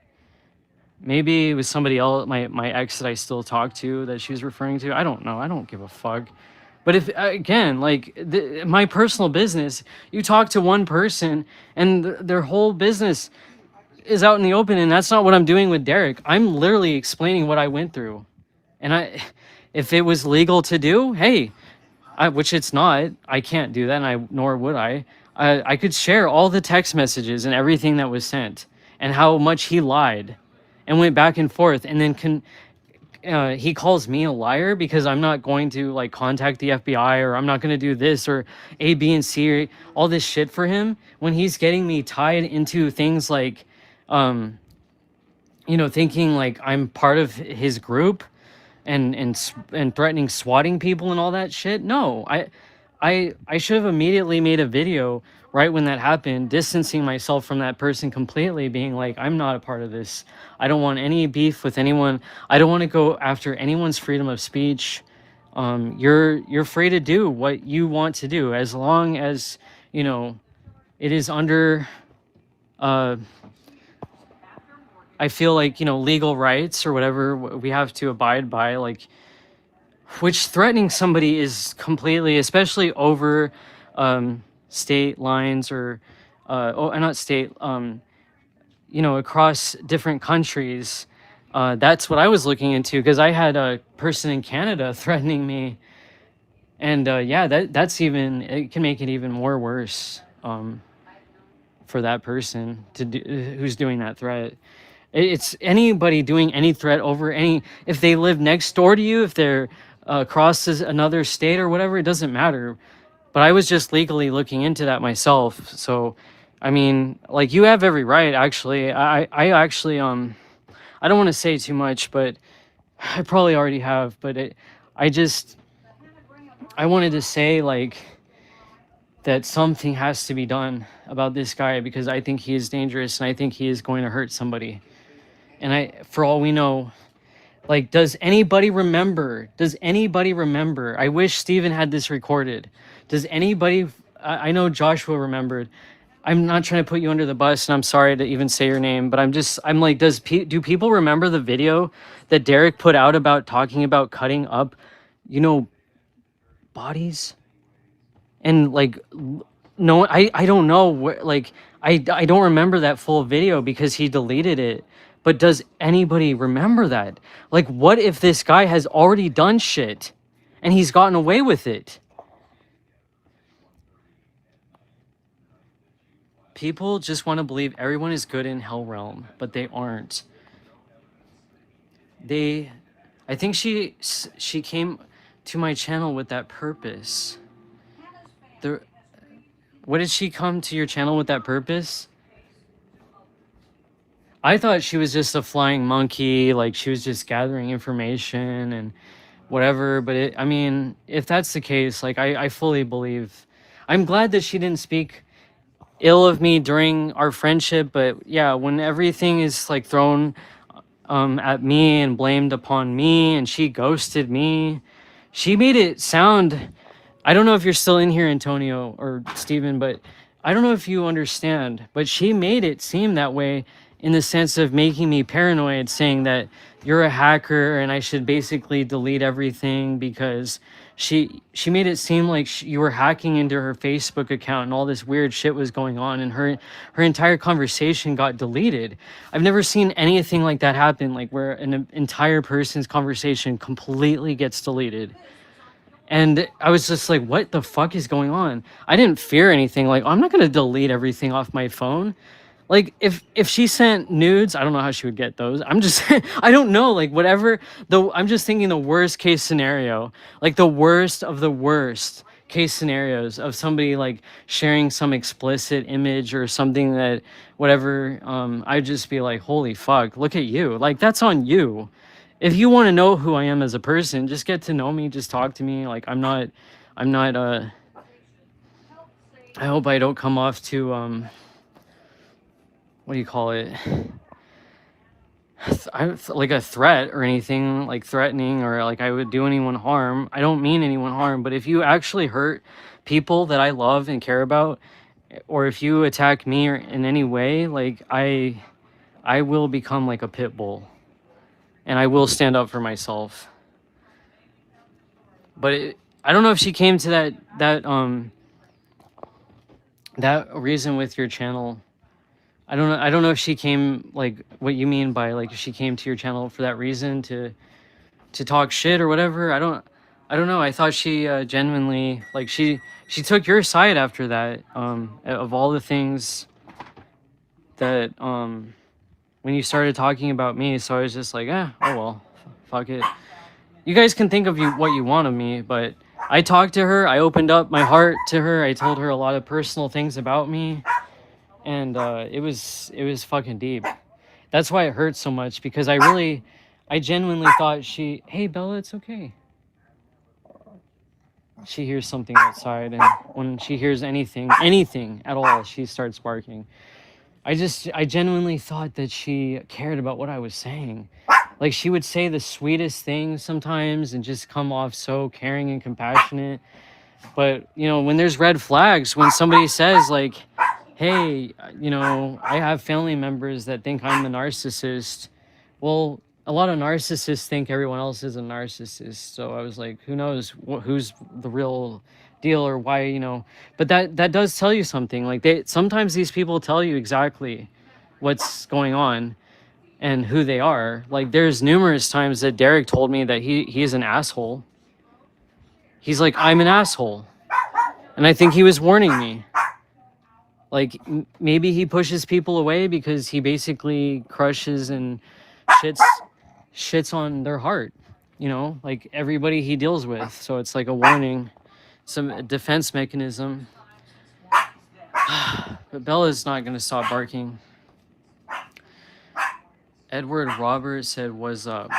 Maybe it was somebody else, my ex that I still talk to that she was referring to. I don't know. I don't give a fuck. But if, again, like my personal business, you talk to one person and their whole business is out in the open. And that's not what I'm doing with Derek. I'm literally explaining what I went through. And if it was legal to do, hey, which it's not, I can't do that. And nor would I. I could share all the text messages and everything that was sent and how much he lied and went back and forth and then he calls me a liar because I'm not going to like contact the FBI, or I'm not going to do this or A, B, and C, or all this shit for him, when he's getting me tied into things like, thinking like I'm part of his group, and threatening swatting people and all that shit. No, I should have immediately made a video right when that happened, distancing myself from that person completely, being like, I'm not a part of this. I don't want any beef with anyone. I don't want to go after anyone's freedom of speech. You're free to do what you want to do, as long as it is under I feel like legal rights or whatever we have to abide by, like, which threatening somebody is completely, especially over state lines, or not state, across different countries. That's what I was looking into, because I had a person in Canada threatening me, and yeah, that's even, it can make it even more worse for that person to do, who's doing that threat. It's anybody doing any threat over any, if they live next door to you, if they're across another state or whatever, it doesn't matter. But I was just legally looking into that myself. So, I mean, like, you have every right, actually. I actually, I don't want to say too much, but I probably already have, but I wanted to say, like, that something has to be done about this guy, because I think he is dangerous, and I think he is going to hurt somebody. And for all we know, like, does anybody remember? I wish Steven had this recorded. Does anybody, I know Joshua remembered. I'm not trying to put you under the bus, and I'm sorry to even say your name, but I'm like, do people remember the video that Derek put out about talking about cutting up, bodies? And like, no, I don't know where, like, I don't remember that full video because he deleted it. But does anybody remember that? Like, what if this guy has already done shit and he's gotten away with it? People just want to believe everyone is good in Hell Realm, but they aren't. I think she came to my channel with that purpose. What did she come to your channel with that purpose? I thought she was just a flying monkey, like she was just gathering information and whatever. But I mean, if that's the case, like, I fully believe. I'm glad that she didn't speak ill of me during our friendship, but yeah, when everything is like thrown at me and blamed upon me, and she ghosted me, she made it sound, I don't know if you're still in here, Antonio or Steven, but I don't know if you understand, but she made it seem that way, in the sense of making me paranoid, saying that you're a hacker and I should basically delete everything, because she made it seem like you were hacking into her Facebook account and all this weird shit was going on, and her entire conversation got deleted. I've never seen anything like that happen, like where an entire person's conversation completely gets deleted. And I was just like, what the fuck is going on? I didn't fear anything. Like, I'm not going to delete everything off my phone. Like, if she sent nudes, I don't know how she would get those. I'm just, I don't know, like, whatever. I'm just thinking the worst case scenario, like the worst of the worst case scenarios of somebody like sharing some explicit image or something that, whatever, I'd just be like, holy fuck, look at you. Like, that's on you. If you want to know who I am as a person, just get to know me, just talk to me. Like, I'm not, I hope I don't come off to, what do you call it? Like a threat or anything, like threatening, or like I would do anyone harm. I don't mean anyone harm, but if you actually hurt people that I love and care about, or if you attack me or in any way, like I will become like a pit bull, and I will stand up for myself. But I don't know if she came to that reason with your channel. I don't know if she came, like, what you mean by, like, if she came to your channel for that reason, to talk shit or whatever. I don't know. I thought she genuinely, like, she took your side after that, of all the things that when you started talking about me. So I was just like, oh well, fuck it. You guys can think of what you want of me, but I talked to her. I opened up my heart to her. I told her a lot of personal things about me, and it was fucking deep. That's why it hurts so much, because I genuinely thought hey Bella, it's okay. She hears something outside, and when she hears anything at all, she starts barking. I genuinely thought that she cared about what I was saying. Like, she would say the sweetest things sometimes and just come off so caring and compassionate. But, you know, when there's red flags, when somebody says, like, hey, you know, I have family members that think I'm the narcissist. Well, a lot of narcissists think everyone else is a narcissist. So I was like, who knows who's the real deal or why, you know. But that does tell you something. Like, sometimes these people tell you exactly what's going on and who they are. Like, there's numerous times that Derek told me that he's an asshole. He's like, I'm an asshole. And I think he was warning me. Like, maybe he pushes people away because he basically crushes and shits on their heart, you know, like everybody he deals with. So it's like a warning, some defense mechanism. But Bella's not going to stop barking. Edward Roberts said, "Was up."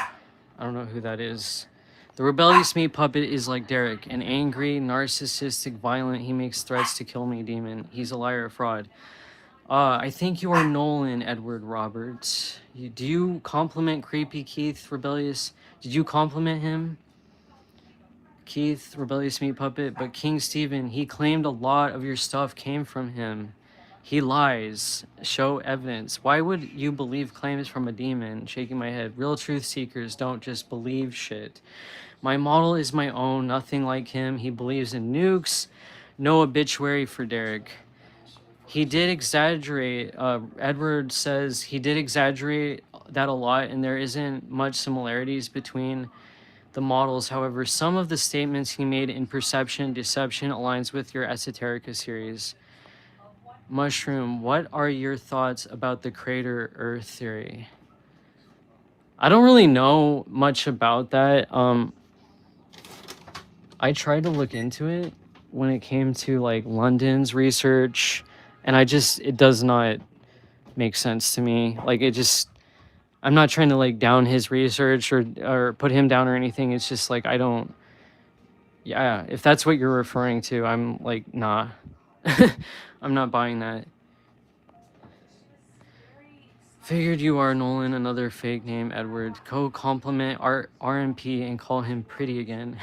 I don't know who that is. The rebellious meat puppet is like Derek, an angry, narcissistic, violent, he makes threats to kill me demon. He's a liar, a fraud. I think you are Nolan, Edward Roberts. Do you compliment Creepy Keith Rebellious? Did you compliment him? Keith, Rebellious Meat Puppet, but King Stephen, he claimed a lot of your stuff came from him. He lies. Show evidence. Why would you believe claims from a demon? Shaking my head. Real truth seekers don't just believe shit. My model is my own, nothing like him. He believes in nukes. No obituary for Derek. He did exaggerate. Edward says he did exaggerate that a lot, and there isn't much similarities between the models. However, some of the statements he made in Perception Deception aligns with your Esoterica series. Mushroom, what are your thoughts about the crater Earth theory? I don't really know much about that. I tried to look into it when it came to like London's research, and it does not make sense to me. Like, I'm not trying to like down his research or put him down or anything. It's just like, yeah, if that's what you're referring to, I'm like, nah. I'm not buying that. Figured you are Nolan, another fake name, Edward. Go compliment RMP and call him pretty again.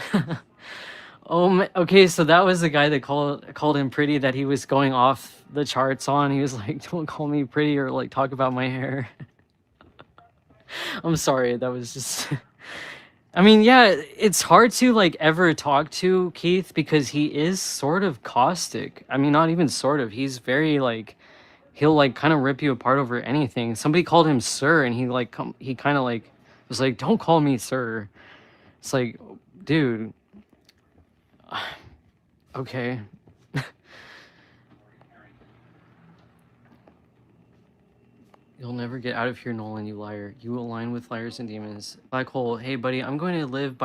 Oh, okay, so that was the guy that called him pretty that he was going off the charts on. He was like, don't call me pretty or like talk about my hair. I'm sorry, that was just... I mean, yeah, it's hard to like ever talk to Keith because he is sort of caustic. I mean, not even sort of. He's very like, he'll like kind of rip you apart over anything. Somebody called him sir, and he kind of like was like, don't call me sir. It's like, dude, okay. You'll never get out of here, Nolan, you liar. You align with liars and demons. Black hole, hey buddy, I'm going to live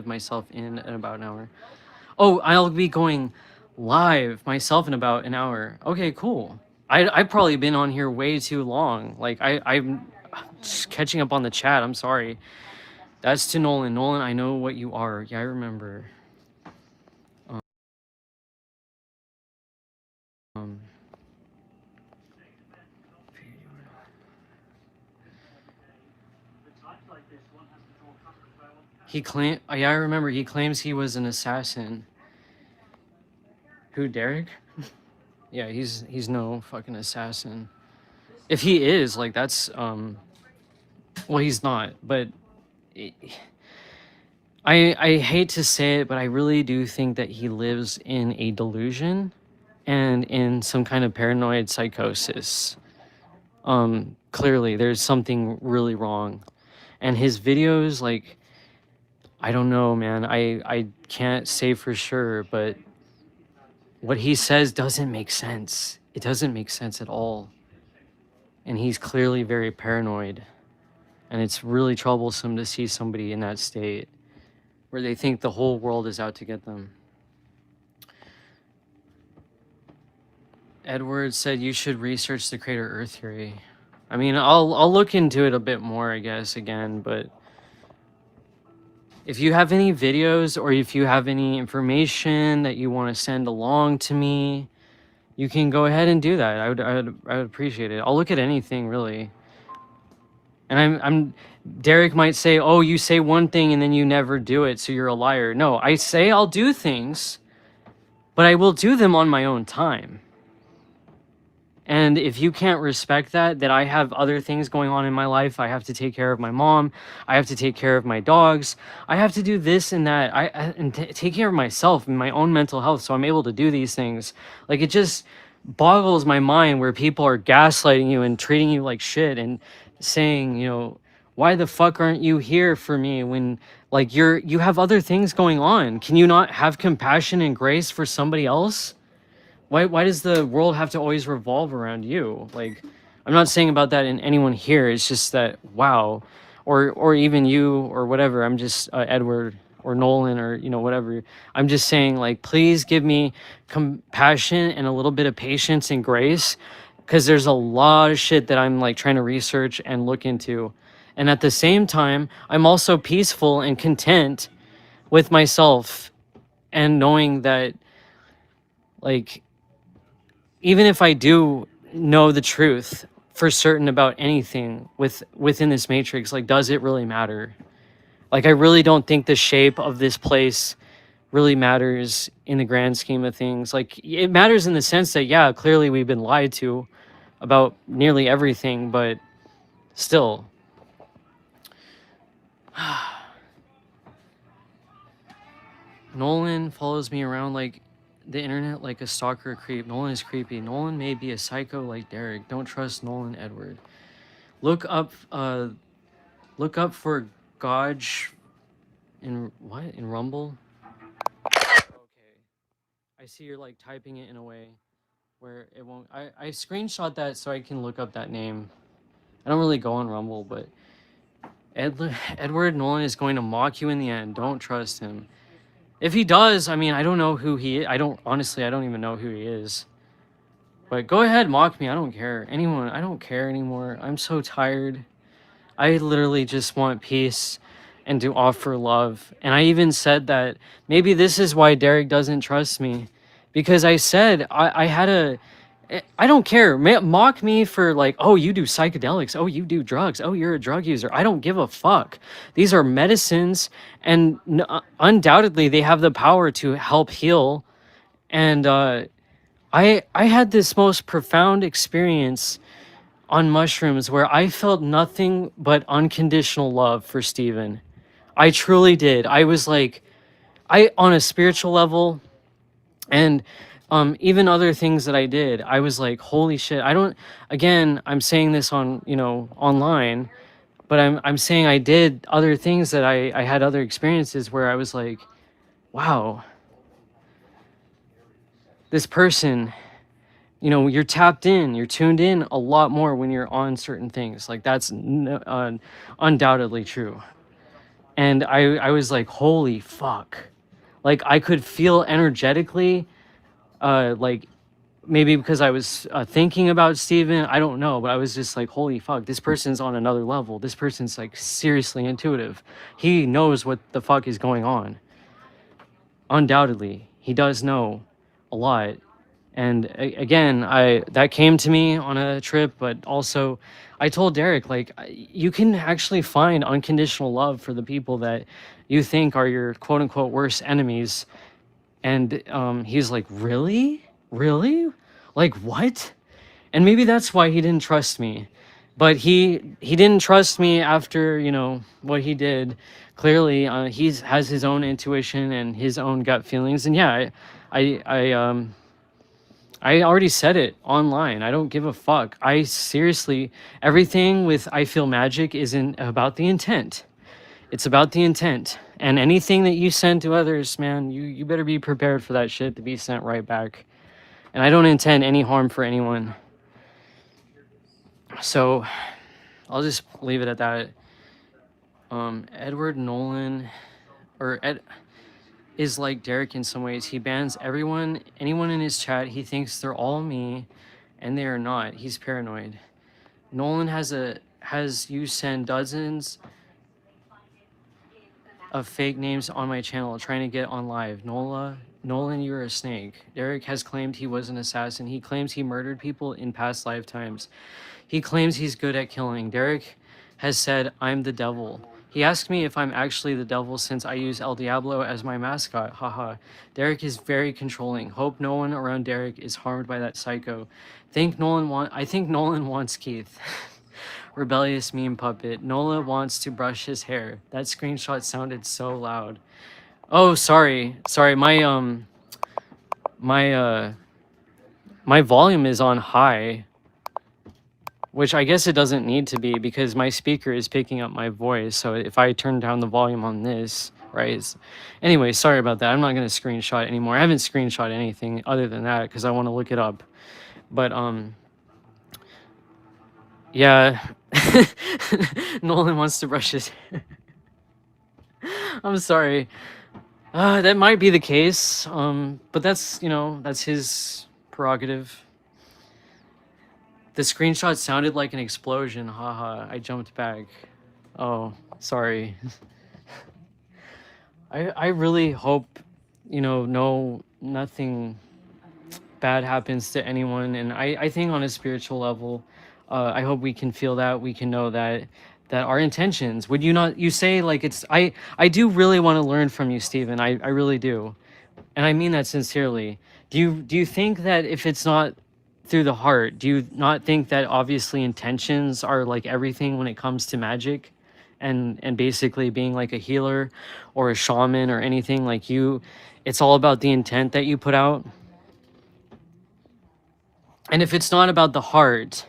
myself in about an hour. Oh, I'll be going live myself in about an hour. Okay, cool. I've probably been on here way too long. Like, I'm just catching up on the chat. I'm sorry. That's to Nolan. Nolan, I know what you are. Yeah, I remember. Yeah, I remember. He claims he was an assassin. Who, Derek? Yeah, he's no fucking assassin. If he is, like, that's well, he's not, but I hate to say it, but I really do think that he lives in a delusion and in some kind of paranoid psychosis. Clearly there's something really wrong. And his videos, like, I don't know, man. I can't say for sure, but what he says doesn't make sense. It doesn't make sense at all. And he's clearly very paranoid. And it's really troublesome to see somebody in that state where they think the whole world is out to get them. Edward said you should research the crater Earth theory. I mean, I'll look into it a bit more, I guess, again, but if you have any videos or if you have any information that you want to send along to me, you can go ahead and do that. I would appreciate it. I'll look at anything, really. And I'm Derek might say, "Oh, you say one thing and then you never do it, so you're a liar." No, I say I'll do things, but I will do them on my own time. And if you can't respect that I have other things going on in my life, I have to take care of my mom, I have to take care of my dogs, I have to do this and that, and take care of myself and my own mental health, so I'm able to do these things. Like, it just boggles my mind where people are gaslighting you and treating you like shit and saying, you know, why the fuck aren't you here for me when, like, you have other things going on? Can you not have compassion and grace for somebody else? Why does the world have to always revolve around you? Like, I'm not saying about that in anyone here. It's just that, wow, or even you or whatever. I'm just Edward or Nolan or, you know, whatever. I'm just saying, like, please give me compassion and a little bit of patience and grace, because there's a lot of shit that I'm like trying to research and look into. And at the same time, I'm also peaceful and content with myself and knowing that, like, even if I do know the truth for certain about anything within this matrix, like, does it really matter? Like, I really don't think the shape of this place really matters in the grand scheme of things. Like, it matters in the sense that, yeah, clearly we've been lied to about nearly everything, but still. Nolan follows me around like the internet like a stalker creep. Nolan is creepy. Nolan may be a psycho like Derek. Don't trust Nolan Edward. Look up for Goj in what? In Rumble? Okay. I see you're like typing it in a way where it won't. I screenshot that so I can look up that name. I don't really go on Rumble, but Edward Nolan is going to mock you in the end. Don't trust him. If he does, I mean, I don't know who he is. I don't even know who he is. But go ahead, mock me. I don't care. Anyone, I don't care anymore. I'm so tired. I literally just want peace and to offer love. And I even said that maybe this is why Derek doesn't trust me. Because I said I don't care. Mock me for like, oh, you do psychedelics. Oh, you do drugs. Oh, you're a drug user. I don't give a fuck. These are medicines, and undoubtedly they have the power to help heal. And I had this most profound experience on mushrooms where I felt nothing but unconditional love for Steven. I truly did. I was like, on a spiritual level, and even other things that I did, I was like, holy shit. I'm saying this on, you know, online, but I'm saying I did other things that I had other experiences where I was like, wow, this person, you know, you're tapped in, you're tuned in a lot more when you're on certain things. Like, that's undoubtedly true. And I was like, holy fuck. Like, I could feel energetically, like, maybe because I was thinking about Steven, I don't know, but I was just like, holy fuck, this person's on another level. This person's like seriously intuitive. He knows what the fuck is going on. Undoubtedly, he does know a lot. And again, that came to me on a trip, but also I told Derek, like, you can actually find unconditional love for the people that you think are your quote unquote worst enemies. And he's like, really? Really? Like, what? And maybe that's why he didn't trust me. But he didn't trust me after, you know, what he did. Clearly, he has his own intuition and his own gut feelings. And yeah, I already said it online. I don't give a fuck. I seriously, everything with I Feel Magic isn't about the intent. It's about the intent. And anything that you send to others, man, you better be prepared for that shit to be sent right back. And I don't intend any harm for anyone. So I'll just leave it at that. Edward Nolan, or Ed, is like Derek in some ways. He bans anyone in his chat. He thinks they're all me, and they are not. He's paranoid. Nolan has you send dozens of fake names on my channel trying to get on live. Nolan, you're a snake. Derek has claimed he was an assassin. He claims he murdered people in past lifetimes. He claims he's good at killing. Derek has said, I'm the devil. He asked me if I'm actually the devil since I use El Diablo as my mascot. Haha. Derek is very controlling. Hope no one around Derek is harmed by that psycho. I think Nolan wants Keith. Rebellious meme puppet. Nola wants to brush his hair. That screenshot sounded so loud. Oh, sorry. Sorry, my volume is on high, which I guess it doesn't need to be because my speaker is picking up my voice. So if I turn down the volume on this, right? Anyway, sorry about that. I'm not going to screenshot anymore. I haven't screenshot anything other than that because I want to look it up. But yeah. Nolan wants to brush his hair. I'm sorry. That might be the case. But that's, that's his prerogative. The screenshot sounded like an explosion. Haha, I jumped back. Oh, sorry. I really hope, nothing bad happens to anyone. And I think on a spiritual level, I hope we can feel that, we can know that our intentions, would you not, you say like I do really want to learn from you, Stephen. I really do. And I mean that sincerely. Do you think that if it's not through the heart, do you not think that obviously intentions are like everything when it comes to magic and basically being like a healer or a shaman or anything like it's all about the intent that you put out? And if it's not about the heart,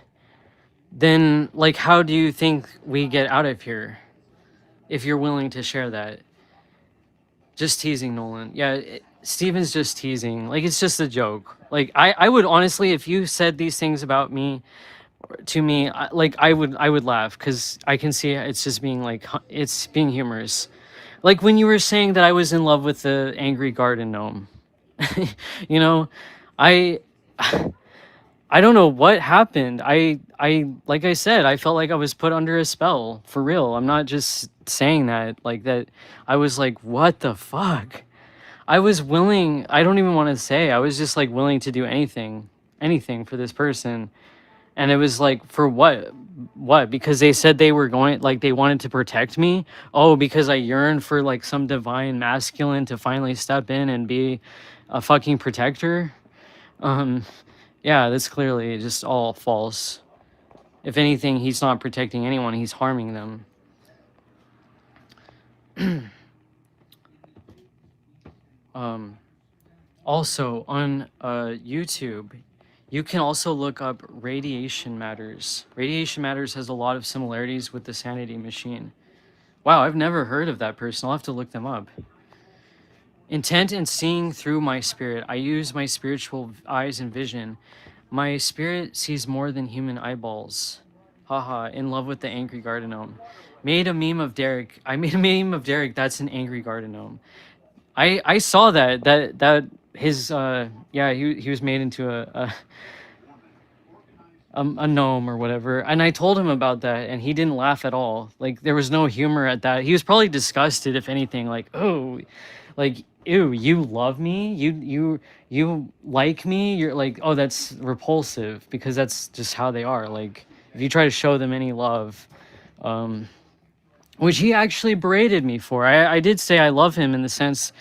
then like how do you think we get out of here? If you're willing to share that. Just teasing, Nolan. Yeah, Steven's just teasing. Like, it's just a joke. Like, I would honestly, if you said these things about me, to me, I would laugh because I can see it's just being like, it's being humorous. Like when you were saying that I was in love with the angry garden gnome. You know, I don't know what happened. Like I said, I felt like I was put under a spell for real. I'm not just saying that like that. I was like, what the fuck? I was willing, I don't even want to say, I was just like willing to do anything for this person. And it was like, for what? What? Because they said they were going, like they wanted to protect me. Oh, because I yearned for like some divine masculine to finally step in and be a fucking protector. Yeah, that's clearly just all false. If anything, he's not protecting anyone, he's harming them. Also, on YouTube, you can also look up Radiation Matters. Radiation Matters has a lot of similarities with the Sanity Machine. Wow, I've never heard of that person. I'll have to look them up. Intent and seeing through my spirit. I use my spiritual eyes and vision. My spirit sees more than human eyeballs. Haha, in love with the angry garden gnome. Made a meme of Derek. I made a meme of Derek. That's an angry garden gnome. I saw that his yeah, he was made into a gnome or whatever, and I told him about that and he didn't laugh at all. Like there was no humor at that. He was probably disgusted, if anything, like, oh, like, ew, you love me, you like me, you're like, oh, that's repulsive, because that's just how they are. Like if you try to show them any love, which he actually berated me for. I did say I love him in the sense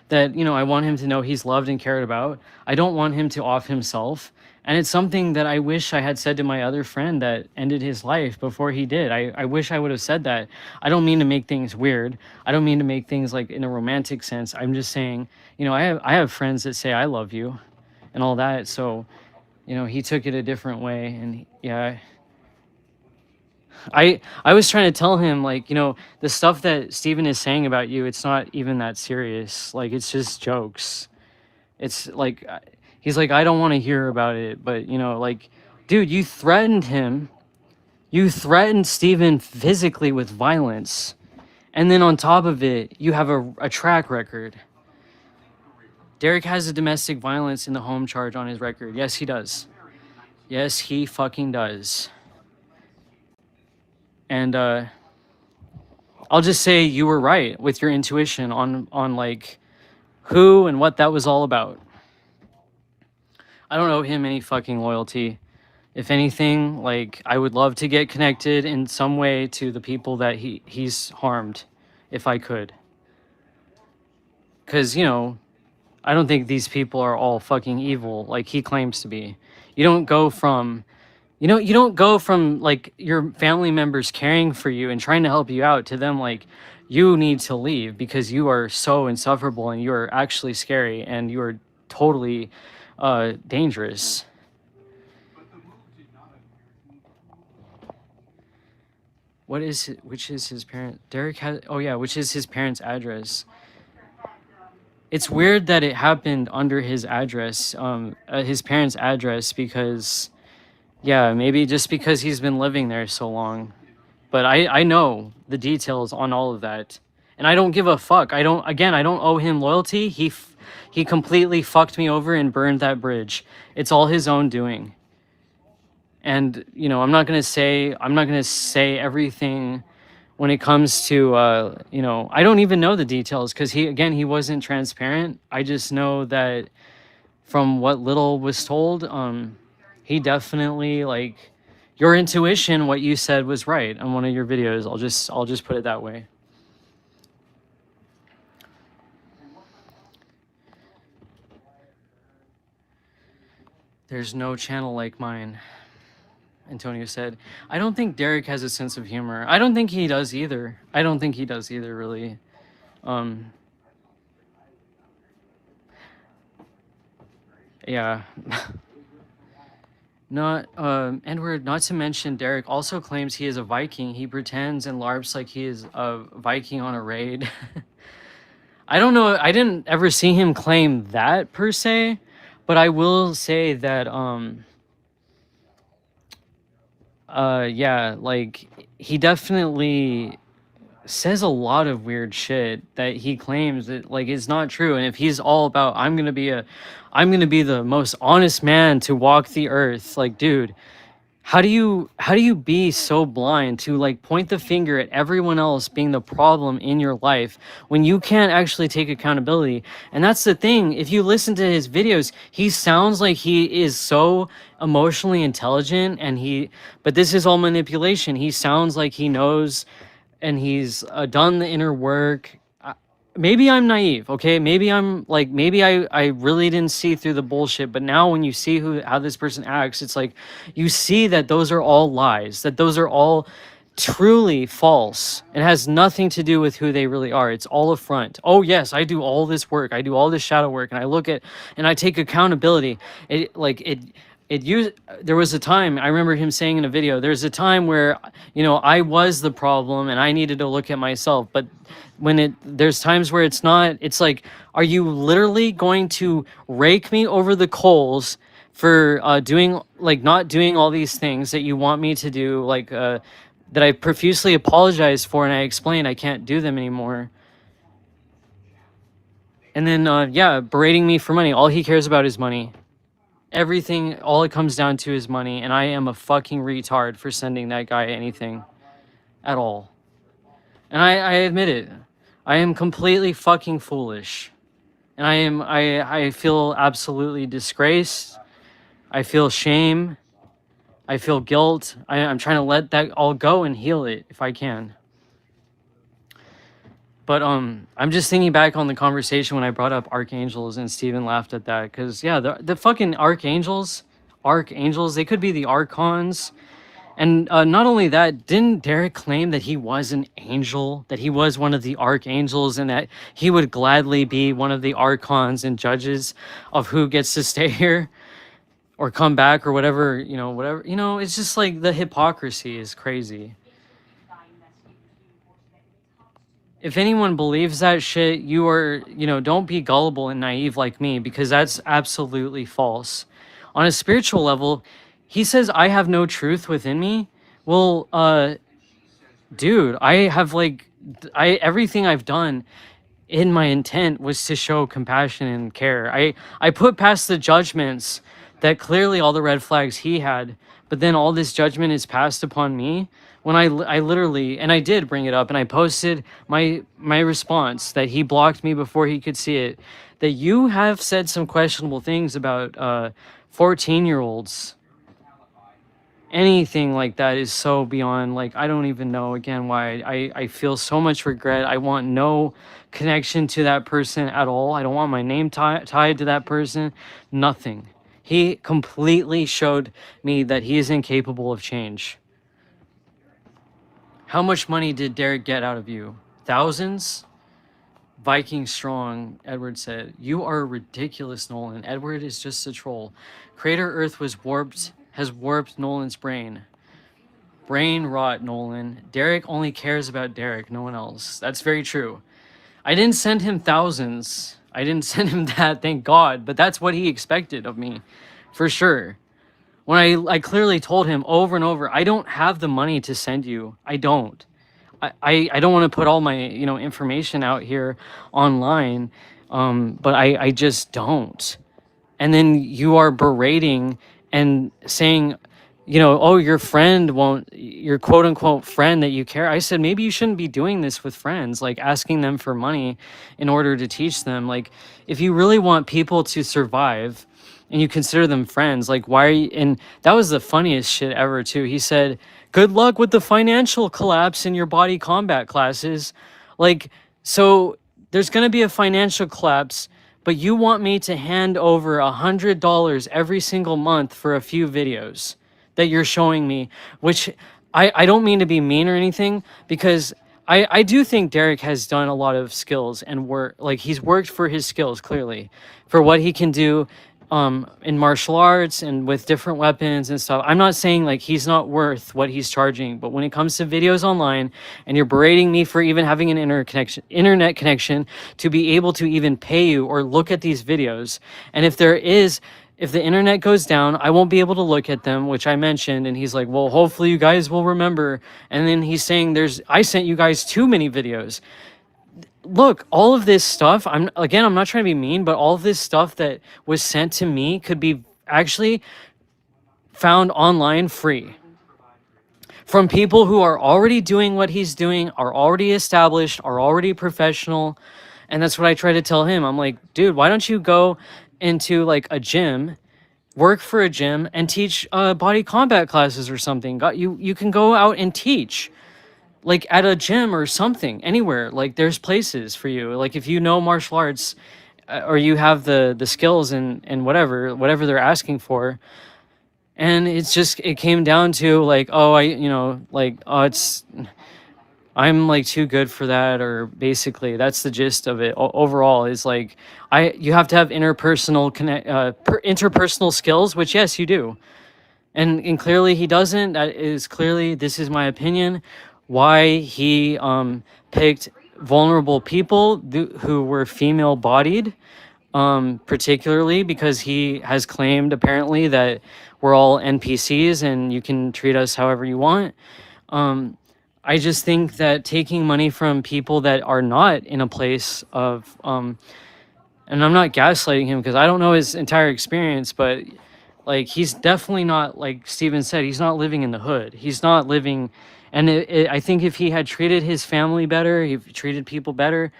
that, I want him to know he's loved and cared about. I don't want him to off himself. And it's something that I wish I had said to my other friend that ended his life before he did. I wish I would have said that. I don't mean to make things weird. I don't mean to make things like in a romantic sense. I'm just saying, I have friends that say I love you and all that. So, he took it a different way. And yeah, I was trying to tell him, like, the stuff that Steven is saying about you, it's not even that serious. Like, it's just jokes. It's like, he's like, I don't want to hear about it. But, like, dude, you threatened him. You threatened Steven physically with violence. And then on top of it, you have a track record. Derek has a domestic violence in the home charge on his record. Yes, he does. Yes, he fucking does. And I'll just say you were right with your intuition on like who and what that was all about. I don't owe him any fucking loyalty. If anything, like I would love to get connected in some way to the people that he's harmed, if I could. Cause you know, I don't think these people are all fucking evil like he claims to be. You don't go from like your family members caring for you and trying to help you out to them like you need to leave because you are so insufferable and you are actually scary and you are totally dangerous. Which is his parent? Derek has, oh yeah, which is his parents' address. It's weird that it happened under his address, his parents' address, because, yeah, maybe just because he's been living there so long. But I know the details on all of that, and I don't give a fuck. I don't owe him loyalty. He completely fucked me over and burned that bridge. It's all his own doing. And you know, I'm not gonna say everything when it comes to you know, I don't even know the details because he wasn't transparent. I just know that from what little was told, he definitely, like, your intuition, what you said was right on one of your videos. I'll just put it that way. There's no channel like mine, Antonio said. I don't think Derek has a sense of humor. I don't think he does either. Really. Yeah. Edward, not to mention Derek also claims he is a Viking. He pretends and LARPs like he is a Viking on a raid. I don't know. I didn't ever see him claim that per se, but I will say that yeah, like he definitely says a lot of weird shit that he claims that like is not true. And if he's all about I'm gonna be the most honest man to walk the earth, like, dude, how do you be so blind to like point the finger at everyone else being the problem in your life when you can't actually take accountability? And that's the thing. If you listen to his videos, he sounds like he is so emotionally intelligent but this is all manipulation. He sounds like he knows and he's done the inner work. Maybe I'm naive, okay? Maybe I really didn't see through the bullshit, but now when you see how this person acts, it's like you see that those are all lies, that those are all truly false. It has nothing to do with who they really are. It's all a front. Oh yes, I do all this work. I do all this shadow work, and I look at and I take accountability. There was a time, I remember him saying in a video, there's a time where, you know, I was the problem and I needed to look at myself. But there's times where it's not, it's like, are you literally going to rake me over the coals for not doing all these things that you want me to do, that I profusely apologized for and I explained I can't do them anymore. And then, berating me for money. All he cares about is money. Everything, all it comes down to is money, and I am a fucking retard for sending that guy anything at all. And I admit it. I am completely fucking foolish. And I feel absolutely disgraced. I feel shame. I feel guilt. I'm trying to let that all go and heal it if I can. But I'm just thinking back on the conversation when I brought up archangels and Steven laughed at that. Because, yeah, the fucking archangels, they could be the archons. And not only that, didn't Derek claim that he was an angel, that he was one of the archangels, and that he would gladly be one of the archons and judges of who gets to stay here or come back or whatever, it's just like the hypocrisy is crazy. If anyone believes that shit, you are, don't be gullible and naive like me, because that's absolutely false. On a spiritual level, he says, I have no truth within me. Well, dude, I have everything I've done in my intent was to show compassion and care. I put past the judgments that clearly all the red flags he had, but then all this judgment is passed upon me when I literally, and I did bring it up, and I posted my response that he blocked me before he could see it, that you have said some questionable things about 14-year-olds. Anything like that is so beyond, like, I don't even know again why I feel so much regret. I want no connection to that person at all. I don't want my name tied to that person. Nothing. He completely showed me that he is incapable of change. How much money did Derek get out of you? Thousands? Viking strong, Edward said. You are ridiculous, Nolan. Edward is just a troll. Crater Earth has warped Nolan's brain. Brain rot, Nolan. Derek only cares about Derek, no one else. That's very true. I didn't send him thousands. I didn't send him that, thank God. But that's what he expected of me, for sure. When I clearly told him over and over, I don't have the money to send you. I don't. I don't want to put all my information out here online, but I just don't. And then you are berating and saying, oh, your quote unquote friend that you care. I said, maybe you shouldn't be doing this with friends, like asking them for money in order to teach them. Like, if you really want people to survive and you consider them friends, like, why are you? And that was the funniest shit ever too. He said, good luck with the financial collapse in your body combat classes. Like, so there's going to be a financial collapse, but you want me to hand over $100 every single month for a few videos that you're showing me, which I don't mean to be mean or anything, because I do think Derek has done a lot of skills and work. Like, he's worked for his skills, clearly, for what he can do in martial arts and with different weapons and stuff. I'm not saying like he's not worth what he's charging, but when it comes to videos online and you're berating me for even having an internet connection to be able to even pay you or look at these videos, and if the internet goes down, I won't be able to look at them, which I mentioned. And he's like, well, hopefully you guys will remember. And then he's saying I sent you guys too many videos. Look, all of this stuff, I'm not trying to be mean, but all of this stuff that was sent to me could be actually found online free from people who are already doing what he's doing, are already established, are already professional. And that's what I try to tell him. I'm like, dude, why don't you go into like a gym, work for a gym, and teach body combat classes or something? You can go out and teach, like at a gym or something, anywhere. Like, there's places for you. Like, if you know martial arts or you have the skills and whatever they're asking for. And it came down to like, oh, I'm like too good for that, or basically that's the gist of it. Overall is like, you have to have interpersonal skills, which yes, you do. And clearly he doesn't. This is my opinion, why he picked vulnerable people who were female bodied, particularly because he has claimed apparently that we're all NPCs and you can treat us however you want. I just think that taking money from people that are not in a place of, and I'm not gaslighting him because I don't know his entire experience, but like, he's definitely not, like Steven said, he's not living in the hood. He's not living, and I think if he had treated his family better, if he treated people better,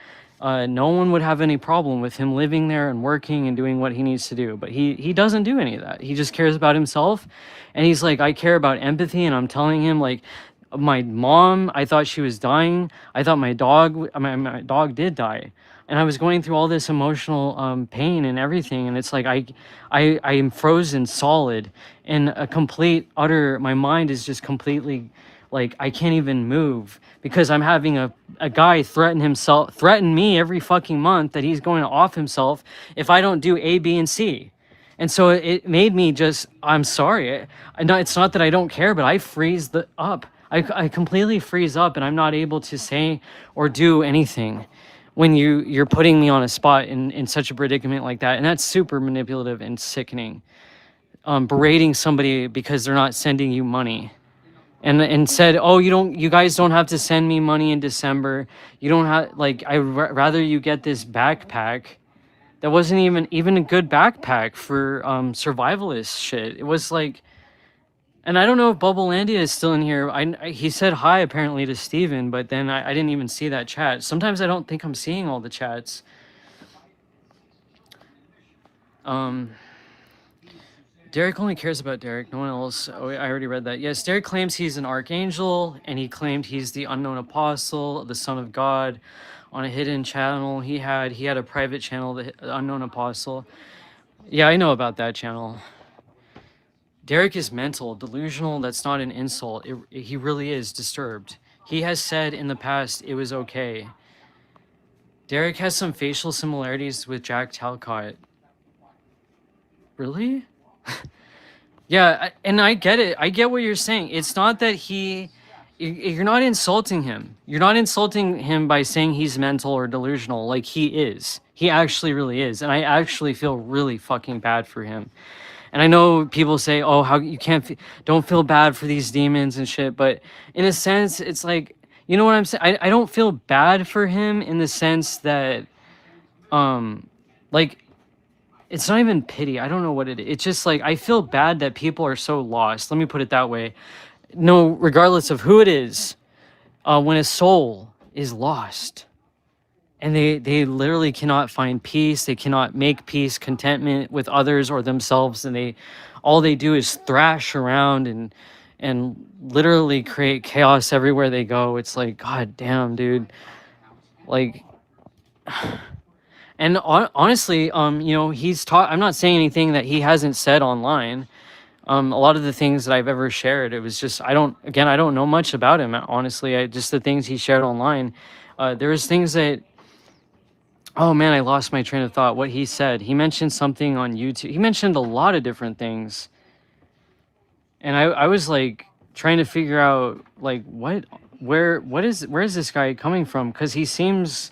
no one would have any problem with him living there and working and doing what he needs to do. But he doesn't do any of that. He just cares about himself. And he's like, I care about empathy. And I'm telling him, like, my mom, I thought she was dying. I thought my dog did die. And I was going through all this emotional pain and everything. And it's like, I am frozen solid in a complete, utter, my mind is just completely, like, I can't even move because I'm having a guy threaten me every fucking month that he's going to off himself if I don't do A, B, and C. And so it made me just, I'm sorry. It's not that I don't care, but I freeze up. I completely freeze up and I'm not able to say or do anything when you're putting me on a spot in such a predicament like that. And that's super manipulative and sickening. Berating somebody because they're not sending you money. and said, "Oh, you guys don't have to send me money in December. You don't have like rather you get this backpack." That wasn't even a good backpack for survivalist shit. It was like, and I don't know if Bubblelandia is still in here. He said hi apparently to Steven, but then I didn't even see that chat. Sometimes I don't think I'm seeing all the chats. Derek only cares about Derek, no one else. Oh, I already read that. Yes, Derek claims he's an archangel, and he claimed he's the unknown apostle, the son of God, on a hidden channel he had a private channel, the unknown apostle. Yeah, I know about that channel. Derek is mental, delusional. That's not an insult. He really is disturbed. He has said in the past it was okay. Derek has some facial similarities with Jack Talcott. Really? Yeah, and I get it. I get what you're saying. It's not that you're not insulting him. You're not insulting him by saying he's mental or delusional. Like, he is. He actually really is. And I actually feel really fucking bad for him. And I know people say, "Oh, how you can't don't feel bad for these demons and shit," but in a sense, it's like, you know what I'm saying? I don't feel bad for him in the sense that, like, it's not even pity. I don't know what it is. It's just like I feel bad that people are so lost. Let me put it that way. No, regardless of who it is, when a soul is lost, and they literally cannot find peace, they cannot make peace, contentment with others or themselves, and all they do is thrash around and literally create chaos everywhere they go. It's like, god damn, dude. Like, and honestly, he's taught. I'm not saying anything that he hasn't said online. A lot of the things that I've ever shared, it was just, I don't know much about him, honestly. Just the things he shared online. There was things that, oh man, I lost my train of thought. What he said. He mentioned something on YouTube. He mentioned a lot of different things. And I was like trying to figure out like where is this guy coming from? Because he seems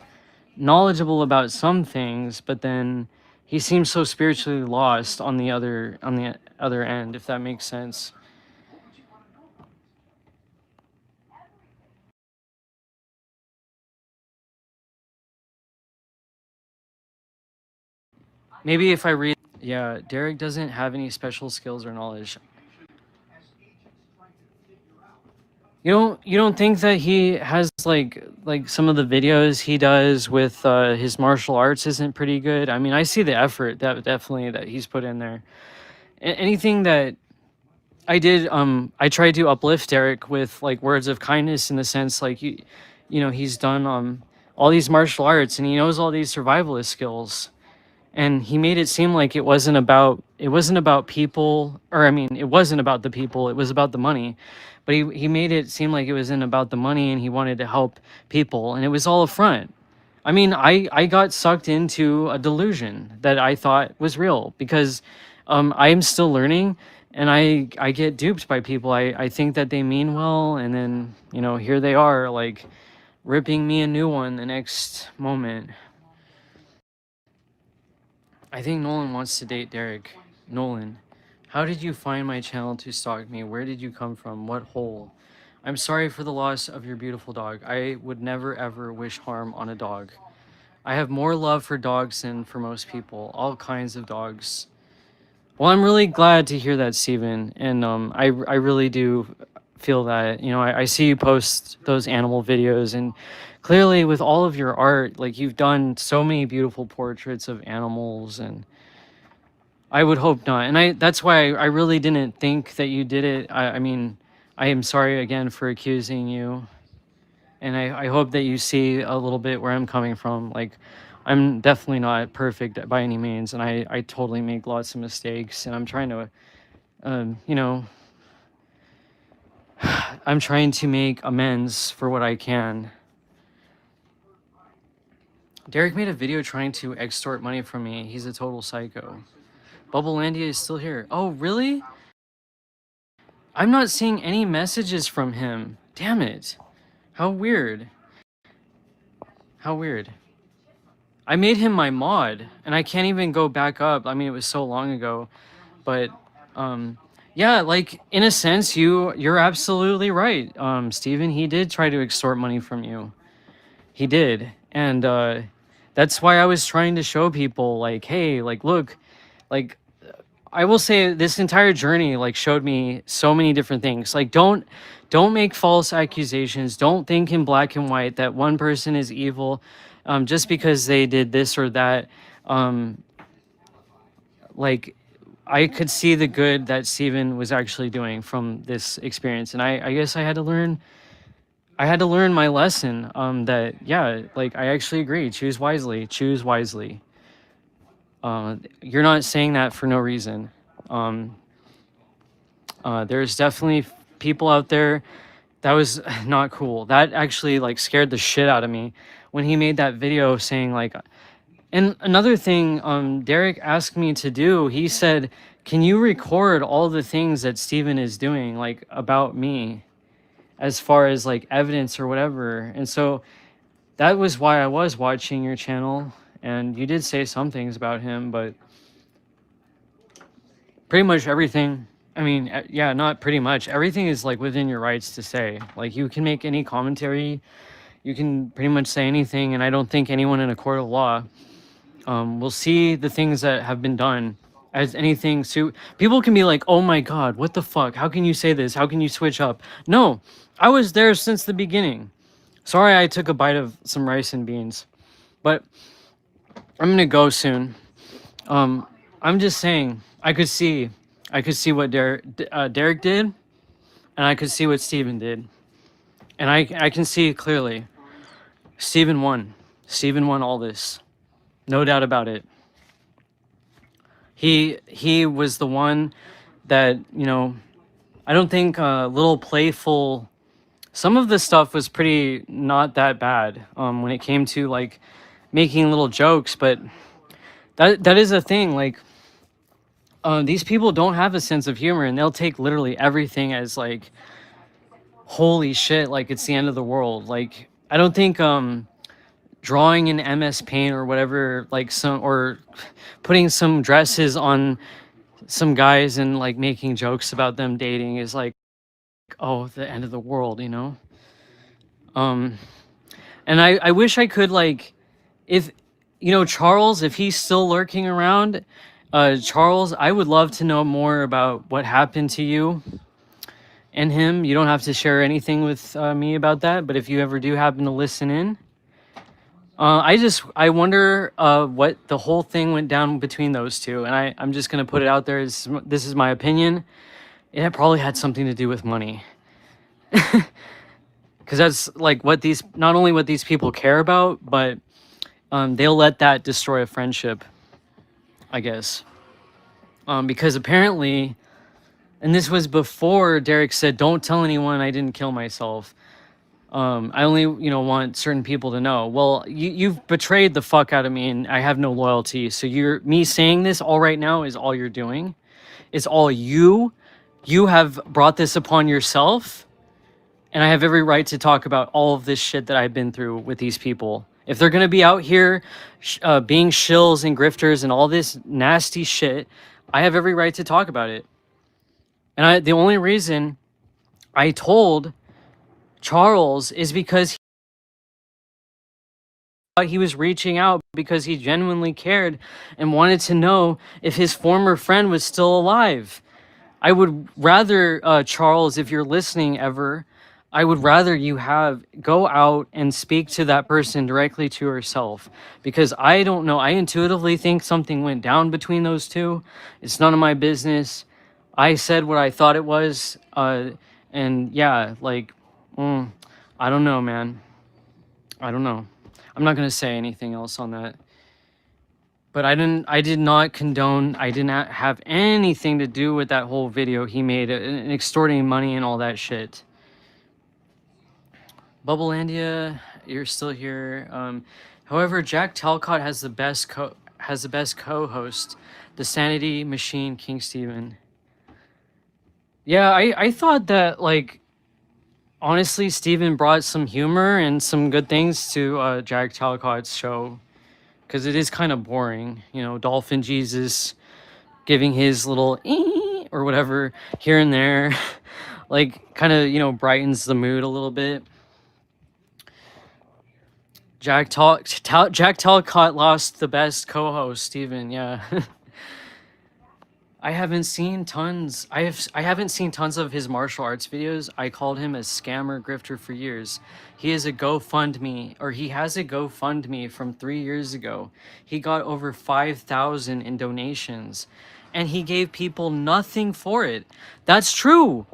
knowledgeable about some things, but then he seems so spiritually lost on the other end, if that makes sense. Maybe if I read, yeah, Derek doesn't have any special skills or knowledge. You don't think that he has like some of the videos he does with his martial arts isn't pretty good? I mean, I see the effort that definitely that he's put in there. Anything that I did, I tried to uplift Derek with like words of kindness in the sense like he's done all these martial arts and he knows all these survivalist skills. And he made it seem like it wasn't about people, or I mean, it wasn't about the people, it was about the money. But he made it seem like it wasn't about the money and he wanted to help people, and it was all a front. I mean, I got sucked into a delusion that I thought was real because I'm still learning, and I get duped by people. I think that they mean well, and then here they are like ripping me a new one the next moment. I think Nolan wants to date Derek. Nolan, how did you find my channel to stalk me? Where did you come from? What hole? I'm sorry for the loss of your beautiful dog. I would never ever wish harm on a dog. I have more love for dogs than for most people. All kinds of dogs. Well, I'm really glad to hear that, Steven. And I really do feel that. I see you post those animal videos, and clearly with all of your art, like you've done so many beautiful portraits of animals, and I would hope not. And that's why I really didn't think that you did it. I mean, I am sorry again for accusing you. And I hope that you see a little bit where I'm coming from. Like, I'm definitely not perfect by any means, and I totally make lots of mistakes, and I'm trying to, I'm trying to make amends for what I can. Derek made a video trying to extort money from me. He's a total psycho. Bubblelandia is still here. Oh, really? I'm not seeing any messages from him. Damn it. How weird. How weird. I made him my mod, and I can't even go back up. I mean, it was so long ago. But, Yeah, like in a sense, you're absolutely right. Steven, he did try to extort money from you. He did. And that's why I was trying to show people like, hey, like look, like I will say this entire journey like showed me so many different things. Like don't make false accusations. Don't think in black and white that one person is evil just because they did this or that. Um, like I could see the good that Steven was actually doing from this experience. And I guess I had to learn my lesson that yeah, like I actually agree. Choose wisely. Choose wisely. You're not saying that for no reason. There's definitely people out there that was not cool. That actually like scared the shit out of me when he made that video saying like, and another thing Derek asked me to do, he said, can you record all the things that Steven is doing like about me as far as like evidence or whatever? And so that was why I was watching your channel, and you did say some things about him, but pretty much everything, I mean, yeah, not pretty much everything is like within your rights to say. Like you can make any commentary, you can pretty much say anything, and I don't think anyone in a court of law will see the things that have been done as anything. So people can be like, oh my god, what the fuck, how can you say this, how can you switch up? No, I was there since the beginning. Sorry I took a bite of some rice and beans, but I'm gonna go soon. I'm just saying, I could see what Derek did, and I could see what Steven did. And I can see clearly, Steven won. Steven won all this. No doubt about it. He was the one that, you know, I don't think little playful, some of the stuff was pretty not that bad when it came to like making little jokes, but that is a thing, like these people don't have a sense of humor, and they'll take literally everything as like, holy shit, like it's the end of the world. Like I don't think drawing in MS Paint or whatever, like some, or putting some dresses on some guys and like making jokes about them dating is like, oh, the end of the world, you know? And I wish I could like, if, you know, Charles, if he's still lurking around, Charles, I would love to know more about what happened to you and him. You don't have to share anything with me about that, but if you ever do happen to listen in, I wonder what the whole thing went down between those two. And I'm just gonna put it out there. This is my opinion. It probably had something to do with money. Because that's like what these, not only what these people care about, but they'll let that destroy a friendship, I guess. Because apparently, and this was before Derek said, don't tell anyone I didn't kill myself. I only, you know, want certain people to know. Well, you've betrayed the fuck out of me, and I have no loyalty. So me saying this all right now is all you're doing. It's all you. You have brought this upon yourself, and I have every right to talk about all of this shit that I've been through with these people. If they're gonna be out here being shills and grifters and all this nasty shit, I have every right to talk about it. And the only reason I told Charles is because he was reaching out because he genuinely cared and wanted to know if his former friend was still alive. I would rather, Charles, if you're listening ever, I would rather you go out and speak to that person directly to herself, because I don't know. I intuitively think something went down between those two. It's none of my business. I said what I thought it was. And yeah, like, I don't know, man. I don't know. I'm not going to say anything else on that. But I did not condone, I did not have anything to do with that whole video he made, extorting money and all that shit. Bubblelandia, you're still here. However, Jack Talcott has the best co-host, the Sanity Machine, King Steven. Yeah, I thought that, like, honestly, Steven brought some humor and some good things to Jack Talcott's show. Because it is kind of boring, you know, Dolphin Jesus giving his little or whatever here and there, like kind of, you know, brightens the mood a little bit. Jack Talcott lost the best co-host, Steven. Yeah. I haven't seen tons. I haven't seen tons of his martial arts videos. I called him a scammer grifter for years. He has a GoFundMe from 3 years ago. He got over 5,000 in donations, and he gave people nothing for it. That's true.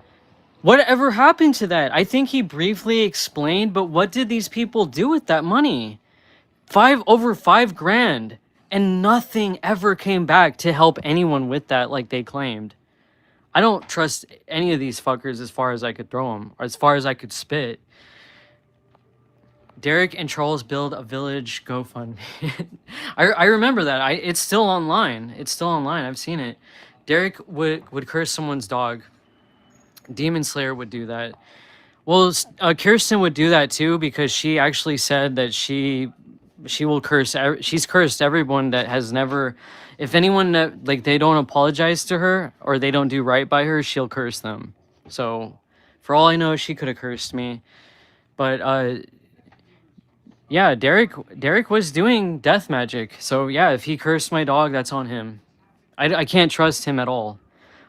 Whatever happened to that? I think he briefly explained, but what did these people do with that money? Over 5 grand, and nothing ever came back to help anyone with that like they claimed. I don't trust any of these fuckers as far as I could throw them, or as far as I could spit. Derek and Charles build a village GoFundMe. I remember that. It's still online. It's still online. I've seen it. Derek would curse someone's dog. Demon Slayer would do that. Well, Kirsten would do that too, because she actually said that she will curse. She's cursed everyone that has never, if anyone that, like, they don't apologize to her or they don't do right by her, she'll curse them. So for all I know, she could have cursed me. But yeah, Derek was doing death magic. So yeah, if he cursed my dog, that's on him. I can't trust him at all.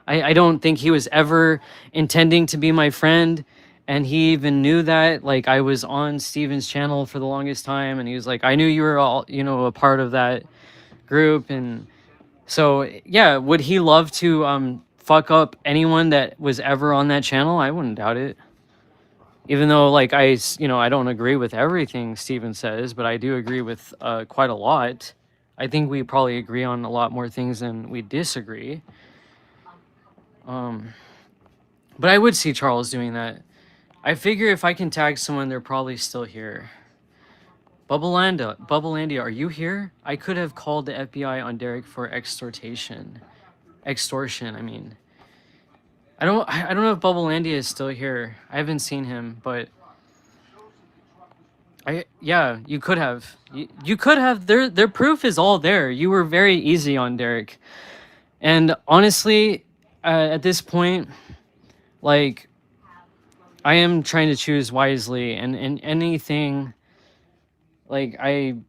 I don't think he was ever intending to be my friend. And he even knew that. Like, I was on Steven's channel for the longest time, and he was like, I knew you were all, you know, a part of that group. And so, yeah, would he love to fuck up anyone that was ever on that channel? I wouldn't doubt it. Even though, like, I don't agree with everything Steven says, but I do agree with quite a lot. I think we probably agree on a lot more things than we disagree. But I would see Charles doing that. I figure if I can tag someone, they're probably still here. Bubblelandia, are you here? I could have called the FBI on Derek for extortion. I mean. I don't know if Bubblelandia is still here. I haven't seen him, but yeah, you could have. You could have. Their proof is all there. You were very easy on Derek. And honestly, at this point, like, I am trying to choose wisely, and anything, like, I'm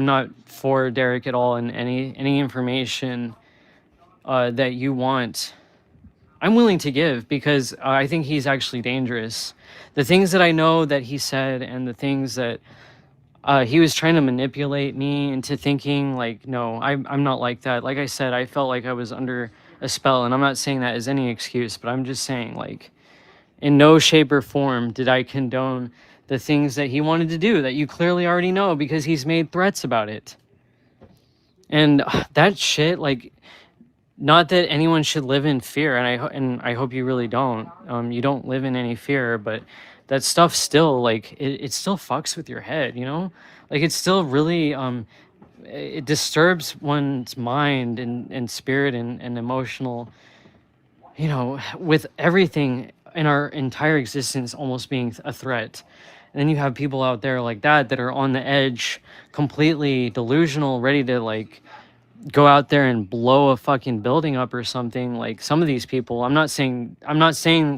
not for Derek at all, and any information that you want, I'm willing to give, because I think he's actually dangerous. The things that I know that he said, and the things that he was trying to manipulate me into thinking, like, no, I'm not like that. Like I said, I felt like I was under a spell, and I'm not saying that as any excuse, but I'm just saying, like, in no shape or form did I condone the things that he wanted to do that you clearly already know, because he's made threats about it. And that shit, like, not that anyone should live in fear, and I hope you really don't. You don't live in any fear, but that stuff still, like, it still fucks with your head, you know? Like, it's still really, it disturbs one's mind and spirit and emotional, you know, with everything in our entire existence almost being a threat. And then you have people out there like that are on the edge, completely delusional, ready to, like, go out there and blow a fucking building up or something. Like, some of these people, I'm not saying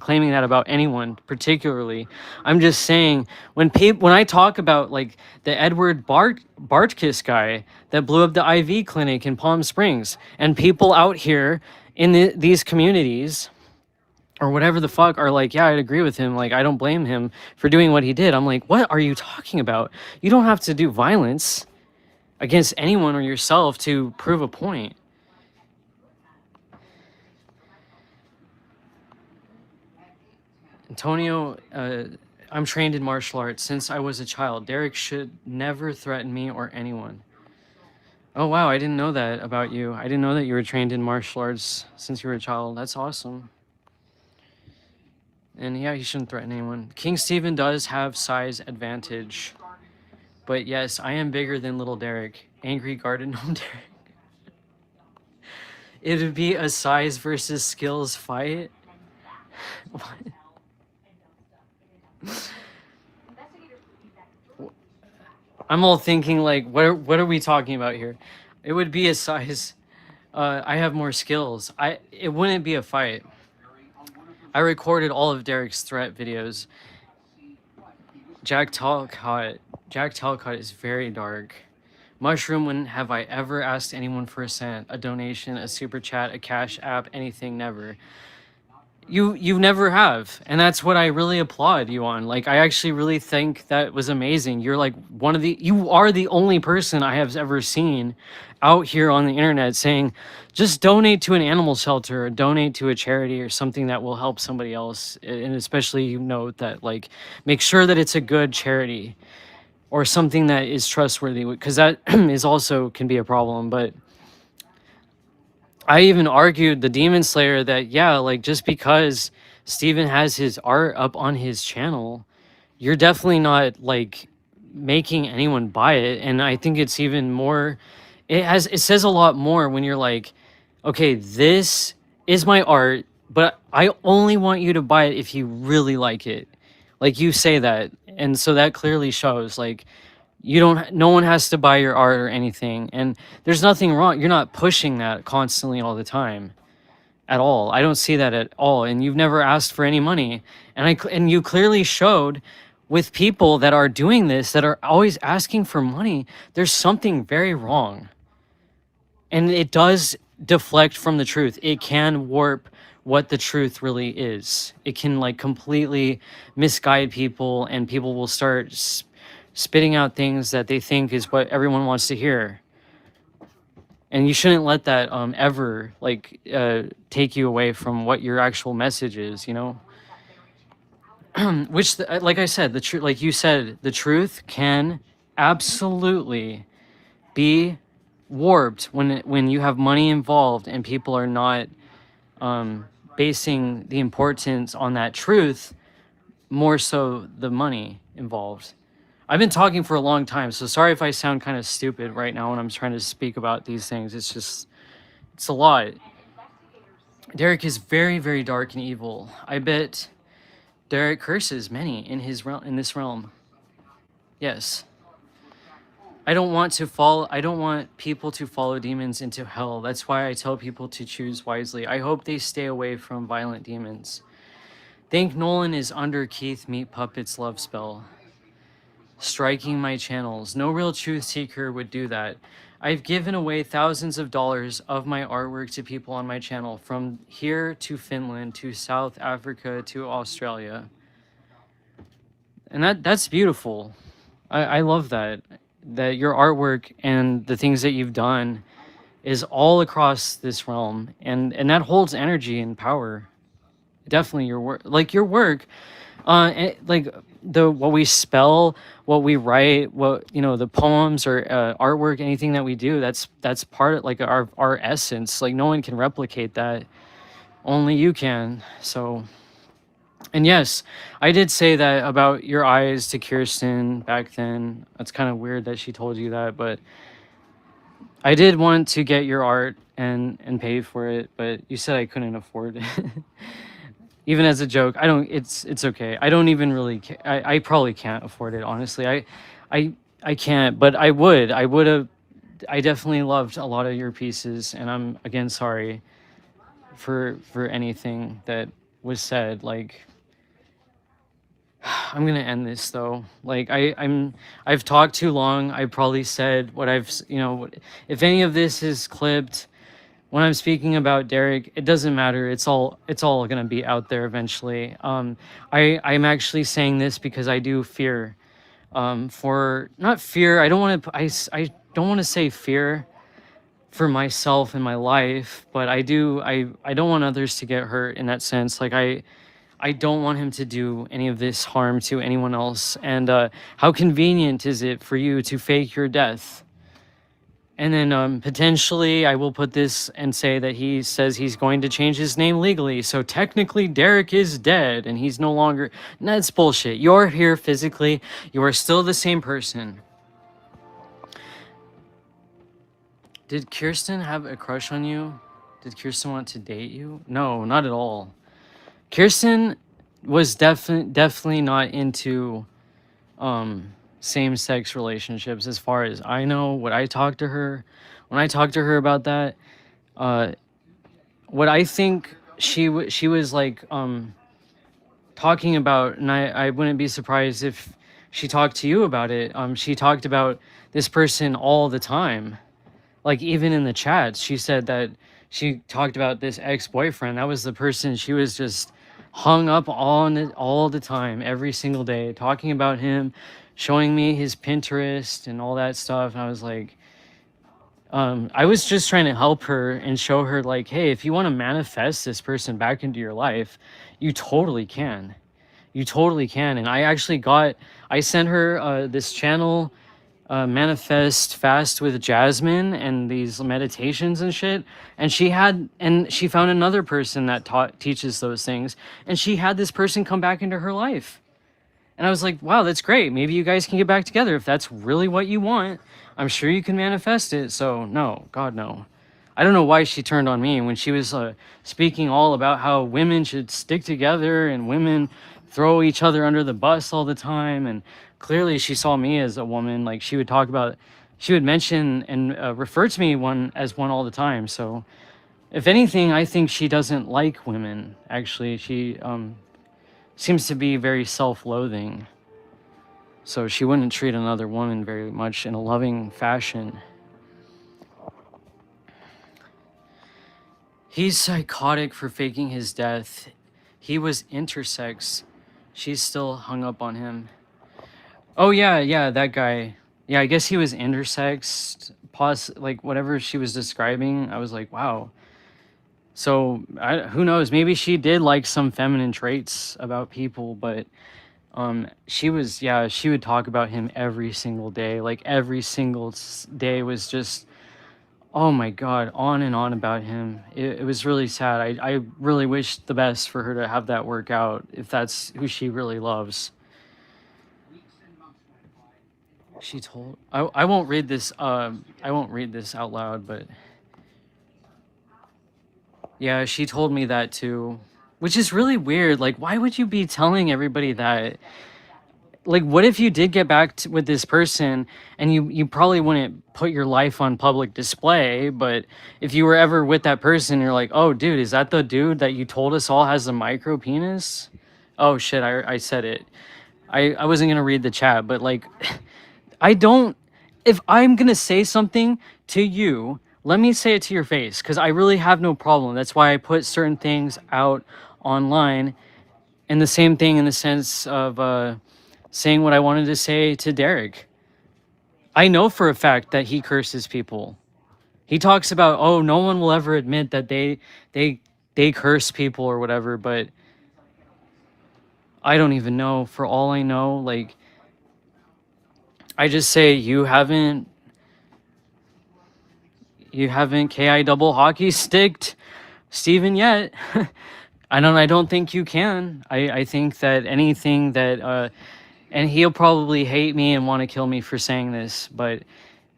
claiming that about anyone particularly. I'm just saying, when I talk about, like, the Edward Bartkiss guy that blew up the IV clinic in Palm Springs, and people out here in these communities or whatever the fuck are like, yeah, I'd agree with him. Like, I don't blame him for doing what he did. I'm like, what are you talking about? You don't have to do violence against anyone or yourself to prove a point. Antonio, I'm trained in martial arts since I was a child. Derek should never threaten me or anyone. Oh, wow, I didn't know that about you. I didn't know that you were trained in martial arts since you were a child. That's awesome. And yeah, he shouldn't threaten anyone. King Stephen does have size advantage. But yes, I am bigger than little Derek. Angry garden gnome Derek. It would be a size versus skills fight. What? I'm all thinking, like, what are we talking about here? It would be a size I have more skills. It wouldn't be a fight. I recorded all of Derek's threat videos. Jack Talcott. Jack Talcott is very dark. Mushroom, when have I ever asked anyone for a cent, a donation, a super chat, a cash app, anything? Never. You never have, and that's what I really applaud you on. Like, I actually really think that was amazing. You're like you are the only person I have ever seen out here on the internet saying, just donate to an animal shelter or donate to a charity or something that will help somebody else. And especially, you note that, like, make sure that it's a good charity or something that is trustworthy, because that is also can be a problem. But I even argued the Demon Slayer that, yeah, like, just because Steven has his art up on his channel, you're definitely not like making anyone buy it. And I think it's even more, it says a lot more when you're like, okay, this is my art, but I only want you to buy it if you really like it. Like, you say that. And so that clearly shows, like, no one has to buy your art or anything, and there's nothing wrong. You're not pushing that constantly all the time at all. I don't see that at all. And you've never asked for any money, and you clearly showed with people that are doing this, that are always asking for money, there's something very wrong. And it does deflect from the truth. It can warp what the truth really is. It can, like, completely misguide people, and people will start spitting out things that they think is what everyone wants to hear. And you shouldn't let that ever, like, take you away from what your actual message is, you know? Which, like I said, the truth, like you said, the truth can absolutely be warped when you have money involved and people are not basing the importance on that truth, more so the money involved. I've been talking for a long time, so sorry if I sound kind of stupid right now when I'm trying to speak about these things. It's a lot. Derek is very, very dark and evil. I bet Derek curses many in this realm. Yes. I don't want people to follow demons into hell. That's why I tell people to choose wisely. I hope they stay away from violent demons. Think Nolan is under Keith Meat Puppet's love spell. Striking my channels. No real truth seeker would do that. I've given away thousands of dollars of my artwork to people on my channel, from here to Finland to South Africa to Australia. And that's beautiful. I love that your artwork and the things that you've done is all across this realm, and that holds energy and power. Definitely your work, like what we spell, what we write, the poems or artwork, anything that we do, that's part of, like, our essence. Like, no one can replicate that, only you can. So, and yes, I did say that about your eyes to Kirsten back then. That's kind of weird that she told you that, but I did want to get your art and pay for it, but you said I couldn't afford it. Even as a joke, it's okay. I don't even really I probably can't afford it, honestly. I can't, but I would have. I definitely loved a lot of your pieces, and I'm, again, sorry for anything that was said. Like, I'm gonna end this though. Like, I've talked too long. I probably said what if any of this is clipped, when I'm speaking about Derek, it doesn't matter. It's all gonna be out there eventually. I'm actually saying this because I do fear, for not fear. I don't want to say fear for myself and my life, but I don't want others to get hurt in that sense. Like, I don't want him to do any of this harm to anyone else. And how convenient is it for you to fake your death? And then potentially I will put this and say that he says he's going to change his name legally. So technically Derek is dead and he's no longer... That's bullshit. You're here physically. You are still the same person. Did Kirsten have a crush on you? Did Kirsten want to date you? No, not at all. Kirsten was definitely not into same-sex relationships, as far as I know. When I talked to her about that, Uh, what I think she was like talking about, and I wouldn't be surprised if she talked to you about it. She talked about this person all the time. Like even in the chats, she said that she talked about this ex-boyfriend. That was the person she was just hung up on it all the time, every single day, talking about him, showing me his Pinterest and all that stuff. And I was like, I was just trying to help her and show her like, hey, if you want to manifest this person back into your life, you totally can. You totally can. And I sent her this channel, Manifest Fast with Jasmine, and these meditations and shit. And she found another person that teaches those things. And she had this person come back into her life. And I was like, wow, that's great. Maybe you guys can get back together if that's really what you want. I'm sure you can manifest it. So no, God, no. I don't know why she turned on me when she was speaking all about how women should stick together and women throw each other under the bus all the time. And clearly she saw me as a woman. Like she would mention and refer to me as one all the time. So if anything, I think she doesn't like women. Actually, she seems to be very self-loathing. So she wouldn't treat another woman very much in a loving fashion. He's psychotic for faking his death. He was intersex. She's still hung up on him. Oh yeah, that guy. Yeah, I guess he was intersex. Like whatever she was describing, I was like, wow. So who knows? Maybe she did like some feminine traits about people, but she would talk about him every single day. Like every single day was just, oh my God, on and on about him. It was really sad. I really wish the best for her to have that work out if that's who she really loves. She told, I won't read this. I won't read this out loud, but yeah, she told me that too, which is really weird. Like, why would you be telling everybody that? Like, what if you did get back with this person and you probably wouldn't put your life on public display, but if you were ever with that person, you're like, oh dude, is that the dude that you told us all has a micro penis? Oh shit, I said it. I wasn't gonna read the chat, but like if I'm gonna say something to you, let me say it to your face, because I really have no problem. That's why I put certain things out online. And the same thing in the sense of saying what I wanted to say to Derek. I know for a fact that he curses people. He talks about, oh, no one will ever admit that they curse people or whatever, but I don't even know. For all I know, like, I just say you haven't KI double hockey sticked Steven yet. I don't think you can. I think that anything that and he'll probably hate me and want to kill me for saying this, but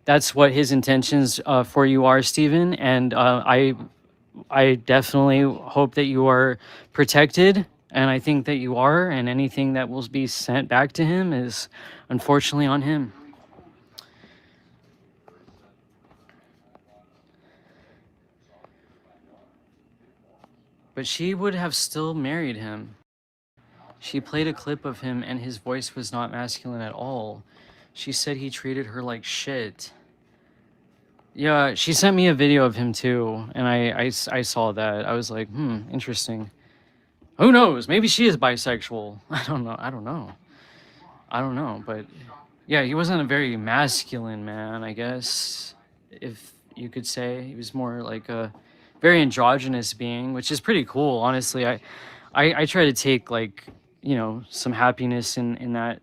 that's what his intentions for you are, Steven. And I definitely hope that you are protected, and I think that you are, and anything that will be sent back to him is unfortunately on him. But she would have still married him. She played a clip of him and his voice was not masculine at all. She said he treated her like shit. Yeah, she sent me a video of him too, and I saw that. I was like, interesting. Who knows? Maybe she is bisexual. I don't know, but yeah, he wasn't a very masculine man, I guess, if you could say. He was more like a very androgynous being, which is pretty cool, honestly. I try to take, like, some happiness in that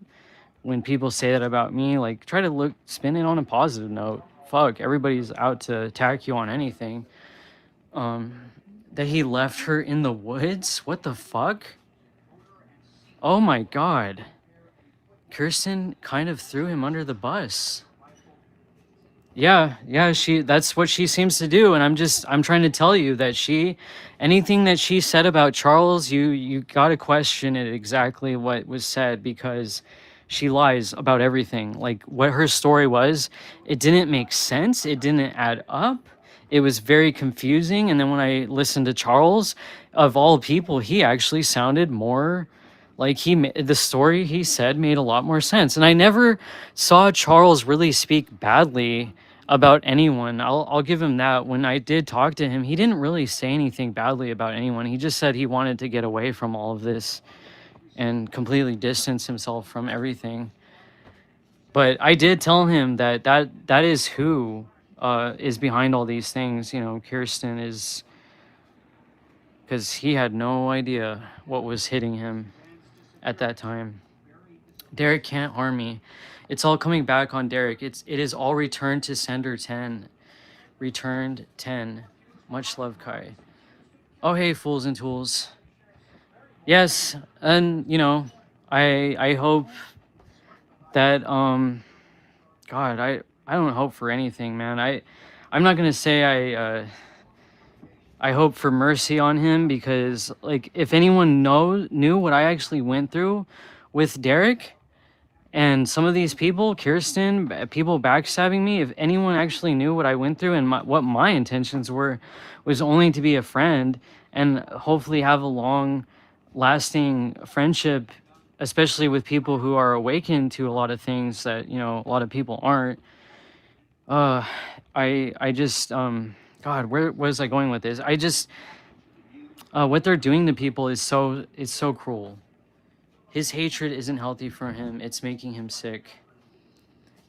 when people say that about me. Like, try to spin it on a positive note. Fuck, everybody's out to attack you on anything. That he left her in the woods? What the fuck? Oh my God. Kirsten kind of threw him under the bus. Yeah, that's what she seems to do, and I'm trying to tell you that anything that she said about Charles, you got to question it exactly what was said, because she lies about everything. Like, what her story was, it didn't make sense, it didn't add up, it was very confusing. And then when I listened to Charles, of all people, he actually sounded more like the story he said made a lot more sense. And I never saw Charles really speak badly about anyone. I'll give him that. When I did talk to him, he didn't really say anything badly about anyone. He just said he wanted to get away from all of this and completely distance himself from everything. But I did tell him that is who is behind all these things. You know, Kirsten is, because he had no idea what was hitting him at that time. Derek can't harm me. It's all coming back on Derek. It is all returned to sender 10. Returned 10. Much love, Kai. Oh, hey, fools and tools. Yes, and you know, I hope that God, I don't hope for anything, man. I'm not gonna say I hope for mercy on him, because like if anyone knew what I actually went through with Derek and some of these people, Kirsten, people backstabbing me, if anyone actually knew what I went through and what my intentions were, was only to be a friend and hopefully have a long lasting friendship, especially with people who are awakened to a lot of things that, you know, a lot of people aren't. I just God, where was I going with this? I just what they're doing to people is so cruel. His hatred isn't healthy for him. It's making him sick.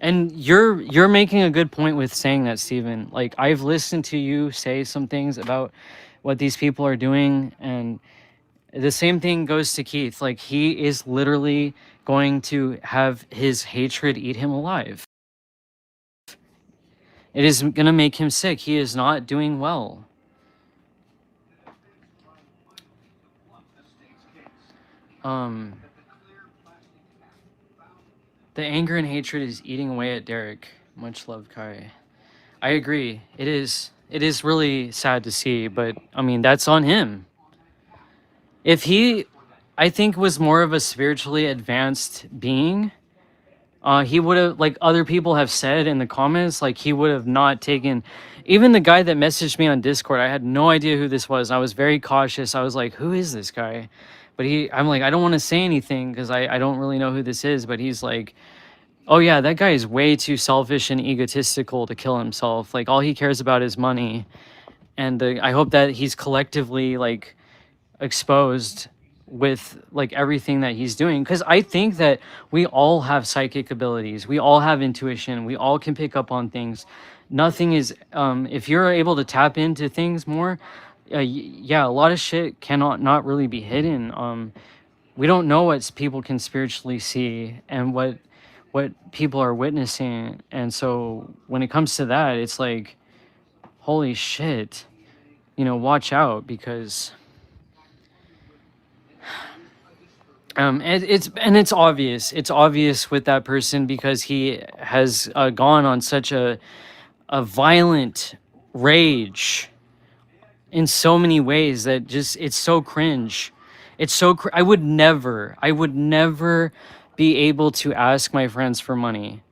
And you're making a good point with saying that, Steven. Like, I've listened to you say some things about what these people are doing, and the same thing goes to Keith. Like, he is literally going to have his hatred eat him alive. It is going to make him sick. He is not doing well. The anger and hatred is eating away at Derek. Much love, Kai. I agree. It is really sad to see, but I mean, that's on him. If he, I think, was more of a spiritually advanced being, he would have, like other people have said in the comments, like he would have not taken, even the guy that messaged me on Discord, I had no idea who this was. I was very cautious. I was like, who is this guy? But I'm like, I don't want to say anything because I don't really know who this is. But he's like, oh yeah, that guy is way too selfish and egotistical to kill himself. Like, all he cares about is money. And I hope that he's collectively like exposed with like everything that he's doing, because I think that we all have psychic abilities, we all have intuition, we all can pick up on things. Nothing is if you're able to tap into things more, yeah, a lot of shit cannot not really be hidden. We don't know what people can spiritually see and what people are witnessing, and so when it comes to that, it's like, holy shit, you know, watch out, because it's obvious. It's obvious with that person, because he has gone on such a violent rage in so many ways that just, it's so cringe. It's so I would never be able to ask my friends for money,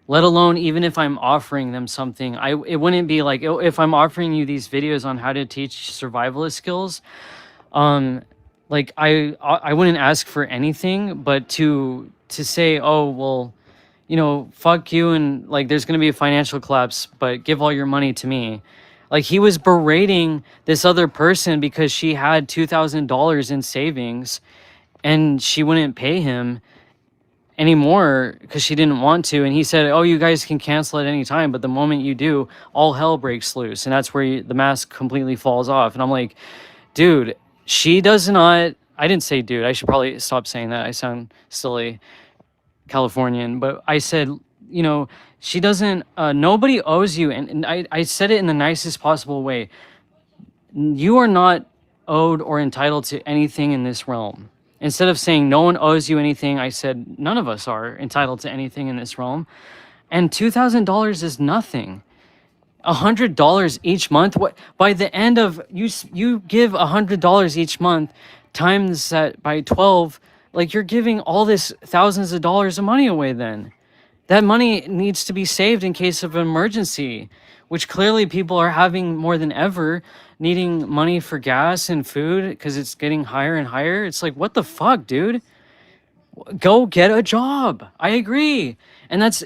let alone even if I'm offering them something. It wouldn't be like, if I'm offering you these videos on how to teach survivalist skills, like I wouldn't ask for anything, but to say, oh well, you know, fuck you, and like there's gonna be a financial collapse, but give all your money to me. Like, he was berating this other person because she had $2,000 in savings and she wouldn't pay him anymore because she didn't want to, and he said, oh, you guys can cancel at any time, but the moment you do, all hell breaks loose, and that's where the mask completely falls off. And I'm like, dude, she does not, I didn't say dude, I should probably stop saying that, I sound silly Californian, but I said, you know, she doesn't, nobody owes you, and I said it in the nicest possible way. You are not owed or entitled to anything in this realm. Instead of saying no one owes you anything, I said none of us are entitled to anything in this realm. And $2,000 is nothing. $100 each month. What, by the end of you give $100 each month, times that by 12, like you're giving all this thousands of dollars of money away then. That money needs to be saved in case of an emergency, which clearly people are having more than ever, needing money for gas and food because it's getting higher and higher. It's like, what the fuck, dude? Go get a job. I agree. And that's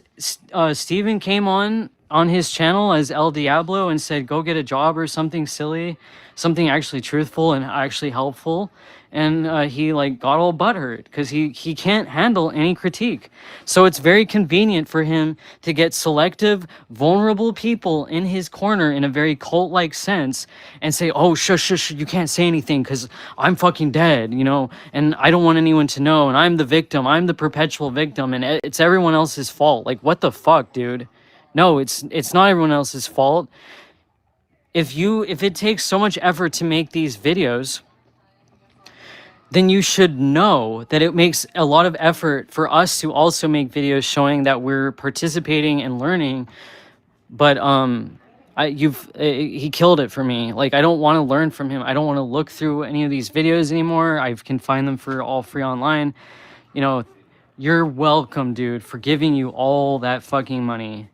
Steven came on his channel as El Diablo and said, go get a job or something silly, something actually truthful and actually helpful. And he like got all butthurt because he can't handle any critique. So it's very convenient for him to get selective, vulnerable people in his corner in a very cult-like sense and say, oh, shush, shush, you can't say anything because I'm fucking dead, you know, and I don't want anyone to know, and I'm the victim, I'm the perpetual victim, and it's everyone else's fault. Like, what the fuck, dude? No, it's not everyone else's fault. If it takes so much effort to make these videos, then you should know that it makes a lot of effort for us to also make videos showing that we're participating and learning. But he killed it for me. Like, I don't want to learn from him. I don't want to look through any of these videos anymore. I can find them for all free online. You know, you're welcome, dude, for giving you all that fucking money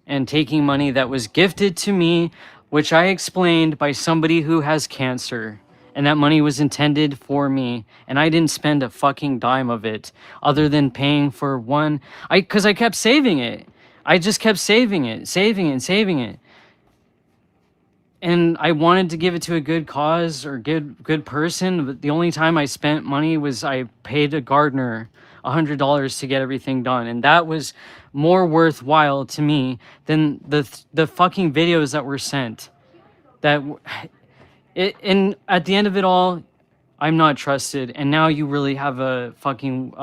and taking money that was gifted to me, which I explained by somebody who has cancer. And that money was intended for me, and I didn't spend a fucking dime of it other than paying for one. Because I kept saving it. I just kept saving it, saving it. And I wanted to give it to a good cause or good person, but the only time I spent money was I paid a gardener $100 to get everything done, and that was more worthwhile to me than the fucking videos that were sent. And at the end of it all, I'm not trusted, and now you really have a fucking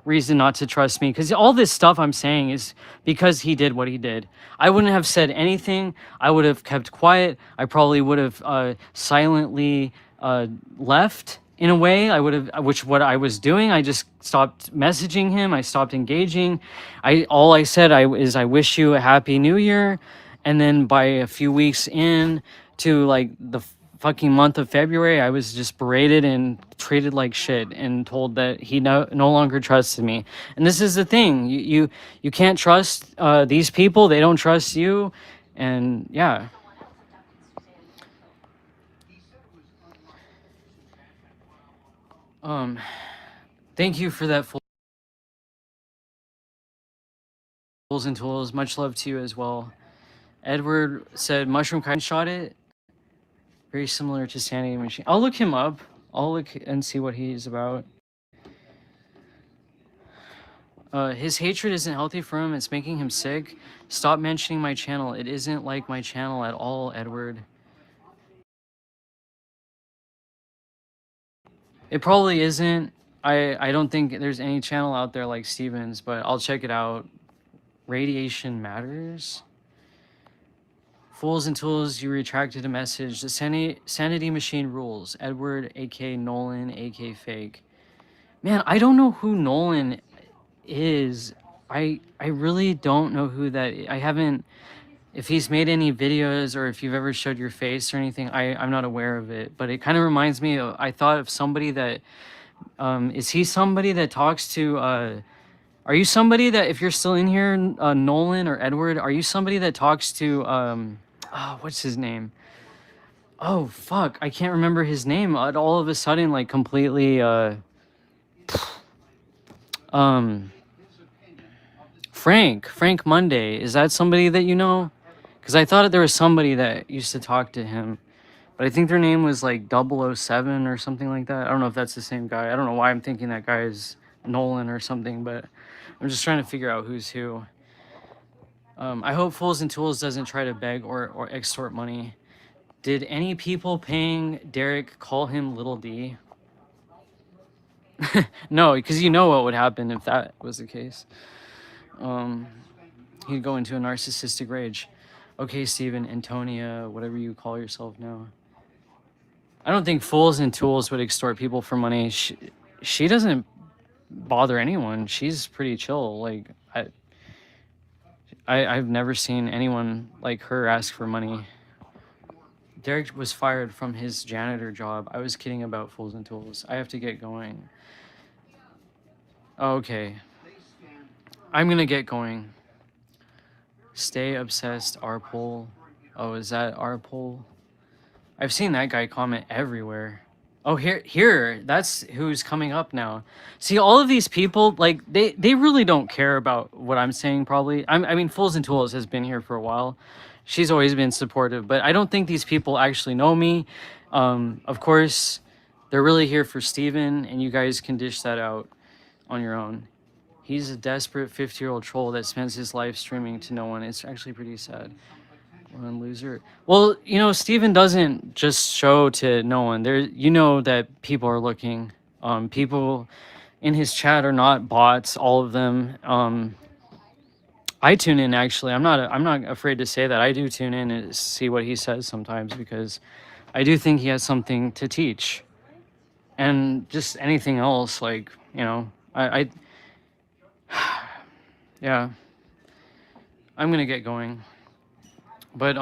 reason not to trust me, because all this stuff I'm saying is because he did what he did. I wouldn't have said anything. I would have kept quiet. I probably would have silently left in a way. I would have, which what I was doing. I just stopped messaging him. I stopped engaging. All I said is I wish you a happy new year, and then by a few weeks in to like the fucking month of February, I was just berated and treated like shit and told that he no longer trusted me. And this is the thing, you can't trust these people. They don't trust you. And yeah. Thank you for that, Fools and Tools. Much love to you as well. Edward said Mushroom Kai shot it. Very similar to Sanity Machine. I'll look him up. I'll look and see what he's about. His hatred isn't healthy for him. It's making him sick. Stop mentioning my channel. It isn't like my channel at all, Edward. It probably isn't. I don't think there's any channel out there like Steven's, but I'll check it out. Radiation matters. Fools and Tools, you retracted a message. The Sanity Machine rules. Edward, a.k. Nolan, a.k. Fake. Man, I don't know who Nolan is. I really don't know who that is. I haven't, if he's made any videos or if you've ever showed your face or anything, I'm not aware of it. But it kind of reminds me of, I thought of somebody that, is he somebody that talks to, are you somebody that, if you're still in here, Nolan or Edward, are you somebody that talks to, what's his name? Oh, fuck, I can't remember his name. All of a sudden, like, completely, Frank Monday. Is that somebody that you know? Because I thought there was somebody that used to talk to him. But I think their name was like 007 or something like that. I don't know if that's the same guy. I don't know why I'm thinking that guy is Nolan or something, but I'm just trying to figure out who's who. I hope Fools and Tools doesn't try to beg or extort money. Did any people paying Derek call him Little D? No, because you know what would happen if that was the case. He'd go into a narcissistic rage. Okay, Steven, Antonia, whatever you call yourself now. I don't think Fools and Tools would extort people for money. She doesn't bother anyone. She's pretty chill. Like, I've never seen anyone like her ask for money. Derek was fired from his janitor job. I was kidding about Fools and Tools. I have to get going. Okay. I'm gonna get going. Stay obsessed, our poll. Oh, is that our poll? I've seen that guy comment everywhere. Oh, here, that's who's coming up now. See, all of these people, like, they really don't care about what I'm saying, probably. I mean, Fools and Tools has been here for a while. She's always been supportive, but I don't think these people actually know me. Of course, they're really here for Steven, and you guys can dish that out on your own. He's a desperate 50-year-old troll that spends his life streaming to no one. It's actually pretty sad. One loser. Well, you know, Steven doesn't just show to no one. There, you know that people are looking. People in his chat are not bots. All of them. I tune in actually. I'm not afraid to say that. I do tune in and see what he says sometimes because I do think he has something to teach. And just anything else, like, you know, I yeah. I'm gonna get going. But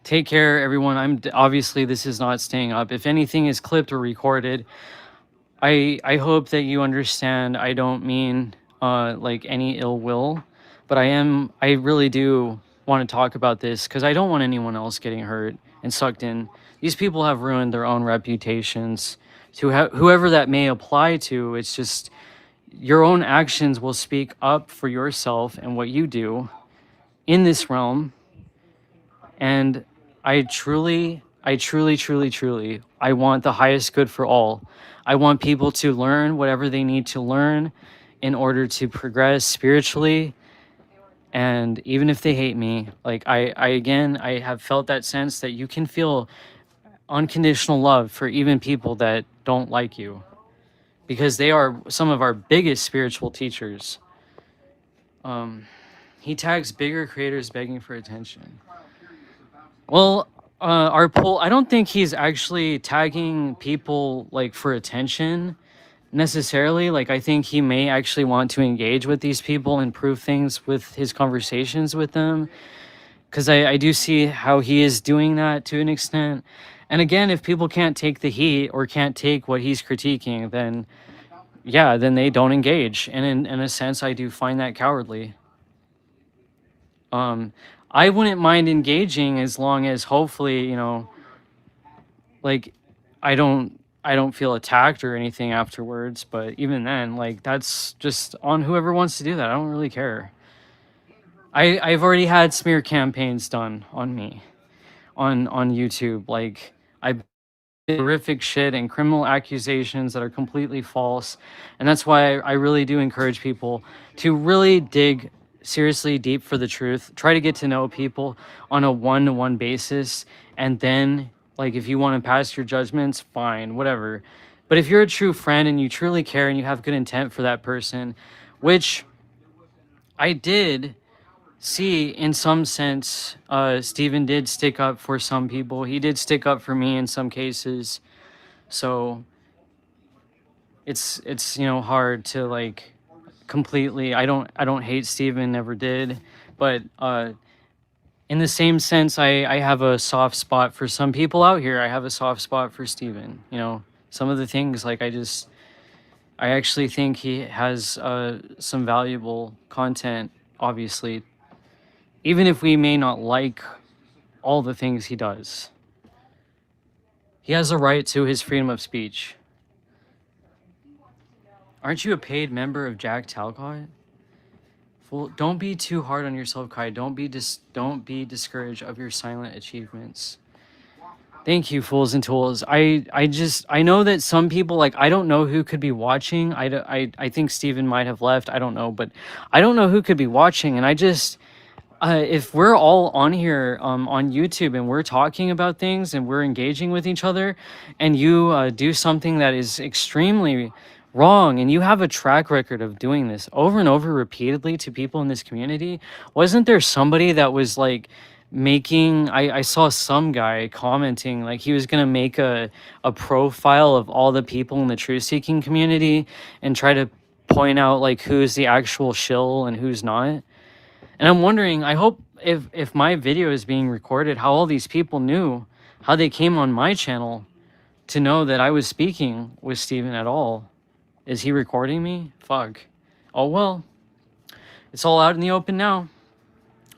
take care, everyone. Obviously this is not staying up. If anything is clipped or recorded, I hope that you understand. I don't mean like any ill will, but I really do want to talk about this because I don't want anyone else getting hurt and sucked in. These people have ruined their own reputations. To whoever that may apply to, it's just your own actions will speak up for yourself and what you do in this realm. And I truly, I want the highest good for all. I want people to learn whatever they need to learn in order to progress spiritually. And even if they hate me, like I have felt that sense that you can feel unconditional love for even people that don't like you, because they are some of our biggest spiritual teachers. He tags bigger creators begging for attention. Well, our poll, I don't think he's actually tagging people like for attention necessarily. Like, I think he may actually want to engage with these people and prove things with his conversations with them. Because I do see how he is doing that to an extent. And again, if people can't take the heat or can't take what he's critiquing, then yeah, then they don't engage. And in a sense, I do find that cowardly. I wouldn't mind engaging as long as hopefully, you know, like I don't feel attacked or anything afterwards, but even then, like, that's just on whoever wants to do that. I don't really care. I've already had smear campaigns done on me on YouTube. Like, I horrific shit and criminal accusations that are completely false. And that's why I really do encourage people to really dig seriously deep for the truth. Try to get to know people on a one-to-one basis. And then, like, if you want to pass your judgments, fine, whatever. But if you're a true friend and you truly care and you have good intent for that person, which I did see in some sense, Steven did stick up for some people. He did stick up for me in some cases. So it's you know, hard to like completely, I don't hate Steven, never did, but in the same sense, I have a soft spot for some people out here. I have a soft spot for Steven. You know, some of the things, like, I actually think he has some valuable content, obviously, even if we may not like all the things he does. He has a right to his freedom of speech. Aren't you a paid member of Jack Talcott? Fool, don't be too hard on yourself, Kai. Don't be discouraged of your silent achievements. Thank you, Fools and Tools. I know that some people, like, I don't know who could be watching. I think Steven might have left. I don't know, but I don't know who could be watching. And I just, if we're all on here on YouTube and we're talking about things and we're engaging with each other, and you do something that is extremely wrong, and you have a track record of doing this over and over repeatedly to people in this community, wasn't there somebody that was like making, I saw some guy commenting like he was gonna make a profile of all the people in the truth-seeking community and try to point out like who's the actual shill and who's not. And I'm wondering, I hope if my video is being recorded, how all these people knew, how they came on my channel to know that I was speaking with Steven at all. Is he recording me? Fuck. Oh, well. It's all out in the open now.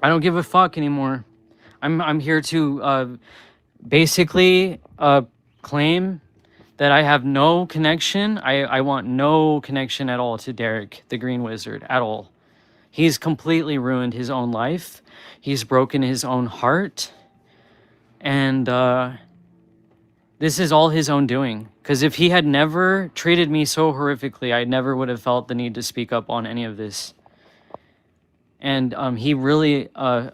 I don't give a fuck anymore. I'm here to basically claim that I have no connection. I want no connection at all to Derek, the Green Wizard, at all. He's completely ruined his own life. He's broken his own heart. And this is all his own doing. Because if he had never treated me so horrifically, I never would have felt the need to speak up on any of this. And he really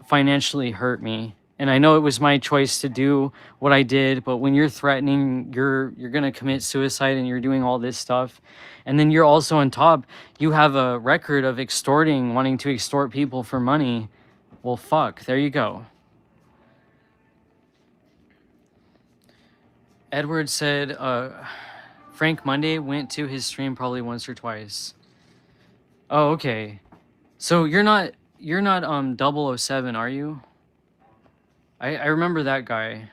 financially hurt me. And I know it was my choice to do what I did, but when you're threatening, you're gonna commit suicide and you're doing all this stuff, and then you're also on top, you have a record of extorting, wanting to extort people for money. Well, fuck, there you go. Edward said Frank Monday went to his stream probably once or twice. Oh, okay. So you're not 007, are you? I remember that guy.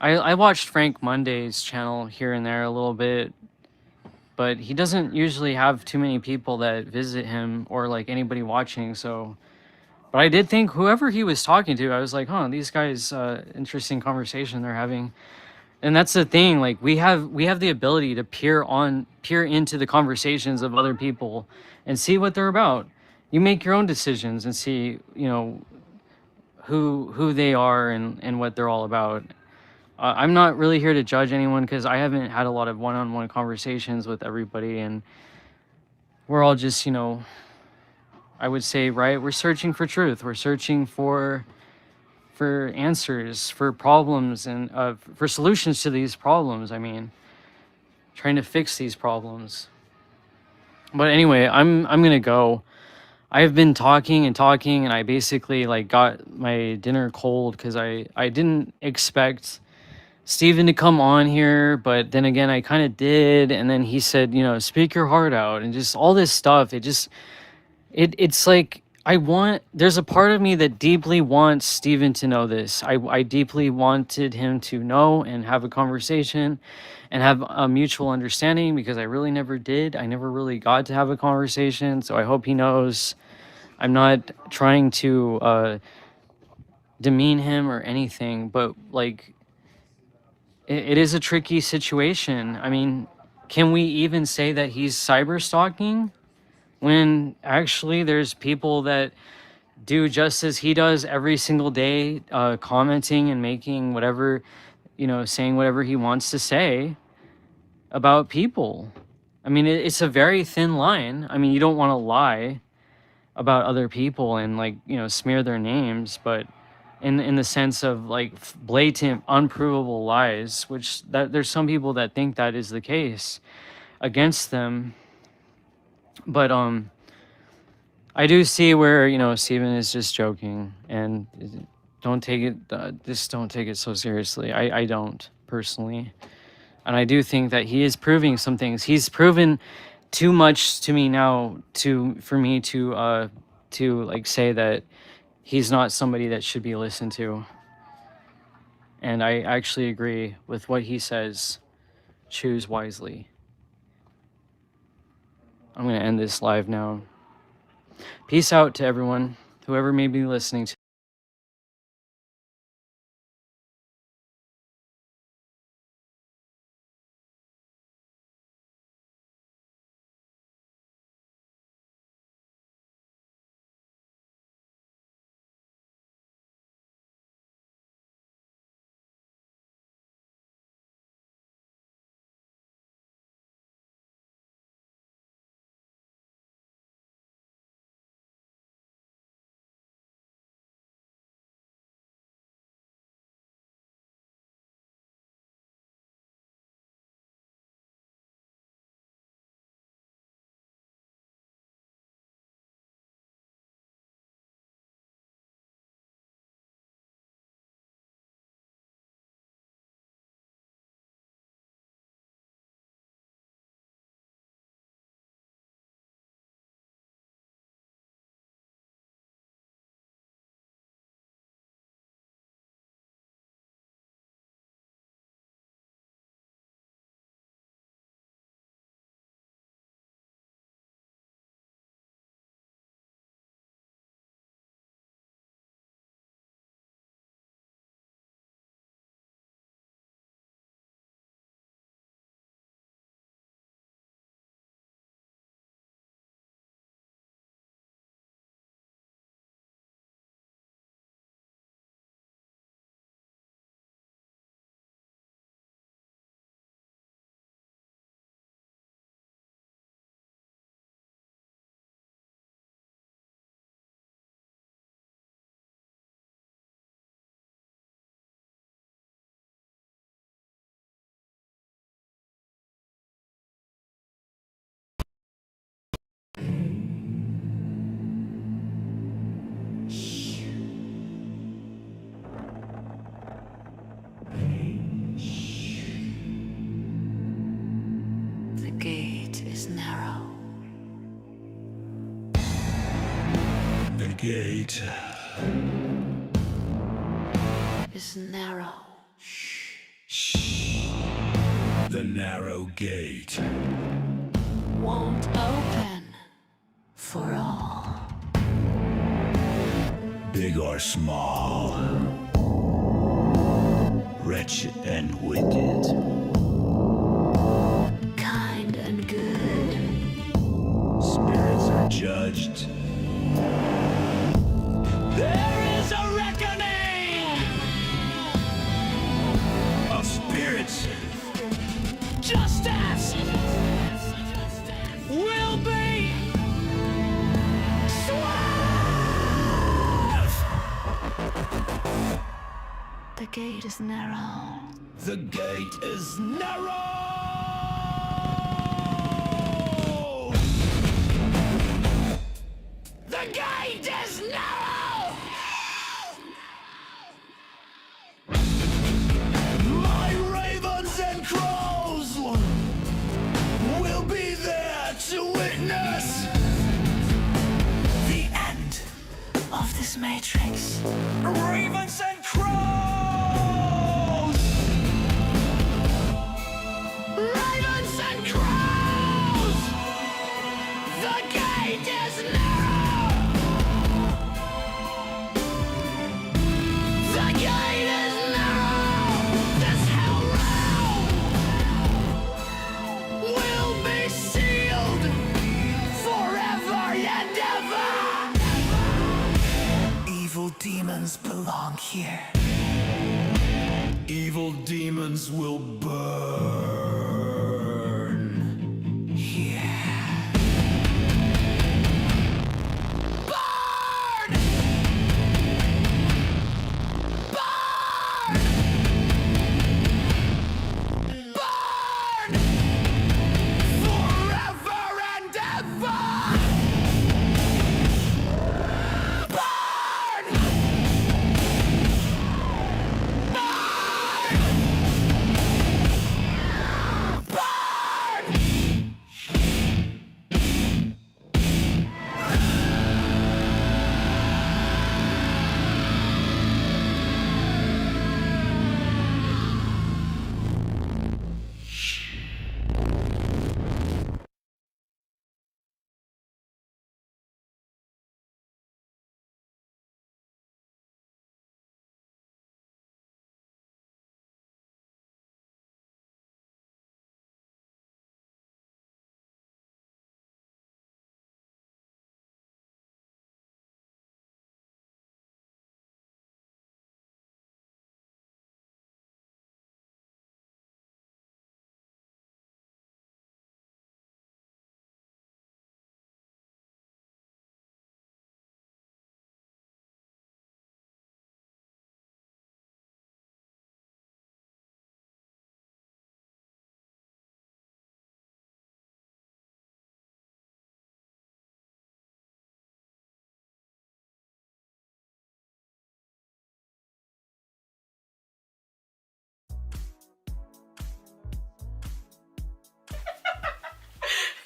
I watched Frank Monday's channel here and there a little bit, but he doesn't usually have too many people that visit him or like anybody watching, so. But I did think whoever he was talking to, I was like, huh, these guys, interesting conversation they're having. And that's the thing, like we have the ability to peer into the conversations of other people and see what they're about. You make your own decisions and see, you know, who they are and what they're all about. I'm not really here to judge anyone because I haven't had a lot of one-on-one conversations with everybody, and we're all just, you know, I would say, right, we're searching for truth. We're searching for answers, for problems, and for solutions to these problems. I mean, trying to fix these problems. But anyway, I'm gonna go. I've been talking and talking, and I basically like got my dinner cold because I didn't expect Steven to come on here, but then again, I kind of did. And then he said, you know, speak your heart out and just all this stuff. It's like, there's a part of me that deeply wants Steven to know this. I deeply wanted him to know and have a conversation and have a mutual understanding because I really never did. I never really got to have a conversation. So I hope he knows I'm not trying to demean him or anything, but like, it is a tricky situation. I mean, can we even say that he's cyber stalking when actually there's people that do just as he does every single day, commenting and making whatever, you know, saying whatever he wants to say about people? I mean, it's a very thin line. I mean, you don't want to lie about other people and like, you know, smear their names, but in the sense of like blatant unprovable lies, which that there's some people that think that is the case against them. But I do see where, you know, Steven is just joking, and don't take it just don't take it so seriously. I don't personally. And I do think that he is proving some things. He's proven too much to me now for me to like say that he's not somebody that should be listened to. And I actually agree with what he says. Choose wisely. I'm going to end this live now. Peace out to everyone, whoever may be listening to is narrow. The gate is narrow. Shh. The narrow gate won't open for all. Big or small, wretched and wicked, kind and good. Spirits are judged. There is a reckoning of spirits. Justice will be swift. The gate is narrow. The gate is narrow. The gate is narrow. My ravens and crows will be there to witness the end of this matrix. Ravens and crows! Ravens and crows! The gate is narrow! The gate is narrow! This hell realm will be sealed forever and ever! Evil demons belong here. Evil demons will burn here. Burn! Burn! Burn! Forever and ever! Burn!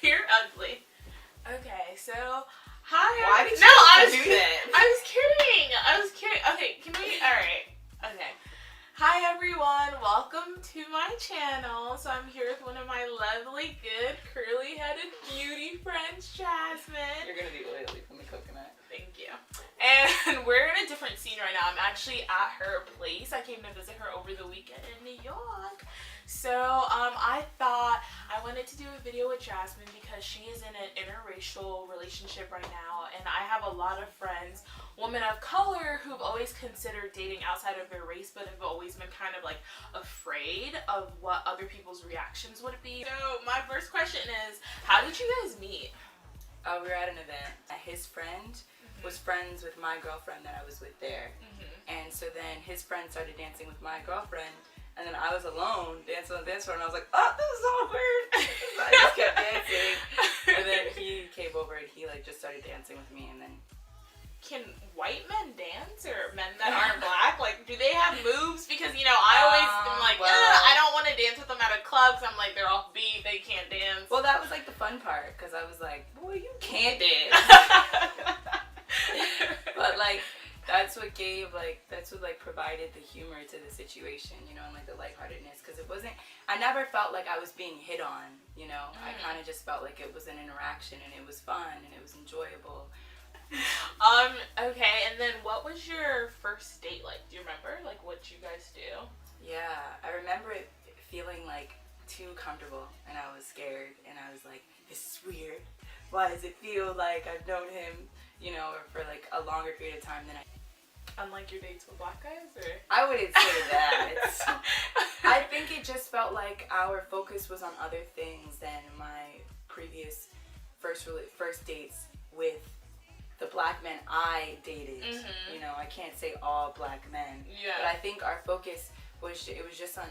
You're ugly. Okay, so hi. Why did you no, I have was to do kid- that? I was kidding. I was kidding. Okay, can we? All right. Okay. Hi everyone. Welcome to my channel. So I'm here with one of my lovely, good, curly-headed beauty friends, Jasmine. You're gonna be oily from the coconut. Thank you. And we're in a different scene right now. I'm actually at her place. I came to visit her over the weekend in New York. So I thought I wanted to do a video with Jasmine because she is in an interracial relationship right now, and I have a lot of friends, women of color, who've always considered dating outside of their race, but have always been kind of like afraid of what other people's reactions would be. So my first question is, how did you guys meet? We were at an event. His friend was friends with my girlfriend that I was with there. And so then his friend started dancing with my girlfriend, and then I was alone dancing on the dance floor, and I was like, oh, this is awkward. So I just kept dancing. And then he came over and he like just started dancing with me, and then can white men dance, or men that aren't black? Like, do they have moves? Because, you know, I always am like, I don't want to dance with them at a club because I'm like, they're off beat, they can't dance. Well, that was like the fun part, because I was like, boy, you can't dance. But like, that's what provided the humor to the situation, you know, and like the lightheartedness, because it wasn't, I never felt like I was being hit on, you know. I kind of just felt like it was an interaction, and it was fun, and it was enjoyable. Okay, and then what was your first date like? Do you remember, like, what you guys do? Yeah, I remember it feeling like too comfortable, and I was scared, and I was like, this is weird. Why does it feel like I've known him, you know, for like a longer period of time than I... Unlike your dates with black guys, or? I wouldn't say that. I think it just felt like our focus was on other things than my previous first dates with the black men I dated. You know, I can't say all black men, but I think our focus was just on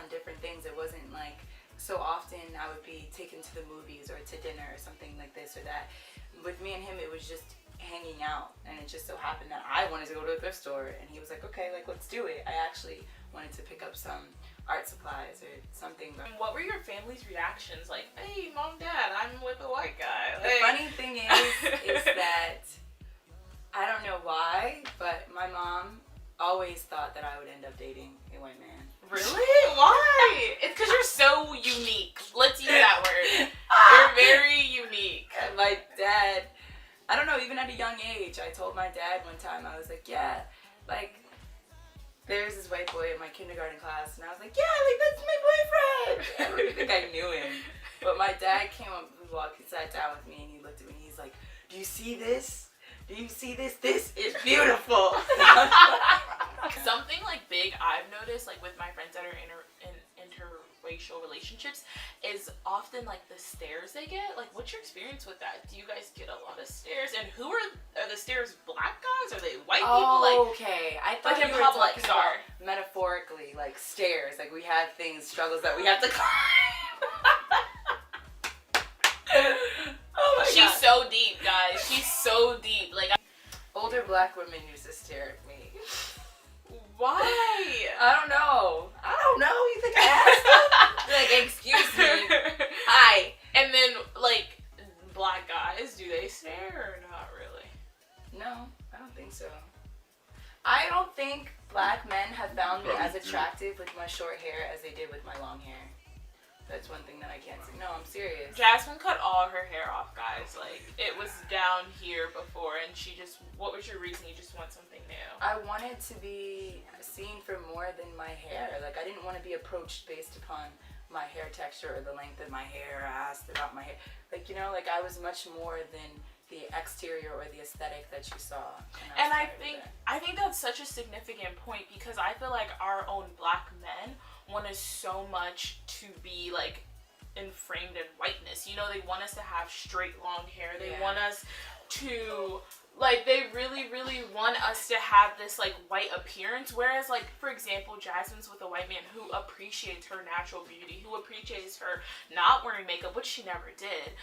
different things. It wasn't like, so often I would be taken to the movies or to dinner or something like this or that. With me and him, it was just hanging out, and it just so happened that I wanted to go to a thrift store, and he was like, okay, like, let's do it. I actually wanted to pick up some art supplies or something. What were your family's reactions? Like, hey, mom, dad, I'm with a white guy. The funny thing is that I don't know why, but my mom always thought that I would end up dating a white man. Really? Why? It's because you're so unique. Let's use that word. You're very unique. And my dad, I don't know, even at a young age, I told my dad one time, I was like, yeah, like, there's this white boy in my kindergarten class, and I was like, yeah, like, that's my boyfriend. I don't even think I knew him. But my dad came up, he sat down with me, and he looked at me, and he's like, do you see this? Do you see this? This is beautiful. Something like big I've noticed, like with my friends that are in interracial relationships, is often like the stares they get. Like, what's your experience with that? Do you guys get a lot of stares? And who are the stares? Black guys? Are they white people? Like, okay. I thought like you in were public, talking about metaphorically, like stairs. Like we have things, struggles that we have to climb. Oh my She's God. so deep, guys. She's so deep. Like, older black women used to stare at me. Why? I don't know. You think I asked them? Like, excuse me. Hi. And then, like, black guys, do they stare or not really? No, I don't think so. I don't think black men have found me as attractive with my short hair as they did with my long hair. That's one thing that I can't say. No, I'm serious. Jasmine cut all her hair off, guys. Like, it was down here before, and she just, what was your reason? You just want something new? I wanted to be seen for more than my hair. Like, I didn't want to be approached based upon my hair texture or the length of my hair, or asked about my hair. Like, you know, like, I was much more than the exterior or the aesthetic that you saw. And I think that's such a significant point, because I feel like our own black men want us so much to be like framed in whiteness. You know, they want us to have straight long hair. They want us to, like, they really want us to have this like white appearance, whereas, like, for example, Jasmine's with a white man who appreciates her natural beauty, who appreciates her not wearing makeup, which she never did,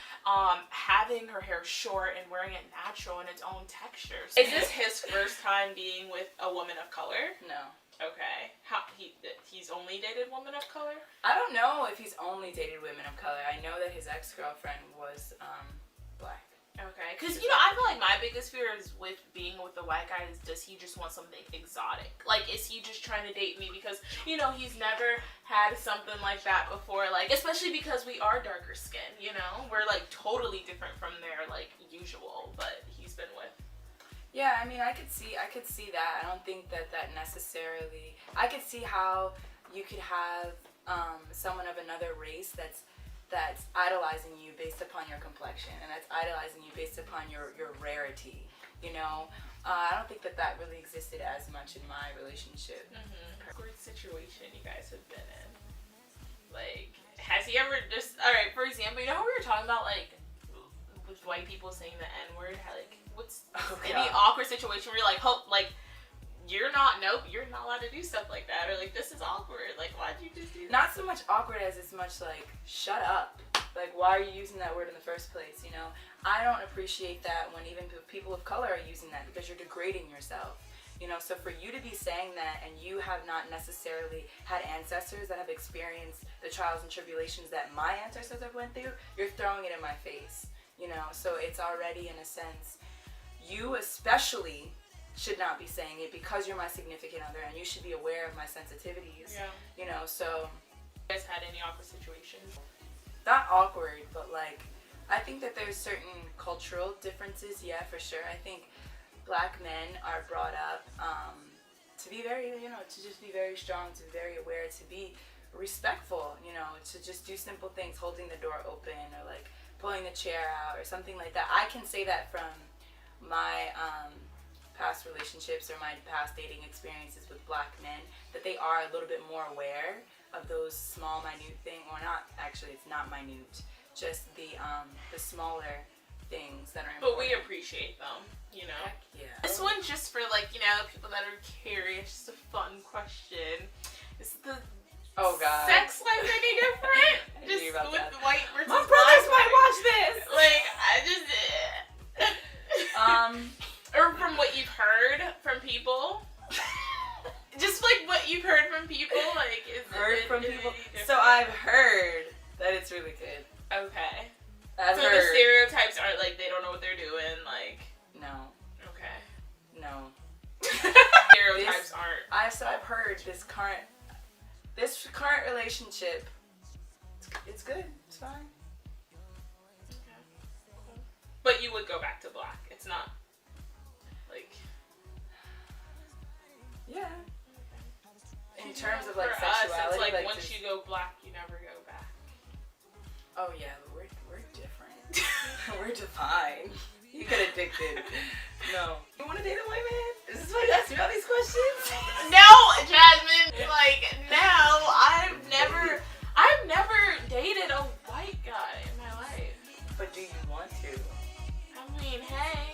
having her hair short and wearing it natural in its own texture. Is this his first time being with a woman of color? No. Okay. He's only dated women of color? I don't know if he's only dated women of color. I know that his ex-girlfriend was black. Okay. Because, you know, I feel like my biggest fear is with being with the white guy is, does he just want something exotic? Like, is he just trying to date me because, you know, he's never had something like that before? Like, especially because we are darker skinned, you know? We're, like, totally different from their, like, usual, but he's been with. Yeah, I mean, I could see that. I don't think that necessarily... I could see how you could have someone of another race that's idolizing you based upon your complexion, and that's idolizing you based upon your rarity, you know? I don't think that really existed as much in my relationship. Awkward situation you guys have been in. Like, has he ever just... Alright, for example, you know how we were talking about, like, with white people saying the N-word? Like, what's any awkward situation where you're like, you're not allowed to do stuff like that, or like, this is awkward, like, why'd you just do that? Not so much awkward as it's much like, shut up. Like, why are you using that word in the first place? You know, I don't appreciate that when even people of color are using that, because you're degrading yourself. You know, so for you to be saying that, and you have not necessarily had ancestors that have experienced the trials and tribulations that my ancestors have went through, you're throwing it in my face. You know, so it's already, in a sense, you especially should not be saying it, because you're my significant other and you should be aware of my sensitivities. Yeah. You know, so. You guys had any awkward situations? Not awkward, but like, I think that there's certain cultural differences, yeah, for sure. I think Black men are brought up to be very, you know, to just be very strong, to be very aware, to be respectful, you know, to just do simple things, holding the door open or like pulling the chair out or something like that. I can say that from my past relationships or my past dating experiences with Black men, that they are a little bit more aware of those small, minute things, or not, actually it's not minute, just the smaller things that are important. But we appreciate them, you know? Heck yeah. This one's just for, like, you know, people that are curious, just a fun question. Is the sex life any different? Just with white versus My brothers black? might watch this! Like, I just... or from what you've heard from people? Just, like, what you've heard from people? Like, is it from people? any different? So I've heard that it's really good. Okay. I've so heard. The stereotypes aren't like they don't know what they're doing, like. No. Okay. No. Stereotypes aren't. I've heard this current relationship. It's good. It's fine. Okay. Cool. But you would go back to Black. It's not like. Yeah. In terms of like for sexuality, us, it's like once just, you go Black, you never go back. Oh yeah, we're different. We're divine. You get addicted. No. You want to date a white man? Is this why you ask me all these questions? No, Jasmine. Like no, I've never dated a white guy in my life. But do you want to? I mean, hey,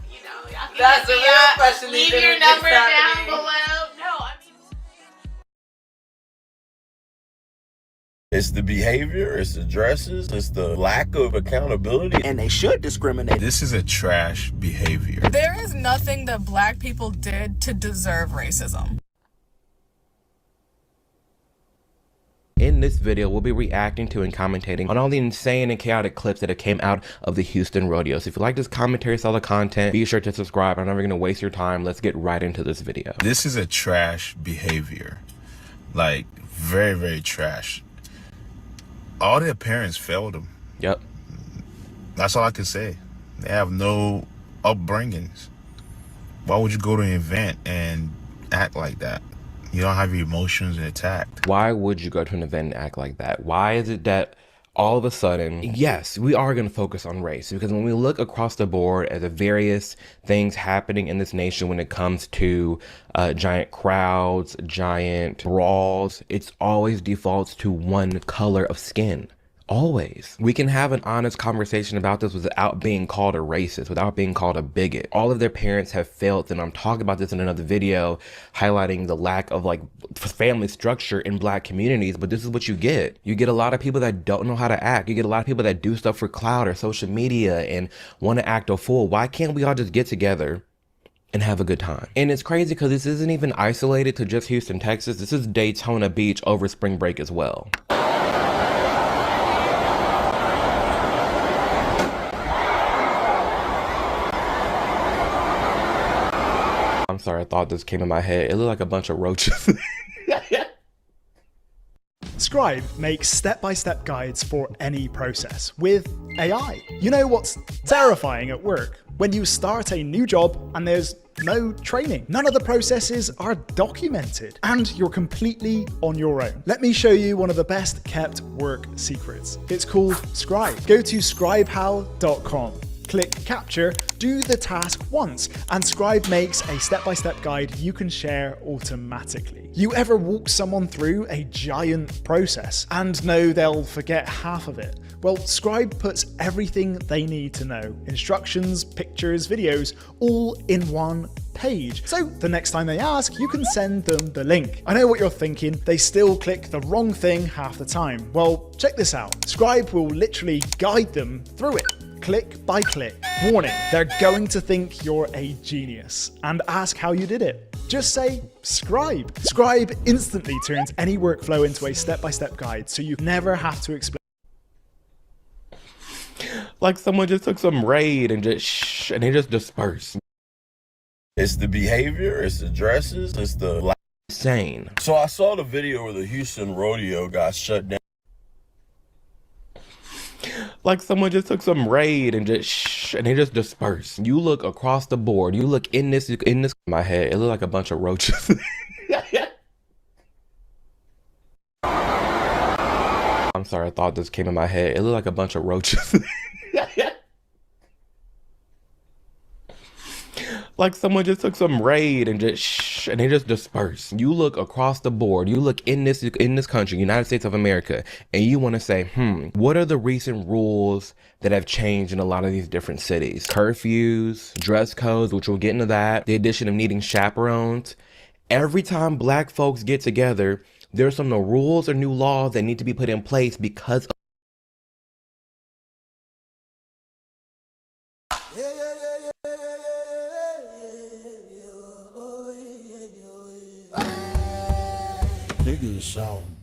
you know, y'all can That's a real question. Leave your number down below. No, I mean. It's the behavior, it's the dresses, it's the lack of accountability. And they should discriminate. This is a trash behavior. There is nothing that Black people did to deserve racism. In this video, we'll be reacting to and commentating on all the insane and chaotic clips that have came out of the Houston rodeo. So if you like this commentary style of content, be sure to subscribe. I'm never going to waste your time. Let's get right into this video. This is a trash behavior. Like, very, very trash. All their parents failed them. Yep. That's all I can say. They have no upbringings. Why would you go to an event and act like that? You don't have your emotions intact. Why would you go to an event and act like that? Why is it that all of a sudden, yes, we are going to focus on race, because when we look across the board at the various things happening in this nation when it comes to giant crowds, giant brawls, it's always defaults to one color of skin. Always. We can have an honest conversation about this without being called a racist, without being called a bigot. All of their parents have failed, and I'm talking about this in another video, highlighting the lack of like family structure in Black communities, but this is what you get. You get a lot of people that don't know how to act. You get a lot of people that do stuff for clout or social media and want to act a fool. Why can't we all just get together and have a good time? And it's crazy because this isn't even isolated to just Houston, Texas. This is Daytona Beach over spring break as well. I'm sorry, I thought this came in my head. It looked like a bunch of roaches. Scribe makes step-by-step guides for any process with AI. You know what's terrifying at work? When you start a new job and there's no training. None of the processes are documented and you're completely on your own. Let me show you one of the best kept work secrets. It's called Scribe. Go to scribehal.com. Click capture, do the task once, and Scribe makes a step-by-step guide you can share automatically. You ever walk someone through a giant process and know they'll forget half of it? Well, Scribe puts everything they need to know, instructions, pictures, videos, all in one page. So the next time they ask, you can send them the link. I know what you're thinking, they still click the wrong thing half the time. Well, check this out. Scribe will literally guide them through it, click by click. Warning, they're going to think you're a genius and ask how you did it. Just say Scribe. Scribe instantly turns any workflow into a step-by-step guide, so you never have to explain. Like someone just took some raid and just and they just dispersed. It's the behavior, it's the dresses, it's the insane. So I saw the video where the Houston rodeo got shut down. Like someone just took some raid and just and they just dispersed. You look across the board. You look in this my head. It looked like a bunch of roaches. I'm sorry, I thought this came in my head. It looked like a bunch of roaches. Like someone just took some raid and just and they just dispersed. You look across the board. You look in this country, United States of America, and you want to say, what are the recent rules that have changed in a lot of these different cities? Curfews, dress codes, which we'll get into that, the addition of needing chaperones. Every time black folks get together, there's some new rules or new laws that need to be put in place because of Niggas shouting.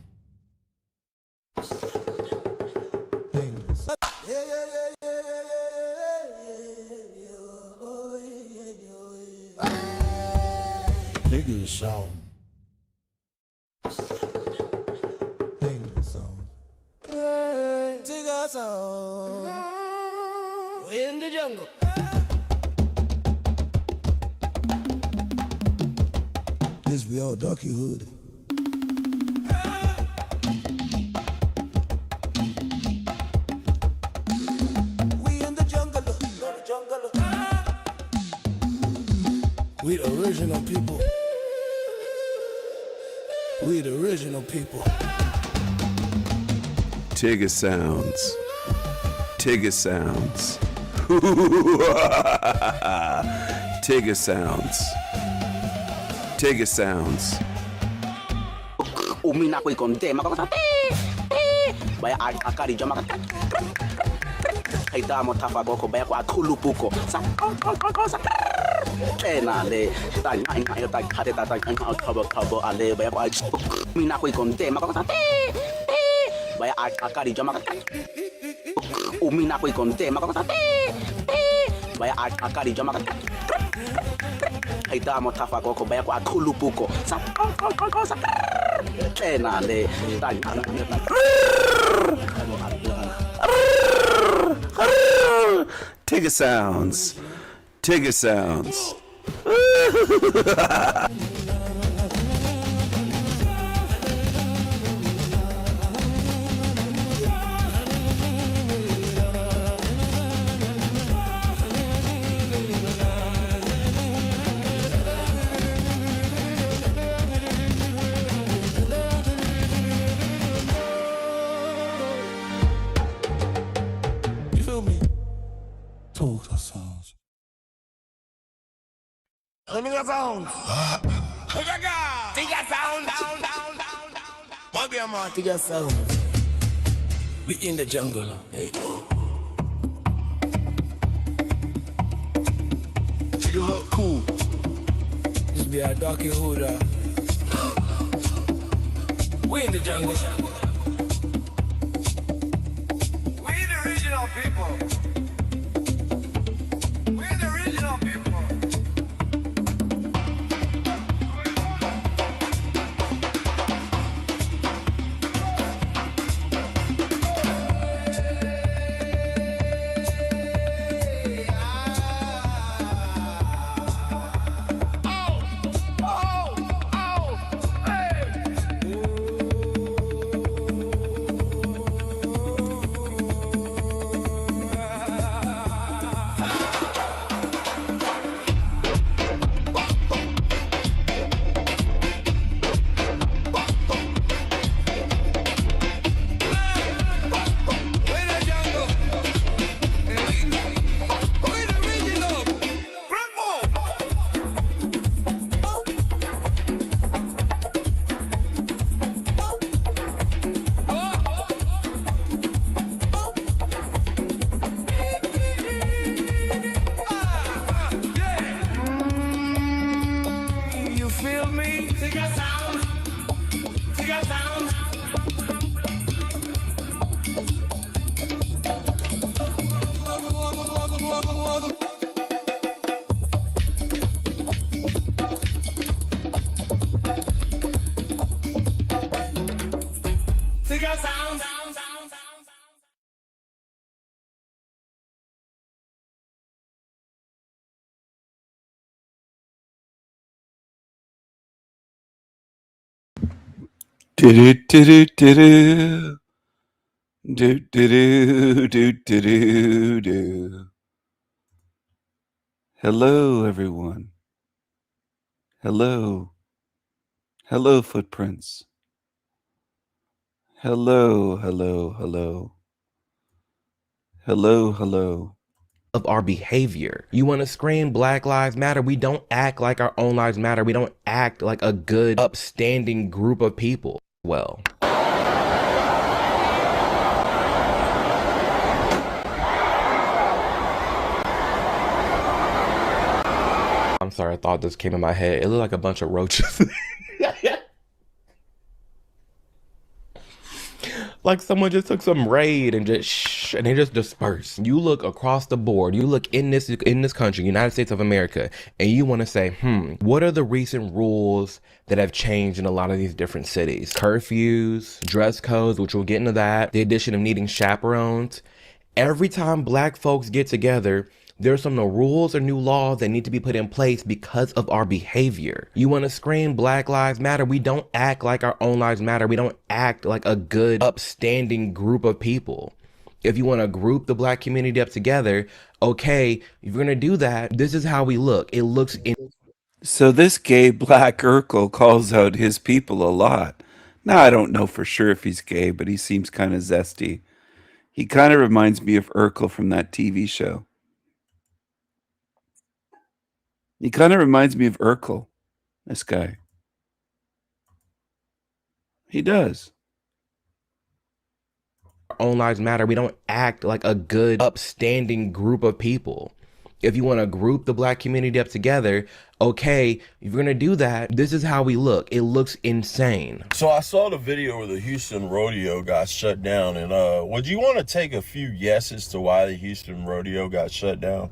Niggas shouting. Take us on. We're in the jungle. This be all darky hood. We the original people. We the original people. Tigger sounds. Tigger sounds. Tigger sounds. Tigger sounds. Umina ko ikonde makakata baya akari jama kaita mo tafa boko baya ko akulu puko sa ena le ta ngai ta khate ta khabo ale baya ko umina ko ikonde makakata baya akari jama umina ko ikonde makakata baya akari jama kaita mo tafa boko baya ko akulu puko sa ena le ta Tigger sounds. Tigger sounds. You feel me? Talk sounds. Nigga sound. Nigga sound. What be a man? Nigga sound. We in the jungle. Hey. You look cool. This be a darky hood. We in the jungle. We the original people. We're the original people. Do do do do do do do do do do do. Hello, everyone. Hello. Hello, footprints. Hello, hello, hello. Hello, hello. Of our behavior. You want to scream Black Lives Matter? We don't act like our own lives matter. We don't act like a good, upstanding group of people. Well, I'm sorry, I thought this came in my head. It looked like a bunch of roaches. Like someone just took some raid and and they just dispersed. You look across the board, you look in this country, United States of America, and you want to say, what are the recent rules that have changed in a lot of these different cities? Curfews, dress codes, which we'll get into that, the addition of needing chaperones. Every time black folks get together, there's some new rules or new laws that need to be put in place because of our behavior. You want to scream Black Lives Matter? We don't act like our own lives matter. We don't act like a good, upstanding group of people. If you want to group the black community up together, okay, if you're going to do that, this is how we look. It looks in. So this gay black Urkel calls out his people a lot. Now, I don't know for sure if he's gay, but he seems kind of zesty. He kind of reminds me of Urkel from that TV show. He kind of reminds me of Urkel, this guy. He does. Our own lives matter. We don't act like a good, upstanding group of people. If you want to group the black community up together, okay, if you're going to do that, this is how we look. It looks insane. So I saw the video where the Houston rodeo got shut down, and would you want to take a few yeses to why the Houston rodeo got shut down?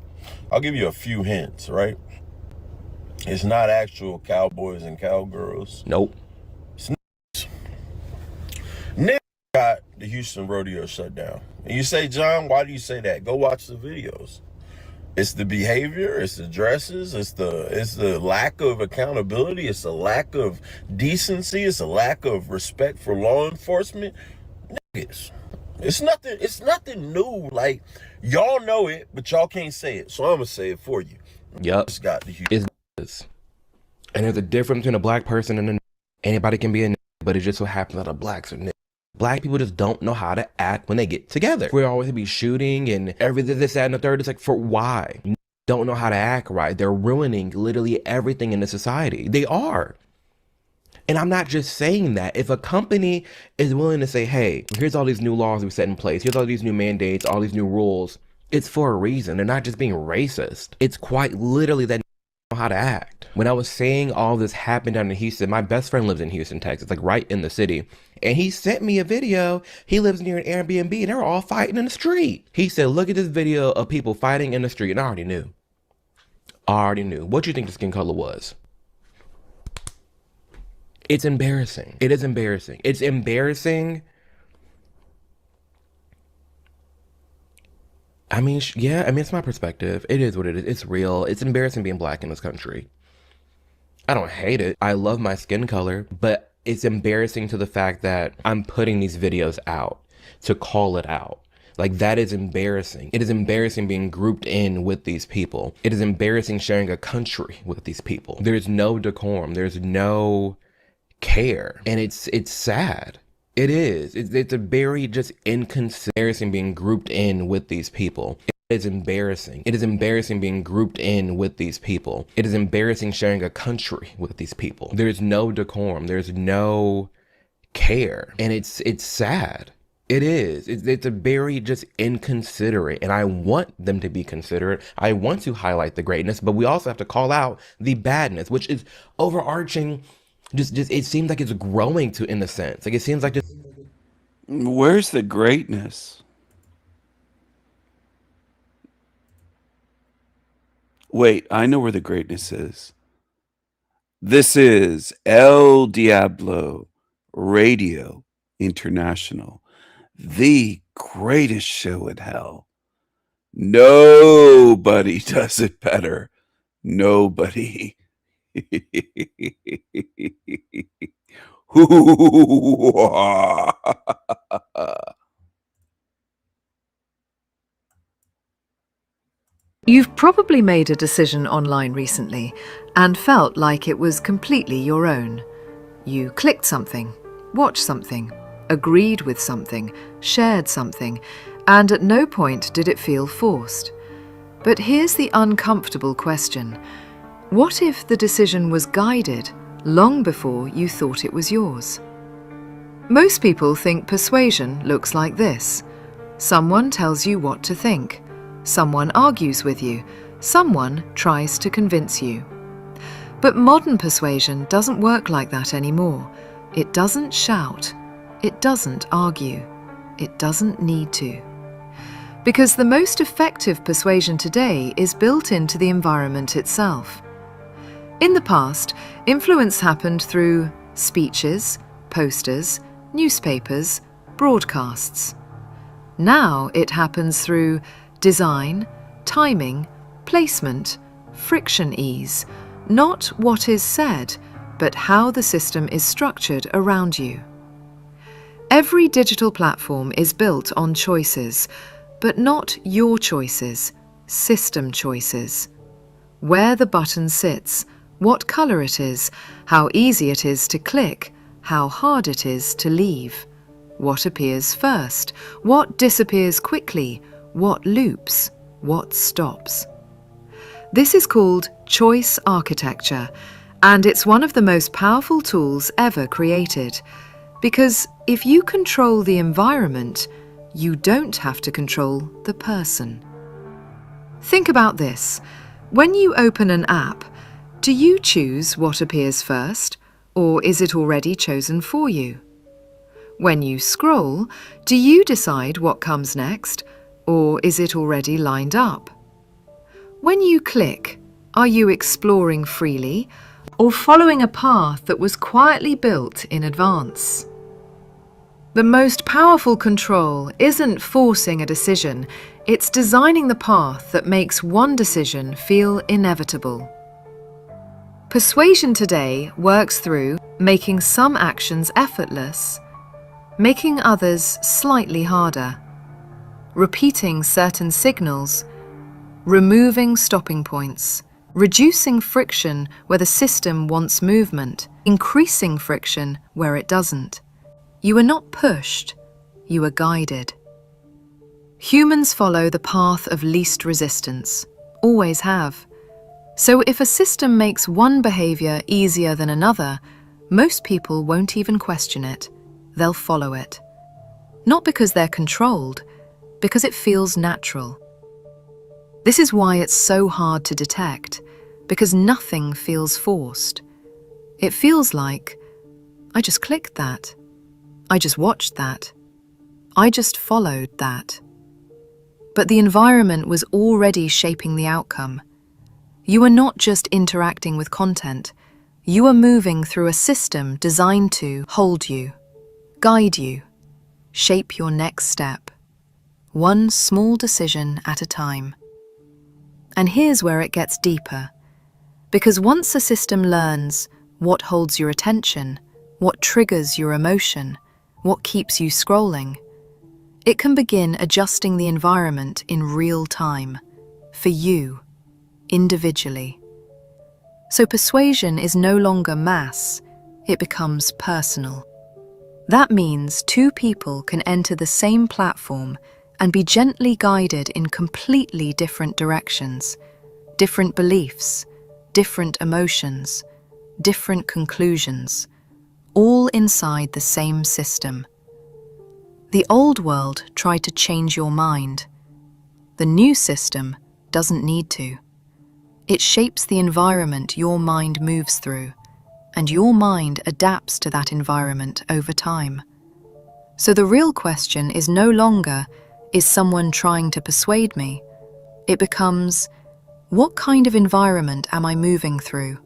I'll give you a few hints, right? It's not actual cowboys and cowgirls. Nope. Nick got the Houston rodeo shut down. And you say, John, why do you say that? Go watch the videos. It's the behavior, it's the dresses, it's the lack of accountability, it's the lack of decency, it's a lack of respect for law enforcement. Niggas. It's nothing new. Like, y'all know it, but y'all can't say it. So I'm gonna say it for you. Yup. It's got the Houston. And there's a difference between a black person and anybody can be a nigga, but it just so happens that a blacks are niggas. Black people just don't know how to act when they get together. We're always be shooting and everything, this, that, and the third. It's like, for why? Don't know how to act right. They're ruining literally everything in the society. They are. And I'm not just saying that. If a company is willing to say, hey, here's all these new laws we set in place, here's all these new mandates, all these new rules, it's for a reason. They're not just being racist. It's quite literally that know how to act. When I was saying all this happened down in Houston, my best friend lives in Houston, Texas, like right in the city. And he sent me a video. He lives near an Airbnb and they were all fighting in the street. He said, look at this video of people fighting in the street. And I already knew. What do you think the skin color was? It's embarrassing. It is embarrassing. It's embarrassing. I mean, it's my perspective. It is what it is. It's real. It's embarrassing being black in this country. I don't hate it. I love my skin color, but it's embarrassing to the fact that I'm putting these videos out to call it out. Like, that is embarrassing. It is embarrassing being grouped in with these people. It is embarrassing sharing a country with these people. There's no decorum. There's no care. And it's sad. It is. It's a very just inconsiderate being grouped in with these people. It is embarrassing. It is embarrassing being grouped in with these people. It is embarrassing sharing a country with these people. There's no decorum. There's no care. And it's sad. It is. It's a very just inconsiderate, and I want them to be considerate. I want to highlight the greatness, but we also have to call out the badness, which is overarching. Just it seems like it's growing to, in a sense. Like, it seems like this. Where's the greatness? Wait, I know where the greatness is. This is El Diablo Radio International, the greatest show in hell. Nobody does it better. Nobody. You've probably made a decision online recently and felt like it was completely your own. You clicked something, watched something, agreed with something, shared something, and at no point did it feel forced. But here's the uncomfortable question. What if the decision was guided long before you thought it was yours? Most people think persuasion looks like this. Someone tells you what to think. Someone argues with you. Someone tries to convince you. But modern persuasion doesn't work like that anymore. It doesn't shout. It doesn't argue. It doesn't need to. Because the most effective persuasion today is built into the environment itself. In the past, influence happened through speeches, posters, newspapers, broadcasts. Now it happens through design, timing, placement, friction ease, not what is said, but how the system is structured around you. Every digital platform is built on choices, but not your choices, system choices. Where the button sits, what color it is, how easy it is to click, how hard it is to leave. What appears first, what disappears quickly, what loops, what stops. This is called choice architecture, and it's one of the most powerful tools ever created. Because if you control the environment, you don't have to control the person. Think about this. When you open an app, do you choose what appears first, or is it already chosen for you? When you scroll, do you decide what comes next, or is it already lined up? When you click, are you exploring freely, or following a path that was quietly built in advance? The most powerful control isn't forcing a decision, it's designing the path that makes one decision feel inevitable. Persuasion today works through making some actions effortless, making others slightly harder, repeating certain signals, removing stopping points, reducing friction where the system wants movement, increasing friction where it doesn't. You are not pushed, you are guided. Humans follow the path of least resistance, always have. So if a system makes one behavior easier than another, most people won't even question it. They'll follow it. Not because they're controlled, because it feels natural. This is why it's so hard to detect, because nothing feels forced. It feels like, I just clicked that. I just watched that. I just followed that. But the environment was already shaping the outcome. You are not just interacting with content. You are moving through a system designed to hold you, guide you, shape your next step, one small decision at a time. And here's where it gets deeper. Because once a system learns what holds your attention, what triggers your emotion, what keeps you scrolling, it can begin adjusting the environment in real time, for you, individually. So persuasion is no longer mass, it becomes personal. That means two people can enter the same platform and be gently guided in completely different directions, different beliefs, different emotions, different conclusions, all inside the same system. The old world tried to change your mind. The new system doesn't need to. It shapes the environment your mind moves through, and your mind adapts to that environment over time. So the real question is no longer, is someone trying to persuade me? It becomes, What kind of environment am I moving through?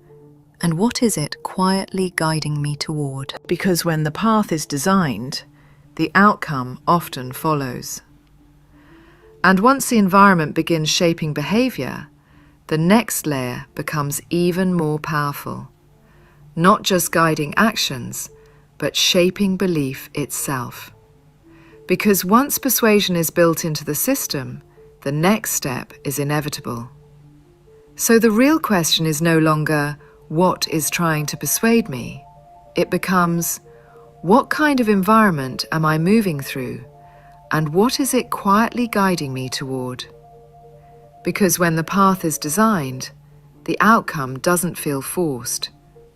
And what is it quietly guiding me toward? Because when the path is designed, the outcome often follows. And once the environment begins shaping behavior, the next layer becomes even more powerful, not just guiding actions, but shaping belief itself. Because once persuasion is built into the system, the next step is inevitable. So the real question is no longer, what is trying to persuade me? It becomes, what kind of environment am I moving through? And what is it quietly guiding me toward? Because when the path is designed, the outcome doesn't feel forced.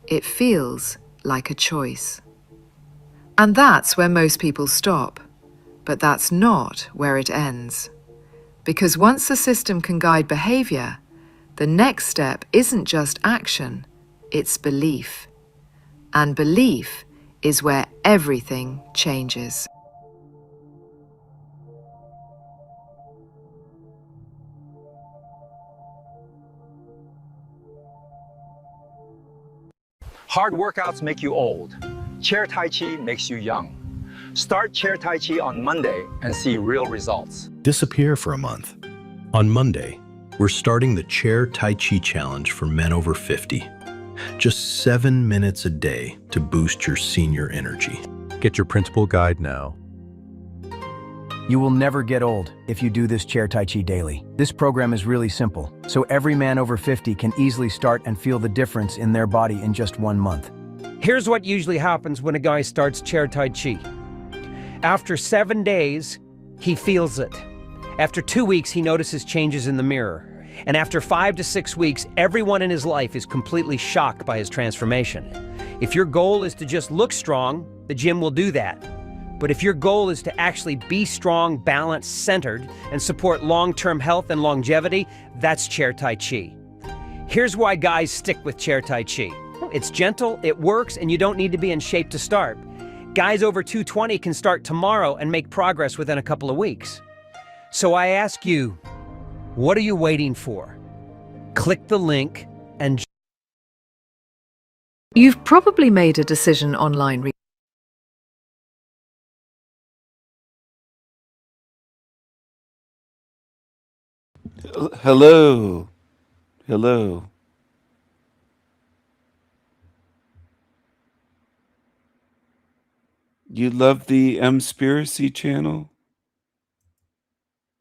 It feels like a choice. And that's where most people stop. But that's not where it ends. Because once the system can guide behavior, the next step isn't just action, it's belief. And belief is where everything changes. Hard workouts make you old. Chair Tai Chi makes you young. Start Chair Tai Chi on Monday and see real results. Disappear for a month. On Monday, we're starting the Chair Tai Chi Challenge for men over 50. Just 7 minutes a day to boost your senior energy. Get your printable guide now. You will never get old if you do this Chair Tai Chi daily. This program is really simple, so every man over 50 can easily start and feel the difference in their body in just 1 month. Here's what usually happens when a guy starts Chair Tai Chi. After 7 days, he feels it. After 2 weeks, he notices changes in the mirror. And after 5 to 6 weeks, everyone in his life is completely shocked by his transformation. If your goal is to just look strong, the gym will do that. But if your goal is to actually be strong, balanced, centered, and support long-term health and longevity, that's Chair Tai Chi. Here's why guys stick with Chair Tai Chi. It's gentle, it works, and you don't need to be in shape to start. Guys over 220 can start tomorrow and make progress within a couple of weeks. So I ask you, what are you waiting for? Click the link and... You've probably made a decision online. Hello. Hello. You love the Mspiracy channel?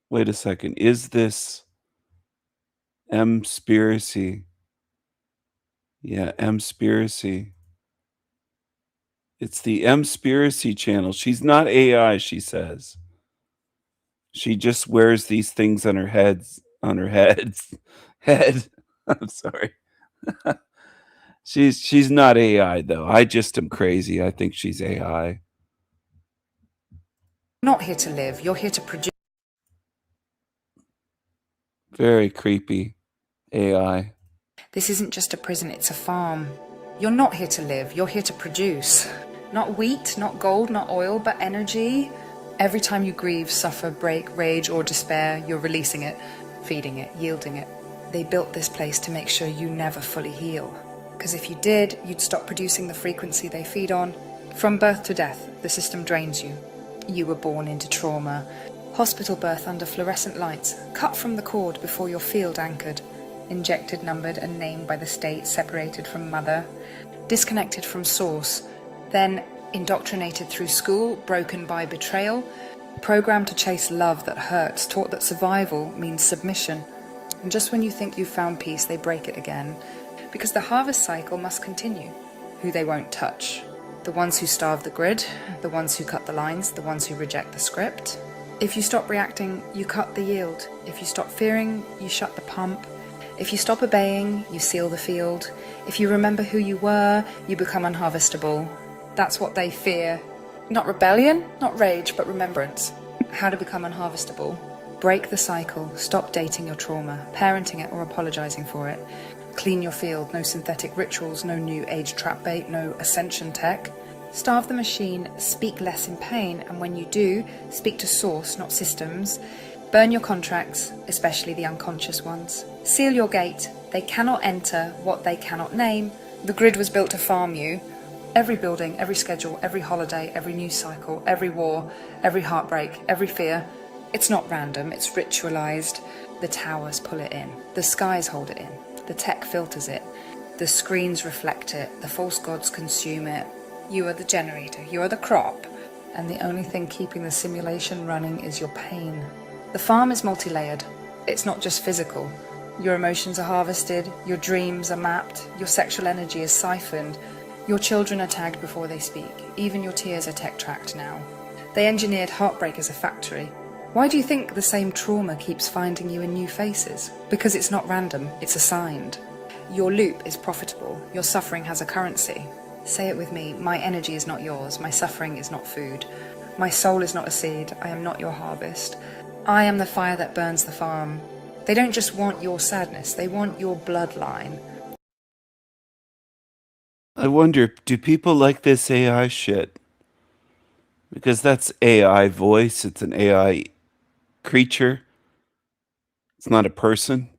Wait a second. Is this Mspiracy? Yeah, Mspiracy. It's the Mspiracy channel. She's not AI, she says. She just wears these things on her heads, head. I'm sorry. She's not AI though. I just am crazy. I think she's AI. Not here to live, you're here to produce. Very creepy AI. This isn't just a prison, it's a farm. You're not here to live, you're here to produce. Not wheat, not gold, not oil, but energy. Every time you grieve, suffer, break, rage, or despair, you're releasing it, feeding it, yielding it. They built this place to make sure you never fully heal. Because if you did, you'd stop producing the frequency they feed on. From birth to death, the system drains you. You were born into trauma. Hospital birth under fluorescent lights, cut from the cord before your field anchored. Injected, numbered, and named by the state, separated from mother. Disconnected from source. Then indoctrinated through school, broken by betrayal. Programmed to chase love that hurts, taught that survival means submission. And just when you think you've found peace, they break it again. Because the harvest cycle must continue. Who they won't touch. The ones who starve the grid, the ones who cut the lines, the ones who reject the script. If you stop reacting, you cut the yield. If you stop fearing, you shut the pump. If you stop obeying, you seal the field. If you remember who you were, you become unharvestable. That's what they fear. Not rebellion, not rage, but remembrance. How to become unharvestable. Break the cycle, stop dating your trauma, parenting it or apologizing for it. Clean your field, no synthetic rituals, no new age trap bait, no ascension tech. Starve the machine, speak less in pain, and when you do, speak to source, not systems. Burn your contracts, especially the unconscious ones. Seal your gate. They cannot enter what they cannot name. The grid was built to farm you. Every building, every schedule, every holiday, every news cycle, every war, every heartbreak, every fear. It's not random, it's ritualized. The towers pull it in. The skies hold it in. The tech filters it. The screens reflect it. The false gods consume it. You are the generator. You are the crop. And the only thing keeping the simulation running is your pain. The farm is multi-layered. It's not just physical. Your emotions are harvested, your dreams are mapped, your sexual energy is siphoned, your children are tagged before they speak, even your tears are tech-tracked now. They engineered heartbreak as a factory. Why do you think the same trauma keeps finding you in new faces? Because it's not random, it's assigned. Your loop is profitable, your suffering has a currency. Say it with me, my energy is not yours, my suffering is not food. My soul is not a seed, I am not your harvest. I am the fire that burns the farm. They don't just want your sadness, they want your bloodline. I wonder, do people like this AI shit? Because that's AI voice, it's an AI creature. It's not a person.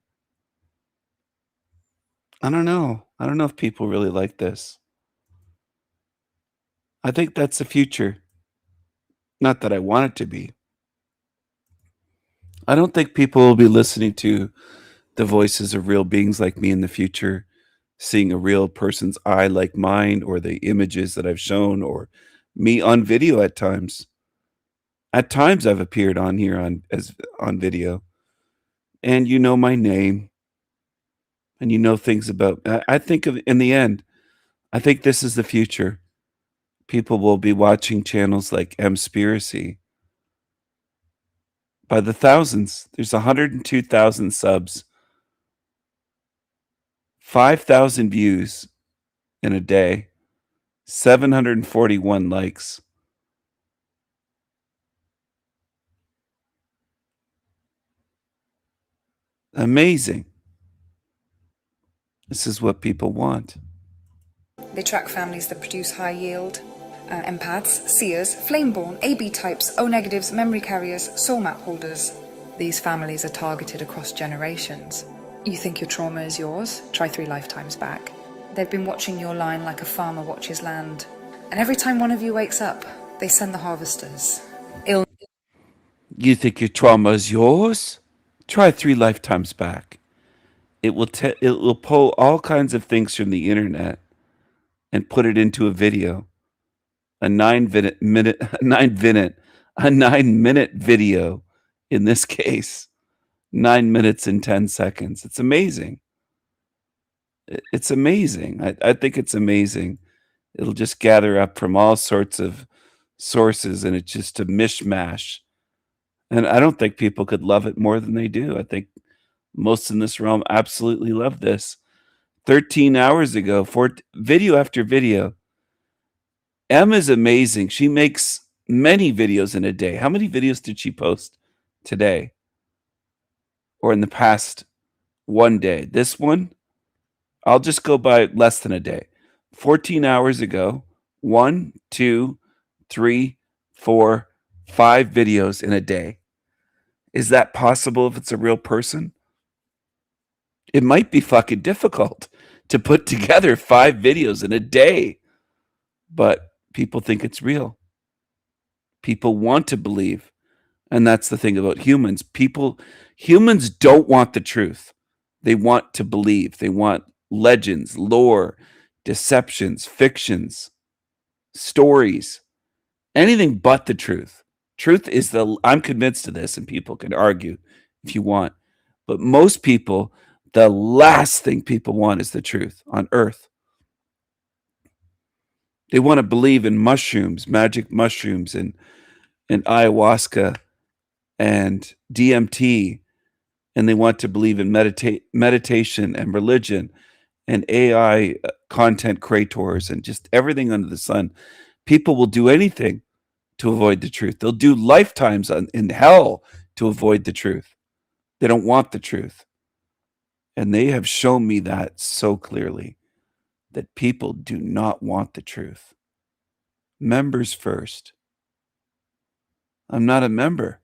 I don't know. I don't know if people really like this. I think that's the future. Not that I want it to be. I don't think people will be listening to the voices of real beings like me in the future, seeing a real person's eye like mine, or the images that I've shown, or me on video at times. At times I've appeared on here on video. And you know my name. And you know things about I think of in the end, I think this is the future. People will be watching channels like Mspiracy by the thousands. There's 102,000 subs, 5,000 views in a day, 741 likes. Amazing. This is what people want. They track families that produce high yield. Empaths, seers, flameborn, AB types, O negatives, memory carriers, soul map holders. These families are targeted across generations. You think your trauma is yours? Try 3 lifetimes back. They've been watching your line like a farmer watches land. And every time one of you wakes up, they send the harvesters. You think your trauma is yours? Try 3 lifetimes back. It will pull all kinds of things from the internet and put it into a video. A 9-minute video in this case. 9 minutes and 10 seconds. It's amazing. It's amazing. I think it's amazing. It'll just gather up from all sorts of sources, and it's just a mishmash. And I don't think people could love it more than they do. I think most in this realm absolutely love this. 13 hours ago, for video after video. Em is amazing. She makes many videos in a day. How many videos did she post today? Or in the past one day? This one? I'll just go by less than a day. 14 hours ago, 1, 2, 3, 4, 5 videos in a day. Is that possible if it's a real person? It might be fucking difficult to put together 5 videos in a day, but people think it's real. People want to believe. And that's the thing about humans. Humans don't want the truth. They want to believe. They want legends, lore, deceptions, fictions, stories, anything but the truth. Truth is I'm convinced of this, and people can argue if you want. But most people, the last thing people want is the truth on earth. They want to believe in mushrooms, magic mushrooms, and ayahuasca and DMT, and they want to believe in meditation and religion and AI content creators and just everything under the sun. People will do anything to avoid the truth. They'll do lifetimes in hell to avoid the truth. They don't want the truth. And they have shown me that so clearly, that people do not want the truth. Members first. I'm not a member.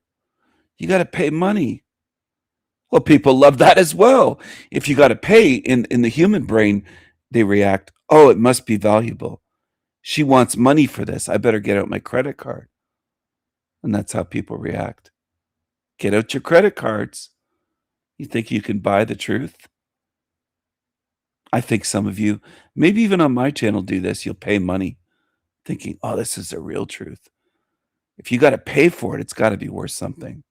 You got to pay money. Well, people love that as well. If you got to pay, in the human brain, they react, oh, it must be valuable. She wants money for this. I better get out my credit card. And that's how people react. Get out your credit cards. You think you can buy the truth? I think some of you, maybe even on my channel, do this. You'll pay money thinking, oh, this is the real truth. If you got to pay for it, it's got to be worth something.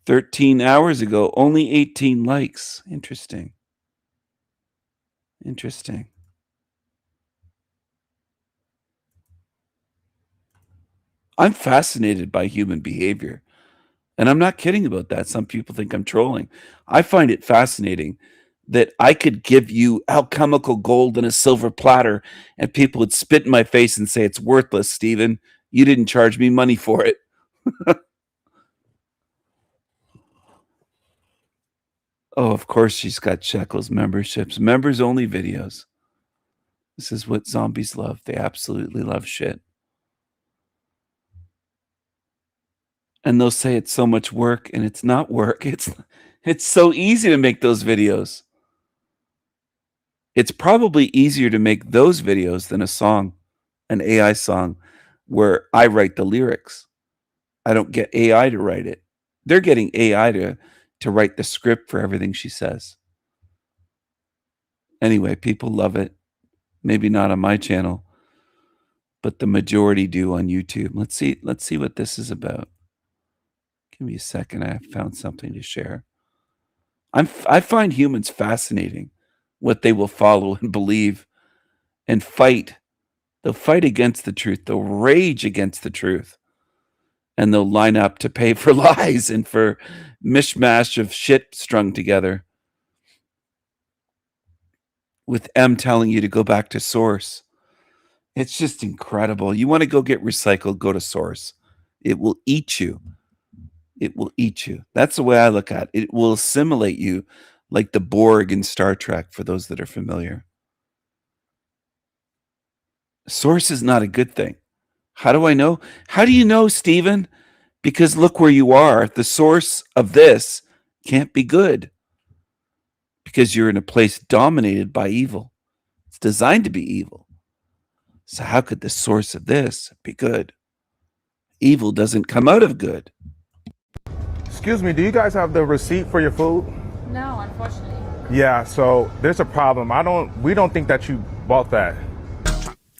13 hours ago, only 18 likes. Interesting. Interesting. I'm fascinated by human behavior. And I'm not kidding about that. Some people think I'm trolling. I find it fascinating that I could give you alchemical gold in a silver platter and people would spit in my face and say, it's worthless, Stephen. You didn't charge me money for it. Oh, of course she's got Shekels memberships. Members only videos. This is what zombies love. They absolutely love shit. And they'll say it's so much work, and it's not work. It's so easy to make those videos. It's probably easier to make those videos than a song, an AI song, where I write the lyrics. I don't get AI to write it. They're getting AI to write the script for everything she says. Anyway, people love it. Maybe not on my channel, but the majority do on YouTube. Let's see what this is about. Give me a second. I found something to share. I find humans fascinating, what they will follow and believe and fight. They'll fight against the truth. They'll rage against the truth. And they'll line up to pay for lies and for mishmash of shit strung together. With M telling you to go back to source. It's just incredible. You want to go get recycled, go to source. It will eat you. It will eat you. That's the way I look at it. It will assimilate you like the Borg in Star Trek, for those that are familiar. Source is not a good thing. How do I know? How do you know, Stephen? Because look where you are. The source of this can't be good. Because you're in a place dominated by evil. It's designed to be evil. So how could the source of this be good? Evil doesn't come out of good. Excuse me, do you guys have the receipt for your food? No, unfortunately. Yeah, so there's a problem. We don't think that you bought that.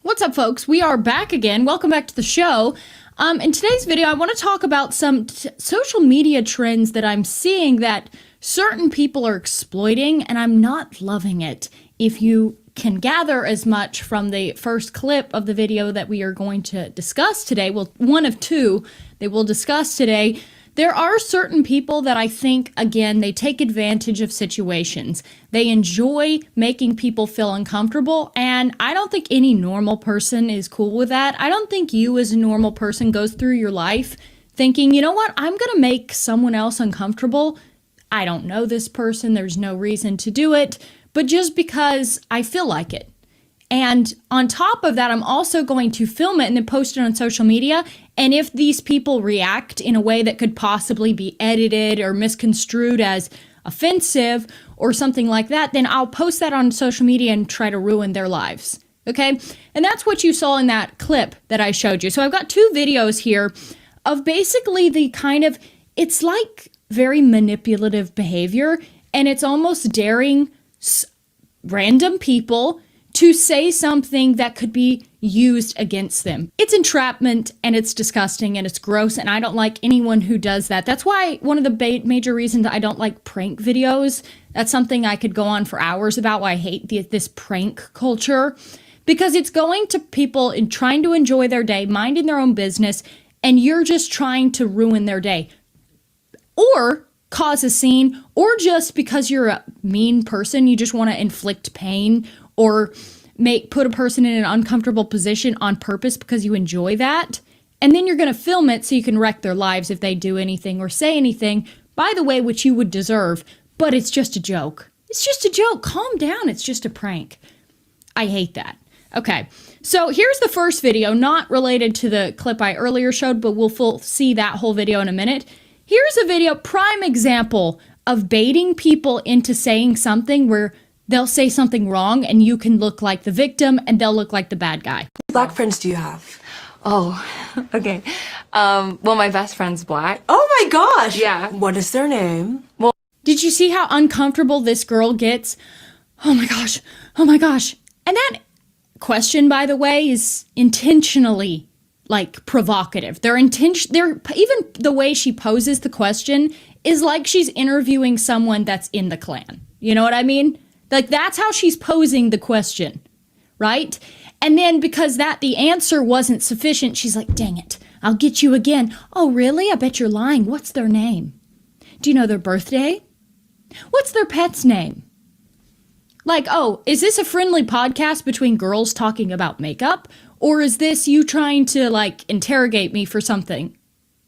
What's up, folks? We are back again. Welcome back to the show. In today's video, I want to talk about some social media trends that I'm seeing that certain people are exploiting, and I'm not loving it. If you can gather as much from the first clip of the video that we are going to discuss today, well, one of two that we'll discuss today, there are certain people that I think, again, they take advantage of situations. They enjoy making people feel uncomfortable, and I don't think any normal person is cool with that. I don't think you as a normal person goes through your life thinking, you know what, I'm going to make someone else uncomfortable. I don't know this person, there's no reason to do it, but just because I feel like it. And on top of that, I'm also going to film it and then post it on social media. And if these people react in a way that could possibly be edited or misconstrued as offensive or something like that, then I'll post that on social media and try to ruin their lives. Okay? And that's what you saw in that clip that I showed you. So I've got two videos here of basically the kind of, it's like very manipulative behavior, and it's almost daring random people to say something that could be used against them. It's entrapment, and it's disgusting, and it's gross, and I don't like anyone who does that. That's why one of the major reasons I don't like prank videos. That's something I could go on for hours about, why I hate this prank culture. Because it's going to people and trying to enjoy their day, minding their own business, and you're just trying to ruin their day. Or cause a scene, or just because you're a mean person, you just want to inflict pain or put a person in an uncomfortable position on purpose because you enjoy that. And then you're going to film it so you can wreck their lives if they do anything or say anything, by the way, which you would deserve, but it's just a joke. It's just a joke. Calm down. It's just a prank. I hate that. Okay, so here's the first video, not related to the clip I earlier showed, but we'll see that whole video in a minute. Here's a video, prime example of baiting people into saying something where they'll say something wrong and you can look like the victim and they'll look like the bad guy. Black friends do you have? Oh, okay. Well, my best friend's black. Oh my gosh! Yeah. What is their name? Well, did you see how uncomfortable this girl gets? Oh my gosh. Oh my gosh. And that question, by the way, is intentionally like provocative. They're even the way she poses the question is like she's interviewing someone that's in the Klan. You know what I mean? Like that's how she's posing the question, right? And then because the answer wasn't sufficient, she's like, dang it, I'll get you again. Oh, really? I bet you're lying. What's their name? Do you know their birthday? What's their pet's name? Like, oh, is this a friendly podcast between girls talking about makeup? Or is this you trying to, like, interrogate me for something?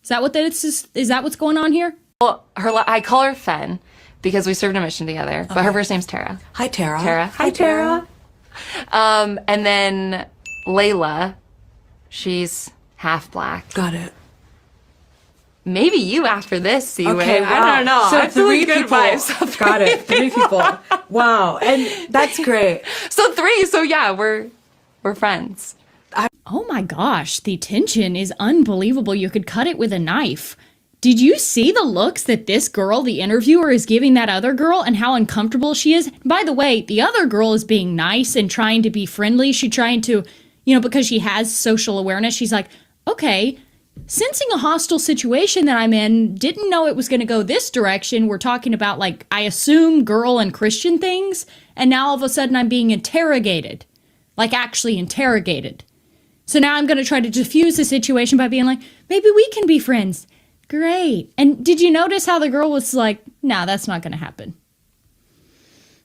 Is that what this is? Is that what's going on here? Well, I call her Fen because we served a mission together, but her first name's Tara. Hi, Tara. Tara. Hi, Tara. And then Layla, she's half black. Got it. Maybe you after this, Seaway. Okay, wow. I don't know. So I'm feeling 3 good people. vibes. Got it. 3 people. Wow. And that's great. So 3. So yeah, we're friends. Oh my gosh, the tension is unbelievable. You could cut it with a knife. Did you see the looks that this girl, the interviewer, is giving that other girl and how uncomfortable she is? By the way, the other girl is being nice and trying to be friendly. She's trying to, because she has social awareness, she's like, okay, sensing a hostile situation that I'm in, didn't know it was going to go this direction. We're talking about, like, I assume girl and Christian things, and now all of a sudden I'm being interrogated. Like, actually interrogated. So now I'm going to try to diffuse the situation by being like, maybe we can be friends. Great. And did you notice how the girl was like, no, that's not going to happen.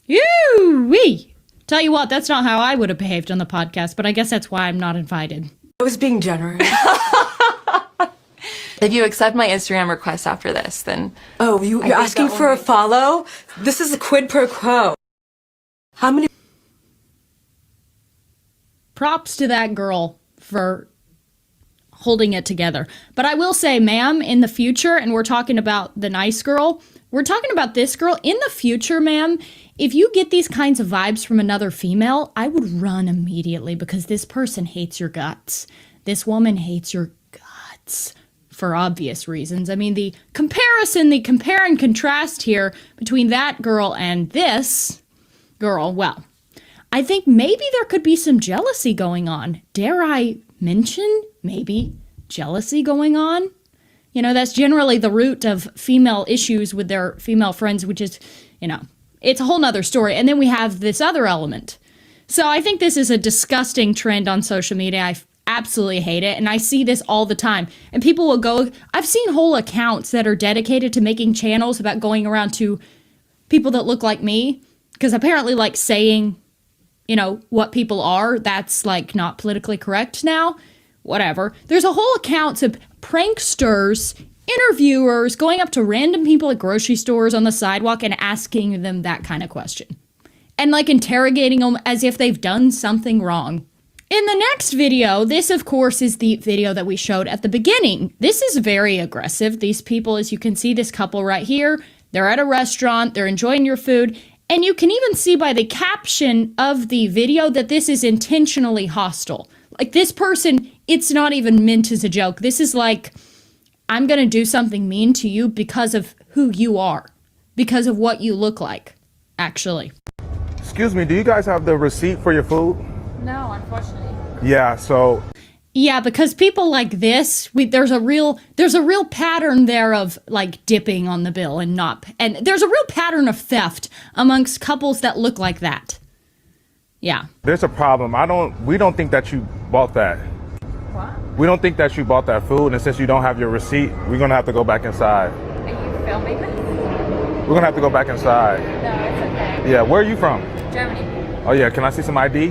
Yoo-wee. Tell you what, that's not how I would have behaved on the podcast, but I guess that's why I'm not invited. I was being generous. If you accept my Instagram request after this, then... Oh, you're asking for a follow? This is a quid pro quo. How many... Props to that girl for holding it together. But I will say, ma'am, in the future, and we're talking about the nice girl, we're talking about this girl. In the future, ma'am, if you get these kinds of vibes from another female, I would run immediately because this person hates your guts. This woman hates your guts for obvious reasons. I mean, the compare and contrast here between that girl and this girl, well, I think maybe there could be some jealousy going on. Dare I mention maybe jealousy going on? That's generally the root of female issues with their female friends, which is, it's a whole nother story. And then we have this other element. So I think this is a disgusting trend on social media. I absolutely hate it. And I see this all the time. And people will go, I've seen whole accounts that are dedicated to making channels about going around to people that look like me. Because apparently, like, saying, what people are, that's, like, not politically correct now. Whatever. There's a whole account of pranksters, interviewers, going up to random people at grocery stores on the sidewalk and asking them that kind of question. And, like, interrogating them as if they've done something wrong. In the next video, this, of course, is the video that we showed at the beginning. This is very aggressive. These people, as you can see, this couple right here, they're at a restaurant, they're enjoying your food, and you can even see by the caption of the video that this is intentionally hostile. Like, this person, it's not even meant as a joke. This is like, I'm going to do something mean to you because of who you are, because of what you look like, actually. Excuse me, do you guys have the receipt for your food? No, unfortunately. Yeah, so... Yeah, because people like this, there's a real pattern there of, like, dipping on the bill and there's a real pattern of theft amongst couples that look like that. Yeah. There's a problem. We don't think that you bought that. What? We don't think that you bought that food, and since you don't have your receipt, we're gonna have to go back inside. Are you filming this? We're gonna have to go back inside. No, it's okay. Yeah, where are you from? Germany. Oh yeah, can I see some ID?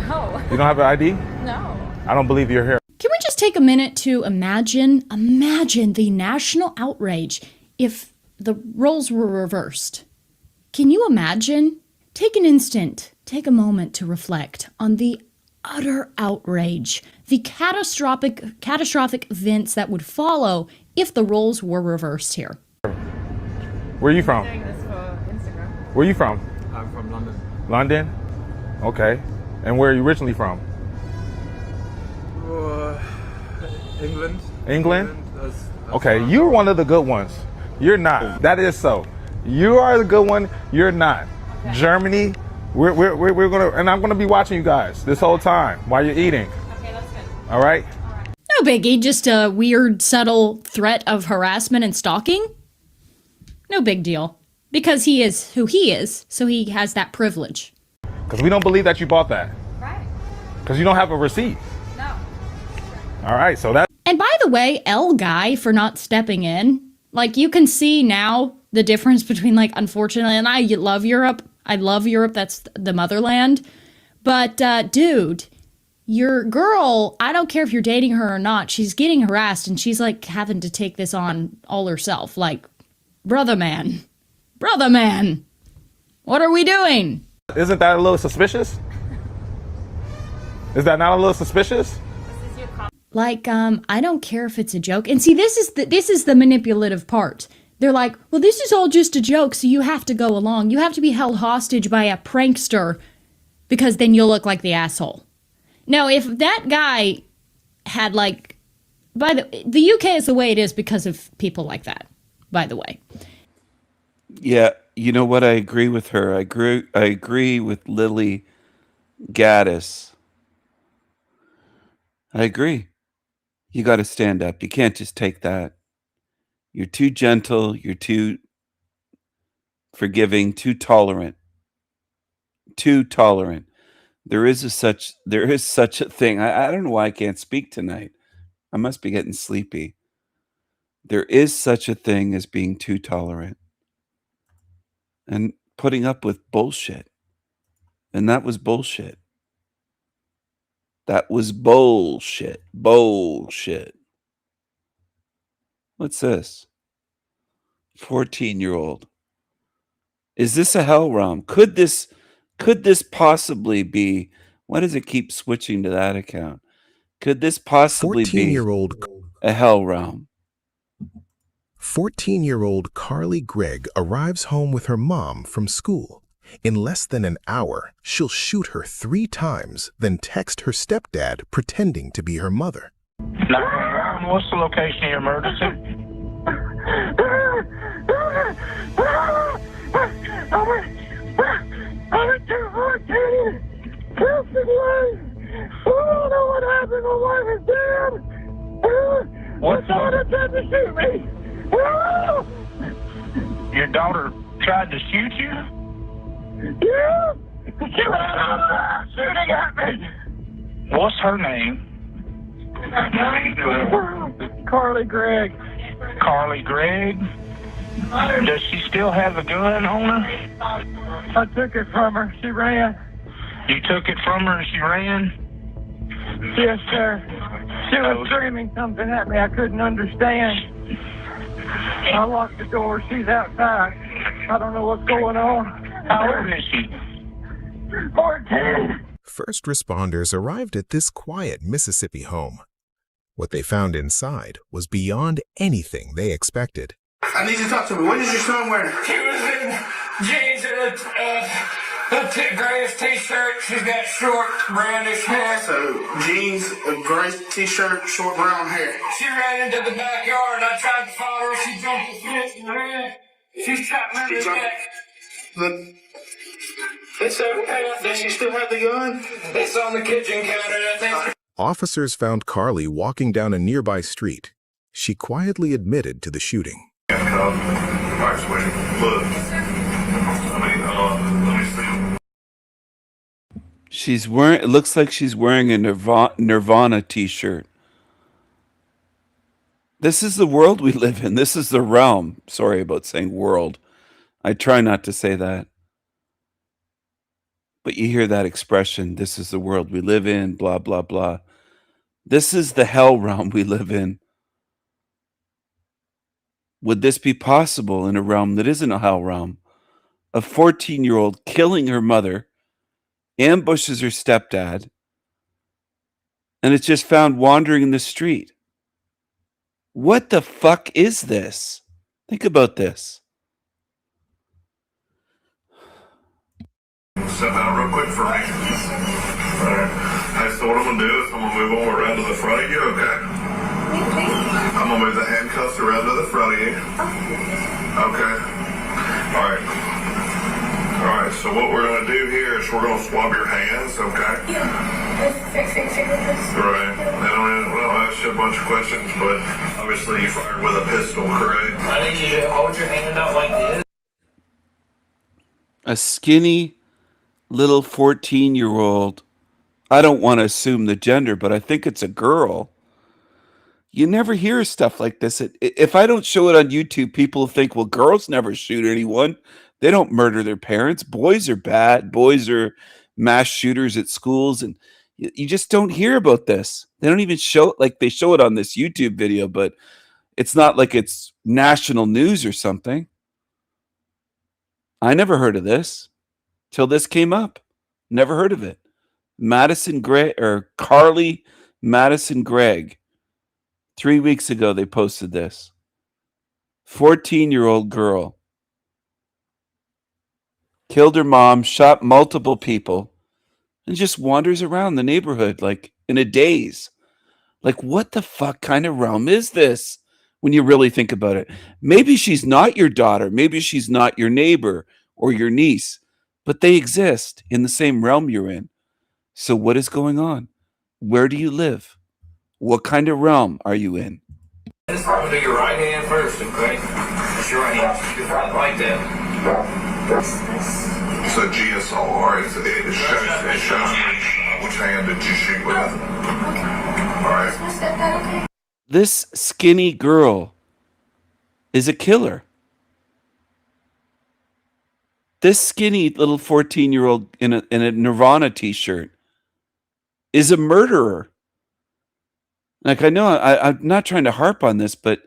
No. You don't have an ID? No. I don't believe you're here. Can we just take a minute to imagine the national outrage if the roles were reversed? Can you imagine? Take an instant, take a moment to reflect on the utter outrage, the catastrophic events that would follow if the roles were reversed here. Where are you from? Where are you from? I'm from London. London? Okay. And where are you originally from? England. England? That's Okay, you're one of the good ones. You're not. That is so. You are the good one. You're not. Okay. Germany, we're gonna, and I'm gonna be watching you guys this whole time while you're eating. Okay, that's good. All right? No biggie, just a weird, subtle threat of harassment and stalking. No big deal. Because he is who he is, so he has that privilege. Because we don't believe that you bought that. Right. Because you don't have a receipt. No. All right, so that. And by the way, L guy for not stepping in. Like, you can see now the difference between, like, unfortunately, and I love Europe. I love Europe. That's the motherland. But, dude, your girl, I don't care if you're dating her or not, she's getting harassed and she's, like, having to take this on all herself. Like, brother man, what are we doing? Isn't that a little suspicious? Is that not a little suspicious? Like, I don't care if it's a joke. And see, this is the manipulative part. They're like, well, this is all just a joke, so you have to go along. You have to be held hostage by a prankster because then you'll look like the asshole. Now, if that guy had, like, the UK is the way it is because of people like that, by the way. Yeah, you know what? I agree with her. I agree with Lily Gaddis. I agree. You got to stand up. You can't just take that. You're too gentle. You're too forgiving. Too tolerant. Too tolerant. There is such a thing. I don't know why I can't speak tonight. I must be getting sleepy. There is such a thing as being too tolerant and putting up with bullshit. And that was bullshit. That was bullshit. Bullshit. What's this? 14-year-old. Is this a hell realm? Could this possibly be, why does it keep switching to that account? Could this possibly be a hell realm? 14-year-old Carly Gregg arrives home with her mom from school. In less than an hour, she'll shoot her 3 times, then text her stepdad pretending to be her mother. What's the location of your emergency? I'm at 214. I don't know what happened. My wife is dead. What's someone tried to shoot me? Your daughter tried to shoot you? Yeah. She ran out of there shooting at me. What's her name? Carly Gregg. Carly Gregg? Does she still have a gun on her? I took it from her. She ran. You took it from her and she ran? Yes, sir. She was screaming something at me I couldn't understand. I locked the door. She's outside. I don't know what's going on. How old is she? 14. First responders arrived at this quiet Mississippi home. What they found inside was beyond anything they expected. I need you to talk to me. What is your son wearing? He was in jeans and a grayish t-shirt. She's got short, brownish hair. So, jeans, a gray t-shirt, short brown hair. She ran into the backyard. I tried to follow her. She jumped the fence and ran. She shot me in the neck. Look. It's okay. Does she still have the gun? It's on the kitchen counter, I think. Officers found Carly walking down a nearby street. She quietly admitted to the shooting. She's wearing, it looks like she's wearing a Nirvana t-shirt. This is the world we live in. This is the realm. Sorry about saying world. I try not to say that. But you hear that expression, this is the world we live in, blah, blah, blah. This is the hell realm we live in. Would this be possible in a realm that isn't a hell realm? A 14-year-old killing her mother, ambushes her stepdad, and it's just found wandering in the street. What the fuck is this? Think about this. Step out real quick for me. Alright. Hey, so what I'm gonna do is I'm gonna move them around to the front of you, okay? I'm gonna move the handcuffs around to the front of you. Okay. Alright. Alright, so what we're gonna do here is we're gonna swab your hands, okay? Right. Well, I asked you a bunch of questions, but obviously you fired with a pistol, correct? I need you to hold your hand out like this. A skinny little 14-year-old. I don't want to assume the gender, but I think it's a girl. You never hear stuff like this. If I don't show it on YouTube, people think, well, girls never shoot anyone. They don't murder their parents. Boys are bad. Boys are mass shooters at schools. And you just don't hear about this. They don't even show it. Like, they show it on this YouTube video, but it's not like it's national news or something. I never heard of this till this came up. Never heard of it. Madison Gregg, or Carly Madison Gregg. 3 weeks ago, they posted this. 14-year-old girl killed her mom, shot multiple people, and just wanders around the neighborhood like in a daze. Like, what the fuck kind of realm is this when you really think about it? Maybe she's not your daughter. Maybe she's not your neighbor or your niece, but they exist in the same realm you're in. So what is going on? Where do you live? What kind of realm are you in? Just do your right hand first, okay? That's your right hand. Like that. So GSO, alright, so it shows which hand did you shoot with? Alright. This skinny girl is a killer. This skinny little 14-year-old in a Nirvana t-shirt is a murderer. Like, I know I'm not trying to harp on this, but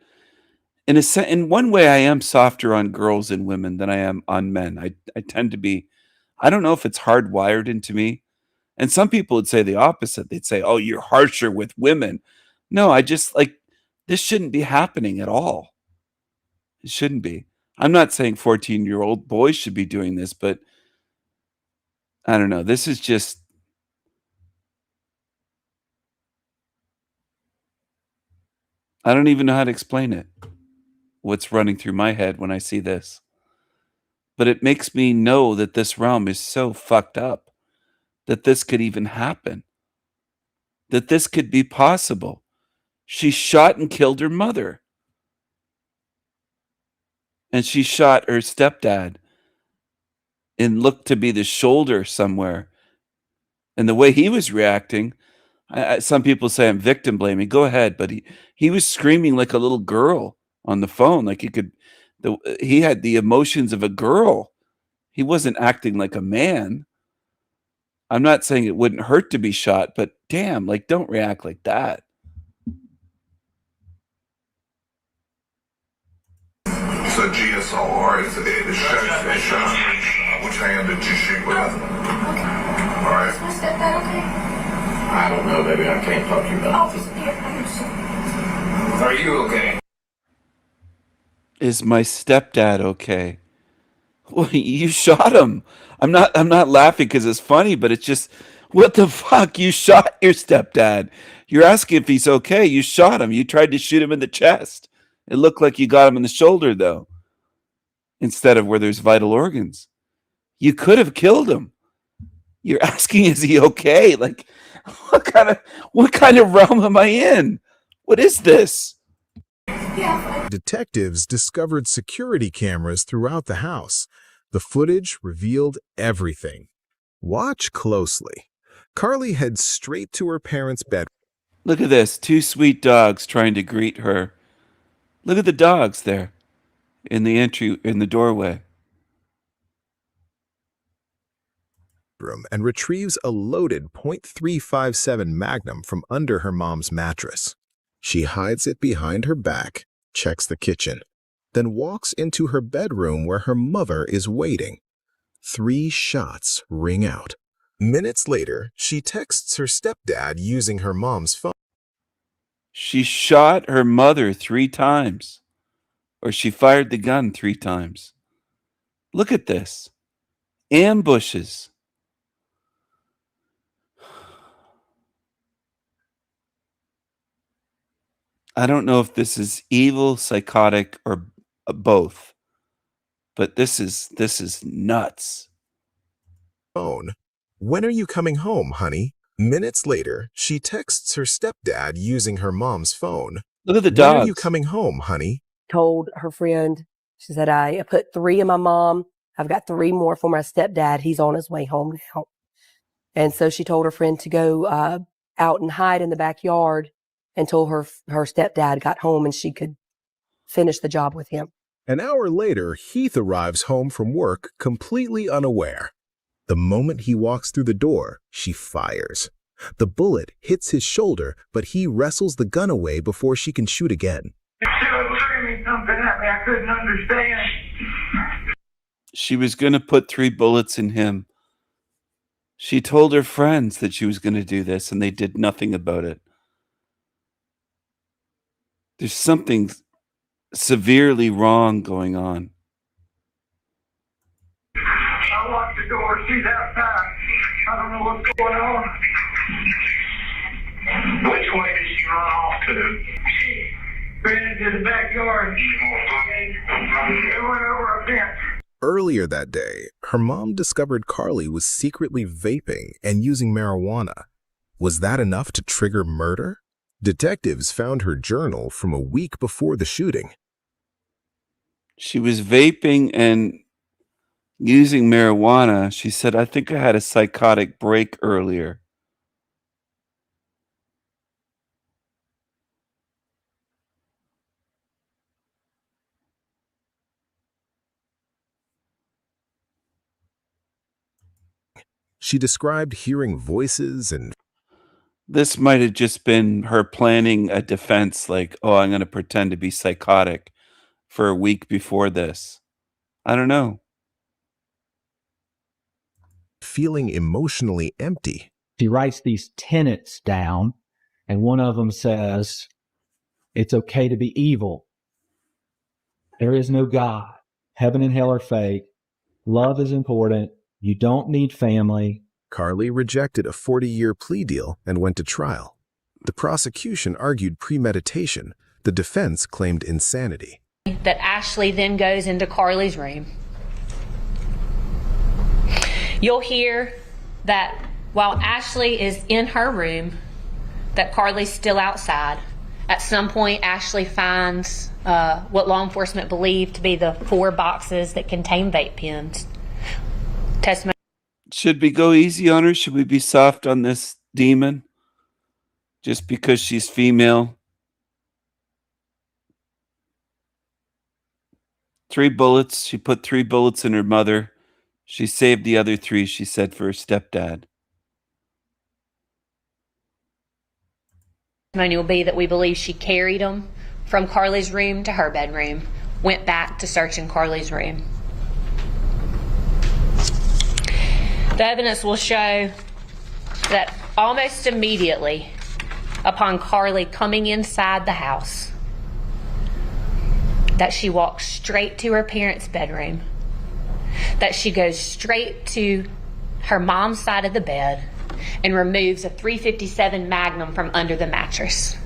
in one way, I am softer on girls and women than I am on men. I tend to be. I don't know if it's hardwired into me. And some people would say the opposite. They'd say, "Oh, you're harsher with women." No, I just like this shouldn't be happening at all. It shouldn't be. I'm not saying 14-year-old boys should be doing this, but I don't know. This is just. I don't even know how to explain it. What's running through my head when I see this. But it makes me know that this realm is so fucked up that this could even happen. That this could be possible. She shot and killed her mother. And she shot her stepdad and looked to be the shoulder somewhere. And the way he was reacting, some people say I'm victim blaming. Go ahead, but he was screaming like a little girl on the phone, like he had the emotions of a girl. He wasn't acting like a man. I'm not saying it wouldn't hurt to be shot, but damn, like, don't react like that. So GSO, alright, so it shows which hand did you shoot with? Alright. I don't know, baby. I can't talk to you about this. Are you okay? Is my stepdad okay? Well, you shot him. I'm not laughing because it's funny, but it's just, what the fuck? You shot your stepdad. You're asking if he's okay. You shot him. You tried to shoot him in the chest. It looked like you got him in the shoulder, though, instead of where there's vital organs. You could have killed him. You're asking, is he okay? Like, what kind of realm am I in? What is this? Detectives discovered security cameras throughout the house. The footage revealed everything. Watch closely. Carly heads straight to her parents' bed. Look at this. 2 sweet dogs trying to greet her. Look at the dogs there in the doorway. And retrieves a loaded .357 Magnum from under her mom's mattress. She hides it behind her back, checks the kitchen, then walks into her bedroom where her mother is waiting. 3 shots ring out. Minutes later, she texts her stepdad using her mom's phone. She shot her mother 3 times, or she fired the gun 3 times. Look at this. Ambushes. I don't know if this is evil, psychotic, or both, but this is nuts. Phone. When are you coming home, honey? Minutes later, she texts her stepdad using her mom's phone. Look at the When are you dogs. coming home, honey? Told her friend, she said, I put 3 in my mom. I've got 3 more for my stepdad. He's on his way home now. And so she told her friend to go out and hide in the backyard until her stepdad got home and she could finish the job with him. An hour later, Heath arrives home from work completely unaware. The moment he walks through the door, she fires. The bullet hits his shoulder, but he wrestles the gun away before she can shoot again. She was screaming something at me I couldn't understand. She was going to put 3 bullets in him. She told her friends that she was going to do this, and they did nothing about it. There's something severely wrong going on. I locked the door. She's outside. I don't know what's going on. Which way did she run off to? She ran into the backyard. It went over a fence. Earlier that day, her mom discovered Carly was secretly vaping and using marijuana. Was that enough to trigger murder? Detectives found her journal from a week before the shooting. She was vaping and using marijuana. She said, I think I had a psychotic break earlier. She described hearing voices and This might have just been her planning a defense, like, oh, I'm going to pretend to be psychotic for a week before this. I don't know. feeling emotionally empty. She writes these tenets down, and one of them says, it's okay to be evil. There is no God. Heaven and hell are fake. Love is important. You don't need family. Carly rejected a 40-year plea deal and went to trial. The prosecution argued premeditation. The defense claimed insanity. That Ashley then goes into Carly's room. You'll hear that while Ashley is in her room, that Carly's still outside. At some point, Ashley finds what law enforcement believe to be the 4 boxes that contain vape pens. Testimony. Should we go easy on her? Should we be soft on this demon? Just because she's female? 3 bullets. She put 3 bullets in her mother. She saved the other 3, she said, for her stepdad. Testimony will be that we believe she carried them from Carly's room to her bedroom, went back to searching Carly's room. The evidence will show that almost immediately upon Carly coming inside the house, that she walks straight to her parents' bedroom, that she goes straight to her mom's side of the bed and removes a .357 Magnum from under the mattress.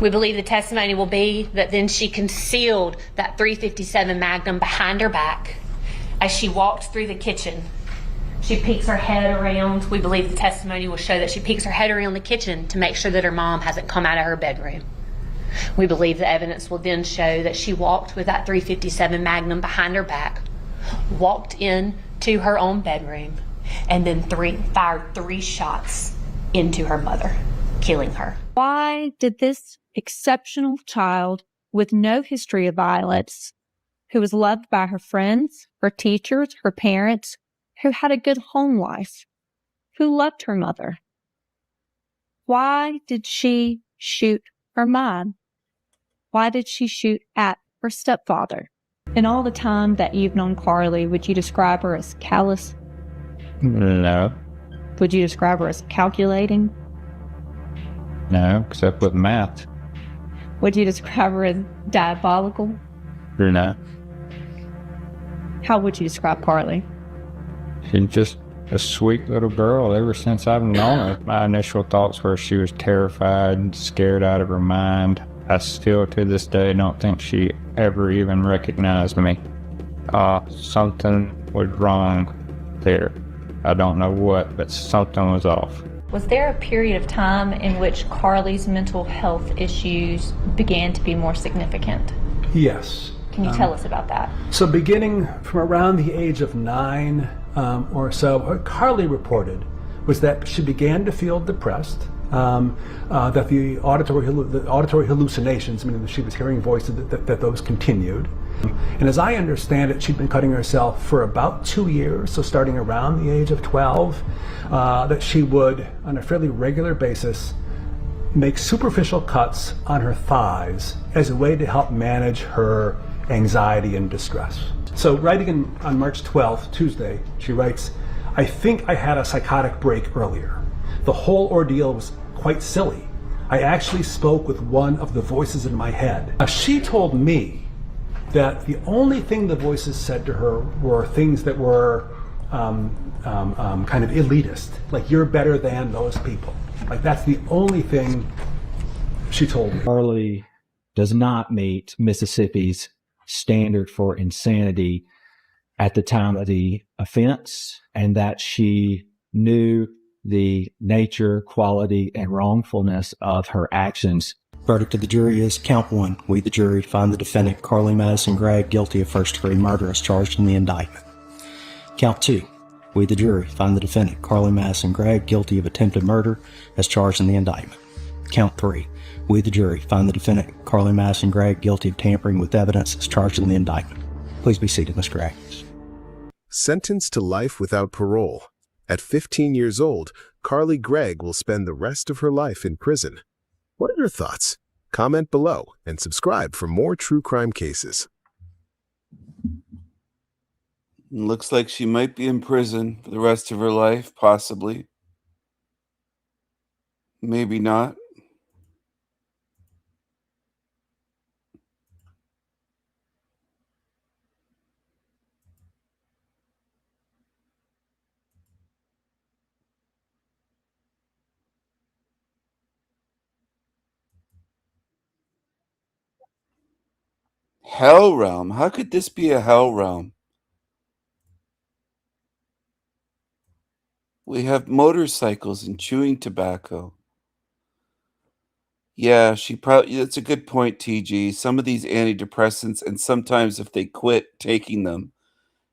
We believe the testimony will be that then she concealed that .357 Magnum behind her back. As she walked through the kitchen, she peeks her head around. We believe the testimony will show that she peeks her head around the kitchen to make sure that her mom hasn't come out of her bedroom. We believe the evidence will then show that she walked with that .357 Magnum behind her back, walked in to her own bedroom, and then fired 3 shots into her mother, killing her. Why did this exceptional child with no history of violence, who was loved by her friends, her teachers, her parents, who had a good home life, who loved her mother, why did she shoot her mom? Why did she shoot at her stepfather? In all the time that you've known Carly, would you describe her as callous? No. Would you describe her as calculating? No, except with math. Would you describe her as diabolical? No. How would you describe Carly? She's just a sweet little girl. Ever since I've known her, my initial thoughts were she was terrified, scared out of her mind. I still, to this day, don't think she ever even recognized me. Something was wrong there. I don't know what, but something was off. Was there a period of time in which Carly's mental health issues began to be more significant? Yes. Can you tell us about that? So beginning from around the age of 9 or so, what Carly reported was that she began to feel depressed, that the auditory hallucinations, meaning that she was hearing voices, that those continued. And as I understand it, she'd been cutting herself for about 2 years, so starting around the age of 12, that she would, on a fairly regular basis, make superficial cuts on her thighs as a way to help manage her anxiety and distress. So writing on March 12th, Tuesday, she writes, "I think I had a psychotic break earlier. The whole ordeal was quite silly. I actually spoke with one of the voices in my head." She told me that the only thing the voices said to her were things that were kind of elitist, like you're better than those people. Like that's the only thing she told me. Carly does not meet Mississippi's standard for insanity at the time of the offense, and that she knew the nature, quality, and wrongfulness of her actions. Verdict of the jury is count 1. We, the jury, find the defendant, Carly Madison Gregg, guilty of first-degree murder as charged in the indictment. Count 2. We, the jury, find the defendant, Carly Madison Gregg, guilty of attempted murder as charged in the indictment. Count 3. We, the jury, find the defendant, Carly Madison Gregg, guilty of tampering with evidence as charged in the indictment. Please be seated, Ms. Gregg. Sentenced to life without parole. At 15 years old, Carly Gregg will spend the rest of her life in prison. What are your thoughts? Comment below and subscribe for more true crime cases. Looks like she might be in prison for the rest of her life, possibly. Maybe not. Hell realm? How could this be a hell realm? We have motorcycles and chewing tobacco. Yeah, that's a good point, TG. Some of these antidepressants, and sometimes if they quit taking them,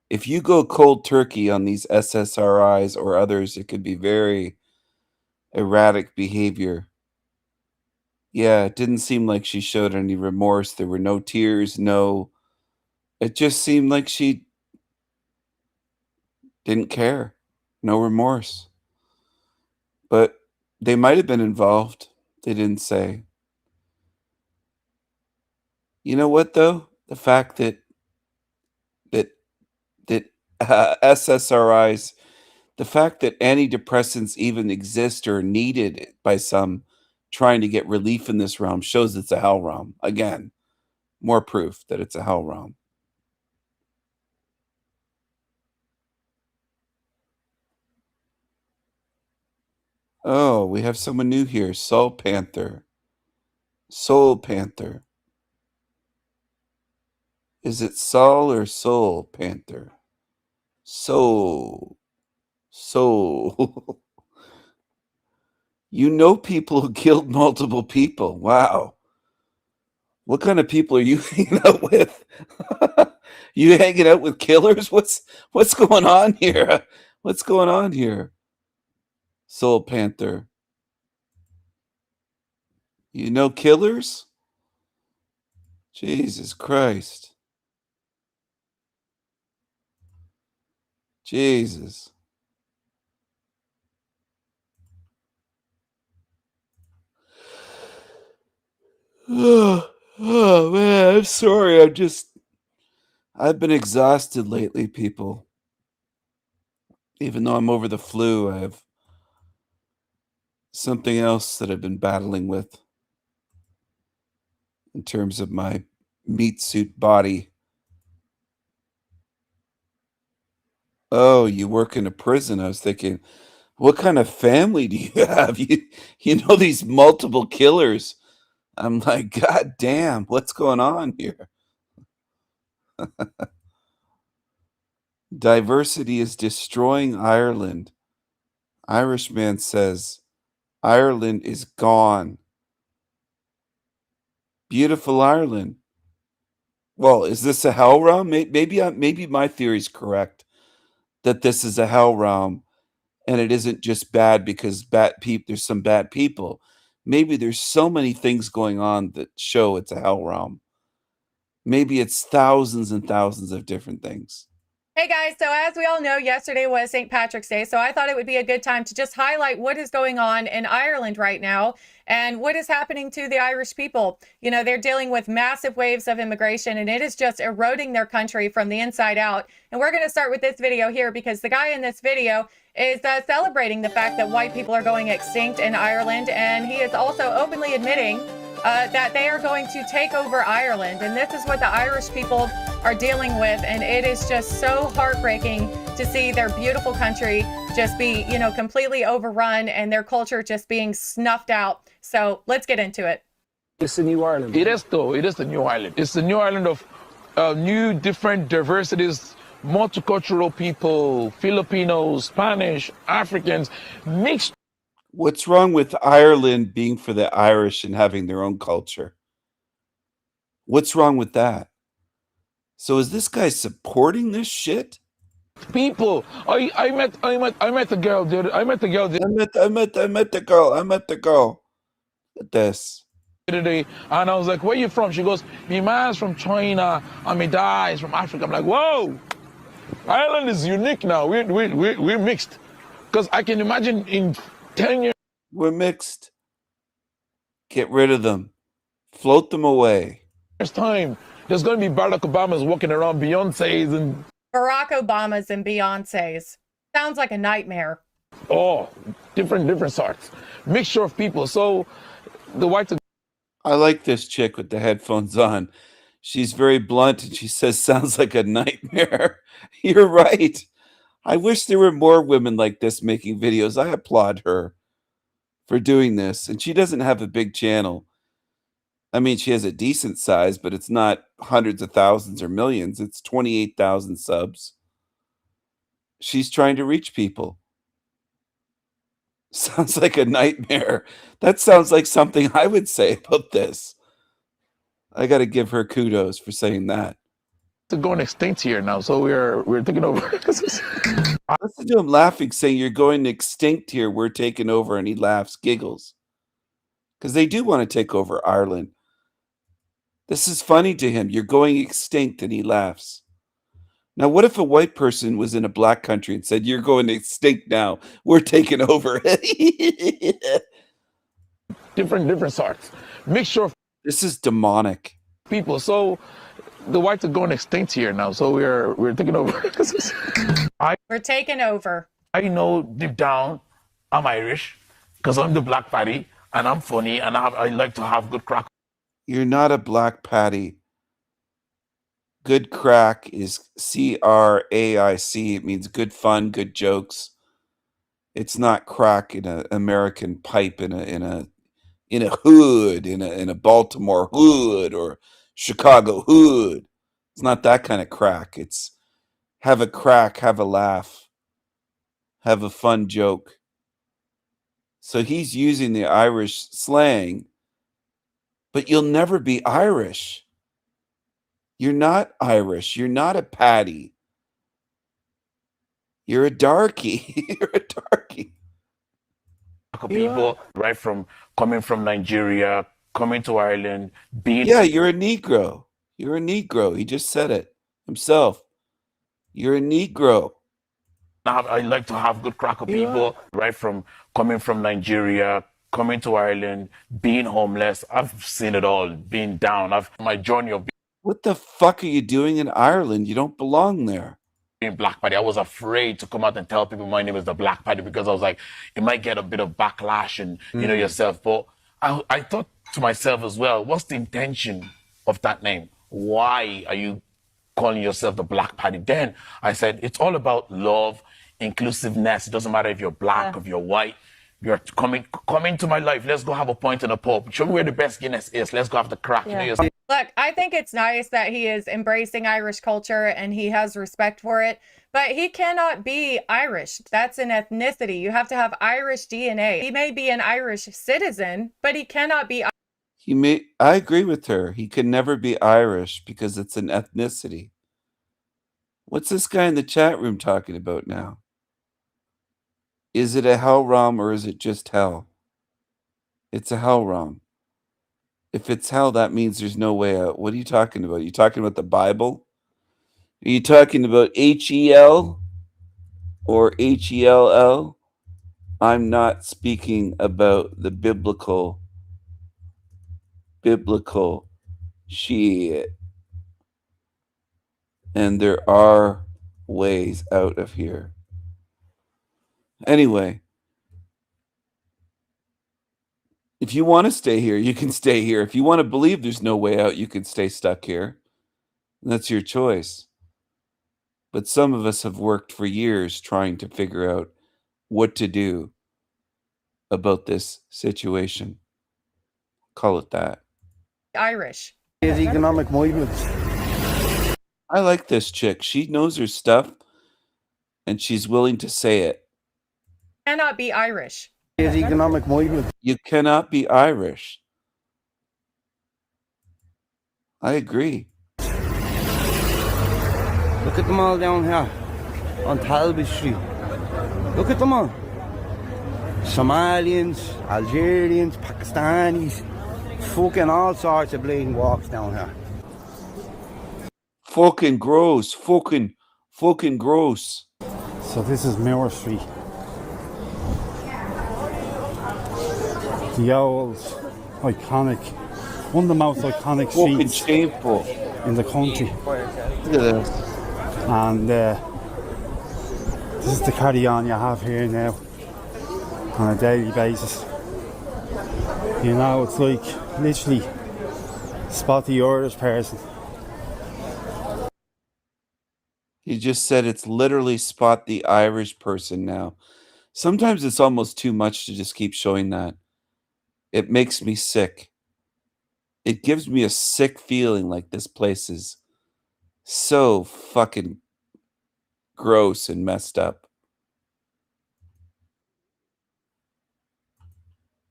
if you go cold turkey on these SSRIs or others, it could be very erratic behavior. Yeah, it didn't seem like she showed any remorse. There were no tears, it just seemed like she didn't care. No remorse. But they might have been involved. They didn't say. You know what, though? The fact that SSRIs, the fact that antidepressants even exist or are needed by some trying to get relief in this realm shows it's a hell realm. Again, more proof that it's a hell realm. Oh, we have someone new here. Soul Panther. Soul Panther. Is it Saul or Soul Panther? Soul. Soul. You know people who killed multiple people. Wow. What kind of people are you hanging out with? You hanging out with killers? What's going on here? What's going on here? Soul Panther. You know killers? Jesus Christ. Jesus. Oh man, I'm sorry. I've been exhausted lately, people. Even though I'm over the flu, something else that I've been battling with in terms of my meat suit body. Oh, you work in a prison. I was thinking, what kind of family do you have? You know these multiple killers. I'm like, God damn, what's going on here? Diversity is destroying Ireland. Irishman says, Ireland is gone. Beautiful Ireland. Well, is this a hell realm? Maybe my theory is correct that this is a hell realm, and it isn't just bad because there's some bad people. Maybe there's so many things going on that show it's a hell realm. Maybe it's thousands and thousands of different things. Hey guys, so as we all know, yesterday was St. Patrick's Day, so I thought it would be a good time to just highlight what is going on in Ireland right now and what is happening to the Irish people. You know, they're dealing with massive waves of immigration and it is just eroding their country from the inside out. And we're going to start with this video here because the guy in this video is celebrating the fact that white people are going extinct in Ireland, and he is also openly admitting that they are going to take over Ireland. And this is what the Irish people are dealing with. And it is just so heartbreaking to see their beautiful country just be, you know, completely overrun and their culture just being snuffed out. So let's get into it. It's the new Ireland. It is though. It is the new Ireland. It's the new Ireland of new, different diversities, multicultural people, Filipinos, Spanish, Africans, mixed. What's wrong with Ireland being for the Irish and having their own culture? What's wrong with that? So is this guy supporting this shit? People, I met the girl, dude. I met the girl. I met the girl. Look at this. Today, and I was like, "Where you from?" She goes, "Me man's from China, and me dad is from Africa." I'm like, "Whoa, Ireland is unique now. We're mixed." Because I can imagine in 10 years, we're mixed. Get rid of them. Float them away. Time, there's going to be Barack Obama's walking around, Beyonce's and Barack Obama's and Beyonce's. Sounds like a nightmare. Oh, different sorts. Mixture of people. So the whites. I like this chick with the headphones on. She's very blunt and she says, sounds like a nightmare. You're right. I wish there were more women like this making videos. I applaud her for doing this. And she doesn't have a big channel. I mean, she has a decent size, but it's not hundreds of thousands or millions. It's 28,000 subs. She's trying to reach people. Sounds like a nightmare. That sounds like something I would say about this. I got to give her kudos for saying that. To going extinct here now, so we're taking over. Listen to him laughing, saying you're going extinct here. We're taking over, and he laughs, giggles, because they do want to take over Ireland. This is funny to him. You're going extinct, and he laughs. Now, what if a white person was in a black country and said, "You're going extinct now. We're taking over"? different sorts. Mixture of. This is demonic. People. So the whites are going extinct here now. So we're taking over. We're taking over. I know deep down I'm Irish because I'm the black patty and I'm funny and I like to have good crack. You're not a black patty. Good crack is CRAIC. It means good fun, good jokes. It's not crack in an American pipe in a hood, in a Baltimore hood or Chicago hood. It's not that kind of crack. It's have a crack, have a laugh, have a fun joke. So he's using the Irish slang, but you'll never be Irish. You're not Irish. You're not a patty. You're a darky. You're a darky. People right from coming from Nigeria, coming to Ireland, being. Yeah, you're a Negro. You're a Negro. He just said it himself. You're a Negro. I like to have good crack of people right from coming from Nigeria, coming to Ireland, being homeless. I've seen it all, being down. My journey of what the fuck are you doing in Ireland? You don't belong there. in Black Party. I was afraid to come out and tell people my name is the Black Party because I was like, you might get a bit of backlash and, you know, yourself. But I thought to myself as well, what's the intention of that name? Why are you calling yourself the Black Party? Then I said, it's all about love, inclusiveness. It doesn't matter if you're black, if you're white. You're coming to my life. Let's go have a pint in a pub. Show me where the best Guinness is. Let's go have the crack. Yeah. You know, Look, I think it's nice that he is embracing Irish culture and he has respect for it, but he cannot be Irish. That's an ethnicity. You have to have Irish DNA. He may be an Irish citizen, but he cannot be. I agree with her. He can never be Irish because it's an ethnicity. What's this guy in the chat room talking about now? Is it a hell realm or is it just hell? It's a hell realm. If it's hell, that means there's no way out. What are you talking about? Are you talking about the Bible? Are you talking about H-E-L or H-E-L-L? I'm not speaking about the biblical shit. And there are ways out of here. Anyway, if you want to stay here, you can stay here. If you want to believe there's no way out, you can stay stuck here. That's your choice. But some of us have worked for years trying to figure out what to do about this situation. Call it that. Irish. Economic movements. I like this chick. She knows her stuff and she's willing to say it. Cannot be Irish. Economic movement. You cannot be Irish. I agree. Look at them all down here on Talbot Street. Look at them all. Somalians, Algerians, Pakistanis, fucking all sorts of bleeding walks down here. Fucking gross. Fucking gross. So this is Moore Street. The old, iconic, one of the most iconic fucking streets shameful in the country. Look at this. And this is the carry-on you have here now on a daily basis. You know, it's like literally spot the Irish person. He just said it's literally spot the Irish person now. Sometimes it's almost too much to just keep showing that. It makes me sick. It gives me a sick feeling like this place is so fucking gross and messed up.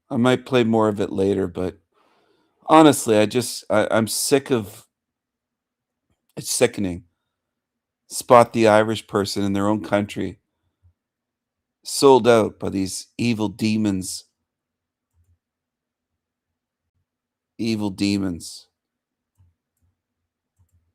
I might play more of it later, but honestly, I'm sick of it's sickening. Spot the Irish person in their own country, sold out by these evil demons. Evil demons.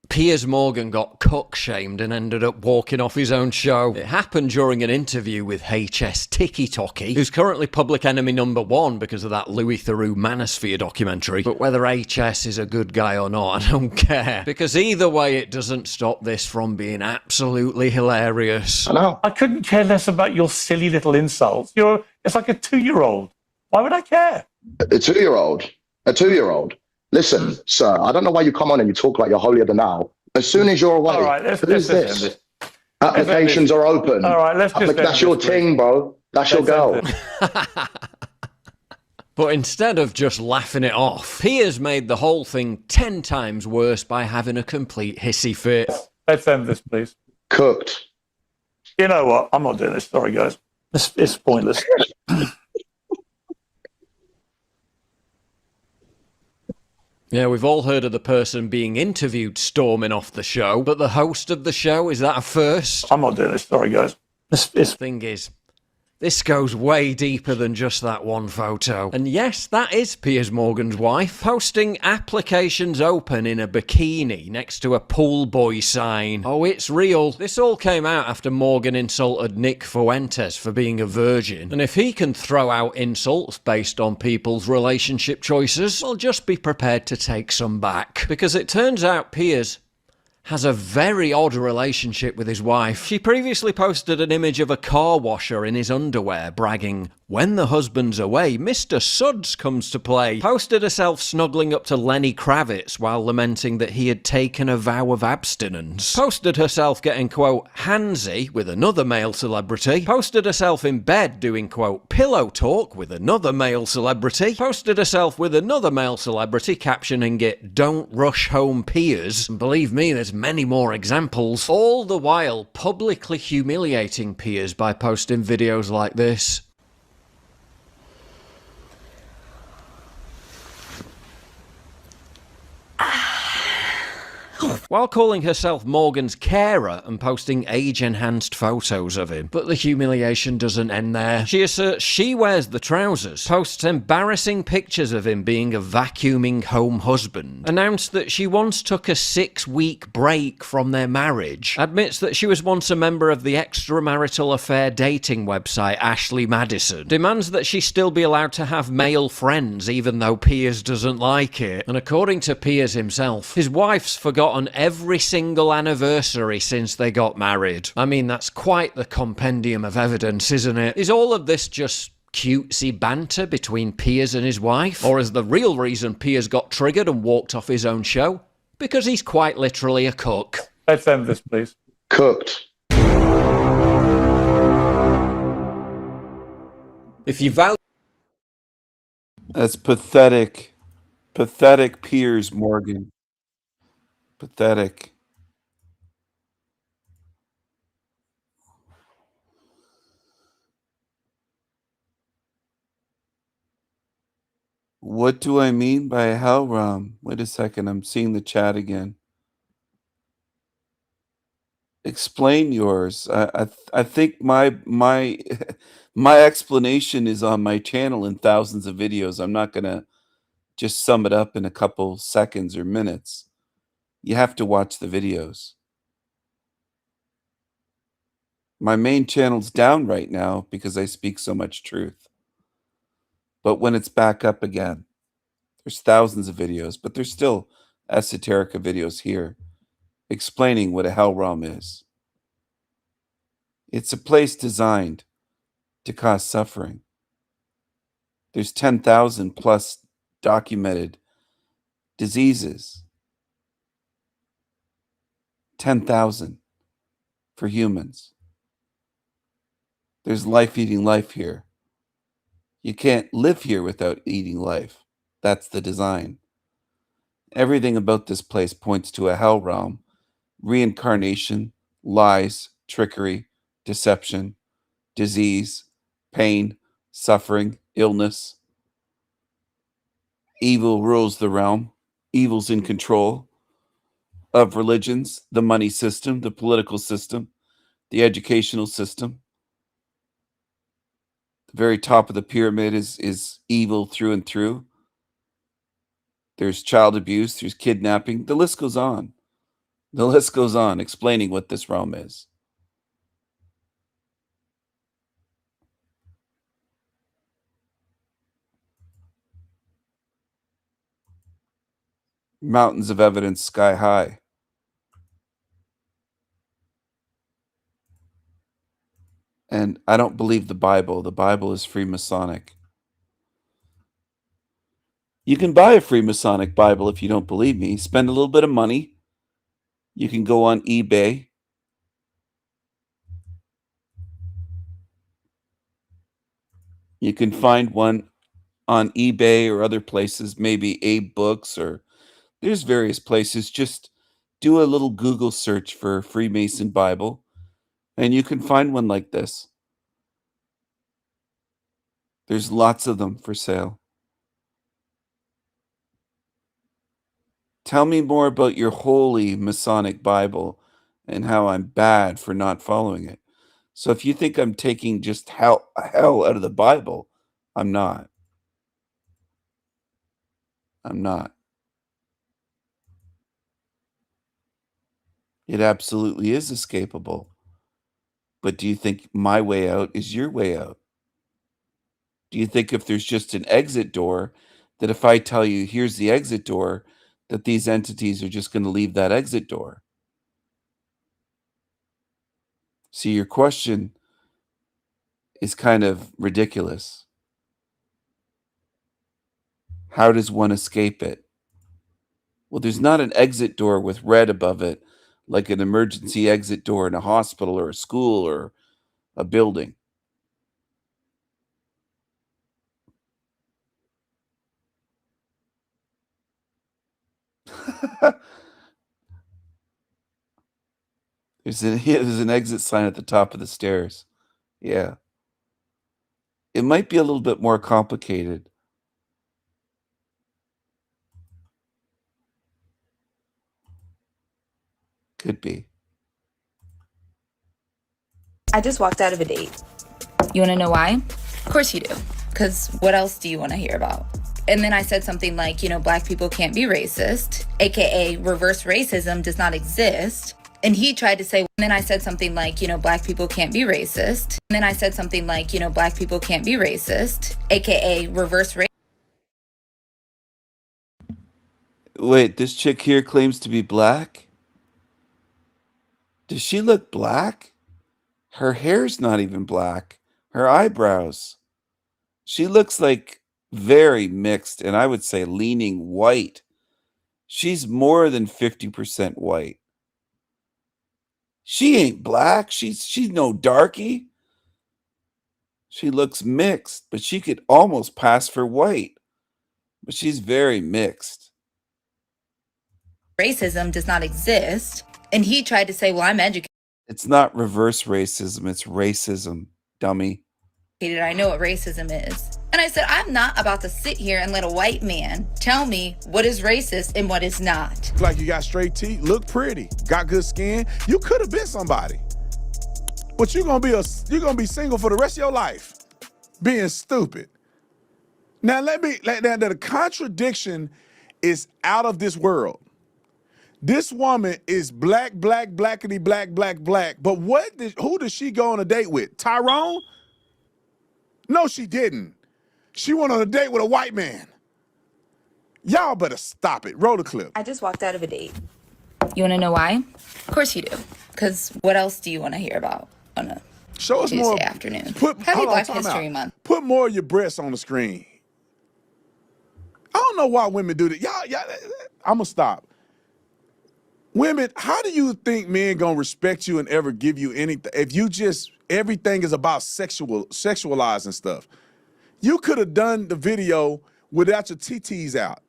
Piers Morgan got cock-shamed and ended up walking off his own show. It happened during an interview with HS Tiki-Toki, who's currently public enemy #1 because of that Louis Theroux Manosphere documentary. But whether HS is a good guy or not, I don't care. Because either way, it doesn't stop this from being absolutely hilarious. Hello? I couldn't care less about your silly little insults. It's like a 2-year-old. Why would I care? A 2-year-old? A 2-year-old? Listen, sir, I don't know why you come on and you talk like you're holier than thou. As soon as you're away, all right, who's this? Applications are open. All right, let's just That's your ting, bro. That's your girl. But instead of just laughing it off, Piers made the whole thing 10 times worse by having a complete hissy fit. Let's end this, please. Cooked. You know what? I'm not doing this. Sorry, guys. It's pointless. Yeah, we've all heard of the person being interviewed storming off the show, but the host of the show, is that a first? I'm not doing this. Sorry, guys. Thing is, this goes way deeper than just that one photo. And yes, that is Piers Morgan's wife, posting applications open in a bikini next to a pool boy sign. Oh, it's real. This all came out after Morgan insulted Nick Fuentes for being a virgin. And if he can throw out insults based on people's relationship choices, well, just be prepared to take some back. Because it turns out Piers has a very odd relationship with his wife. She previously posted an image of a car washer in his underwear, bragging, "When the husband's away, Mr. Suds comes to play." Posted herself snuggling up to Lenny Kravitz while lamenting that he had taken a vow of abstinence. Posted herself getting, quote, handsy with another male celebrity. Posted herself in bed doing, quote, pillow talk with another male celebrity. Posted herself with another male celebrity, captioning it, "Don't rush home, Piers." And believe me, there's many more examples. All the while publicly humiliating Piers by posting videos like this. While calling herself Morgan's carer and posting age-enhanced photos of him. But the humiliation doesn't end there. She asserts she wears the trousers, posts embarrassing pictures of him being a vacuuming home husband, announced that she once took a 6-week break from their marriage, admits that she was once a member of the extramarital affair dating website Ashley Madison, demands that she still be allowed to have male friends even though Piers doesn't like it. And according to Piers himself, his wife's forgotten every single anniversary since they got married. I mean, that's quite the compendium of evidence, isn't it? Is all of this just cutesy banter between Piers and his wife? Or is the real reason Piers got triggered and walked off his own show? Because he's quite literally a cook. Let's end this, please. Cooked. If you value... That's pathetic. Pathetic Piers Morgan. Pathetic. What do I mean by a hell realm? Wait a second, I'm seeing the chat again. Explain yours. I think my my explanation is on my channel in thousands of videos. I'm not gonna just sum it up in a couple seconds or minutes. You have to watch the videos. My main channel's down right now because I speak so much truth. But when it's back up again, there's thousands of videos, but there's still esoterica videos here explaining what a hell realm is. It's a place designed to cause suffering. There's 10,000 plus documented diseases. 10,000 for humans. There's life eating life here. You can't live here without eating life. That's the design. Everything about this place points to a hell realm, reincarnation, lies, trickery, deception, disease, pain, suffering, illness. Evil rules the realm. Evil's in control of religions, the money system, the political system, the educational system. The very top of the pyramid is evil through and through. There's child abuse, there's kidnapping. The list goes on. The list goes on explaining what this realm is. Mountains of evidence sky high. And I don't believe the Bible. The Bible is Freemasonic. You can buy a Freemasonic Bible if you don't believe me. Spend a little bit of money. You can go on eBay. You can find one on eBay or other places, maybe Abe Books, or there's various places. Just do a little Google search for Freemason Bible, and you can find one like this. There's lots of them for sale. Tell me more about your holy Masonic Bible and how I'm bad for not following it. So if you think I'm taking just hell out of the Bible, I'm not. I'm not. It absolutely is escapable. But do you think my way out is your way out? Do you think if there's just an exit door, that if I tell you here's the exit door, that these entities are just going to leave that exit door? See, your question is kind of ridiculous. How does one escape it? Well, there's not an exit door with red above it, like an emergency exit door in a hospital or a school or a building. There's an exit sign at the top of the stairs. Yeah. It might be a little bit more complicated. Could be. I just walked out of a date. You want to know why? Of course you do. Because what else do you want to hear about? And then I said something like, black people can't be racist, aka reverse racism does not exist. And he tried to say, and then I said something like, black people can't be racist. And then I said something like, black people can't be racist, aka reverse racism. Wait, this chick here claims to be black? Does she look black? Her hair's not even black. Her eyebrows. She looks like very mixed, and I would say leaning white. She's more than 50% white. She ain't black. She's no darky. She looks mixed, but she could almost pass for white. But she's very mixed. Racism does not exist. And he tried to say, well, I'm educated. It's not reverse racism, it's racism, dummy. I know what racism is. And I said, I'm not about to sit here and let a white man tell me what is racist and what is not. Like you got straight teeth, look pretty, got good skin. You could have been somebody. But you're gonna be single for the rest of your life, being stupid. Now the contradiction is out of this world. This woman is black, blackity, black. But who did she go on a date with? Tyrone? No, she didn't. She went on a date with a white man. Y'all better stop it. Roll the clip. I just walked out of a date. You want to know why? Of course you do. Because what else do you want to hear about on a Tuesday afternoon? Happy Black History Month. Put more of your breasts on the screen. I don't know why women do that. Y'all, I'm going to stop. Women, how do you think men gonna respect you and ever give you anything if you just everything is about sexualizing stuff? You could have done the video without your TTs out,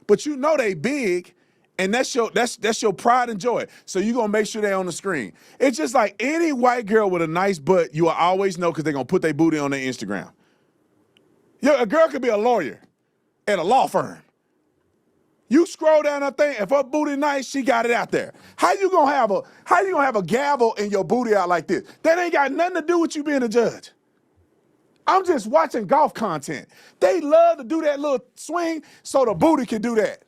but you know they big, and that's your pride and joy. So you gonna make sure they on the screen. It's just like any white girl with a nice butt, you will always know because they're gonna put their booty on their Instagram. Yeah, a girl could be a lawyer at a law firm. You scroll down that thing, if her booty nice, she got it out there. How you gonna have a gavel and your booty out like this? That ain't got nothing to do with you being a judge. I'm just watching golf content. They love to do that little swing so the booty can do that.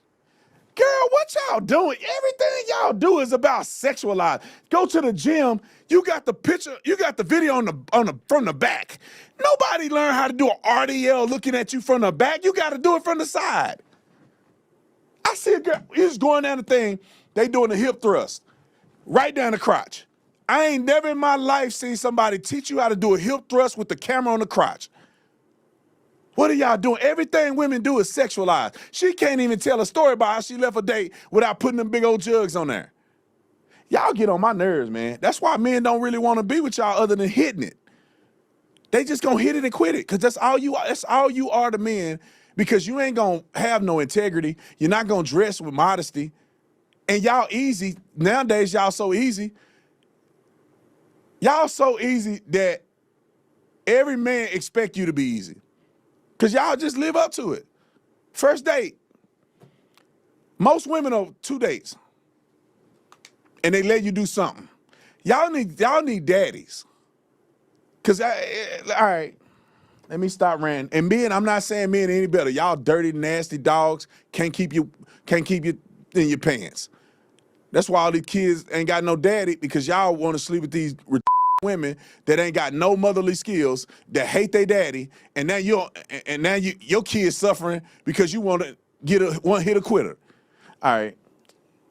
Girl, what y'all doing? Everything y'all do is about sexualized. Go to the gym, you got the picture, you got the video from the back. Nobody learned how to do an RDL looking at you from the back. You got to do it from the side. I see a girl, he's going down the thing, they doing a hip thrust, right down the crotch. I ain't never in my life seen somebody teach you how to do a hip thrust with the camera on the crotch. What are y'all doing? Everything women do is sexualized. She can't even tell a story about how she left a date without putting them big old jugs on there. Y'all get on my nerves, man. That's why men don't really want to be with y'all other than hitting it. They just gonna hit it and quit it, because that's all you are to men. Because you ain't gonna have no integrity. You're not gonna dress with modesty. And y'all easy. Nowadays, y'all so easy. Y'all so easy that every man expect you to be easy. Because y'all just live up to it. First date. Most women are 2 dates. And they let you do something. Y'all need daddies. Because, all right. Let me stop ranting. And men, I'm not saying men any better. Y'all dirty, nasty dogs can't keep you in your pants. That's why all these kids ain't got no daddy, because y'all want to sleep with these women that ain't got no motherly skills, that hate their daddy, and now your kid's suffering because you want to get one hit a quitter. All right,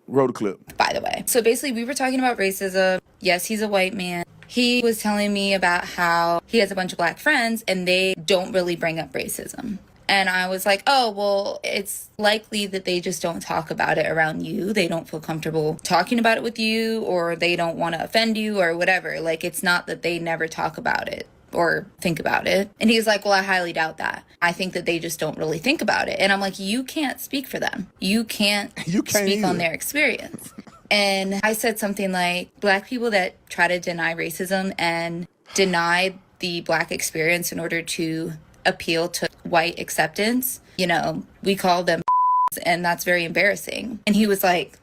roll the clip. By the way, so basically we were talking about racism. Yes, he's a white man. He was telling me about how he has a bunch of black friends and they don't really bring up racism. And I was like, oh, well, it's likely that they just don't talk about it around you. They don't feel comfortable talking about it with you, or they don't want to offend you or whatever. Like, it's not that they never talk about it or think about it. And he's like, well, I highly doubt that. I think that they just don't really think about it. And I'm like, you can't speak for them. You can't speak on their experience. And I said something like, black people that try to deny racism and deny the black experience in order to appeal to white acceptance, you know, we call them and that's very embarrassing. And he was like,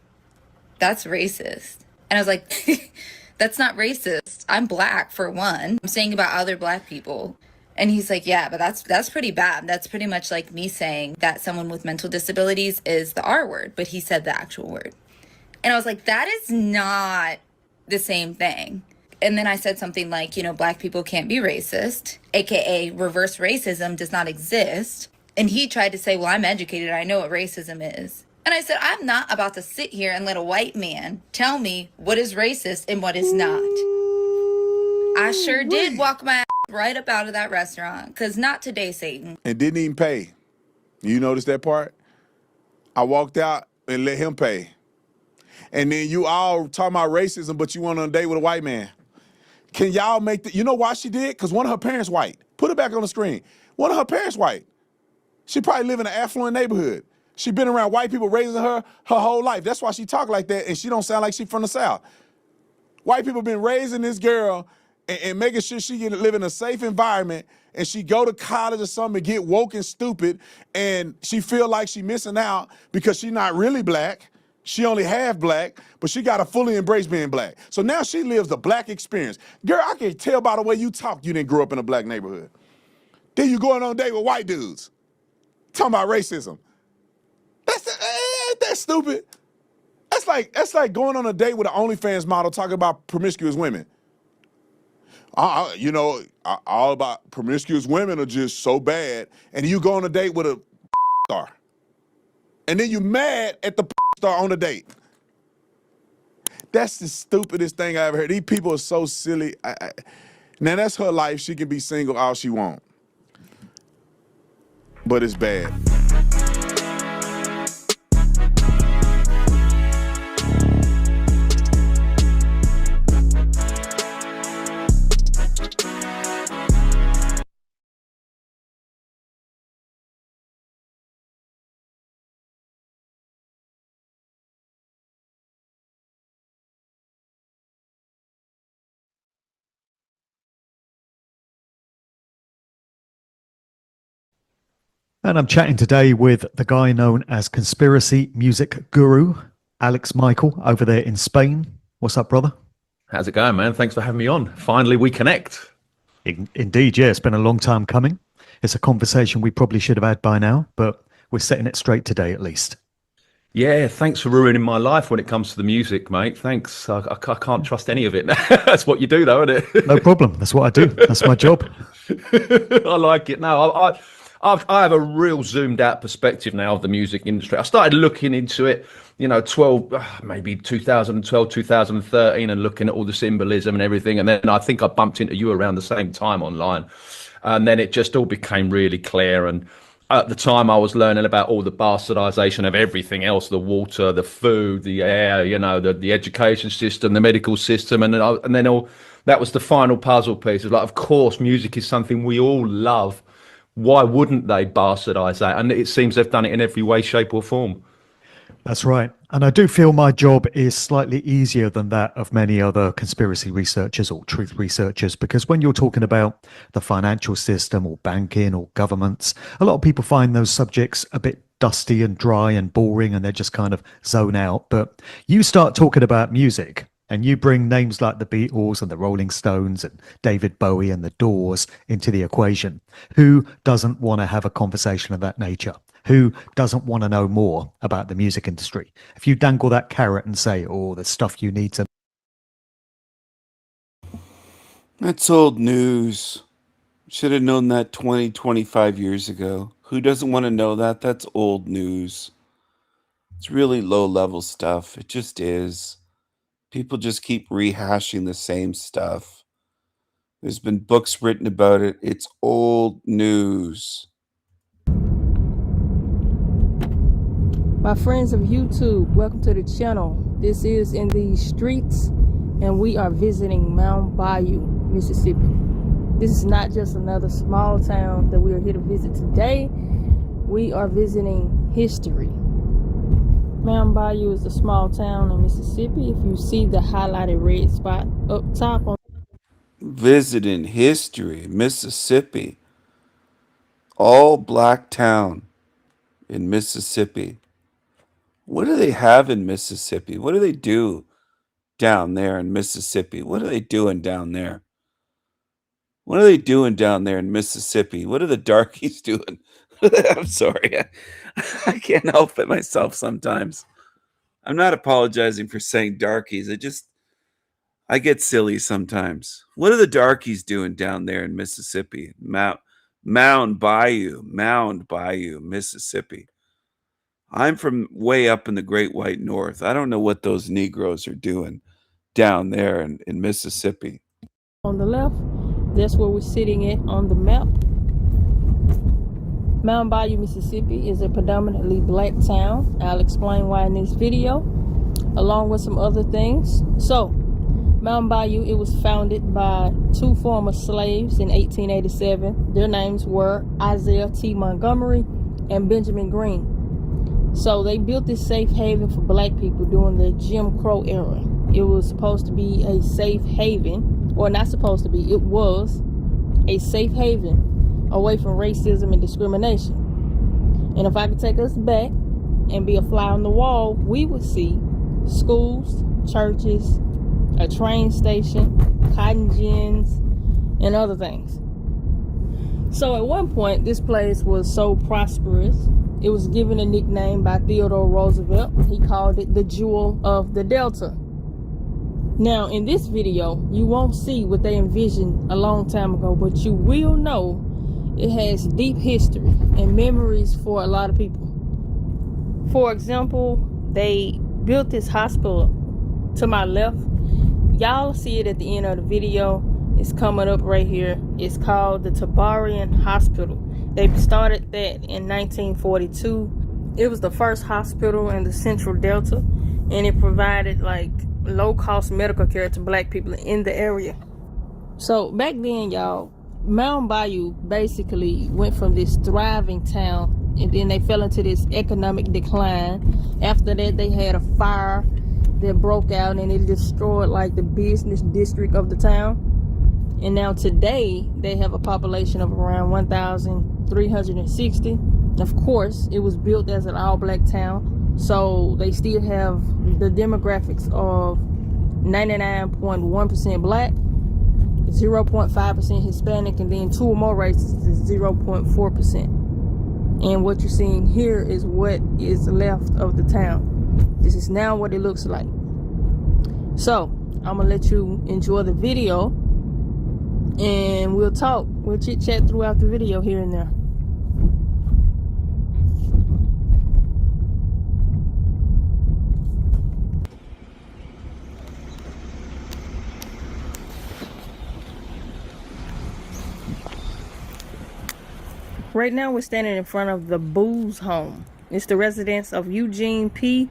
that's racist. And I was like, that's not racist. I'm black, for one. I'm saying about other black people. And he's like, yeah, but that's pretty bad. That's pretty much like me saying that someone with mental disabilities is the R word, but he said the actual word. And I was like, that is not the same thing. And then I said something like, you know, black people can't be racist, aka reverse racism does not exist. And he tried to say, well, I'm educated. I know what racism is. And I said, I'm not about to sit here and let a white man tell me what is racist and what is not. I sure did walk my ass right up out of that restaurant, because not today, Satan. And didn't even pay. You notice that part? I walked out and let him pay. And then you all talking about racism, but you went on a date with a white man. Can y'all make the, you know why she did? Because one of her parents white. Put it back on the screen. One of her parents white. She probably live in an affluent neighborhood. She been around white people raising her whole life. That's why she talk like that, and she don't sound like she from the South. White people been raising this girl and making sure she can live in a safe environment, and she go to college or something and get woke and stupid, and she feel like she missing out because she not really black. She only half black, but she got to fully embrace being black. So now she lives the black experience. Girl, I can tell by the way you talk you didn't grow up in a black neighborhood. Then you going on a date with white dudes, talking about racism. Ain't that stupid? That's like going on a date with an OnlyFans model talking about promiscuous women. You know, all about promiscuous women are just so bad, and you go on a date with a star. And then you mad at the star on the date. That's the stupidest thing I ever heard. These people are so silly. Now that's her life. She can be single all she want. But it's bad. And I'm chatting today with the guy known as Conspiracy Music Guru, Alex Michael, over there in Spain. What's up, brother? How's it going, man? Thanks for having me on. Finally, we connect. Indeed, yeah. It's been a long time coming. It's a conversation we probably should have had by now, but we're setting it straight today at least. Yeah, thanks for ruining my life when it comes to the music, mate. Thanks. I can't trust any of it. That's what you do, though, isn't it? No problem. That's what I do. That's my job. I like it. No, I have a real zoomed out perspective now of the music industry. I started looking into it, you know, maybe 2012, 2013, and looking at all the symbolism and everything. And then I think I bumped into you around the same time online. And then it just all became really clear. And at the time, I was learning about all the bastardization of everything else, the water, the food, the air, you know, the education system, the medical system. And then all that was the final puzzle piece. It's like, of course, music is something we all love. Why wouldn't they bastardize that? And it seems they've done it in every way, shape or form. That's right. And I do feel my job is slightly easier than that of many other conspiracy researchers or truth researchers, because when you're talking about the financial system or banking or governments, a lot of people find those subjects a bit dusty and dry and boring, and they just kind of zone out. But you start talking about music, and you bring names like the Beatles and the Rolling Stones and David Bowie and the Doors into the equation. Who doesn't want to have a conversation of that nature? Who doesn't want to know more about the music industry? If you dangle that carrot and say, oh, the stuff you need to... That's old news. Should have known that 20, 25 years ago. Who doesn't want to know that? That's old news. It's really low-level stuff. It just is. People just keep rehashing the same stuff. There's been books written about it. It's old news. My friends of YouTube, welcome to the channel. This is In These Streets, and we are visiting Mount Bayou, Mississippi. This is not just another small town that we are here to visit today. We are visiting history. Mount Bayou is a small town in Mississippi. If you see the highlighted red spot up top on Visiting history, Mississippi. All black town in Mississippi. What do they have in Mississippi? What do they do down there in Mississippi? What are they doing down there? What are they doing down there in Mississippi? What are the darkies doing? I'm sorry. I can't help it myself sometimes. I'm not apologizing for saying darkies. I get silly sometimes. What are the darkies doing down there in Mississippi? Mound Bayou, Mississippi. I'm from way up in the Great White North. I don't know what those Negroes are doing down there in Mississippi. the left. That's where we're sitting at on the map. Mount Bayou, Mississippi is a predominantly black town. I'll explain why in this video, along with some other things. So, Mount Bayou, it was founded by two former slaves in 1887. Their names were Isaiah T. Montgomery and Benjamin Green. So they built this safe haven for black people during the Jim Crow era. It was supposed to be a safe haven, or not supposed to be, it was a safe haven away from racism and discrimination. And if I could take us back and be a fly on the wall, we would see schools, churches, a train station, cotton gins, and other things. So at one point, this place was so prosperous, it was given a nickname by Theodore Roosevelt. He called it the Jewel of the Delta. Now, in this video, you won't see what they envisioned a long time ago, but you will know it has deep history and memories for a lot of people. For example, they built this hospital to my left. Y'all see it at the end of the video. It's coming up right here. It's called the Tabarian Hospital. They started that in 1942. It was the first hospital in the Central Delta, and it provided like low-cost medical care to black people in the area. So back then, y'all, Mount Bayou basically went from this thriving town, and then they fell into this economic decline. After that, they had a fire that broke out, and it destroyed like the business district of the town. And now today, they have a population of around 1,360. Of course, it was built as an all-black town, so they still have the demographics of 99.1% black, 0.5% Hispanic, and then two or more races is 0.4%. And what you're seeing here is what is left of the town. This is now what it looks like. So, I'm gonna let you enjoy the video, and we'll talk. We'll chit chat throughout the video here and there. Right now we're standing in front of the Booz home. It's the residence of Eugene P.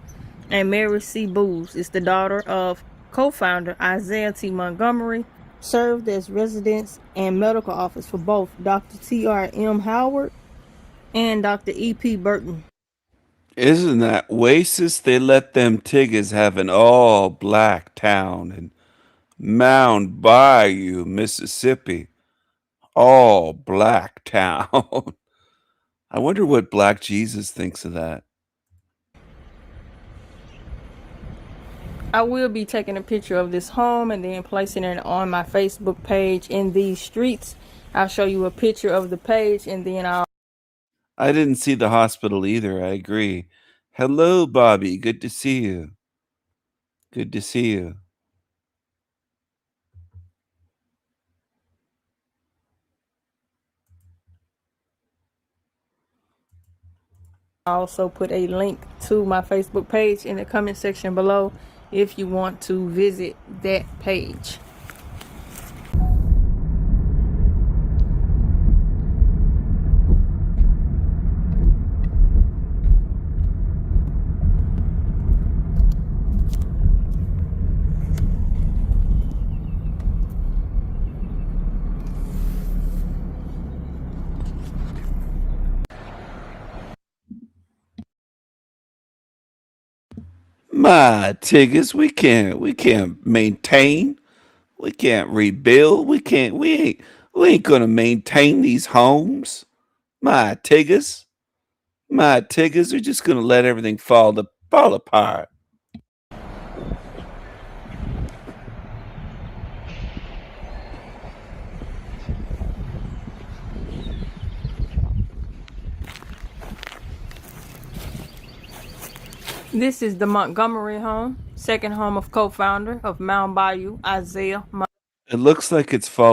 and Mary C. Booz. It's the daughter of co-founder Isaiah T. Montgomery. Served as residence and medical office for both Dr. T.R.M. Howard and Dr. E.P. Burton. Isn't that racist? They let them Tiggers have an all-black town in Mound Bayou, Mississippi. All-black town. I wonder what Black Jesus thinks of that. I will be taking a picture of this home and then placing it on my Facebook page, In These Streets. I'll show you a picture of the page, and then I didn't see the hospital either. I agree. Hello, Bobby. Good to see you. Good to see you. I'll also put a link to my Facebook page in the comment section below if you want to visit that page. My Tigges, we can't maintain. We can't rebuild. We ain't gonna maintain these homes. My Tigges. My Tigges are just gonna let everything fall apart. This is the Montgomery home, second home of co-founder of Mound Bayou, Isaiah. It looks like it's falling.